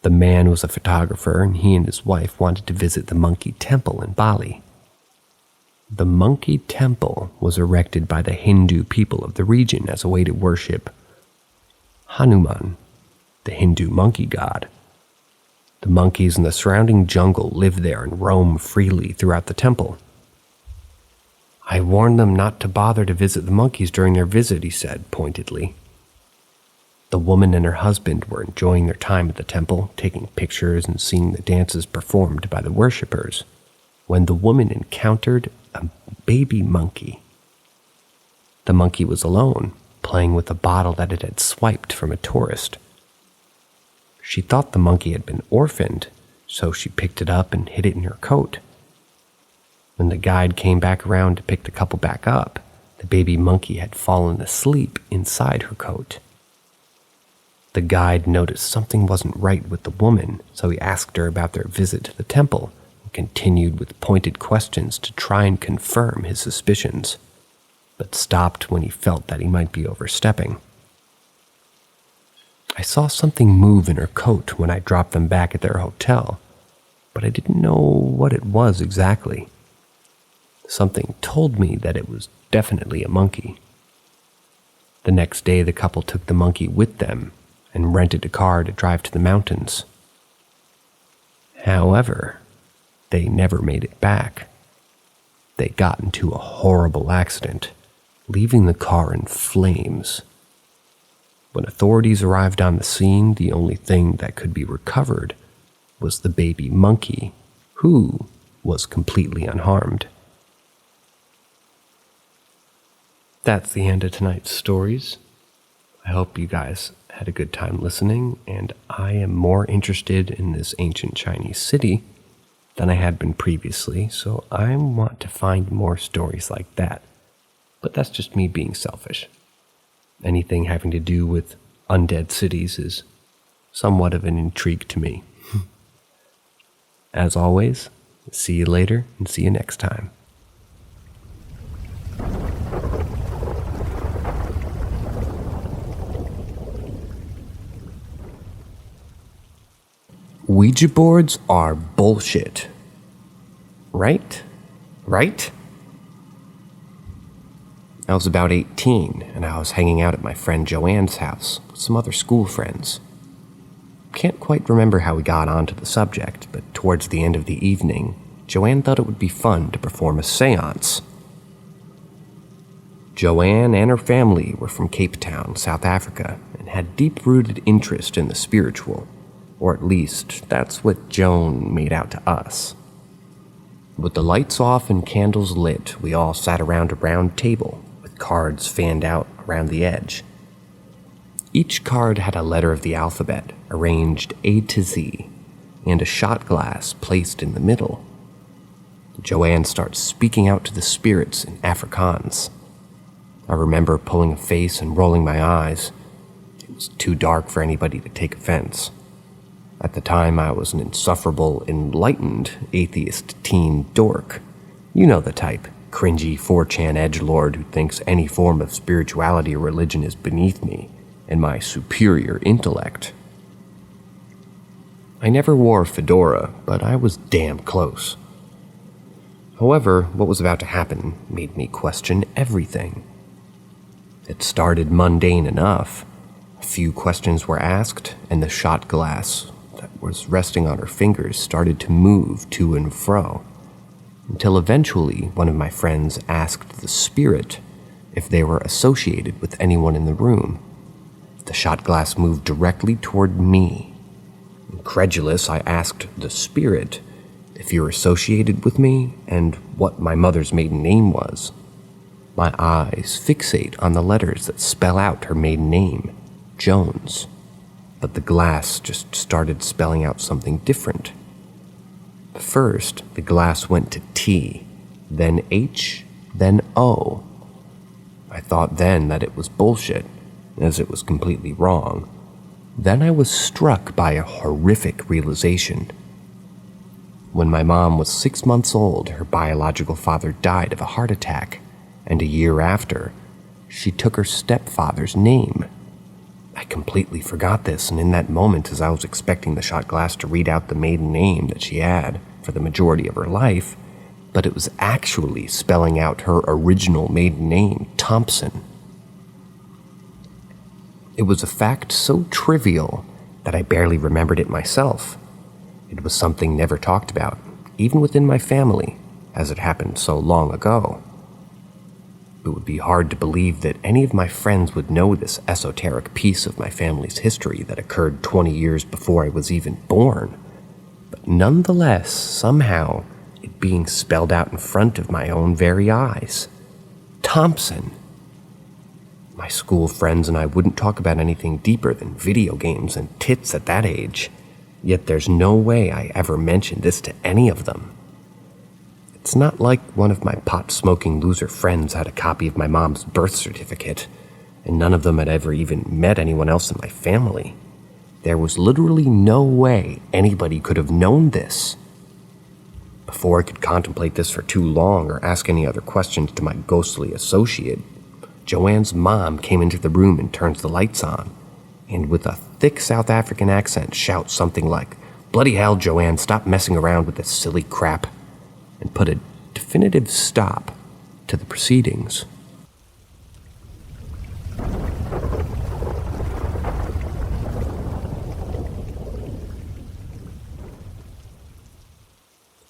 Speaker 1: The man was a photographer, and he and his wife wanted to visit the Monkey Temple in Bali. The Monkey Temple was erected by the Hindu people of the region as a way to worship Hanuman, the Hindu monkey god. The monkeys in the surrounding jungle live there and roam freely throughout the temple. I warned them not to bother to visit the monkeys during their visit, he said pointedly. The woman and her husband were enjoying their time at the temple, taking pictures and seeing the dances performed by the worshippers, when the woman encountered a baby monkey. The monkey was alone, playing with a bottle that it had swiped from a tourist. She thought the monkey had been orphaned, so she picked it up and hid it in her coat. When the guide came back around to pick the couple back up, the baby monkey had fallen asleep inside her coat. The guide noticed something wasn't right with the woman, so he asked her about their visit to the temple and continued with pointed questions to try and confirm his suspicions. but stopped when he felt that he might be overstepping. I saw something move in her coat when I dropped them back at their hotel, but I didn't know what it was exactly. Something told me that it was definitely a monkey. The next day, the couple took the monkey with them and rented a car to drive to the mountains. However, they never made it back. They got into a horrible accident, leaving the car in flames. When authorities arrived on the scene, the only thing that could be recovered was the baby monkey, who was completely unharmed. That's the end of tonight's stories. I hope you guys had a good time listening, and I am more interested in this ancient Chinese city than I had been previously, so I want to find more stories like that. But that's just me being selfish. Anything having to do with undead cities is somewhat of an intrigue to me. As always, see you later and see you next time. Ouija boards are bullshit. Right? I was about 18, and I was hanging out at my friend Joanne's house with some other school friends. Can't quite remember how we got onto the subject, but towards the end of the evening, Joanne thought it would be fun to perform a seance. Joanne and her family were from Cape Town, South Africa, and had deep-rooted interest in the spiritual, or at least that's what Joan made out to us. With the lights off and candles lit, we all sat around a round table with cards fanned out around the edge. Each card had a letter of the alphabet arranged A to Z, and a shot glass placed in the middle. Joanne starts speaking out to the spirits in Afrikaans. I remember pulling a face and rolling my eyes. It was too dark for anybody to take offense. At the time, I was an insufferable, enlightened, atheist teen dork. You know the type, cringy 4chan edgelord who thinks any form of spirituality or religion is beneath me and my superior intellect. I never wore a fedora, but I was damn close. However, what was about to happen made me question everything. It started mundane enough. A few questions were asked, and the shot glass that was resting on her fingers started to move to and fro, until eventually one of my friends asked the spirit if they were associated with anyone in the room. The shot glass moved directly toward me. Incredulous, I asked the spirit if you're associated with me and what my mother's maiden name was. My eyes fixate on the letters that spell out her maiden name, Jones. But the glass just started spelling out something different. First, the glass went to T, then H, then O. I thought then that it was bullshit, as it was completely wrong. Then I was struck by a horrific realization. When my mom was 6 months old, her biological father died of a heart attack, and a year after, she took her stepfather's name. I completely forgot this, and in that moment, as I was expecting the shot glass to read out the maiden name that she had for the majority of her life, but it was actually spelling out her original maiden name, Thompson. It was a fact so trivial that I barely remembered it myself. It was something never talked about, even within my family, as it happened so long ago. It would be hard to believe that any of my friends would know this esoteric piece of my family's history that occurred 20 years before I was even born. But nonetheless, somehow, it being spelled out in front of my own very eyes. Thompson. My school friends and I wouldn't talk about anything deeper than video games and tits at that age, yet there's no way I ever mentioned this to any of them. It's not like one of my pot-smoking loser friends had a copy of my mom's birth certificate, and none of them had ever even met anyone else in my family. There was literally no way anybody could have known this. Before I could contemplate this for too long or ask any other questions to my ghostly associate, Joanne's mom came into the room and turns the lights on, and with a thick South African accent shouts something like, "Bloody hell, Joanne, stop messing around with this silly crap," and put a definitive stop to the proceedings.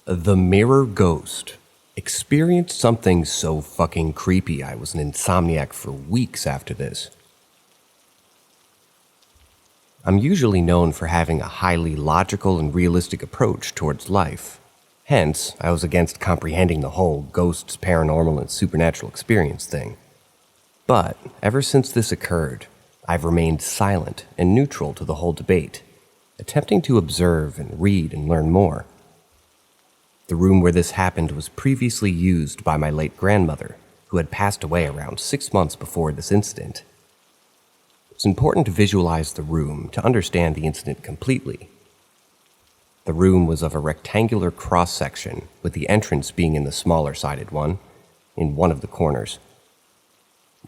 Speaker 1: The Mirror Ghost experienced something so fucking creepy I was an insomniac for weeks after this. I'm usually known for having a highly logical and realistic approach towards life. Hence, I was against comprehending the whole ghosts, paranormal, and supernatural experience thing. But ever since this occurred, I've remained silent and neutral to the whole debate, attempting to observe and read and learn more. The room where this happened was previously used by my late grandmother, who had passed away around 6 months before this incident. It's important to visualize the room to understand the incident completely. The room was of a rectangular cross-section, with the entrance being in the smaller-sided one, in one of the corners.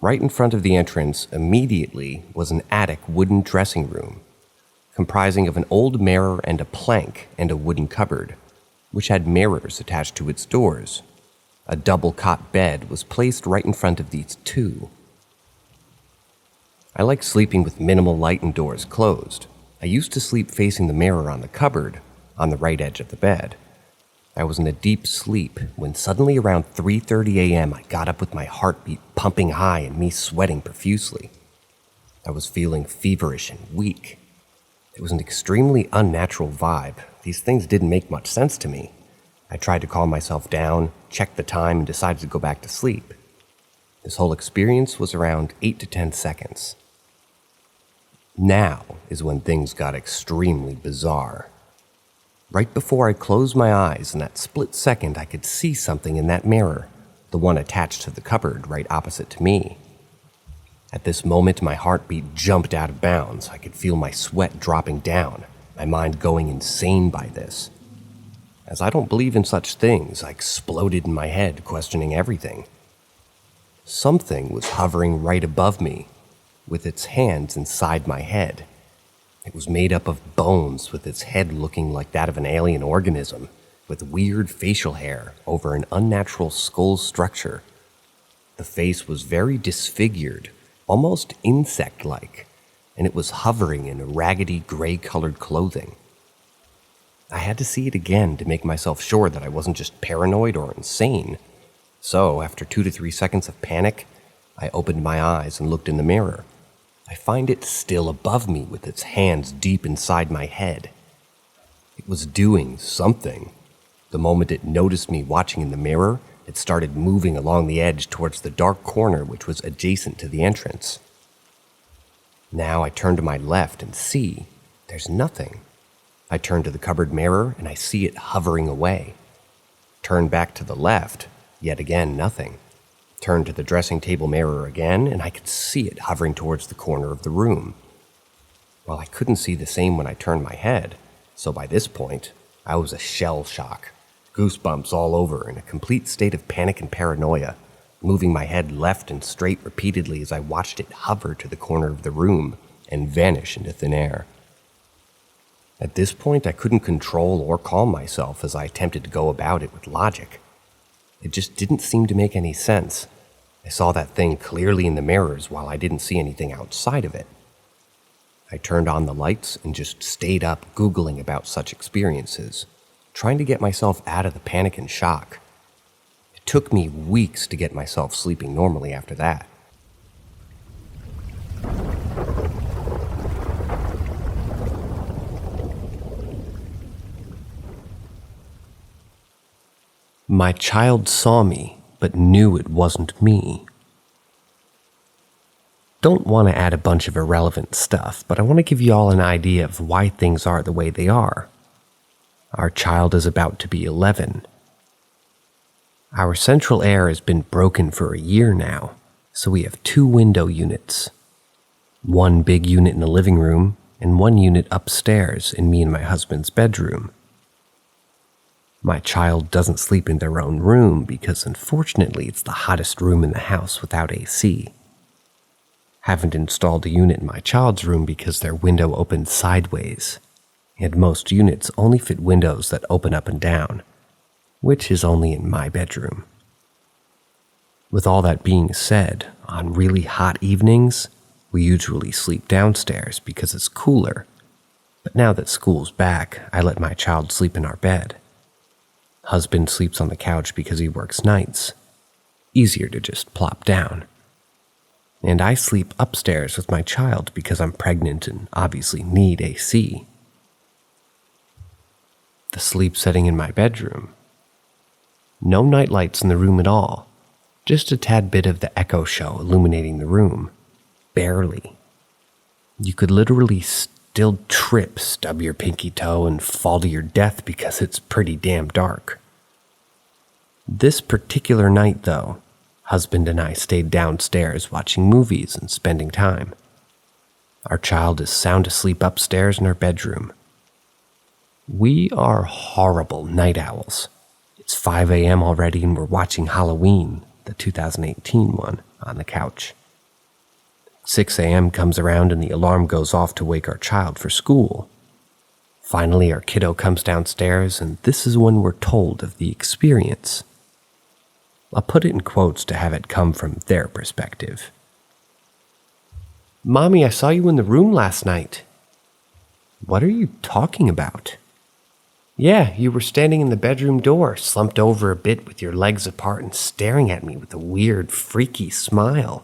Speaker 1: Right in front of the entrance, immediately, was an attic wooden dressing room, comprising of an old mirror and a plank and a wooden cupboard, which had mirrors attached to its doors. A double cot bed was placed right in front of these two. I like sleeping with minimal light and doors closed. I used to sleep facing the mirror on the cupboard, on the right edge of the bed. I was in a deep sleep when suddenly around 3:30 a.m. I got up with my heartbeat pumping high and me sweating profusely. I was feeling feverish and weak. It was an extremely unnatural vibe. These things didn't make much sense to me. I tried to calm myself down, checked the time, and decided to go back to sleep. This whole experience was around 8 to 10 seconds. Now is when things got extremely bizarre. Right before I closed my eyes, in that split second, I could see something in that mirror, the one attached to the cupboard right opposite to me. At this moment, my heartbeat jumped out of bounds. I could feel my sweat dropping down, my mind going insane by this. As I don't believe in such things, I exploded in my head, questioning everything. Something was hovering right above me, with its hands inside my head. It was made up of bones, with its head looking like that of an alien organism, with weird facial hair over an unnatural skull structure. The face was very disfigured, almost insect-like, and it was hovering in raggedy gray-colored clothing. I had to see it again to make myself sure that I wasn't just paranoid or insane. So, after 2 to 3 seconds of panic, I opened my eyes and looked in the mirror. I find it still above me with its hands deep inside my head. It was doing something. The moment it noticed me watching in the mirror, it started moving along the edge towards the dark corner which was adjacent to the entrance. Now I turn to my left and see there's nothing. I turn to the cupboard mirror and I see it hovering away. Turn back to the left, yet again nothing. Turn to the dressing table mirror again, and I could see it hovering towards the corner of the room. Well, I couldn't see the same when I turned my head, so by this point, I was a shell shock, goosebumps all over, in a complete state of panic and paranoia, moving my head left and straight repeatedly as I watched it hover to the corner of the room and vanish into thin air. At this point, I couldn't control or calm myself as I attempted to go about it with logic. It just didn't seem to make any sense. I saw that thing clearly in the mirrors while I didn't see anything outside of it. I turned on the lights and just stayed up Googling about such experiences, trying to get myself out of the panic and shock. It took me weeks to get myself sleeping normally after that. My child saw me, but knew it wasn't me. Don't want to add a bunch of irrelevant stuff, but I want to give you all an idea of why things are the way they are. Our child is about to be 11. Our central air has been broken for a year now, so we have 2 window units. One big unit in the living room, and one unit upstairs in me and my husband's bedroom. My child doesn't sleep in their own room because unfortunately it's the hottest room in the house without AC. Haven't installed a unit in my child's room because their window opens sideways, and most units only fit windows that open up and down, which is only in my bedroom. With all that being said, on really hot evenings, we usually sleep downstairs because it's cooler, but now that school's back, I let my child sleep in our bed. Husband sleeps on the couch because he works nights. Easier to just plop down. And I sleep upstairs with my child because I'm pregnant and obviously need AC. The sleep setting in my bedroom. No nightlights in the room at all. Just a tad bit of the echo show illuminating the room. Barely. You could literally still trip, stub your pinky toe, and fall to your death because it's pretty damn dark. This particular night, though, husband and I stayed downstairs watching movies and spending time. Our child is sound asleep upstairs in our bedroom. We are horrible night owls. It's 5 a.m. already and we're watching Halloween, the 2018 one, on the couch. 6 a.m. comes around and the alarm goes off to wake our child for school. Finally, our kiddo comes downstairs and this is when we're told of the experience. I'll put it in quotes to have it come from their perspective. "Mommy, I saw you in the room last night." "What are you talking about?" "Yeah, you were standing in the bedroom door, slumped over a bit with your legs apart and staring at me with a weird, freaky smile."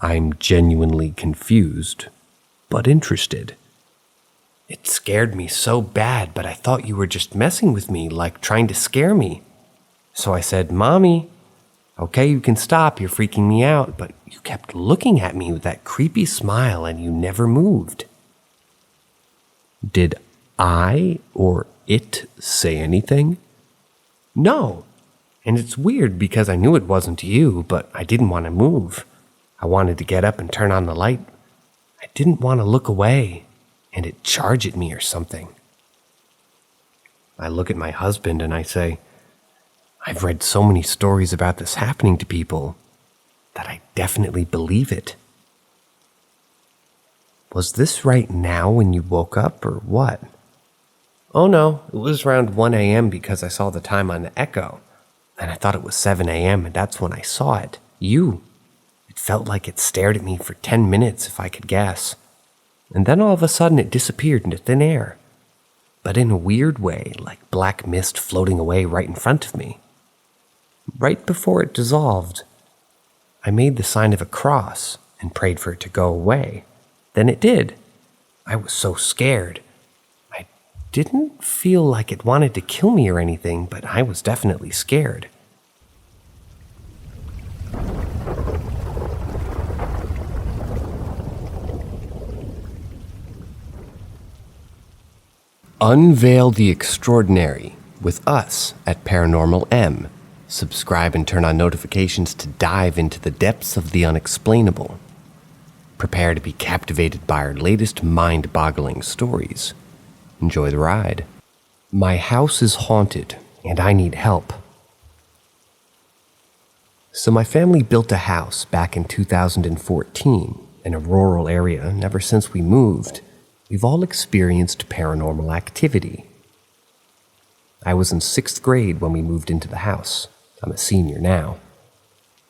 Speaker 1: I'm genuinely confused, but interested. "It scared me so bad, but I thought you were just messing with me, like trying to scare me. So I said, 'Mommy, okay, you can stop, you're freaking me out,' but you kept looking at me with that creepy smile and you never moved." Did I or it say anything? No. And it's weird because I knew it wasn't you, but I didn't want to move. I wanted to get up and turn on the light. I didn't want to look away and it charge at me or something. I look at my husband and I say, "I've read so many stories about this happening to people that I definitely believe it." "Was this right now when you woke up or what?" "Oh no, it was around 1 a.m. because I saw the time on the echo. And I thought it was 7 a.m. and that's when I saw it. It felt like it stared at me for 10 minutes if I could guess. And then all of a sudden it disappeared into thin air. But in a weird way, like black mist floating away right in front of me. Right before it dissolved, I made the sign of a cross and prayed for it to go away. Then it did. I was so scared. I didn't feel like it wanted to kill me or anything, but I was definitely scared." Unveil the extraordinary with us at Paranormal M. Subscribe and turn on notifications to dive into the depths of the unexplainable. Prepare to be captivated by our latest mind-boggling stories. Enjoy the ride. My house is haunted, and I need help. So my family built a house back in 2014 in a rural area, and ever since we moved, we've all experienced paranormal activity. I was in 6th grade when we moved into the house. I'm a senior now.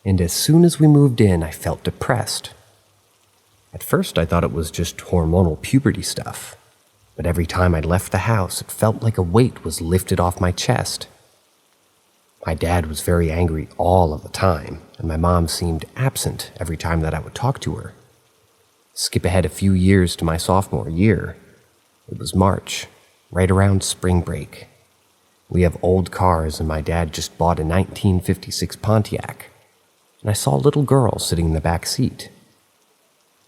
Speaker 1: And as soon as we moved in, I felt depressed. At first, I thought it was just hormonal puberty stuff. But every time I left the house, it felt like a weight was lifted off my chest. My dad was very angry all of the time, and my mom seemed absent every time that I would talk to her. Skip ahead a few years to my sophomore year. It was March, right around spring break. We have old cars and my dad just bought a 1956 Pontiac, and I saw a little girl sitting in the back seat.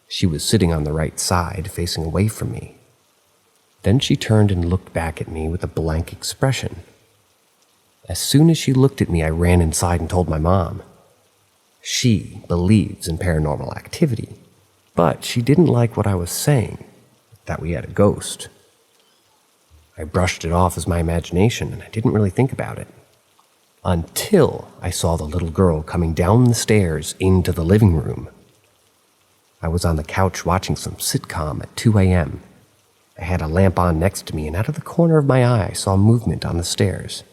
Speaker 1: She was sitting on the right side, facing away from me. Then she turned and looked back at me with a blank expression. As soon as she looked at me, I ran inside and told my mom. She believes in paranormal activity, but she didn't like what I was saying, that we had a ghost. I brushed it off as my imagination, and I didn't really think about it. Until I saw the little girl coming down the stairs into the living room. I was on the couch watching some sitcom at 2 a.m. I had a lamp on next to me, and out of the corner of my eye I saw movement on the stairs.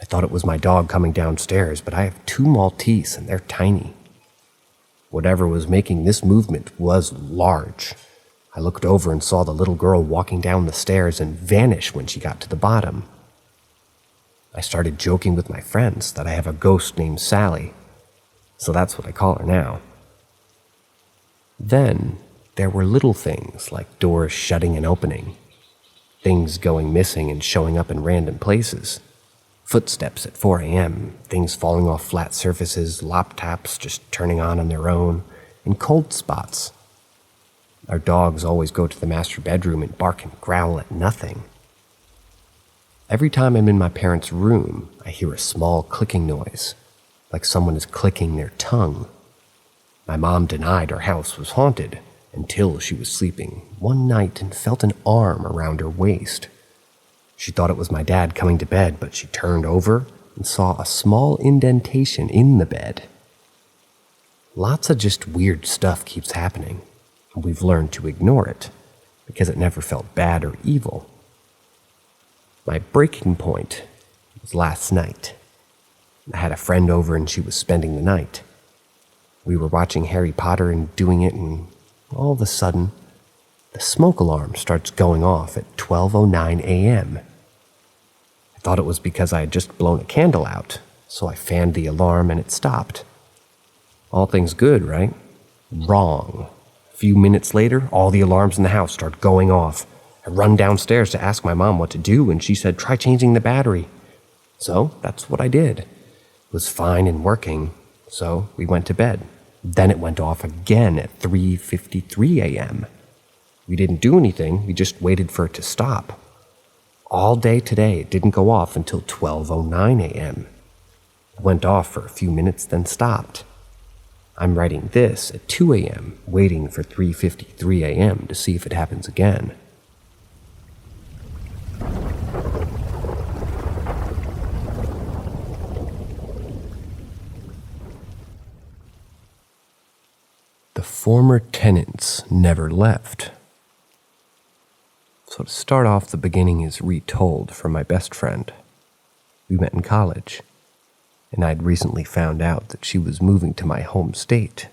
Speaker 1: I thought it was my dog coming downstairs, but I have 2 Maltese, and they're tiny. Whatever was making this movement was large. I looked over and saw the little girl walking down the stairs and vanish when she got to the bottom. I started joking with my friends that I have a ghost named Sally, so that's what I call her now. Then there were little things like doors shutting and opening, things going missing and showing up in random places, footsteps at 4 a.m., things falling off flat surfaces, laptops just turning on their own, and cold spots. Our dogs always go to the master bedroom and bark and growl at nothing. Every time I'm in my parents' room, I hear a small clicking noise, like someone is clicking their tongue. My mom denied our house was haunted until she was sleeping one night and felt an arm around her waist. She thought it was my dad coming to bed, but she turned over and saw a small indentation in the bed. Lots of just weird stuff keeps happening, and we've learned to ignore it because it never felt bad or evil. My breaking point was last night. I had a friend over and she was spending the night. We were watching Harry Potter and doing it, and all of a sudden, the smoke alarm starts going off at 12:09 a.m. I thought it was because I had just blown a candle out, so I fanned the alarm and it stopped. All things good, right? Wrong. A few minutes later, all the alarms in the house start going off. I run downstairs to ask my mom what to do, and she said, try changing the battery. So that's what I did. It was fine and working, so we went to bed. Then it went off again at 3:53 a.m. We didn't do anything, we just waited for it to stop. All day today, it didn't go off until 12:09 a.m. It went off for a few minutes, then stopped. I'm writing this at 2 a.m., waiting for 3:53 a.m. to see if it happens again. The former tenants never left. So to start off, the beginning is retold from my best friend. We met in college, and I'd recently found out that she was moving to my home state.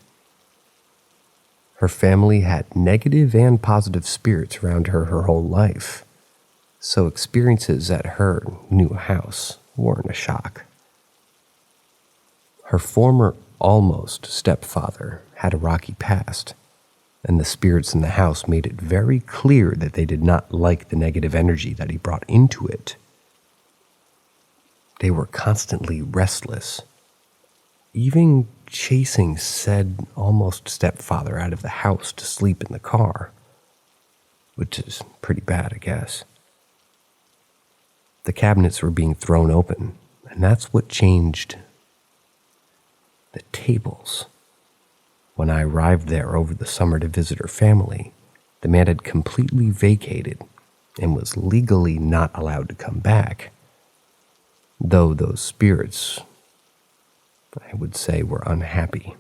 Speaker 1: Her family had negative and positive spirits around her whole life, so experiences at her new house weren't a shock. Her former almost stepfather had a rocky past, and the spirits in the house made it very clear that they did not like the negative energy that he brought into it. They were constantly restless, even chasing said almost stepfather out of the house to sleep in the car, which is pretty bad, I guess. The cabinets were being thrown open, and that's what changed the tables. When I arrived there over the summer to visit her family, the man had completely vacated and was legally not allowed to come back. Though those spirits, I would say, were unhappy.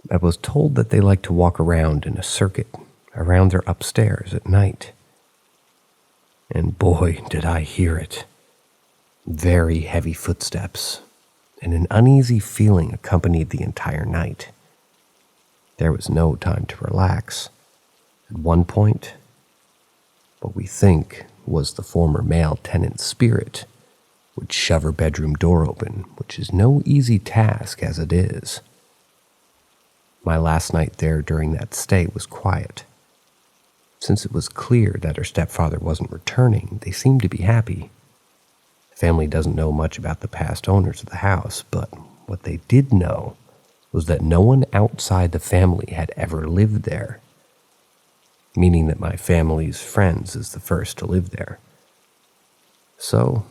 Speaker 1: I was told that they like to walk around in a circuit around their upstairs at night. And boy, did I hear it. Very heavy footsteps, and an uneasy feeling accompanied the entire night. There was no time to relax. At one point, what we think was the former male tenant's spirit would shove her bedroom door open, which is no easy task as it is. My last night there during that stay was quiet. Since it was clear that her stepfather wasn't returning, they seemed to be happy. The family doesn't know much about the past owners of the house, but what they did know was that no one outside the family had ever lived there, meaning that my family's friends is the first to live there. So,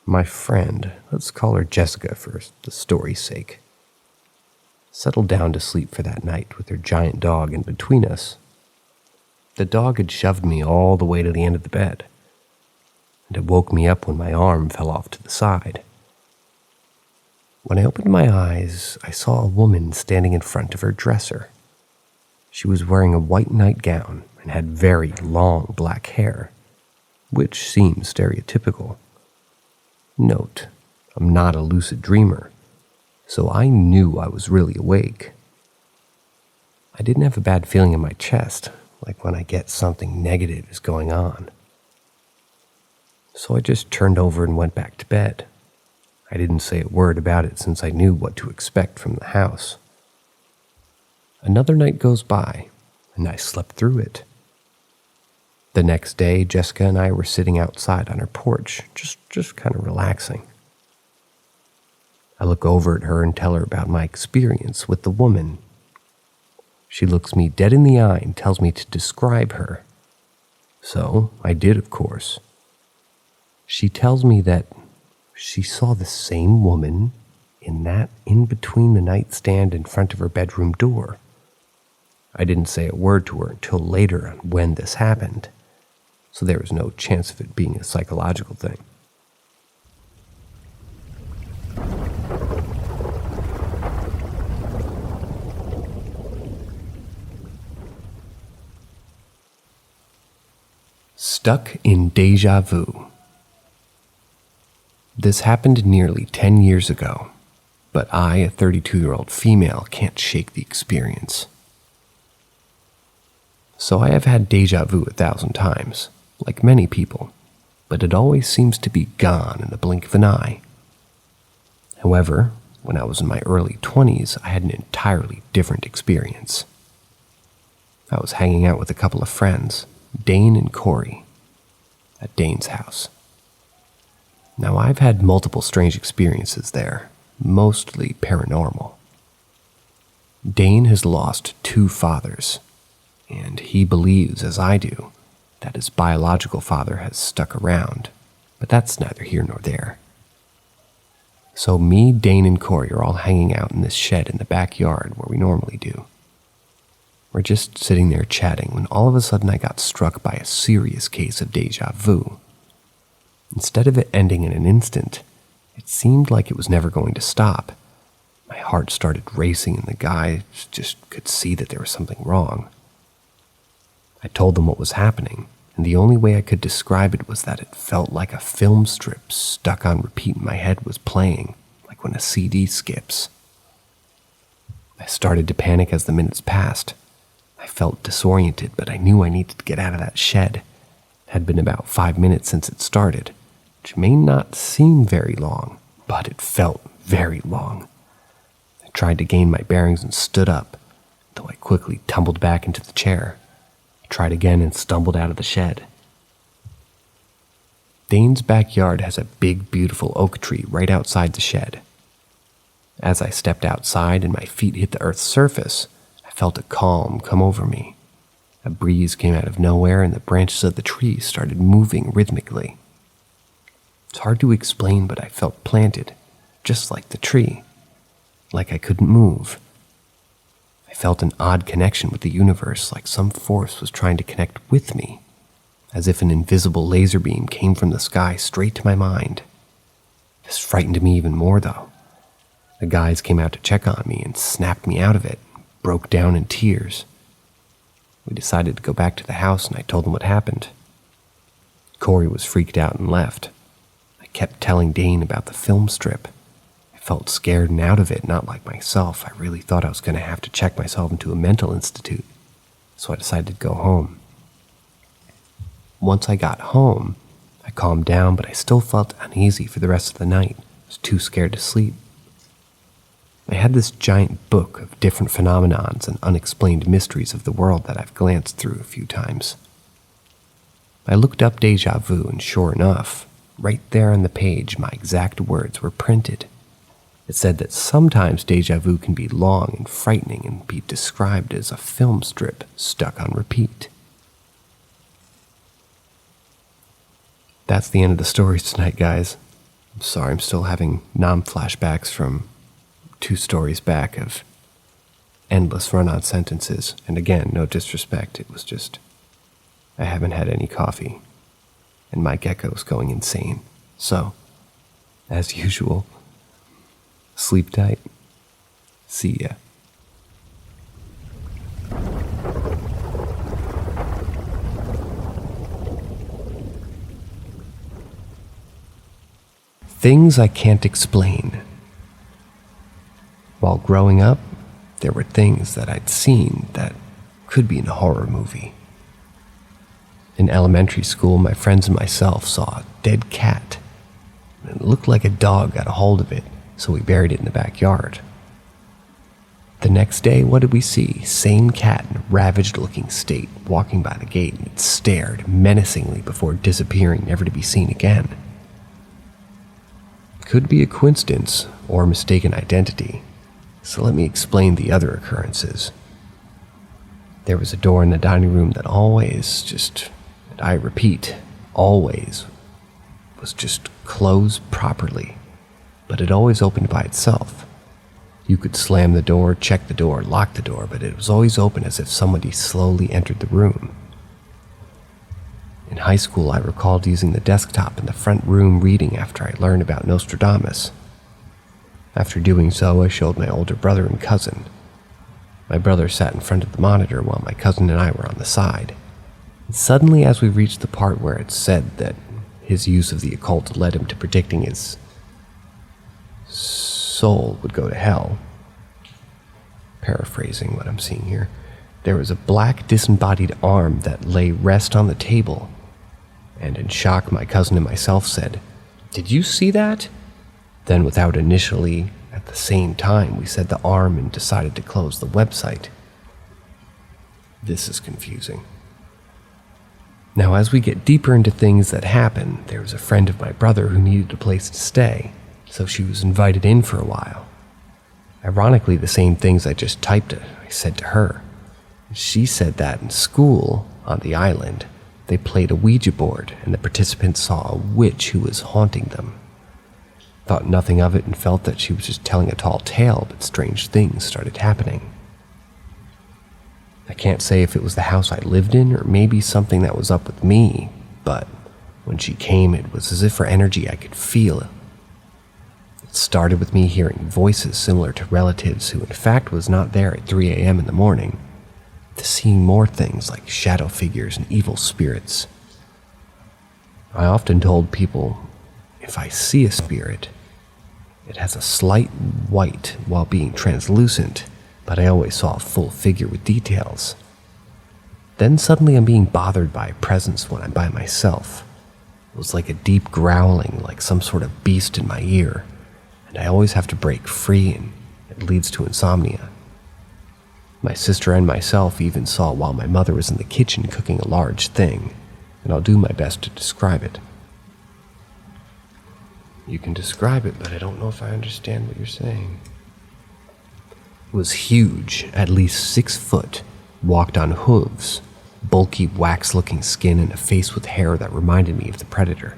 Speaker 1: my friend, let's call her Jessica for the story's sake, settled down to sleep for that night with her giant dog in between us. The dog had shoved me all the way to the end of the bed, and it woke me up when my arm fell off to the side. When I opened my eyes, I saw a woman standing in front of her dresser. She was wearing a white nightgown and had very long black hair, which seems stereotypical. Note, I'm not a lucid dreamer, so I knew I was really awake. I didn't have a bad feeling in my chest, like when I get something negative is going on. So I just turned over and went back to bed. I didn't say a word about it since I knew what to expect from the house. Another night goes by, and I slept through it. The next day, Jessica and I were sitting outside on her porch, just kind of relaxing. I look over at her and tell her about my experience with the woman. She looks me dead in the eye and tells me to describe her. So I did, of course. She tells me that she saw the same woman in between the nightstand in front of her bedroom door. I didn't say a word to her until later on when this happened, so there was no chance of it being a psychological thing. Stuck in deja vu. This happened nearly 10 years ago, but I, a 32-year-old female, can't shake the experience. So I have had deja vu 1,000 times, like many people, but it always seems to be gone in the blink of an eye. However, when I was in my early 20s, I had an entirely different experience. I was hanging out with a couple of friends, Dane and Corey, at Dane's house. Now, I've had multiple strange experiences there, mostly paranormal. Dane has lost 2 fathers, and he believes, as I do, that his biological father has stuck around, but that's neither here nor there. So me, Dane, and Corey are all hanging out in this shed in the backyard where we normally do. We're just sitting there chatting when all of a sudden I got struck by a serious case of deja vu. Instead of it ending in an instant, it seemed like it was never going to stop. My heart started racing and the guy just could see that there was something wrong. I told them what was happening, and the only way I could describe it was that it felt like a film strip stuck on repeat in my head was playing, like when a CD skips. I started to panic as the minutes passed. I felt disoriented, but I knew I needed to get out of that shed. It had been about 5 minutes since it started, which may not seem very long, but it felt very long. I tried to gain my bearings and stood up, though I quickly tumbled back into the chair. I tried again and stumbled out of the shed. Dane's backyard has a big, beautiful oak tree right outside the shed. As I stepped outside and my feet hit the earth's surface, I felt a calm come over me. A breeze came out of nowhere and the branches of the tree started moving rhythmically. It's hard to explain, but I felt planted, just like the tree, like I couldn't move. I felt an odd connection with the universe, like some force was trying to connect with me, as if an invisible laser beam came from the sky straight to my mind. This frightened me even more, though. The guys came out to check on me and snapped me out of it, broke down in tears. We decided to go back to the house and I told them what happened. Corey was freaked out and left. I kept telling Dane about the film strip. I felt scared and out of it, not like myself. I really thought I was going to have to check myself into a mental institute, so I decided to go home. Once I got home, I calmed down, but I still felt uneasy for the rest of the night. I was too scared to sleep. I had this giant book of different phenomenons and unexplained mysteries of the world that I've glanced through a few times. I looked up deja vu, and sure enough, right there on the page, my exact words were printed. It said that sometimes deja vu can be long and frightening and be described as a film strip stuck on repeat. That's the end of the stories tonight, guys. I'm sorry, I'm still having flashbacks from 2 stories back of endless run-on sentences. And again, no disrespect, it was just I haven't had any coffee, and my gecko's going insane. So, as usual, sleep tight. See ya. Things I can't explain. While growing up, there were things that I'd seen that could be in a horror movie. In elementary school, my friends and myself saw a dead cat. It looked like a dog got a hold of it, so we buried it in the backyard. The next day, what did we see? Same cat in a ravaged-looking state, walking by the gate, and it stared menacingly before disappearing, never to be seen again. Could be a coincidence or mistaken identity, so let me explain the other occurrences. There was a door in the dining room that always and I repeat, always, was just closed properly, but it always opened by itself. You could slam the door, check the door, lock the door, but it was always open as if somebody slowly entered the room. In high school, I recalled using the desktop in the front room reading after I learned about Nostradamus. After doing so, I showed my older brother and cousin. My brother sat in front of the monitor while my cousin and I were on the side. And suddenly, as we reached the part where it said that his use of the occult led him to predicting his soul would go to hell, paraphrasing what I'm seeing here, there was a black disembodied arm that lay rest on the table, and in shock my cousin and myself said, "Did you see that?" Then without initially at the same time we said the arm and decided to close the website. This is confusing. Now as we get deeper into things that happen, there was a friend of my brother who needed a place to stay, so she was invited in for a while. Ironically, the same things I just typed I said to her. She said that in school, on the island, they played a Ouija board and the participants saw a witch who was haunting them. Thought nothing of it and felt that she was just telling a tall tale, but strange things started happening. I can't say if it was the house I lived in or maybe something that was up with me, but when she came, it was as if her energy I could feel. It started with me hearing voices similar to relatives who in fact was not there at 3 a.m. in the morning, to seeing more things like shadow figures and evil spirits. I often told people, if I see a spirit, it has a slight white while being translucent, but I always saw a full figure with details. Then suddenly I'm being bothered by a presence when I'm by myself. It was like a deep growling, like some sort of beast in my ear, and I always have to break free and it leads to insomnia. My sister and myself even saw while my mother was in the kitchen cooking a large thing, and I'll do my best to describe it. You can describe it, but I don't know if I understand what you're saying. It was huge, at least 6 foot, walked on hooves, bulky wax-looking skin and a face with hair that reminded me of the Predator.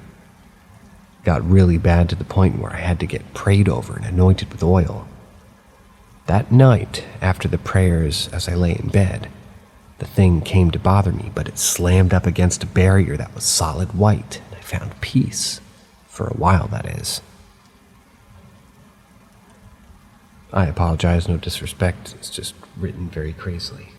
Speaker 1: It got really bad to the point where I had to get prayed over and anointed with oil. That night, after the prayers as I lay in bed, the thing came to bother me, but it slammed up against a barrier that was solid white, and I found peace. For a while, that is. I apologize, no disrespect, it's just written very crazily.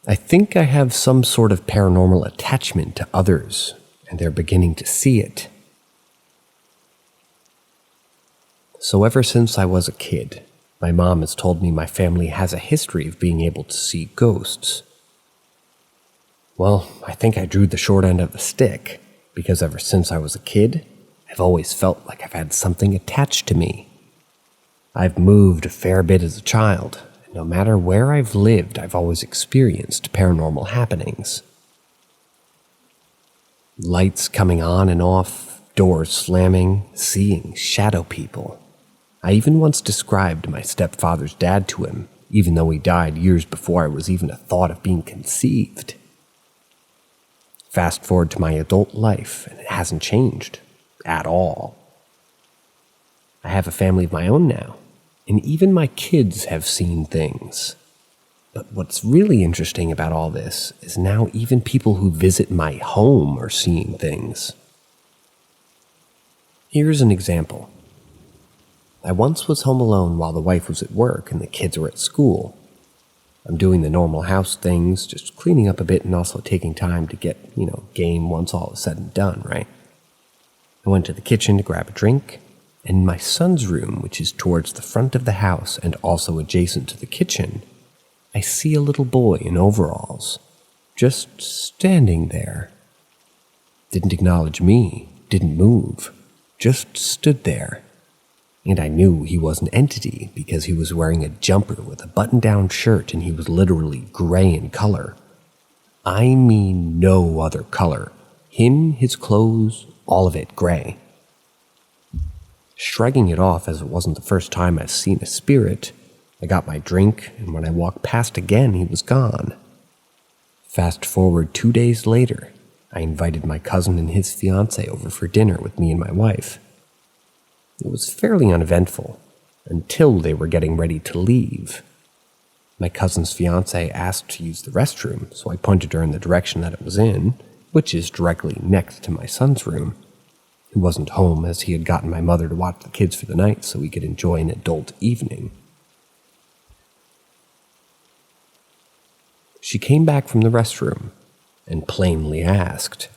Speaker 1: I think I have some sort of paranormal attachment to others, and they're beginning to see it. So ever since I was a kid, my mom has told me my family has a history of being able to see ghosts. Well, I think I drew the short end of the stick, because ever since I was a kid, I've always felt like I've had something attached to me. I've moved a fair bit as a child, and no matter where I've lived, I've always experienced paranormal happenings. Lights coming on and off, doors slamming, seeing shadow people. I even once described my stepfather's dad to him, even though he died years before I was even a thought of being conceived. Fast forward to my adult life, and it hasn't changed at all. I have a family of my own now, and even my kids have seen things. But what's really interesting about all this is now even people who visit my home are seeing things. Here's an example. I once was home alone while the wife was at work and the kids were at school. I'm doing the normal house things, just cleaning up a bit and also taking time to get, game once all is said and done, right? I went to the kitchen to grab a drink, and in my son's room, which is towards the front of the house and also adjacent to the kitchen, I see a little boy in overalls, just standing there. Didn't acknowledge me, didn't move, just stood there. And I knew he was an entity because he was wearing a jumper with a button-down shirt and he was literally gray in color. I mean no other color. Him, his clothes, all of it gray. Shrugging it off as it wasn't the first time I've seen a spirit, I got my drink, and when I walked past again, he was gone. Fast forward 2 days later, I invited my cousin and his fiancé over for dinner with me and my wife. It was fairly uneventful, until they were getting ready to leave. My cousin's fiancé asked to use the restroom, so I pointed her in the direction that it was in, which is directly next to my son's room. He wasn't home as he had gotten my mother to watch the kids for the night so we could enjoy an adult evening. She came back from the restroom and plainly asked,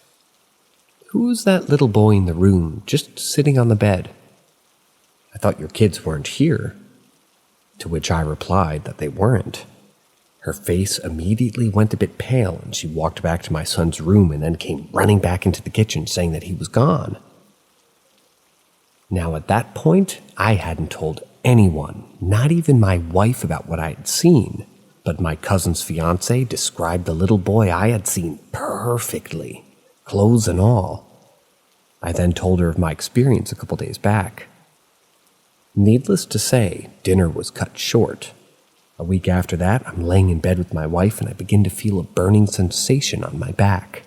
Speaker 1: "Who's that little boy in the room just sitting on the bed? I thought your kids weren't here." To which I replied that they weren't. Her face immediately went a bit pale and she walked back to my son's room and then came running back into the kitchen saying that he was gone. Now at that point, I hadn't told anyone, not even my wife, about what I had seen, but my cousin's fiancé described the little boy I had seen perfectly, clothes and all. I then told her of my experience a couple days back. Needless to say, dinner was cut short. A week after that, I'm laying in bed with my wife and I begin to feel a burning sensation on my back.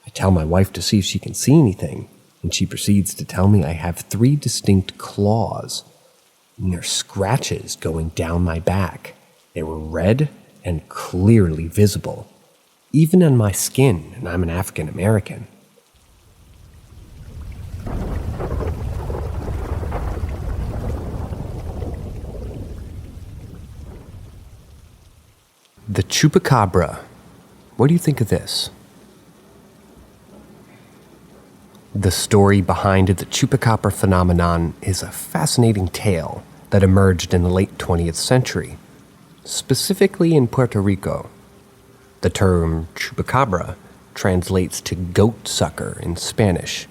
Speaker 1: I tell my wife to see if she can see anything, and she proceeds to tell me I have 3 distinct claws, and they're scratches going down my back. They were red and clearly visible, even on my skin, and I'm an African American. The Chupacabra. What do you think of this? The story behind the Chupacabra phenomenon is a fascinating tale that emerged in the late 20th century, specifically in Puerto Rico. The term Chupacabra translates to goat sucker in Spanish,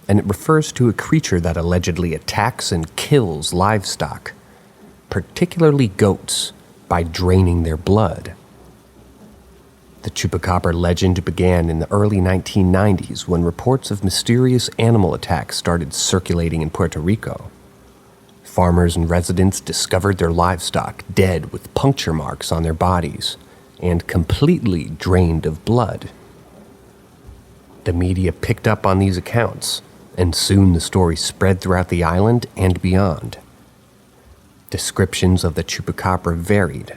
Speaker 1: and it refers to a creature that allegedly attacks and kills livestock, particularly goats, by draining their blood. The Chupacabra legend began in the early 1990s when reports of mysterious animal attacks started circulating in Puerto Rico. Farmers and residents discovered their livestock dead with puncture marks on their bodies and completely drained of blood. The media picked up on these accounts, and soon the story spread throughout the island and beyond. Descriptions of the Chupacabra varied,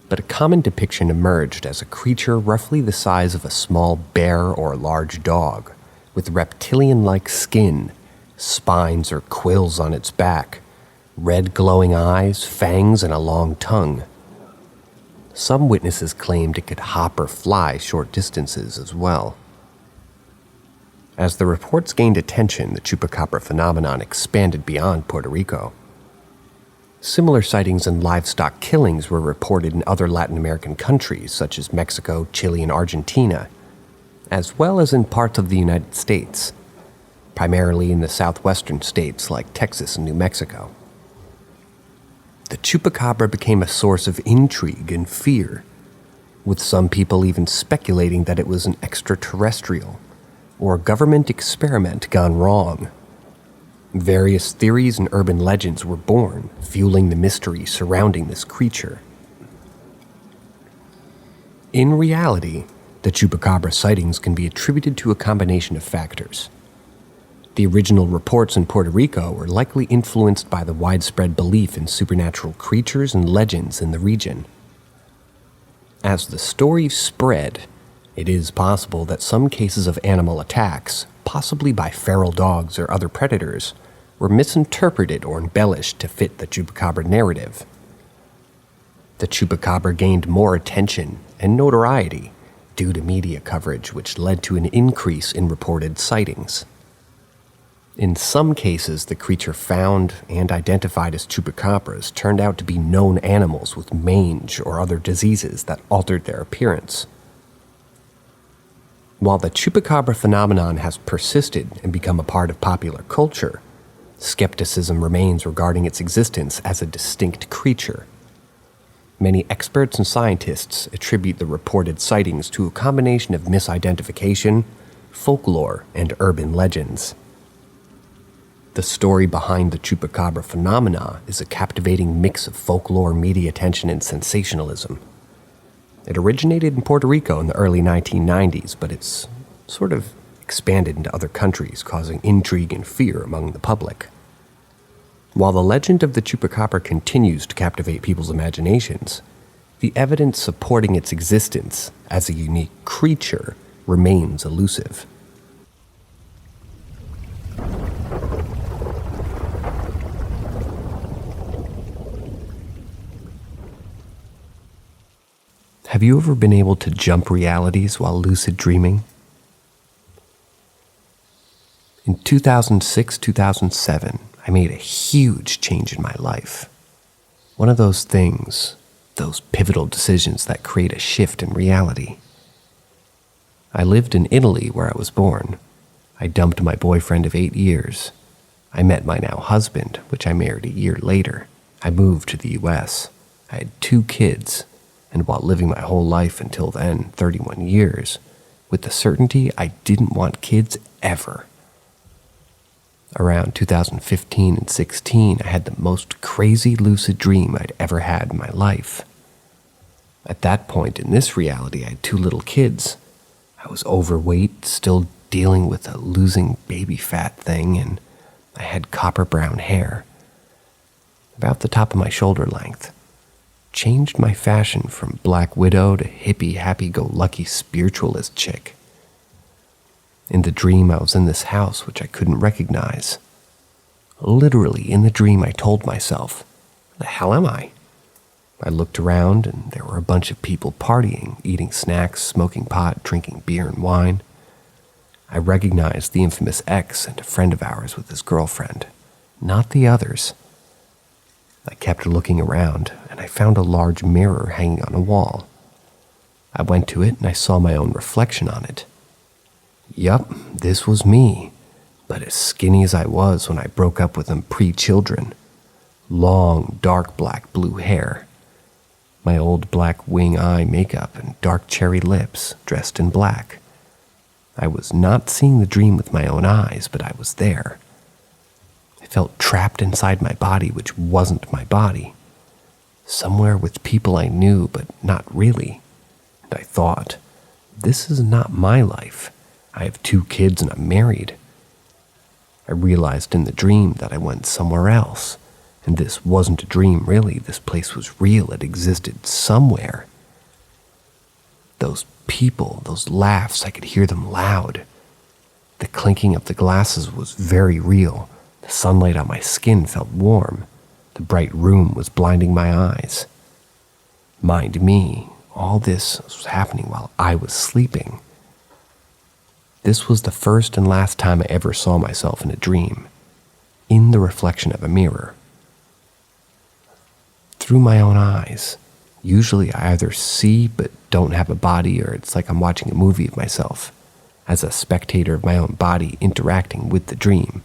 Speaker 1: but a common depiction emerged as a creature roughly the size of a small bear or large dog, with reptilian-like skin, spines or quills on its back, red glowing eyes, fangs, and a long tongue. Some witnesses claimed it could hop or fly short distances as well. As the reports gained attention, the Chupacabra phenomenon expanded beyond Puerto Rico. Similar sightings and livestock killings were reported in other Latin American countries such as Mexico, Chile, and Argentina, as well as in parts of the United States, primarily in the southwestern states like Texas and New Mexico. The Chupacabra became a source of intrigue and fear, with some people even speculating that it was an extraterrestrial or a government experiment gone wrong. Various theories and urban legends were born, fueling the mystery surrounding this creature. In reality, the Chupacabra sightings can be attributed to a combination of factors. The original reports in Puerto Rico were likely influenced by the widespread belief in supernatural creatures and legends in the region. As the story spread, it is possible that some cases of animal attacks, possibly by feral dogs or other predators, were misinterpreted or embellished to fit the chupacabra narrative. The chupacabra gained more attention and notoriety due to media coverage, which led to an increase in reported sightings. In some cases, the creature found and identified as chupacabras turned out to be known animals with mange or other diseases that altered their appearance. While the chupacabra phenomenon has persisted and become a part of popular culture, skepticism remains regarding its existence as a distinct creature. Many experts and scientists attribute the reported sightings to a combination of misidentification, folklore, and urban legends. The story behind the chupacabra phenomena is a captivating mix of folklore, media attention, and sensationalism. It originated in Puerto Rico in the early 1990s, but it's sort of expanded into other countries, causing intrigue and fear among the public. While the legend of the chupacabra continues to captivate people's imaginations, the evidence supporting its existence as a unique creature remains elusive. Have you ever been able to jump realities while lucid dreaming? In 2006-2007, I made a huge change in my life. One of those things, those pivotal decisions that create a shift in reality. I lived in Italy where I was born. I dumped my boyfriend of 8 years. I met my now husband, which I married a year later. I moved to the US. I had 2 kids. And while living my whole life until then, 31 years, with the certainty I didn't want kids ever. Around 2015 and 16, I had the most crazy lucid dream I'd ever had in my life. At that point in this reality, I had 2 little kids. I was overweight, still dealing with a losing baby fat thing, and I had copper brown hair, about the top of my shoulder length. Changed my fashion from Black Widow to hippie, happy-go-lucky spiritualist chick. In the dream, I was in this house which I couldn't recognize. Literally, in the dream, I told myself, "The hell am I?" I looked around, and there were a bunch of people partying, eating snacks, smoking pot, drinking beer and wine. I recognized the infamous ex and a friend of ours with his girlfriend, not the others. I kept looking around, and I found a large mirror hanging on a wall. I went to it, and I saw my own reflection on it. Yup, this was me, but as skinny as I was when I broke up with them pre-children. Long, dark black blue hair. My old black wing eye makeup and dark cherry lips, dressed in black. I was not seeing the dream with my own eyes, but I was there. I felt trapped inside my body, which wasn't my body. Somewhere with people I knew, but not really. And I thought, this is not my life. I have 2 kids and I'm married. I realized in the dream that I went somewhere else. And this wasn't a dream, really. This place was real. It existed somewhere. Those people, those laughs, I could hear them loud. The clinking of the glasses was very real. The sunlight on my skin felt warm. The bright room was blinding my eyes. Mind me, all this was happening while I was sleeping. This was the first and last time I ever saw myself in a dream, in the reflection of a mirror. Through my own eyes. Usually I either see but don't have a body, or it's like I'm watching a movie of myself, as a spectator of my own body interacting with the dream.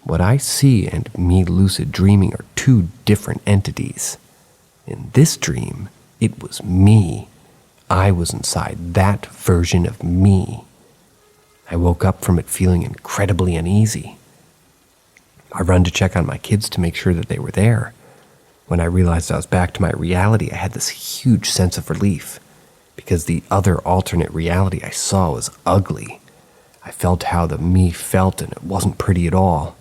Speaker 1: What I see and me lucid dreaming are 2 different entities. In this dream, it was me. I was inside that version of me. I woke up from it feeling incredibly uneasy. I run to check on my kids to make sure that they were there. When I realized I was back to my reality, I had this huge sense of relief, because the other alternate reality I saw was ugly. I felt how the me felt, and it wasn't pretty at all.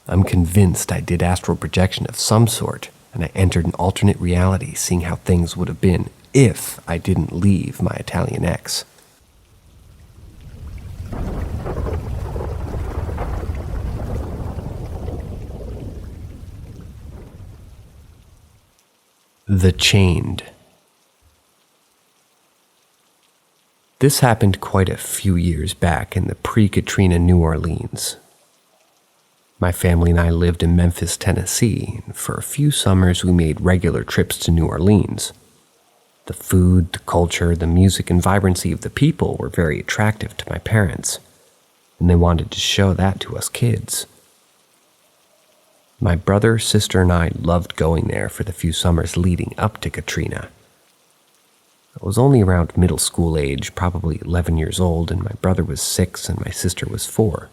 Speaker 1: I'm convinced I did astral projection of some sort, and I entered an alternate reality, seeing how things would have been if I didn't leave my Italian ex. The Chained. This happened quite a few years back in the pre-Katrina New Orleans. My family and I lived in Memphis, Tennessee, and for a few summers we made regular trips to New Orleans. The food, the culture, the music, and vibrancy of the people were very attractive to my parents, and they wanted to show that to us kids. My brother, sister, and I loved going there for the few summers leading up to Katrina. I was only around middle school age, probably 11 years old, and my brother was 6 and my sister was 4.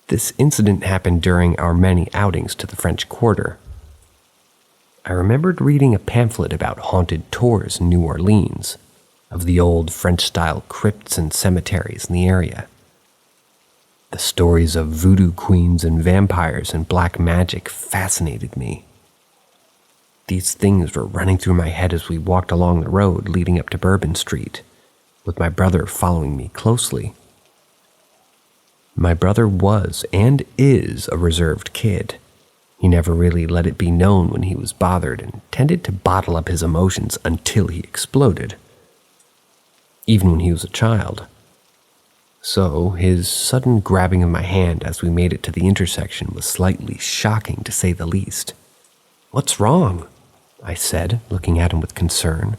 Speaker 1: This incident happened during our many outings to the French Quarter. I remembered reading a pamphlet about haunted tours in New Orleans, of the old French-style crypts and cemeteries in the area. The stories of voodoo queens and vampires and black magic fascinated me. These things were running through my head as we walked along the road leading up to Bourbon Street, with my brother following me closely. My brother was and is a reserved kid. He never really let it be known when he was bothered and tended to bottle up his emotions until he exploded, even when he was a child. So his sudden grabbing of my hand as we made it to the intersection was slightly shocking, to say the least. "What's wrong?" I said, looking at him with concern.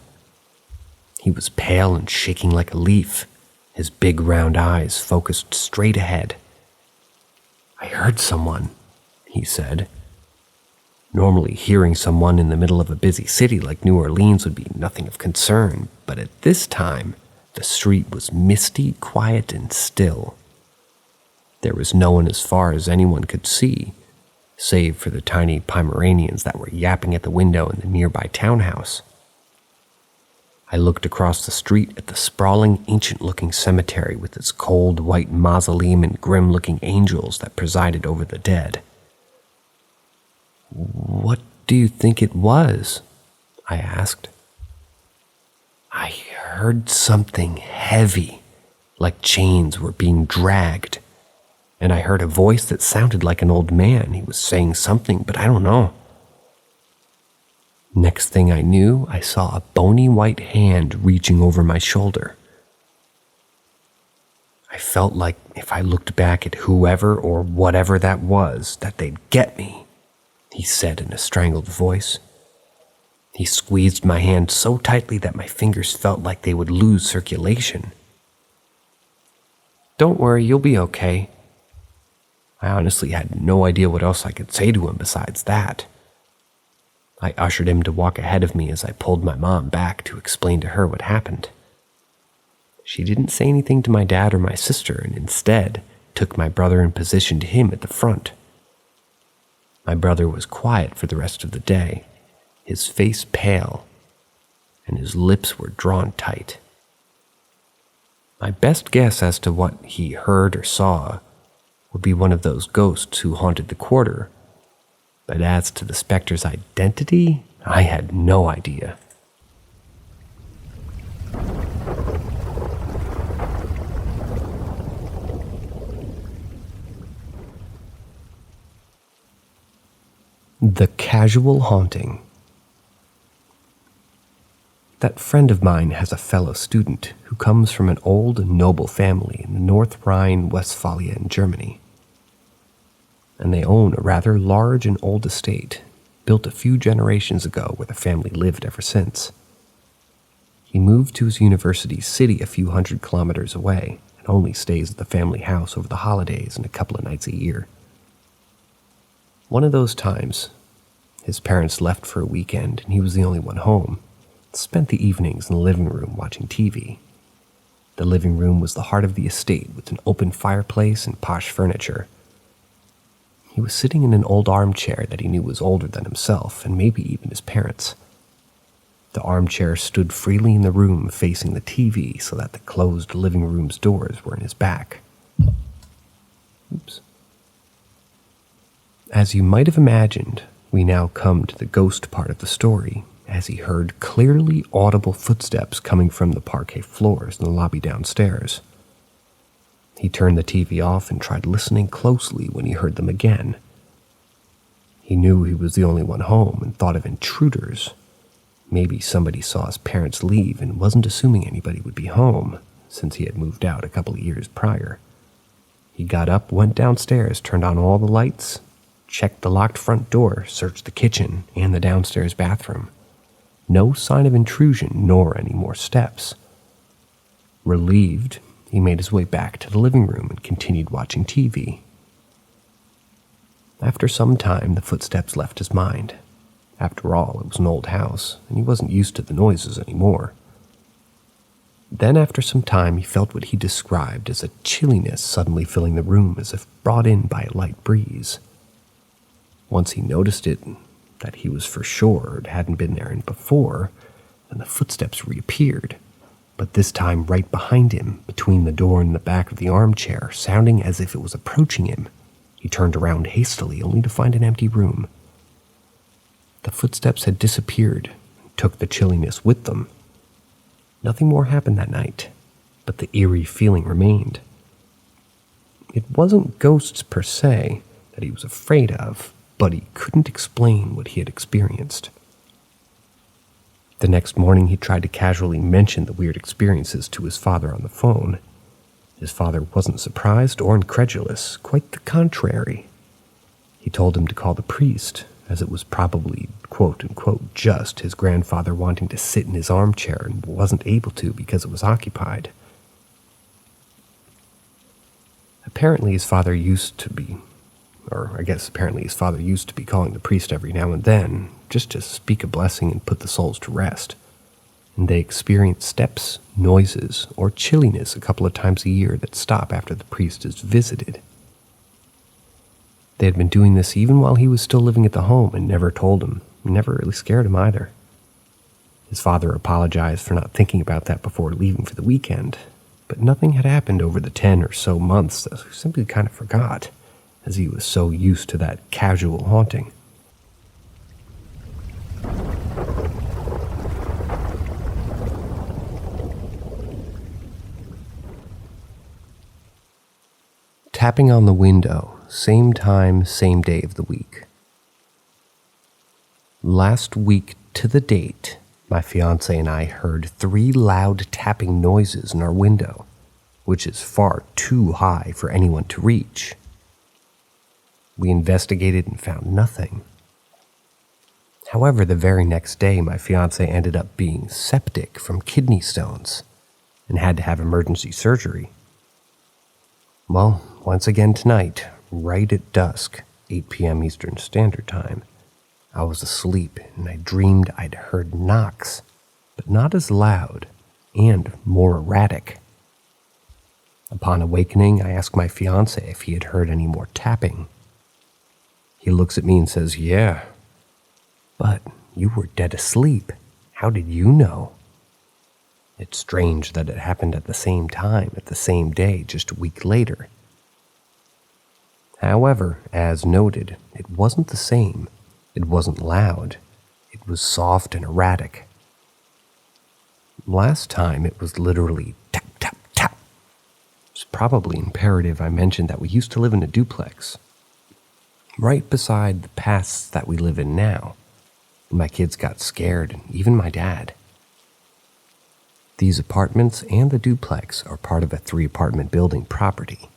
Speaker 1: He was pale and shaking like a leaf, his big round eyes focused straight ahead. "I heard someone," he said. Normally, hearing someone in the middle of a busy city like New Orleans would be nothing of concern, but at this time, the street was misty, quiet, and still. There was no one as far as anyone could see, save for the tiny Pomeranians that were yapping at the window in the nearby townhouse. I looked across the street at the sprawling, ancient-looking cemetery with its cold, white mausoleum and grim-looking angels that presided over the dead. "What do you think it was?" I asked. "I heard something heavy, like chains were being dragged, and I heard a voice that sounded like an old man. He was saying something, but I don't know." Next thing I knew, I saw a bony white hand reaching over my shoulder. I felt like if I looked back at whoever or whatever that was, that they'd get me, he said in a strangled voice. He squeezed my hand so tightly that my fingers felt like they would lose circulation. "Don't worry, you'll be okay." I honestly had no idea what else I could say to him besides that. I ushered him to walk ahead of me as I pulled my mom back to explain to her what happened. She didn't say anything to my dad or my sister, and instead took my brother and positioned him at the front. My brother was quiet for the rest of the day, his face pale, and his lips were drawn tight. My best guess as to what he heard or saw would be one of those ghosts who haunted the quarter, but as to the specter's identity, I had no idea. The Casual Haunting. That friend of mine has a fellow student who comes from an old and noble family in the North Rhine-Westphalia in Germany. And they own a rather large and old estate, built a few generations ago where the family lived ever since. He moved to his university city a few hundred kilometers away and only stays at the family house over the holidays and a couple of nights a year. One of those times, his parents left for a weekend and he was the only one home, spent the evenings in the living room watching TV. The living room was the heart of the estate with an open fireplace and posh furniture. He was sitting in an old armchair that he knew was older than himself and maybe even his parents. The armchair stood freely in the room facing the TV so that the closed living room's doors were in his back. Oops. As you might have imagined, we now come to the ghost part of the story, as he heard clearly audible footsteps coming from the parquet floors in the lobby downstairs. He turned the TV off and tried listening closely when he heard them again. He knew he was the only one home and thought of intruders. Maybe somebody saw his parents leave and wasn't assuming anybody would be home, since he had moved out a couple of years prior. He got up, went downstairs, turned on all the lights, checked the locked front door, searched the kitchen and the downstairs bathroom. No sign of intrusion, nor any more steps. Relieved, he made his way back to the living room and continued watching TV. After some time, the footsteps left his mind. After all, it was an old house, and he wasn't used to the noises anymore. Then, after some time, he felt what he described as a chilliness suddenly filling the room as if brought in by a light breeze. Once he noticed it, that he was for sure it hadn't been there before, then the footsteps reappeared, but this time right behind him, between the door and the back of the armchair, sounding as if it was approaching him. He turned around hastily, only to find an empty room. The footsteps had disappeared and took the chilliness with them. Nothing more happened that night, but the eerie feeling remained. It wasn't ghosts per se that he was afraid of, but he couldn't explain what he had experienced. The next morning, he tried to casually mention the weird experiences to his father on the phone. His father wasn't surprised or incredulous, quite the contrary. He told him to call the priest, as it was probably, quote-unquote, just his grandfather wanting to sit in his armchair and wasn't able to because it was occupied. Apparently his father used to be calling the priest every now and then, just to speak a blessing and put the souls to rest. And they experience steps, noises, or chilliness a couple of times a year that stop after the priest is visited. They had been doing this even while he was still living at the home and never told him, never really scared him either. His father apologized for not thinking about that before leaving for the weekend, but nothing had happened over the 10 or so months that he simply kind of forgot, as he was so used to that casual haunting. Tapping on the window, same time, same day of the week. Last week to the date, my fiancé and I heard 3 loud tapping noises in our window, which is far too high for anyone to reach. We investigated and found nothing. However, the very next day, my fiancé ended up being septic from kidney stones and had to have emergency surgery. Well, once again tonight, right at dusk, 8 p.m. Eastern Standard Time, I was asleep and I dreamed I'd heard knocks, but not as loud and more erratic. Upon awakening, I asked my fiancé if he had heard any more tapping. He looks at me and says, "Yeah." "But you were dead asleep. How did you know?" It's strange that it happened at the same time, at the same day, just a week later. However, as noted, it wasn't the same. It wasn't loud. It was soft and erratic. Last time, it was literally tap, tap, tap. It's probably imperative I mentioned that we used to live in a duplex, right beside the paths that we live in now. My kids got scared, and even my dad. These apartments and the duplex are part of a 3-apartment building property,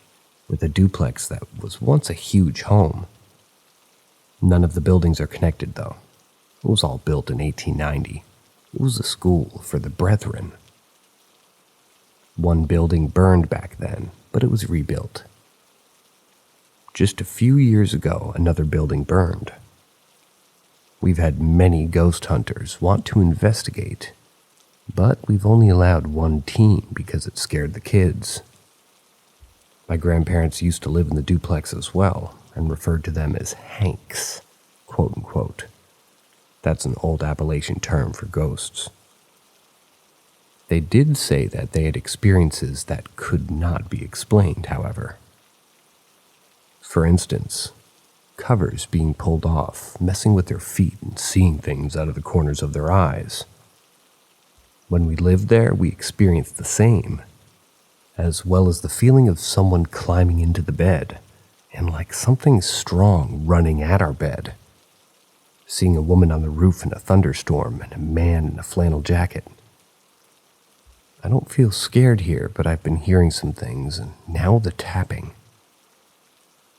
Speaker 1: with a duplex that was once a huge home. None of the buildings are connected, though. It was all built in 1890. It was a school for the Brethren. One building burned back then, but it was rebuilt. Just a few years ago, another building burned. We've had many ghost hunters want to investigate, but we've only allowed one team because it scared the kids. My grandparents used to live in the duplex as well, and referred to them as Hanks, quote unquote. That's an old Appalachian term for ghosts. They did say that they had experiences that could not be explained, however. For instance, covers being pulled off, messing with their feet and seeing things out of the corners of their eyes. When we lived there, we experienced the same, as well as the feeling of someone climbing into the bed, and like something strong running at our bed. Seeing a woman on the roof in a thunderstorm and a man in a flannel jacket. I don't feel scared here, but I've been hearing some things, and now the tapping.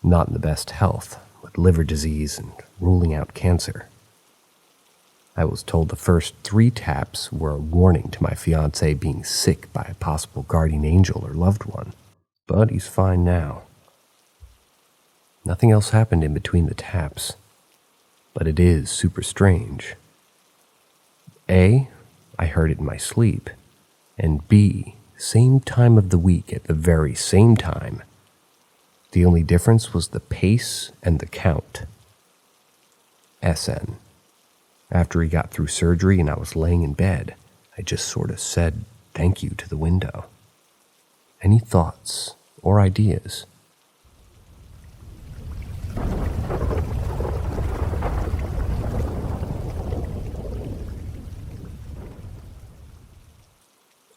Speaker 1: Not in the best health, with liver disease and ruling out cancer. I was told the first 3 taps were a warning to my fiancé being sick by a possible guardian angel or loved one, but he's fine now. Nothing else happened in between the taps, but it is super strange. A, I heard it in my sleep, and B, same time of the week at the very same time. The only difference was the pace and the count. SN. After he got through surgery and I was laying in bed, I just sort of said thank you to the window. Any thoughts or ideas?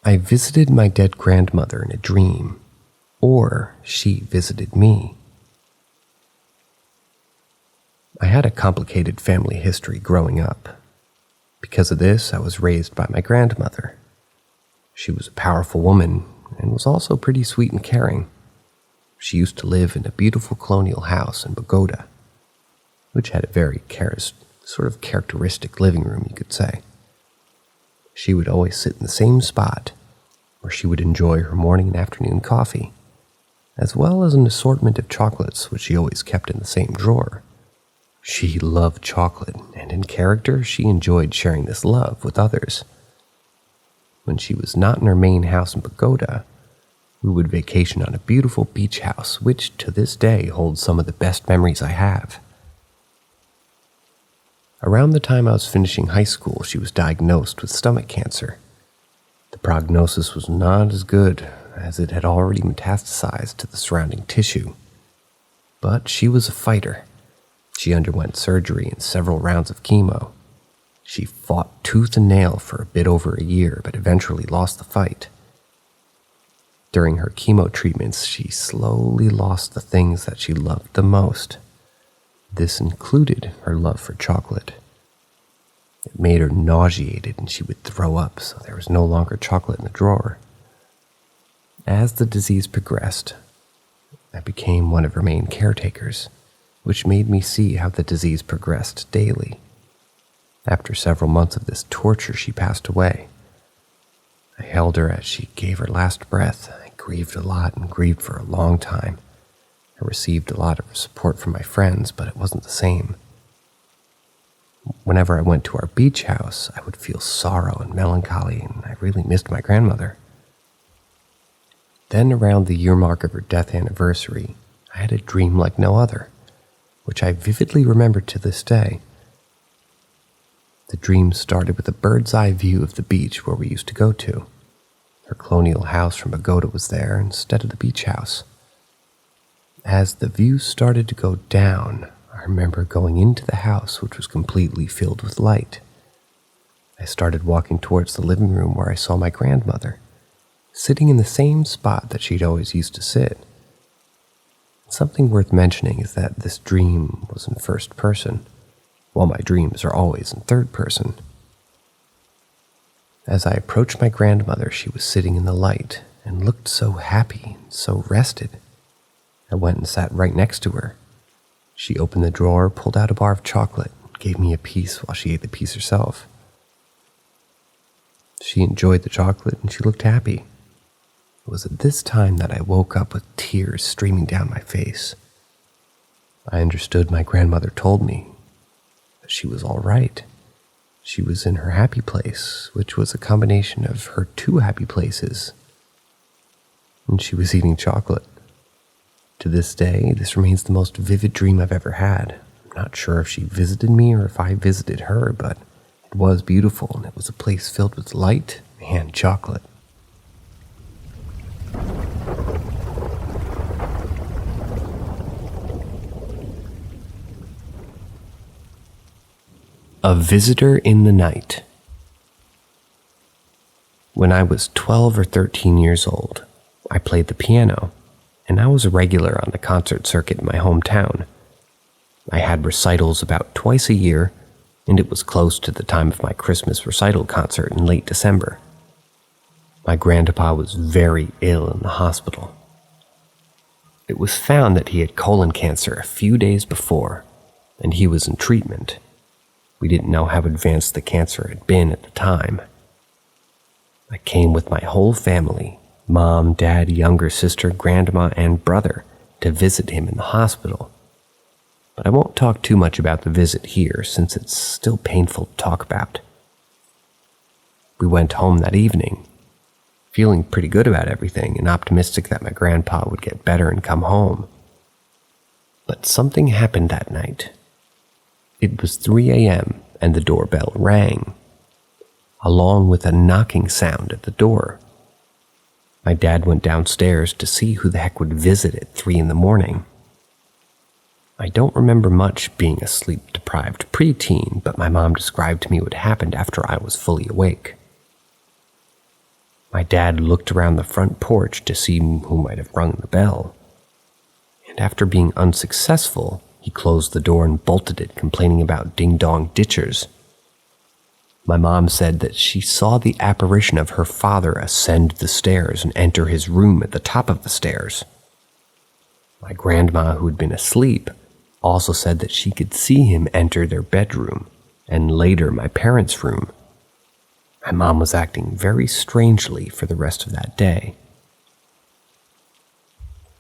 Speaker 1: I visited my dead grandmother in a dream, or she visited me. I had a complicated family history growing up. Because of this, I was raised by my grandmother. She was a powerful woman and was also pretty sweet and caring. She used to live in a beautiful colonial house in Bogota, which had a very sort of characteristic living room, you could say. She would always sit in the same spot, where she would enjoy her morning and afternoon coffee, as well as an assortment of chocolates which she always kept in the same drawer. She loved chocolate, and in character, she enjoyed sharing this love with others. When she was not in her main house in Bogota, we would vacation on a beautiful beach house, which to this day holds some of the best memories I have. Around the time I was finishing high school, she was diagnosed with stomach cancer. The prognosis was not as good, as it had already metastasized to the surrounding tissue. But she was a fighter. She underwent surgery and several rounds of chemo. She fought tooth and nail for a bit over a year, but eventually lost the fight. During her chemo treatments, she slowly lost the things that she loved the most. This included her love for chocolate. It made her nauseated and she would throw up, so there was no longer chocolate in the drawer. As the disease progressed, I became one of her main caretakers, which made me see how the disease progressed daily. After several months of this torture, she passed away. I held her as she gave her last breath. I grieved a lot and grieved for a long time. I received a lot of support from my friends, but it wasn't the same. Whenever I went to our beach house, I would feel sorrow and melancholy, and I really missed my grandmother. Then around the year mark of her death anniversary, I had a dream like no other, which I vividly remember to this day. The dream started with a bird's eye view of the beach where we used to go to. Her colonial house from Bogota was there instead of the beach house. As the view started to go down, I remember going into the house, which was completely filled with light. I started walking towards the living room where I saw my grandmother, sitting in the same spot that she'd always used to sit. Something worth mentioning is that this dream was in first person, while my dreams are always in third person. As I approached my grandmother, she was sitting in the light and looked so happy and so rested. I went and sat right next to her. She opened the drawer, pulled out a bar of chocolate, and gave me a piece while she ate the piece herself. She enjoyed the chocolate and she looked happy. It was at this time that I woke up with tears streaming down my face. I understood my grandmother told me that she was all right. She was in her happy place, which was a combination of her 2 happy places. And she was eating chocolate. To this day, this remains the most vivid dream I've ever had. not sure if she visited me or if I visited her, but it was beautiful, and it was a place filled with light and chocolate. A Visitor in the Night. When I was 12 or 13 years old, I played the piano, and I was a regular on the concert circuit in my hometown. I had recitals about twice a year, and it was close to the time of my Christmas recital concert in late December. My grandpa was very ill in the hospital. It was found that he had colon cancer a few days before, and he was in treatment. We didn't know how advanced the cancer had been at the time. I came with my whole family, mom, dad, younger sister, grandma, and brother, to visit him in the hospital. But I won't talk too much about the visit here, since it's still painful to talk about. We went home that evening, feeling pretty good about everything and optimistic that my grandpa would get better and come home. But something happened that night. It was 3 a.m. and the doorbell rang, along with a knocking sound at the door. My dad went downstairs to see who the heck would visit at 3 in the morning. I don't remember much being a sleep-deprived preteen, but my mom described to me what happened after I was fully awake. My dad looked around the front porch to see who might have rung the bell, and after being unsuccessful, he closed the door and bolted it, complaining about ding-dong ditchers. My mom said that she saw the apparition of her father ascend the stairs and enter his room at the top of the stairs. My grandma, who had been asleep, also said that she could see him enter their bedroom, and later my parents' room. My mom was acting very strangely for the rest of that day.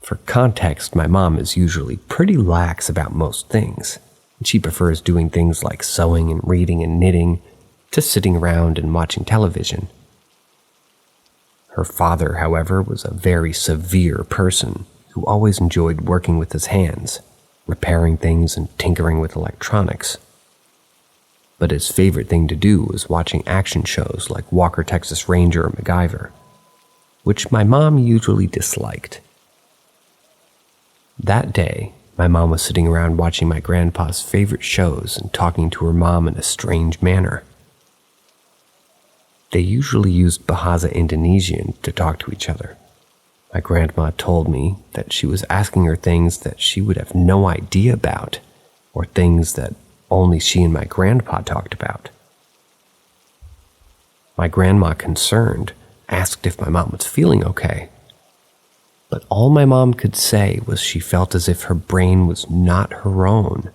Speaker 1: For context, my mom is usually pretty lax about most things, and she prefers doing things like sewing and reading and knitting to sitting around and watching television. Her father, however, was a very severe person who always enjoyed working with his hands, repairing things and tinkering with electronics. But his favorite thing to do was watching action shows like Walker, Texas Ranger, or MacGyver, which my mom usually disliked. That day, my mom was sitting around watching my grandpa's favorite shows and talking to her mom in a strange manner. They usually used Bahasa Indonesian to talk to each other. My grandma told me that she was asking her things that she would have no idea about, or things that only she and my grandpa talked about. My grandma, concerned, asked if my mom was feeling okay. But all my mom could say was she felt as if her brain was not her own.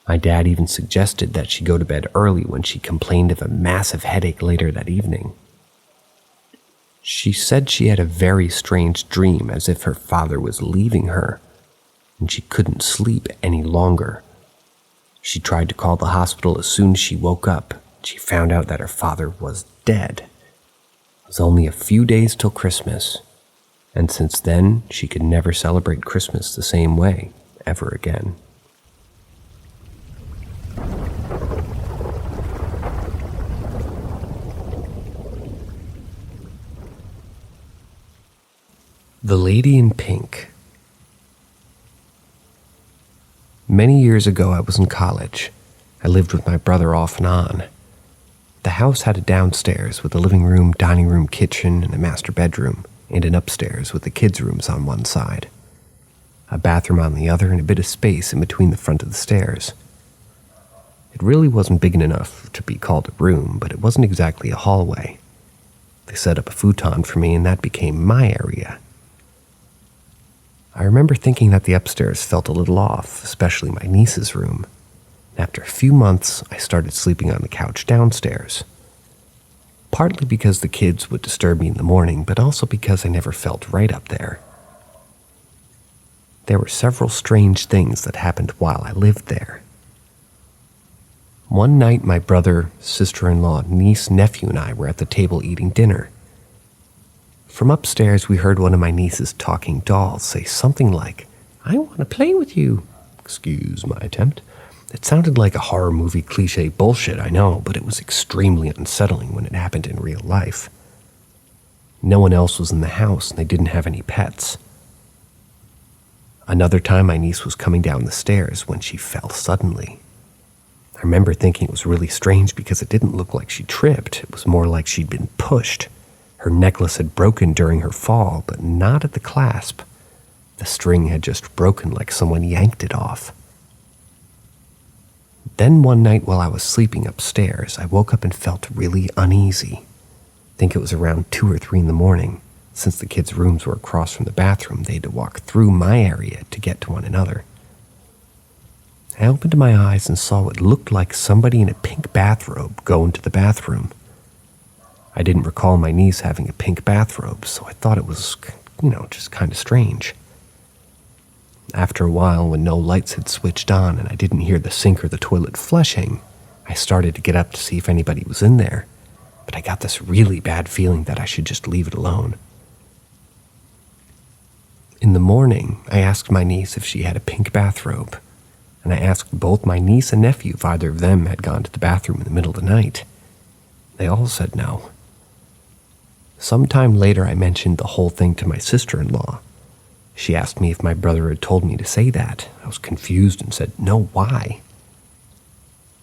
Speaker 1: My dad even suggested that she go to bed early when she complained of a massive headache later that evening. She said she had a very strange dream, as if her father was leaving her, and she couldn't sleep any longer. She tried to call the hospital as soon as she woke up. She found out that her father was dead. It was only a few days till Christmas, and since then, she could never celebrate Christmas the same way ever again. The Lady in Pink. Many years ago, I was in college. I lived with my brother off and on. The house had a downstairs with a living room, dining room, kitchen, and a master bedroom, and an upstairs with the kids' rooms on one side, a bathroom on the other, and a bit of space in between the front of the stairs. It really wasn't big enough to be called a room, but it wasn't exactly a hallway. They set up a futon for me, and that became my area. I remember thinking that the upstairs felt a little off, especially my niece's room. After a few months, I started sleeping on the couch downstairs. Partly because the kids would disturb me in the morning, but also because I never felt right up there. There were several strange things that happened while I lived there. One night, my brother, sister-in-law, niece, nephew, and I were at the table eating dinner. From upstairs, we heard one of my niece's talking dolls say something like, "I want to play with you," Excuse my attempt. It sounded like a horror movie cliche bullshit, I know, but it was extremely unsettling when it happened in real life. No one else was in the house, and they didn't have any pets. Another time, my niece was coming down the stairs when she fell suddenly. I remember thinking it was really strange because it didn't look like she tripped. It was more like she'd been pushed. Her necklace had broken during her fall, but not at the clasp. The string had just broken like someone yanked it off. Then one night while I was sleeping upstairs, I woke up and felt really uneasy. I think it was around 2 or 3 in the morning. Since the kids' rooms were across from the bathroom, they had to walk through my area to get to one another. I opened my eyes and saw what looked like somebody in a pink bathrobe go into the bathroom. I didn't recall my niece having a pink bathrobe, so I thought it was, just kind of strange. After a while, when no lights had switched on and I didn't hear the sink or the toilet flushing, I started to get up to see if anybody was in there, but I got this really bad feeling that I should just leave it alone. In the morning, I asked my niece if she had a pink bathrobe, and I asked both my niece and nephew if either of them had gone to the bathroom in the middle of the night. They all said no. Sometime later, I mentioned the whole thing to my sister-in-law. She asked me if my brother had told me to say that. I was confused and said, "No, why?"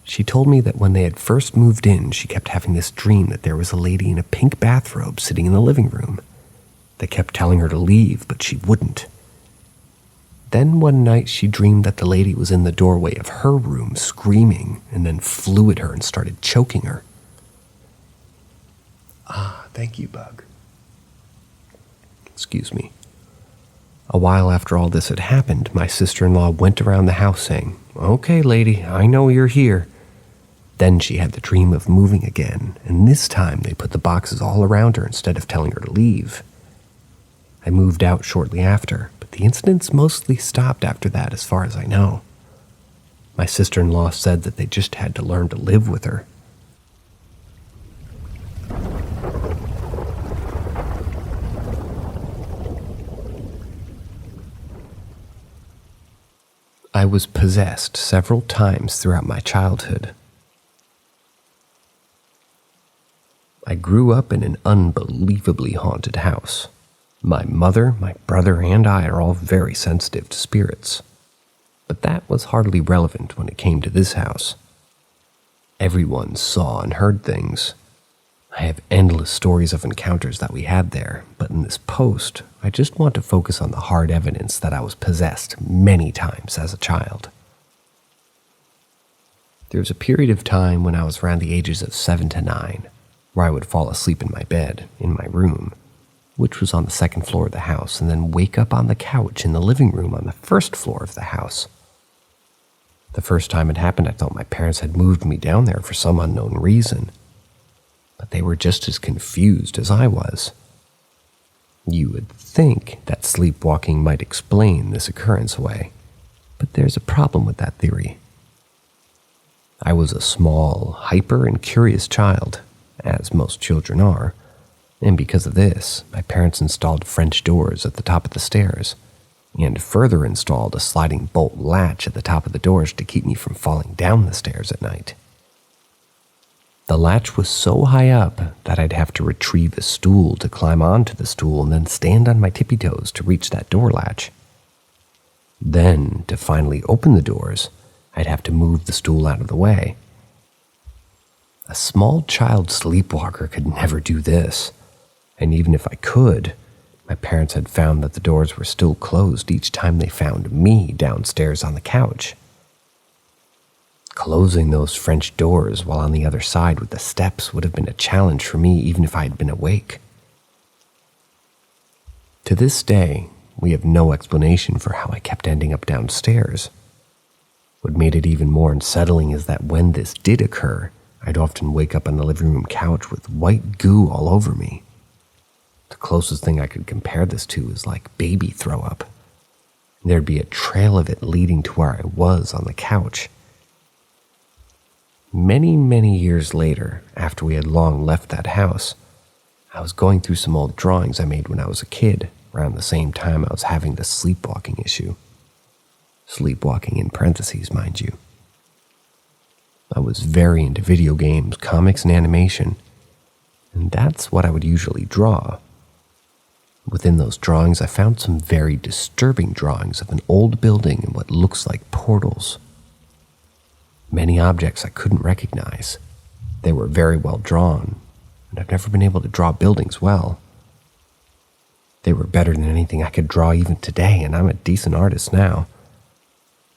Speaker 1: She told me that when they had first moved in, she kept having this dream that there was a lady in a pink bathrobe sitting in the living room. They kept telling her to leave, but she wouldn't. Then one night she dreamed that the lady was in the doorway of her room screaming and then flew at her and started choking her. Thank you, Bug. Excuse me. A while after all this had happened, my sister-in-law went around the house saying, "Okay, lady, I know you're here." Then she had the dream of moving again, and this time they put the boxes all around her instead of telling her to leave. I moved out shortly after, but the incidents mostly stopped after that as far as I know. My sister-in-law said that they just had to learn to live with her. I was possessed several times throughout my childhood. I grew up in an unbelievably haunted house. My mother, my brother, and I are all very sensitive to spirits. But that was hardly relevant when it came to this house. Everyone saw and heard things. I have endless stories of encounters that we had there, but in this post, I just want to focus on the hard evidence that I was possessed many times as a child. There was a period of time when I was around the ages of 7 to 9, where I would fall asleep in my bed, in my room, which was on the second floor of the house, and then wake up on the couch in the living room on the first floor of the house. The first time it happened, I thought my parents had moved me down there for some unknown reason, but they were just as confused as I was. You would think that sleepwalking might explain this occurrence away, but there's a problem with that theory. I was a small, hyper, and curious child, as most children are, and because of this, my parents installed French doors at the top of the stairs, and further installed a sliding bolt latch at the top of the doors to keep me from falling down the stairs at night. The latch was so high up that I'd have to retrieve a stool to climb onto the stool and then stand on my tippy toes to reach that door latch. Then, to finally open the doors, I'd have to move the stool out of the way. A small child sleepwalker could never do this, and even if I could, my parents had found that the doors were still closed each time they found me downstairs on the couch. Closing those French doors while on the other side with the steps would have been a challenge for me even if I had been awake. To this day, we have no explanation for how I kept ending up downstairs. What made it even more unsettling is that when this did occur, I'd often wake up on the living room couch with white goo all over me. The closest thing I could compare this to is like baby throw up. There'd be a trail of it leading to where I was on the couch. Many, many years later, after we had long left that house, I was going through some old drawings I made when I was a kid, around the same time I was having the sleepwalking issue. Sleepwalking in parentheses, mind you. I was very into video games, comics, and animation, and that's what I would usually draw. Within those drawings, I found some very disturbing drawings of an old building and what looks like portals. Many objects I couldn't recognize. They were very well drawn, and I've never been able to draw buildings well. They were better than anything I could draw even today, and I'm a decent artist now.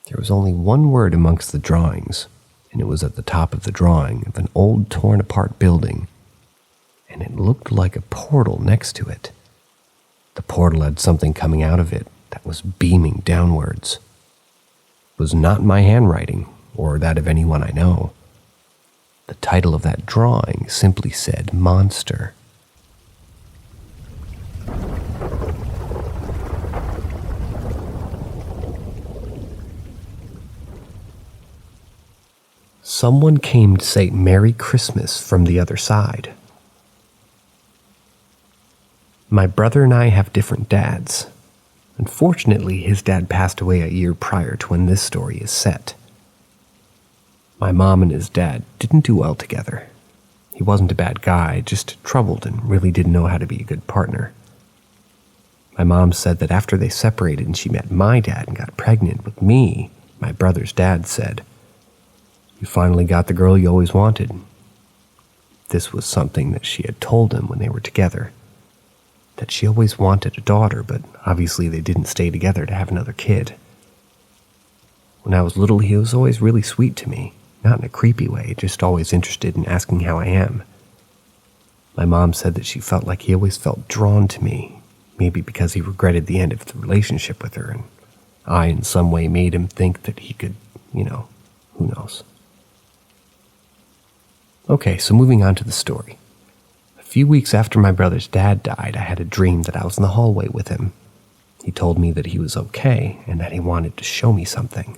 Speaker 1: There was only one word amongst the drawings, and it was at the top of the drawing of an old torn-apart building, and it looked like a portal next to it. The portal had something coming out of it that was beaming downwards. It was not my handwriting, or that of anyone I know. The title of that drawing simply said Monster. Someone came to say Merry Christmas from the other side. My brother and I have different dads. Unfortunately, his dad passed away a year prior to when this story is set. My mom and his dad didn't do well together. He wasn't a bad guy, just troubled and really didn't know how to be a good partner. My mom said that after they separated and she met my dad and got pregnant with me, my brother's dad said, "You finally got the girl you always wanted." This was something that she had told him when they were together. That she always wanted a daughter, but obviously they didn't stay together to have another kid. When I was little, he was always really sweet to me, not in a creepy way, just always interested in asking how I am. My mom said that she felt like he always felt drawn to me, maybe because he regretted the end of the relationship with her, and I in some way made him think that he could, who knows. Okay, so moving on to the story. A few weeks after my brother's dad died, I had a dream that I was in the hallway with him. He told me that he was okay and that he wanted to show me something.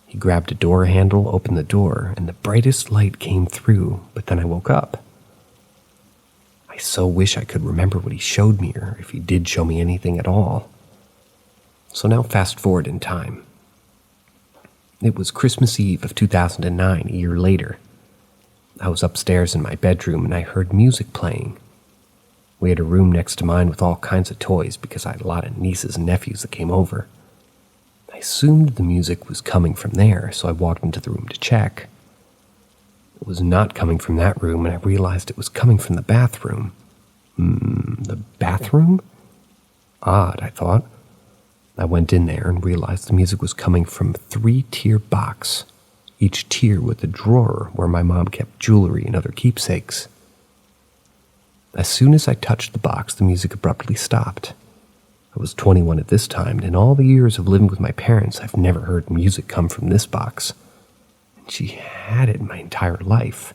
Speaker 1: He grabbed a door handle, opened the door, and the brightest light came through, but then I woke up. I so wish I could remember what he showed me, or if he did show me anything at all. So now fast forward in time. It was Christmas Eve of 2009, a year later. I was upstairs in my bedroom and I heard music playing. We had a room next to mine with all kinds of toys because I had a lot of nieces and nephews that came over. I assumed the music was coming from there, so I walked into the room to check. It was not coming from that room, and I realized it was coming from the bathroom. The bathroom? Odd, I thought. I went in there and realized the music was coming from a 3-tier box, each tier with a drawer where my mom kept jewelry and other keepsakes. As soon as I touched the box, the music abruptly stopped. I was 21 at this time, and in all the years of living with my parents, I've never heard music come from this box. And she had it my entire life.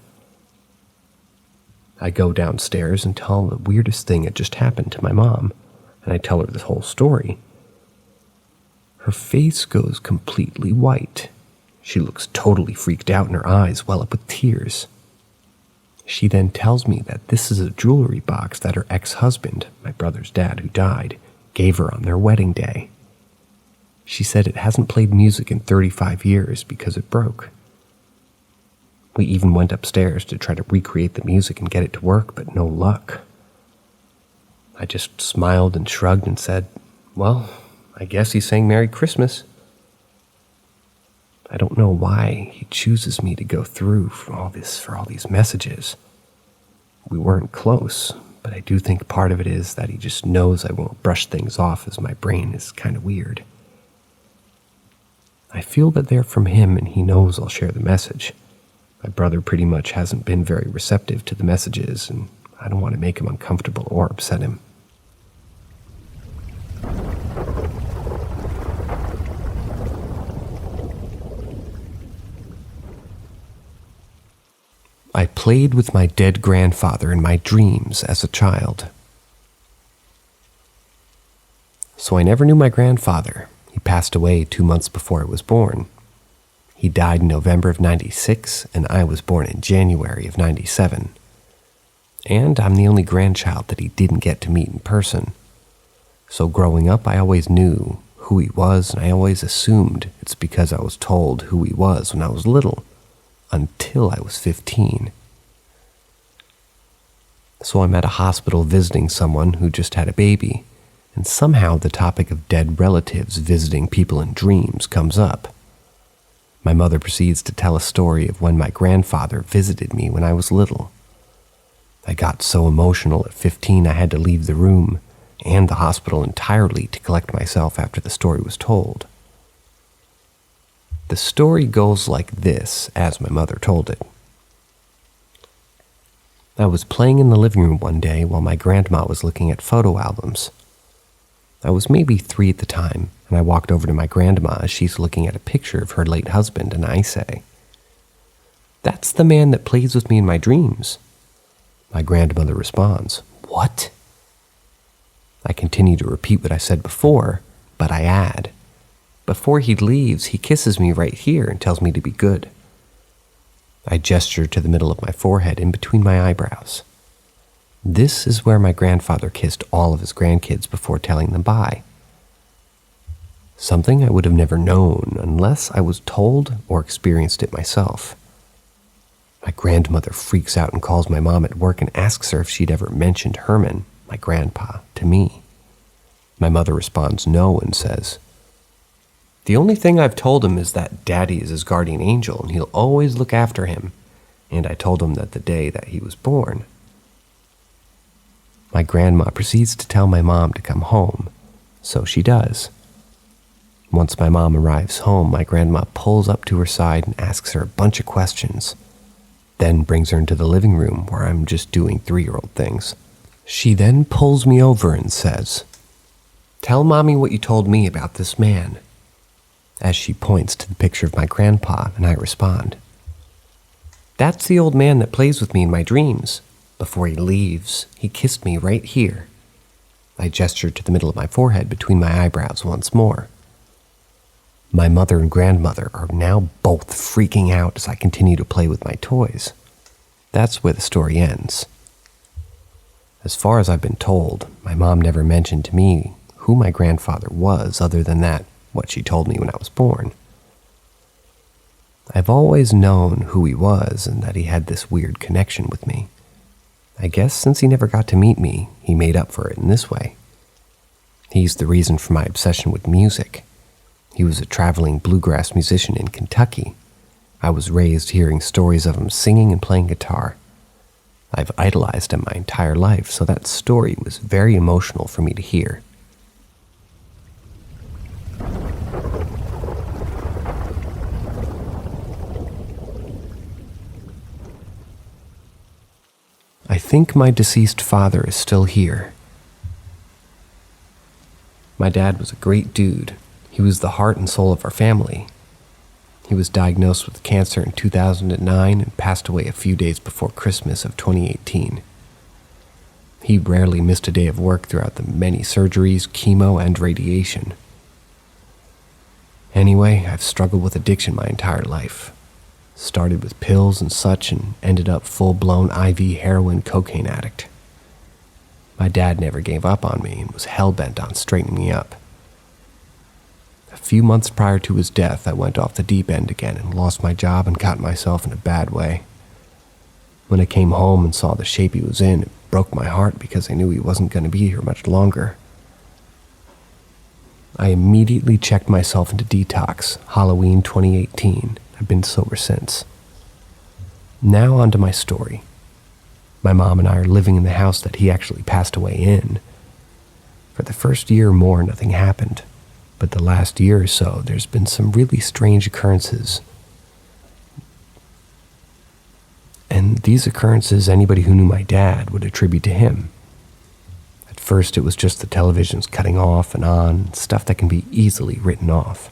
Speaker 1: I go downstairs and tell the weirdest thing that just happened to my mom, and I tell her this whole story. Her face goes completely white. She looks totally freaked out and her eyes well up with tears. She then tells me that this is a jewelry box that her ex-husband, my brother's dad who died, gave her on their wedding day. She said it hasn't played music in 35 years because it broke. We even went upstairs to try to recreate the music and get it to work, but no luck. I just smiled and shrugged and said, "Well, I guess he's saying Merry Christmas." I don't know why he chooses me to go through for all these messages. We weren't close, but I do think part of it is that he just knows I won't brush things off as my brain is kind of weird. I feel that they're from him and he knows I'll share the message. My brother pretty much hasn't been very receptive to the messages, and I don't want to make him uncomfortable or upset him. I played with my dead grandfather in my dreams as a child. So I never knew my grandfather. He passed away 2 months before I was born. He died in November of '96, and I was born in January of '97. And I'm the only grandchild that he didn't get to meet in person. So growing up, I always knew who he was, and I always assumed it's because I was told who he was when I was little, until I was 15. So I'm at a hospital visiting someone who just had a baby, and somehow the topic of dead relatives visiting people in dreams comes up. My mother proceeds to tell a story of when my grandfather visited me when I was little. I got so emotional at 15 I had to leave the room and the hospital entirely to collect myself after the story was told. The story goes like this, as my mother told it. I was playing in the living room one day while my grandma was looking at photo albums. I was maybe 3 at the time, and I walked over to my grandma as she's looking at a picture of her late husband, and I say, "That's the man that plays with me in my dreams." My grandmother responds, "What?" I continue to repeat what I said before, but I add, "Before he leaves, he kisses me right here and tells me to be good." I gesture to the middle of my forehead in between my eyebrows. This is where my grandfather kissed all of his grandkids before telling them bye. Something I would have never known unless I was told or experienced it myself. My grandmother freaks out and calls my mom at work and asks her if she'd ever mentioned Herman, my grandpa, to me. My mother responds no and says, "The only thing I've told him is that Daddy is his guardian angel and he'll always look after him, and I told him that the day that he was born." My grandma proceeds to tell my mom to come home, so she does. Once my mom arrives home, my grandma pulls up to her side and asks her a bunch of questions, then brings her into the living room where I'm just doing 3-year-old things. She then pulls me over and says, "Tell Mommy what you told me about this man," as she points to the picture of my grandpa, and I respond, "That's the old man that plays with me in my dreams. Before he leaves, he kissed me right here." I gesture to the middle of my forehead between my eyebrows once more. My mother and grandmother are now both freaking out as I continue to play with my toys. That's where the story ends. As far as I've been told, my mom never mentioned to me who my grandfather was other than what she told me when I was born. I've always known who he was and that he had this weird connection with me. I guess since he never got to meet me, he made up for it in this way. He's the reason for my obsession with music. He was a traveling bluegrass musician in Kentucky. I was raised hearing stories of him singing and playing guitar. I've idolized him my entire life, so that story was very emotional for me to hear. I think my deceased father is still here. My dad was a great dude. He was the heart and soul of our family. He was diagnosed with cancer in 2009 and passed away a few days before Christmas of 2018. He rarely missed a day of work throughout the many surgeries, chemo, and radiation. Anyway, I've struggled with addiction my entire life. Started with pills and such and ended up full-blown IV heroin cocaine addict. My dad never gave up on me and was hell-bent on straightening me up. A few months prior to his death, I went off the deep end again and lost my job and got myself in a bad way. When I came home and saw the shape he was in, it broke my heart because I knew he wasn't going to be here much longer. I immediately checked myself into detox, Halloween 2018. I've been sober since. Now onto my story. My mom and I are living in the house that he actually passed away in. For the first year or more, nothing happened. But the last year or so, there's been some really strange occurrences. And these occurrences, anybody who knew my dad would attribute to him. At first, it was just the televisions cutting off and on, stuff that can be easily written off.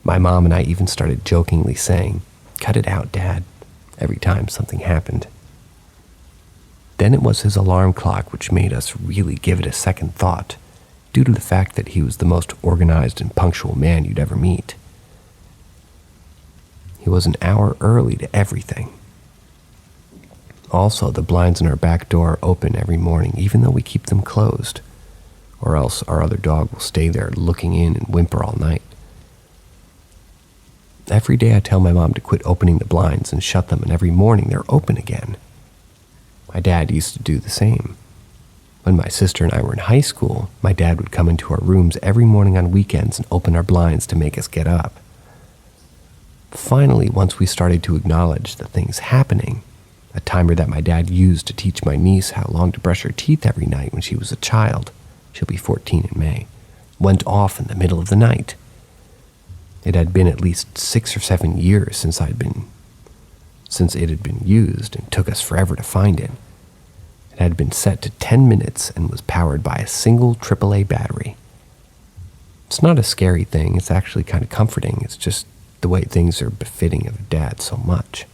Speaker 1: My mom and I even started jokingly saying, "Cut it out, Dad," every time something happened. Then it was his alarm clock which made us really give it a second thought, due to the fact that he was the most organized and punctual man you'd ever meet. He was an hour early to everything. Also, the blinds in our back door are open every morning, even though we keep them closed. or else our other dog will stay there looking in and whimper all night. Every day I tell my mom to quit opening the blinds and shut them, and every morning they're open again. My dad used to do the same. When my sister and I were in high school, my dad would come into our rooms every morning on weekends and open our blinds to make us get up. Finally, once we started to acknowledge the things happening, a timer that my dad used to teach my niece how long to brush her teeth every night when she was a child, she'll be 14 in May, went off in the middle of the night. It had been at least 6 or 7 years since it had been used, and took us forever to find it. It had been set to 10 minutes and was powered by a single AAA battery. It's not a scary thing, it's actually kind of comforting. It's just the way things are befitting of a dad so much.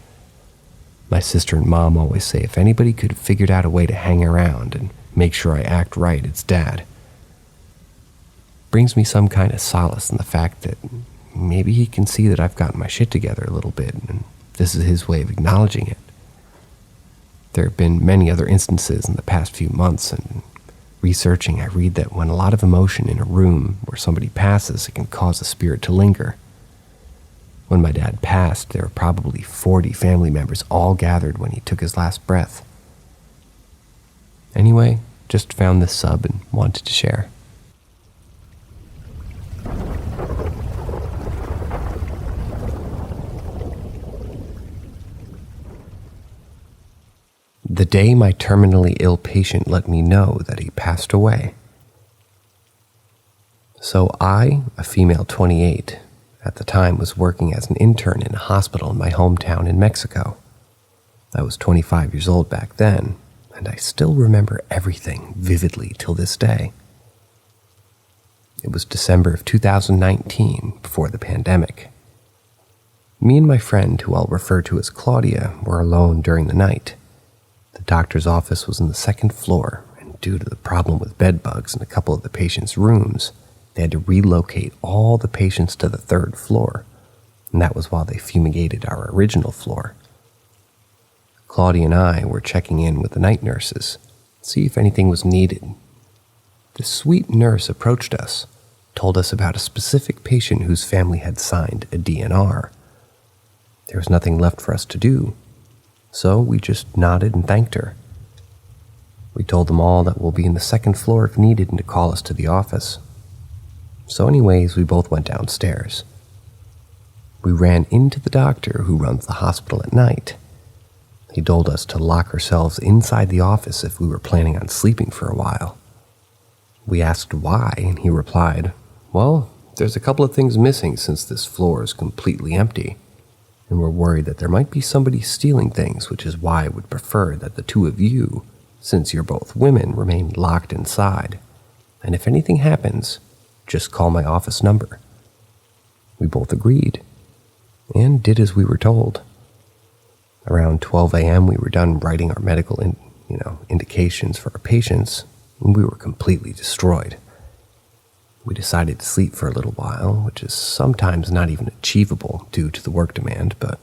Speaker 1: My sister and mom always say if anybody could have figured out a way to hang around and make sure I act right, it's dad. Brings me some kind of solace in the fact that maybe he can see that I've gotten my shit together a little bit, and this is his way of acknowledging it. There have been many other instances in the past few months, and researching, I read that when a lot of emotion in a room where somebody passes, it can cause a spirit to linger. When my dad passed, there were probably 40 family members all gathered when he took his last breath. Anyway, just found this sub and wanted to share. The day my terminally ill patient let me know that he passed away. So I, a female 28, at the time was working as an intern in a hospital in my hometown in Mexico. I was 25 years old back then, and I still remember everything vividly till this day. It was December of 2019, before the pandemic. Me and my friend, who I'll refer to as Claudia, were alone during the night. The doctor's office was on the second floor, and due to the problem with bed bugs in a couple of the patients' rooms, they had to relocate all the patients to the third floor, and that was while they fumigated our original floor. Claudia and I were checking in with the night nurses, to see if anything was needed. The sweet nurse approached us, told us about a specific patient whose family had signed a DNR. There was nothing left for us to do, so we just nodded and thanked her. We told them all that we'll be in the second floor if needed and to call us to the office. So anyways, we both went downstairs. We ran into the doctor who runs the hospital at night. He told us to lock ourselves inside the office if we were planning on sleeping for a while. We asked why, and he replied, "Well, there's a couple of things missing since this floor is completely empty, and we're worried that there might be somebody stealing things, which is why I would prefer that the two of you, since you're both women, remain locked inside. And if anything happens, just call my office number." We both agreed, and did as we were told. Around 12 a.m., we were done writing our medical indications for our patients, and we were completely destroyed. We decided to sleep for a little while, which is sometimes not even achievable due to the work demand, but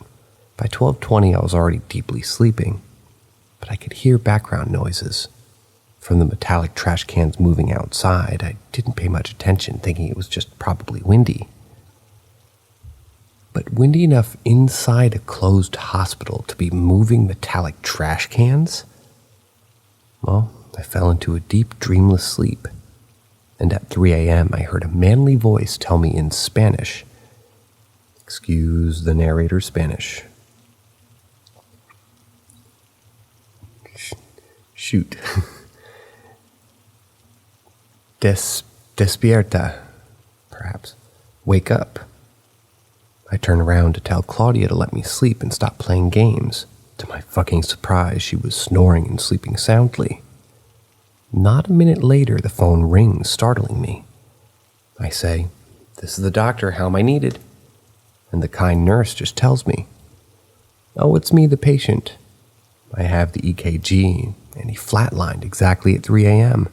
Speaker 1: by 12:20 I was already deeply sleeping. But I could hear background noises. From the metallic trash cans moving outside, I didn't pay much attention, thinking it was just probably windy. But windy enough inside a closed hospital to be moving metallic trash cans? Well, I fell into a deep, dreamless sleep. And at 3 a.m. I heard a manly voice tell me in Spanish, excuse the narrator's Spanish. Shoot. Despierta, perhaps. Wake up. I turned around to tell Claudia to let me sleep and stop playing games. To my fucking surprise, she was snoring and sleeping soundly. Not a minute later, the phone rings, startling me. I say, "This is the doctor, how am I needed?" And the kind nurse just tells me, "Oh, it's me, the patient. I have the EKG, and he flatlined exactly at 3 a.m.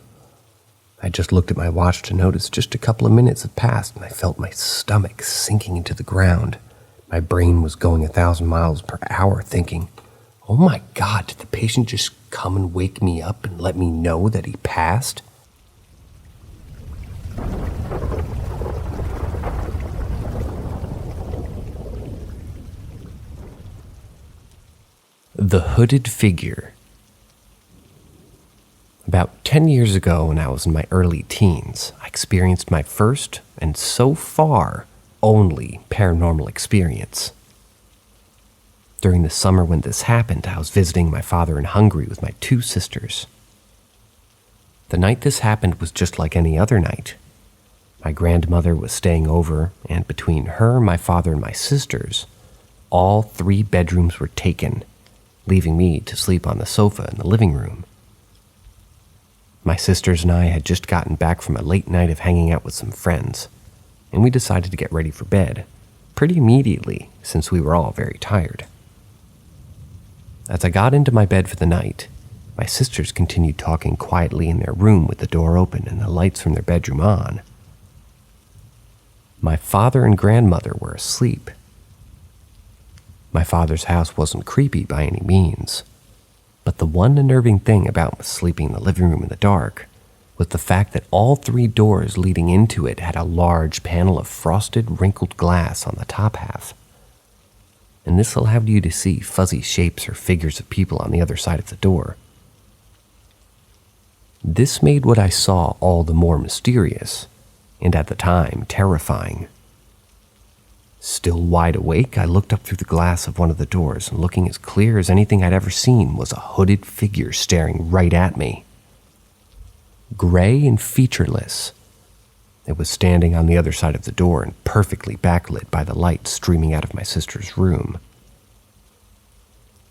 Speaker 1: I just looked at my watch to notice just a couple of minutes had passed, and I felt my stomach sinking into the ground. My brain was going 1,000 miles per hour, thinking, oh my God, did the patient just come and wake me up and let me know that he passed? The hooded figure. About 10 years ago, when I was in my early teens, I experienced my first, and so far, only paranormal experience. During the summer when this happened, I was visiting my father in Hungary with my 2 sisters. The night this happened was just like any other night. My grandmother was staying over, and between her, my father, and my sisters, all 3 bedrooms were taken, leaving me to sleep on the sofa in the living room. My sisters and I had just gotten back from a late night of hanging out with some friends, and we decided to get ready for bed pretty immediately since we were all very tired. As I got into my bed for the night, my sisters continued talking quietly in their room with the door open and the lights from their bedroom on. My father and grandmother were asleep. My father's house wasn't creepy by any means, but the one unnerving thing about sleeping in the living room in the dark was the fact that all 3 doors leading into it had a large panel of frosted, wrinkled glass on the top half. And this allowed you to see fuzzy shapes or figures of people on the other side of the door. This made what I saw all the more mysterious, and at the time, terrifying. Still wide awake, I looked up through the glass of one of the doors, and looking as clear as anything I'd ever seen was a hooded figure staring right at me. Gray and featureless, it was standing on the other side of the door and perfectly backlit by the light streaming out of my sister's room.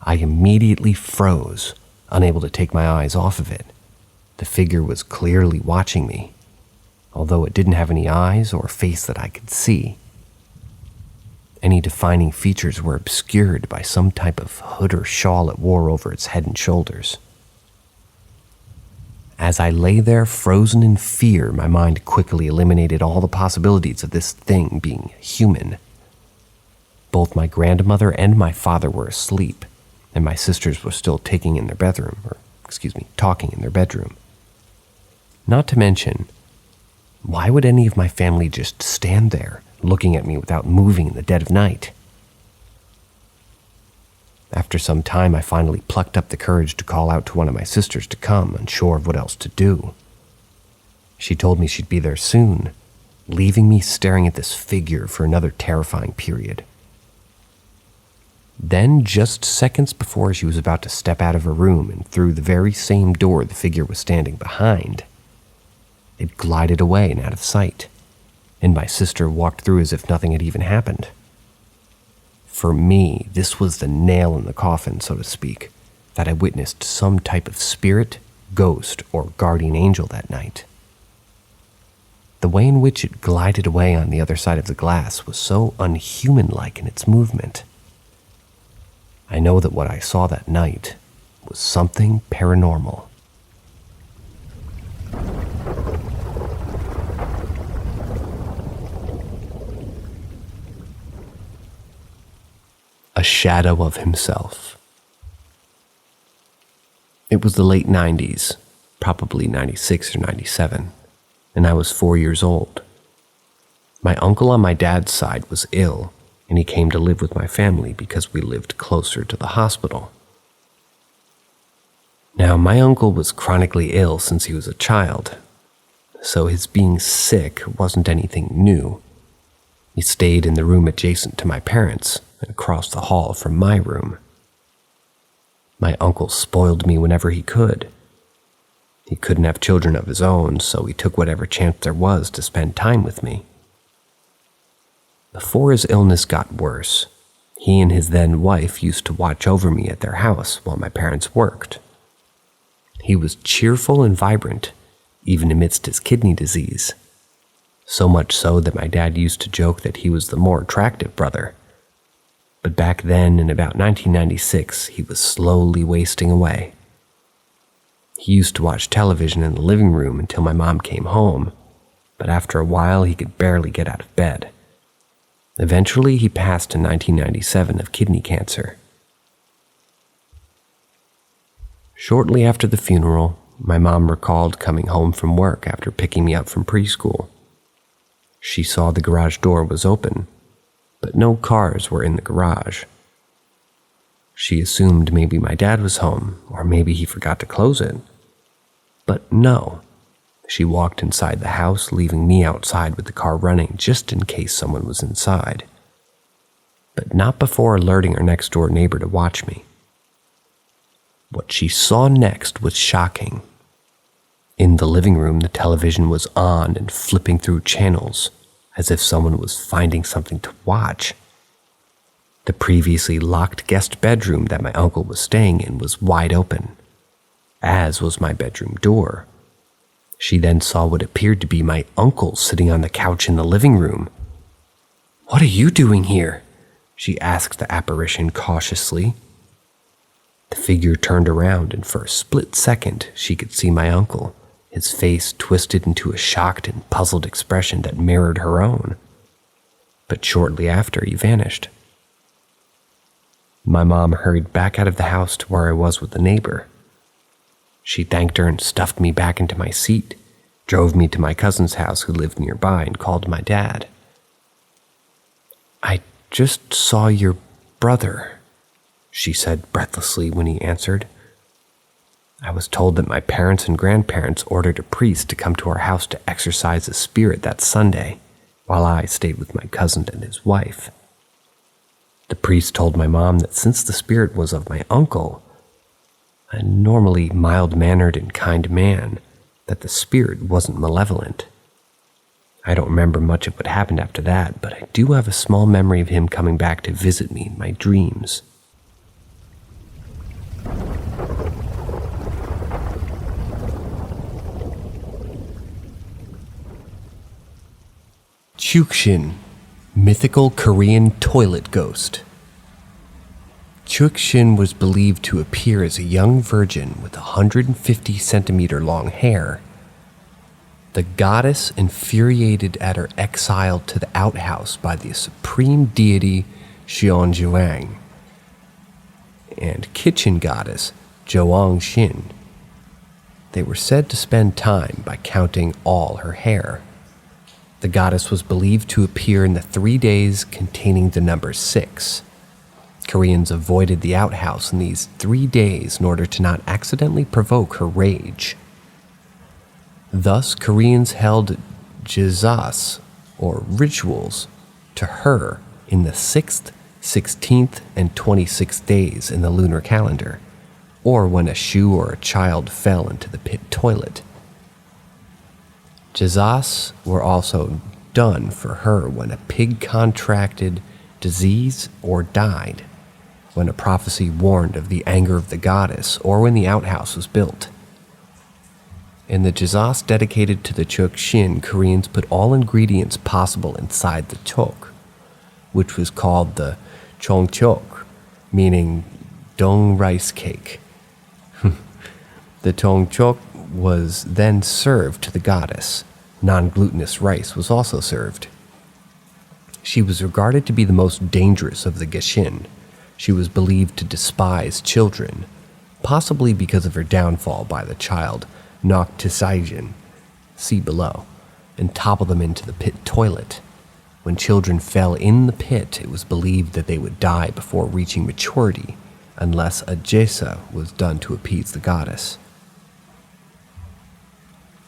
Speaker 1: I immediately froze, unable to take my eyes off of it. The figure was clearly watching me, although it didn't have any eyes or face that I could see. Any defining features were obscured by some type of hood or shawl it wore over its head and shoulders. As I lay there frozen in fear, my mind quickly eliminated all the possibilities of this thing being human. Both my grandmother and my father were asleep, and my sisters were still talking in their bedroom. Not to mention, why would any of my family just stand there, looking at me without moving in the dead of night? After some time, I finally plucked up the courage to call out to one of my sisters to come, unsure of what else to do. She told me she'd be there soon, leaving me staring at this figure for another terrifying period. Then, just seconds before she was about to step out of her room and through the very same door the figure was standing behind, it glided away and out of sight, and my sister walked through as if nothing had even happened. For me, this was the nail in the coffin, so to speak, that I witnessed some type of spirit, ghost, or guardian angel that night. The way in which it glided away on the other side of the glass was so unhuman-like in its movement. I know that what I saw that night was something paranormal. A shadow of himself. It was the late 90s, probably 96 or 97, and I was 4 years old. My uncle on my dad's side was ill, and he came to live with my family because we lived closer to the hospital. Now, my uncle was chronically ill since he was a child, so his being sick wasn't anything new. He stayed in the room adjacent to my parents' and across the hall from my room. My uncle spoiled me whenever he could. He couldn't have children of his own, so he took whatever chance there was to spend time with me. Before his illness got worse, he and his then wife used to watch over me at their house while my parents worked. He was cheerful and vibrant, even amidst his kidney disease. So much so that my dad used to joke that he was the more attractive brother. But back then, in about 1996, he was slowly wasting away. He used to watch television in the living room until my mom came home, but after a while he could barely get out of bed. Eventually, he passed in 1997 of kidney cancer. Shortly after the funeral, my mom recalled coming home from work after picking me up from preschool. She saw the garage door was open, but no cars were in the garage. She assumed maybe my dad was home, or maybe he forgot to close it. But no, she walked inside the house, leaving me outside with the car running just in case someone was inside. But not before alerting her next-door neighbor to watch me. What she saw next was shocking. In the living room, the television was on and flipping through channels, as if someone was finding something to watch. The previously locked guest bedroom that my uncle was staying in was wide open, as was my bedroom door. She then saw what appeared to be my uncle sitting on the couch in the living room. "What are you doing here?" she asked the apparition cautiously. The figure turned around, and for a split second, she could see my uncle, his face twisted into a shocked and puzzled expression that mirrored her own. But shortly after, he vanished. My mom hurried back out of the house to where I was with the neighbor. She thanked her and stuffed me back into my seat, drove me to my cousin's house who lived nearby, and called my dad. "I just saw your brother," she said breathlessly when he answered. "I was told that my parents and grandparents ordered a priest to come to our house to exorcise the spirit that Sunday, while I stayed with my cousin and his wife. The priest told my mom that since the spirit was of my uncle, a normally mild-mannered and kind man, that the spirit wasn't malevolent. I don't remember much of what happened after that, but I do have a small memory of him coming back to visit me in my dreams." Chukshin, mythical Korean toilet ghost. Chukshin was believed to appear as a young virgin with 150-centimeter long hair. The goddess, infuriated at her exile to the outhouse by the supreme deity Xiongjuang, and kitchen goddess Joang Shin. They were said to spend time by counting all her hair. The goddess was believed to appear in the 3 days containing the number 6. Koreans avoided the outhouse in these 3 days in order to not accidentally provoke her rage. Thus, Koreans held jizas, or rituals, to her in the 6th, 16th, and 26th days in the lunar calendar, or when a shoe or a child fell into the pit toilet. Jizas were also done for her when a pig contracted disease or died, when a prophecy warned of the anger of the goddess, or when the outhouse was built. In the jizas dedicated to the Chukshin, Koreans put all ingredients possible inside the chok, which was called the chongchok, meaning dong rice cake. The chongchok was then served to the goddess. Non-glutinous rice was also served. She was regarded to be the most dangerous of the Gashin. She was believed to despise children, possibly because of her downfall by the child Noctisijin, see below, and topple them into the pit toilet. When children fell in the pit, it was believed that they would die before reaching maturity, unless a jesa was done to appease the goddess.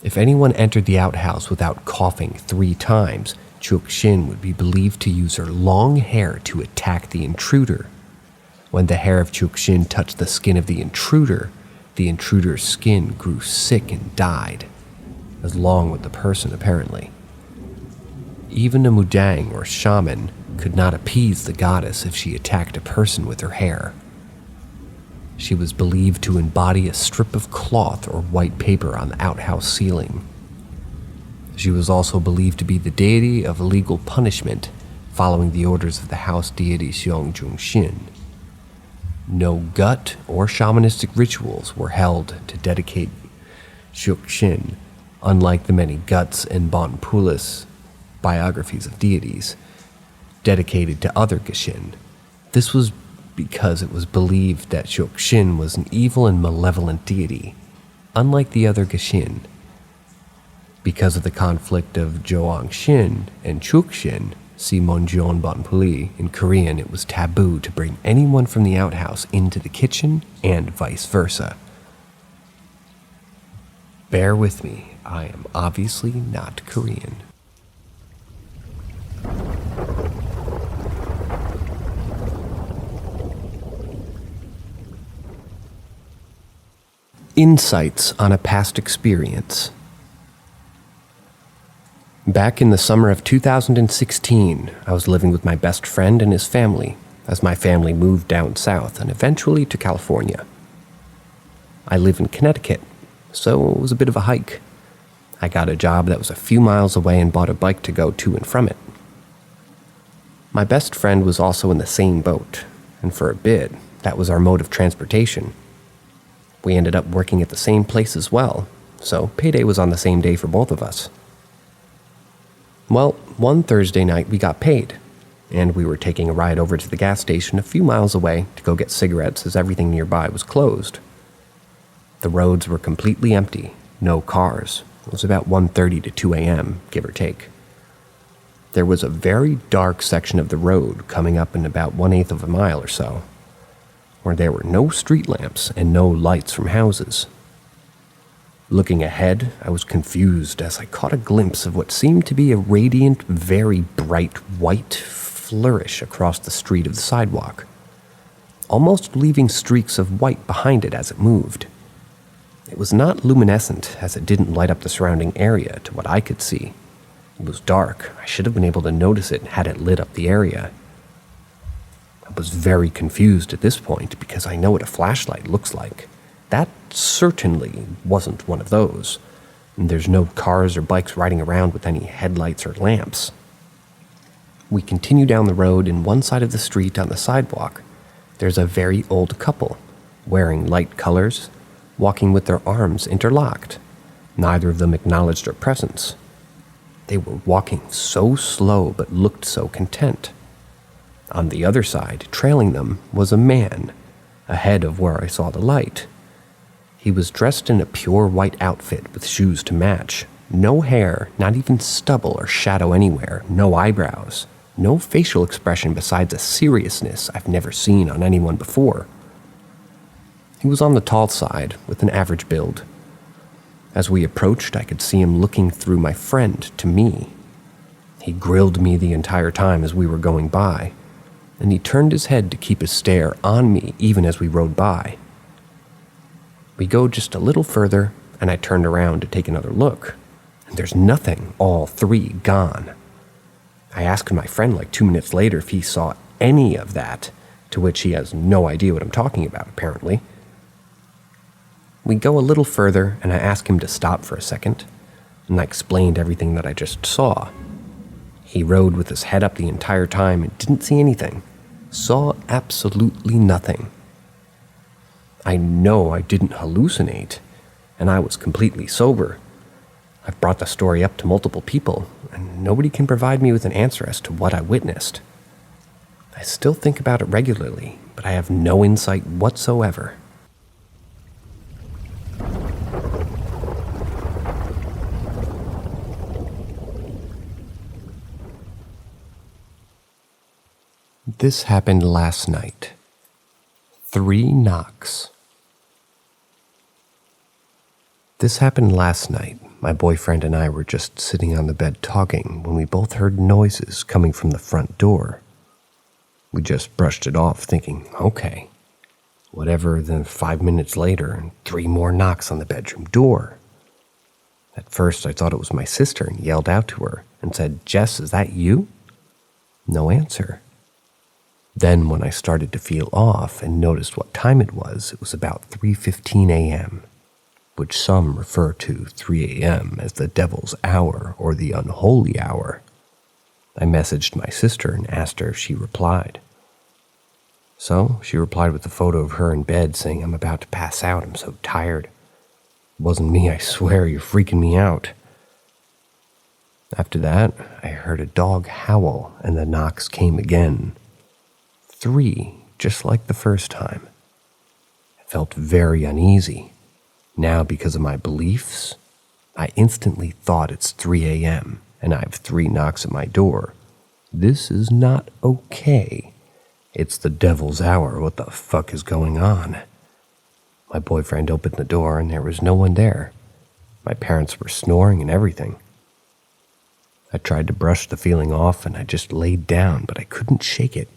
Speaker 1: If anyone entered the outhouse without coughing 3 times, Chukshin would be believed to use her long hair to attack the intruder. When the hair of Chukshin touched the skin of the intruder's skin grew sick and died, along with the person apparently. Even a mudang or shaman could not appease the goddess if she attacked a person with her hair. She was believed to embody a strip of cloth or white paper on the outhouse ceiling. She was also believed to be the deity of legal punishment, following the orders of the house deity Xiongjuang. No gut or shamanistic rituals were held to dedicate Chukshin, unlike the many guts and Bonpulis biographies of deities dedicated to other Gashin. This was because it was believed that Chukshin was an evil and malevolent deity, unlike the other Gashin. Because of the conflict of Joang Shin and Chukshin, Si monjon bon puli. In Korean, it was taboo to bring anyone from the outhouse into the kitchen and vice versa. Bear with me, I am obviously not Korean. Insights on a past experience. Back in the summer of 2016, I was living with my best friend and his family, as my family moved down south and eventually to California. I live in Connecticut, so it was a bit of a hike. I got a job that was a few miles away and bought a bike to go to and from it. My best friend was also in the same boat, and for a bit, that was our mode of transportation. We ended up working at the same place as well, so payday was on the same day for both of us. Well, one Thursday night we got paid, and we were taking a ride over to the gas station a few miles away to go get cigarettes as everything nearby was closed. The roads were completely empty, no cars. It was about 1:30 to 2 a.m., give or take. There was a very dark section of the road coming up in about 1/8 of a mile or so, where there were no street lamps and no lights from houses. Looking ahead, I was confused as I caught a glimpse of what seemed to be a radiant, very bright white flourish across the street of the sidewalk, almost leaving streaks of white behind it as it moved. It was not luminescent, as it didn't light up the surrounding area to what I could see. It was dark. I should have been able to notice it had it lit up the area. I was very confused at this point because I know what a flashlight looks like. That certainly wasn't one of those. And there's no cars or bikes riding around with any headlights or lamps. We continue down the road, and one side of the street on the sidewalk, there's a very old couple, wearing light colors, walking with their arms interlocked. Neither of them acknowledged our presence. They were walking so slow but looked so content. On the other side, trailing them, was a man, ahead of where I saw the light. He was dressed in a pure white outfit with shoes to match. No hair, not even stubble or shadow anywhere, no eyebrows, no facial expression besides a seriousness I've never seen on anyone before. He was on the tall side, with an average build. As we approached, I could see him looking through my friend to me. He grilled me the entire time as we were going by, and he turned his head to keep his stare on me even as we rode by. We go just a little further, and I turned around to take another look, and there's nothing, all three gone. I asked my friend like 2 minutes later if he saw any of that, to which he has no idea what I'm talking about, apparently. We go a little further, and I ask him to stop for a second, and I explained everything that I just saw. He rode with his head up the entire time and didn't see anything, saw absolutely nothing. I know I didn't hallucinate, and I was completely sober. I've brought the story up to multiple people, and nobody can provide me with an answer as to what I witnessed. I still think about it regularly, but I have no insight whatsoever. This happened last night. 3 knocks. This happened last night. My boyfriend and I were just sitting on the bed talking when we both heard noises coming from the front door. We just brushed it off, thinking, okay, whatever. Then 5 minutes later, and 3 more knocks on the bedroom door. At first, I thought it was my sister and yelled out to her and said, "Jess, is that you?" No answer. Then when I started to feel off and noticed what time it was about 3:15 a.m., which some refer to 3 a.m. as the devil's hour or the unholy hour. I messaged my sister and asked her if she replied. So she replied with a photo of her in bed saying, "I'm about to pass out, I'm so tired." It wasn't me, I swear, you're freaking me out. After that, I heard a dog howl and the knocks came again. 3, just like the first time. I felt very uneasy. Now, because of my beliefs, I instantly thought it's 3 a.m. and I have 3 knocks at my door. This is not okay. It's the devil's hour. What the fuck is going on? My boyfriend opened the door and there was no one there. My parents were snoring and everything. I tried to brush the feeling off and I just laid down, but I couldn't shake it.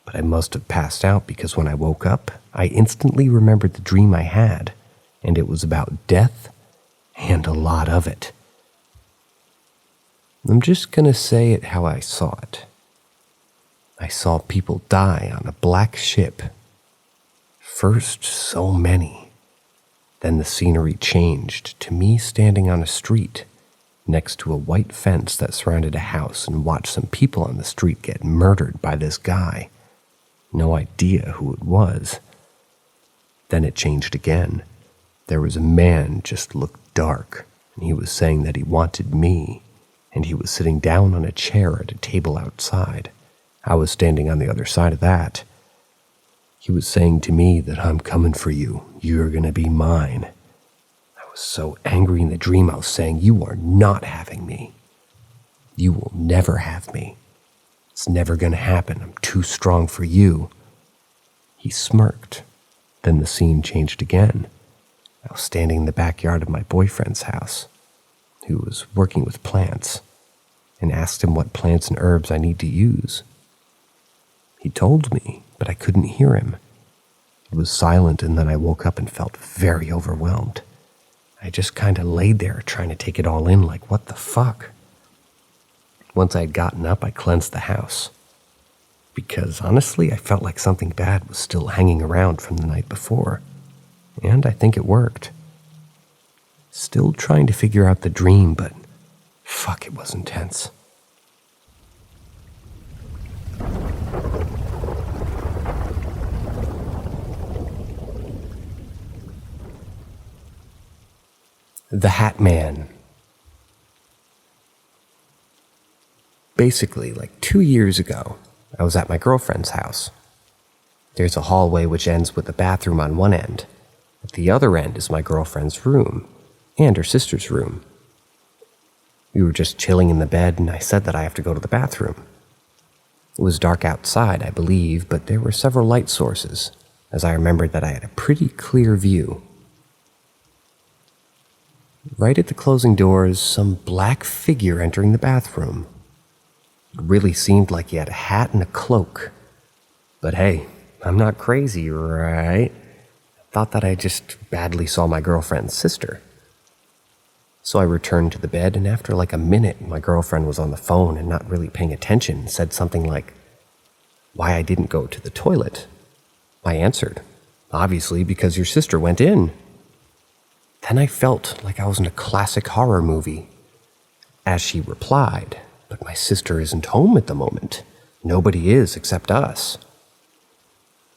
Speaker 1: But I must have passed out because when I woke up, I instantly remembered the dream I had, and it was about death and a lot of it. I'm just gonna say it how I saw it. I saw people die on a black ship. First, so many. Then the scenery changed to me standing on a street next to a white fence that surrounded a house and watched some people on the street get murdered by this guy. No idea who it was. Then it changed again. There was a man just looked dark, and he was saying that he wanted me, and he was sitting down on a chair at a table outside. I was standing on the other side of that. He was saying to me that I'm coming for you. You're gonna be mine. I was so angry in the dream I was saying, you are not having me. You will never have me. It's never gonna happen. I'm too strong for you. He smirked. Then the scene changed again. I was standing in the backyard of my boyfriend's house, who was working with plants, and asked him what plants and herbs I need to use. He told me, but I couldn't hear him. It was silent, and then I woke up and felt very overwhelmed. I just kind of laid there trying to take it all in like, what the fuck? Once I had gotten up, I cleansed the house. Because honestly, I felt like something bad was still hanging around from the night before. And I think it worked. Still trying to figure out the dream, but fuck, it was intense. The Hat Man. Basically, like 2 years ago, I was at my girlfriend's house. There's a hallway which ends with a bathroom on one end. At the other end is my girlfriend's room, and her sister's room. We were just chilling in the bed, and I said that I have to go to the bathroom. It was dark outside, I believe, but there were several light sources, as I remembered that I had a pretty clear view. Right at the closing doors, some black figure entering the bathroom. It really seemed like he had a hat and a cloak. But hey, I'm not crazy, right? I thought that I just badly saw my girlfriend's sister. So I returned to the bed, and after like a minute, my girlfriend was on the phone and not really paying attention and said something like, why I didn't go to the toilet. I answered, obviously because your sister went in. Then I felt like I was in a classic horror movie. As she replied, but my sister isn't home at the moment. Nobody is except us.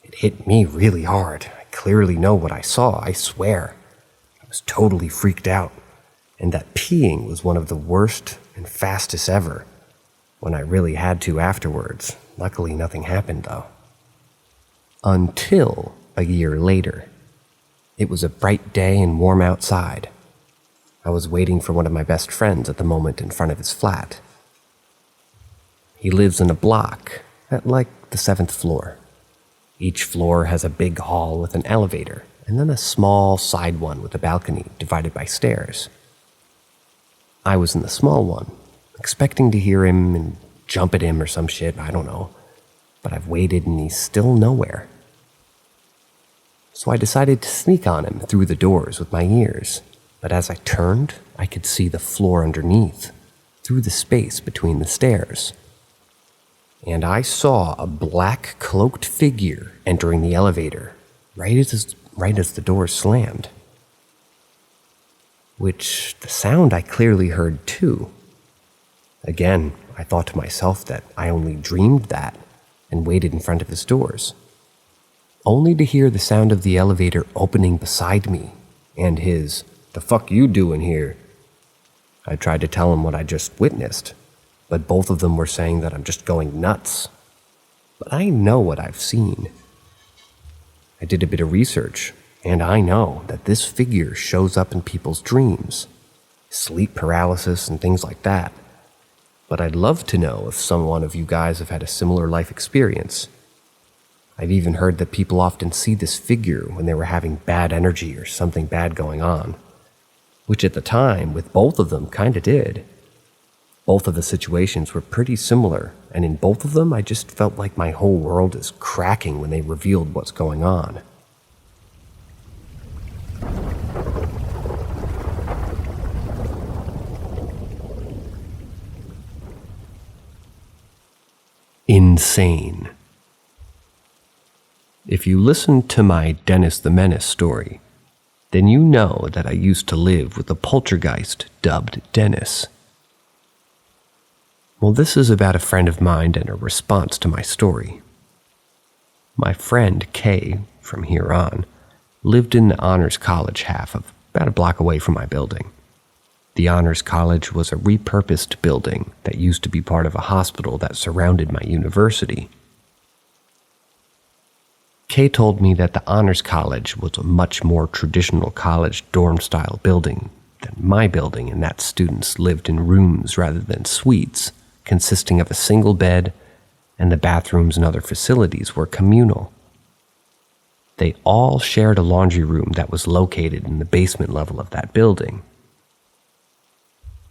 Speaker 1: It hit me really hard. I clearly know what I saw, I swear. I was totally freaked out. And that peeing was one of the worst and fastest ever, when I really had to afterwards. Luckily, nothing happened, though. Until a year later. It was a bright day and warm outside. I was waiting for one of my best friends at the moment in front of his flat. He lives in a block at like the 7th floor. Each floor has a big hall with an elevator, and then a small side one with a balcony divided by stairs. I was in the small one, expecting to hear him and jump at him or some shit, I don't know. But I've waited and he's still nowhere. So I decided to sneak on him through the doors with my ears. But as I turned, I could see the floor underneath, through the space between the stairs. And I saw a black cloaked figure entering the elevator, right as the door slammed. Which, the sound I clearly heard too. Again, I thought to myself that I only dreamed that and waited in front of his doors. Only to hear the sound of the elevator opening beside me and his, "The fuck you doing here?" I tried to tell him what I just witnessed, but both of them were saying that I'm just going nuts. But I know what I've seen. I did a bit of research, and I know that this figure shows up in people's dreams, sleep paralysis and things like that. but I'd love to know if someone of you guys have had a similar life experience. I've even heard that people often see this figure when they were having bad energy or something bad going on, which at the time, with both of them, kinda did. Both of the situations were pretty similar, and in both of them, I just felt like my whole world is cracking when they revealed what's going on. Insane. If you listened to my Dennis the Menace story, then you know that I used to live with a poltergeist dubbed Dennis. Well, this is about a friend of mine and a response to my story. My friend Kay, from here on, lived in the Honors College half of about a block away from my building. The Honors College was a repurposed building that used to be part of a hospital that surrounded my university. Kay told me that the Honors College was a much more traditional college dorm-style building than my building, and that students lived in rooms rather than suites, consisting of a single bed, and the bathrooms and other facilities were communal. They all shared a laundry room that was located in the basement level of that building.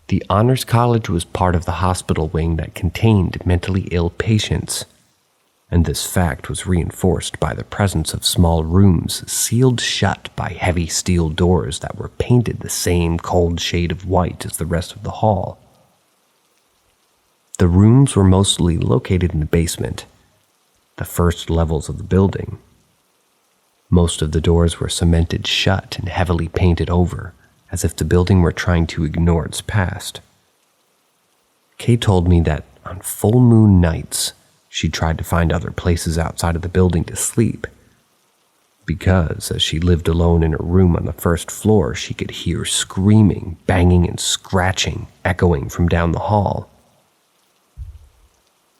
Speaker 1: The Honors College was part of the hospital wing that contained mentally ill patients, and this fact was reinforced by the presence of small rooms sealed shut by heavy steel doors that were painted the same cold shade of white as the rest of the hall. The rooms were mostly located in the basement, the first levels of the building. Most of the doors were cemented shut and heavily painted over, as if the building were trying to ignore its past. Kay told me that on full moon nights, she tried to find other places outside of the building to sleep, because as she lived alone in her room on the first floor, she could hear screaming, banging, and scratching echoing from down the hall.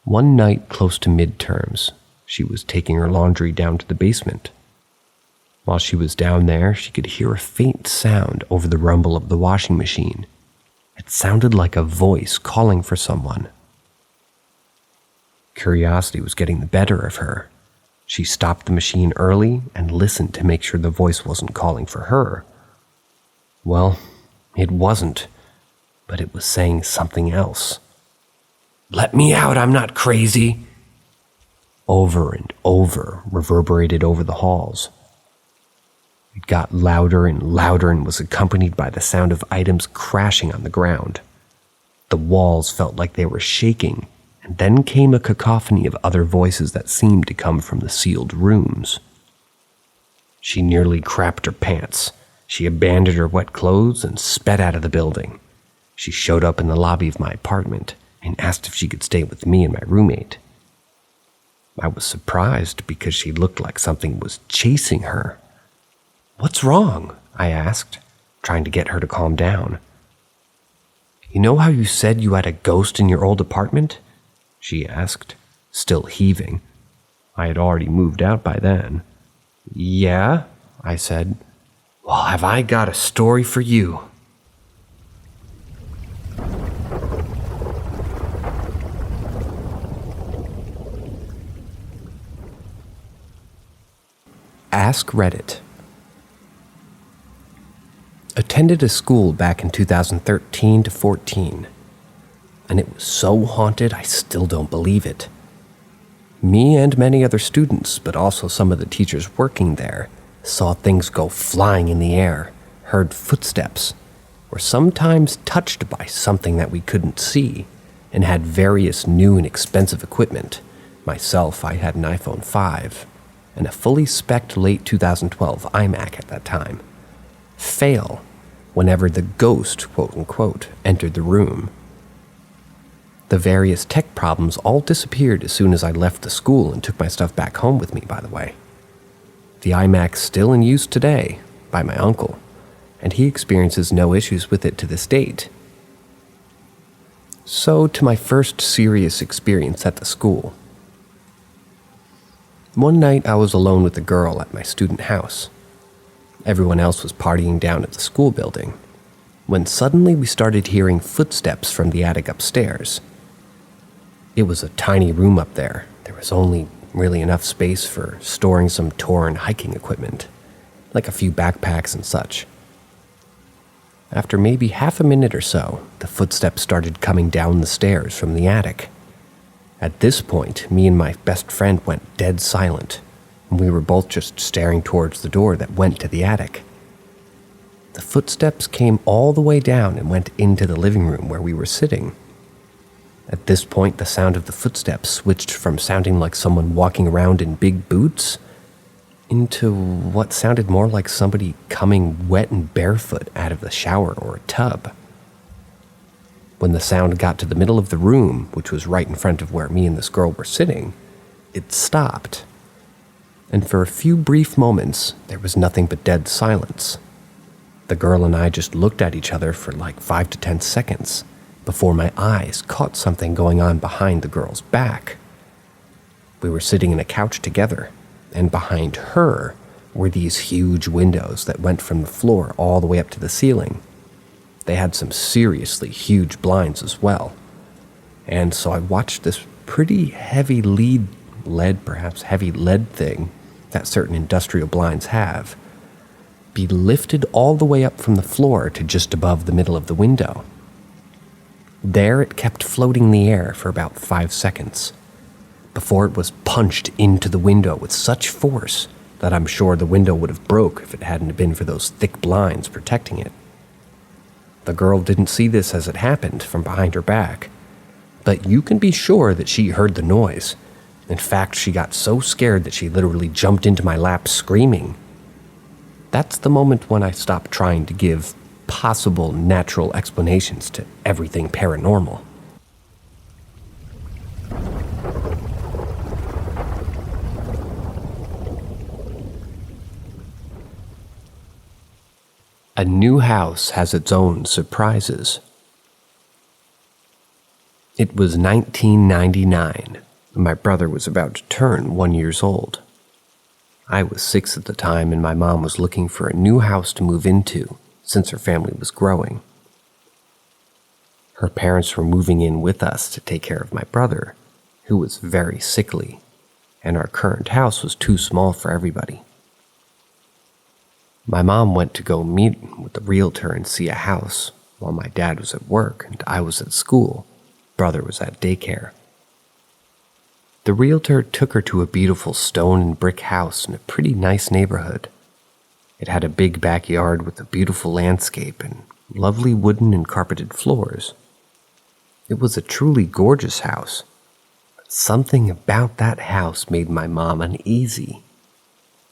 Speaker 1: One night close to midterms, she was taking her laundry down to the basement. While she was down there, she could hear a faint sound over the rumble of the washing machine. It sounded like a voice calling for someone. Curiosity was getting the better of her. She stopped the machine early and listened to make sure the voice wasn't calling for her. Well, it wasn't, but it was saying something else. "Let me out, I'm not crazy!" Over and over, reverberated over the halls. It got louder and louder and was accompanied by the sound of items crashing on the ground. The walls felt like they were shaking, and then came a cacophony of other voices that seemed to come from the sealed rooms. She nearly crapped her pants. She abandoned her wet clothes and sped out of the building. She showed up in the lobby of my apartment and asked if she could stay with me and my roommate. I was surprised because she looked like something was chasing her. "What's wrong?" I asked, trying to get her to calm down. "You know how you said you had a ghost in your old apartment?" she asked, still heaving. I had already moved out by then. "Yeah," I said. "Well, have I got a story for you." Ask Reddit. Attended a school back in 2013 to 14, and it was so haunted I still don't believe it. Me and many other students, but also some of the teachers working there, saw things go flying in the air, heard footsteps, were sometimes touched by something that we couldn't see, and had various new and expensive equipment. Myself, I had an iPhone 5, and a fully spec'd late 2012 iMac at that time, fail whenever the ghost, quote-unquote, entered the room. The various tech problems all disappeared as soon as I left the school and took my stuff back home with me, by the way. The iMac's still in use today by my uncle, and he experiences no issues with it to this date. So to my first serious experience at the school. One night I was alone with a girl at my student house. Everyone else was partying down at the school building, when suddenly we started hearing footsteps from the attic upstairs. It was a tiny room up there. There was only really enough space for storing some torn hiking equipment, like a few backpacks and such. After maybe half a minute or so, the footsteps started coming down the stairs from the attic. At this point, me and my best friend went dead silent, and we were both just staring towards the door that went to the attic. The footsteps came all the way down and went into the living room where we were sitting. At this point, the sound of the footsteps switched from sounding like someone walking around in big boots into what sounded more like somebody coming wet and barefoot out of the shower or a tub. When the sound got to the middle of the room, which was right in front of where me and this girl were sitting, it stopped. And for a few brief moments, there was nothing but dead silence. The girl and I just looked at each other for like 5 to 10 seconds before my eyes caught something going on behind the girl's back. We were sitting in a couch together, and behind her were these huge windows that went from the floor all the way up to the ceiling. They had some seriously huge blinds as well. And so I watched this pretty heavy lead thing that certain industrial blinds have be lifted all the way up from the floor to just above the middle of the window. There it kept floating in the air for about 5 seconds, before it was punched into the window with such force that I'm sure the window would have broke if it hadn't been for those thick blinds protecting it. The girl didn't see this as it happened from behind her back, but you can be sure that she heard the noise. In fact, she got so scared that she literally jumped into my lap screaming. That's the moment when I stopped trying to give possible natural explanations to everything paranormal. A new house has its own surprises. It was 1999, and my brother was about to turn 1 year old. I was 6 at the time, and my mom was looking for a new house to move into since her family was growing. Her parents were moving in with us to take care of my brother, who was very sickly, and our current house was too small for everybody. My mom went to go meet with the realtor and see a house, while my dad was at work and I was at school. Brother was at daycare. The realtor took her to a beautiful stone and brick house in a pretty nice neighborhood. It had a big backyard with a beautiful landscape and lovely wooden and carpeted floors. It was a truly gorgeous house, but something about that house made my mom uneasy.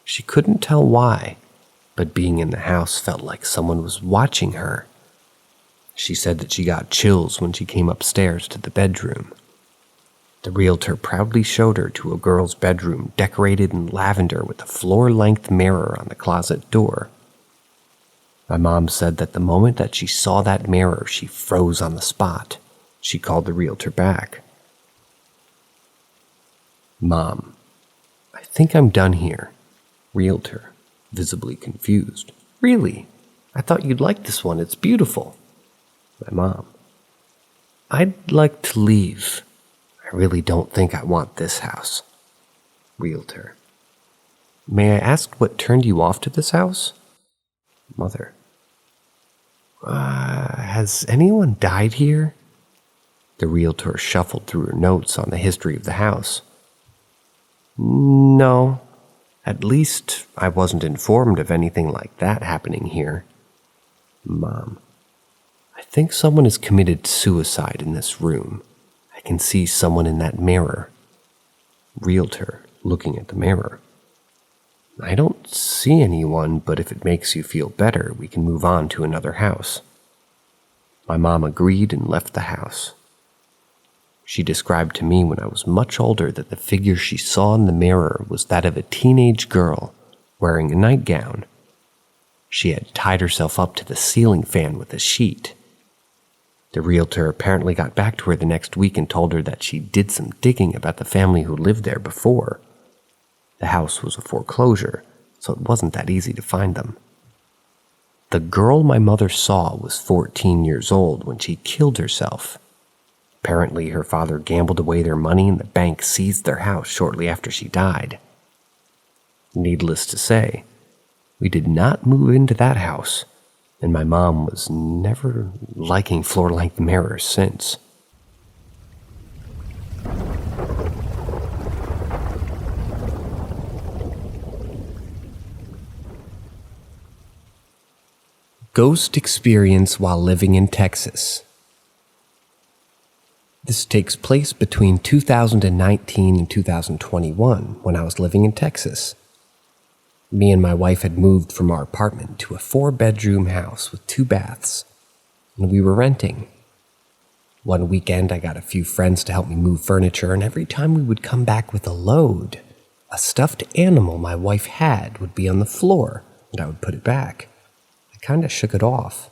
Speaker 1: She couldn't tell why, but being in the house felt like someone was watching her. She said that she got chills when she came upstairs to the bedroom. The realtor proudly showed her to a girl's bedroom decorated in lavender with a floor-length mirror on the closet door. My mom said that the moment that she saw that mirror, she froze on the spot. She called the realtor back. "Mom, I think I'm done here." Realtor, visibly confused. "Really? I thought you'd like this one. It's beautiful." My mom, "I'd like to leave. I really don't think I want this house." Realtor, "May I ask what turned you off to this house?" Mother, Has anyone died here?" The realtor shuffled through her notes on the history of the house. "No, at least I wasn't informed of anything like that happening here." Mom, "I think someone has committed suicide in this room. I can see someone in that mirror." Realtor, looking at the mirror, "I don't see anyone, but if it makes you feel better, we can move on to another house." My mom agreed and left the house. She described to me when I was much older that the figure she saw in the mirror was that of a teenage girl wearing a nightgown. She had tied herself up to the ceiling fan with a sheet. The realtor apparently got back to her the next week and told her that she did some digging about the family who lived there before. The house was a foreclosure, so it wasn't that easy to find them. The girl my mother saw was 14 years old when she killed herself. Apparently, her father gambled away their money and the bank seized their house shortly after she died. Needless to say, we did not move into that house, and my mom was never liking floor-length mirrors since. Ghost experience while living in Texas. This takes place between 2019 and 2021 when I was living in Texas. Me and my wife had moved from our apartment to a 4-bedroom house with 2 baths, and we were renting. One weekend I got a few friends to help me move furniture, and every time we would come back with a load, a stuffed animal my wife had would be on the floor, and I would put it back. I kind of shook it off.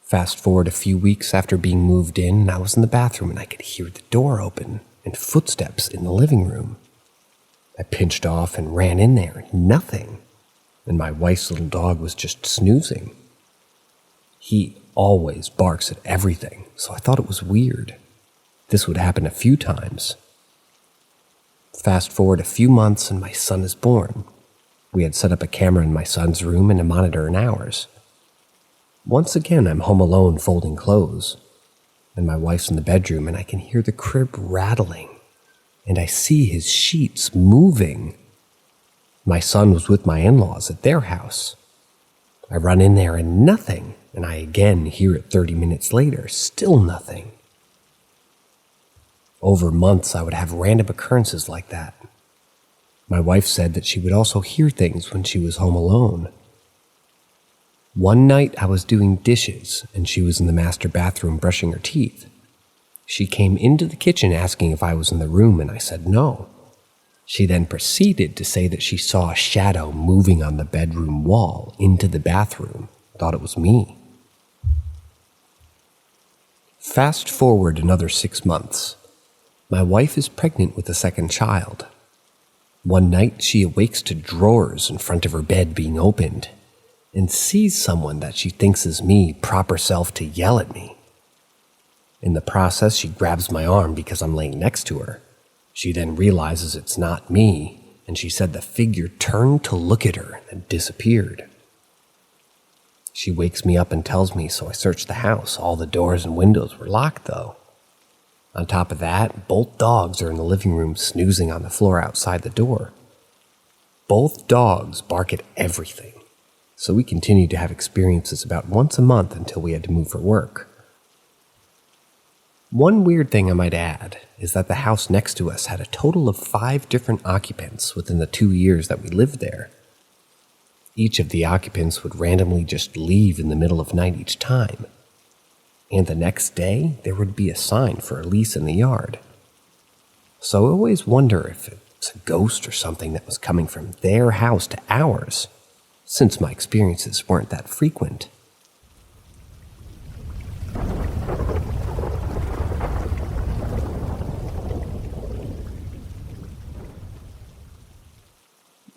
Speaker 1: Fast forward a few weeks after being moved in, and I was in the bathroom and I could hear the door open and footsteps in the living room. I pinched off and ran in there, nothing, and my wife's little dog was just snoozing. He always barks at everything, so I thought it was weird. This would happen a few times. Fast forward a few months and my son is born. We had set up a camera in my son's room and a monitor in ours. Once again, I'm home alone folding clothes, and my wife's in the bedroom and I can hear the crib rattling, and I see his sheets moving. My son was with my in-laws at their house. I run in there and nothing, and I again hear it 30 minutes later, still nothing. Over months, I would have random occurrences like that. My wife said that she would also hear things when she was home alone. One night, I was doing dishes, and she was in the master bathroom brushing her teeth. She came into the kitchen asking if I was in the room, and I said no. She then proceeded to say that she saw a shadow moving on the bedroom wall into the bathroom. Thought it was me. Fast forward another 6 months. My wife is pregnant with a second child. One night, she awakes to drawers in front of her bed being opened and sees someone that she thinks is me prop herself to yell at me. In the process, she grabs my arm because I'm laying next to her. She then realizes it's not me, and she said the figure turned to look at her and disappeared. She wakes me up and tells me, so I search the house. All the doors and windows were locked, though. On top of that, both dogs are in the living room snoozing on the floor outside the door. Both dogs bark at everything, so we continued to have experiences about once a month until we had to move for work. One weird thing I might add is that the house next to us had a total of 5 different occupants within the 2 years that we lived there. Each of the occupants would randomly just leave in the middle of night each time. And the next day, there would be a sign for a lease in the yard. So I always wonder if it's a ghost or something that was coming from their house to ours, since my experiences weren't that frequent.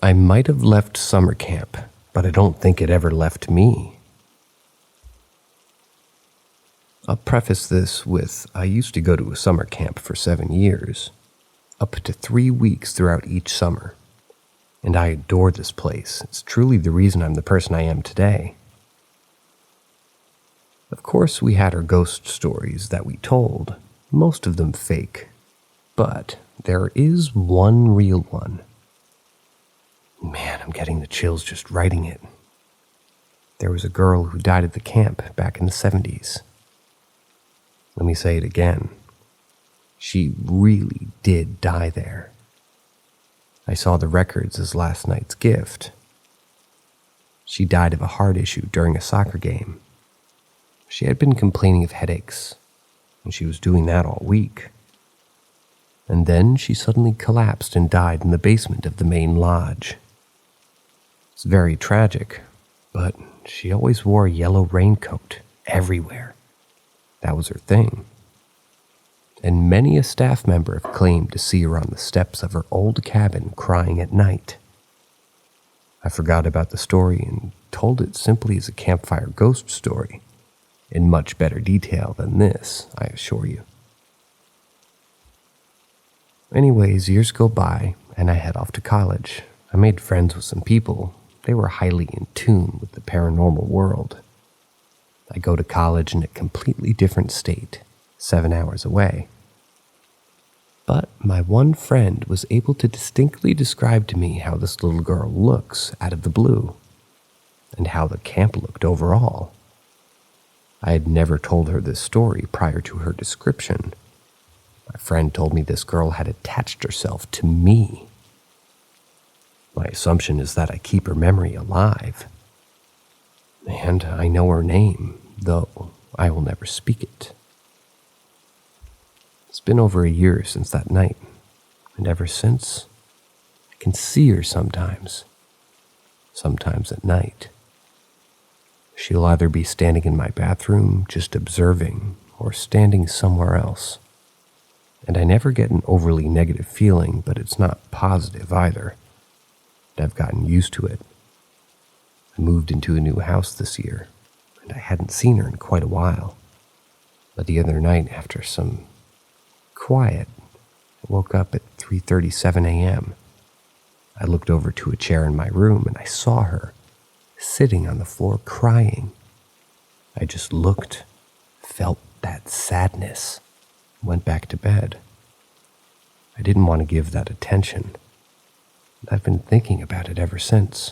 Speaker 1: I might have left summer camp, but I don't think it ever left me. I'll preface this with, I used to go to a summer camp for 7 years, up to 3 weeks throughout each summer, and I adore this place. It's truly the reason I'm the person I am today. Of course, we had our ghost stories that we told, most of them fake, but there is one real one. Man, I'm getting the chills just writing it. There was a girl who died at the camp back in the 70s. Let me say it again. She really did die there. I saw the records as last night's gift. She died of a heart issue during a soccer game. She had been complaining of headaches, and she was doing that all week. And then she suddenly collapsed and died in the basement of the main lodge. It's very tragic, but she always wore a yellow raincoat everywhere. That was her thing. And many a staff member have claimed to see her on the steps of her old cabin crying at night. I forgot about the story and told it simply as a campfire ghost story, in much better detail than this, I assure you. Anyways, years go by, and I head off to college. I made friends with some people. They were highly in tune with the paranormal world. I go to college in a completely different state, 7 hours away. But my one friend was able to distinctly describe to me how this little girl looks out of the blue, and how the camp looked overall. I had never told her this story prior to her description. My friend told me this girl had attached herself to me. My assumption is that I keep her memory alive. And I know her name, though I will never speak it. It's been over a year since that night, and ever since, I can see her sometimes at night. She'll either be standing in my bathroom, just observing, or standing somewhere else. And I never get an overly negative feeling, but it's not positive either. And I've gotten used to it. I moved into a new house this year, and I hadn't seen her in quite a while. But the other night, after some quiet, I woke up at 3:37 a.m. I looked over to a chair in my room, and I saw her sitting on the floor crying. I just looked, felt that sadness, went back to bed. I didn't want to give that attention. I've been thinking about it ever since.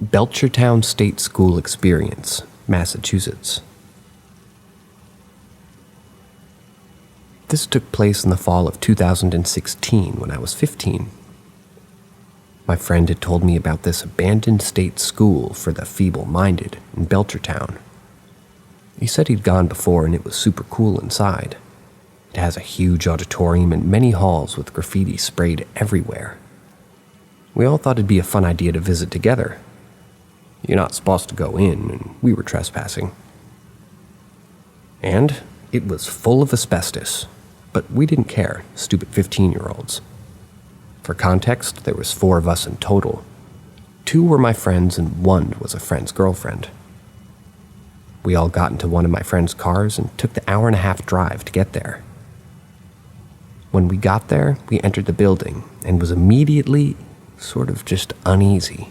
Speaker 1: Belchertown State School Experience, Massachusetts. This took place in the fall of 2016 when I was 15. My friend had told me about this abandoned state school for the feeble-minded in Belchertown. He said he'd gone before and it was super cool inside. It has a huge auditorium and many halls with graffiti sprayed everywhere. We all thought it'd be a fun idea to visit together. You're not supposed to go in, and we were trespassing. And it was full of asbestos, but we didn't care, stupid 15-year-olds. For context, there was 4 of us in total. 2 were my friends and 1 was a friend's girlfriend. We all got into one of my friend's cars and took the hour-and-a-half drive to get there. When we got there, we entered the building and was immediately sort of just uneasy.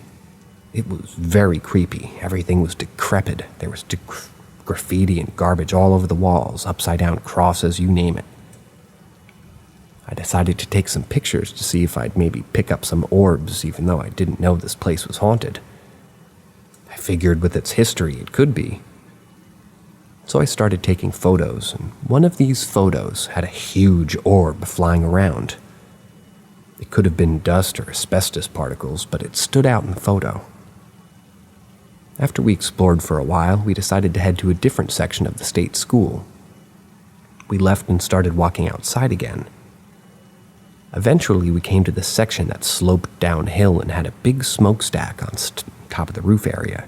Speaker 1: It was very creepy. Everything was decrepit. There was graffiti and garbage all over the walls, upside-down crosses, you name it. I decided to take some pictures to see if I'd maybe pick up some orbs, even though I didn't know this place was haunted. I figured with its history it could be. So I started taking photos, and one of these photos had a huge orb flying around. It could have been dust or asbestos particles, but it stood out in the photo. After we explored for a while, we decided to head to a different section of the state school. We left and started walking outside again. Eventually, we came to the section that sloped downhill and had a big smokestack on top of the roof area.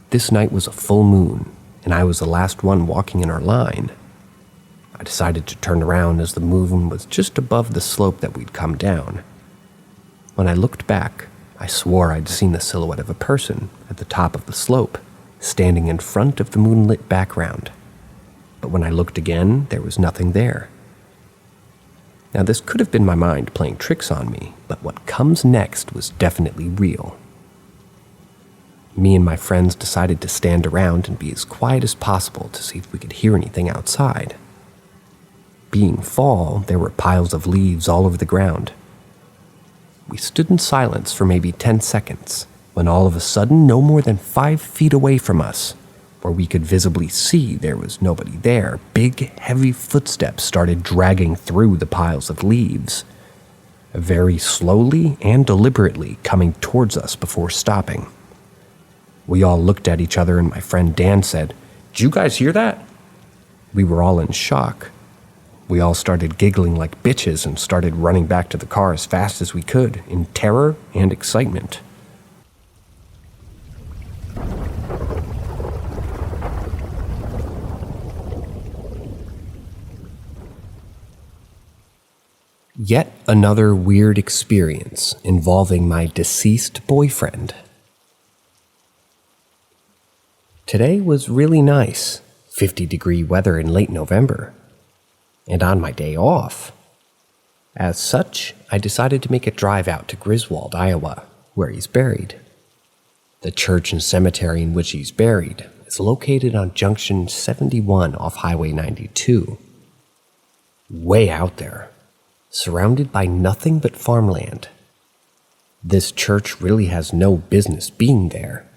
Speaker 1: This night was a full moon, and I was the last one walking in our line. I decided to turn around as the moon was just above the slope that we'd come down. When I looked back, I swore I'd seen the silhouette of a person at the top of the slope, standing in front of the moonlit background. But when I looked again, there was nothing there. Now, this could have been my mind playing tricks on me, but what comes next was definitely real. Me and my friends decided to stand around and be as quiet as possible to see if we could hear anything outside. Being fall, there were piles of leaves all over the ground. We stood in silence for maybe 10 seconds, when all of a sudden, no more than 5 feet away from us, where we could visibly see there was nobody there, big, heavy footsteps started dragging through the piles of leaves, very slowly and deliberately coming towards us before stopping. We all looked at each other and my friend Dan said, "Did you guys hear that?" We were all in shock. We all started giggling like bitches and started running back to the car as fast as we could, in terror and excitement. Yet another weird experience involving my deceased boyfriend. Today was really nice, 50-degree weather in late November, and on my day off. As such, I decided to make a drive out to Griswold, Iowa, where he's buried. The church and cemetery in which he's buried is located on Junction 71 off Highway 92. Way out there, surrounded by nothing but farmland. This church really has no business being there.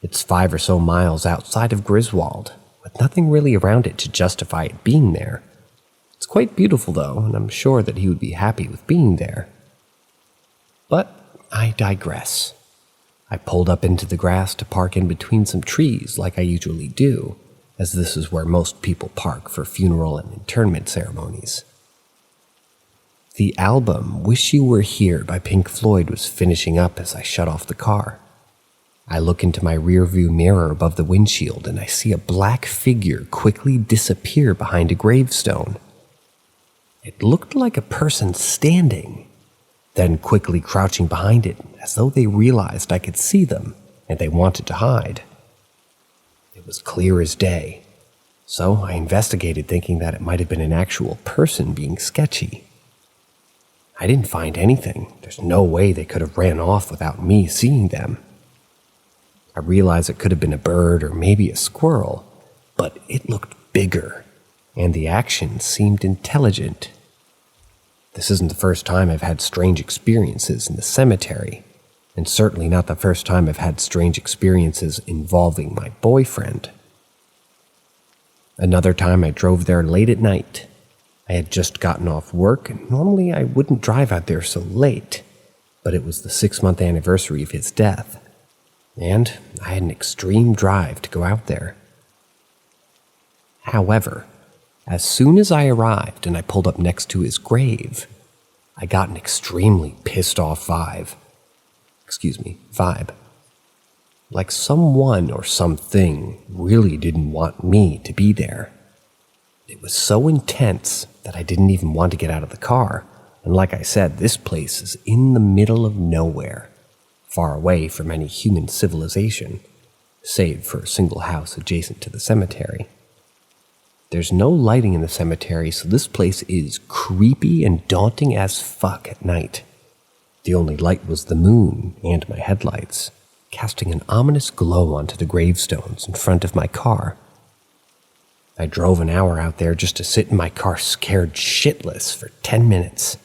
Speaker 1: It's 5 or so miles outside of Griswold, with nothing really around it to justify it being there. It's quite beautiful though, and I'm sure that he would be happy with being there. But I digress. I pulled up into the grass to park in between some trees like I usually do, as this is where most people park for funeral and interment ceremonies. The album Wish You Were Here by Pink Floyd was finishing up as I shut off the car. I look into my rearview mirror above the windshield and I see a black figure quickly disappear behind a gravestone. It looked like a person standing, then quickly crouching behind it as though they realized I could see them and they wanted to hide. It was clear as day, so I investigated thinking that it might have been an actual person being sketchy. I didn't find anything. There's no way they could have ran off without me seeing them. I realized it could have been a bird or maybe a squirrel, but it looked bigger, and the action seemed intelligent. This isn't the first time I've had strange experiences in the cemetery, and certainly not the first time I've had strange experiences involving my boyfriend. Another time I drove there late at night. I had just gotten off work, and normally I wouldn't drive out there so late, but it was the 6-month anniversary of his death, and I had an extreme drive to go out there. However, as soon as I arrived and I pulled up next to his grave, I got an extremely pissed off vibe. Like someone or something really didn't want me to be there. It was so intense that I didn't even want to get out of the car, and like I said, this place is in the middle of nowhere, far away from any human civilization, save for a single house adjacent to the cemetery. There's no lighting in the cemetery, so this place is creepy and daunting as fuck at night. The only light was the moon and my headlights, casting an ominous glow onto the gravestones in front of my car. I drove an hour out there just to sit in my car scared shitless for 10 minutes.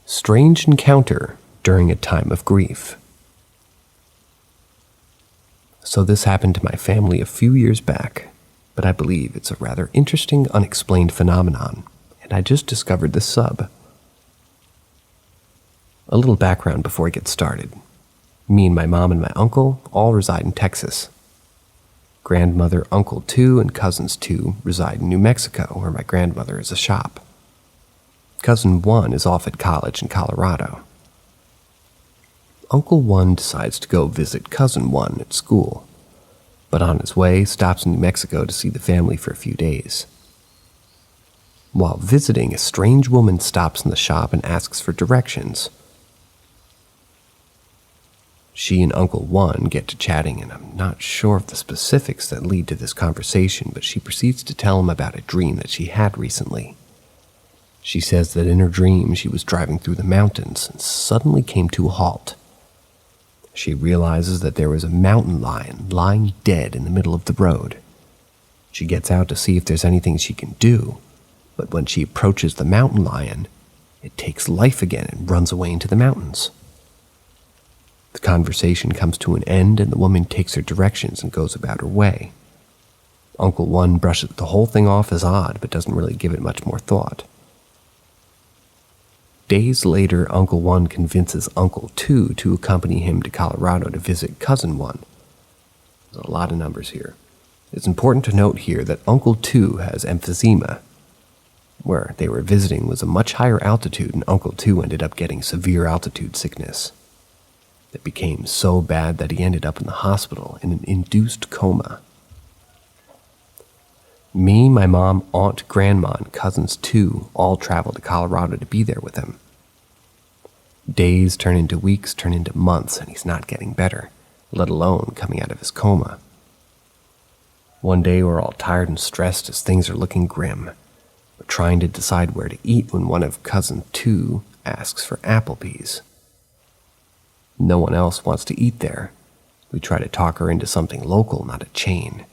Speaker 1: Strange encounter during a time of grief. So this happened to my family a few years back, but I believe it's a rather interesting unexplained phenomenon, and I just discovered this sub. A little background before I get started. Me and my mom and my uncle all reside in Texas. Grandmother, Uncle 2, and Cousins 2 reside in New Mexico, where my grandmother has a shop. Cousin 1 is off at college in Colorado. Uncle 1 decides to go visit Cousin 1 at school, but on his way stops in New Mexico to see the family for a few days. While visiting, a strange woman stops in the shop and asks for directions. She and Uncle 1 get to chatting, and I'm not sure of the specifics that lead to this conversation, but she proceeds to tell him about a dream that she had recently. She says that in her dream she was driving through the mountains and suddenly came to a halt. She realizes that there was a mountain lion lying dead in the middle of the road. She gets out to see if there's anything she can do, but when she approaches the mountain lion, it takes life again and runs away into the mountains. The conversation comes to an end and the woman takes her directions and goes about her way. Uncle 1 brushes the whole thing off as odd, but doesn't really give it much more thought. Days later, Uncle 1 convinces Uncle 2 to accompany him to Colorado to visit Cousin 1. There's a lot of numbers here. It's important to note here that Uncle 2 has emphysema. Where they were visiting was a much higher altitude, and Uncle 2 ended up getting severe altitude sickness. that became so bad that he ended up in the hospital in an induced coma. Me, my mom, aunt, grandma, and cousins too all traveled to Colorado to be there with him. Days turn into weeks, turn into months, and he's not getting better, let alone coming out of his coma. One day we're all tired and stressed as things are looking grim. We're trying to decide where to eat when one of cousin two asks for Applebee's. No one else wants to eat there. We try to talk her into something local, not a chain.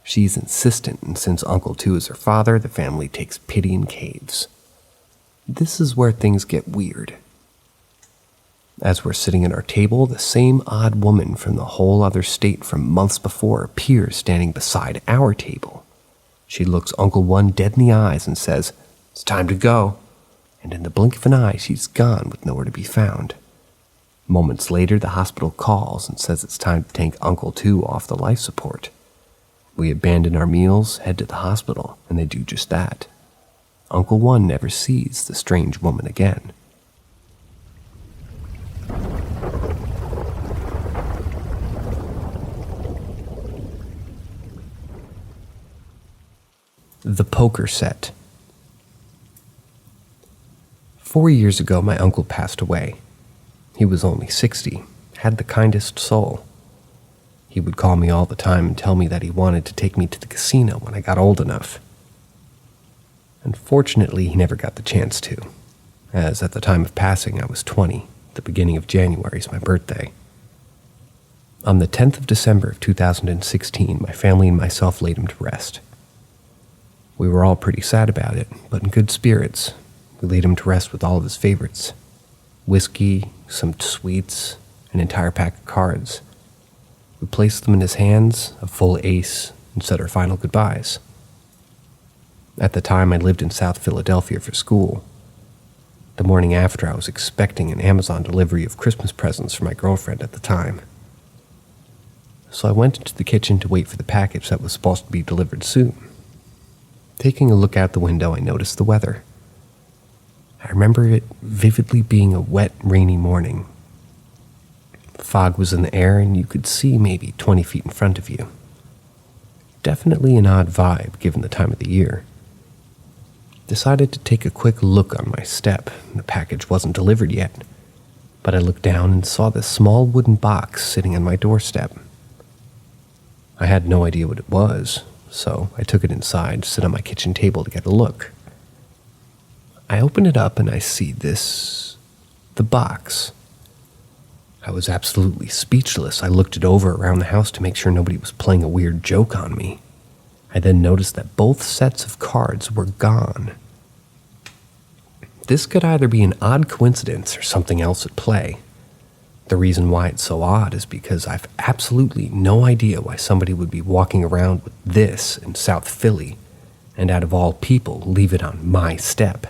Speaker 1: She's insistent, and since Uncle Two is her father, the family takes pity and caves. This is where things get weird. As we're sitting at our table, the same odd woman from the whole other state from months before appears standing beside our table. She looks Uncle One dead in the eyes and says, "It's time to go." And in the blink of an eye, she's gone with nowhere to be found. Moments later, the hospital calls and says it's time to take Uncle Two off the life support. We abandon our meals, head to the hospital, and they do just that. Uncle One never sees the strange woman again. The poker set. 4 years ago, my uncle passed away. He was only 60, had the kindest soul. He would call me all the time and tell me that he wanted to take me to the casino when I got old enough. Unfortunately, he never got the chance to, as at the time of passing I was 20. The beginning of January is my birthday. On the 10th of December of 2016, my family and myself laid him to rest. We were all pretty sad about it, but in good spirits. We laid him to rest with all of his favorites. Whiskey, some sweets, an entire pack of cards. We placed them in his hands, a full ace, and said our final goodbyes. At the time, I lived in South Philadelphia for school. The morning after, I was expecting an Amazon delivery of Christmas presents for my girlfriend at the time. So I went into the kitchen to wait for the package that was supposed to be delivered soon. Taking a look out the window, I noticed the weather. I remember it vividly being a wet, rainy morning. Fog was in the air, and you could see maybe 20 feet in front of you. Definitely an odd vibe, given the time of the year. Decided to take a quick look on my step. The package wasn't delivered yet, but I looked down and saw this small wooden box sitting on my doorstep. I had no idea what it was, so I took it inside to sit on my kitchen table to get a look. I open it up and I see the box. I was absolutely speechless. I looked it over around the house to make sure nobody was playing a weird joke on me. I then noticed that both sets of cards were gone. This could either be an odd coincidence or something else at play. The reason why it's so odd is because I've absolutely no idea why somebody would be walking around with this in South Philly, and out of all people, leave it on my step.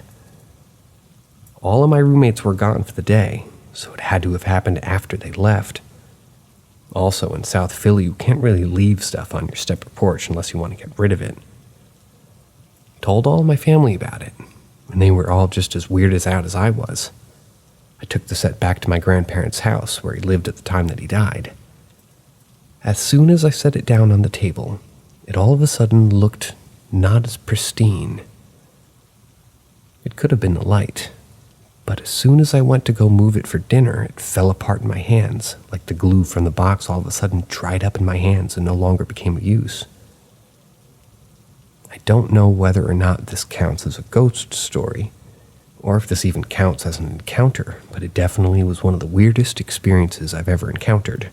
Speaker 1: All of my roommates were gone for the day, so it had to have happened after they left. Also, in South Philly, you can't really leave stuff on your step or porch unless you want to get rid of it. Told all my family about it, and they were all just as weirded out as I was. I took the set back to my grandparents' house, where he lived at the time that he died. As soon as I set it down on the table, it all of a sudden looked not as pristine. It could have been the light, but as soon as I went to go move it for dinner, it fell apart in my hands, like the glue from the box all of a sudden dried up in my hands and no longer became of use. I don't know whether or not this counts as a ghost story, or if this even counts as an encounter, but it definitely was one of the weirdest experiences I've ever encountered.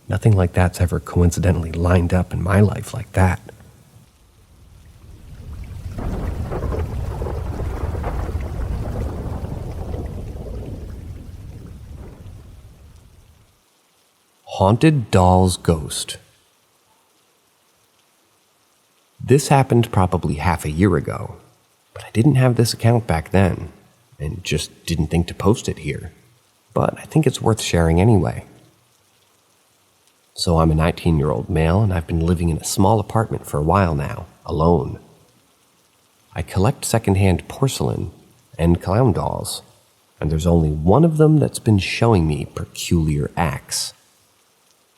Speaker 1: Nothing like that's ever coincidentally lined up in my life like that. Haunted Doll's Ghost. This happened probably half a year ago, but I didn't have this account back then, and just didn't think to post it here. But I think it's worth sharing anyway. So I'm a 19-year-old male, and I've been living in a small apartment for a while now, alone. I collect secondhand porcelain and clown dolls. and there's only one of them that's been showing me peculiar acts.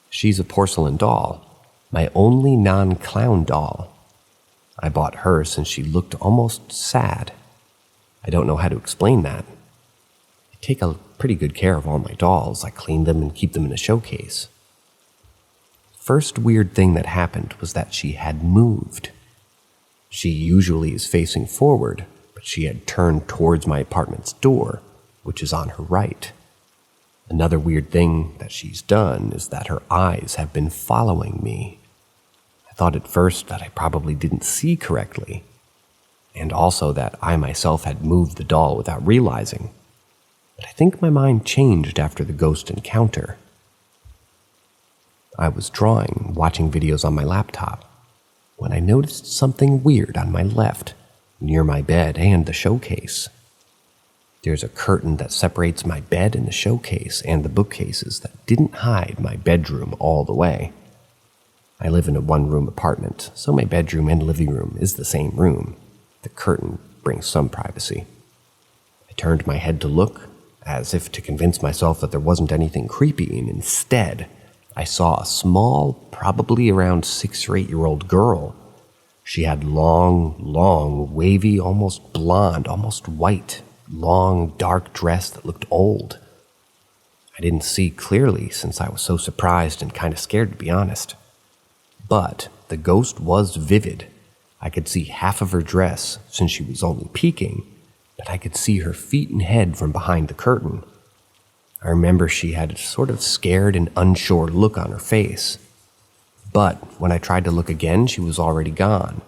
Speaker 1: She's a porcelain doll, my only non-clown doll. I bought her since she looked almost sad. I don't know how to explain that. I take a pretty good care of all my dolls. I clean them and keep them in a showcase. First weird thing that happened was that she had moved. She usually is facing forward, but she had turned towards my apartment's door, which is on her right. Another weird thing that she's done is that her eyes have been following me. I thought at first that I probably didn't see correctly, and also that I myself had moved the doll without realizing. But I think my mind changed after the ghost encounter. I was drawing, watching videos on my laptop, when I noticed something weird on my left, near my bed and the showcase. There's a curtain that separates my bed and the showcase and the bookcases that didn't hide my bedroom all the way. I live in a one-room apartment, so my bedroom and living room is the same room. The curtain brings some privacy. I turned my head to look, as if to convince myself that there wasn't anything creepy, and instead, I saw a small, probably around 6 or 8-year-old girl. She had long, wavy, almost blonde, almost white, long, dark dress that looked old. I didn't see clearly since I was so surprised and kind of scared, to be honest. But the ghost was vivid. I could see half of her dress since she was only peeking, but I could see her feet and head from behind the curtain. I remember she had a sort of scared and unsure look on her face. But when I tried to look again, she was already gone.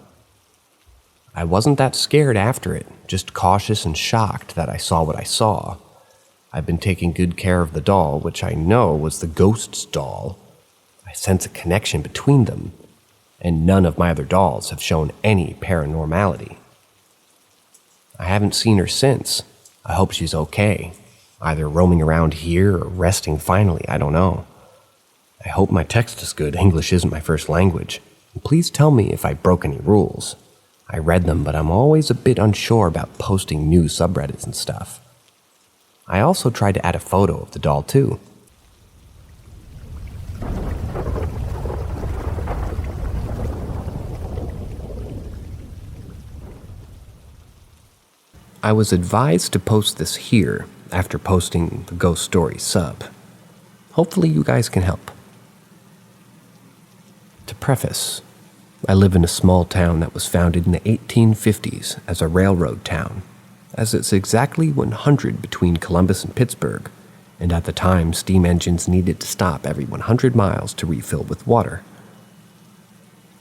Speaker 1: I wasn't that scared after it, just cautious and shocked that I saw what I saw. I've been taking good care of the doll, which I know was the ghost's doll. I sense a connection between them, and none of my other dolls have shown any paranormality. I haven't seen her since. I hope she's okay, either roaming around here or resting finally, I don't know. I hope my text is good. English isn't my first language. And please tell me if I broke any rules. I read them, but I'm always a bit unsure about posting new subreddits and stuff. I also tried to add a photo of the doll too. I was advised to post this here after posting the ghost story sub. Hopefully you guys can help. To preface, I live in a small town that was founded in the 1850s as a railroad town, as it's exactly 100 between Columbus and Pittsburgh, and at the time steam engines needed to stop every 100 miles to refill with water.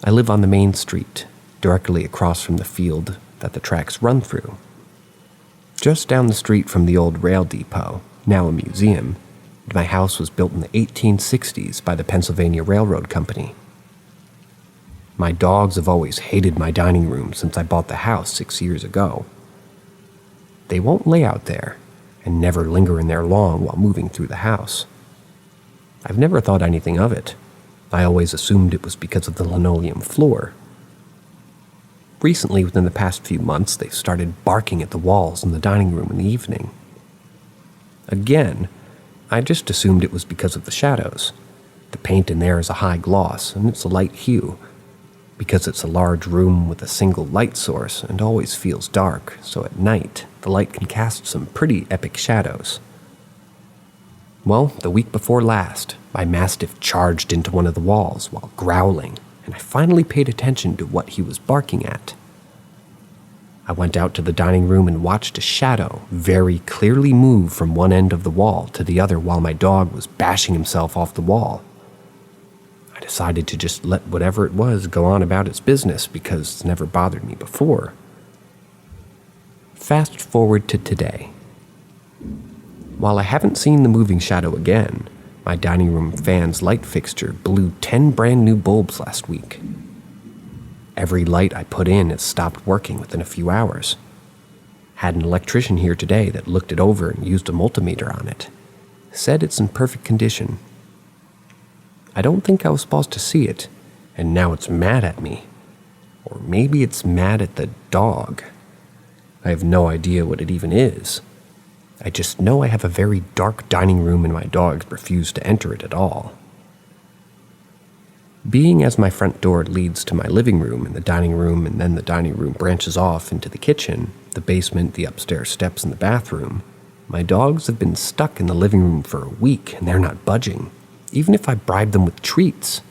Speaker 1: I live on the main street, directly across from the field that the tracks run through. Just down the street from the old rail depot, now a museum, and my house was built in the 1860s by the Pennsylvania Railroad Company. My dogs have always hated my dining room since I bought the house 6 years ago. They won't lay out there, and never linger in there long while moving through the house. I've never thought anything of it. I always assumed it was because of the linoleum floor. Recently, within the past few months, they've started barking at the walls in the dining room in the evening. Again, I just assumed it was because of the shadows. The paint in there is a high gloss, and it's a light hue. Because it's a large room with a single light source and always feels dark, so at night, the light can cast some pretty epic shadows. Well, the week before last, my mastiff charged into one of the walls while growling, and I finally paid attention to what he was barking at. I went out to the dining room and watched a shadow very clearly move from one end of the wall to the other while my dog was bashing himself off the wall. I decided to just let whatever it was go on about its business because it's never bothered me before. Fast forward to today. While I haven't seen the moving shadow again, my dining room fan's light fixture blew 10 brand new bulbs last week. Every light I put in has stopped working within a few hours. Had an electrician here today that looked it over and used a multimeter on it. Said it's in perfect condition. I don't think I was supposed to see it, and now it's mad at me. Or maybe it's mad at the dog. I have no idea what it even is. I just know I have a very dark dining room and my dogs refuse to enter it at all. Being as my front door leads to my living room and the dining room, and then the dining room branches off into the kitchen, the basement, the upstairs steps, and the bathroom, my dogs have been stuck in the living room for a week and they're not budging, even if I bribe them with treats.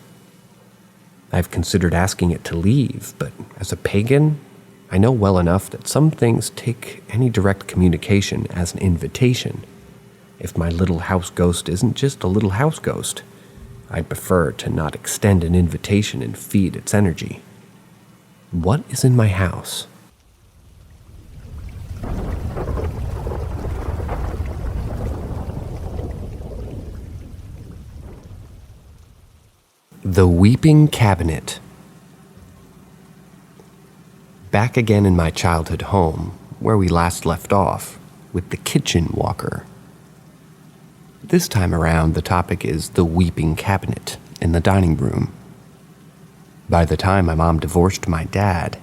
Speaker 1: I've considered asking it to leave, but as a pagan, I know well enough that some things take any direct communication as an invitation. If my little house ghost isn't just a little house ghost, I'd prefer to not extend an invitation and feed its energy. What is in my house? The Weeping Cabinet. Back again in my childhood home, where we last left off, with the kitchen walker. This time around, the topic is the weeping cabinet in the dining room. By the time my mom divorced my dad,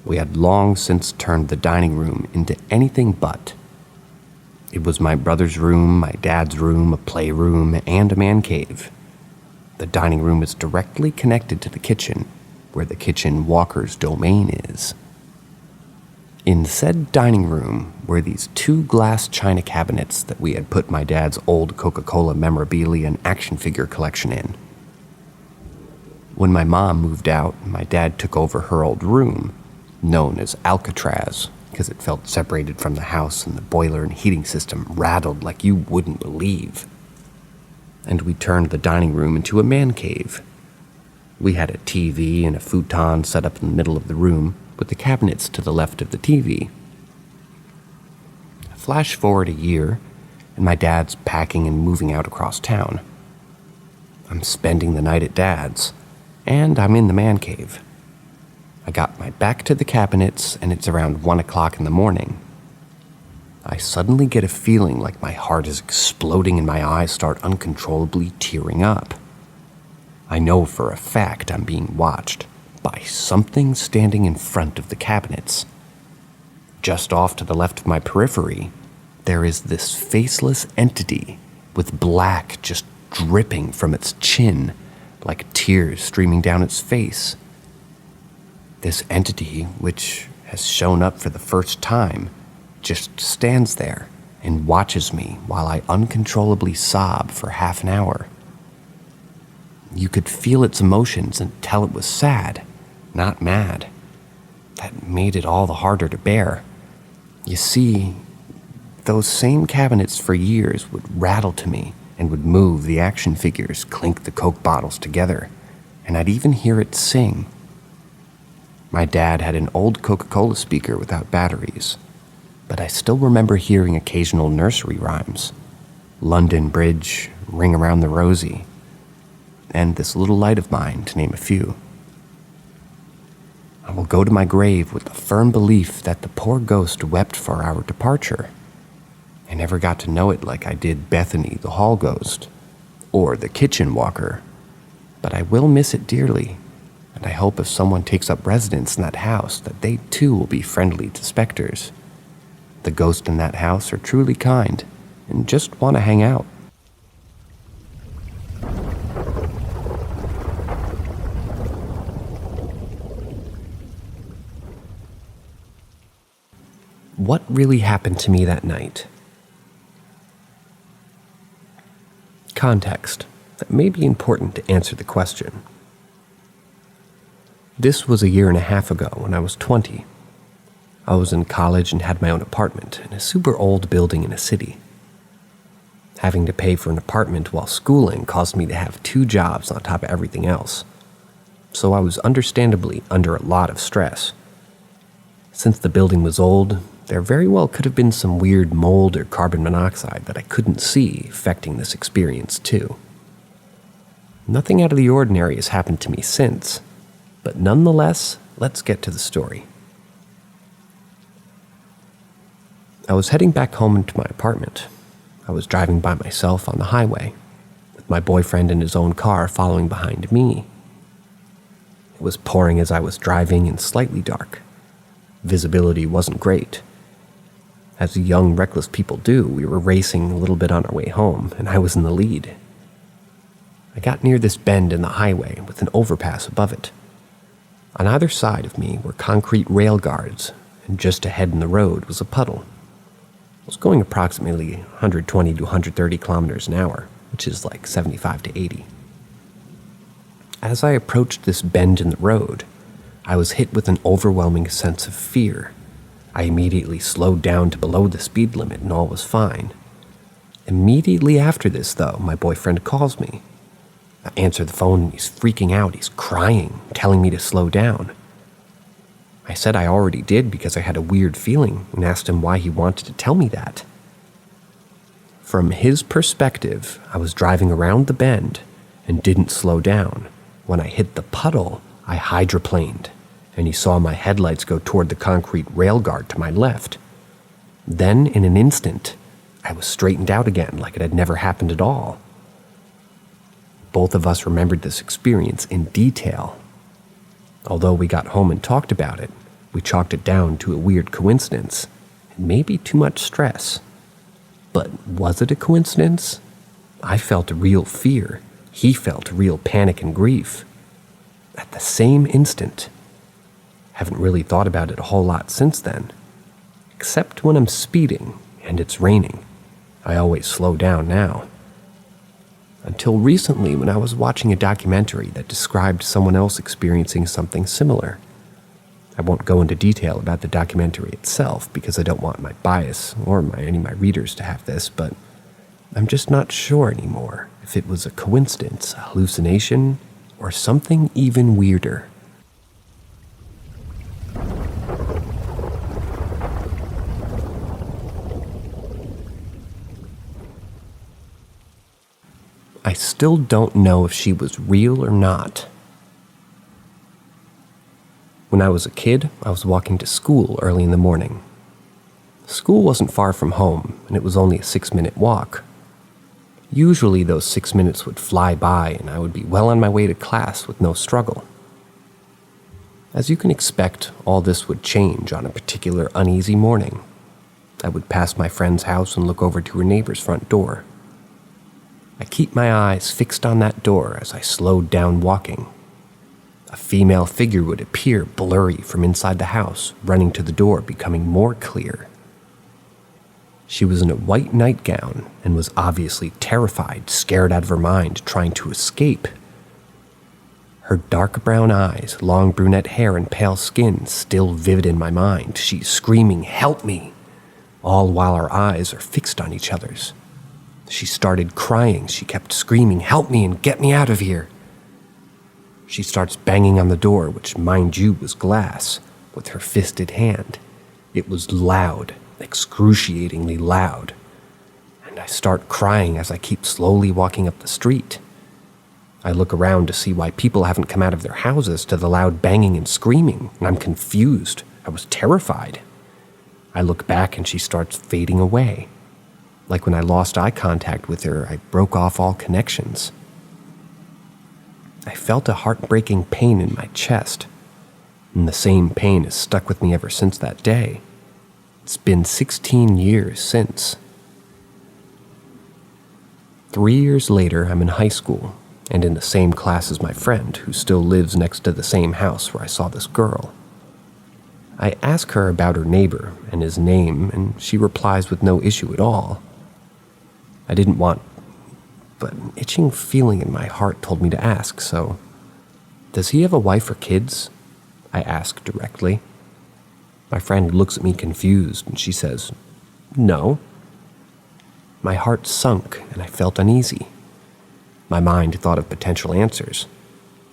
Speaker 1: we had long since turned the dining room into anything but. It was my brother's room, my dad's room, a playroom, and a man cave. The dining room is directly connected to the kitchen, where the kitchen walker's domain is. In said dining room were these 2 glass china cabinets that we had put my dad's old Coca-Cola memorabilia and action figure collection in. When my mom moved out, my dad took over her old room, known as Alcatraz, because it felt separated from the house and the boiler and heating system rattled like you wouldn't believe. And we turned the dining room into a man cave. We had a TV and a futon set up in the middle of the room, with the cabinets to the left of the TV. Flash forward a year, and my dad's packing and moving out across town. I'm spending the night at Dad's, and I'm in the man cave. I got my back to the cabinets, and it's around 1 o'clock in the morning. I suddenly get a feeling like my heart is exploding and my eyes start uncontrollably tearing up. I know for a fact I'm being watched by something standing in front of the cabinets. Just off to the left of my periphery, there is this faceless entity with black just dripping from its chin, like tears streaming down its face. This entity, which has shown up for the first time, just stands there and watches me while I uncontrollably sob for half an hour. You could feel its emotions and tell it was sad, not mad. That made it all the harder to bear. You see, those same cabinets for years would rattle to me and would move the action figures, clink the Coke bottles together, and I'd even hear it sing. My dad had an old Coca-Cola speaker without batteries, but I still remember hearing occasional nursery rhymes. London Bridge, Ring Around the Rosie, and This Little Light of Mine, to name a few. I will go to my grave with the firm belief that the poor ghost wept for our departure. I never got to know it like I did Bethany, the hall ghost, or the kitchen walker, but I will miss it dearly, and I hope if someone takes up residence in that house that they too will be friendly to specters. The ghosts in that house are truly kind and just want to hang out. What really happened to me that night? Context that may be important to answer the question. This was a year and a half ago when I was 20. I was in college and had my own apartment in a super old building in a city. Having to pay for an apartment while schooling caused me to have 2 jobs on top of everything else, so I was understandably under a lot of stress. Since the building was old, there very well could have been some weird mold or carbon monoxide that I couldn't see affecting this experience too. Nothing out of the ordinary has happened to me since, but nonetheless, let's get to the story. I was heading back home into my apartment. I was driving by myself on the highway, with my boyfriend in his own car following behind me. It was pouring as I was driving and slightly dark. Visibility wasn't great. As young, reckless people do, we were racing a little bit on our way home, and I was in the lead. I got near this bend in the highway with an overpass above it. On either side of me were concrete rail guards, and just ahead in the road was a puddle. I was going approximately 120 to 130 kilometers an hour, which is like 75 to 80. As I approached this bend in the road, I was hit with an overwhelming sense of fear. I immediately slowed down to below the speed limit and all was fine. Immediately after this, though, my boyfriend calls me. I answer the phone and he's freaking out. He's crying, telling me to slow down. I said I already did because I had a weird feeling and asked him why he wanted to tell me that. From his perspective, I was driving around the bend and didn't slow down. When I hit the puddle, I hydroplaned, and he saw my headlights go toward the concrete rail guard to my left. Then, in an instant, I was straightened out again like it had never happened at all. Both of us remembered this experience in detail. Although we got home and talked about it, we chalked it down to a weird coincidence, and maybe too much stress. But was it a coincidence? I felt a real fear. He felt real panic and grief. At the same instant. Haven't really thought about it a whole lot since then. Except when I'm speeding and it's raining. I always slow down now. Until recently when I was watching a documentary that described someone else experiencing something similar. I won't go into detail about the documentary itself because I don't want my bias or any of my readers to have this, but I'm just not sure anymore if it was a coincidence, a hallucination, or something even weirder. I still don't know if she was real or not. When I was a kid, I was walking to school early in the morning. School wasn't far from home, and it was only a 6-minute walk. Usually those 6 minutes would fly by, and I would be well on my way to class with no struggle. As you can expect, all this would change on a particular uneasy morning. I would pass my friend's house and look over to her neighbor's front door. I keep my eyes fixed on that door as I slowed down walking. A female figure would appear blurry from inside the house, running to the door, becoming more clear. She was in a white nightgown and was obviously terrified, scared out of her mind, trying to escape. Her dark brown eyes, long brunette hair, and pale skin still vivid in my mind. She's screaming, "Help me!" all while our eyes are fixed on each other's. She started crying. She kept screaming, "Help me and get me out of here." She starts banging on the door, which, mind you, was glass, with her fisted hand. It was loud, excruciatingly loud. And I start crying as I keep slowly walking up the street. I look around to see why people haven't come out of their houses to the loud banging and screaming, and I'm confused. I was terrified. I look back and she starts fading away. Like when I lost eye contact with her, I broke off all connections. I felt a heartbreaking pain in my chest, and the same pain has stuck with me ever since that day. It's been 16 years since. 3 years later, I'm in high school, and in the same class as my friend, who still lives next to the same house where I saw this girl. I ask her about her neighbor and his name, and she replies with no issue at all. I didn't want, but an itching feeling in my heart told me to ask, so, "Does he have a wife or kids?" I ask directly. My friend looks at me confused, and she says, "No." My heart sunk, and I felt uneasy. My mind thought of potential answers.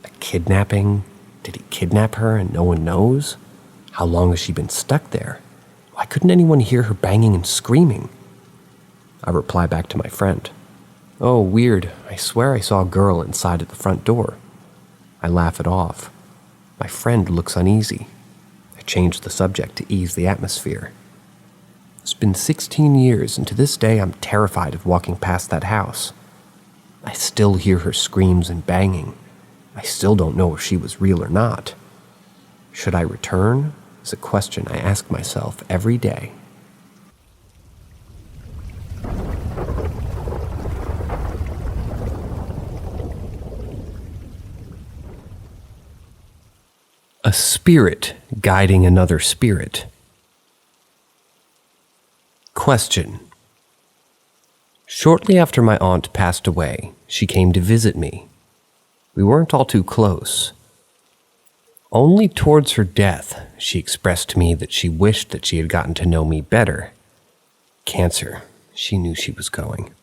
Speaker 1: A kidnapping? Did he kidnap her and no one knows? How long has she been stuck there? Why couldn't anyone hear her banging and screaming? I reply back to my friend, "Oh, weird. I swear I saw a girl inside at the front door." I laugh it off. My friend looks uneasy. I change the subject to ease the atmosphere. It's been 16 years, and to this day I'm terrified of walking past that house. I still hear her screams and banging. I still don't know if she was real or not. Should I return? Is a question I ask myself every day. A spirit guiding another spirit. Question. Shortly after my aunt passed away, she came to visit me. We weren't all too close. Only towards her death, she expressed to me that she wished that she had gotten to know me better. Cancer, she knew she was going.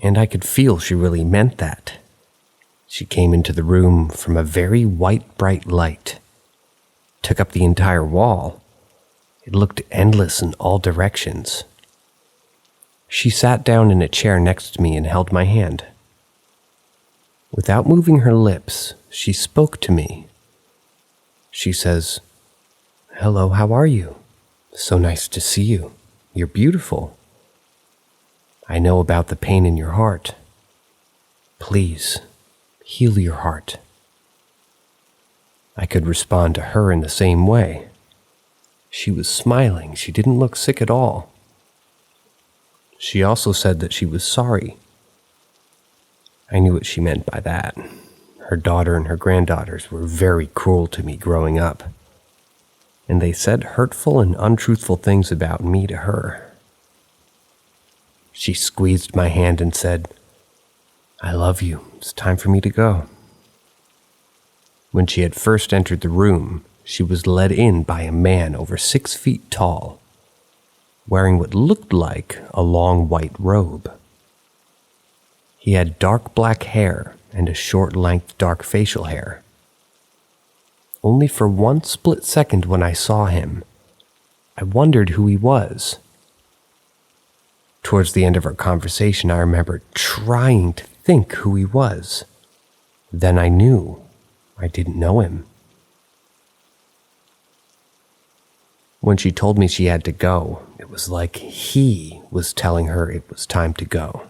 Speaker 1: And I could feel she really meant that. She came into the room from a very white, bright light. Took up the entire wall. It looked endless in all directions. She sat down in a chair next to me and held my hand. Without moving her lips, she spoke to me. She says, "Hello, how are you? So nice to see you. You're beautiful. I know about the pain in your heart. Please, heal your heart." I could respond to her in the same way. She was smiling. She didn't look sick at all. She also said that she was sorry. I knew what she meant by that. Her daughter and her granddaughters were very cruel to me growing up, and they said hurtful and untruthful things about me to her. She squeezed my hand and said, "I love you. It's time for me to go." When she had first entered the room, she was led in by a man over 6 feet tall, wearing what looked like a long white robe. He had dark black hair and a short-length dark facial hair. Only for one split second when I saw him, I wondered who he was. Towards the end of our conversation, I remember trying to think who he was. Then I knew I didn't know him. When she told me she had to go, it was like he was telling her it was time to go.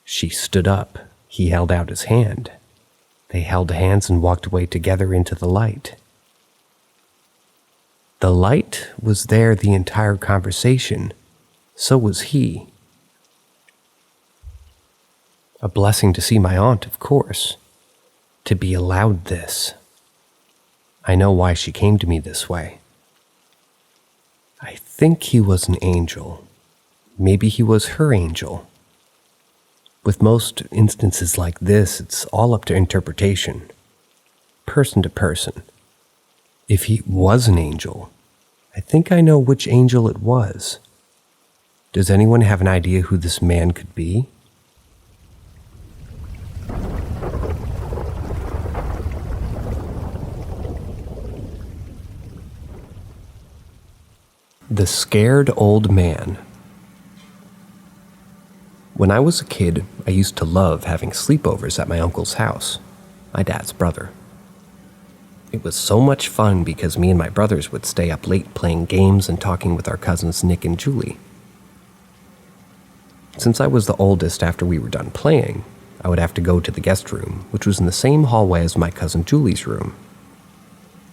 Speaker 1: She stood up. He held out his hand. They held hands and walked away together into the light. The light was there the entire conversation. So was he. A blessing to see my aunt, of course. To be allowed this. I know why she came to me this way. I think he was an angel. Maybe he was her angel. With most instances like this, it's all up to interpretation, person to person. If he was an angel, I think I know which angel it was. Does anyone have an idea who this man could be? The Scared Old Man. When I was a kid, I used to love having sleepovers at my uncle's house, my dad's brother. It was so much fun because me and my brothers would stay up late playing games and talking with our cousins Nick and Julie. Since I was the oldest after we were done playing, I would have to go to the guest room, which was in the same hallway as my cousin Julie's room.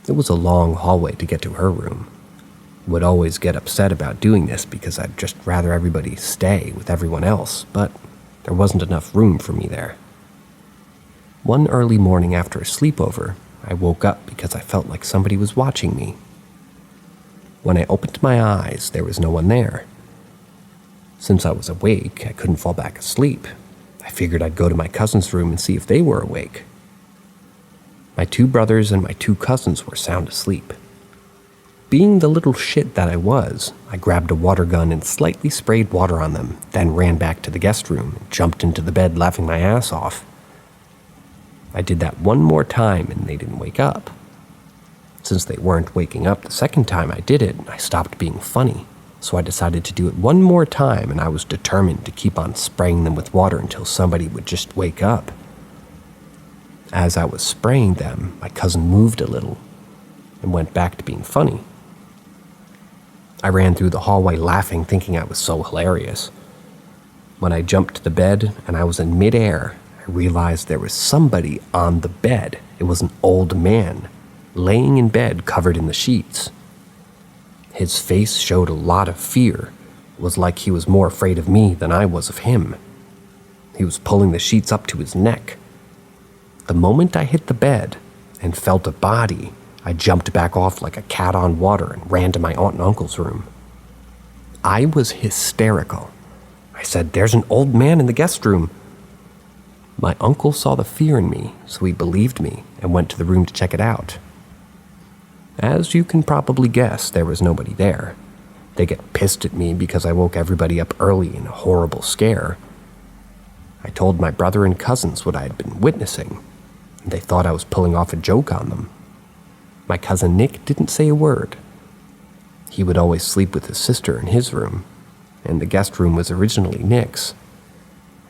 Speaker 1: It was a long hallway to get to her room. I would always get upset about doing this because I'd just rather everybody stay with everyone else, but there wasn't enough room for me there. One early morning after a sleepover, I woke up because I felt like somebody was watching me. When I opened my eyes, there was no one there. Since I was awake, I couldn't fall back asleep. I figured I'd go to my cousin's room and see if they were awake. My 2 brothers and my 2 cousins were sound asleep. Being the little shit that I was, I grabbed a water gun and slightly sprayed water on them, then ran back to the guest room and jumped into the bed laughing my ass off. I did that one more time and they didn't wake up. Since they weren't waking up the second time I did it, I stopped being funny, so I decided to do it one more time, and I was determined to keep on spraying them with water until somebody would just wake up. As I was spraying them, my cousin moved a little and went back to being funny. I ran through the hallway laughing, thinking I was so hilarious. When I jumped to the bed and I was in midair, I realized there was somebody on the bed. It was an old man, laying in bed covered in the sheets. His face showed a lot of fear. It was like he was more afraid of me than I was of him. He was pulling the sheets up to his neck. The moment I hit the bed, and felt a body, I jumped back off like a cat on water and ran to my aunt and uncle's room. I was hysterical. I said, "There's an old man in the guest room." My uncle saw the fear in me, so he believed me and went to the room to check it out. As you can probably guess, there was nobody there. They get pissed at me because I woke everybody up early in a horrible scare. I told my brother and cousins what I had been witnessing, and they thought I was pulling off a joke on them. My cousin Nick didn't say a word. He would always sleep with his sister in his room, and the guest room was originally Nick's.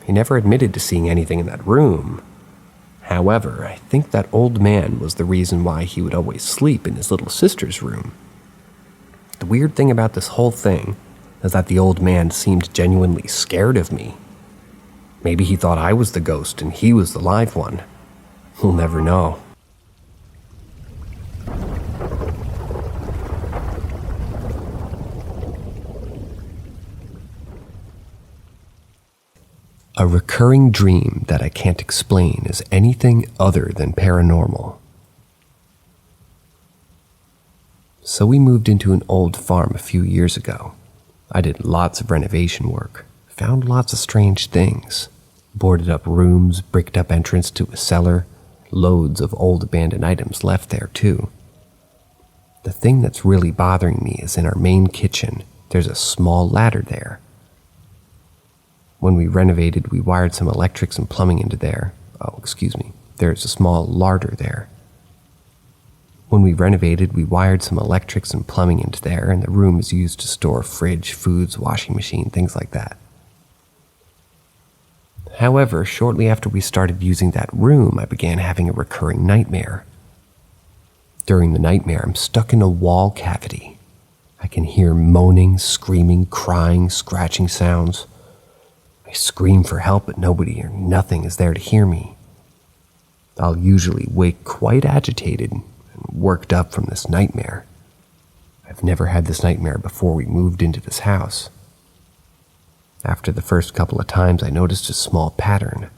Speaker 1: He never admitted to seeing anything in that room. However, I think that old man was the reason why he would always sleep in his little sister's room. The weird thing about this whole thing is that the old man seemed genuinely scared of me. Maybe he thought I was the ghost and he was the live one. We'll never know. A recurring dream that I can't explain is anything other than paranormal. So we moved into an old farm a few years ago. I did lots of renovation work, found lots of strange things, boarded up rooms, bricked up entrance to a cellar, loads of old abandoned items left there too. The thing that's really bothering me is in our main kitchen, there's a small ladder there. When we renovated, we wired some electrics and plumbing into there. There's a small larder there. When we renovated, we wired some electrics and plumbing into there, and the room is used to store fridge, foods, washing machine, things like that. However, shortly after we started using that room, I began having a recurring nightmare. During the nightmare, I'm stuck in a wall cavity. I can hear moaning, screaming, crying, scratching sounds. I scream for help, but nobody or nothing is there to hear me. I'll usually wake quite agitated and worked up from this nightmare. I've never had this nightmare before we moved into this house. After the first couple of times, I noticed a small pattern.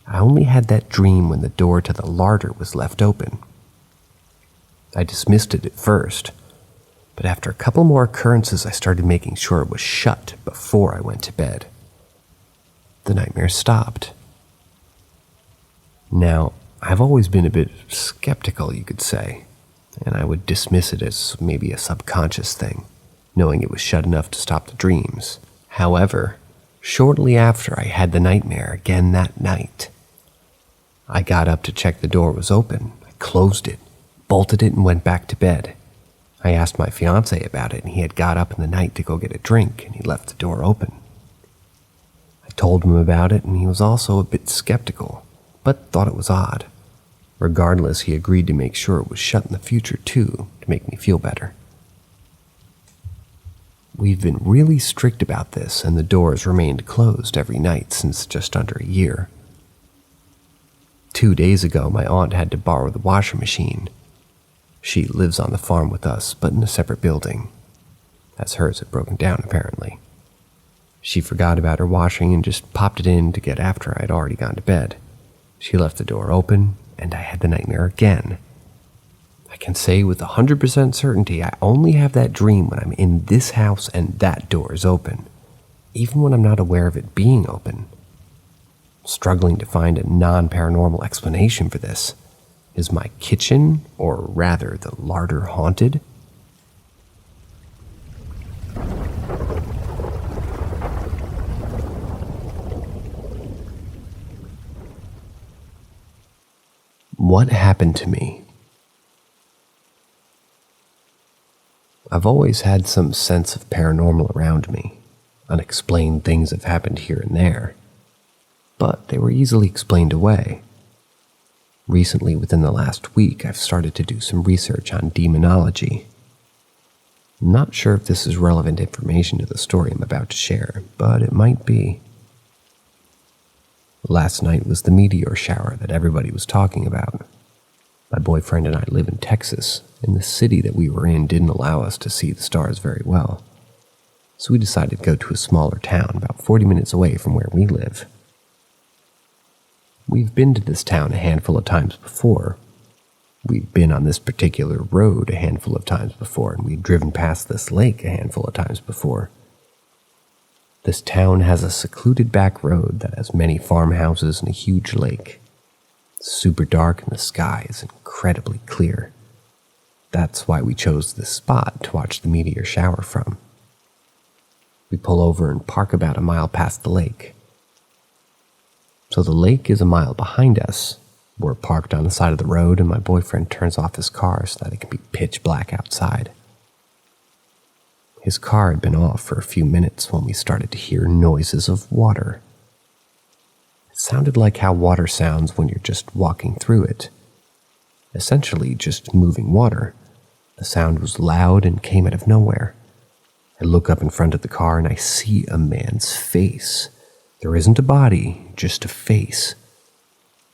Speaker 1: I only had that dream when the door to the larder was left open. I dismissed it at first, but after a couple more occurrences, I started making sure it was shut before I went to bed. The nightmare stopped. Now, I've always been a bit skeptical, you could say, and I would dismiss it as maybe a subconscious thing, knowing it was shut enough to stop the dreams. However, shortly after I had the nightmare again that night, I got up to check the door was open. I closed it, bolted it, and went back to bed. I asked my fiancé about it, and he had got up in the night to go get a drink, and he left the door open. I told him about it, and he was also a bit skeptical, but thought it was odd. Regardless, he agreed to make sure it was shut in the future too, to make me feel better. We've been really strict about this, and the doors remained closed every night since just under a year. 2 days ago, my aunt had to borrow the washing machine. She lives on the farm with us, but in a separate building, as hers had broken down apparently. She forgot about her washing and just popped it in to get after I'd already gone to bed. She left the door open, and I had the nightmare again. I can say with 100% certainty I only have that dream when I'm in this house and that door is open, even when I'm not aware of it being open. I'm struggling to find a non-paranormal explanation for this. Is my kitchen, or rather the larder, haunted? What happened to me? I've always had some sense of paranormal around me. Unexplained things have happened here and there, but they were easily explained away. Recently, within the last week, I've started to do some research on demonology. I'm not sure if this is relevant information to the story I'm about to share, but it might be. Last night was the meteor shower that everybody was talking about. My boyfriend and I live in Texas, and the city that we were in didn't allow us to see the stars very well. So we decided to go to a smaller town about 40 minutes away from where we live. We've been to this town a handful of times before. We'd been on this particular road a handful of times before, and we'd driven past this lake a handful of times before. This town has a secluded back road that has many farmhouses and a huge lake. It's super dark and the sky is incredibly clear. That's why we chose this spot to watch the meteor shower from. We pull over and park about a mile past the lake. So the lake is a mile behind us. We're parked on the side of the road, and my boyfriend turns off his car so that it can be pitch black outside. His car had been off for a few minutes when we started to hear noises of water. It sounded like how water sounds when you're just walking through it. Essentially just moving water. The sound was loud and came out of nowhere. I look up in front of the car and I see a man's face. There isn't a body, just a face.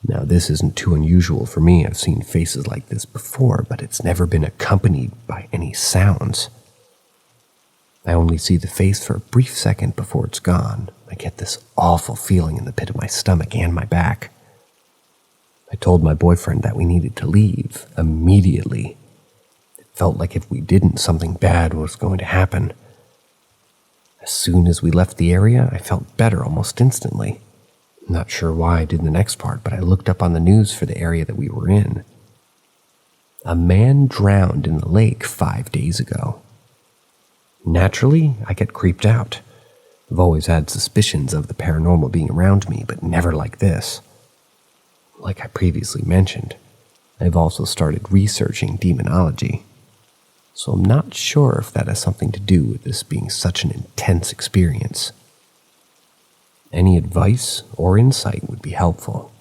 Speaker 1: Now, this isn't too unusual for me. I've seen faces like this before, but it's never been accompanied by any sounds. I only see the face for a brief second before it's gone. I get this awful feeling in the pit of my stomach and my back. I told my boyfriend that we needed to leave immediately. It felt like if we didn't, something bad was going to happen. As soon as we left the area, I felt better almost instantly. I'm not sure why I did the next part, but I looked up on the news for the area that we were in. A man drowned in the lake 5 days ago. Naturally, I get creeped out. I've always had suspicions of the paranormal being around me, but never like this. Like I previously mentioned, I've also started researching demonology. So I'm not sure if that has something to do with this being such an intense experience. Any advice or insight would be helpful.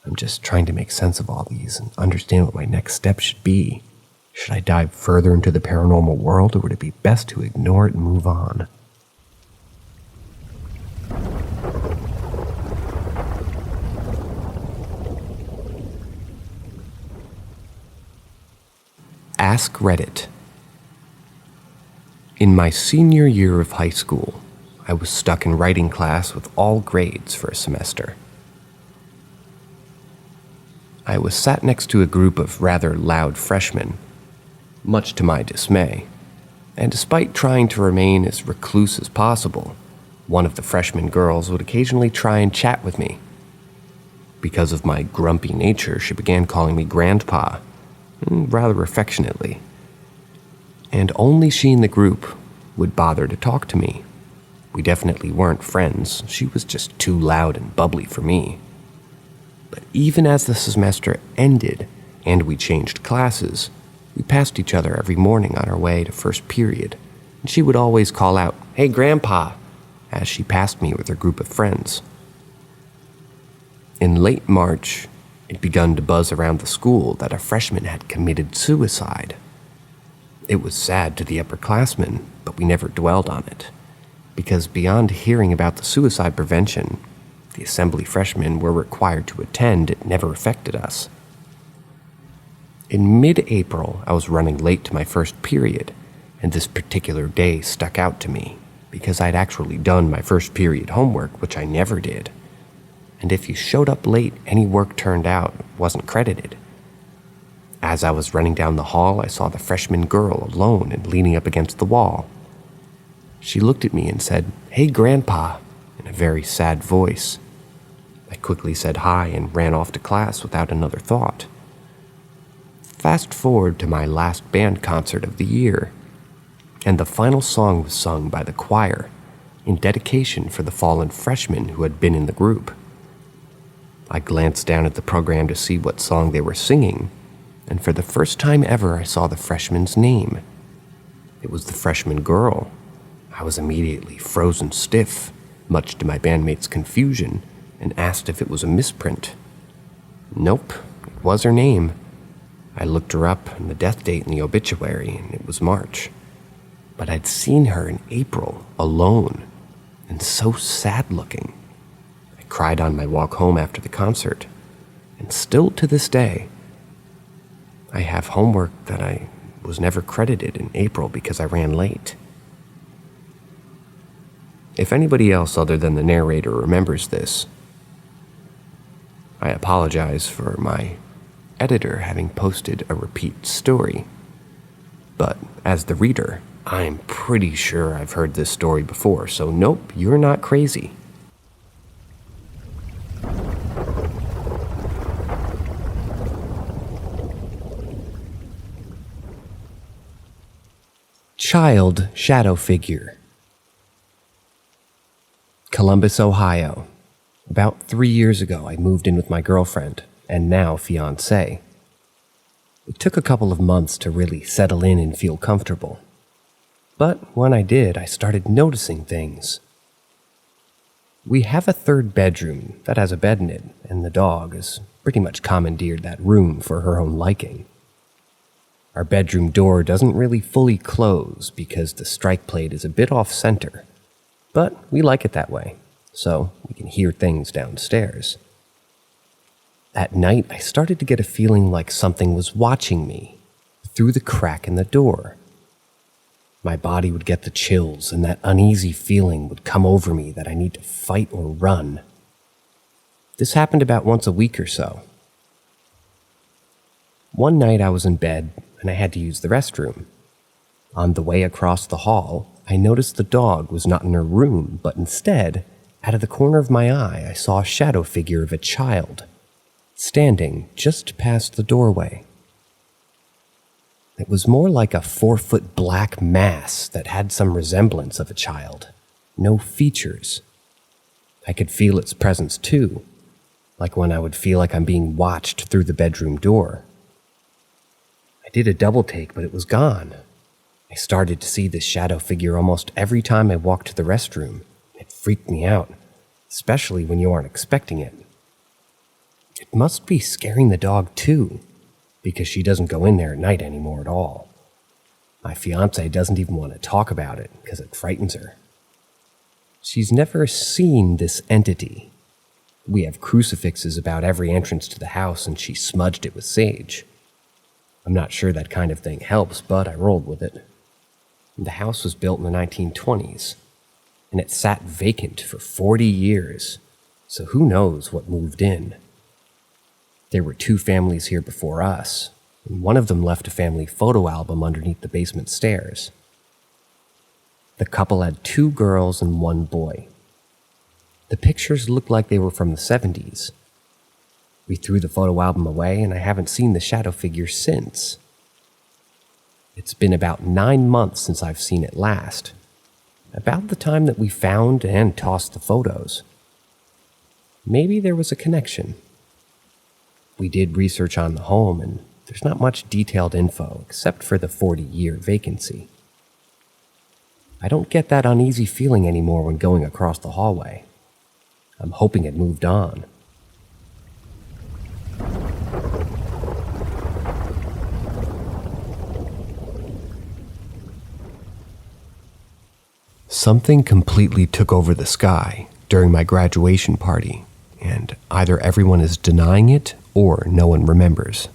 Speaker 1: I'm just trying to make sense of all these and understand what my next step should be. Should I dive further into the paranormal world, or would it be best to ignore it and move on? Ask Reddit. In my senior year of high school, I was stuck in writing class with all grades for a semester. I was sat next to a group of rather loud freshmen, much to my dismay, and despite trying to remain as recluse as possible, one of the freshman girls would occasionally try and chat with me. Because of my grumpy nature, she began calling me Grandpa, rather affectionately. And only she in the group would bother to talk to me. We definitely weren't friends. She was just too loud and bubbly for me. But even as the semester ended and we changed classes, we passed each other every morning on our way to first period, and she would always call out, "Hey, Grandpa," as she passed me with her group of friends. In late March, it begun to buzz around the school that a freshman had committed suicide. It was sad to the upperclassmen, but we never dwelled on it, because beyond hearing about the suicide prevention the assembly freshmen were required to attend, it never affected us. In mid-April, I was running late to my first period, and this particular day stuck out to me because I'd actually done my first period homework, which I never did. And if you showed up late, any work turned out wasn't credited. As I was running down the hall, I saw the freshman girl alone and leaning up against the wall. She looked at me and said, "Hey, Grandpa," in a very sad voice. I quickly said hi and ran off to class without another thought. Fast forward to my last band concert of the year, and the final song was sung by the choir in dedication for the fallen freshmen who had been in the group. I glanced down at the program to see what song they were singing, and for the first time ever I saw the freshman's name. It was the freshman girl. I was immediately frozen stiff, much to my bandmates' confusion, and asked if it was a misprint. Nope, it was her name. I looked her up and the death date in the obituary, and it was March. But I'd seen her in April, alone, and so sad-looking. I cried on my walk home after the concert, and still to this day, I have homework that I was never credited in April because I ran late. If anybody else other than the narrator remembers this, I apologize for my editor having posted a repeat story. But as the reader, I'm pretty sure I've heard this story before, so nope, you're not crazy. Child shadow figure. Columbus, Ohio. About 3 years ago, I moved in with my girlfriend, and now fiancé. It took a couple of months to really settle in and feel comfortable. But when I did, I started noticing things. We have a third bedroom that has a bed in it, and the dog has pretty much commandeered that room for her own liking. Our bedroom door doesn't really fully close because the strike plate is a bit off-center, but we like it that way, so we can hear things downstairs. At night, I started to get a feeling like something was watching me through the crack in the door. My body would get the chills, and that uneasy feeling would come over me that I need to fight or run. This happened about once a week or so. One night I was in bed, and I had to use the restroom. On the way across the hall, I noticed the dog was not in her room, but instead, out of the corner of my eye, I saw a shadow figure of a child, standing just past the doorway. It was more like a 4-foot black mass that had some resemblance of a child. No features. I could feel its presence too, like when I would feel like I'm being watched through the bedroom door. I did a double take, but it was gone. I started to see this shadow figure almost every time I walked to the restroom. It freaked me out, especially when you aren't expecting it. It must be scaring the dog too, because she doesn't go in there at night anymore at all. My fiancé doesn't even want to talk about it because it frightens her. She's never seen this entity. We have crucifixes about every entrance to the house, and she smudged it with sage. I'm not sure that kind of thing helps, but I rolled with it. The house was built in the 1920s, and it sat vacant for 40 years, so who knows what moved in. There were 2 families here before us, and one of them left a family photo album underneath the basement stairs. The couple had 2 girls and 1 boy. The pictures looked like they were from the 70s. We threw the photo album away, and I haven't seen the shadow figure since. It's been about 9 months since I've seen it last, about the time that we found and tossed the photos. Maybe there was a connection. We did research on the home, and there's not much detailed info except for the 40-year vacancy. I don't get that uneasy feeling anymore when going across the hallway. I'm hoping it moved on. Something completely took over the sky during my graduation party, and either everyone is denying it or no one remembers.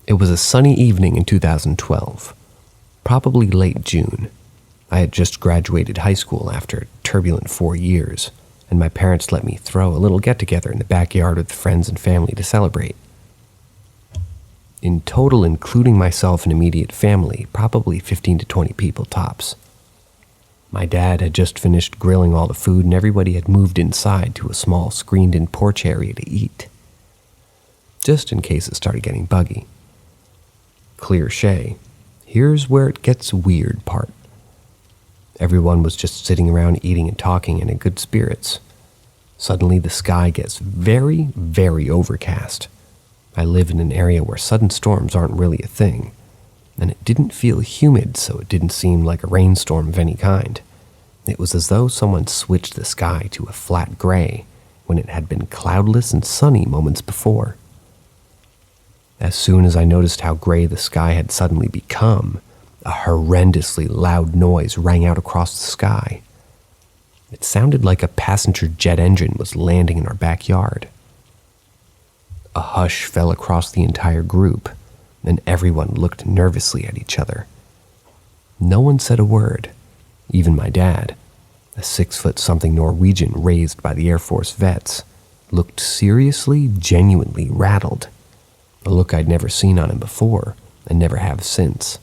Speaker 1: It was a sunny evening in 2012, probably late June. I had just graduated high school after a turbulent 4 years, and my parents let me throw a little get-together in the backyard with friends and family to celebrate. In total, including myself and immediate family, probably 15 to 20 people tops. My dad had just finished grilling all the food, and everybody had moved inside to a small screened-in porch area to eat, just in case it started getting buggy. Clear shay. Here's where it gets weird part. Everyone was just sitting around eating and talking and in good spirits. Suddenly the sky gets very, very overcast. I live in an area where sudden storms aren't really a thing, and it didn't feel humid, so it didn't seem like a rainstorm of any kind. It was as though someone switched the sky to a flat gray when it had been cloudless and sunny moments before. As soon as I noticed how gray the sky had suddenly become, a horrendously loud noise rang out across the sky. It sounded like a passenger jet engine was landing in our backyard. A hush fell across the entire group, and everyone looked nervously at each other. No one said a word, even my dad, a 6-foot-something Norwegian raised by the Air Force vets, looked seriously, genuinely rattled. A look I'd never seen on him before, and never have since.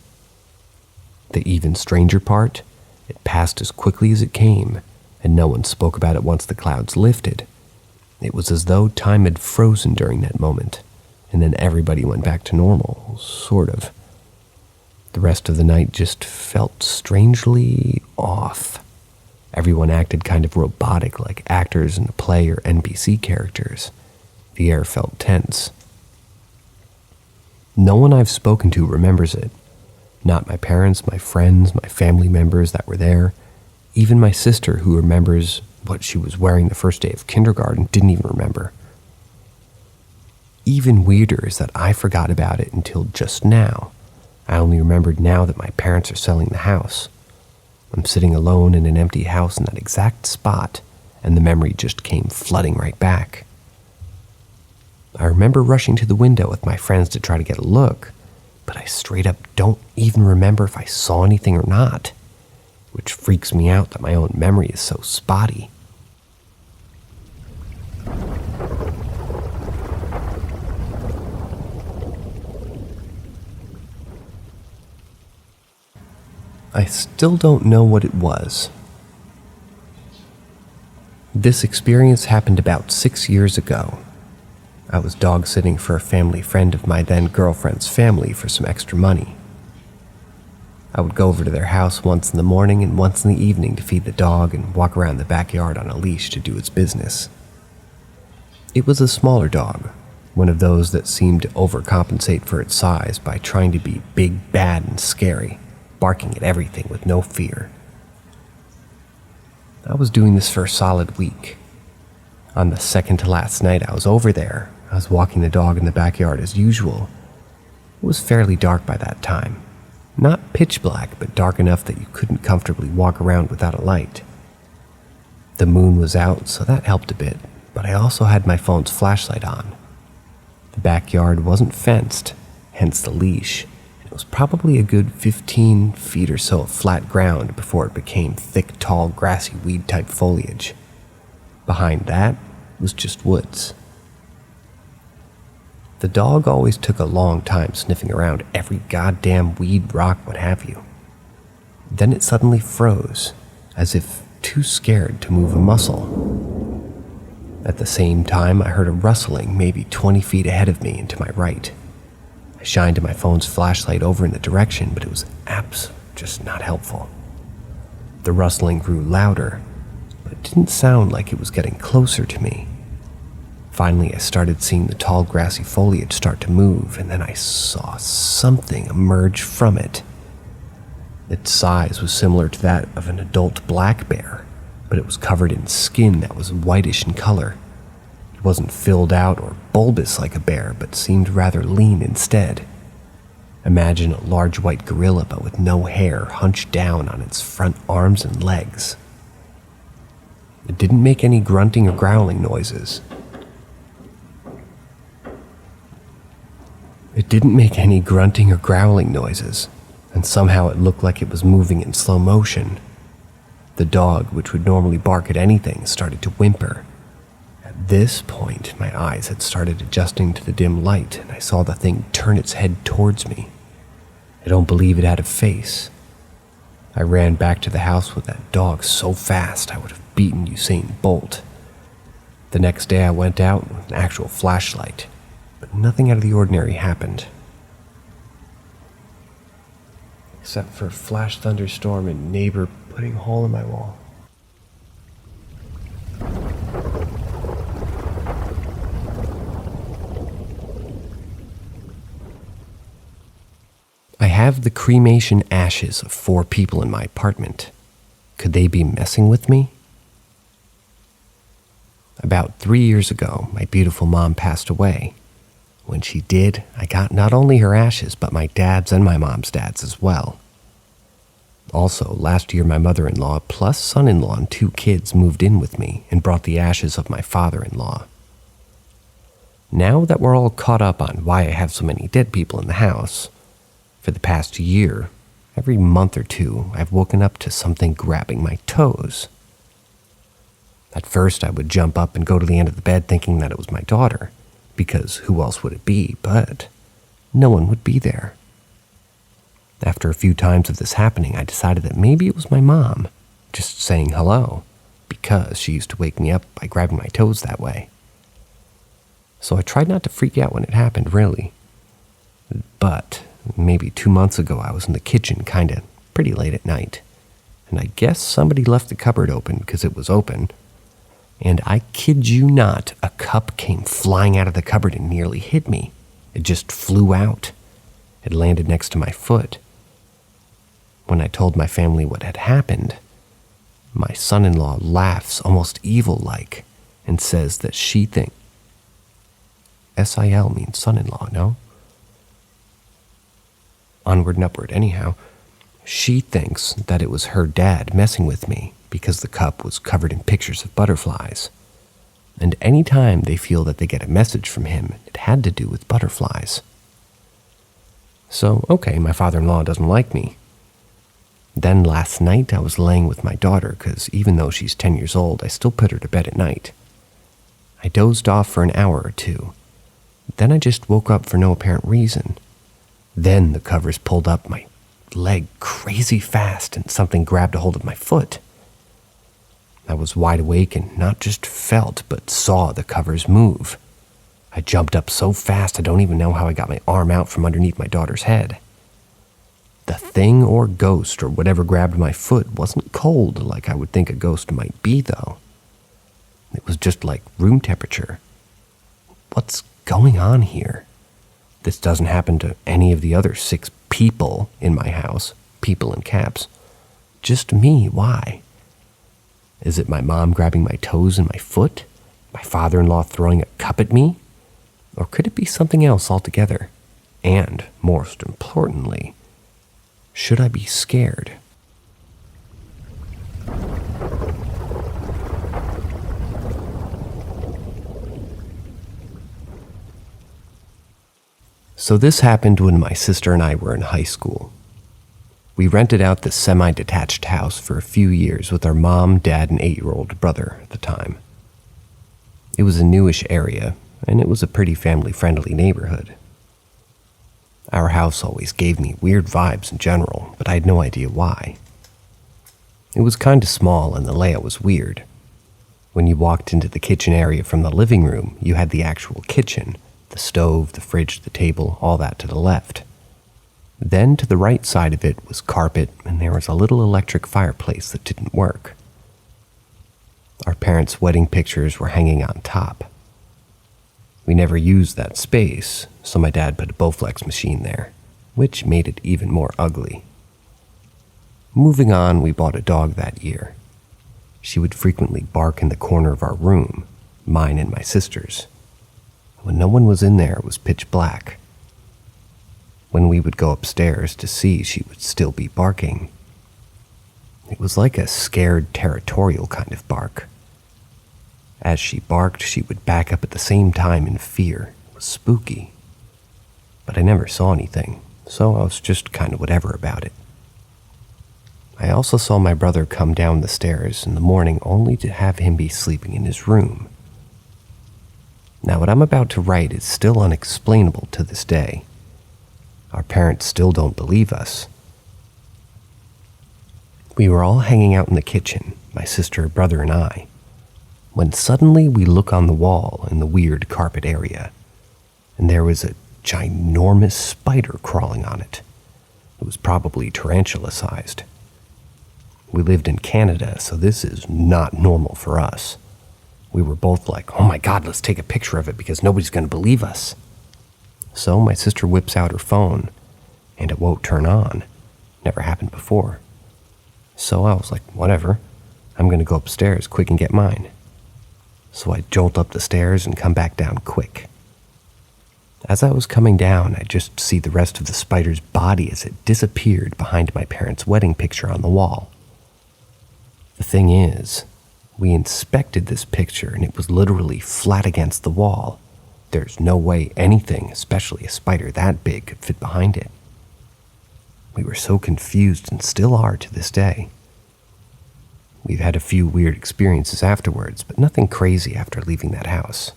Speaker 1: The even stranger part, it passed as quickly as it came, and no one spoke about it once the clouds lifted. It was as though time had frozen during that moment, and then everybody went back to normal, sort of. The rest of the night just felt strangely off. Everyone acted kind of robotic, like actors in a play or NPC characters. The air felt tense. No one I've spoken to remembers it. Not my parents, my friends, my family members that were there. Even my sister, who remembers what she was wearing the first day of kindergarten, didn't even remember. Even weirder is that I forgot about it until just now. I only remembered now that my parents are selling the house. I'm sitting alone in an empty house in that exact spot, and the memory just came flooding right back. I remember rushing to the window with my friends to try to get a look, but I straight up don't even remember if I saw anything or not, which freaks me out that my own memory is so spotty. I still don't know what it was. This experience happened about 6 years ago. I was dog sitting for a family friend of my then girlfriend's family for some extra money. I would go over to their house once in the morning and once in the evening to feed the dog and walk around the backyard on a leash to do its business. It was a smaller dog, one of those that seemed to overcompensate for its size by trying to be big, bad, and scary, barking at everything with no fear. I was doing this for a solid week. On the second to last night I was over there, I was walking the dog in the backyard as usual. It was fairly dark by that time. Not pitch black, but dark enough that you couldn't comfortably walk around without a light. The moon was out, so that helped a bit, but I also had my phone's flashlight on. The backyard wasn't fenced, hence the leash. It was probably a good 15 feet or so of flat ground before it became thick, tall, grassy weed-type foliage. Behind that was just woods. The dog always took a long time sniffing around every goddamn weed, rock, what have you. Then it suddenly froze, as if too scared to move a muscle. At the same time, I heard a rustling maybe 20 feet ahead of me and to my right. I shined my phone's flashlight over in the direction, but it was just not helpful. The rustling grew louder, but it didn't sound like it was getting closer to me. Finally, I started seeing the tall grassy foliage start to move, and then I saw something emerge from it. Its size was similar to that of an adult black bear, but it was covered in skin that was whitish in color. It wasn't filled out or bulbous like a bear, but seemed rather lean instead. Imagine a large white gorilla but with no hair hunched down on its front arms and legs. It didn't make any grunting or growling noises. And somehow it looked like it was moving in slow motion. The dog, which would normally bark at anything, started to whimper. At this point, my eyes had started adjusting to the dim light, and I saw the thing turn its head towards me. I don't believe it had a face. I ran back to the house with that dog so fast I would have beaten Usain Bolt. The next day I went out with an actual flashlight, but nothing out of the ordinary happened. Except for a flash thunderstorm and neighbor putting a hole in my wall. I have the cremation ashes of 4 people in my apartment. Could they be messing with me? About 3 years ago, my beautiful mom passed away. When she did, I got not only her ashes, but my dad's and my mom's dad's as well. Also, last year my mother-in-law plus son-in-law and 2 kids moved in with me and brought the ashes of my father-in-law. Now that we're all caught up on why I have so many dead people in the house, for the past year, every month or two, I've woken up to something grabbing my toes. At first, I would jump up and go to the end of the bed thinking that it was my daughter, because who else would it be? But no one would be there. After a few times of this happening, I decided that maybe it was my mom, just saying hello, because she used to wake me up by grabbing my toes that way. So I tried not to freak out when it happened, really. But maybe 2 months ago, I was in the kitchen kinda pretty late at night, and I guess somebody left the cupboard open because it was open. And I kid you not, a cup came flying out of the cupboard and nearly hit me. It just flew out. It landed next to my foot. When I told my family what had happened, my son-in-law laughs almost evil-like and says that she thinks S-I-L means son-in-law, no? Onward and upward, anyhow. She thinks that it was her dad messing with me because the cup was covered in pictures of butterflies. And any time they feel that they get a message from him, it had to do with butterflies. So, okay, my father-in-law doesn't like me. Then last night I was laying with my daughter because even though she's 10 years old, I still put her to bed at night. I dozed off for an hour or two. Then I just woke up for no apparent reason. Then the covers pulled up my leg crazy fast and something grabbed a hold of my foot. I was wide awake and not just felt, but saw the covers move. I jumped up so fast I don't even know how I got my arm out from underneath my daughter's head. The thing or ghost or whatever grabbed my foot wasn't cold like I would think a ghost might be, though. It was just like room temperature. What's going on here? This doesn't happen to any of the other 6 people in my house, people in caps. Just me, why? Is it my mom grabbing my toes and my foot? My father-in-law throwing a cup at me? Or could it be something else altogether? And, most importantly, should I be scared? So this happened when my sister and I were in high school. We rented out this semi-detached house for a few years with our mom, dad, and 8-year-old brother at the time. It was a newish area, and it was a pretty family-friendly neighborhood. Our house always gave me weird vibes in general, but I had no idea why. It was kinda small and the layout was weird. When you walked into the kitchen area from the living room, you had the actual kitchen, the stove, the fridge, the table, all that to the left. Then to the right side of it was carpet, and there was a little electric fireplace that didn't work. Our parents' wedding pictures were hanging on top. We never used that space, so my dad put a Bowflex machine there, which made it even more ugly. Moving on, we bought a dog that year. She would frequently bark in the corner of our room, mine and my sister's. When no one was in there, it was pitch black. When we would go upstairs to see, she would still be barking. It was like a scared, territorial kind of bark. As she barked, she would back up at the same time in fear. It was spooky. But I never saw anything, so I was just kind of whatever about it. I also saw my brother come down the stairs in the morning only to have him be sleeping in his room. Now, what I'm about to write is still unexplainable to this day. Our parents still don't believe us. We were all hanging out in the kitchen, my sister, brother, and I, when suddenly we look on the wall in the weird carpet area, and there was a ginormous spider crawling on it. It was probably tarantula-sized. We lived in Canada, so this is not normal for us. We were both like, oh my God, let's take a picture of it because nobody's going to believe us. So my sister whips out her phone, and it won't turn on. Never happened before. So I was like, whatever. I'm going to go upstairs quick and get mine. So I jolt up the stairs and come back down quick. As I was coming down, I just see the rest of the spider's body as it disappeared behind my parents' wedding picture on the wall. The thing is, we inspected this picture and it was literally flat against the wall. There's no way anything, especially a spider that big, could fit behind it. We were so confused and still are to this day. We've had a few weird experiences afterwards, but nothing crazy after leaving that house.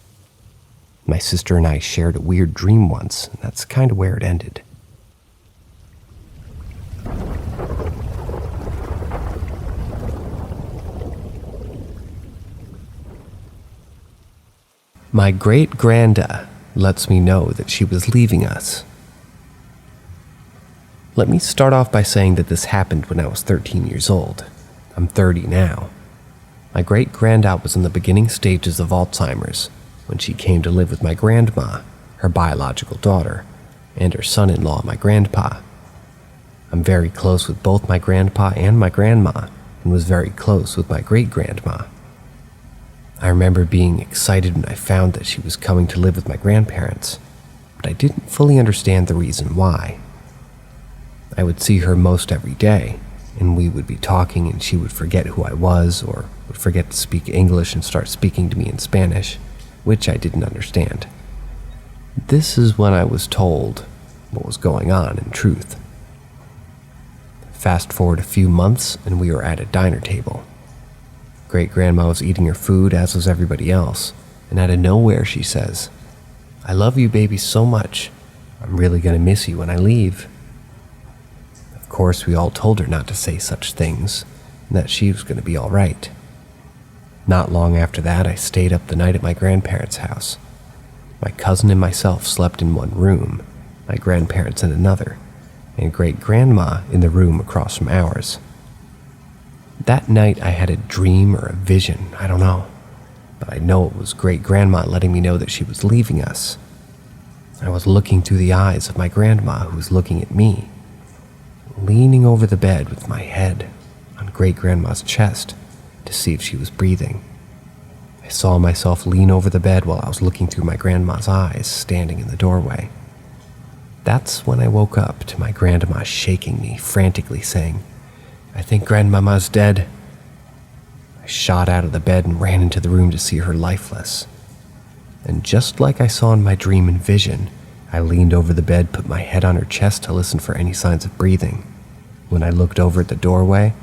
Speaker 1: My sister and I shared a weird dream once, and that's kind of where it ended. My great-granda lets me know that she was leaving us. Let me start off by saying that this happened when I was 13 years old. I'm 30 now. My great-grandad was in the beginning stages of Alzheimer's when she came to live with my grandma, her biological daughter, and her son-in-law, my grandpa. I'm very close with both my grandpa and my grandma, and was very close with my great-grandma. I remember being excited when I found that she was coming to live with my grandparents, but I didn't fully understand the reason why. I would see her most every day, and we would be talking and she would forget who I was or would forget to speak English and start speaking to me in Spanish, which I didn't understand. This is when I was told what was going on in truth. Fast forward a few months and we were at a diner table. Great-grandma was eating her food, as was everybody else, and out of nowhere she says, "I love you, baby, so much. I'm really going to miss you when I leave." Of course, we all told her not to say such things, and that she was going to be all right. Not long after that, I stayed up the night at my grandparents' house. My cousin and myself slept in one room, my grandparents in another, and great-grandma in the room across from ours. That night I had a dream or a vision, I don't know, but I know it was great-grandma letting me know that she was leaving us. I was looking through the eyes of my grandma, who was looking at me, leaning over the bed with my head on great-grandma's chest to see if she was breathing. I saw myself lean over the bed while I was looking through my grandma's eyes, standing in the doorway. That's when I woke up to my grandma shaking me, frantically saying, "I think grandmama's dead." I shot out of the bed and ran into the room to see her lifeless. And just like I saw in my dream and vision, I leaned over the bed, put my head on her chest to listen for any signs of breathing. When I looked over at the doorway,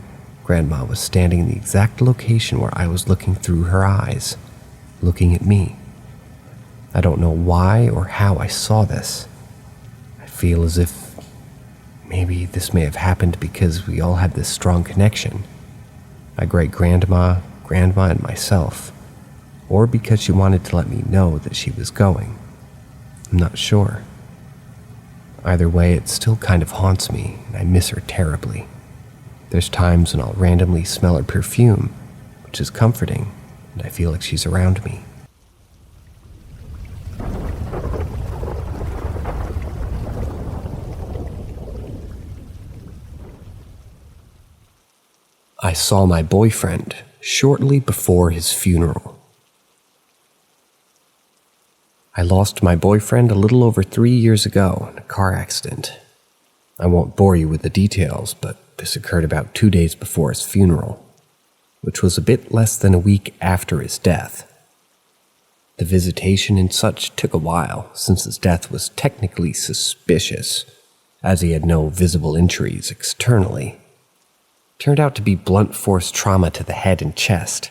Speaker 1: Grandma was standing in the exact location where I was looking through her eyes, looking at me. I don't know why or how I saw this. I feel as if maybe this may have happened because we all had this strong connection. My great-grandma, grandma, and myself. Or because she wanted to let me know that she was going. I'm not sure. Either way, it still kind of haunts me, and I miss her terribly. There's times when I'll randomly smell her perfume, which is comforting, and I feel like she's around me. I saw my boyfriend shortly before his funeral. I lost my boyfriend a little over 3 years ago in a car accident. I won't bore you with the details, but this occurred about 2 days before his funeral, which was a bit less than a week after his death. The visitation and such took a while, since his death was technically suspicious, as he had no visible injuries externally. Turned out to be blunt force trauma to the head and chest.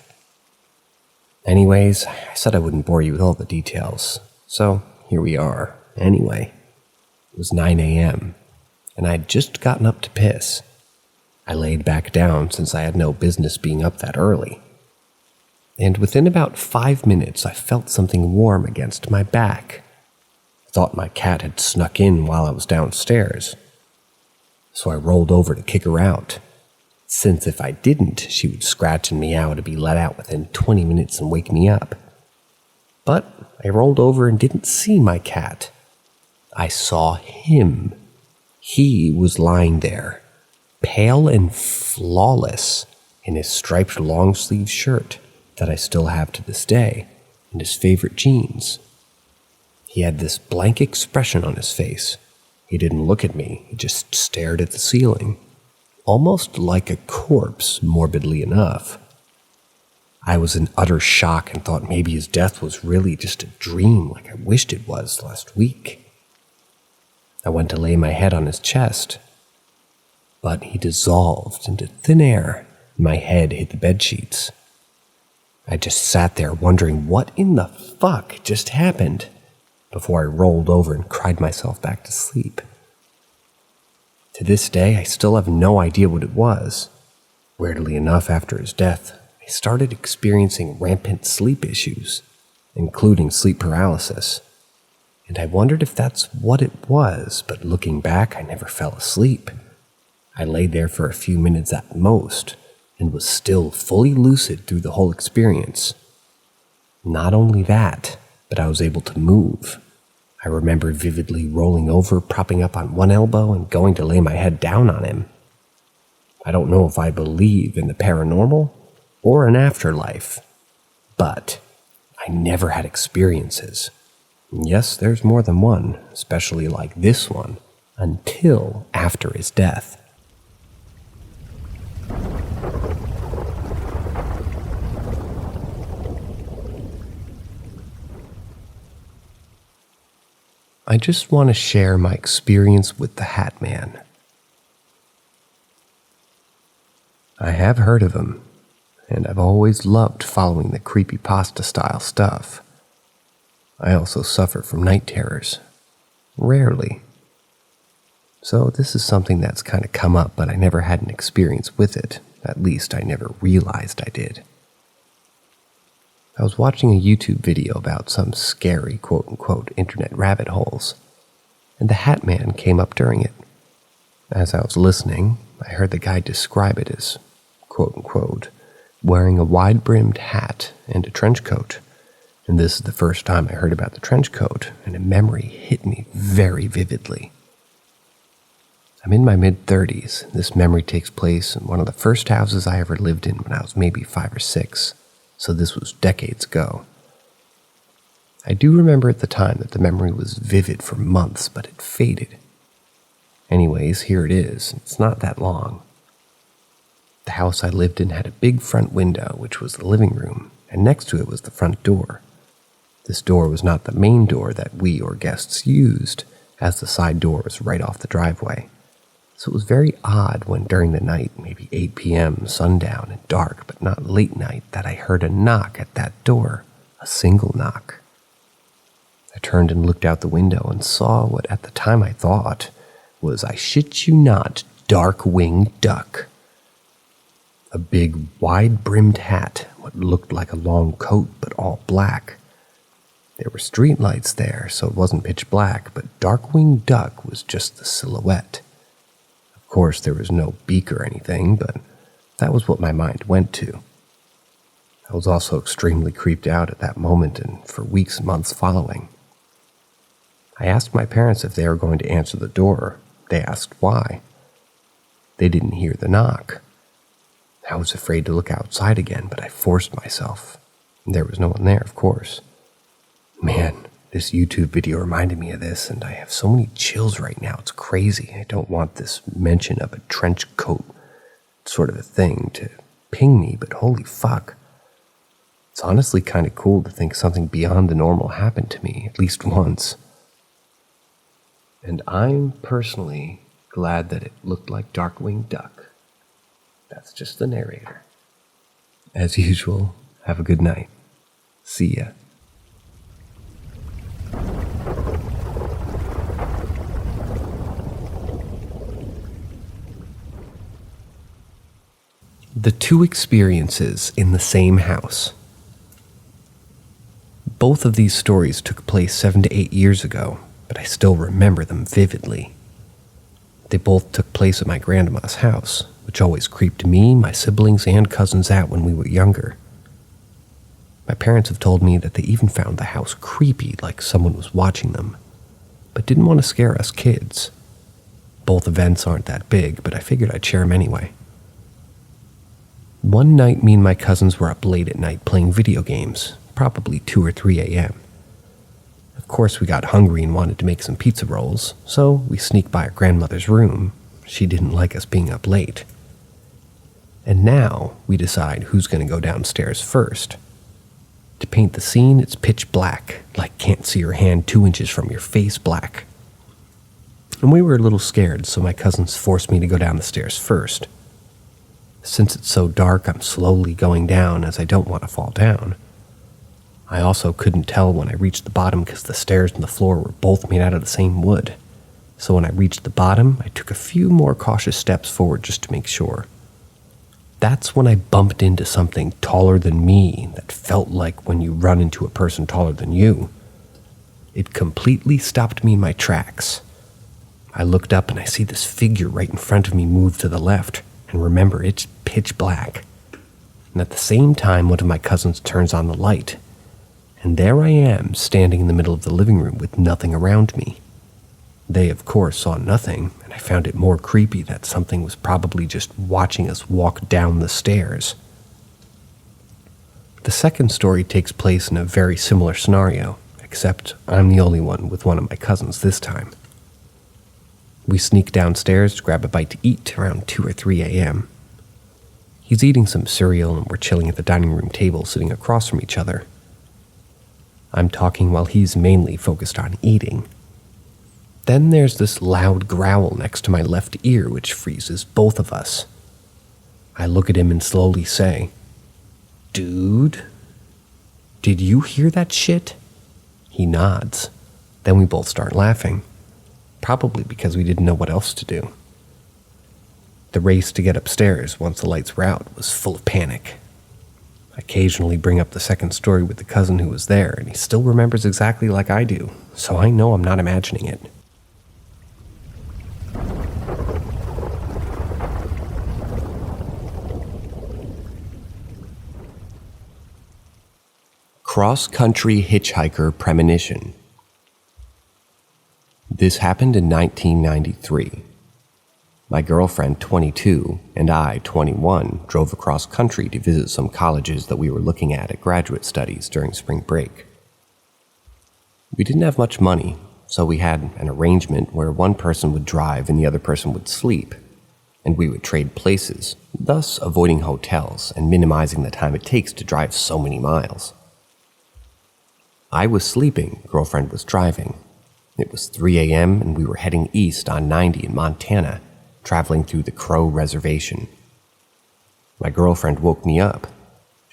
Speaker 1: Anyways, I said I wouldn't bore you with all the details, so here we are, anyway. It was 9 a.m., and I'd just gotten up to piss. I laid back down since I had no business being up that early. And within about 5 minutes, I felt something warm against my back. I thought my cat had snuck in while I was downstairs. So I rolled over to kick her out, since if I didn't, she would scratch and meow to be let out within 20 minutes and wake me up. But I rolled over and didn't see my cat. I saw him. He was lying there, pale and flawless, in his striped long-sleeve shirt that I still have to this day, and his favorite jeans. He had this blank expression on his face. He didn't look at me, he just stared at the ceiling. Almost like a corpse, morbidly enough. I was in utter shock and thought maybe his death was really just a dream like I wished it was last week. I went to lay my head on his chest, but he dissolved into thin air My head hit the bedsheets. I just sat there wondering what in the fuck just happened before I rolled over and cried myself back to sleep. To this day, I still have no idea what it was. Weirdly enough, after his death, I started experiencing rampant sleep issues, including sleep paralysis. And I wondered if that's what it was, but looking back, I never fell asleep. I lay there for a few minutes at most, and was still fully lucid through the whole experience. Not only that, but I was able to move. I remember vividly rolling over, propping up on one elbow, and going to lay my head down on him. I don't know if I believe in the paranormal or an afterlife, but I never had experiences. Yes, there's more than one, especially like this one, until after his death. I just want to share my experience with the Hat Man. I have heard of him, and I've always loved following the creepypasta style stuff. I also suffer from night terrors. Rarely. So this is something that's kind of come up, but I never had an experience with it. At least I never realized I did. I was watching a YouTube video about some scary quote-unquote internet rabbit holes, and the Hat Man came up during it. As I was listening, I heard the guy describe it as quote-unquote wearing a wide-brimmed hat and a trench coat. And this is the first time I heard about the trench coat, and a memory hit me very vividly. I'm in my mid-30s. This memory takes place in one of the first houses I ever lived in when I was maybe 5 or 6. So this was decades ago. I do remember at the time that the memory was vivid for months, but it faded. Anyways, here it is. It's not that long. The house I lived in had a big front window, which was the living room, and next to it was the front door. This door was not the main door that we or guests used, as the side door was right off the driveway. So it was very odd when during the night, maybe 8 p.m., sundown and dark, but not late night, that I heard a knock at that door, a single knock. I turned and looked out the window and saw what at the time I thought was, I shit you not, dark-winged duck. A big, wide-brimmed hat, what looked like a long coat, but all black. There were streetlights there, so it wasn't pitch black, but dark-winged duck was just the silhouette. Of course, there was no beak or anything, but that was what my mind went to. I was also extremely creeped out at that moment and for weeks and months following. I asked my parents if they were going to answer the door. They asked why. They didn't hear the knock. I was afraid to look outside again, but I forced myself. There was no one there, of course. Man, this YouTube video reminded me of this, and I have so many chills right now. It's crazy. I don't want this mention of a trench coat sort of a thing to ping me, but holy fuck. It's honestly kind of cool to think something beyond the normal happened to me, at least once. And I'm personally glad that it looked like Darkwing Duck. That's just the narrator. As usual, have a good night. See ya. The two experiences in the same house. Both of these stories took place 7 to 8 years ago, but I still remember them vividly. They both took place at my grandma's house, which always creeped me, my siblings, and cousins out when we were younger. My parents have told me that they even found the house creepy, like someone was watching them, but didn't want to scare us kids. Both events aren't that big, but I figured I'd share them anyway. One night, me and my cousins were up late at night playing video games, probably 2 or 3 a.m. Of course, we got hungry and wanted to make some pizza rolls, so we sneaked by our grandmother's room. She didn't like us being up late. And now, we decide who's going to go downstairs first. To paint the scene, it's pitch black, like can't see your hand 2 inches from your face black. And we were a little scared, so my cousins forced me to go down the stairs first. Since it's so dark, I'm slowly going down as I don't want to fall down. I also couldn't tell when I reached the bottom because the stairs and the floor were both made out of the same wood. So when I reached the bottom, I took a few more cautious steps forward just to make sure. That's when I bumped into something taller than me that felt like when you run into a person taller than you. It completely stopped me in my tracks. I looked up and I see this figure right in front of me move to the left, and remember, it's pitch black. And at the same time, one of my cousins turns on the light, and there I am standing in the middle of the living room with nothing around me. They, of course, saw nothing, and I found it more creepy that something was probably just watching us walk down the stairs. The second story takes place in a very similar scenario, except I'm the only one with one of my cousins this time. We sneak downstairs to grab a bite to eat around 2 or 3 a.m. He's eating some cereal and we're chilling at the dining room table sitting across from each other. I'm talking while he's mainly focused on eating. Then there's this loud growl next to my left ear which freezes both of us. I look at him and slowly say, "Dude, did you hear that shit?" He nods. Then we both start laughing, probably because we didn't know what else to do. The race to get upstairs once the lights were out was full of panic. I occasionally bring up the second story with the cousin who was there, and he still remembers exactly like I do, so I know I'm not imagining it. Cross-country hitchhiker premonition. This happened in 1993. My girlfriend, 22, and I, 21, drove across country to visit some colleges that we were looking at graduate studies during spring break. We didn't have much money, so we had an arrangement where one person would drive and the other person would sleep, and we would trade places, thus avoiding hotels and minimizing the time it takes to drive so many miles. I was sleeping, girlfriend was driving. It was 3 a.m. and we were heading east on 90 in Montana, traveling through the Crow Reservation. My girlfriend woke me up.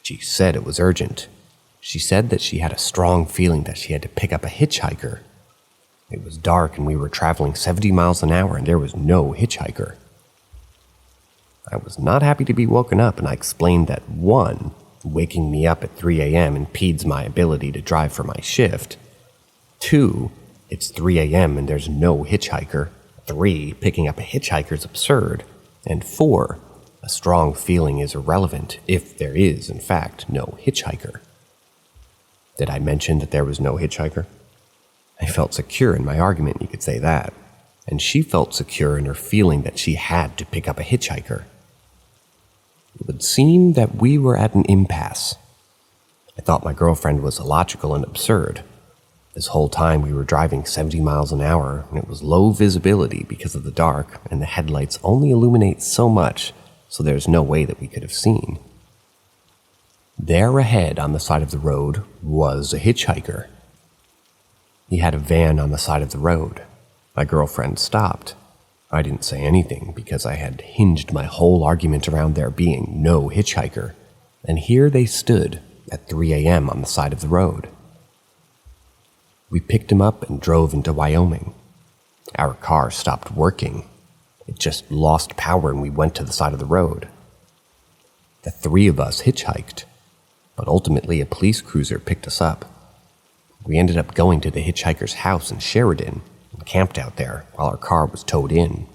Speaker 1: She said it was urgent. She said that she had a strong feeling that she had to pick up a hitchhiker. It was dark and we were traveling 70 miles an hour and there was no hitchhiker. I was not happy to be woken up, and I explained that 1, waking me up at 3 a.m. impedes my ability to drive for my shift. 2, it's 3 a.m. and there's no hitchhiker. 3, picking up a hitchhiker is absurd. And 4, a strong feeling is irrelevant if there is, in fact, no hitchhiker. Did I mention that there was no hitchhiker? I felt secure in my argument, you could say that. And she felt secure in her feeling that she had to pick up a hitchhiker. It would seem that we were at an impasse. I thought my girlfriend was illogical and absurd. This whole time we were driving 70 miles an hour, and it was low visibility because of the dark, and the headlights only illuminate so much, so there's no way that we could have seen. There ahead on the side of the road was a hitchhiker. He had a van on the side of the road. My girlfriend stopped. I didn't say anything because I had hinged my whole argument around there being no hitchhiker, and here they stood at 3 a.m. on the side of the road. We picked him up and drove into Wyoming. Our car stopped working. It just lost power and we went to the side of the road. The 3 of us hitchhiked, but ultimately a police cruiser picked us up. We ended up going to the hitchhiker's house in Sheridan and camped out there while our car was towed in,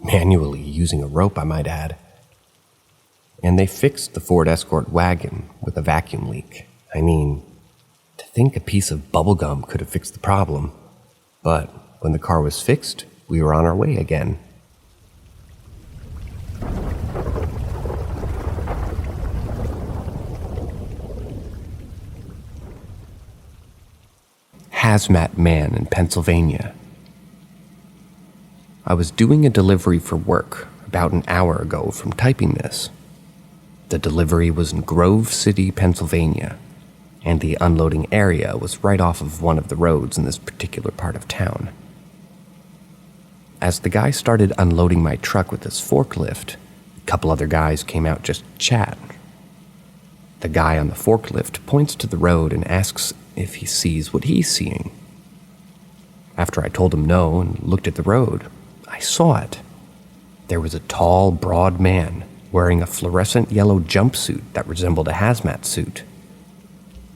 Speaker 1: manually using a rope, I might add. And they fixed the Ford Escort wagon with a vacuum leak. I mean, to think a piece of bubblegum could have fixed the problem, but when the car was fixed, we were on our way again. Hazmat man in Pennsylvania. I was doing a delivery for work about an hour ago from typing this. The delivery was in Grove City, Pennsylvania, and the unloading area was right off of one of the roads in this particular part of town. As the guy started unloading my truck with his forklift, A couple other guys came out just to chat. The guy on the forklift points to the road and asks if he sees what he's seeing. After I told him no and looked at the road, I saw it. There was a tall, broad man wearing a fluorescent yellow jumpsuit that resembled a hazmat suit.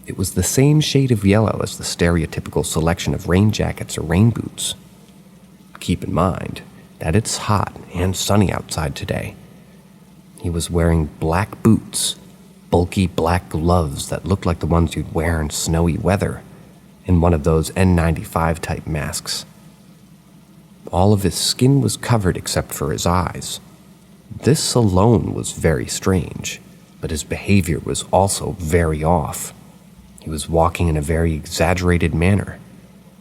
Speaker 1: It was the same shade of yellow as the stereotypical selection of rain jackets or rain boots. Keep in mind that it's hot and sunny outside today. He was wearing black boots, bulky black gloves that looked like the ones you'd wear in snowy weather, and one of those N95 type masks. All of his skin was covered except for his eyes. This alone was very strange, but his behavior was also very off. He was walking in a very exaggerated manner.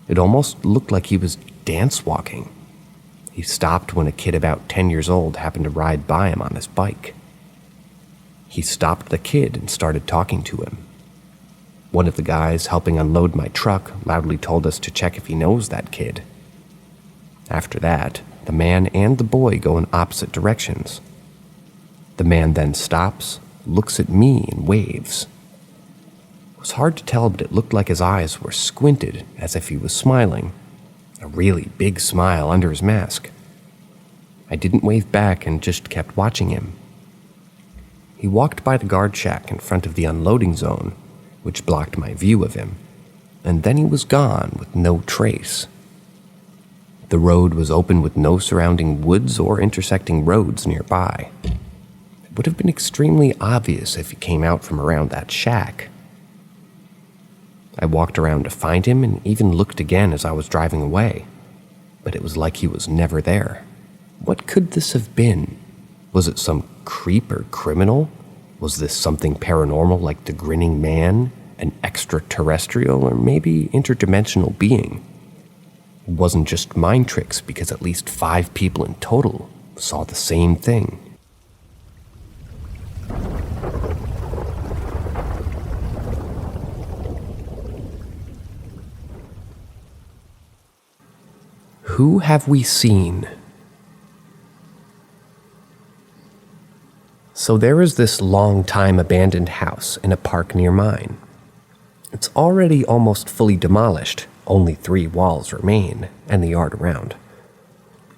Speaker 1: It almost looked like he was dance walking. He stopped when a kid about 10 years old happened to ride by him on his bike. He stopped the kid and started talking to him. One of the guys helping unload my truck loudly told us to check if he knows that kid. After that, the man and the boy go in opposite directions. The man then stops, looks at me, and waves. It was hard to tell, but it looked like his eyes were squinted as if he was smiling, a really big smile under his mask. I didn't wave back and just kept watching him. He walked by the guard shack in front of the unloading zone, which blocked my view of him, and then he was gone with no trace. The road was open with no surrounding woods or intersecting roads nearby. It would have been extremely obvious if he came out from around that shack. I walked around to find him and even looked again as I was driving away, but it was like he was never there. What could this have been? Was it some creep or criminal? Was this something paranormal like the Grinning Man, an extraterrestrial, or maybe interdimensional being? It wasn't just mind tricks because at least 5 people in total saw the same thing. Who have we seen? So there is this long-time abandoned house in a park near mine. It's already almost fully demolished. Only 3 walls remain, and the yard around.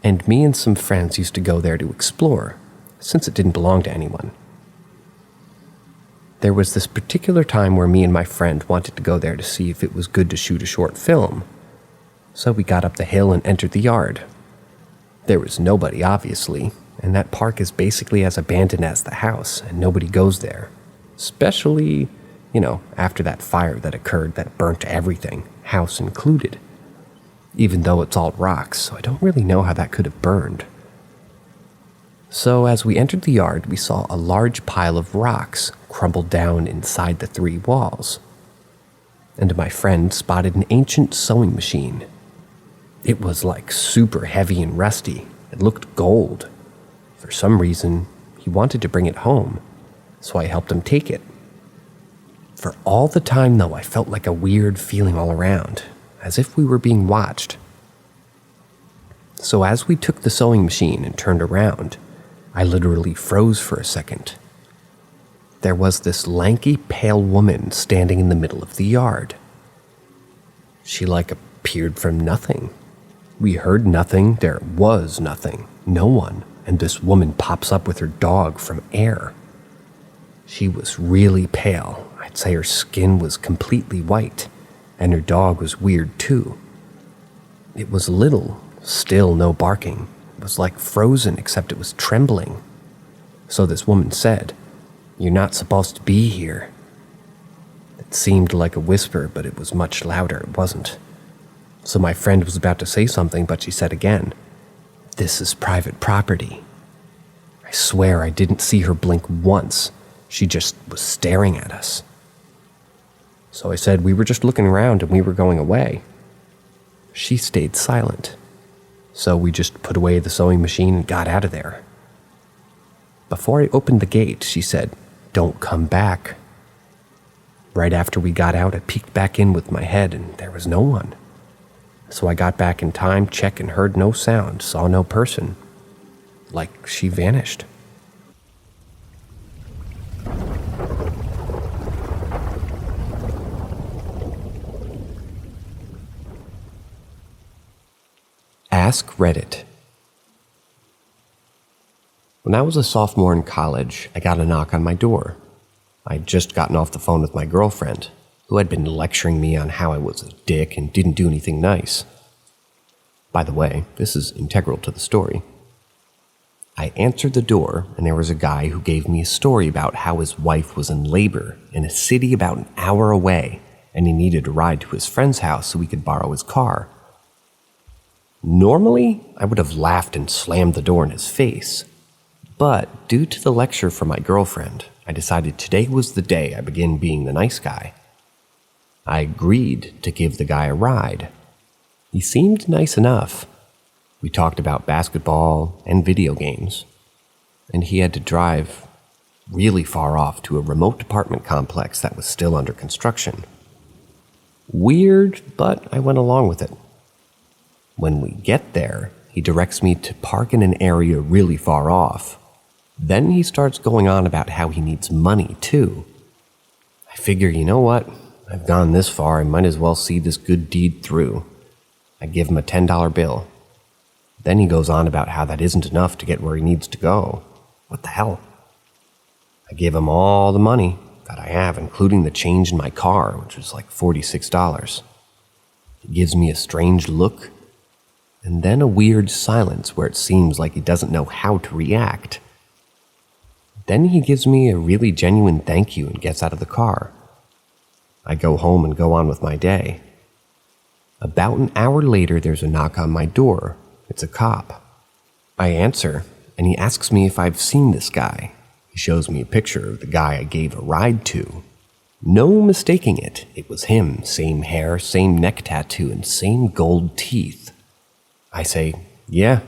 Speaker 1: And me and some friends used to go there to explore, since it didn't belong to anyone. There was this particular time where me and my friend wanted to go there to see if it was good to shoot a short film. So we got up the hill and entered the yard. There was nobody, obviously, and that park is basically as abandoned as the house, and nobody goes there. Especially, after that fire that occurred that burnt everything, house included. Even though it's all rocks, so I don't really know how that could have burned. So as we entered the yard, we saw a large pile of rocks crumbled down inside the 3 walls. And my friend spotted an ancient sewing machine. It was like super heavy and rusty. It looked gold. For some reason, he wanted to bring it home, so I helped him take it. For all the time, though, I felt like a weird feeling all around, as if we were being watched. So as we took the sewing machine and turned around, I literally froze for a second. There was this lanky, pale woman standing in the middle of the yard. She appeared from nothing. We heard nothing, there was nothing, no one, and this woman pops up with her dog from air. She was really pale. I'd say her skin was completely white, and her dog was weird too. It was little, still no barking. It was like frozen except it was trembling. So this woman said, "You're not supposed to be here." It seemed like a whisper, but it was much louder. It wasn't. So my friend was about to say something, but she said again, "This is private property." I swear I didn't see her blink once. She just was staring at us. So I said we were just looking around and we were going away. She stayed silent. So we just put away the sewing machine and got out of there. Before I opened the gate, she said, "Don't come back." Right after we got out, I peeked back in with my head and there was no one. So I got back in time, checked and heard no sound, saw no person. Like she vanished. Ask Reddit. When I was a sophomore in college, I got a knock on my door. I'd just gotten off the phone with my girlfriend, who had been lecturing me on how I was a dick and didn't do anything nice. By the way, this is integral to the story. I answered the door, and there was a guy who gave me a story about how his wife was in labor in a city about an hour away, and he needed a ride to his friend's house so he could borrow his car. Normally, I would have laughed and slammed the door in his face. But due to the lecture from my girlfriend, I decided today was the day I began being the nice guy. I agreed to give the guy a ride. He seemed nice enough. We talked about basketball and video games, and he had to drive really far off to a remote apartment complex that was still under construction. Weird, but I went along with it. When we get there, he directs me to park in an area really far off. Then he starts going on about how he needs money, too. I figure, you know what? I've gone this far, I might as well see this good deed through. I give him a $10 bill. Then he goes on about how that isn't enough to get where he needs to go. What the hell? I give him all the money that I have, including the change in my car, which was like $46. He gives me a strange look, and then a weird silence where it seems like he doesn't know how to react. Then he gives me a really genuine thank you and gets out of the car. I go home and go on with my day. About an hour later, there's a knock on my door. It's a cop. I answer, and he asks me if I've seen this guy. He shows me a picture of the guy I gave a ride to. No mistaking it. It was him. Same hair, same neck tattoo, and same gold teeth. I say, yeah,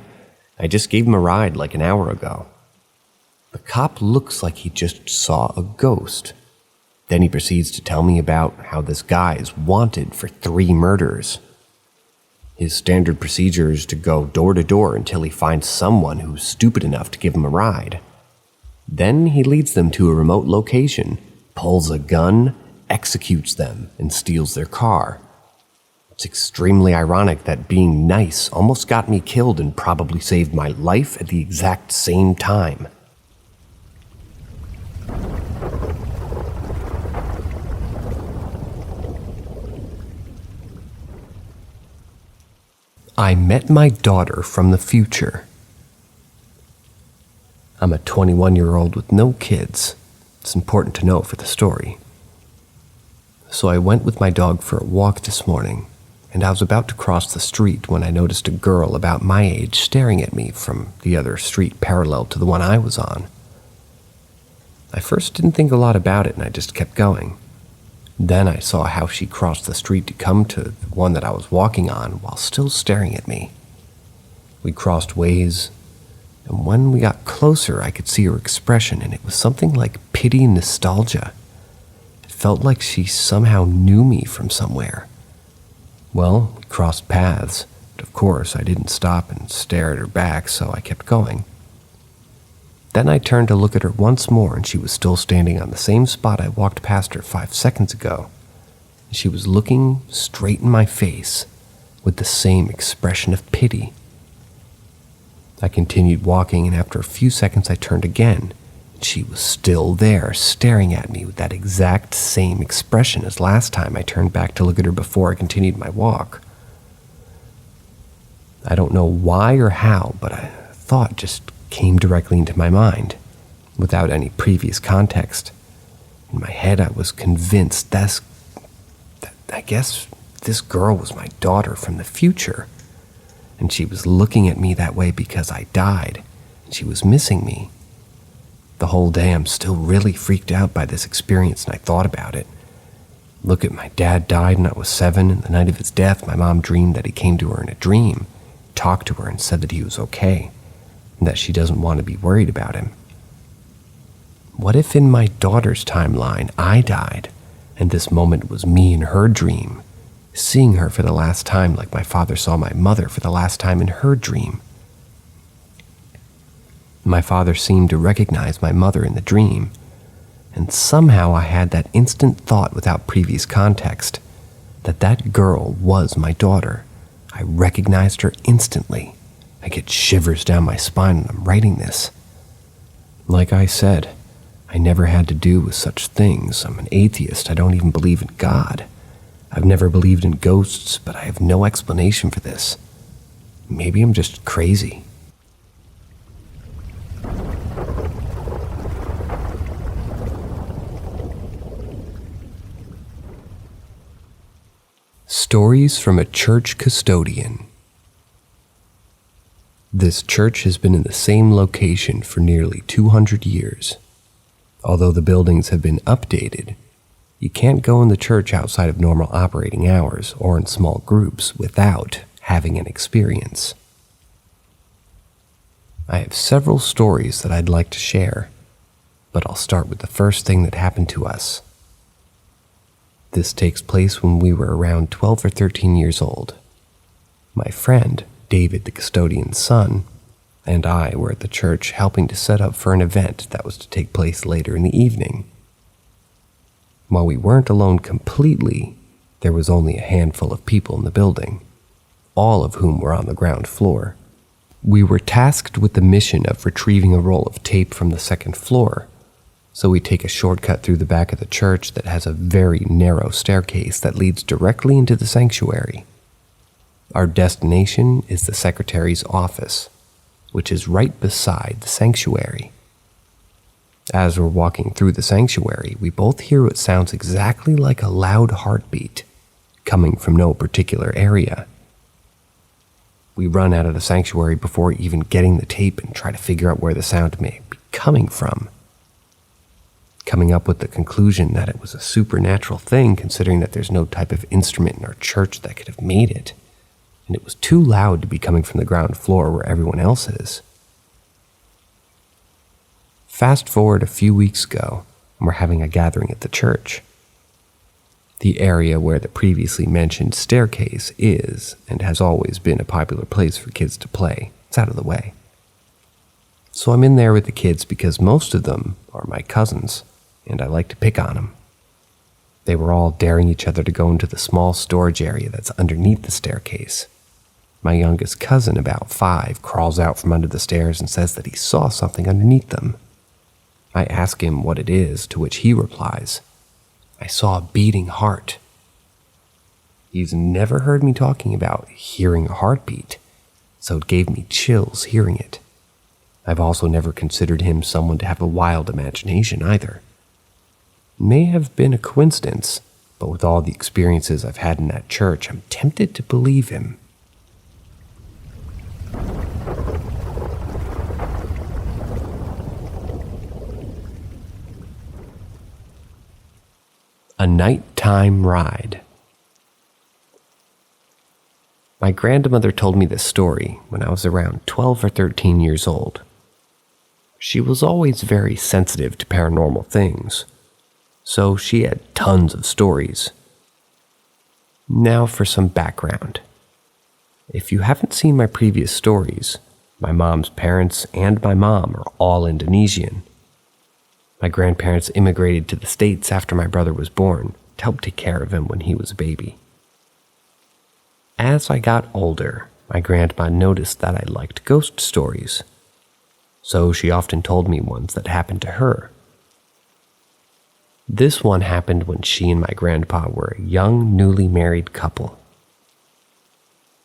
Speaker 1: I just gave him a ride like an hour ago. The cop looks like he just saw a ghost. Then he proceeds to tell me about how this guy is wanted for 3 murders. His standard procedure is to go door to door until he finds someone who's stupid enough to give him a ride. Then he leads them to a remote location, pulls a gun, executes them, and steals their car. It's extremely ironic that being nice almost got me killed and probably saved my life at the exact same time. I met my daughter from the future. I'm a 21-year-old with no kids. It's important to know for the story. So I went with my dog for a walk this morning, and I was about to cross the street when I noticed a girl about my age staring at me from the other street parallel to the one I was on. I first didn't think a lot about it, and I just kept going. Then I saw how she crossed the street to come to the one that I was walking on while still staring at me. We crossed ways, and when we got closer, I could see her expression, and it was something like pity and nostalgia. It felt like she somehow knew me from somewhere. Well, we crossed paths, but of course I didn't stop and stare at her back, so I kept going. Then I turned to look at her once more, and she was still standing on the same spot I walked past her 5 seconds ago. And she was looking straight in my face with the same expression of pity. I continued walking, and after a few seconds I turned again, and she was still there, staring at me with that exact same expression as last time I turned back to look at her before I continued my walk. I don't know why or how, but a thought just came directly into my mind, without any previous context. In my head, I was convinced that I guess this girl was my daughter from the future, and she was looking at me that way because I died, and she was missing me. The whole day, I'm still really freaked out by this experience, and I thought about it. Look, at my dad died when I was 7, and the night of his death, my mom dreamed that he came to her in a dream, talked to her, and said that he was okay, and that she doesn't want to be worried about him. What if in my daughter's timeline I died, and this moment was me in her dream, seeing her for the last time like my father saw my mother for the last time in her dream? My father seemed to recognize my mother in the dream, and somehow I had that instant thought without previous context that that girl was my daughter. I I recognized her instantly. I get shivers down my spine when I'm writing this. Like I said, I never had to do with such things. I'm an atheist. I don't even believe in God. I've never believed in ghosts, but I have no explanation for this. Maybe I'm just crazy. Stories from a church custodian. This church has been in the same location for nearly 200 years. Although the buildings have been updated, you can't go in the church outside of normal operating hours or in small groups without having an experience. I have several stories that I'd like to share, but I'll start with the first thing that happened to us. This takes place when we were around 12 or 13 years old. My friend, David, the custodian's son, and I were at the church helping to set up for an event that was to take place later in the evening. While we weren't alone completely, there was only a handful of people in the building, all of whom were on the ground floor. We were tasked with the mission of retrieving a roll of tape from the second floor, so we take a shortcut through the back of the church that has a very narrow staircase that leads directly into the sanctuary. Our destination is the secretary's office, which is right beside the sanctuary. As we're walking through the sanctuary, we both hear what sounds exactly like a loud heartbeat, coming from no particular area. We run out of the sanctuary before even getting the tape and try to figure out where the sound may be coming from, coming up with the conclusion that it was a supernatural thing, considering that there's no type of instrument in our church that could have made it, and it was too loud to be coming from the ground floor where everyone else is. Fast forward a few weeks ago, and we're having a gathering at the church. The area where the previously mentioned staircase is and has always been a popular place for kids to play. It's out of the way. So I'm in there with the kids because most of them are my cousins, and I like to pick on them. They were all daring each other to go into the small storage area that's underneath the staircase. My youngest cousin, about 5, crawls out from under the stairs and says that he saw something underneath them. I ask him what it is, to which he replies, "I saw a beating heart." He's never heard me talking about hearing a heartbeat, so it gave me chills hearing it. I've also never considered him someone to have a wild imagination either. May have been a coincidence, but with all the experiences I've had in that church, I'm tempted to believe him. A nighttime ride. My grandmother told me this story when I was around 12 or 13 years old. She was always very sensitive to paranormal things, so she had tons of stories. Now for some background. If you haven't seen my previous stories, my mom's parents and my mom are all Indonesian. My grandparents immigrated to the States after my brother was born to help take care of him when he was a baby. As I got older, my grandma noticed that I liked ghost stories, so she often told me ones that happened to her. This one happened when she and my grandpa were a young, newly married couple.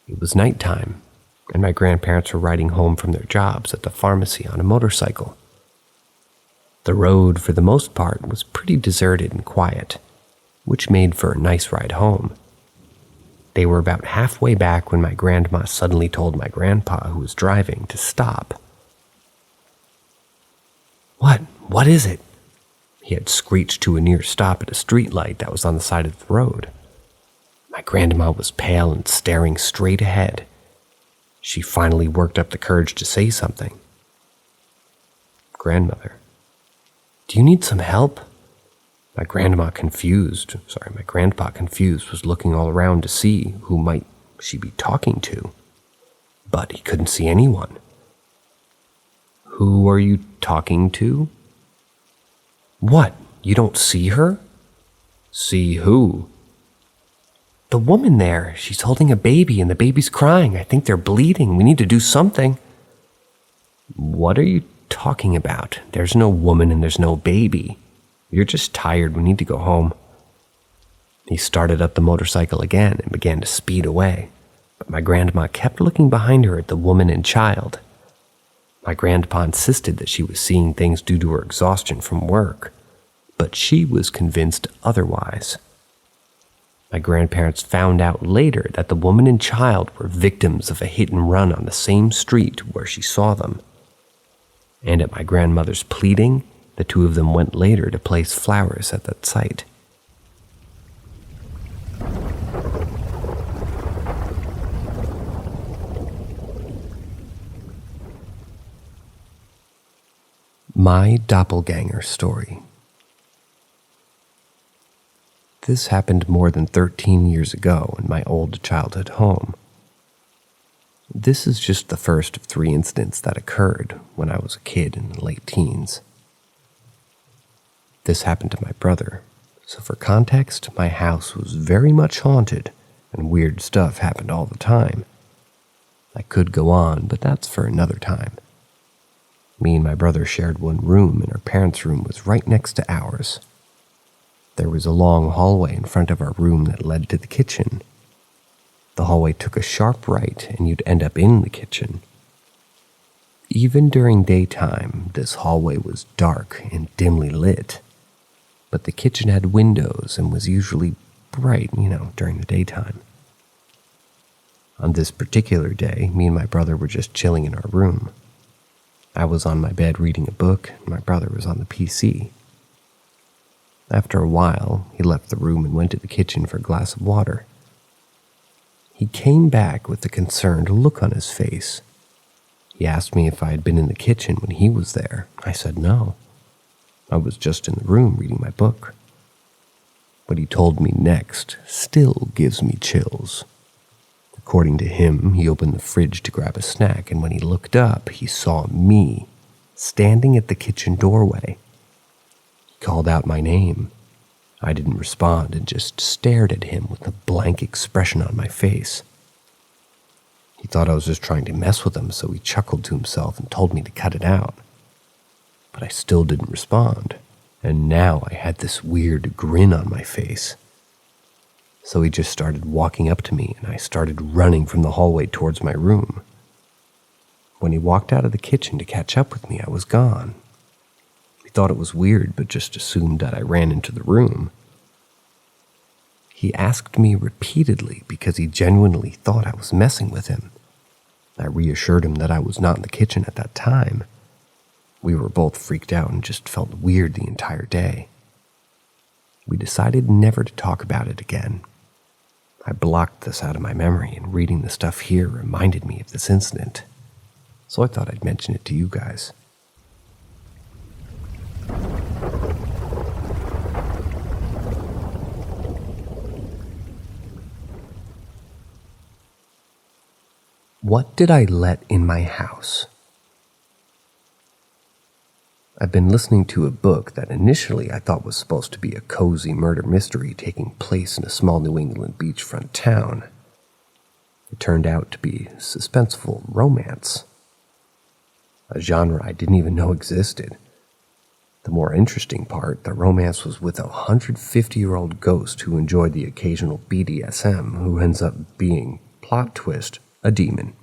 Speaker 1: It was nighttime, and my grandparents were riding home from their jobs at the pharmacy on a motorcycle. The road, for the most part, was pretty deserted and quiet, which made for a nice ride home. They were about halfway back when my grandma suddenly told my grandpa, who was driving, to stop. What is it?" He had screeched to a near stop at a streetlight that was on the side of the road. My grandma was pale and staring straight ahead. She finally worked up the courage to say something. "Grandmother, do you need some help?" My grandpa confused, was looking all around to see who might she be talking to, but he couldn't see anyone. "Who are you talking to?" "What, you don't see her?" "See who?" The woman there, she's holding a baby and the baby's crying. I think they're bleeding. We need to do something." "What are you talking about? There's no woman and there's no baby. You're just tired. We need to go home." He started up the motorcycle again and began to speed away, but my grandma kept looking behind her at the woman and child. My grandpa insisted that she was seeing things due to her exhaustion from work, but she was convinced otherwise. My grandparents found out later that the woman and child were victims of a hit and run on the same street where she saw them. And at my grandmother's pleading, the two of them went later to place flowers at that site. My doppelganger story. This happened more than 13 years ago in my old childhood home. This is just the first of 3 incidents that occurred when I was a kid in the late teens. This happened to my brother, so for context, my house was very much haunted and weird stuff happened all the time. I could go on, but that's for another time. Me and my brother shared one room, and our parents' room was right next to ours. There was a long hallway in front of our room that led to the kitchen. The hallway took a sharp right, and you'd end up in the kitchen. Even during daytime, this hallway was dark and dimly lit, but the kitchen had windows and was usually bright, during the daytime. On this particular day, me and my brother were just chilling in our room. I was on my bed reading a book, and my brother was on the PC. After a while, he left the room and went to the kitchen for a glass of water. He came back with a concerned look on his face. He asked me if I had been in the kitchen when he was there. I said no. I was just in the room reading my book. What he told me next still gives me chills. According to him, he opened the fridge to grab a snack, and when he looked up, he saw me standing at the kitchen doorway. He called out my name. I didn't respond and just stared at him with a blank expression on my face. He thought I was just trying to mess with him, so he chuckled to himself and told me to cut it out. But I still didn't respond, and now I had this weird grin on my face. So he just started walking up to me, and I started running from the hallway towards my room. When he walked out of the kitchen to catch up with me, I was gone. He thought it was weird, but just assumed that I ran into the room. He asked me repeatedly because he genuinely thought I was messing with him. I reassured him that I was not in the kitchen at that time. We were both freaked out and just felt weird the entire day. We decided never to talk about it again. I blocked this out of my memory, and reading the stuff here reminded me of this incident. So I thought I'd mention it to you guys. What did I let in my house? I've been listening to a book that initially I thought was supposed to be a cozy murder mystery taking place in a small New England beachfront town. It turned out to be suspenseful romance, a genre I didn't even know existed. The more interesting part, the romance was with a 150-year-old ghost who enjoyed the occasional BDSM, who ends up being, plot twist, a demon.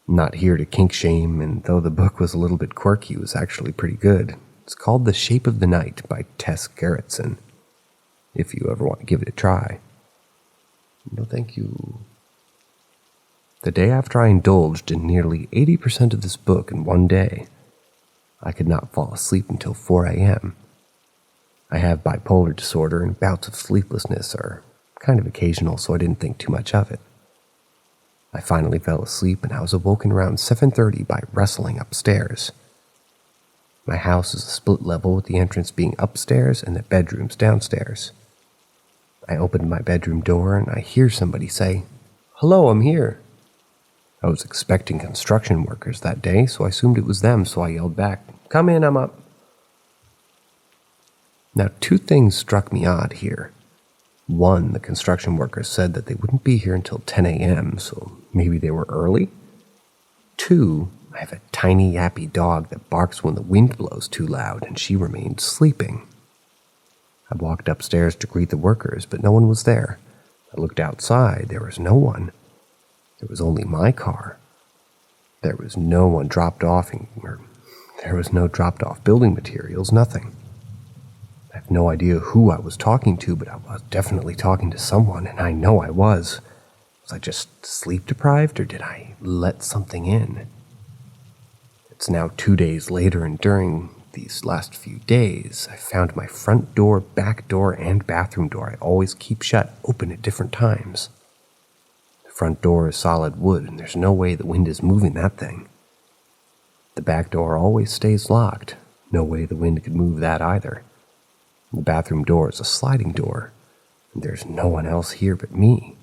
Speaker 1: Not here to kink shame, and though the book was a little bit quirky, it was actually pretty good. It's called The Shape of the Night by Tess Gerritsen, if you ever want to give it a try. No thank you. The day after I indulged in nearly 80% of this book in one day, I could not fall asleep until 4 a.m. I have bipolar disorder, and bouts of sleeplessness are kind of occasional, so I didn't think too much of it. I finally fell asleep, and I was awoken around 7:30 by rustling upstairs. My house is a split level, with the entrance being upstairs and the bedrooms downstairs. I opened my bedroom door, and I hear somebody say, "Hello, I'm here." I was expecting construction workers that day, so I assumed it was them, so I yelled back, "Come in, I'm up." Now, 2 things struck me odd here. One, the construction workers said that they wouldn't be here until 10 a.m., so maybe they were early. Two, I have a tiny yappy dog that barks when the wind blows too loud, and she remained sleeping. I walked upstairs to greet the workers, but no one was there. I looked outside. There was no one. There was only my car. There was no one dropped off, there was no dropped off building materials, nothing. I have no idea who I was talking to, but I was definitely talking to someone, and I know I was. Was I just sleep deprived, or did I let something in? It's now 2 days later, and during these last few days, I found my front door, back door, and bathroom door I always keep shut open at different times. The front door is solid wood, and there's no way the wind is moving that thing. The back door always stays locked. No way the wind could move that either. The bathroom door is a sliding door, and there's no one else here but me.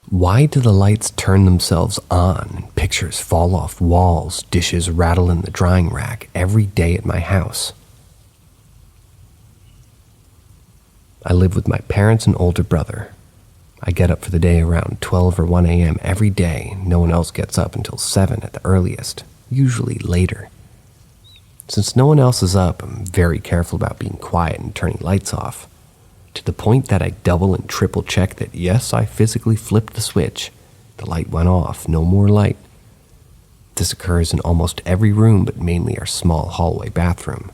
Speaker 1: Why do the lights turn themselves on and pictures fall off walls, dishes rattle in the drying rack every day at my house? I live with my parents and older brother. I get up for the day around 12 or 1 a.m. every day. No one else gets up until 7 at the earliest, usually later. Since no one else is up, I'm very careful about being quiet and turning lights off, to the point that I double and triple check that yes, I physically flipped the switch. The light went off, no more light. This occurs in almost every room, but mainly our small hallway bathroom.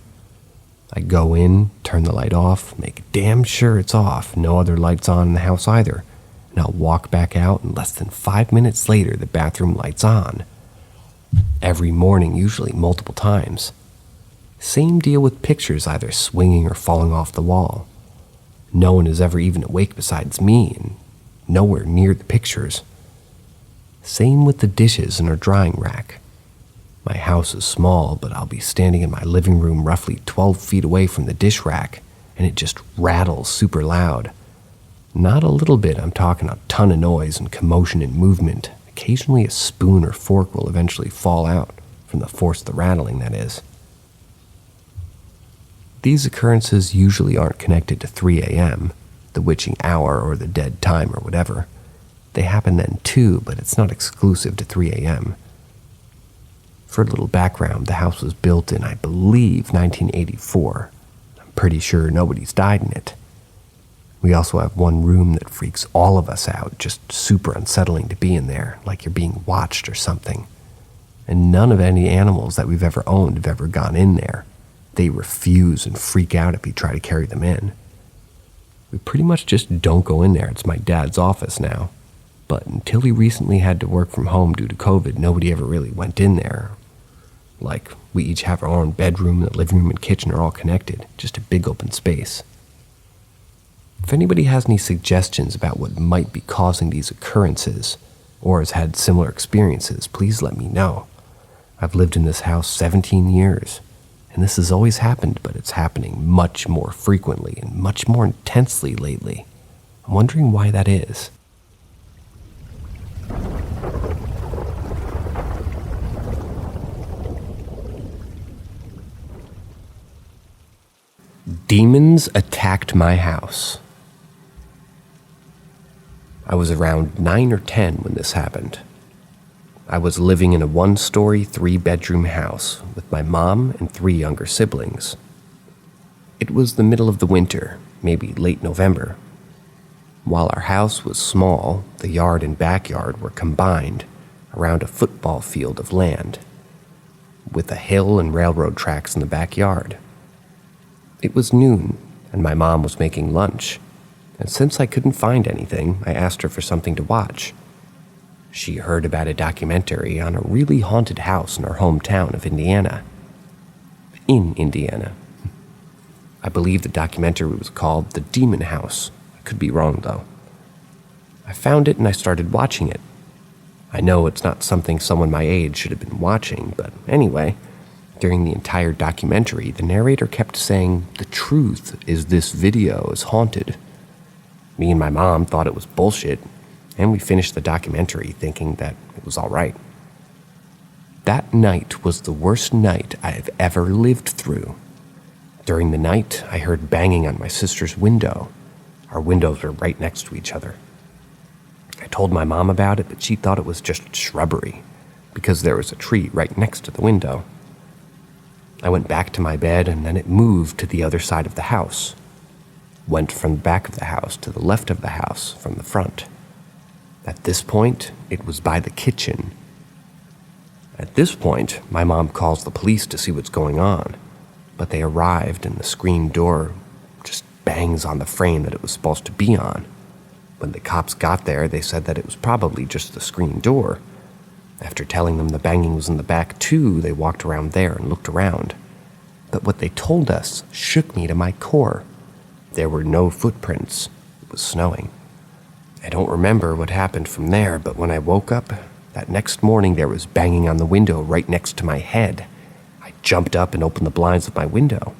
Speaker 1: I go in, turn the light off, make damn sure it's off, no other lights on in the house either, and I'll walk back out, and less than 5 minutes later the bathroom light's on. Every morning, usually multiple times. Same deal with pictures either swinging or falling off the wall. No one is ever even awake besides me, and nowhere near the pictures. Same with the dishes in our drying rack. My house is small, but I'll be standing in my living room roughly 12 feet away from the dish rack, and it just rattles super loud. Not a little bit, I'm talking a ton of noise and commotion and movement. Occasionally a spoon or fork will eventually fall out, from the force of the rattling, that is. These occurrences usually aren't connected to 3 a.m., the witching hour or the dead time or whatever. They happen then too, but it's not exclusive to 3 a.m. For a little background, the house was built in, I believe, 1984. I'm pretty sure nobody's died in it. We also have one room that freaks all of us out, just super unsettling to be in there, like you're being watched or something. And none of any animals that we've ever owned have ever gone in there. They refuse and freak out if you try to carry them in. We pretty much just don't go in there. It's my dad's office now. But until he recently had to work from home due to COVID, nobody ever really went in there. Like, we each have our own bedroom, the living room and kitchen are all connected, just a big open space. If anybody has any suggestions about what might be causing these occurrences, or has had similar experiences, please let me know. I've lived in this house 17 years, and this has always happened, but it's happening much more frequently and much more intensely lately. I'm wondering why that is. Demons attacked my house. I was around 9 or 10 when this happened. I was living in a 1-story, 3-bedroom house with my mom and 3 younger siblings. It was the middle of the winter, maybe late November. While our house was small, the yard and backyard were combined around a football field of land, with a hill and railroad tracks in the backyard. It was noon, and my mom was making lunch, and since I couldn't find anything, I asked her for something to watch. She heard about a documentary on a really haunted house in our hometown of Indiana. In Indiana. I believe the documentary was called The Demon House. I could be wrong, though. I found it and I started watching it. I know it's not something someone my age should have been watching, but anyway, during the entire documentary, the narrator kept saying, "The truth is this video is haunted." Me and my mom thought it was bullshit, and we finished the documentary thinking that it was all right. That night was the worst night I have ever lived through. During the night, I heard banging on my sister's window. Our windows were right next to each other. I told my mom about it, but she thought it was just shrubbery, because there was a tree right next to the window. I went back to my bed, and then it moved to the other side of the house. Went from the back of the house to the left of the house from the front. At this point, it was by the kitchen. At this point, my mom calls the police to see what's going on, but they arrived and the screen door just bangs on the frame that it was supposed to be on. When the cops got there, they said that it was probably just the screen door. After telling them the banging was in the back too, they walked around there and looked around. But what they told us shook me to my core. There were no footprints. It was snowing. I don't remember what happened from there, but when I woke up, that next morning there was banging on the window right next to my head. I jumped up and opened the blinds of my window.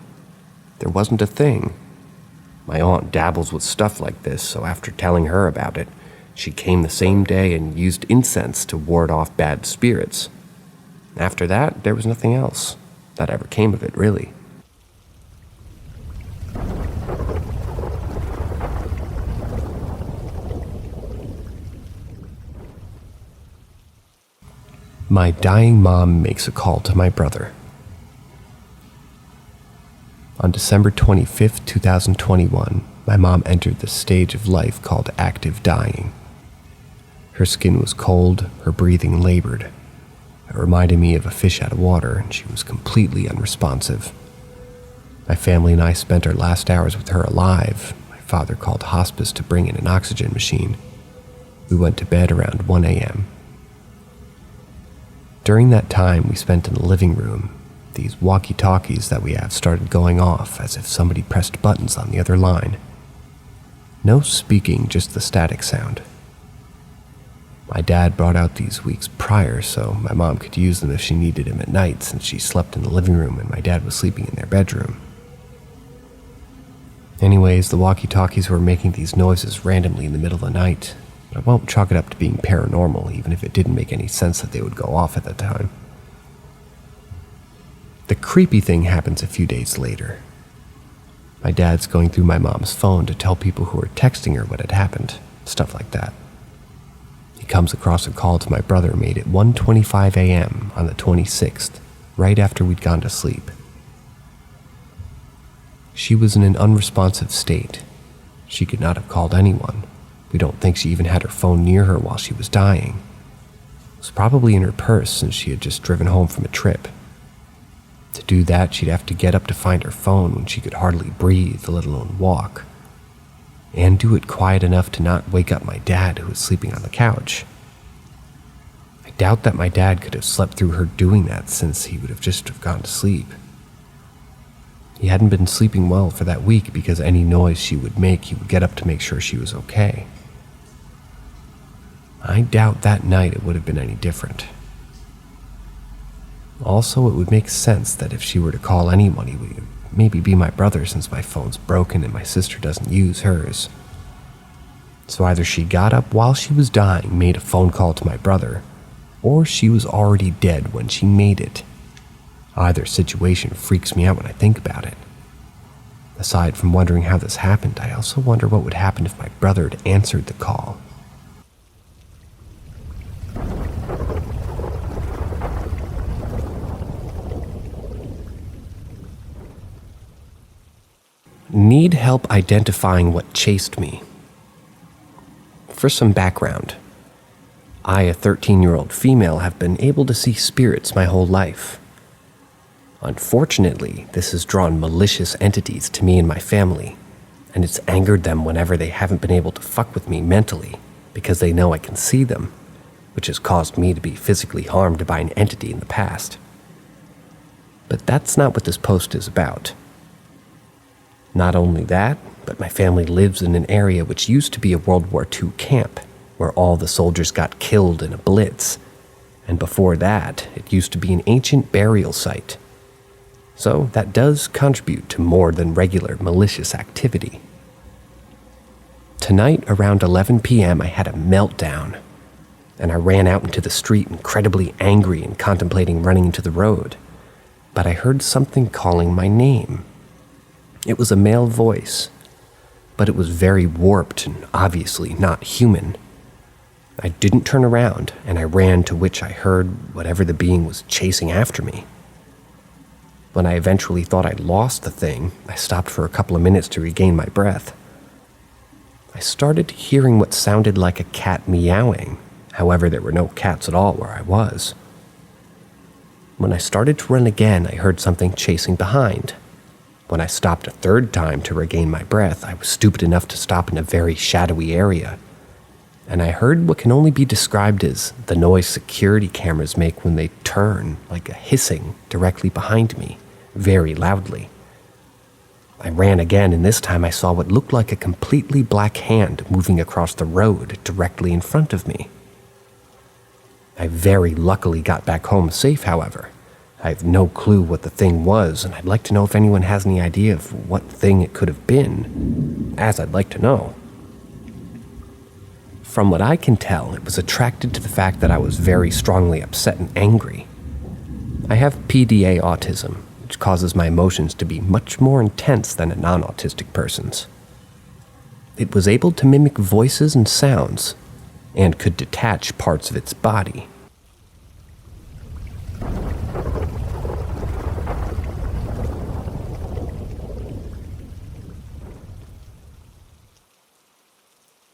Speaker 1: There wasn't a thing. My aunt dabbles with stuff like this, so after telling her about it, she came the same day and used incense to ward off bad spirits. After that, there was nothing else that ever came of it, really. My dying mom makes a call to my brother. On December 25th, 2021, my mom entered the stage of life called active dying. Her skin was cold, her breathing labored. It reminded me of a fish out of water, and she was completely unresponsive. My family and I spent our last hours with her alive. My father called hospice to bring in an oxygen machine. We went to bed around 1 a.m. During that time we spent in the living room, these walkie-talkies that we have started going off as if somebody pressed buttons on the other line. No speaking, just the static sound. My dad brought out these weeks prior so my mom could use them if she needed him at night, since she slept in the living room and my dad was sleeping in their bedroom. Anyways, the walkie-talkies were making these noises randomly in the middle of the night. I won't chalk it up to being paranormal, even if it didn't make any sense that they would go off at the time. The creepy thing happens a few days later. My dad's going through my mom's phone to tell people who were texting her what had happened, stuff like that. He comes across a call to my brother made at 1:25 a.m. on the 26th, right after we'd gone to sleep. She was in an unresponsive state. She could not have called anyone. We don't think she even had her phone near her while she was dying. It was probably in her purse since she had just driven home from a trip. To do that, she'd have to get up to find her phone when she could hardly breathe, let alone walk. And do it quiet enough to not wake up my dad, who was sleeping on the couch. I doubt that my dad could have slept through her doing that, since he would have just gone to sleep. He hadn't been sleeping well for that week because any noise she would make, he would get up to make sure she was okay. I doubt that night it would have been any different. Also, it would make sense that if she were to call anyone, it would maybe be my brother, since my phone's broken and my sister doesn't use hers. So either she got up while she was dying, made a phone call to my brother, or she was already dead when she made it. Either situation freaks me out when I think about it. Aside from wondering how this happened, I also wonder what would happen if my brother had answered the call. Need help identifying what chased me. For some background, I, a 13-year-old female, have been able to see spirits my whole life. Unfortunately, this has drawn malicious entities to me and my family, and it's angered them whenever they haven't been able to fuck with me mentally because they know I can see them, which has caused me to be physically harmed by an entity in the past. But that's not what this post is about. Not only that, but my family lives in an area which used to be a World War II camp, where all the soldiers got killed in a blitz, and before that, it used to be an ancient burial site. So that does contribute to more than regular malicious activity. Tonight, around 11 p.m., I had a meltdown. and I ran out into the street incredibly angry and contemplating running into the road. But I heard something calling my name. It was a male voice, but it was very warped and obviously not human. I didn't turn around, and I ran, to which I heard whatever the being was chasing after me. When I eventually thought I'd lost the thing, I stopped for a couple of minutes to regain my breath. I started hearing what sounded like a cat meowing. However, there were no cats at all where I was. When I started to run again, I heard something chasing behind. When I stopped a third time to regain my breath, I was stupid enough to stop in a very shadowy area. And I heard what can only be described as the noise security cameras make when they turn, like a hissing, directly behind me, very loudly. I ran again, and this time I saw what looked like a completely black hand moving across the road directly in front of me. I very luckily got back home safe, however. I have no clue what the thing was, and I'd like to know if anyone has any idea of what thing it could have been, as I'd like to know. From what I can tell, it was attracted to the fact that I was very strongly upset and angry. I have PDA autism, which causes my emotions to be much more intense than a non-autistic person's. It was able to mimic voices and sounds, and could detach parts of its body.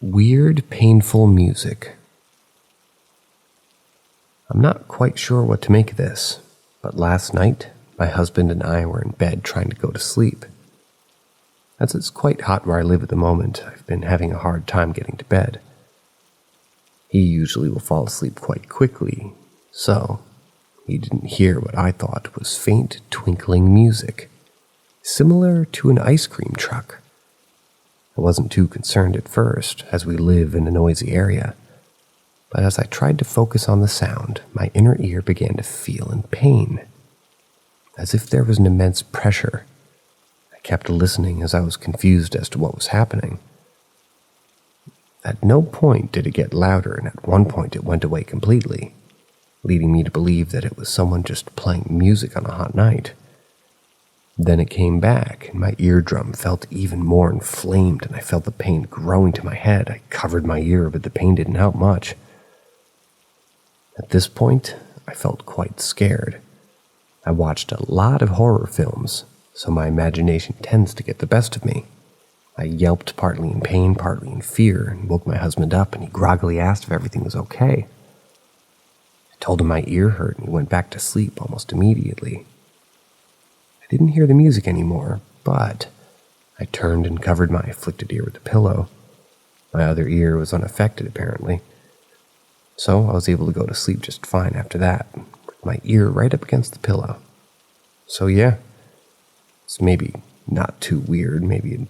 Speaker 1: Weird, painful music. I'm not quite sure what to make of this, but last night, my husband and I were in bed trying to go to sleep. As it's quite hot where I live at the moment, I've been having a hard time getting to bed. He usually will fall asleep quite quickly, so he didn't hear what I thought was faint twinkling music, similar to an ice cream truck. I wasn't too concerned at first, as we live in a noisy area, but as I tried to focus on the sound, my inner ear began to feel in pain, as if there was an immense pressure. I kept listening as I was confused as to what was happening. At no point did it get louder, and at one point it went away completely, leading me to believe that it was someone just playing music on a hot night. Then it came back, and my eardrum felt even more inflamed, and I felt the pain growing to my head. I covered my ear, but the pain didn't help much. At this point, I felt quite scared. I watched a lot of horror films, so my imagination tends to get the best of me. I yelped, partly in pain, partly in fear, and woke my husband up, and he groggily asked if everything was okay. I told him my ear hurt, and he went back to sleep almost immediately. I didn't hear the music anymore, but I turned and covered my afflicted ear with a pillow. My other ear was unaffected, apparently. So I was able to go to sleep just fine after that, with my ear right up against the pillow. So yeah, it's maybe not too weird, maybe,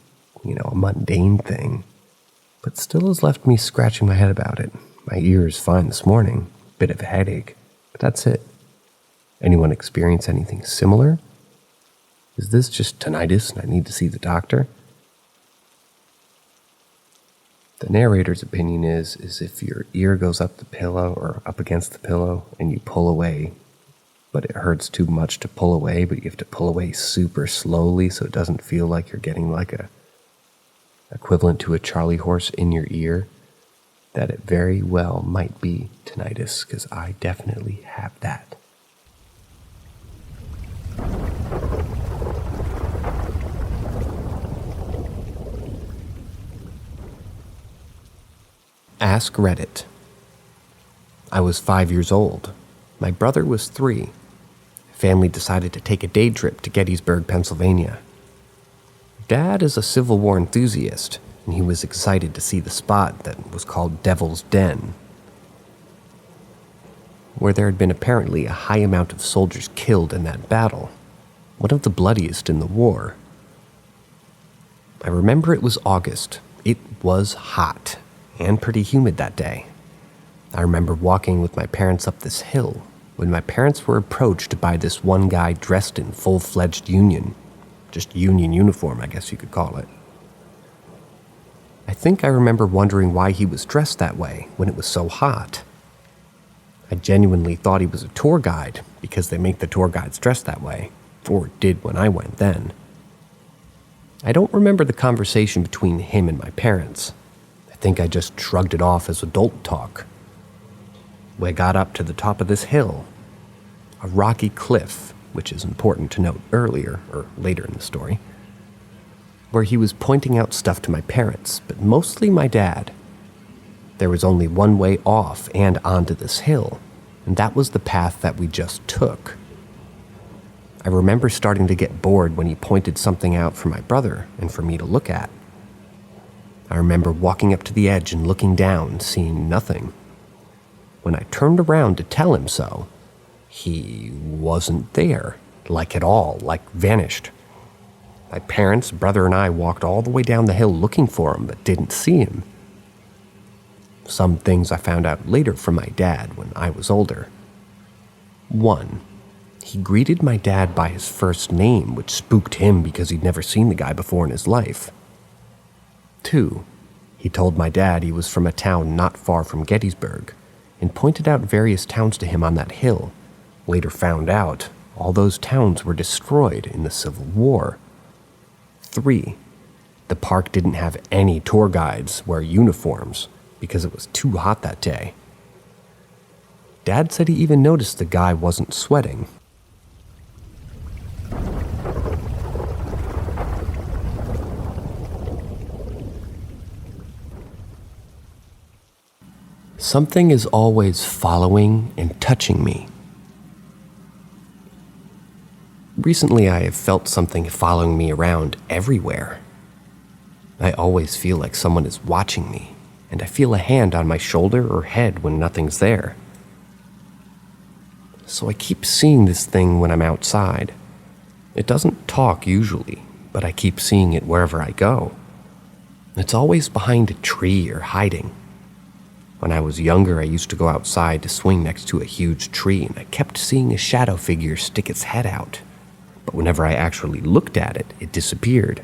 Speaker 1: a mundane thing, but still has left me scratching my head about it. My ear is fine this morning, bit of a headache, but that's it. Anyone experience anything similar? Is this just tinnitus and I need to see the doctor? The narrator's opinion is if your ear goes up the pillow or up against the pillow and you pull away, but it hurts too much to pull away, but you have to pull away super slowly so it doesn't feel like you're getting like a equivalent to a Charlie horse in your ear, that it very well might be tinnitus, because I definitely have that. Ask Reddit. I was 5 years old. My brother was 3. Family decided to take a day trip to Gettysburg, Pennsylvania. Dad is a Civil War enthusiast, and he was excited to see the spot that was called Devil's Den, where there had been apparently a high amount of soldiers killed in that battle, one of the bloodiest in the war. I remember it was August. It was hot and pretty humid that day. I remember walking with my parents up this hill when my parents were approached by this one guy dressed in full-fledged Union uniform, I guess you could call it. I think I remember wondering why he was dressed that way when it was so hot. I genuinely thought he was a tour guide because they make the tour guides dress that way, or did when I went then. I don't remember the conversation between him and my parents. I think I just shrugged it off as adult talk. We got up to the top of this hill, a rocky cliff, which is important to note later in the story, where he was pointing out stuff to my parents, but mostly my dad. There was only one way off and onto this hill, and that was the path that we just took. I remember starting to get bored when he pointed something out for my brother and for me to look at. I remember walking up to the edge and looking down, seeing nothing. When I turned around to tell him so, he wasn't there, at all, vanished. My parents, brother, and I walked all the way down the hill looking for him, but didn't see him. Some things I found out later from my dad when I was older. 1. He greeted my dad by his first name, which spooked him because he'd never seen the guy before in his life. 2. He told my dad he was from a town not far from Gettysburg, and pointed out various towns to him on that hill. Later found out all those towns were destroyed in the Civil War. 3. The park didn't have any tour guides wear uniforms because it was too hot that day. Dad said he even noticed the guy wasn't sweating. Something is always following and touching me. Recently, I have felt something following me around everywhere. I always feel like someone is watching me, and I feel a hand on my shoulder or head when nothing's there. So I keep seeing this thing when I'm outside. It doesn't talk usually, but I keep seeing it wherever I go. It's always behind a tree or hiding. When I was younger, I used to go outside to swing next to a huge tree, and I kept seeing a shadow figure stick its head out. But whenever I actually looked at it, it disappeared.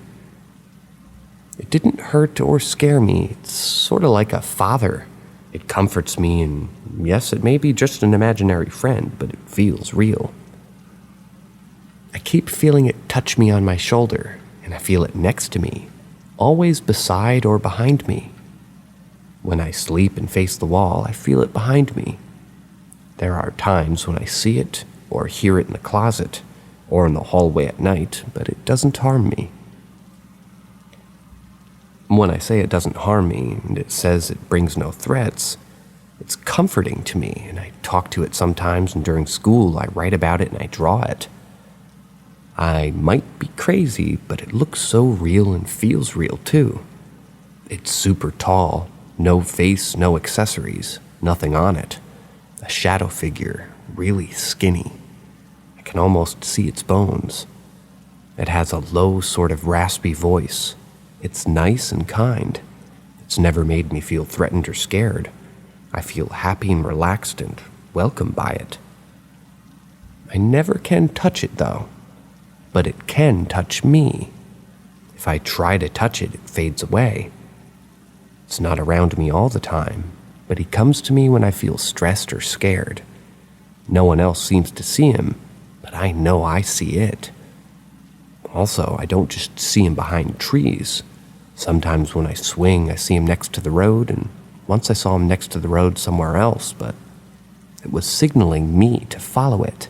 Speaker 1: It didn't hurt or scare me. It's sort of like a father. It comforts me, and yes, it may be just an imaginary friend, but it feels real. I keep feeling it touch me on my shoulder, and I feel it next to me, always beside or behind me. When I sleep and face the wall, I feel it behind me. There are times when I see it or hear it in the closet or in the hallway at night, but it doesn't harm me. When I say it doesn't harm me and it says it brings no threats, it's comforting to me, and I talk to it sometimes, and during school I write about it and I draw it. I might be crazy, but it looks so real and feels real too. It's super tall. No face, no accessories, nothing on it. A shadow figure, really skinny. I can almost see its bones. It has a low, sort of raspy voice. It's nice and kind. It's never made me feel threatened or scared. I feel happy and relaxed and welcomed by it. I never can touch it, though, but it can touch me. If I try to touch it, it fades away. It's not around me all the time, but he comes to me when I feel stressed or scared. No one else seems to see him, but I know I see it. Also, I don't just see him behind trees. Sometimes when I swing, I see him next to the road, and once I saw him next to the road somewhere else, but it was signaling me to follow it.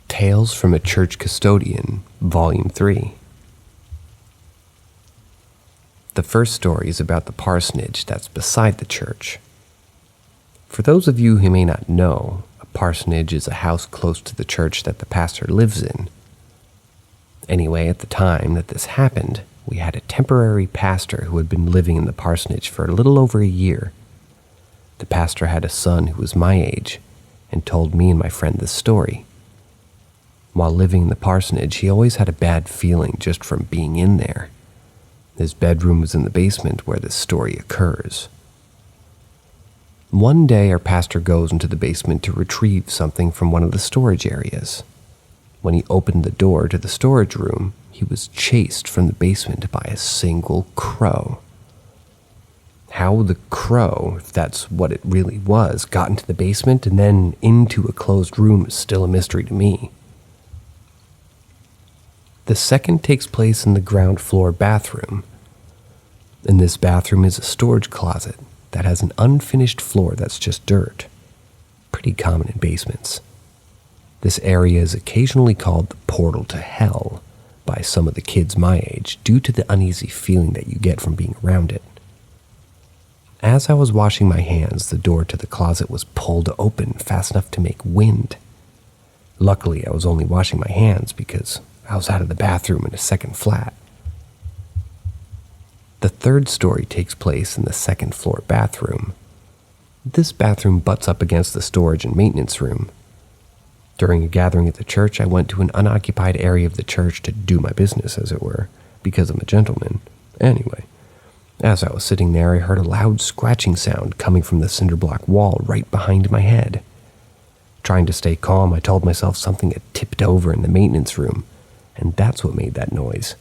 Speaker 1: Tales from a Church Custodian, Volume 3. The first story is about the parsonage that's beside the church. For those of you who may not know, a parsonage is a house close to the church that the pastor lives in. Anyway, at the time that this happened, we had a temporary pastor who had been living in the parsonage for a little over a year. The pastor had a son who was my age, and told me and my friend this story. While living in the parsonage, he always had a bad feeling just from being in there. His bedroom was in the basement where this story occurs. One day, our pastor goes into the basement to retrieve something from one of the storage areas. When he opened the door to the storage room, he was chased from the basement by a single crow. How the crow, if that's what it really was, got into the basement and then into a closed room is still a mystery to me. The second takes place in the ground floor bathroom. In this bathroom is a storage closet that has an unfinished floor that's just dirt. Pretty common in basements. This area is occasionally called the portal to hell by some of the kids my age due to the uneasy feeling that you get from being around it. As I was washing my hands, the door to the closet was pulled open fast enough to make wind. Luckily, I was only washing my hands because I was out of the bathroom in a second flat. The third story takes place in the second floor bathroom. This bathroom butts up against the storage and maintenance room. During a gathering at the church, I went to an unoccupied area of the church to do my business, as it were, because I'm a gentleman. Anyway, as I was sitting there, I heard a loud scratching sound coming from the cinder block wall right behind my head. Trying to stay calm, I told myself something had tipped over in the maintenance room, and that's what made that noise.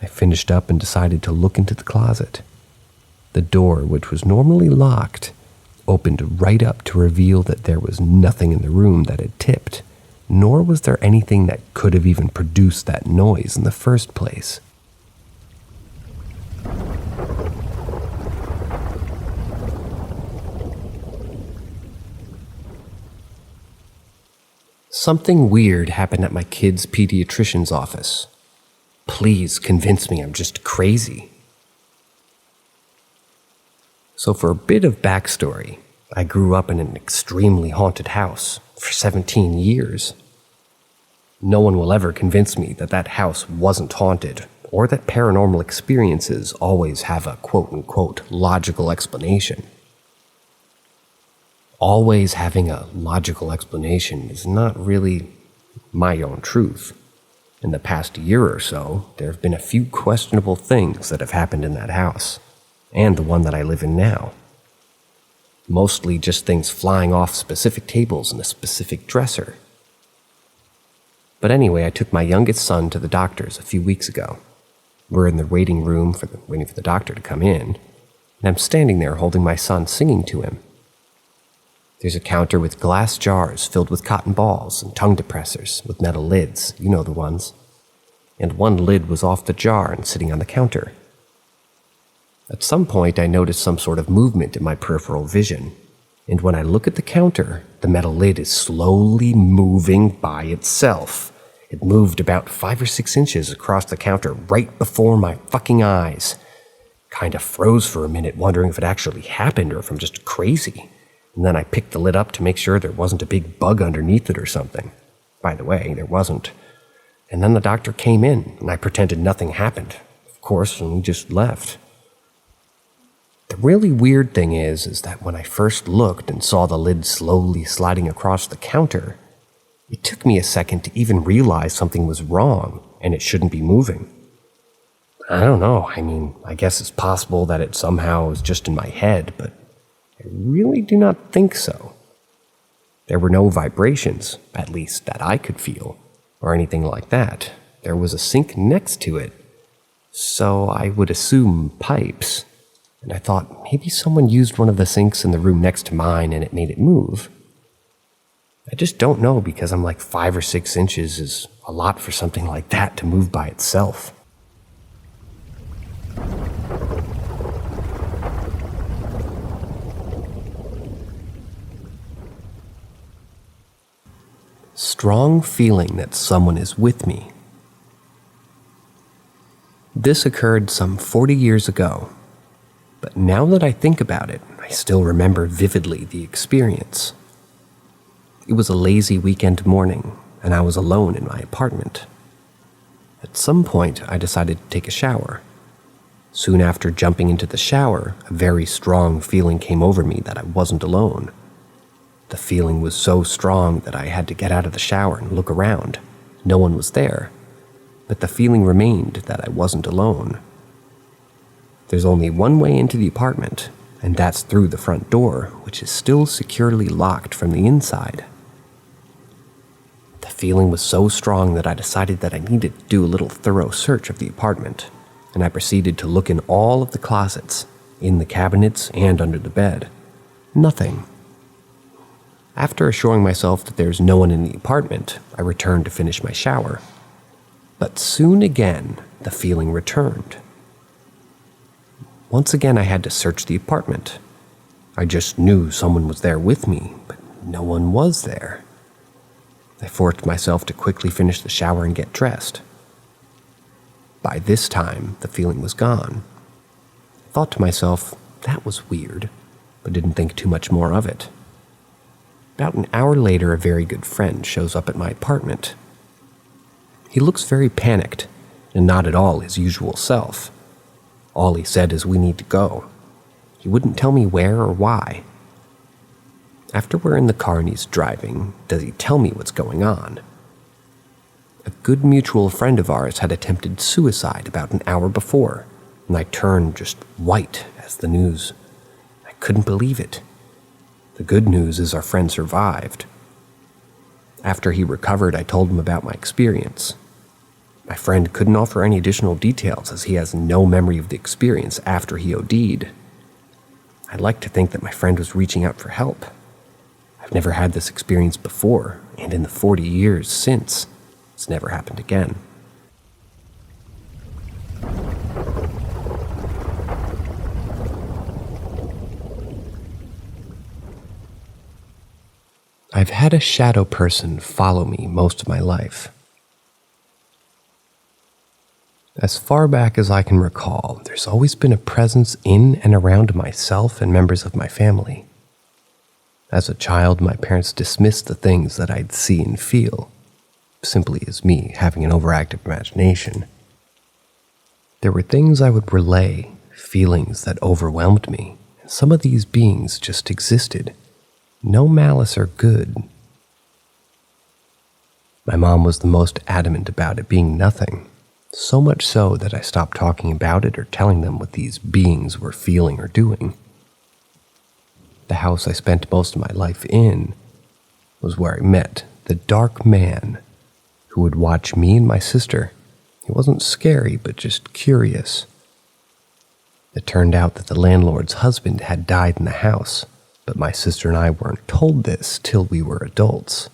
Speaker 1: I finished up and decided to look into the closet. The door, which was normally locked, opened right up to reveal that there was nothing in the room that had tipped, nor was there anything that could have even produced that noise in the first place. Something weird happened at my kid's pediatrician's office. Please convince me I'm just crazy. So for a bit of backstory, I grew up in an extremely haunted house for 17 years. No one will ever convince me that that house wasn't haunted, or that paranormal experiences always have a quote-unquote logical explanation. Always having a logical explanation is not really my own truth. In the past year or so, there have been a few questionable things that have happened in that house, and the one that I live in now. Mostly just things flying off specific tables in a specific dresser. But anyway, I took my youngest son to the doctor's a few weeks ago. We're in the waiting room waiting for the doctor to come in, and I'm standing there holding my son, singing to him. There's a counter with glass jars filled with cotton balls and tongue depressors with metal lids, you know the ones. And one lid was off the jar and sitting on the counter. At some point, I noticed some sort of movement in my peripheral vision, and when I look at the counter, the metal lid is slowly moving by itself. It moved about 5 or 6 inches across the counter right before my fucking eyes. Kinda froze for a minute, wondering if it actually happened or if I'm just crazy. And then I picked the lid up to make sure there wasn't a big bug underneath it or something. By the way, there wasn't. And then the doctor came in, and I pretended nothing happened, of course, and we just left. The really weird thing is that when I first looked and saw the lid slowly sliding across the counter, it took me a second to even realize something was wrong and it shouldn't be moving. I don't know, I guess it's possible that it somehow is just in my head, but I really do not think so. There were no vibrations, at least that I could feel, or anything like that. There was a sink next to it, so I would assume pipes. And I thought maybe someone used one of the sinks in the room next to mine and it made it move. I just don't know, because I'm like 5 or 6 inches is a lot for something like that to move by itself. Strong feeling that someone is with me. This occurred some 40 years ago, but now that I think about it, I still remember vividly the experience. It was a lazy weekend morning, and I was alone in my apartment. At some point, I decided to take a shower. Soon after jumping into the shower, a very strong feeling came over me that I wasn't alone. The feeling was so strong that I had to get out of the shower and look around. No one was there, but the feeling remained that I wasn't alone. There's only one way into the apartment, and that's through the front door, which is still securely locked from the inside. The feeling was so strong that I decided that I needed to do a little thorough search of the apartment, and I proceeded to look in all of the closets, in the cabinets, and under the bed. Nothing. After assuring myself that there's no one in the apartment, I returned to finish my shower. But soon again, the feeling returned. Once again, I had to search the apartment. I just knew someone was there with me, but no one was there. I forced myself to quickly finish the shower and get dressed. By this time, the feeling was gone. I thought to myself, that was weird, but didn't think too much more of it. About an hour later, a very good friend shows up at my apartment. He looks very panicked, and not at all his usual self. All he said is, "We need to go." He wouldn't tell me where or why. After we're in the car and he's driving, does he tell me what's going on? A good mutual friend of ours had attempted suicide about an hour before, and I turned just white as the news. I couldn't believe it. The good news is our friend survived. After he recovered, I told him about my experience. My friend couldn't offer any additional details as he has no memory of the experience after he OD'd. I'd like to think that my friend was reaching out for help. I've never had this experience before, and in the 40 years since, it's never happened again. I've had a shadow person follow me most of my life. As far back as I can recall, there's always been a presence in and around myself and members of my family. As a child, my parents dismissed the things that I'd see and feel, simply as me having an overactive imagination. There were things I would relay, feelings that overwhelmed me, and some of these beings just existed. No malice or good. My mom was the most adamant about it being nothing, so much so that I stopped talking about it or telling them what these beings were feeling or doing. The house I spent most of my life in was where I met the dark man who would watch me and my sister. He wasn't scary, but just curious. It turned out that the landlord's husband had died in the house, but my sister and I weren't told this till we were adults.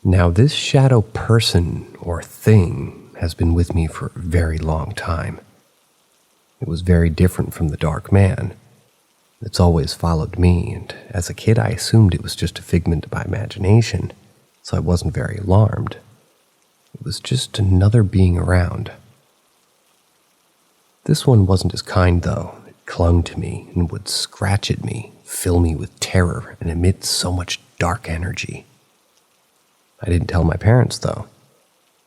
Speaker 1: Now, this shadow person or thing has been with me for a very long time. It was very different from the dark man. It's always followed me, and as a kid I assumed it was just a figment of my imagination, so I wasn't very alarmed. It was just another being around. This one wasn't as kind, though. It clung to me and would scratch at me, fill me with terror, and emit so much dark energy. I didn't tell my parents, though.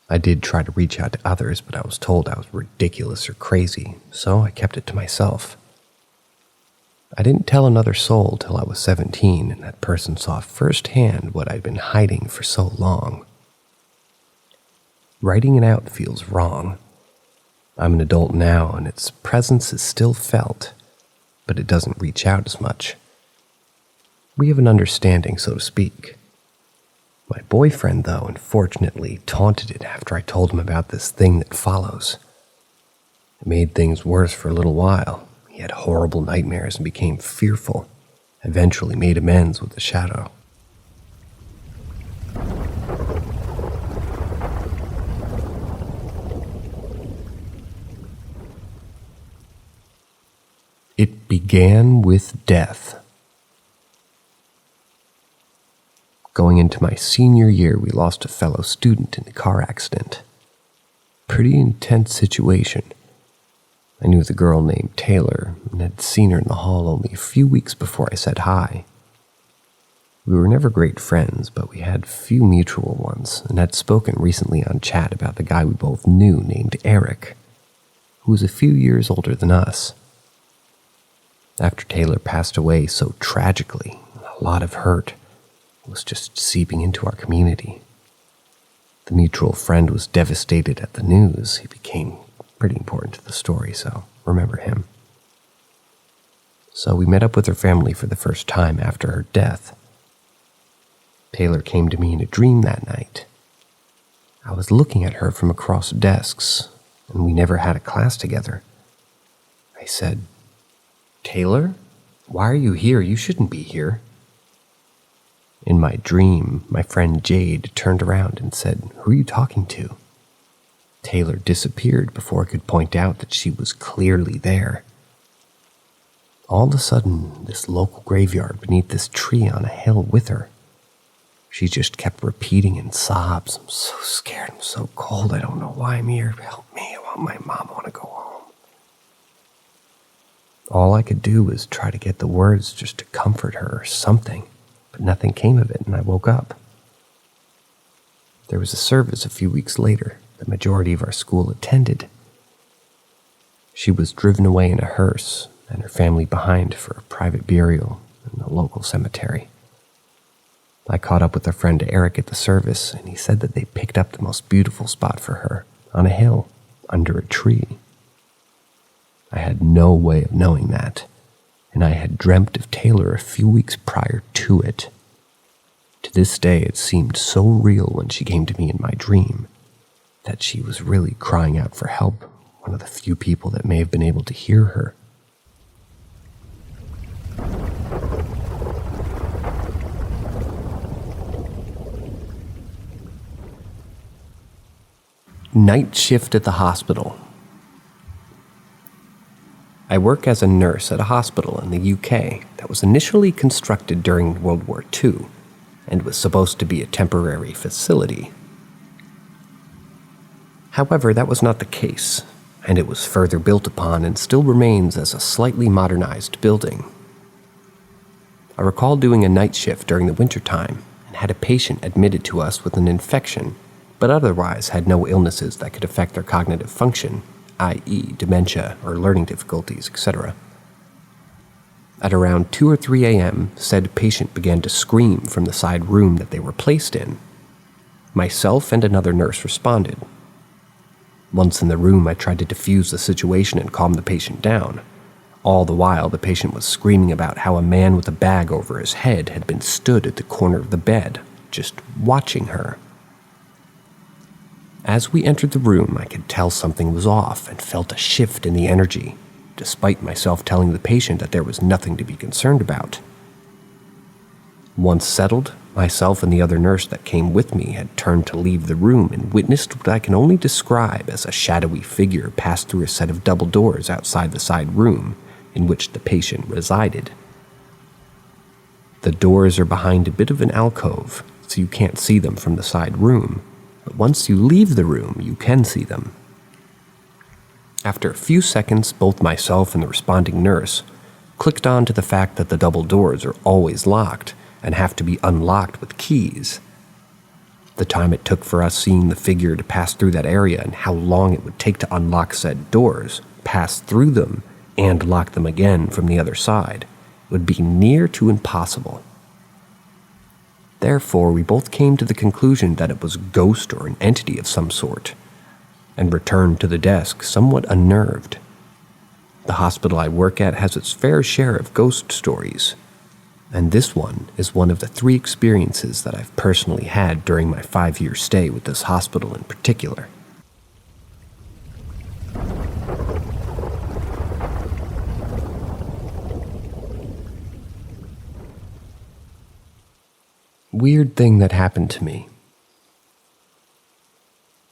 Speaker 1: I did try to reach out to others, but I was told I was ridiculous or crazy, so I kept it to myself. I didn't tell another soul till I was 17, and that person saw firsthand what I'd been hiding for so long. Writing it out feels wrong. I'm an adult now, and its presence is still felt, but it doesn't reach out as much. We have an understanding, so to speak. My boyfriend, though, unfortunately taunted it after I told him about this thing that follows. It made things worse for a little while. He had horrible nightmares and became fearful. Eventually made amends with the shadow. It began with death. Going into my senior year, we lost a fellow student in a car accident. Pretty intense situation. I knew the girl named Taylor and had seen her in the hall only a few weeks before I said hi. We were never great friends, but we had few mutual ones and had spoken recently on chat about the guy we both knew named Eric, who was a few years older than us. After Taylor passed away so tragically, a lot of hurt was just seeping into our community. The mutual friend was devastated at the news. He became pretty important to the story, so remember him. So we met up with her family for the first time after her death. Taylor came to me in a dream that night. I was looking at her from across desks, and we never had a class together. I said, "Taylor, why are you here? You shouldn't be here." In my dream, my friend Jade turned around and said, "Who are you talking to?" Taylor disappeared before I could point out that she was clearly there. All of a sudden, this local graveyard beneath this tree on a hill with her. She just kept repeating in sobs, "I'm so scared, I'm so cold, I don't know why I'm here, help me, I want my mom, I want to go home." All I could do was try to get the words just to comfort her or something, but nothing came of it, and I woke up. There was a service a few weeks later. The majority of our school attended. She was driven away in a hearse, and her family behind for a private burial in the local cemetery. I caught up with our friend Eric at the service, and he said that they picked up the most beautiful spot for her, on a hill, under a tree. I had no way of knowing that, and I had dreamt of Taylor a few weeks prior to it. To this day, it seemed so real when she came to me in my dream, that she was really crying out for help, one of the few people that may have been able to hear her. Night shift at the hospital. I work as a nurse at a hospital in the UK that was initially constructed during World War II and was supposed to be a temporary facility. However, that was not the case, and it was further built upon and still remains as a slightly modernized building. I recall doing a night shift during the wintertime and had a patient admitted to us with an infection, but otherwise had no illnesses that could affect their cognitive function, i.e. dementia or learning difficulties, etc. At around 2 or 3 a.m., said patient began to scream from the side room that they were placed in. Myself and another nurse responded. Once in the room, I tried to defuse the situation and calm the patient down. All the while, the patient was screaming about how a man with a bag over his head had been stood at the corner of the bed, just watching her. As we entered the room, I could tell something was off and felt a shift in the energy, despite myself telling the patient that there was nothing to be concerned about. Once settled, myself and the other nurse that came with me had turned to leave the room and witnessed what I can only describe as a shadowy figure pass through a set of double doors outside the side room in which the patient resided. The doors are behind a bit of an alcove, so you can't see them from the side room, but once you leave the room, you can see them. After a few seconds, both myself and the responding nurse clicked on to the fact that the double doors are always locked and have to be unlocked with keys. The time it took for us seeing the figure to pass through that area and how long it would take to unlock said doors, pass through them, and lock them again from the other side would be near to impossible. Therefore, we both came to the conclusion that it was a ghost or an entity of some sort, and returned to the desk somewhat unnerved. The hospital I work at has its fair share of ghost stories, and this one is one of the 3 experiences that I've personally had during my 5-year stay with this hospital in particular. Weird thing that happened to me.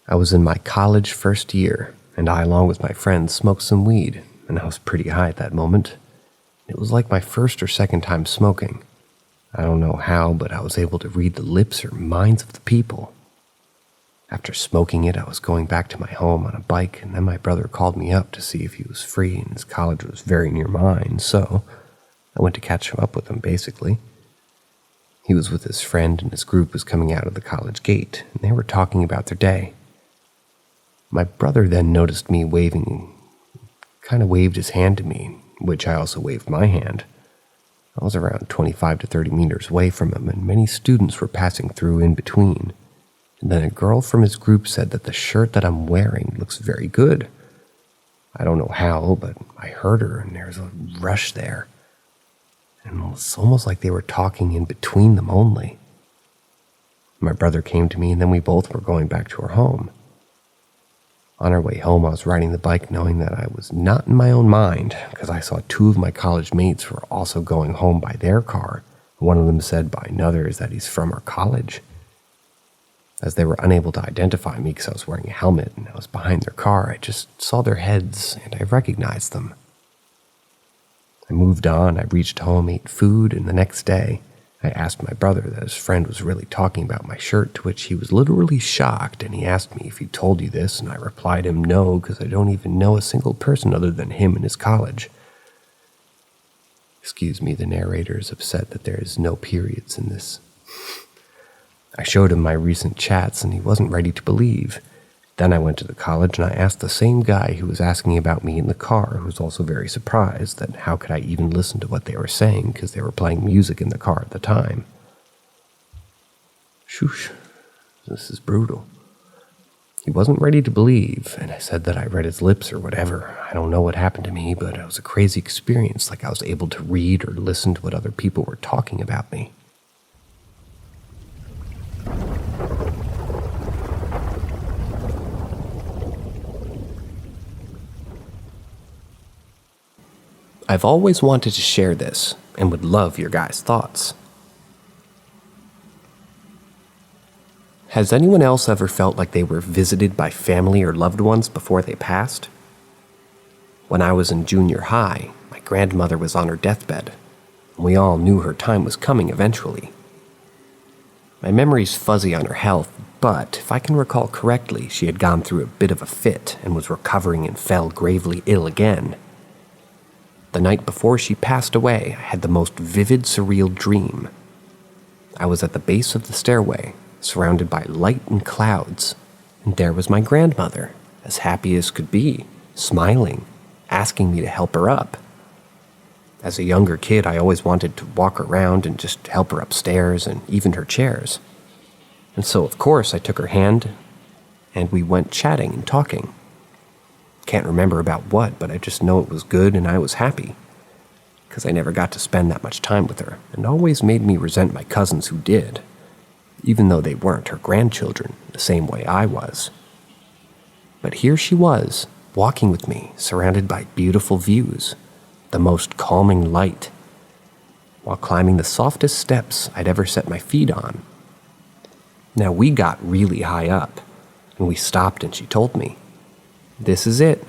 Speaker 1: I was in my college first year, and I, along with my friends, smoked some weed, and I was pretty high at that moment. It was like my first or second time smoking. I don't know how, but I was able to read the lips or minds of the people. After smoking it, I was going back to my home on a bike, and then my brother called me up to see if he was free, and his college was very near mine, so I went to catch up with him, basically. He was with his friend, and his group was coming out of the college gate, and they were talking about their day. My brother then noticed me waving, kind of waved his hand to me, which I also waved my hand. I was around 25 to 30 meters away from him, and many students were passing through in between. And then a girl from his group said that the shirt that I'm wearing looks very good. I don't know how, but I heard her, and there's a rush there. And it's almost like they were talking in between them only. My brother came to me, and then we both were going back to our home. On our way home, I was riding the bike knowing that I was not in my own mind because I saw two of my college mates were also going home by their car. One of them said by another is that he's from our college. As they were unable to identify me because I was wearing a helmet and I was behind their car, I just saw their heads and I recognized them. I moved on, I reached home, ate food, and the next day, I asked my brother that his friend was really talking about my shirt, to which he was literally shocked, and he asked me if he told you this, and I replied him no, because I don't even know a single person other than him in his college. Excuse me, the narrator is upset that there is no periods in this. I showed him my recent chats, and he wasn't ready to believe. Then I went to the college, and I asked the same guy who was asking about me in the car, who was also very surprised that how could I even listen to what they were saying, because they were playing music in the car at the time. Shoosh, this is brutal. He wasn't ready to believe, and I said that I read his lips or whatever. I don't know what happened to me, but it was a crazy experience, like I was able to read or listen to what other people were talking about me. I've always wanted to share this and would love your guys' thoughts. Has anyone else ever felt like they were visited by family or loved ones before they passed? When I was in junior high, my grandmother was on her deathbed, and we all knew her time was coming eventually. My memory's fuzzy on her health, but if I can recall correctly, she had gone through a bit of a fit and was recovering and fell gravely ill again. The night before she passed away, I had the most vivid, surreal dream. I was at the base of the stairway, surrounded by light and clouds, and there was my grandmother, as happy as could be, smiling, asking me to help her up. As a younger kid, I always wanted to walk around and just help her upstairs and even her chairs. And so, of course, I took her hand, and we went chatting and talking. Can't remember about what, but I just know it was good and I was happy. Because I never got to spend that much time with her, and always made me resent my cousins who did, even though they weren't her grandchildren the same way I was. But here she was, walking with me, surrounded by beautiful views, the most calming light, while climbing the softest steps I'd ever set my feet on. Now we got really high up, and we stopped and she told me, "This is it.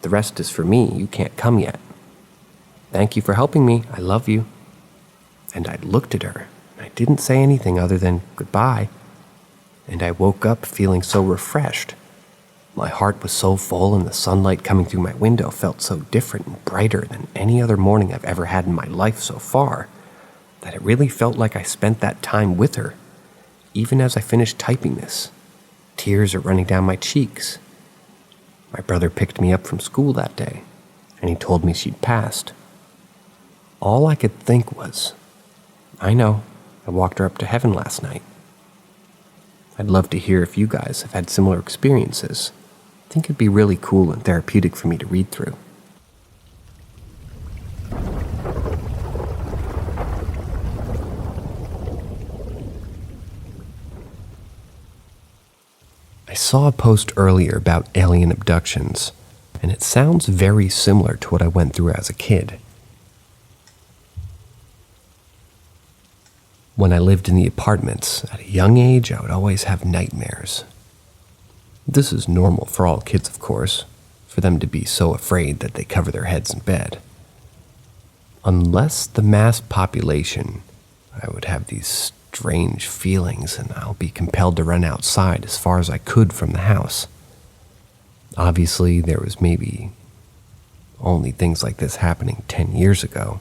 Speaker 1: The rest is for me. You can't come yet. Thank you for helping me. I love you." And I looked at her, and I didn't say anything other than goodbye. And I woke up feeling so refreshed. My heart was so full, and the sunlight coming through my window felt so different and brighter than any other morning I've ever had in my life so far, that it really felt like I spent that time with her. Even as I finished typing this, tears are running down my cheeks. My brother picked me up from school that day, and he told me she'd passed. All I could think was, I know, I walked her up to heaven last night. I'd love to hear if you guys have had similar experiences. I think it'd be really cool and therapeutic for me to read through. I saw a post earlier about alien abductions, and it sounds very similar to what I went through as a kid. When I lived in the apartments, at a young age, I would always have nightmares. This is normal for all kids, of course, for them to be so afraid that they cover their heads in bed. Unless the mass population, I would have these strange feelings, and I'll be compelled to run outside as far as I could from the house. Obviously, there was maybe only things like this happening 10 years ago,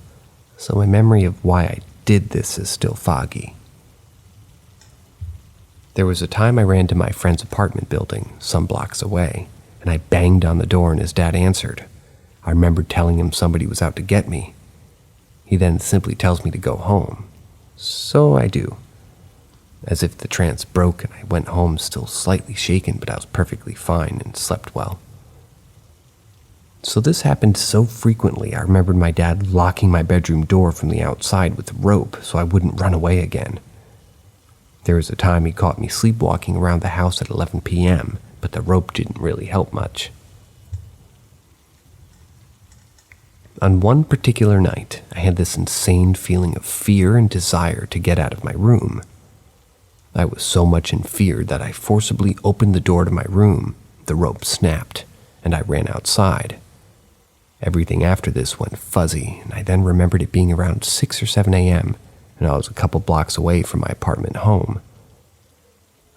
Speaker 1: so my memory of why I did this is still foggy. There was a time I ran to my friend's apartment building, some blocks away, and I banged on the door and his dad answered. I remember telling him somebody was out to get me. He then simply tells me to go home. So I do. As if the trance broke and I went home still slightly shaken, but I was perfectly fine and slept well. So this happened so frequently, I remembered my dad locking my bedroom door from the outside with a rope so I wouldn't run away again. There was a time he caught me sleepwalking around the house at 11 p.m., but the rope didn't really help much. On one particular night, I had this insane feeling of fear and desire to get out of my room. I was so much in fear that I forcibly opened the door to my room, the rope snapped, and I ran outside. Everything after this went fuzzy, and I then remembered it being around 6 or 7 a.m., and I was a couple blocks away from my apartment home.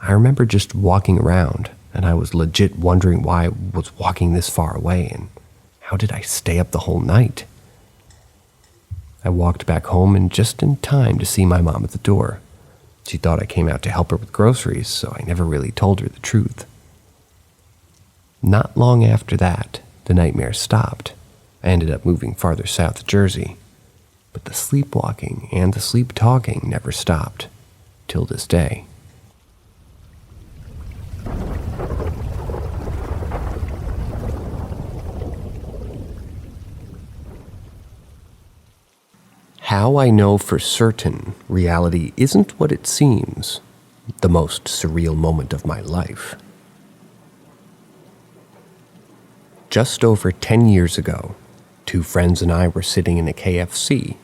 Speaker 1: I remember just walking around, and I was legit wondering why I was walking this far away, and how did I stay up the whole night? I walked back home and just in time to see my mom at the door. She thought I came out to help her with groceries, so I never really told her the truth. Not long after that, the nightmare stopped. I ended up moving farther south to Jersey, but the sleepwalking and the sleep talking never stopped, till this day. How I know for certain reality isn't what it seems, the most surreal moment of my life. Just over 10 years ago, 2 friends and I were sitting in a KFC.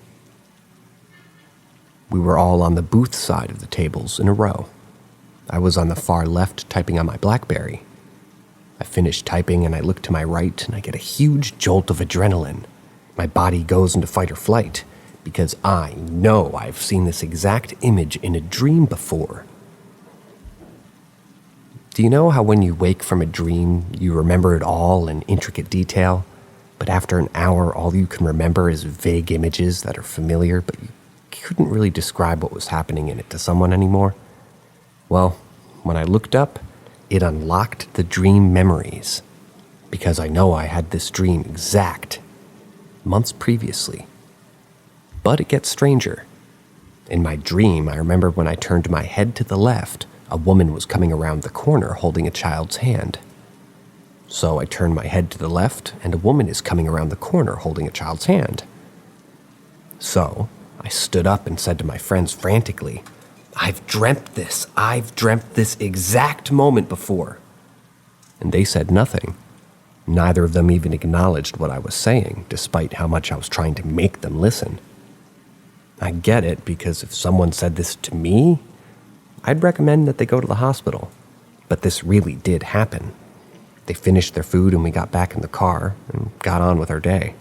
Speaker 1: We were all on the booth side of the tables in a row. I was on the far left typing on my BlackBerry. I finished typing and I look to my right and I get a huge jolt of adrenaline. My body goes into fight or flight, because I know I've seen this exact image in a dream before. Do you know how when you wake from a dream, you remember it all in intricate detail, but after an hour, all you can remember is vague images that are familiar, but you couldn't really describe what was happening in it to someone anymore? Well, when I looked up, it unlocked the dream memories, because I know I had this dream exact months previously. But it gets stranger. In my dream, I remember when I turned my head to the left, a woman was coming around the corner holding a child's hand. So I turn my head to the left, and a woman is coming around the corner holding a child's hand. So I stood up and said to my friends frantically, I've dreamt this exact moment before. And they said nothing. Neither of them even acknowledged what I was saying, despite how much I was trying to make them listen. I get it, because if someone said this to me, I'd recommend that they go to the hospital. But this really did happen. They finished their food and we got back in the car and got on with our day.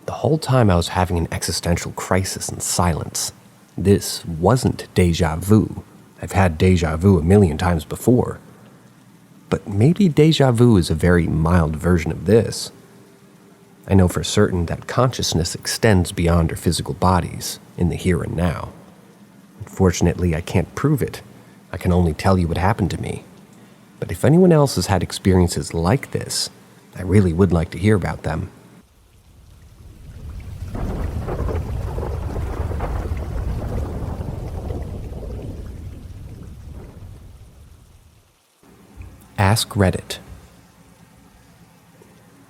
Speaker 1: The whole time I was having an existential crisis in silence. This wasn't déjà vu. I've had déjà vu a million times before. But maybe déjà vu is a very mild version of this. I know for certain that consciousness extends beyond our physical bodies, in the here and now. Unfortunately, I can't prove it. I can only tell you what happened to me. But if anyone else has had experiences like this, I really would like to hear about them. Ask Reddit.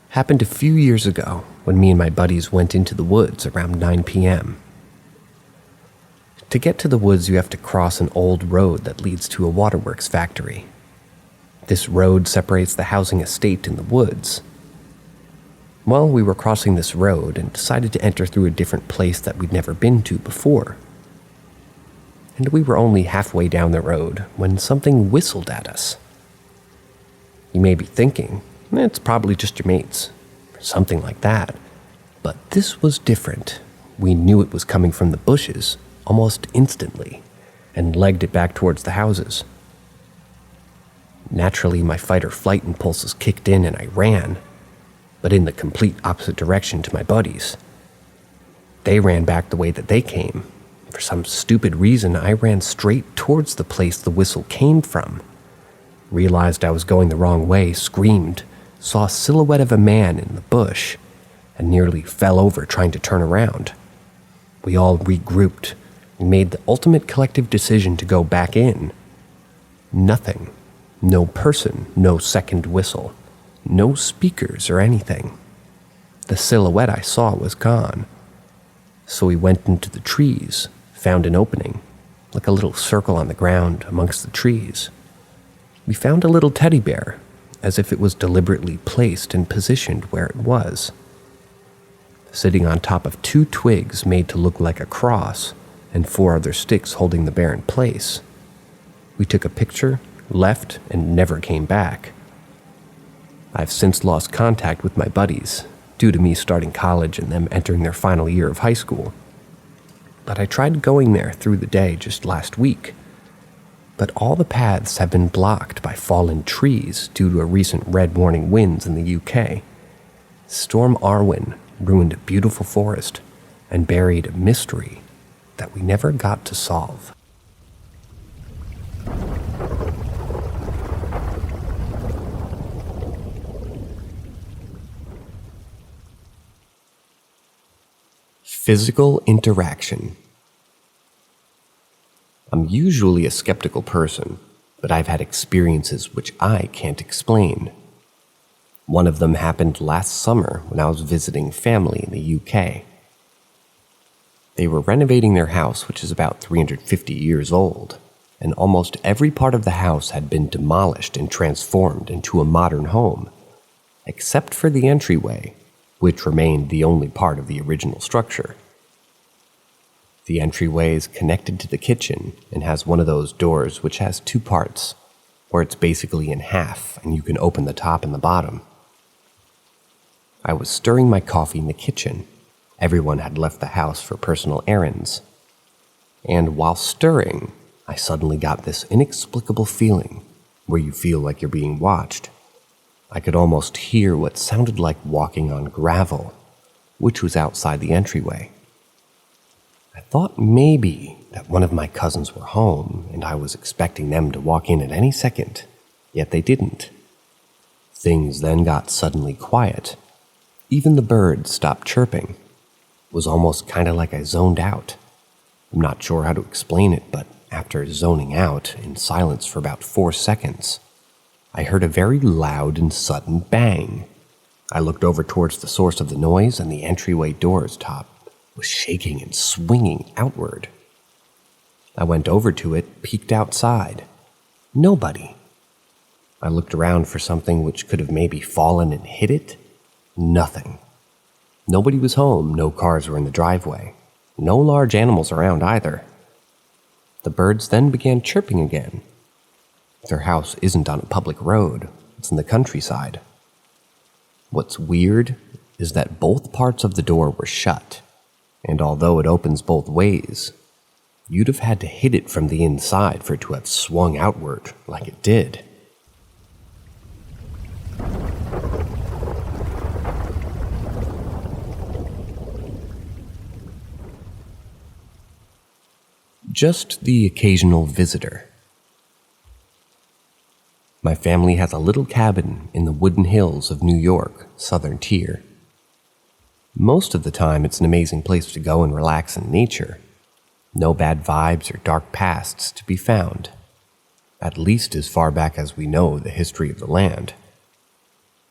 Speaker 1: Happened a few years ago when me and my buddies went into the woods around 9 p.m. To get to the woods, you have to cross an old road that leads to a waterworks factory. This road separates the housing estate and the woods. Well, we were crossing this road and decided to enter through a different place that we'd never been to before. And we were only halfway down the road when something whistled at us. You may be thinking, it's probably just your mates, or something like that. But this was different. We knew it was coming from the bushes almost instantly, and legged it back towards the houses. Naturally, my fight or flight impulses kicked in and I ran, but in the complete opposite direction to my buddies. They ran back the way that they came. For some stupid reason, I ran straight towards the place the whistle came from. Realized I was going the wrong way, screamed, saw a silhouette of a man in the bush, and nearly fell over trying to turn around. We all regrouped and made the ultimate collective decision to go back in. Nothing. No person, no second whistle, no speakers or anything. The silhouette I saw was gone. So we went into the trees, found an opening, like a little circle on the ground amongst the trees. We found a little teddy bear, as if it was deliberately placed and positioned where it was. Sitting on top of 2 twigs made to look like a cross, and 4 other sticks holding the bear in place. We took a picture, left, and never came back. I've since lost contact with my buddies, due to me starting college and them entering their final year of high school. But I tried going there through the day just last week. But all the paths have been blocked by fallen trees due to a recent red warning winds in the UK. Storm Arwen ruined a beautiful forest and buried a mystery that we never got to solve. Physical interaction. I'm usually a skeptical person, but I've had experiences which I can't explain. One of them happened last summer when I was visiting family in the UK. They were renovating their house, which is about 350 years old, and almost every part of the house had been demolished and transformed into a modern home, except for the entryway, which remained the only part of the original structure. The entryway is connected to the kitchen and has one of those doors which has 2 parts, where it's basically in half and you can open the top and the bottom. I was stirring my coffee in the kitchen. Everyone had left the house for personal errands. And while stirring, I suddenly got this inexplicable feeling where you feel like you're being watched. I could almost hear what sounded like walking on gravel, which was outside the entryway. I thought maybe that one of my cousins were home and I was expecting them to walk in at any second, yet they didn't. Things then got suddenly quiet. Even the birds stopped chirping. It was almost kind of like I zoned out. I'm not sure how to explain it, but after zoning out in silence for about 4 seconds, I heard a very loud and sudden bang. I looked over towards the source of the noise, and the entryway door's top was shaking and swinging outward. I went over to it, peeked outside. Nobody. I looked around for something which could have maybe fallen and hit it. Nothing. Nobody was home, no cars were in the driveway. No large animals around either. The birds then began chirping again. Their house isn't on a public road, it's in the countryside. What's weird is that both parts of the door were shut, and although it opens both ways, you'd have had to hit it from the inside for it to have swung outward like it did. Just the occasional visitor. My family has a little cabin in the wooded hills of New York, southern tier. Most of the time, it's an amazing place to go and relax in nature. No bad vibes or dark pasts to be found, at least as far back as we know the history of the land.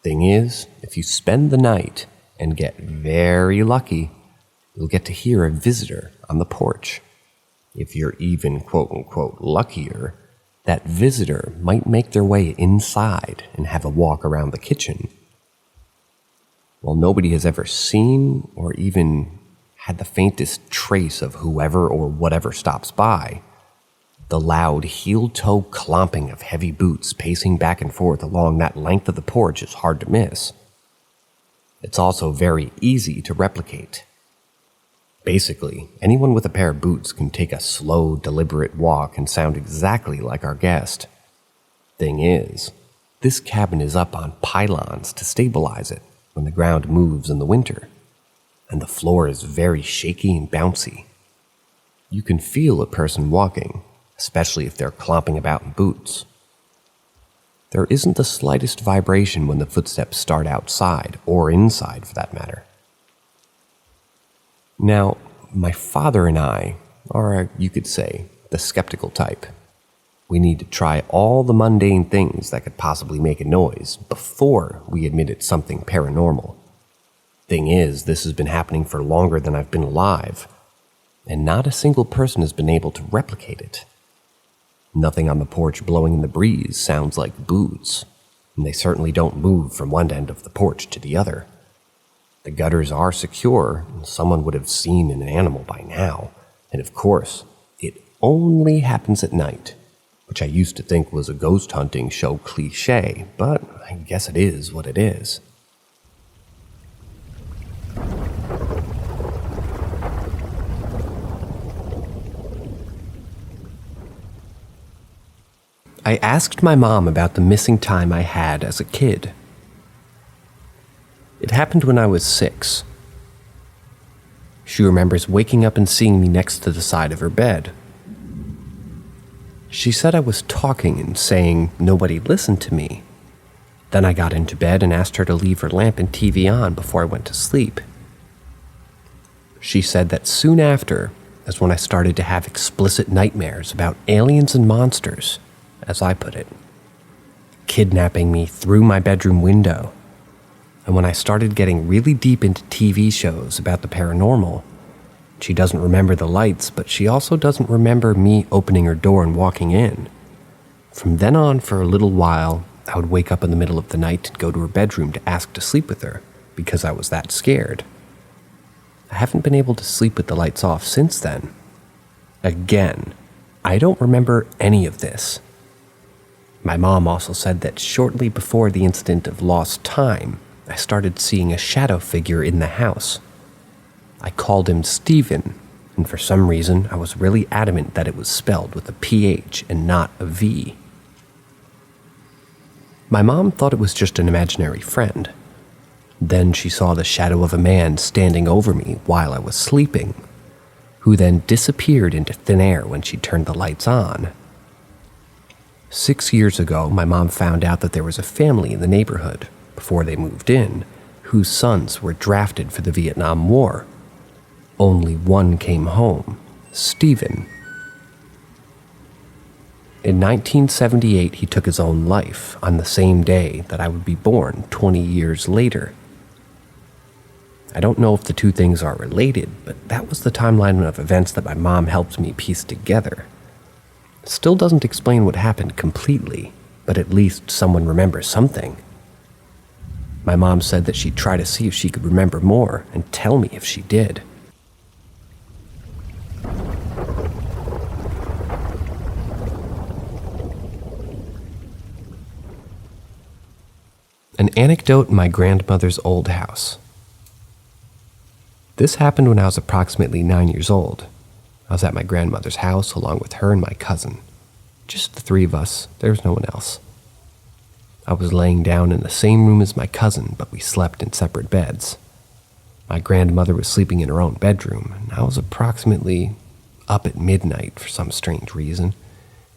Speaker 1: Thing is, if you spend the night and get very lucky, you'll get to hear a visitor on the porch. If you're even quote-unquote luckier, that visitor might make their way inside and have a walk around the kitchen. While nobody has ever seen or even had the faintest trace of whoever or whatever stops by, the loud heel-toe clomping of heavy boots pacing back and forth along that length of the porch is hard to miss. It's also very easy to replicate. Basically, anyone with a pair of boots can take a slow, deliberate walk and sound exactly like our guest. Thing is, this cabin is up on pylons to stabilize it when the ground moves in the winter, and the floor is very shaky and bouncy. You can feel a person walking, especially if they're clomping about in boots. There isn't the slightest vibration when the footsteps start outside, or inside for that matter. Now, my father and I are, you could say, the skeptical type. We need to try all the mundane things that could possibly make a noise before we admit it's something paranormal. Thing is, this has been happening for longer than I've been alive. and not a single person has been able to replicate it. Nothing on the porch blowing in the breeze sounds like boots, and they certainly don't move from one end of the porch to the other. The gutters are secure, and someone would have seen an animal by now, and of course, it only happens at night, which I used to think was a ghost hunting show cliche, but I guess it is what it is. I asked my mom about the missing time I had as a kid. It happened when I was 6. She remembers waking up and seeing me next to the side of her bed. She said I was talking and saying nobody listened to me. Then I got into bed and asked her to leave her lamp and TV on before I went to sleep. She said that soon after is when I started to have explicit nightmares about aliens and monsters, as I put it, kidnapping me through my bedroom window. And when I started getting really deep into TV shows about the paranormal, she doesn't remember the lights, but she also doesn't remember me opening her door and walking in. From then on, for a little while, I would wake up in the middle of the night and go to her bedroom to ask to sleep with her, because I was that scared. I haven't been able to sleep with the lights off since then. Again, I don't remember any of this. My mom also said that shortly before the incident of lost time, I started seeing a shadow figure in the house. I called him Stephen, and for some reason I was really adamant that it was spelled with a PH and not a V. My mom thought it was just an imaginary friend. Then she saw the shadow of a man standing over me while I was sleeping, who then disappeared into thin air when she turned the lights on. 6 years ago, my mom found out that there was a family in the neighborhood, before they moved in, whose sons were drafted for the Vietnam War. Only one came home, Stephen. In 1978, he took his own life on the same day that I would be born 20 years later. I don't know if the two things are related, but that was the timeline of events that my mom helped me piece together. Still doesn't explain what happened completely, but at least someone remembers something. My mom said that she'd try to see if she could remember more and tell me if she did. An anecdote in my grandmother's old house. This happened when I was approximately 9 years old. I was at my grandmother's house along with her and my cousin. Just the three of us, there was no one else. I was laying down in the same room as my cousin, but we slept in separate beds. My grandmother was sleeping in her own bedroom, and I was approximately up at midnight for some strange reason.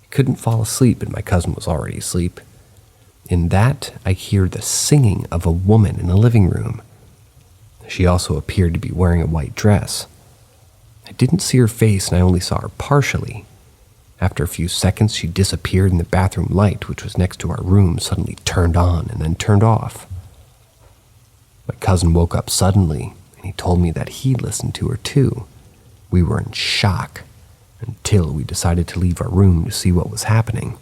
Speaker 1: I couldn't fall asleep, and my cousin was already asleep. In that, I hear the singing of a woman in the living room. She also appeared to be wearing a white dress. I didn't see her face, and I only saw her partially. After a few seconds, she disappeared, and the bathroom light, which was next to our room, suddenly turned on and then turned off. My cousin woke up suddenly, and he told me that he listened to her too. We were in shock until we decided to leave our room to see what was happening.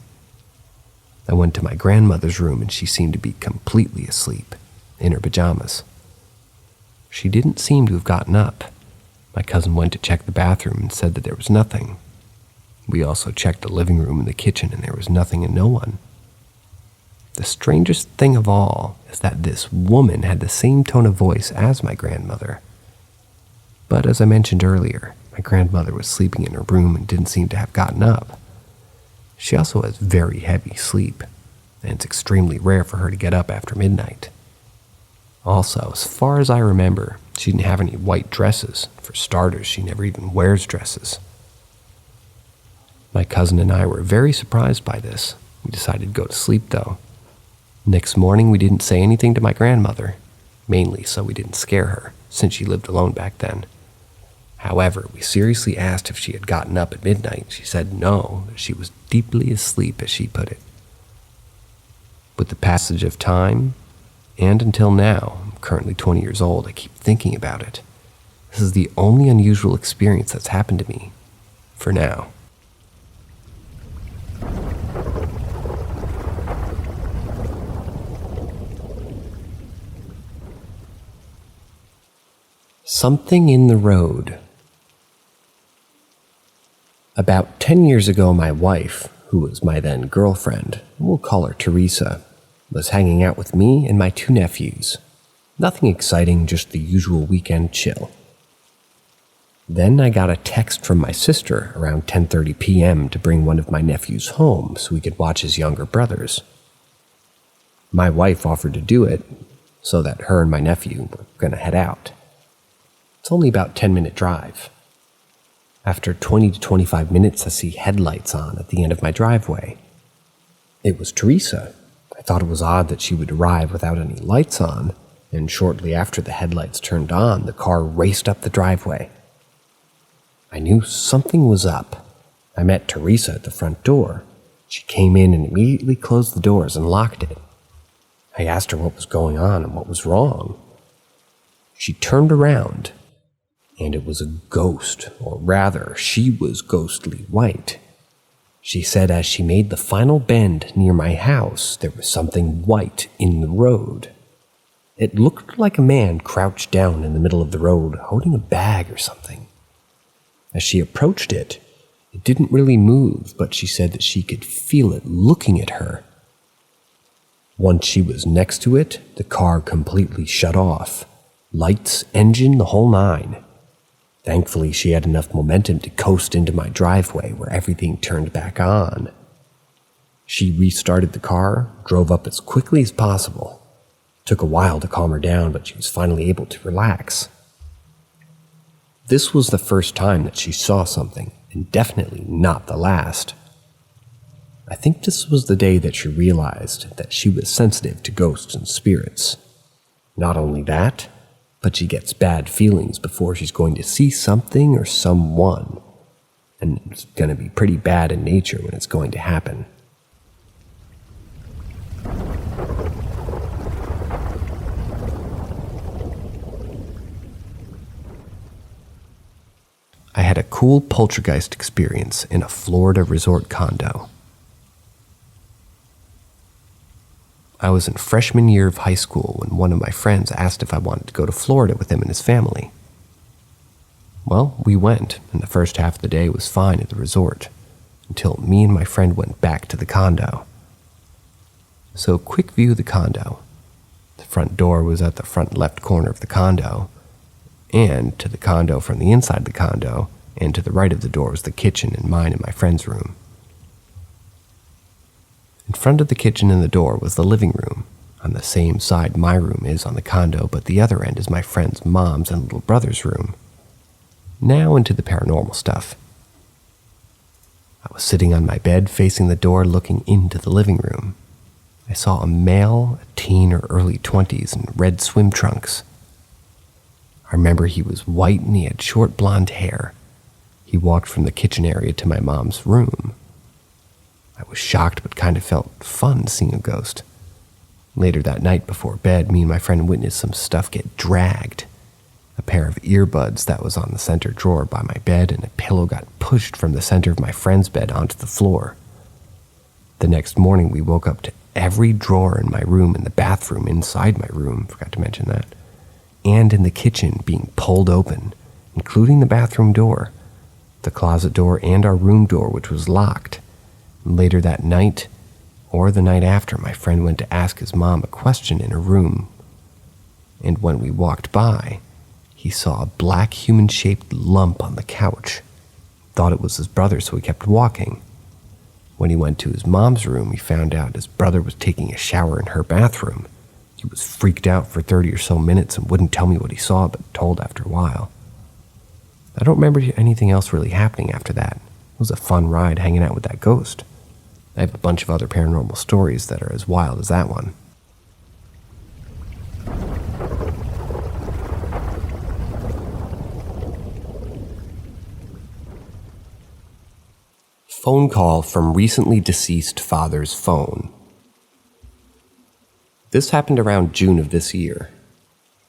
Speaker 1: I went to my grandmother's room, and she seemed to be completely asleep, in her pajamas. She didn't seem to have gotten up. My cousin went to check the bathroom and said that there was nothing. We also checked the living room and the kitchen, and there was nothing and no one. The strangest thing of all is that this woman had the same tone of voice as my grandmother. But as I mentioned earlier, my grandmother was sleeping in her room and didn't seem to have gotten up. She also has very heavy sleep, and it's extremely rare for her to get up after midnight. Also, as far as I remember, she didn't have any white dresses. For starters, she never even wears dresses. My cousin and I were very surprised by this. We decided to go to sleep, though. Next morning, we didn't say anything to my grandmother, mainly so we didn't scare her, since she lived alone back then. However, we seriously asked if she had gotten up at midnight. She said no, that she was deeply asleep, as she put it. With the passage of time, and until now, I'm currently 20 years old, I keep thinking about it. This is the only unusual experience that's happened to me, for now. Something in the road. About 10 years ago, my wife, who was my then girlfriend, we'll call her Teresa, was hanging out with me and my 2 nephews. Nothing exciting, just the usual weekend chill. Then I got a text from my sister around 10:30 p.m. to bring one of my nephews home so we could watch his younger brothers. My wife offered to do it so that her and my nephew were going to head out. It's only about a 10-minute drive. After 20 to 25 minutes, I see headlights on at the end of my driveway. It was Teresa. I thought it was odd that she would arrive without any lights on, and shortly after the headlights turned on, the car raced up the driveway. I knew something was up. I met Teresa at the front door. She came in and immediately closed the doors and locked it. I asked her what was going on and what was wrong. She turned around, and it was a ghost, or rather, she was ghostly white. She said as she made the final bend near my house, there was something white in the road. It looked like a man crouched down in the middle of the road, holding a bag or something. As she approached it, it didn't really move, but she said that she could feel it looking at her. Once she was next to it, the car completely shut off. Lights, engine, the whole nine. Thankfully, she had enough momentum to coast into my driveway where everything turned back on. She restarted the car, drove up as quickly as possible. Took a while to calm her down, but she was finally able to relax. This was the first time that she saw something, and definitely not the last. I think this was the day that she realized that she was sensitive to ghosts and spirits. Not only that, but she gets bad feelings before she's going to see something or someone, and it's going to be pretty bad in nature when it's going to happen. I had a cool poltergeist experience in a Florida resort condo. I was in freshman year of high school when one of my friends asked if I wanted to go to Florida with him and his family. Well, we went, and the first half of the day was fine at the resort, until me and my friend went back to the condo. So, quick view of the condo. The front door was at the front left corner of the condo, and to the condo from the inside of the condo, and to the right of the door was the kitchen and mine and my friend's room. In front of the kitchen and the door was the living room. On the same side my room is on the condo, but the other end is my friend's mom's and little brother's room. Now into the paranormal stuff. I was sitting on my bed facing the door looking into the living room. I saw a male, a teen or early 20s in red swim trunks. I remember he was white and he had short blonde hair. He walked from the kitchen area to my mom's room. I was shocked but kind of felt fun seeing a ghost. Later that night before bed, me and my friend witnessed some stuff get dragged. A pair of earbuds that was on the center drawer by my bed, and a pillow got pushed from the center of my friend's bed onto the floor. The next morning we woke up to every drawer in my room and the bathroom inside my room, forgot to mention that, and in the kitchen being pulled open, including the bathroom door, the closet door, and our room door, which was locked. Later that night, or the night after, my friend went to ask his mom a question in her room, and when we walked by, he saw a black human-shaped lump on the couch. Thought it was his brother, so he kept walking. When he went to his mom's room, he found out his brother was taking a shower in her bathroom. He was freaked out for 30 or so minutes and wouldn't tell me what he saw, but told after a while. I don't remember anything else really happening after that. It was a fun ride hanging out with that ghost. I have a bunch of other paranormal stories that are as wild as that one. Phone call from recently deceased father's phone. This happened around June of this year.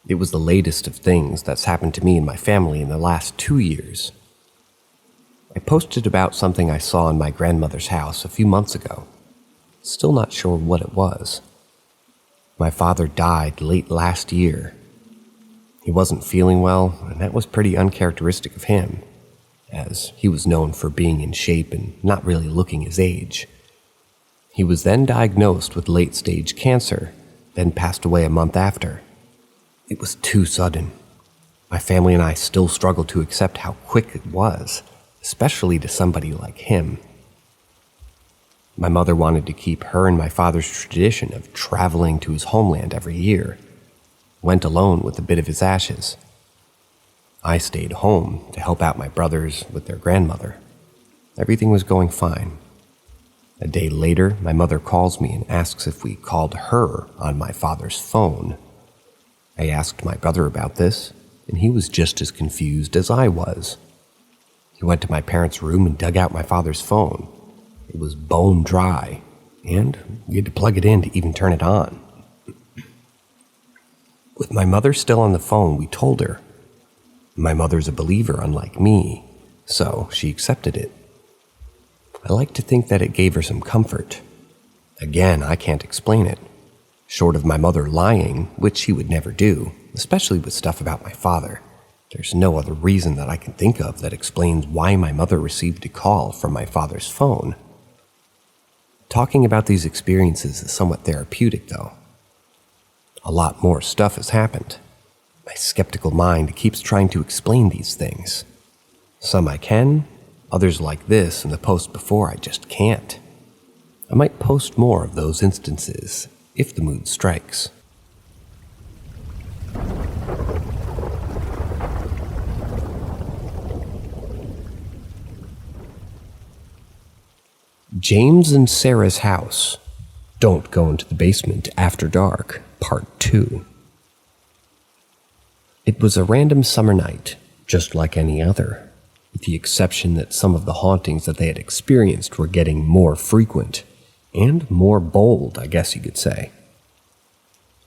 Speaker 1: It was the latest of things that's happened to me and my family in the last 2 years. I posted about something I saw in my grandmother's house a few months ago. Still not sure what it was. My father died late last year. He wasn't feeling well, and that was pretty uncharacteristic of him, as he was known for being in shape and not really looking his age. He was then diagnosed with late-stage cancer, then passed away a month after. It was too sudden. My family and I still struggle to accept how quick it was, especially to somebody like him. My mother wanted to keep her and my father's tradition of traveling to his homeland every year. Went alone with a bit of his ashes. I stayed home to help out my brothers with their grandmother. Everything was going fine. A day later, my mother calls me and asks if we called her on my father's phone. I asked my brother about this, and he was just as confused as I was. He went to my parents' room and dug out my father's phone. It was bone dry, and we had to plug it in to even turn it on. With my mother still on the phone, we told her. My mother's a believer, unlike me, so she accepted it. I like to think that it gave her some comfort. Again, I can't explain it. Short of my mother lying, which she would never do, especially with stuff about my father. There's no other reason that I can think of that explains why my mother received a call from my father's phone. Talking about these experiences is somewhat therapeutic, though. A lot more stuff has happened. My skeptical mind keeps trying to explain these things. Some I can, others like this and the post before I just can't. I might post more of those instances if the mood strikes. James and Sarah's house. Don't go into the basement after dark, Part 2. It was a random summer night, just like any other, with the exception that some of the hauntings that they had experienced were getting more frequent, and more bold, I guess you could say.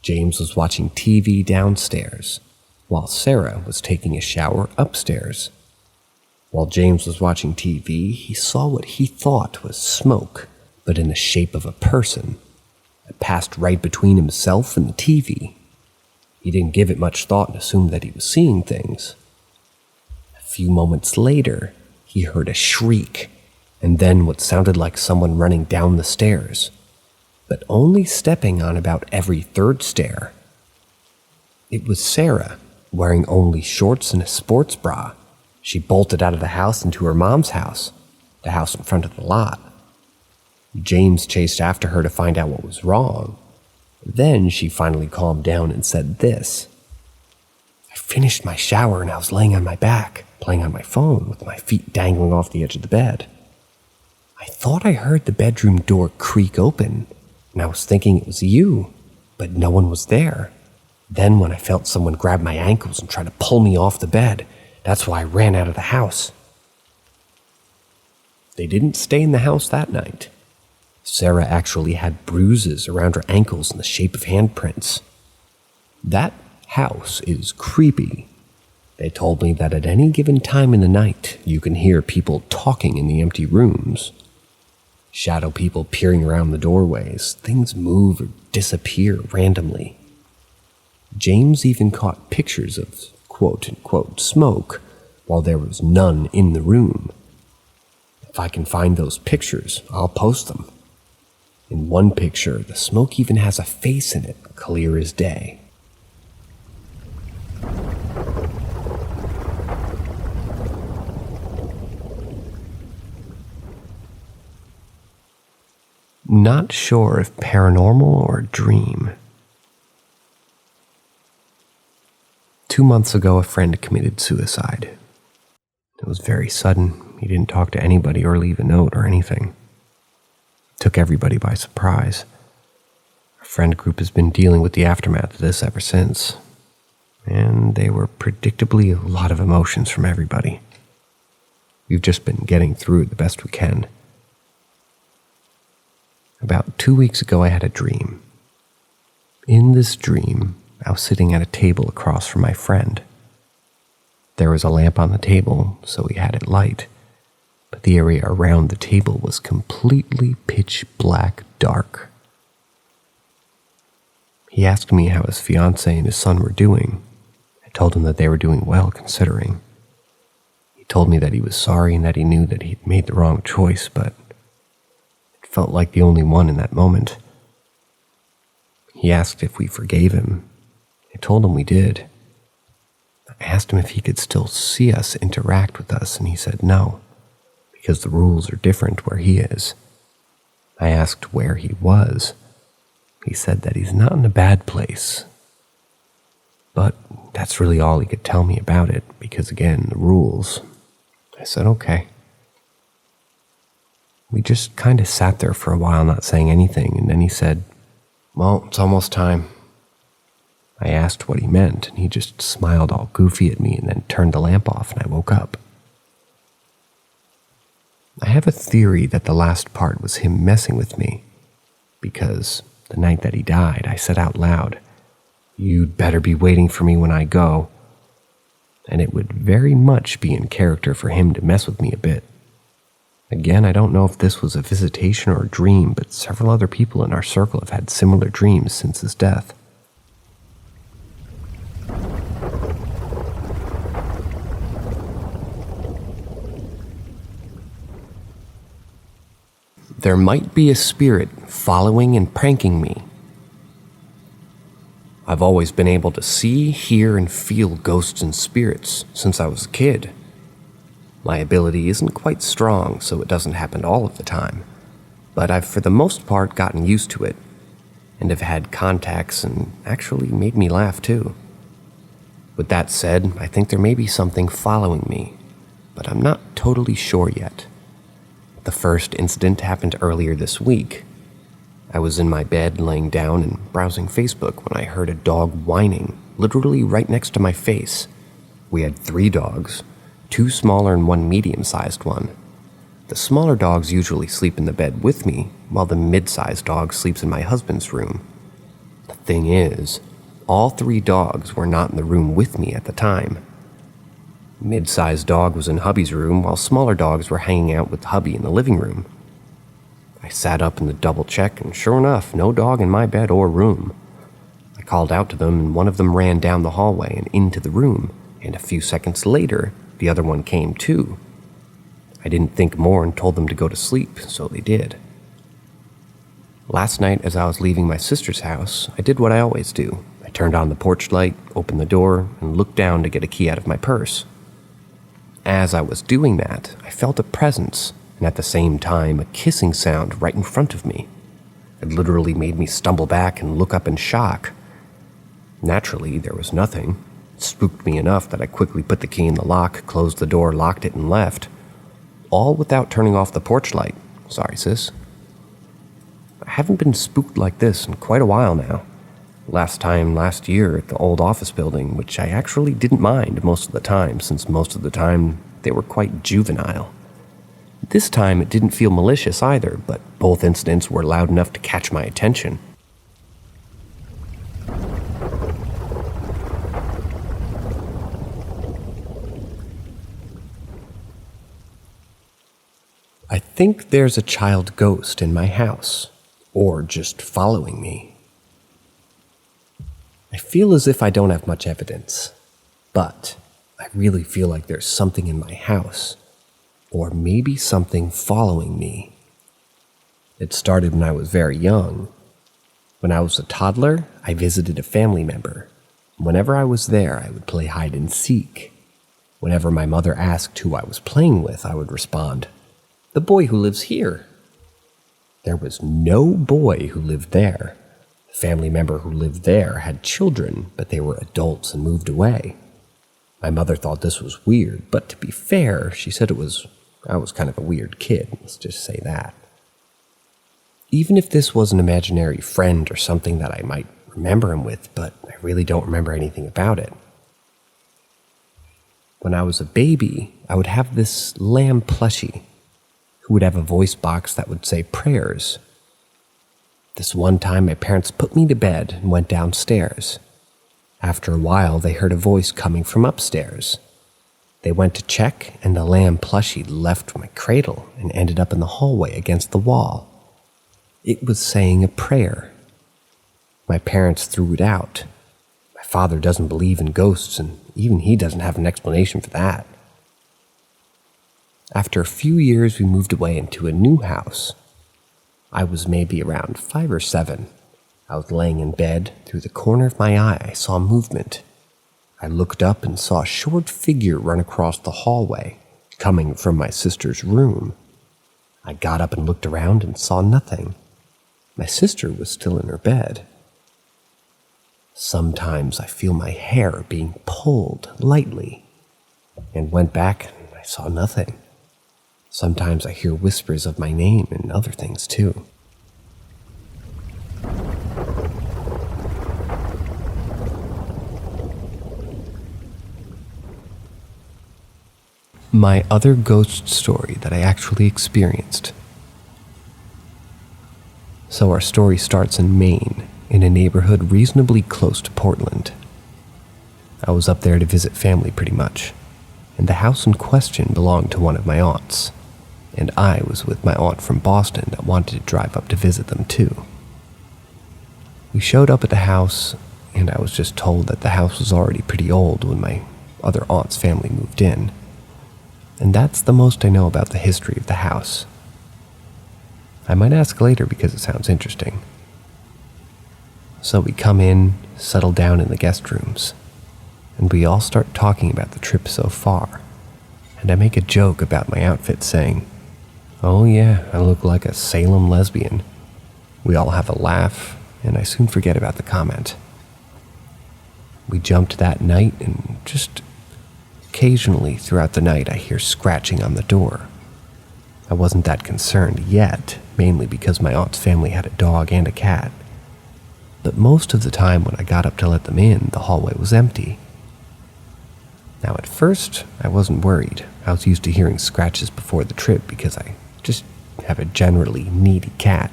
Speaker 1: James was watching TV downstairs, while Sarah was taking a shower upstairs. While James was watching TV, he saw what he thought was smoke, but in the shape of a person. It passed right between himself and the TV. He didn't give it much thought and assumed that he was seeing things. A few moments later, he heard a shriek, and then what sounded like someone running down the stairs, but only stepping on about every third stair. It was Sarah, wearing only shorts and a sports bra. She bolted out of the house into her mom's house, the house in front of the lot. James chased after her to find out what was wrong. Then she finally calmed down and said this: "I finished my shower and I was laying on my back, playing on my phone with my feet dangling off the edge of the bed. I thought I heard the bedroom door creak open, and I was thinking it was you, but no one was there. Then when I felt someone grab my ankles and try to pull me off the bed, that's why I ran out of the house." They didn't stay in the house that night. Sarah actually had bruises around her ankles in the shape of handprints. That house is creepy. They told me that at any given time in the night, you can hear people talking in the empty rooms. Shadow people peering around the doorways, things move or disappear randomly. James even caught pictures of quote-unquote smoke while there was none in the room. If I can find those pictures, I'll post them. In one picture, the smoke even has a face in it, clear as day. Not sure if paranormal or dream. 2 months ago, a friend committed suicide. It was very sudden. He didn't talk to anybody or leave a note or anything. Took everybody by surprise. Our friend group has been dealing with the aftermath of this ever since, and they were predictably a lot of emotions from everybody. We've just been getting through it the best we can. About 2 weeks ago, I had a dream. In this dream, I was sitting at a table across from my friend. There was a lamp on the table, so we had it light, but the area around the table was completely pitch black dark. He asked me how his fiancée and his son were doing. I told him that they were doing well, considering. He told me that he was sorry and that he knew that he'd made the wrong choice, but it felt like the only one in that moment. He asked if we forgave him. I told him we did. I asked him if he could still see us interact with us, and he said no, because the rules are different where he is. I asked where he was. He said that he's not in a bad place. But that's really all he could tell me about it, because again, the rules. I said, okay. We just kind of sat there for a while not saying anything, and then he said, well, it's almost time. I asked what he meant, and he just smiled all goofy at me and then turned the lamp off, and I woke up. I have a theory that the last part was him messing with me, because the night that he died, I said out loud, "You'd better be waiting for me when I go," and it would very much be in character for him to mess with me a bit. Again, I don't know if this was a visitation or a dream, but several other people in our circle have had similar dreams since his death. There might be a spirit following and pranking me. I've always been able to see, hear, and feel ghosts and spirits since I was a kid. My ability isn't quite strong, so it doesn't happen all of the time, but I've for the most part gotten used to it, and have had contacts and actually made me laugh too. With that said, I think there may be something following me, but I'm not totally sure yet. The first incident happened earlier this week. I was in my bed laying down and browsing Facebook when I heard a dog whining, literally right next to my face. We had 3 dogs, 2 smaller and 1 medium-sized one. The smaller dogs usually sleep in the bed with me, while the mid-sized dog sleeps in my husband's room. The thing is, all 3 dogs were not in the room with me at the time. Mid-sized dog was in hubby's room, while smaller dogs were hanging out with hubby in the living room. I sat up in the double check, and sure enough, no dog in my bed or room. I called out to them, and one of them ran down the hallway and into the room, and a few seconds later, the other one came too. I didn't think more and told them to go to sleep, so they did. Last night, as I was leaving my sister's house, I did what I always do. I turned on the porch light, opened the door, and looked down to get a key out of my purse. As I was doing that, I felt a presence, and at the same time, a kissing sound right in front of me. It literally made me stumble back and look up in shock. Naturally, there was nothing. It spooked me enough that I quickly put the key in the lock, closed the door, locked it, and left. All without turning off the porch light. Sorry, sis. I haven't been spooked like this in quite a while now. Last time last year at the old office building, which I actually didn't mind most of the time, since most of the time they were quite juvenile. This time it didn't feel malicious either, but both incidents were loud enough to catch my attention. I think there's a child ghost in my house, or just following me. I feel as if I don't have much evidence, but I really feel like there's something in my house, or maybe something following me. It started when I was very young. When I was a toddler, I visited a family member. Whenever I was there, I would play hide and seek. Whenever my mother asked who I was playing with, I would respond, "The boy who lives here." There was no boy who lived there. The family member who lived there had children, but they were adults and moved away. My mother thought this was weird, but to be fair, she said I was kind of a weird kid, let's just say that. Even if this was an imaginary friend or something that I might remember him with, but I really don't remember anything about it. When I was a baby, I would have this lamb plushie who would have a voice box that would say prayers. This one time, my parents put me to bed and went downstairs. After a while, they heard a voice coming from upstairs. They went to check, and the lamb plushie left my cradle and ended up in the hallway against the wall. It was saying a prayer. My parents threw it out. My father doesn't believe in ghosts, and even he doesn't have an explanation for that. After a few years, we moved away into a new house. I was maybe around 5 or 7. I was laying in bed. Through the corner of my eye, I saw movement. I looked up and saw a short figure run across the hallway, coming from my sister's room. I got up and looked around and saw nothing. My sister was still in her bed. Sometimes I feel my hair being pulled lightly, and went back and I saw nothing. Sometimes I hear whispers of my name and other things too. My other ghost story that I actually experienced. So our story starts in Maine, in a neighborhood reasonably close to Portland. I was up there to visit family pretty much, and the house in question belonged to one of my aunts, and I was with my aunt from Boston that wanted to drive up to visit them too. We showed up at the house, and I was just told that the house was already pretty old when my other aunt's family moved in. And that's the most I know about the history of the house. I might ask later because it sounds interesting. So we come in, settle down in the guest rooms, and we all start talking about the trip so far. And I make a joke about my outfit saying, "Oh yeah, I look like a Salem lesbian." We all have a laugh, and I soon forget about the comment. We jumped that night, and just occasionally throughout the night I hear scratching on the door. I wasn't that concerned yet, mainly because my aunt's family had a dog and a cat. But most of the time when I got up to let them in, the hallway was empty. Now at first, I wasn't worried. I was used to hearing scratches before the trip because I just have a generally needy cat.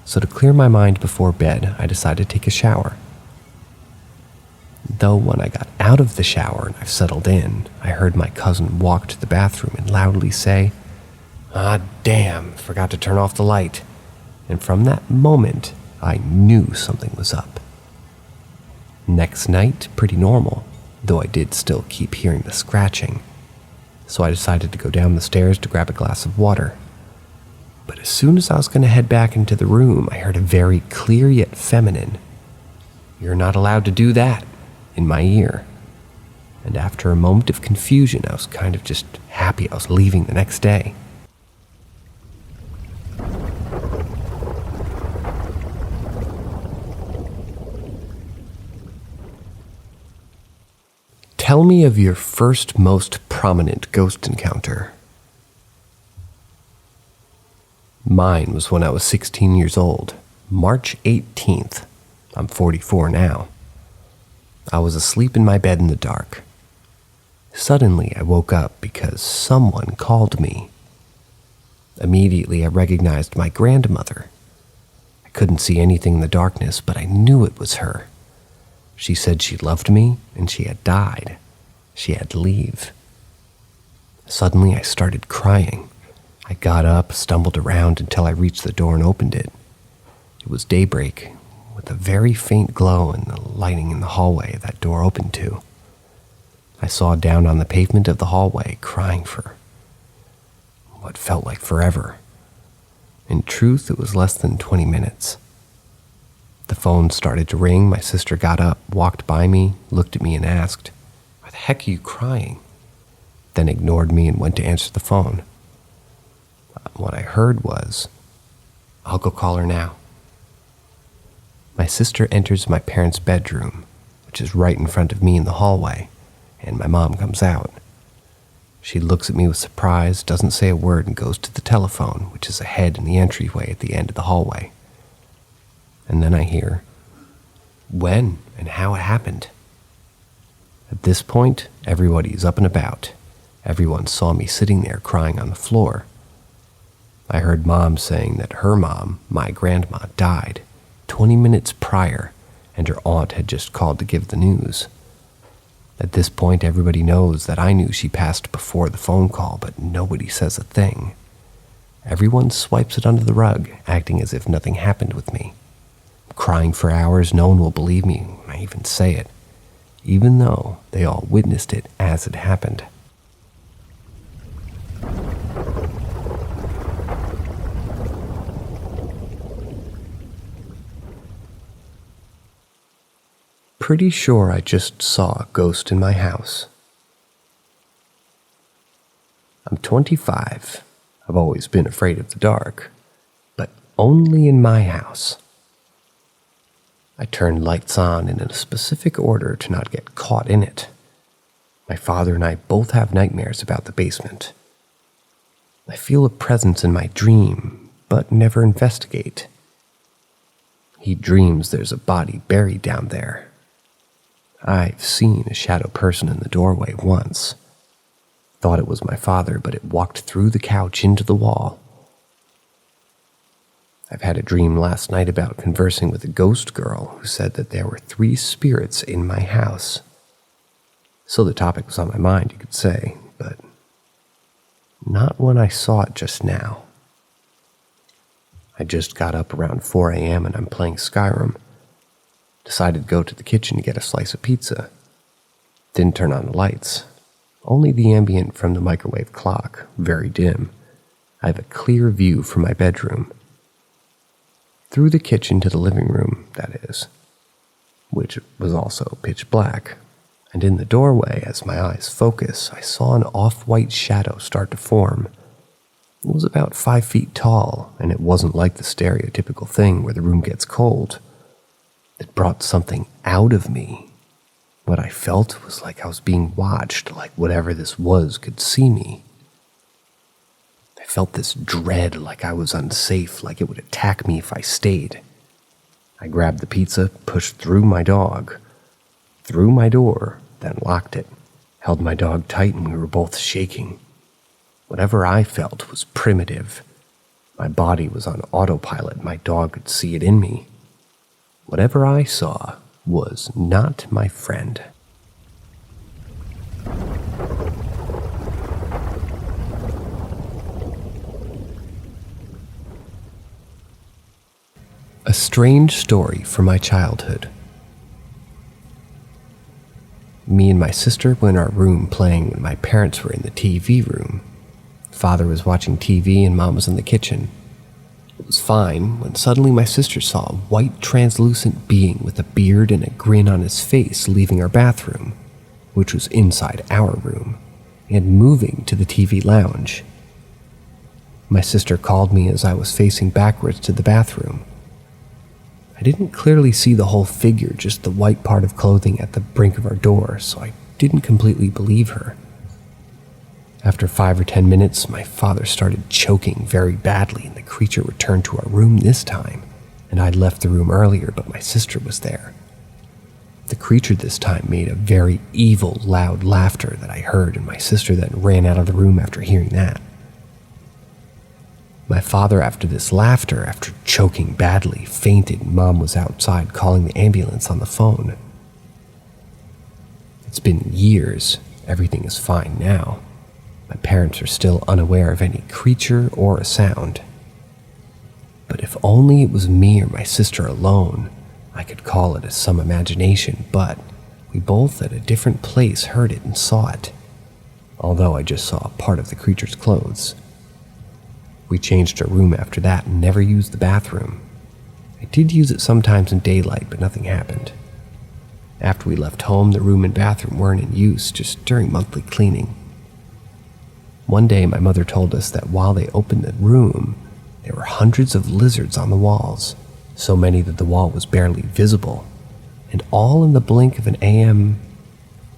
Speaker 1: So to clear my mind before bed, I decided to take a shower. Though when I got out of the shower and I've settled in, I heard my cousin walk to the bathroom and loudly say, "Ah, damn, forgot to turn off the light." And from that moment, I knew something was up. Next night, pretty normal, though I did still keep hearing the scratching. So I decided to go down the stairs to grab a glass of water. But as soon as I was going to head back into the room, I heard a very clear yet feminine, "You're not allowed to do that," in my ear. And after a moment of confusion, I was kind of just happy I was leaving the next day. Tell me of your first most prominent ghost encounter. Mine was when I was 16 years old, March 18th. I'm 44 now. I was asleep in my bed in the dark. Suddenly, I woke up because someone called me. Immediately, I recognized my grandmother. I couldn't see anything in the darkness, but I knew it was her. She said she loved me, and she had died. She had to leave. Suddenly, I started crying. I got up, stumbled around until I reached the door and opened it. It was daybreak, with a very faint glow and the lighting in the hallway that door opened to. I saw down on the pavement of the hallway, crying for what felt like forever. In truth, it was less than 20 minutes. The phone started to ring. My sister got up, walked by me, looked at me and asked, "Why the heck are you crying?" Then ignored me and went to answer the phone. What I heard was, "I'll go call her now." My sister enters my parents' bedroom, which is right in front of me in the hallway, and my mom comes out. She looks at me with surprise, doesn't say a word, and goes to the telephone, which is ahead in the entryway at the end of the hallway. And then I hear, when and how it happened. At this point, everybody's up and about. Everyone saw me sitting there crying on the floor. I heard Mom saying that her mom, my grandma, died 20 minutes prior, and her aunt had just called to give the news. At this point, everybody knows that I knew she passed before the phone call, but nobody says a thing. Everyone swipes it under the rug, acting as if nothing happened with me. I'm crying for hours, no one will believe me when I even say it, even though they all witnessed it as it happened. Pretty sure I just saw a ghost in my house. I'm 25. I've always been afraid of the dark, but only in my house. I turned lights on in a specific order to not get caught in it. My father and I both have nightmares about the basement. I feel a presence in my dream, but never investigate. He dreams there's a body buried down there. I've seen a shadow person in the doorway once. Thought it was my father, but it walked through the couch into the wall. I've had a dream last night about conversing with a ghost girl who said that there were 3 spirits in my house. So the topic was on my mind, you could say, but not when I saw it just now. I just got up around 4 a.m. and I'm playing Skyrim. Decided to go to the kitchen to get a slice of pizza. Didn't turn on the lights. Only the ambient from the microwave clock, very dim. I have a clear view from my bedroom. Through the kitchen to the living room, that is, which was also pitch black. And in the doorway, as my eyes focus, I saw an off-white shadow start to form. It was about 5 feet tall, and it wasn't like the stereotypical thing where the room gets cold. It brought something out of me. What I felt was like I was being watched, like whatever this was could see me. I felt this dread, like I was unsafe, like it would attack me if I stayed. I grabbed the pizza, pushed through my dog, through my door, then locked it, held my dog tight, and we were both shaking. Whatever I felt was primitive. My body was on autopilot, my dog could see it in me. Whatever I saw was not my friend. A strange story from my childhood. Me and my sister were in our room playing when my parents were in the TV room. Father was watching TV and Mom was in the kitchen. It was fine when suddenly my sister saw a white translucent being with a beard and a grin on his face leaving our bathroom, which was inside our room, and moving to the TV lounge. My sister called me as I was facing backwards to the bathroom. I didn't clearly see the whole figure, just the white part of clothing at the brink of our door, so I didn't completely believe her. After 5 or 10 minutes, my father started choking very badly, and the creature returned to our room this time, and I'd left the room earlier, but my sister was there. The creature this time made a very evil, loud laughter that I heard, and my sister then ran out of the room after hearing that. My father, after this laughter, after choking badly, fainted, and Mom was outside calling the ambulance on the phone. It's been years. Everything is fine now. My parents are still unaware of any creature or a sound. But if only it was me or my sister alone, I could call it as some imagination, but we both at a different place heard it and saw it, although I just saw a part of the creature's clothes. We changed our room after that and never used the bathroom. I did use it sometimes in daylight, but nothing happened. After we left home, the room and bathroom weren't in use, just during monthly cleaning. One day, my mother told us that while they opened the room, there were hundreds of lizards on the walls, so many that the wall was barely visible, and all in the blink of an AM,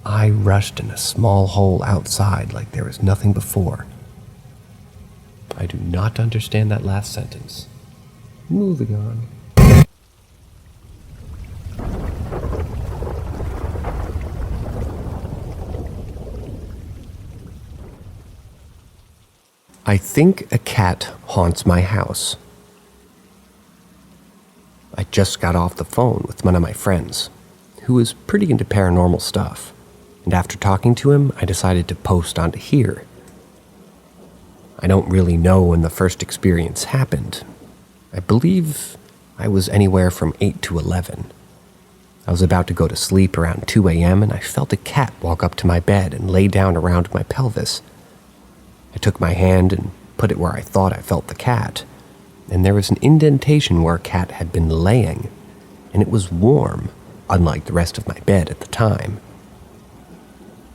Speaker 1: I rushed in a small hole outside like there was nothing before. I do not understand that last sentence. Moving on. I think a cat haunts my house. I just got off the phone with one of my friends, who is pretty into paranormal stuff, and after talking to him, I decided to post onto here. I don't really know when the first experience happened. I believe I was anywhere from 8 to 11. I was about to go to sleep around 2 a.m. and I felt a cat walk up to my bed and lay down around my pelvis. I took my hand and put it where I thought I felt the cat, and there was an indentation where a cat had been laying, and it was warm, unlike the rest of my bed at the time.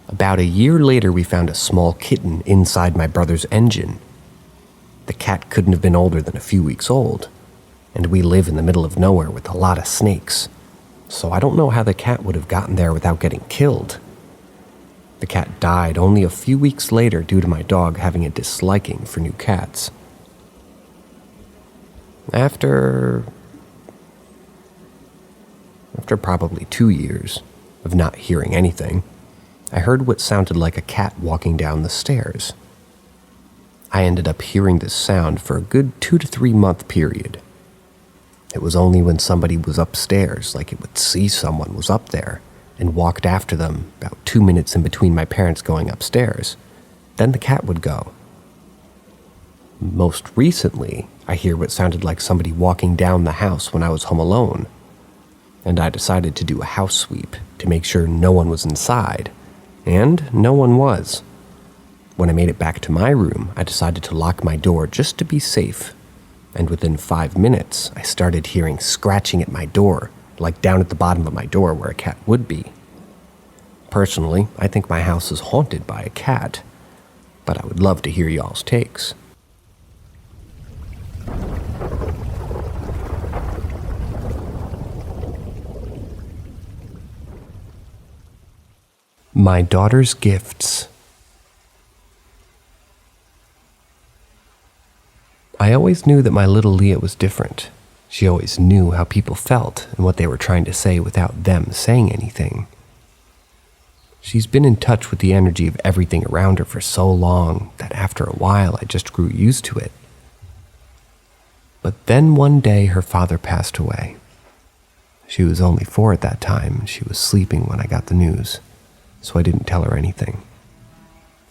Speaker 1: About a year later, we found a small kitten inside my brother's engine. The cat couldn't have been older than a few weeks old, and we live in the middle of nowhere with a lot of snakes, so I don't know how the cat would have gotten there without getting killed. The cat died only a few weeks later due to my dog having a disliking for new cats. After probably 2 years of not hearing anything, I heard what sounded like a cat walking down the stairs. I ended up hearing this sound for a good 2 to 3 month period. It was only when somebody was upstairs, like it would see someone was up there, and walked after them about 2 minutes in between my parents going upstairs. Then the cat would go. Most recently, I hear what sounded like somebody walking down the house when I was home alone, and I decided to do a house sweep to make sure no one was inside, and no one was. When I made it back to my room, I decided to lock my door just to be safe, and within 5 minutes, I started hearing scratching at my door, like down at the bottom of my door where a cat would be. Personally, I think my house is haunted by a cat, but I would love to hear y'all's takes. My daughter's gifts. I always knew that my little Leah was different. She always knew how people felt and what they were trying to say without them saying anything. She's been in touch with the energy of everything around her for so long that after a while I just grew used to it. But then one day her father passed away. She was only 4 at that time and she was sleeping when I got the news, so I didn't tell her anything.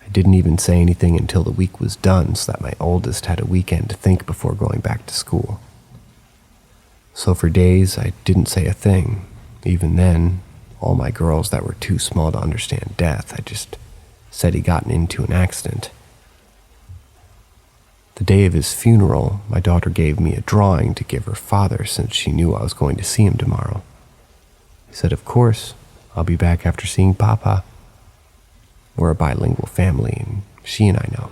Speaker 1: I didn't even say anything until the week was done so that my oldest had a weekend to think before going back to school. So for days, I didn't say a thing. Even then, all my girls that were too small to understand death, I just said he'd gotten into an accident. The day of his funeral, my daughter gave me a drawing to give her father since she knew I was going to see him tomorrow. I said, of course, I'll be back after seeing Papa. We're a bilingual family, and she and I know.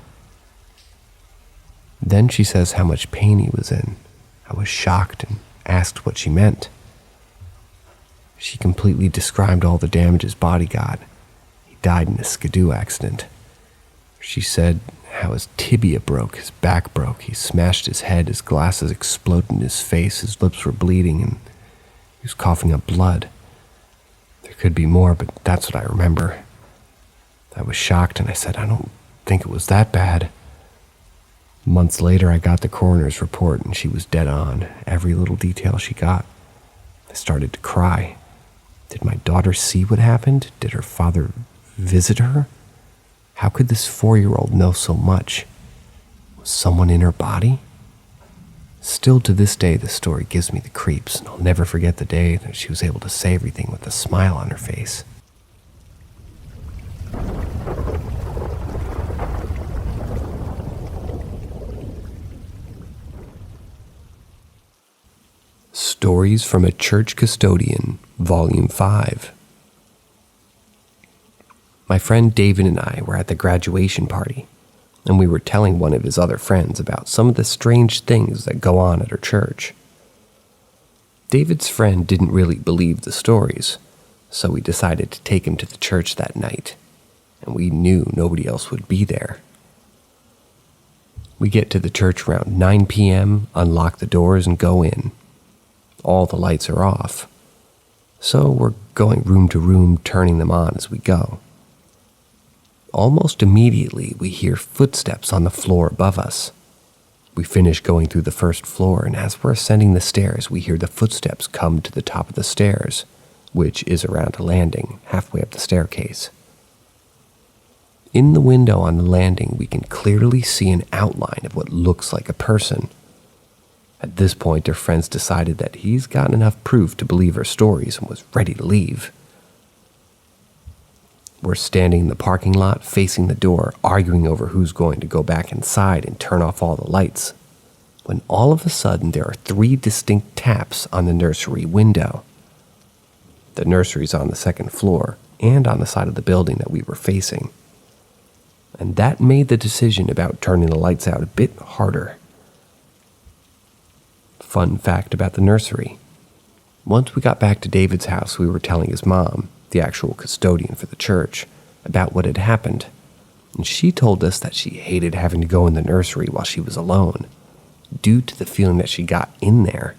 Speaker 1: Then she says how much pain he was in. I was shocked and asked what she meant. She completely described all the damage his body got. He died in a skidoo accident. She said how his tibia broke, his back broke, he smashed his head, his glasses exploded in his face, his lips were bleeding, and he was coughing up blood. There could be more, but that's what I remember. I was shocked and I said, I don't think it was that bad. Months later, I got the coroner's report and she was dead on, every little detail she got. I started to cry. Did my daughter see what happened? Did her father visit her? How could this 4-year-old know so much? Was someone in her body? Still to this day, the story gives me the creeps, and I'll never forget the day that she was able to say everything with a smile on her face. Stories from a Church Custodian, Volume 5. My friend David and I were at the graduation party, and we were telling one of his other friends about some of the strange things that go on at our church. David's friend didn't really believe the stories, so we decided to take him to the church that night, and we knew nobody else would be there. We get to the church around 9 p.m., unlock the doors, and go in. All the lights are off, so we're going room to room, turning them on as we go. Almost immediately, we hear footsteps on the floor above us. We finish going through the first floor, and as we're ascending the stairs, we hear the footsteps come to the top of the stairs, which is around a landing halfway up the staircase. In the window on the landing, we can clearly see an outline of what looks like a person. At this point, their friends decided that he's gotten enough proof to believe her stories and was ready to leave. We're standing in the parking lot, facing the door, arguing over who's going to go back inside and turn off all the lights, when all of a sudden there are 3 distinct taps on the nursery window. The nursery's on the second floor and on the side of the building that we were facing. And that made the decision about turning the lights out a bit harder. Fun fact about the nursery. Once we got back to David's house, we were telling his mom, the actual custodian for the church, about what had happened. And she told us that she hated having to go in the nursery while she was alone, due to the feeling that she got in there.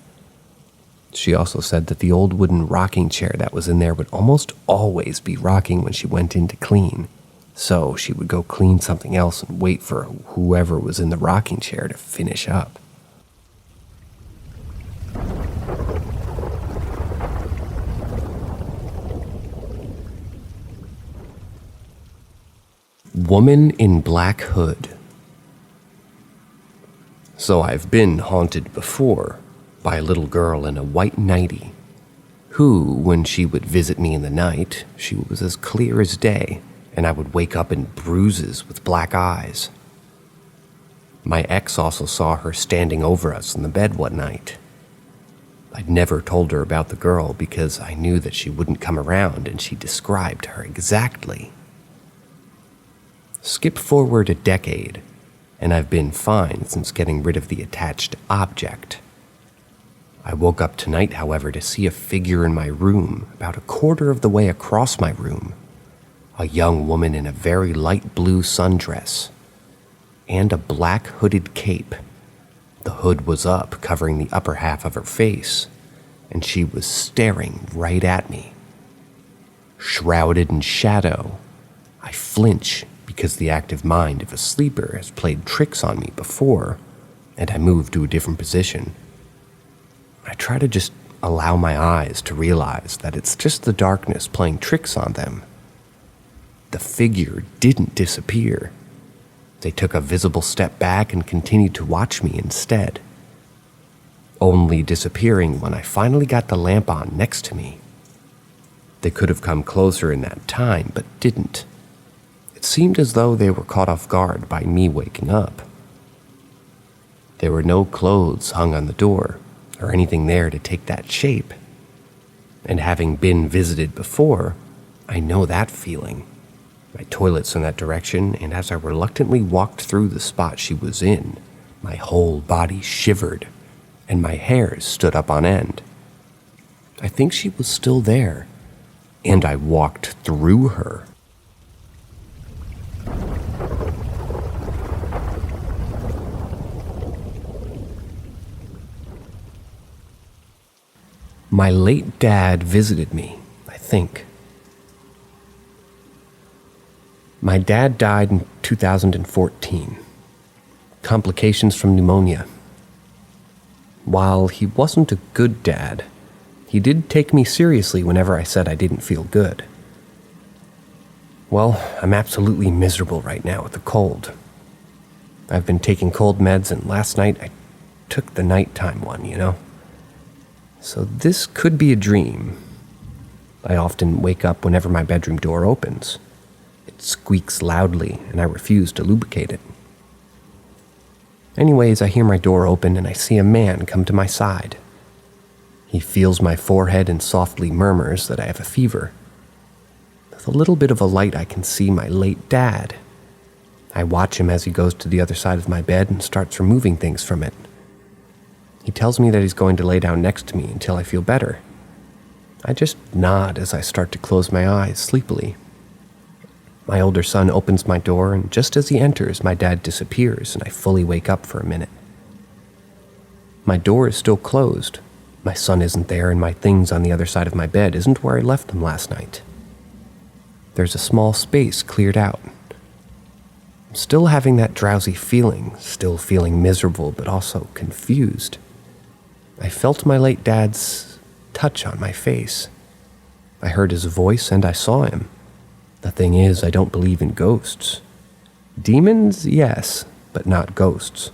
Speaker 1: She also said that the old wooden rocking chair that was in there would almost always be rocking when she went in to clean. So she would go clean something else and wait for whoever was in the rocking chair to finish up. Woman in Black Hood. So I've been haunted before by a little girl in a white nightie, who, when she would visit me in the night, she was as clear as day, and I would wake up in bruises with black eyes. My ex also saw her standing over us in the bed one night. I'd never told her about the girl because I knew that she wouldn't come around, and she described her exactly. Skip forward a decade, and I've been fine since getting rid of the attached object. I woke up tonight, however, to see a figure in my room about a quarter of the way across my room. A young woman in a very light blue sundress and a black hooded cape. The hood was up, covering the upper half of her face, and she was staring right at me. Shrouded in shadow, I flinch because the active mind of a sleeper has played tricks on me before, and I move to a different position. I try to just allow my eyes to realize that it's just the darkness playing tricks on them. The figure didn't disappear. They took a visible step back and continued to watch me instead, only disappearing when I finally got the lamp on next to me. They could have come closer in that time, but didn't. It seemed as though they were caught off guard by me waking up. There were no clothes hung on the door, or anything there to take that shape. And having been visited before, I know that feeling. My toilet's in that direction, and as I reluctantly walked through the spot she was in, my whole body shivered, and my hairs stood up on end. I think she was still there, and I walked through her. My late dad visited me, I think. My dad died in 2014. Complications from pneumonia. While he wasn't a good dad, he did take me seriously whenever I said I didn't feel good. Well, I'm absolutely miserable right now with a cold. I've been taking cold meds, and last night I took the nighttime one, you know? So this could be a dream. I often wake up whenever my bedroom door opens. It squeaks loudly, and I refuse to lubricate it. Anyways, I hear my door open, and I see a man come to my side. He feels my forehead and softly murmurs that I have a fever. With a little bit of a light, I can see my late dad. I watch him as he goes to the other side of my bed and starts removing things from it. He tells me that he's going to lay down next to me until I feel better. I just nod as I start to close my eyes sleepily. My older son opens my door, and just as he enters, my dad disappears, and I fully wake up for a minute. My door is still closed. My son isn't there, and my things on the other side of my bed isn't where I left them last night. There's a small space cleared out. still having that drowsy feeling, still feeling miserable but also confused. I felt my late dad's touch on my face. I heard his voice and I saw him. The thing is, I don't believe in ghosts. Demons, yes, but not ghosts.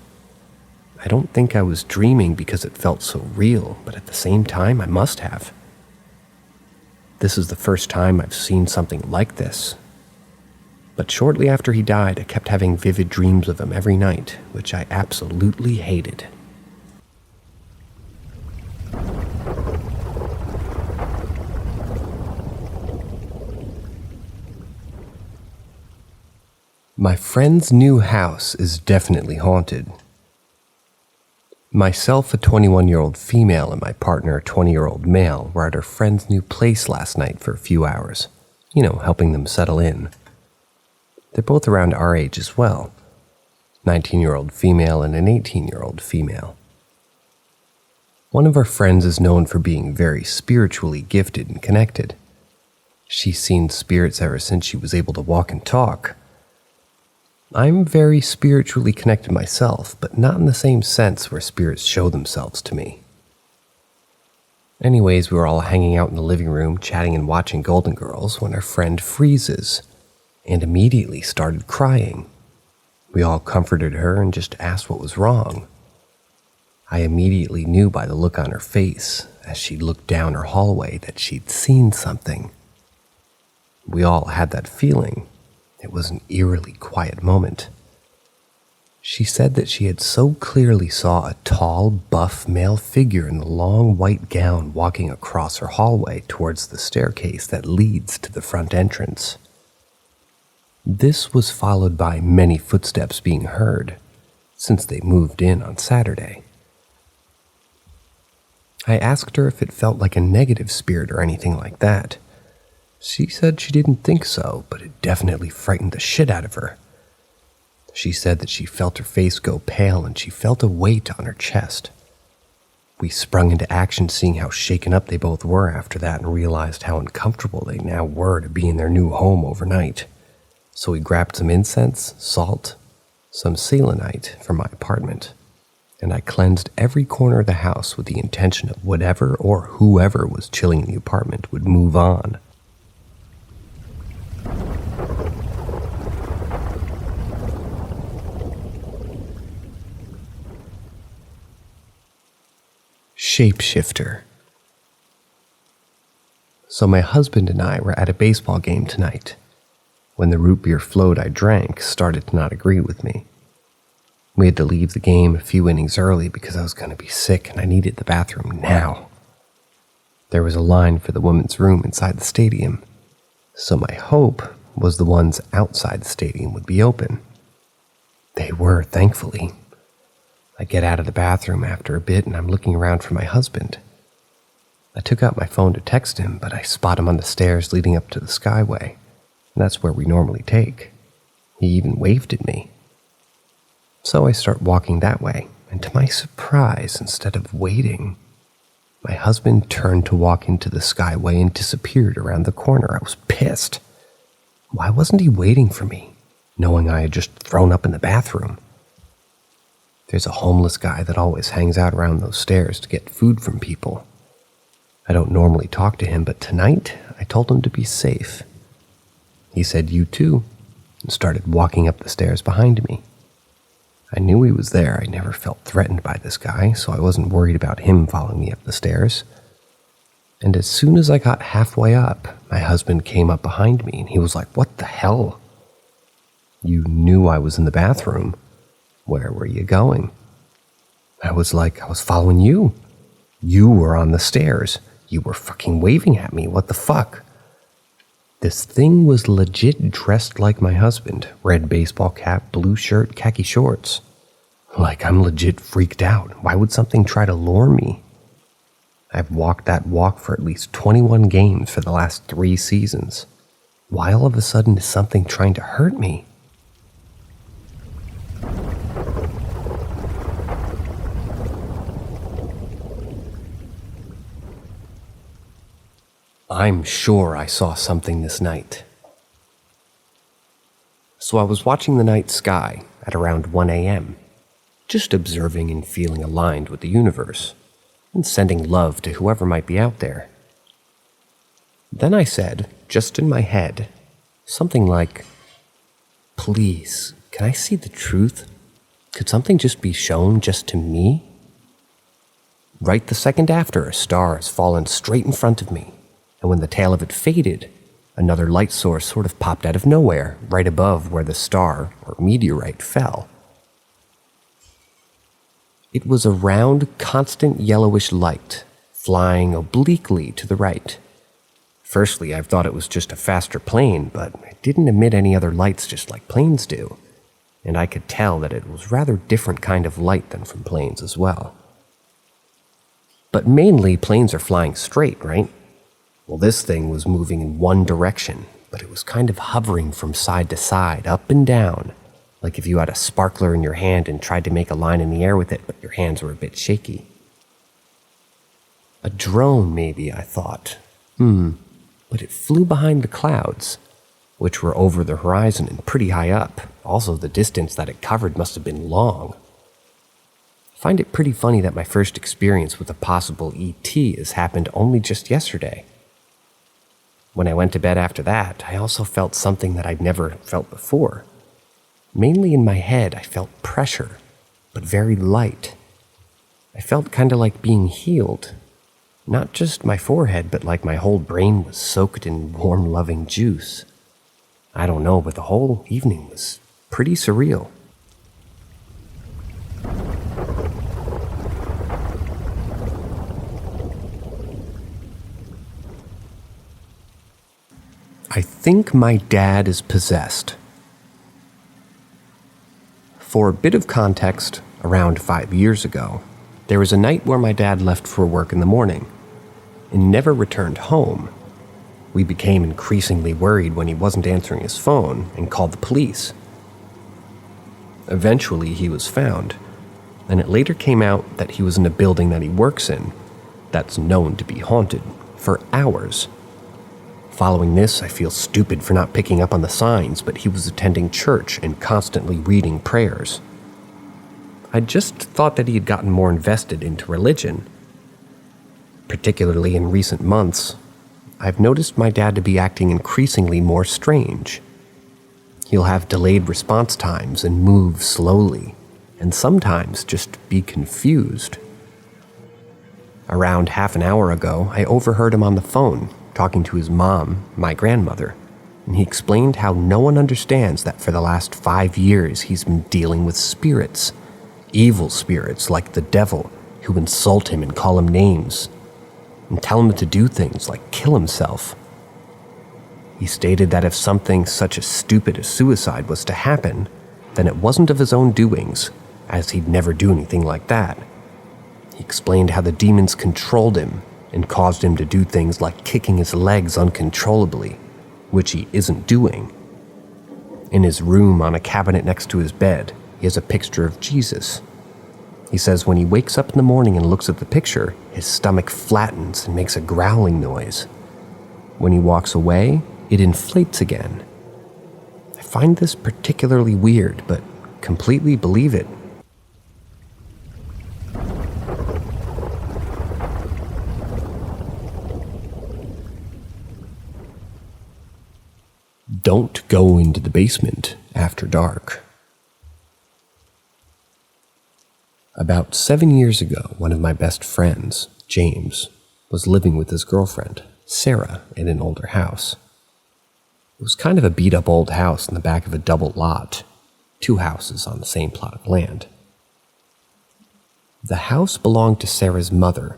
Speaker 1: I don't think I was dreaming because it felt so real, but at the same time, I must have. This is the first time I've seen something like this. But shortly after he died, I kept having vivid dreams of him every night, which I absolutely hated. My friend's new house is definitely haunted. Myself, a 21-year-old female, and my partner, a 20-year-old male, were at our friend's new place last night for a few hours. Helping them settle in. They're both around our age as well. 19-year-old female and an 18-year-old female. One of our friends is known for being very spiritually gifted and connected. She's seen spirits ever since she was able to walk and talk. I'm very spiritually connected myself, but not in the same sense where spirits show themselves to me. Anyways, we were all hanging out in the living room, chatting and watching Golden Girls when our friend freezes and immediately started crying. We all comforted her and just asked what was wrong. I immediately knew by the look on her face as she looked down her hallway that she'd seen something. We all had that feeling. It was an eerily quiet moment. She said that she had so clearly saw a tall, buff male figure in a long white gown walking across her hallway towards the staircase that leads to the front entrance. This was followed by many footsteps being heard, since they moved in on Saturday. I asked her if it felt like a negative spirit or anything like that. She said she didn't think so, but it definitely frightened the shit out of her. She said that she felt her face go pale and she felt a weight on her chest. We sprung into action seeing how shaken up they both were after that and realized how uncomfortable they now were to be in their new home overnight. So we grabbed some incense, salt, some selenite from my apartment, and I cleansed every corner of the house with the intention of whatever or whoever was chilling in the apartment would move on. Shapeshifter. So my husband and I were at a baseball game tonight, when the root beer float I drank started to not agree with me. We had to leave the game a few innings early because I was going to be sick and I needed the bathroom now. There was a line for the women's room inside the stadium, so my hope was the ones outside the stadium would be open. They were, thankfully. I get out of the bathroom after a bit and I'm looking around for my husband. I took out my phone to text him, but I spot him on the stairs leading up to the skyway, and that's where we normally take. He even waved at me. So I start walking that way, and to my surprise, instead of waiting, my husband turned to walk into the skyway and disappeared around the corner. I was pissed. Why wasn't he waiting for me, knowing I had just thrown up in the bathroom? There's a homeless guy that always hangs out around those stairs to get food from people. I don't normally talk to him, but tonight I told him to be safe. He said, "You too," and started walking up the stairs behind me. I knew he was there. I never felt threatened by this guy, so I wasn't worried about him following me up the stairs. And as soon as I got halfway up, my husband came up behind me and he was like, "What the hell? You knew I was in the bathroom. Where were you going?" I was like, "I was following you. You were on the stairs. You were fucking waving at me. What the fuck?" This thing was legit dressed like my husband. Red baseball cap, blue shirt, khaki shorts. Like, I'm legit freaked out. Why would something try to lure me? I've walked that walk for at least 21 games for the last 3 seasons. Why all of a sudden is something trying to hurt me? I'm sure I saw something this night. So I was watching the night sky at around 1 a.m., just observing and feeling aligned with the universe, and sending love to whoever might be out there. Then I said, just in my head, something like, "Please, can I see the truth? Could something just be shown just to me?" Right the second after, a star has fallen straight in front of me, and when the tail of it faded, another light source sort of popped out of nowhere, right above where the star or meteorite fell. It was a round, constant yellowish light, flying obliquely to the right. Firstly, I thought it was just a faster plane, but it didn't emit any other lights just like planes do, and I could tell that it was rather different kind of light than from planes as well. But mainly, planes are flying straight, right? Well, this thing was moving in one direction, but it was kind of hovering from side to side, up and down, like if you had a sparkler in your hand and tried to make a line in the air with it, but your hands were a bit shaky. A drone, maybe, I thought. But it flew behind the clouds, which were over the horizon and pretty high up. Also, the distance that it covered must have been long. I find it pretty funny that my first experience with a possible ET has happened only just yesterday. When I went to bed after that, I also felt something that I'd never felt before. Mainly in my head, I felt pressure, but very light. I felt kind of like being healed. Not just my forehead, but like my whole brain was soaked in warm, loving juice. I don't know, but the whole evening was pretty surreal. I think my dad is possessed. For a bit of context, around 5 years ago, there was a night where my dad left for work in the morning and never returned home. We became increasingly worried when he wasn't answering his phone and called the police. Eventually, he was found, and it later came out that he was in a building that he works in that's known to be haunted for hours. Following this, I feel stupid for not picking up on the signs, but he was attending church and constantly reading prayers. I just thought that he had gotten more invested into religion. Particularly in recent months, I've noticed my dad to be acting increasingly more strange. He'll have delayed response times and move slowly, and sometimes just be confused. Around half an hour ago, I overheard him on the phone, talking to his mom, my grandmother, and he explained how no one understands that for the last 5 years he's been dealing with spirits, evil spirits like the devil, who insult him and call him names, and tell him to do things like kill himself. He stated that if something such as stupid as suicide was to happen, then it wasn't of his own doings, as he'd never do anything like that. He explained how the demons controlled him and caused him to do things like kicking his legs uncontrollably, which he isn't doing. In his room, on a cabinet next to his bed, he has a picture of Jesus. He says when he wakes up in the morning and looks at the picture, his stomach flattens and makes a growling noise. When he walks away, it inflates again. I find this particularly weird, but completely believe it. Don't go into the basement after dark. About 7 years ago, one of my best friends, James, was living with his girlfriend, Sarah, in an older house. It was kind of a beat-up old house in the back of a double lot, 2 houses on the same plot of land. The house belonged to Sarah's mother,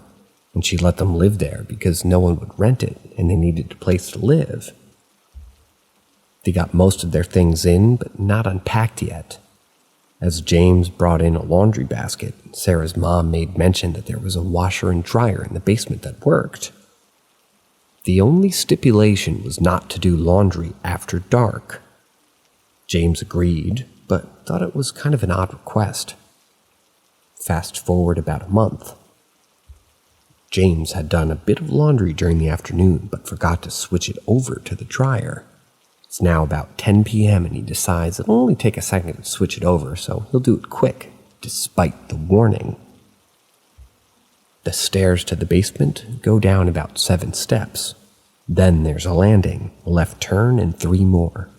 Speaker 1: and she let them live there because no one would rent it and they needed a place to live. They got most of their things in, but not unpacked yet. As James brought in a laundry basket, Sarah's mom made mention that there was a washer and dryer in the basement that worked. The only stipulation was not to do laundry after dark. James agreed, but thought it was kind of an odd request. Fast forward about a month. James had done a bit of laundry during the afternoon, but forgot to switch it over to the dryer. It's now about 10 p.m. and he decides it'll only take a second to switch it over, so he'll do it quick, despite the warning. The stairs to the basement go down about 7 steps. Then there's a landing, a left turn, and 3 more.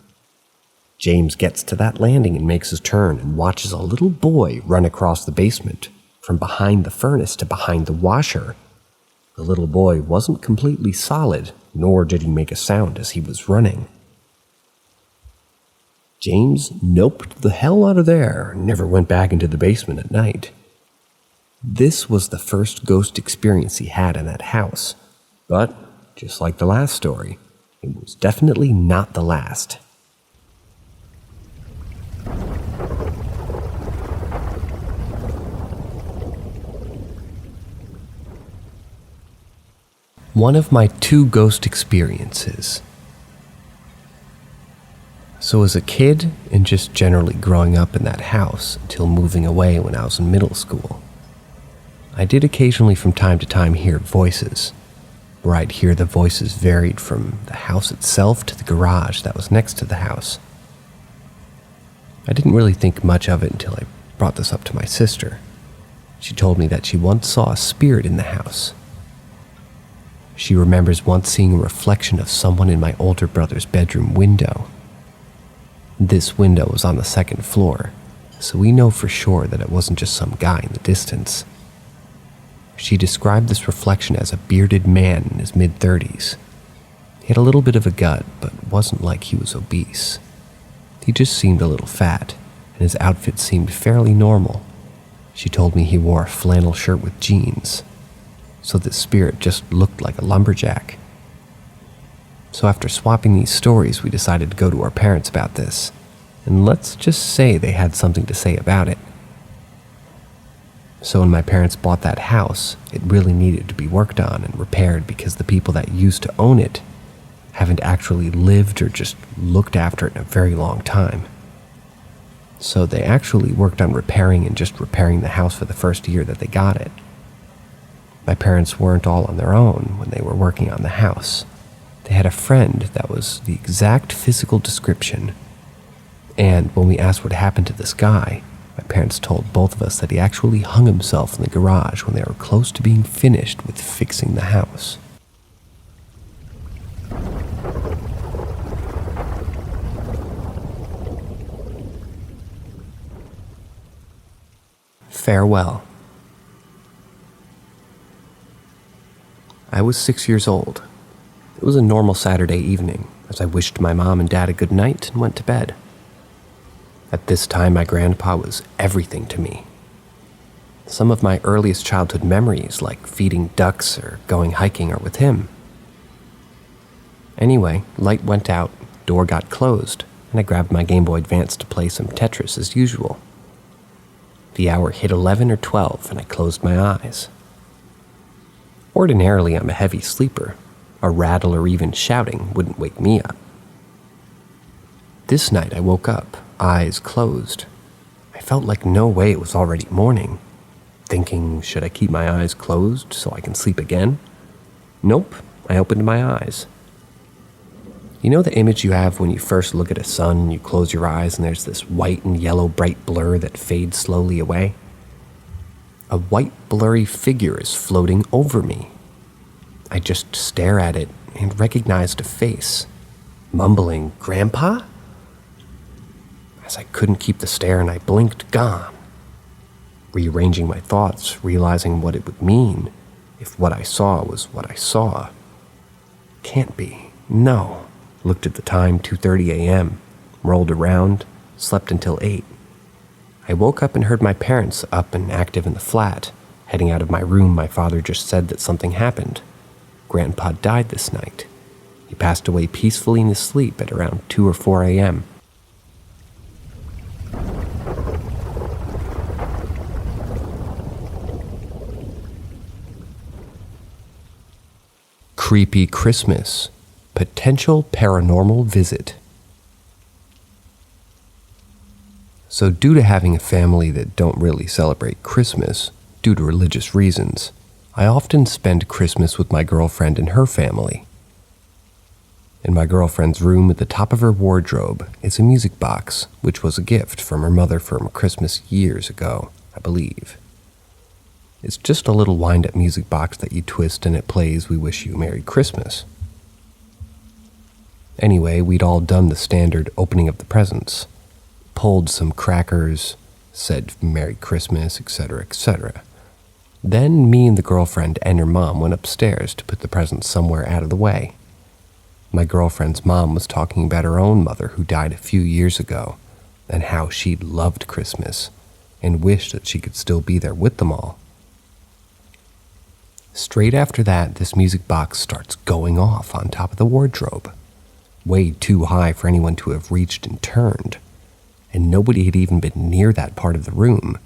Speaker 1: James gets to that landing and makes his turn and watches a little boy run across the basement, from behind the furnace to behind the washer. The little boy wasn't completely solid, nor did he make a sound as he was running. James noped the hell out of there and never went back into the basement at night. This was the first ghost experience he had in that house, but just like the last story, it was definitely not the last. One of my 2 ghost experiences. So as a kid, and just generally growing up in that house until moving away when I was in middle school, I did occasionally from time to time hear voices, where I'd hear the voices varied from the house itself to the garage that was next to the house. I didn't really think much of it until I brought this up to my sister. She told me that she once saw a spirit in the house. She remembers once seeing a reflection of someone in my older brother's bedroom window. This window was on the 2nd floor, so we know for sure that it wasn't just some guy in the distance. She described this reflection as a bearded man in his mid-30s. He had a little bit of a gut, but wasn't like he was obese. He just seemed a little fat, and his outfit seemed fairly normal. She told me he wore a flannel shirt with jeans, so the spirit just looked like a lumberjack. So after swapping these stories, we decided to go to our parents about this, and let's just say they had something to say about it. So when my parents bought that house, it really needed to be worked on and repaired because the people that used to own it haven't actually lived or just looked after it in a very long time. So they actually worked on repairing and just repairing the house for the first year that they got it. My parents weren't all on their own when they were working on the house. They had a friend that was the exact physical description. And when we asked what happened to this guy, my parents told both of us that he actually hung himself in the garage when they were close to being finished with fixing the house. Farewell. I was 6 years old. It was a normal Saturday evening, as I wished my mom and dad a good night and went to bed. At this time, my grandpa was everything to me. Some of my earliest childhood memories, like feeding ducks or going hiking, are with him. Anyway, light went out, door got closed, and I grabbed my Game Boy Advance to play some Tetris as usual. The hour hit 11 or 12, and I closed my eyes. Ordinarily, I'm a heavy sleeper. A rattle or even shouting wouldn't wake me up. This night I woke up, eyes closed. I felt like no way it was already morning. Thinking, should I keep my eyes closed so I can sleep again? Nope, I opened my eyes. You know the image you have when you first look at a sun and you close your eyes and there's this white and yellow bright blur that fades slowly away? A white blurry figure is floating over me. I just stare at it and recognized a face, mumbling, "Grandpa?" As I couldn't keep the stare and I blinked, gone. Rearranging my thoughts, realizing what it would mean if what I saw was what I saw. Can't be. No. Looked at the time, 2:30 a.m., rolled around, slept until 8. I woke up and heard my parents up and active in the flat. Heading out of my room, my father just said that something happened. Grandpa died this night. He passed away peacefully in his sleep at around 2 or 4 a.m. Creepy Christmas. Potential paranormal visit. So due to having a family that don't really celebrate Christmas, due to religious reasons, I often spend Christmas with my girlfriend and her family. In my girlfriend's room at the top of her wardrobe is a music box, which was a gift from her mother for Christmas years ago, I believe. It's just a little wind-up music box that you twist and it plays "We Wish You a Merry Christmas." Anyway, we'd all done the standard opening of the presents, pulled some crackers, said "Merry Christmas," etc., etc. Then me and the girlfriend and her mom went upstairs to put the presents somewhere out of the way. My girlfriend's mom was talking about her own mother who died a few years ago and how she loved Christmas and wished that she could still be there with them all. Straight after that, this music box starts going off on top of the wardrobe, way too high for anyone to have reached and turned, and nobody had even been near that part of the room.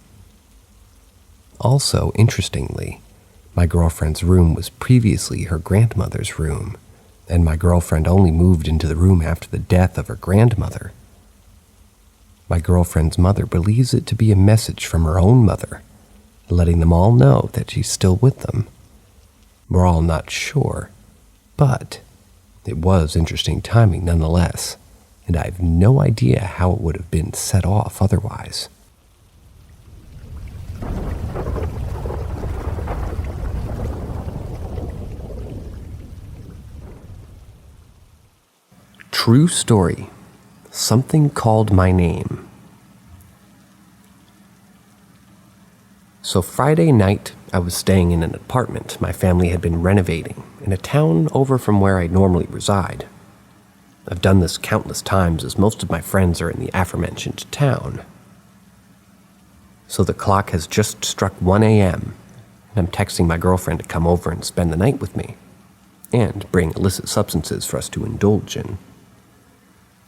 Speaker 1: Also, interestingly, my girlfriend's room was previously her grandmother's room, and my girlfriend only moved into the room after the death of her grandmother. My girlfriend's mother believes it to be a message from her own mother, letting them all know that she's still with them. We're all not sure, but it was interesting timing nonetheless, and I have no idea how it would have been set off otherwise. True story. Something called my name. So Friday night, I was staying in an apartment my family had been renovating in a town over from where I normally reside. I've done this countless times as most of my friends are in the aforementioned town. So the clock has just struck 1 a.m., and I'm texting my girlfriend to come over and spend the night with me, and bring illicit substances for us to indulge in.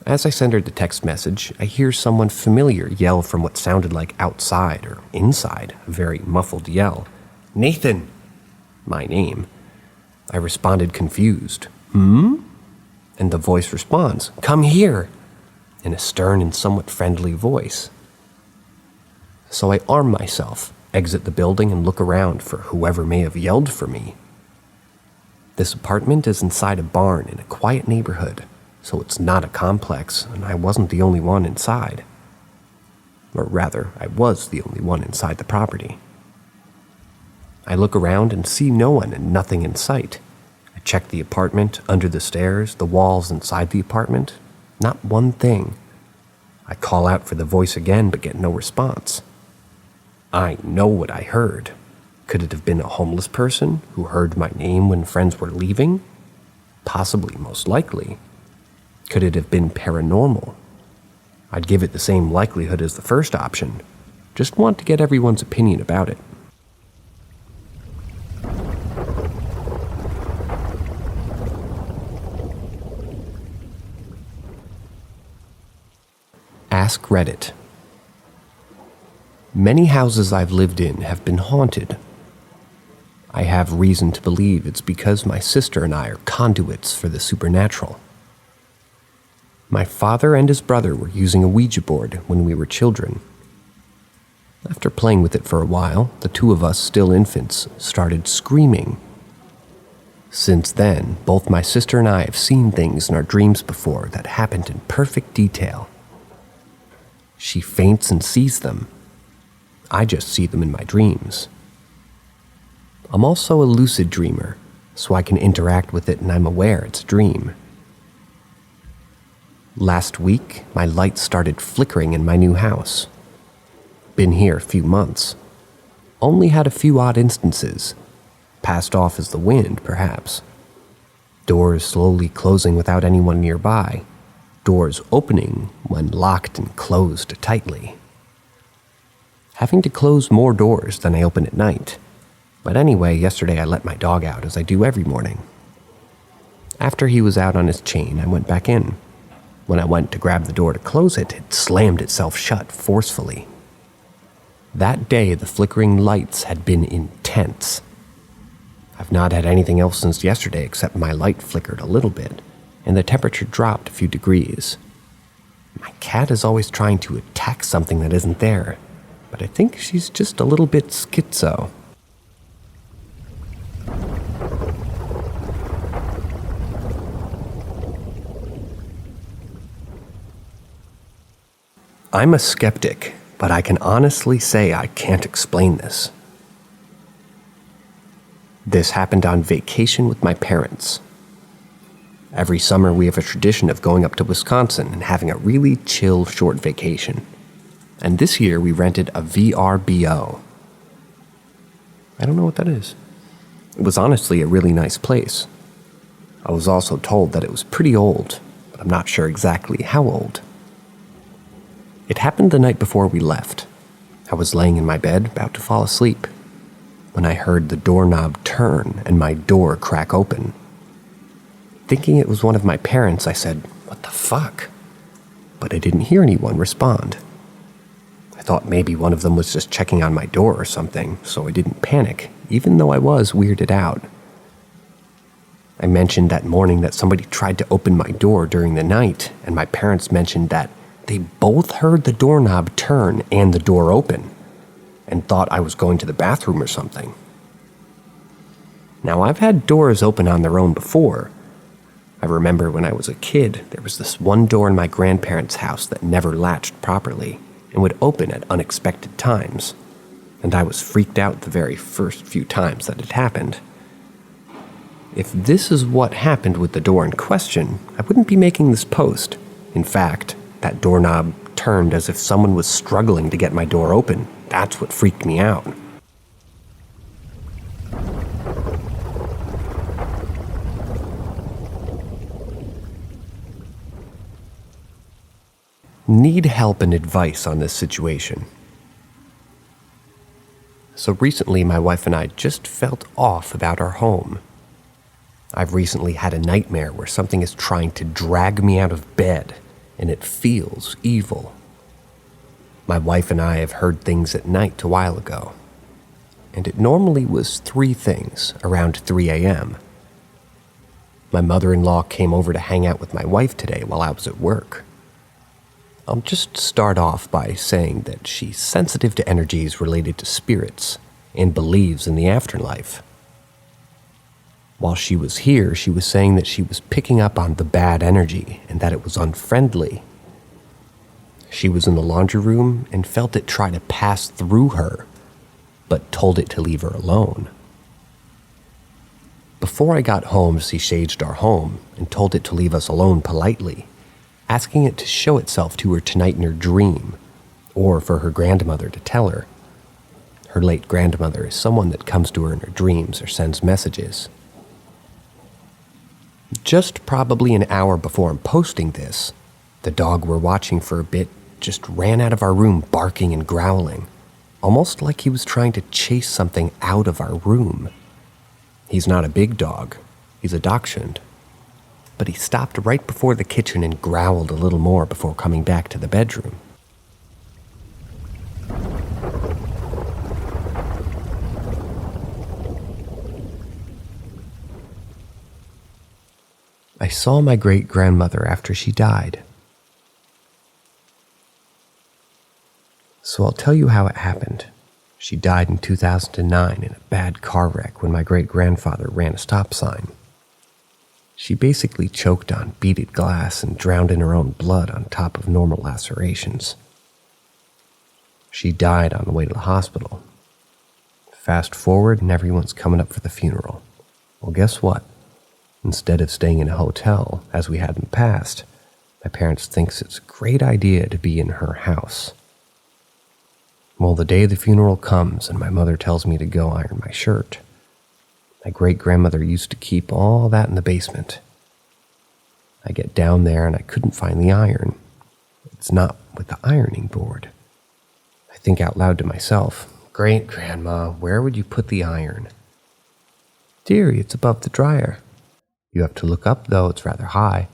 Speaker 1: As I send her the text message, I hear someone familiar yell from what sounded like outside or inside, a very muffled yell. "Nathan!" My name. I responded confused. "Hmm?" And the voice responds, "Come here!" in a stern and somewhat friendly voice. So I arm myself, exit the building, and look around for whoever may have yelled for me. This apartment is inside a barn in a quiet neighborhood, so it's not a complex, and I wasn't the only one inside. Or rather, I was the only one inside the property. I look around and see no one and nothing in sight. I check the apartment, under the stairs, the walls inside the apartment. Not one thing. I call out for the voice again, but get no response. I know what I heard. Could it have been a homeless person who heard my name when friends were leaving? Possibly, most likely. Could it have been paranormal? I'd give it the same likelihood as the first option. Just want to get everyone's opinion about it. Ask Reddit. Many houses I've lived in have been haunted. I have reason to believe it's because my sister and I are conduits for the supernatural. My father and his brother were using a Ouija board when we were children. After playing with it for a while, the two of us, still infants, started screaming. Since then, both my sister and I have seen things in our dreams before that happened in perfect detail. She faints and sees them. I just see them in my dreams. I'm also a lucid dreamer, so I can interact with it and I'm aware it's a dream. Last week, my lights started flickering in my new house. Been here a few months. Only had a few odd instances. Passed off as the wind, perhaps. Doors slowly closing without anyone nearby. Doors opening when locked and closed tightly. Having to close more doors than I open at night. But anyway, yesterday I let my dog out as I do every morning. After he was out on his chain, I went back in. When I went to grab the door to close it, it slammed itself shut forcefully. That day, the flickering lights had been intense. I've not had anything else since yesterday except my light flickered a little bit, and the temperature dropped a few degrees. My cat is always trying to attack something that isn't there, but I think she's just a little bit schizo. I'm a skeptic, but I can honestly say I can't explain this. This happened on vacation with my parents. Every summer we have a tradition of going up to Wisconsin and having a really chill short vacation. And this year we rented a VRBO. I don't know what that is. It was honestly a really nice place. I was also told that it was pretty old, but I'm not sure exactly how old. It happened the night before we left. I was laying in my bed, about to fall asleep, when I heard the doorknob turn and my door crack open. Thinking it was one of my parents, I said, "What the fuck?" But I didn't hear anyone respond. I thought maybe one of them was just checking on my door or something, so I didn't panic, even though I was weirded out. I mentioned that morning that somebody tried to open my door during the night, and my parents mentioned that they both heard the doorknob turn and the door open, and thought I was going to the bathroom or something. Now, I've had doors open on their own before. I remember when I was a kid, there was this one door in my grandparents' house that never latched properly and would open at unexpected times, and I was freaked out the very first few times that it happened. If this is what happened with the door in question, I wouldn't be making this post. In fact, that doorknob turned as if someone was struggling to get my door open. That's what freaked me out. Need help and advice on this situation. So recently, my wife and I just felt off about our home. I've recently had a nightmare where something is trying to drag me out of bed, and it feels evil. My wife and I have heard things at night a while ago, and it normally was 3 things around 3 a.m. My mother-in-law came over to hang out with my wife today while I was at work. I'll just start off by saying that she's sensitive to energies related to spirits and believes in the afterlife. While she was here, she was saying that she was picking up on the bad energy and that it was unfriendly. She was in the laundry room and felt it try to pass through her, but told it to leave her alone. Before I got home, she saged our home and told it to leave us alone politely, asking it to show itself to her tonight in her dream, or for her grandmother to tell her. Her late grandmother is someone that comes to her in her dreams or sends messages. Just probably an hour before I'm posting this, the dog we're watching for a bit just ran out of our room barking and growling, almost like he was trying to chase something out of our room. He's not a big dog, he's a dachshund, but he stopped right before the kitchen and growled a little more before coming back to the bedroom. I saw my great-grandmother after she died. So I'll tell you how it happened. She died in 2009 in a bad car wreck when my great-grandfather ran a stop sign. She basically choked on beaded glass and drowned in her own blood on top of normal lacerations. She died on the way to the hospital. Fast forward and everyone's coming up for the funeral. Well, guess what? Instead of staying in a hotel, as we had in the past, my parents thinks it's a great idea to be in her house. Well, the day the funeral comes and my mother tells me to go iron my shirt. My great-grandmother used to keep all that in the basement. I get down there and I couldn't find the iron. It's not with the ironing board. I think out loud to myself, "Great-grandma, where would you put the iron?" "Dearie, it's above the dryer." "You have to look up, though, it's rather high."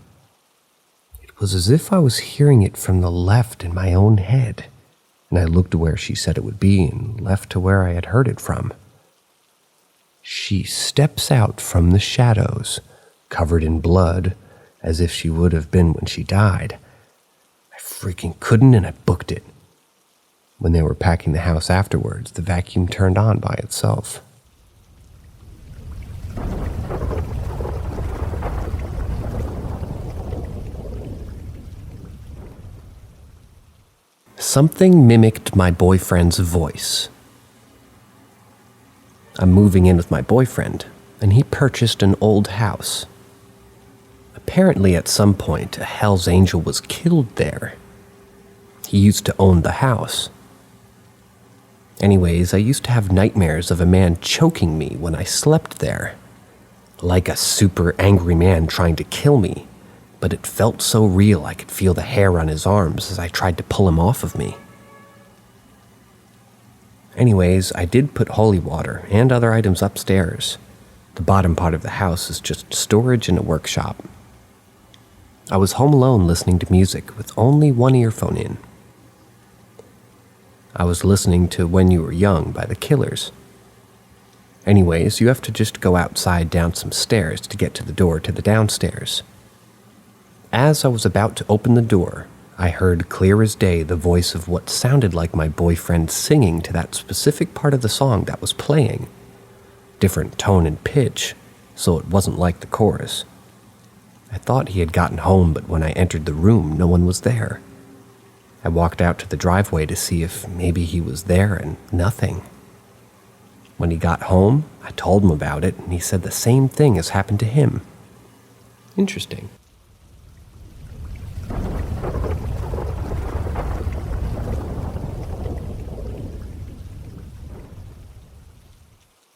Speaker 1: It was as if I was hearing it from the left in my own head, and I looked to where she said it would be and left to where I had heard it from. She steps out from the shadows, covered in blood, as if she would have been when she died. I freaking couldn't, and I booked it. When they were packing the house afterwards, the vacuum turned on by itself. Something mimicked my boyfriend's voice. I'm moving in with my boyfriend, and he purchased an old house. Apparently, at some point, a Hell's Angel was killed there. He used to own the house. Anyways, I used to have nightmares of a man choking me when I slept there. Like a super angry man trying to kill me, but it felt so real I could feel the hair on his arms as I tried to pull him off of me. Anyways, I did put holy water and other items upstairs. The bottom part of the house is just storage and a workshop. I was home alone listening to music with only one earphone in. I was listening to When You Were Young by The Killers. Anyways, you have to just go outside down some stairs to get to the door to the downstairs. As I was about to open the door, I heard clear as day the voice of what sounded like my boyfriend singing to that specific part of the song that was playing. Different tone and pitch, so it wasn't like the chorus. I thought he had gotten home, but when I entered the room, no one was there. I walked out to the driveway to see if maybe he was there, and nothing. When he got home, I told him about it, and he said the same thing has happened to him. Interesting.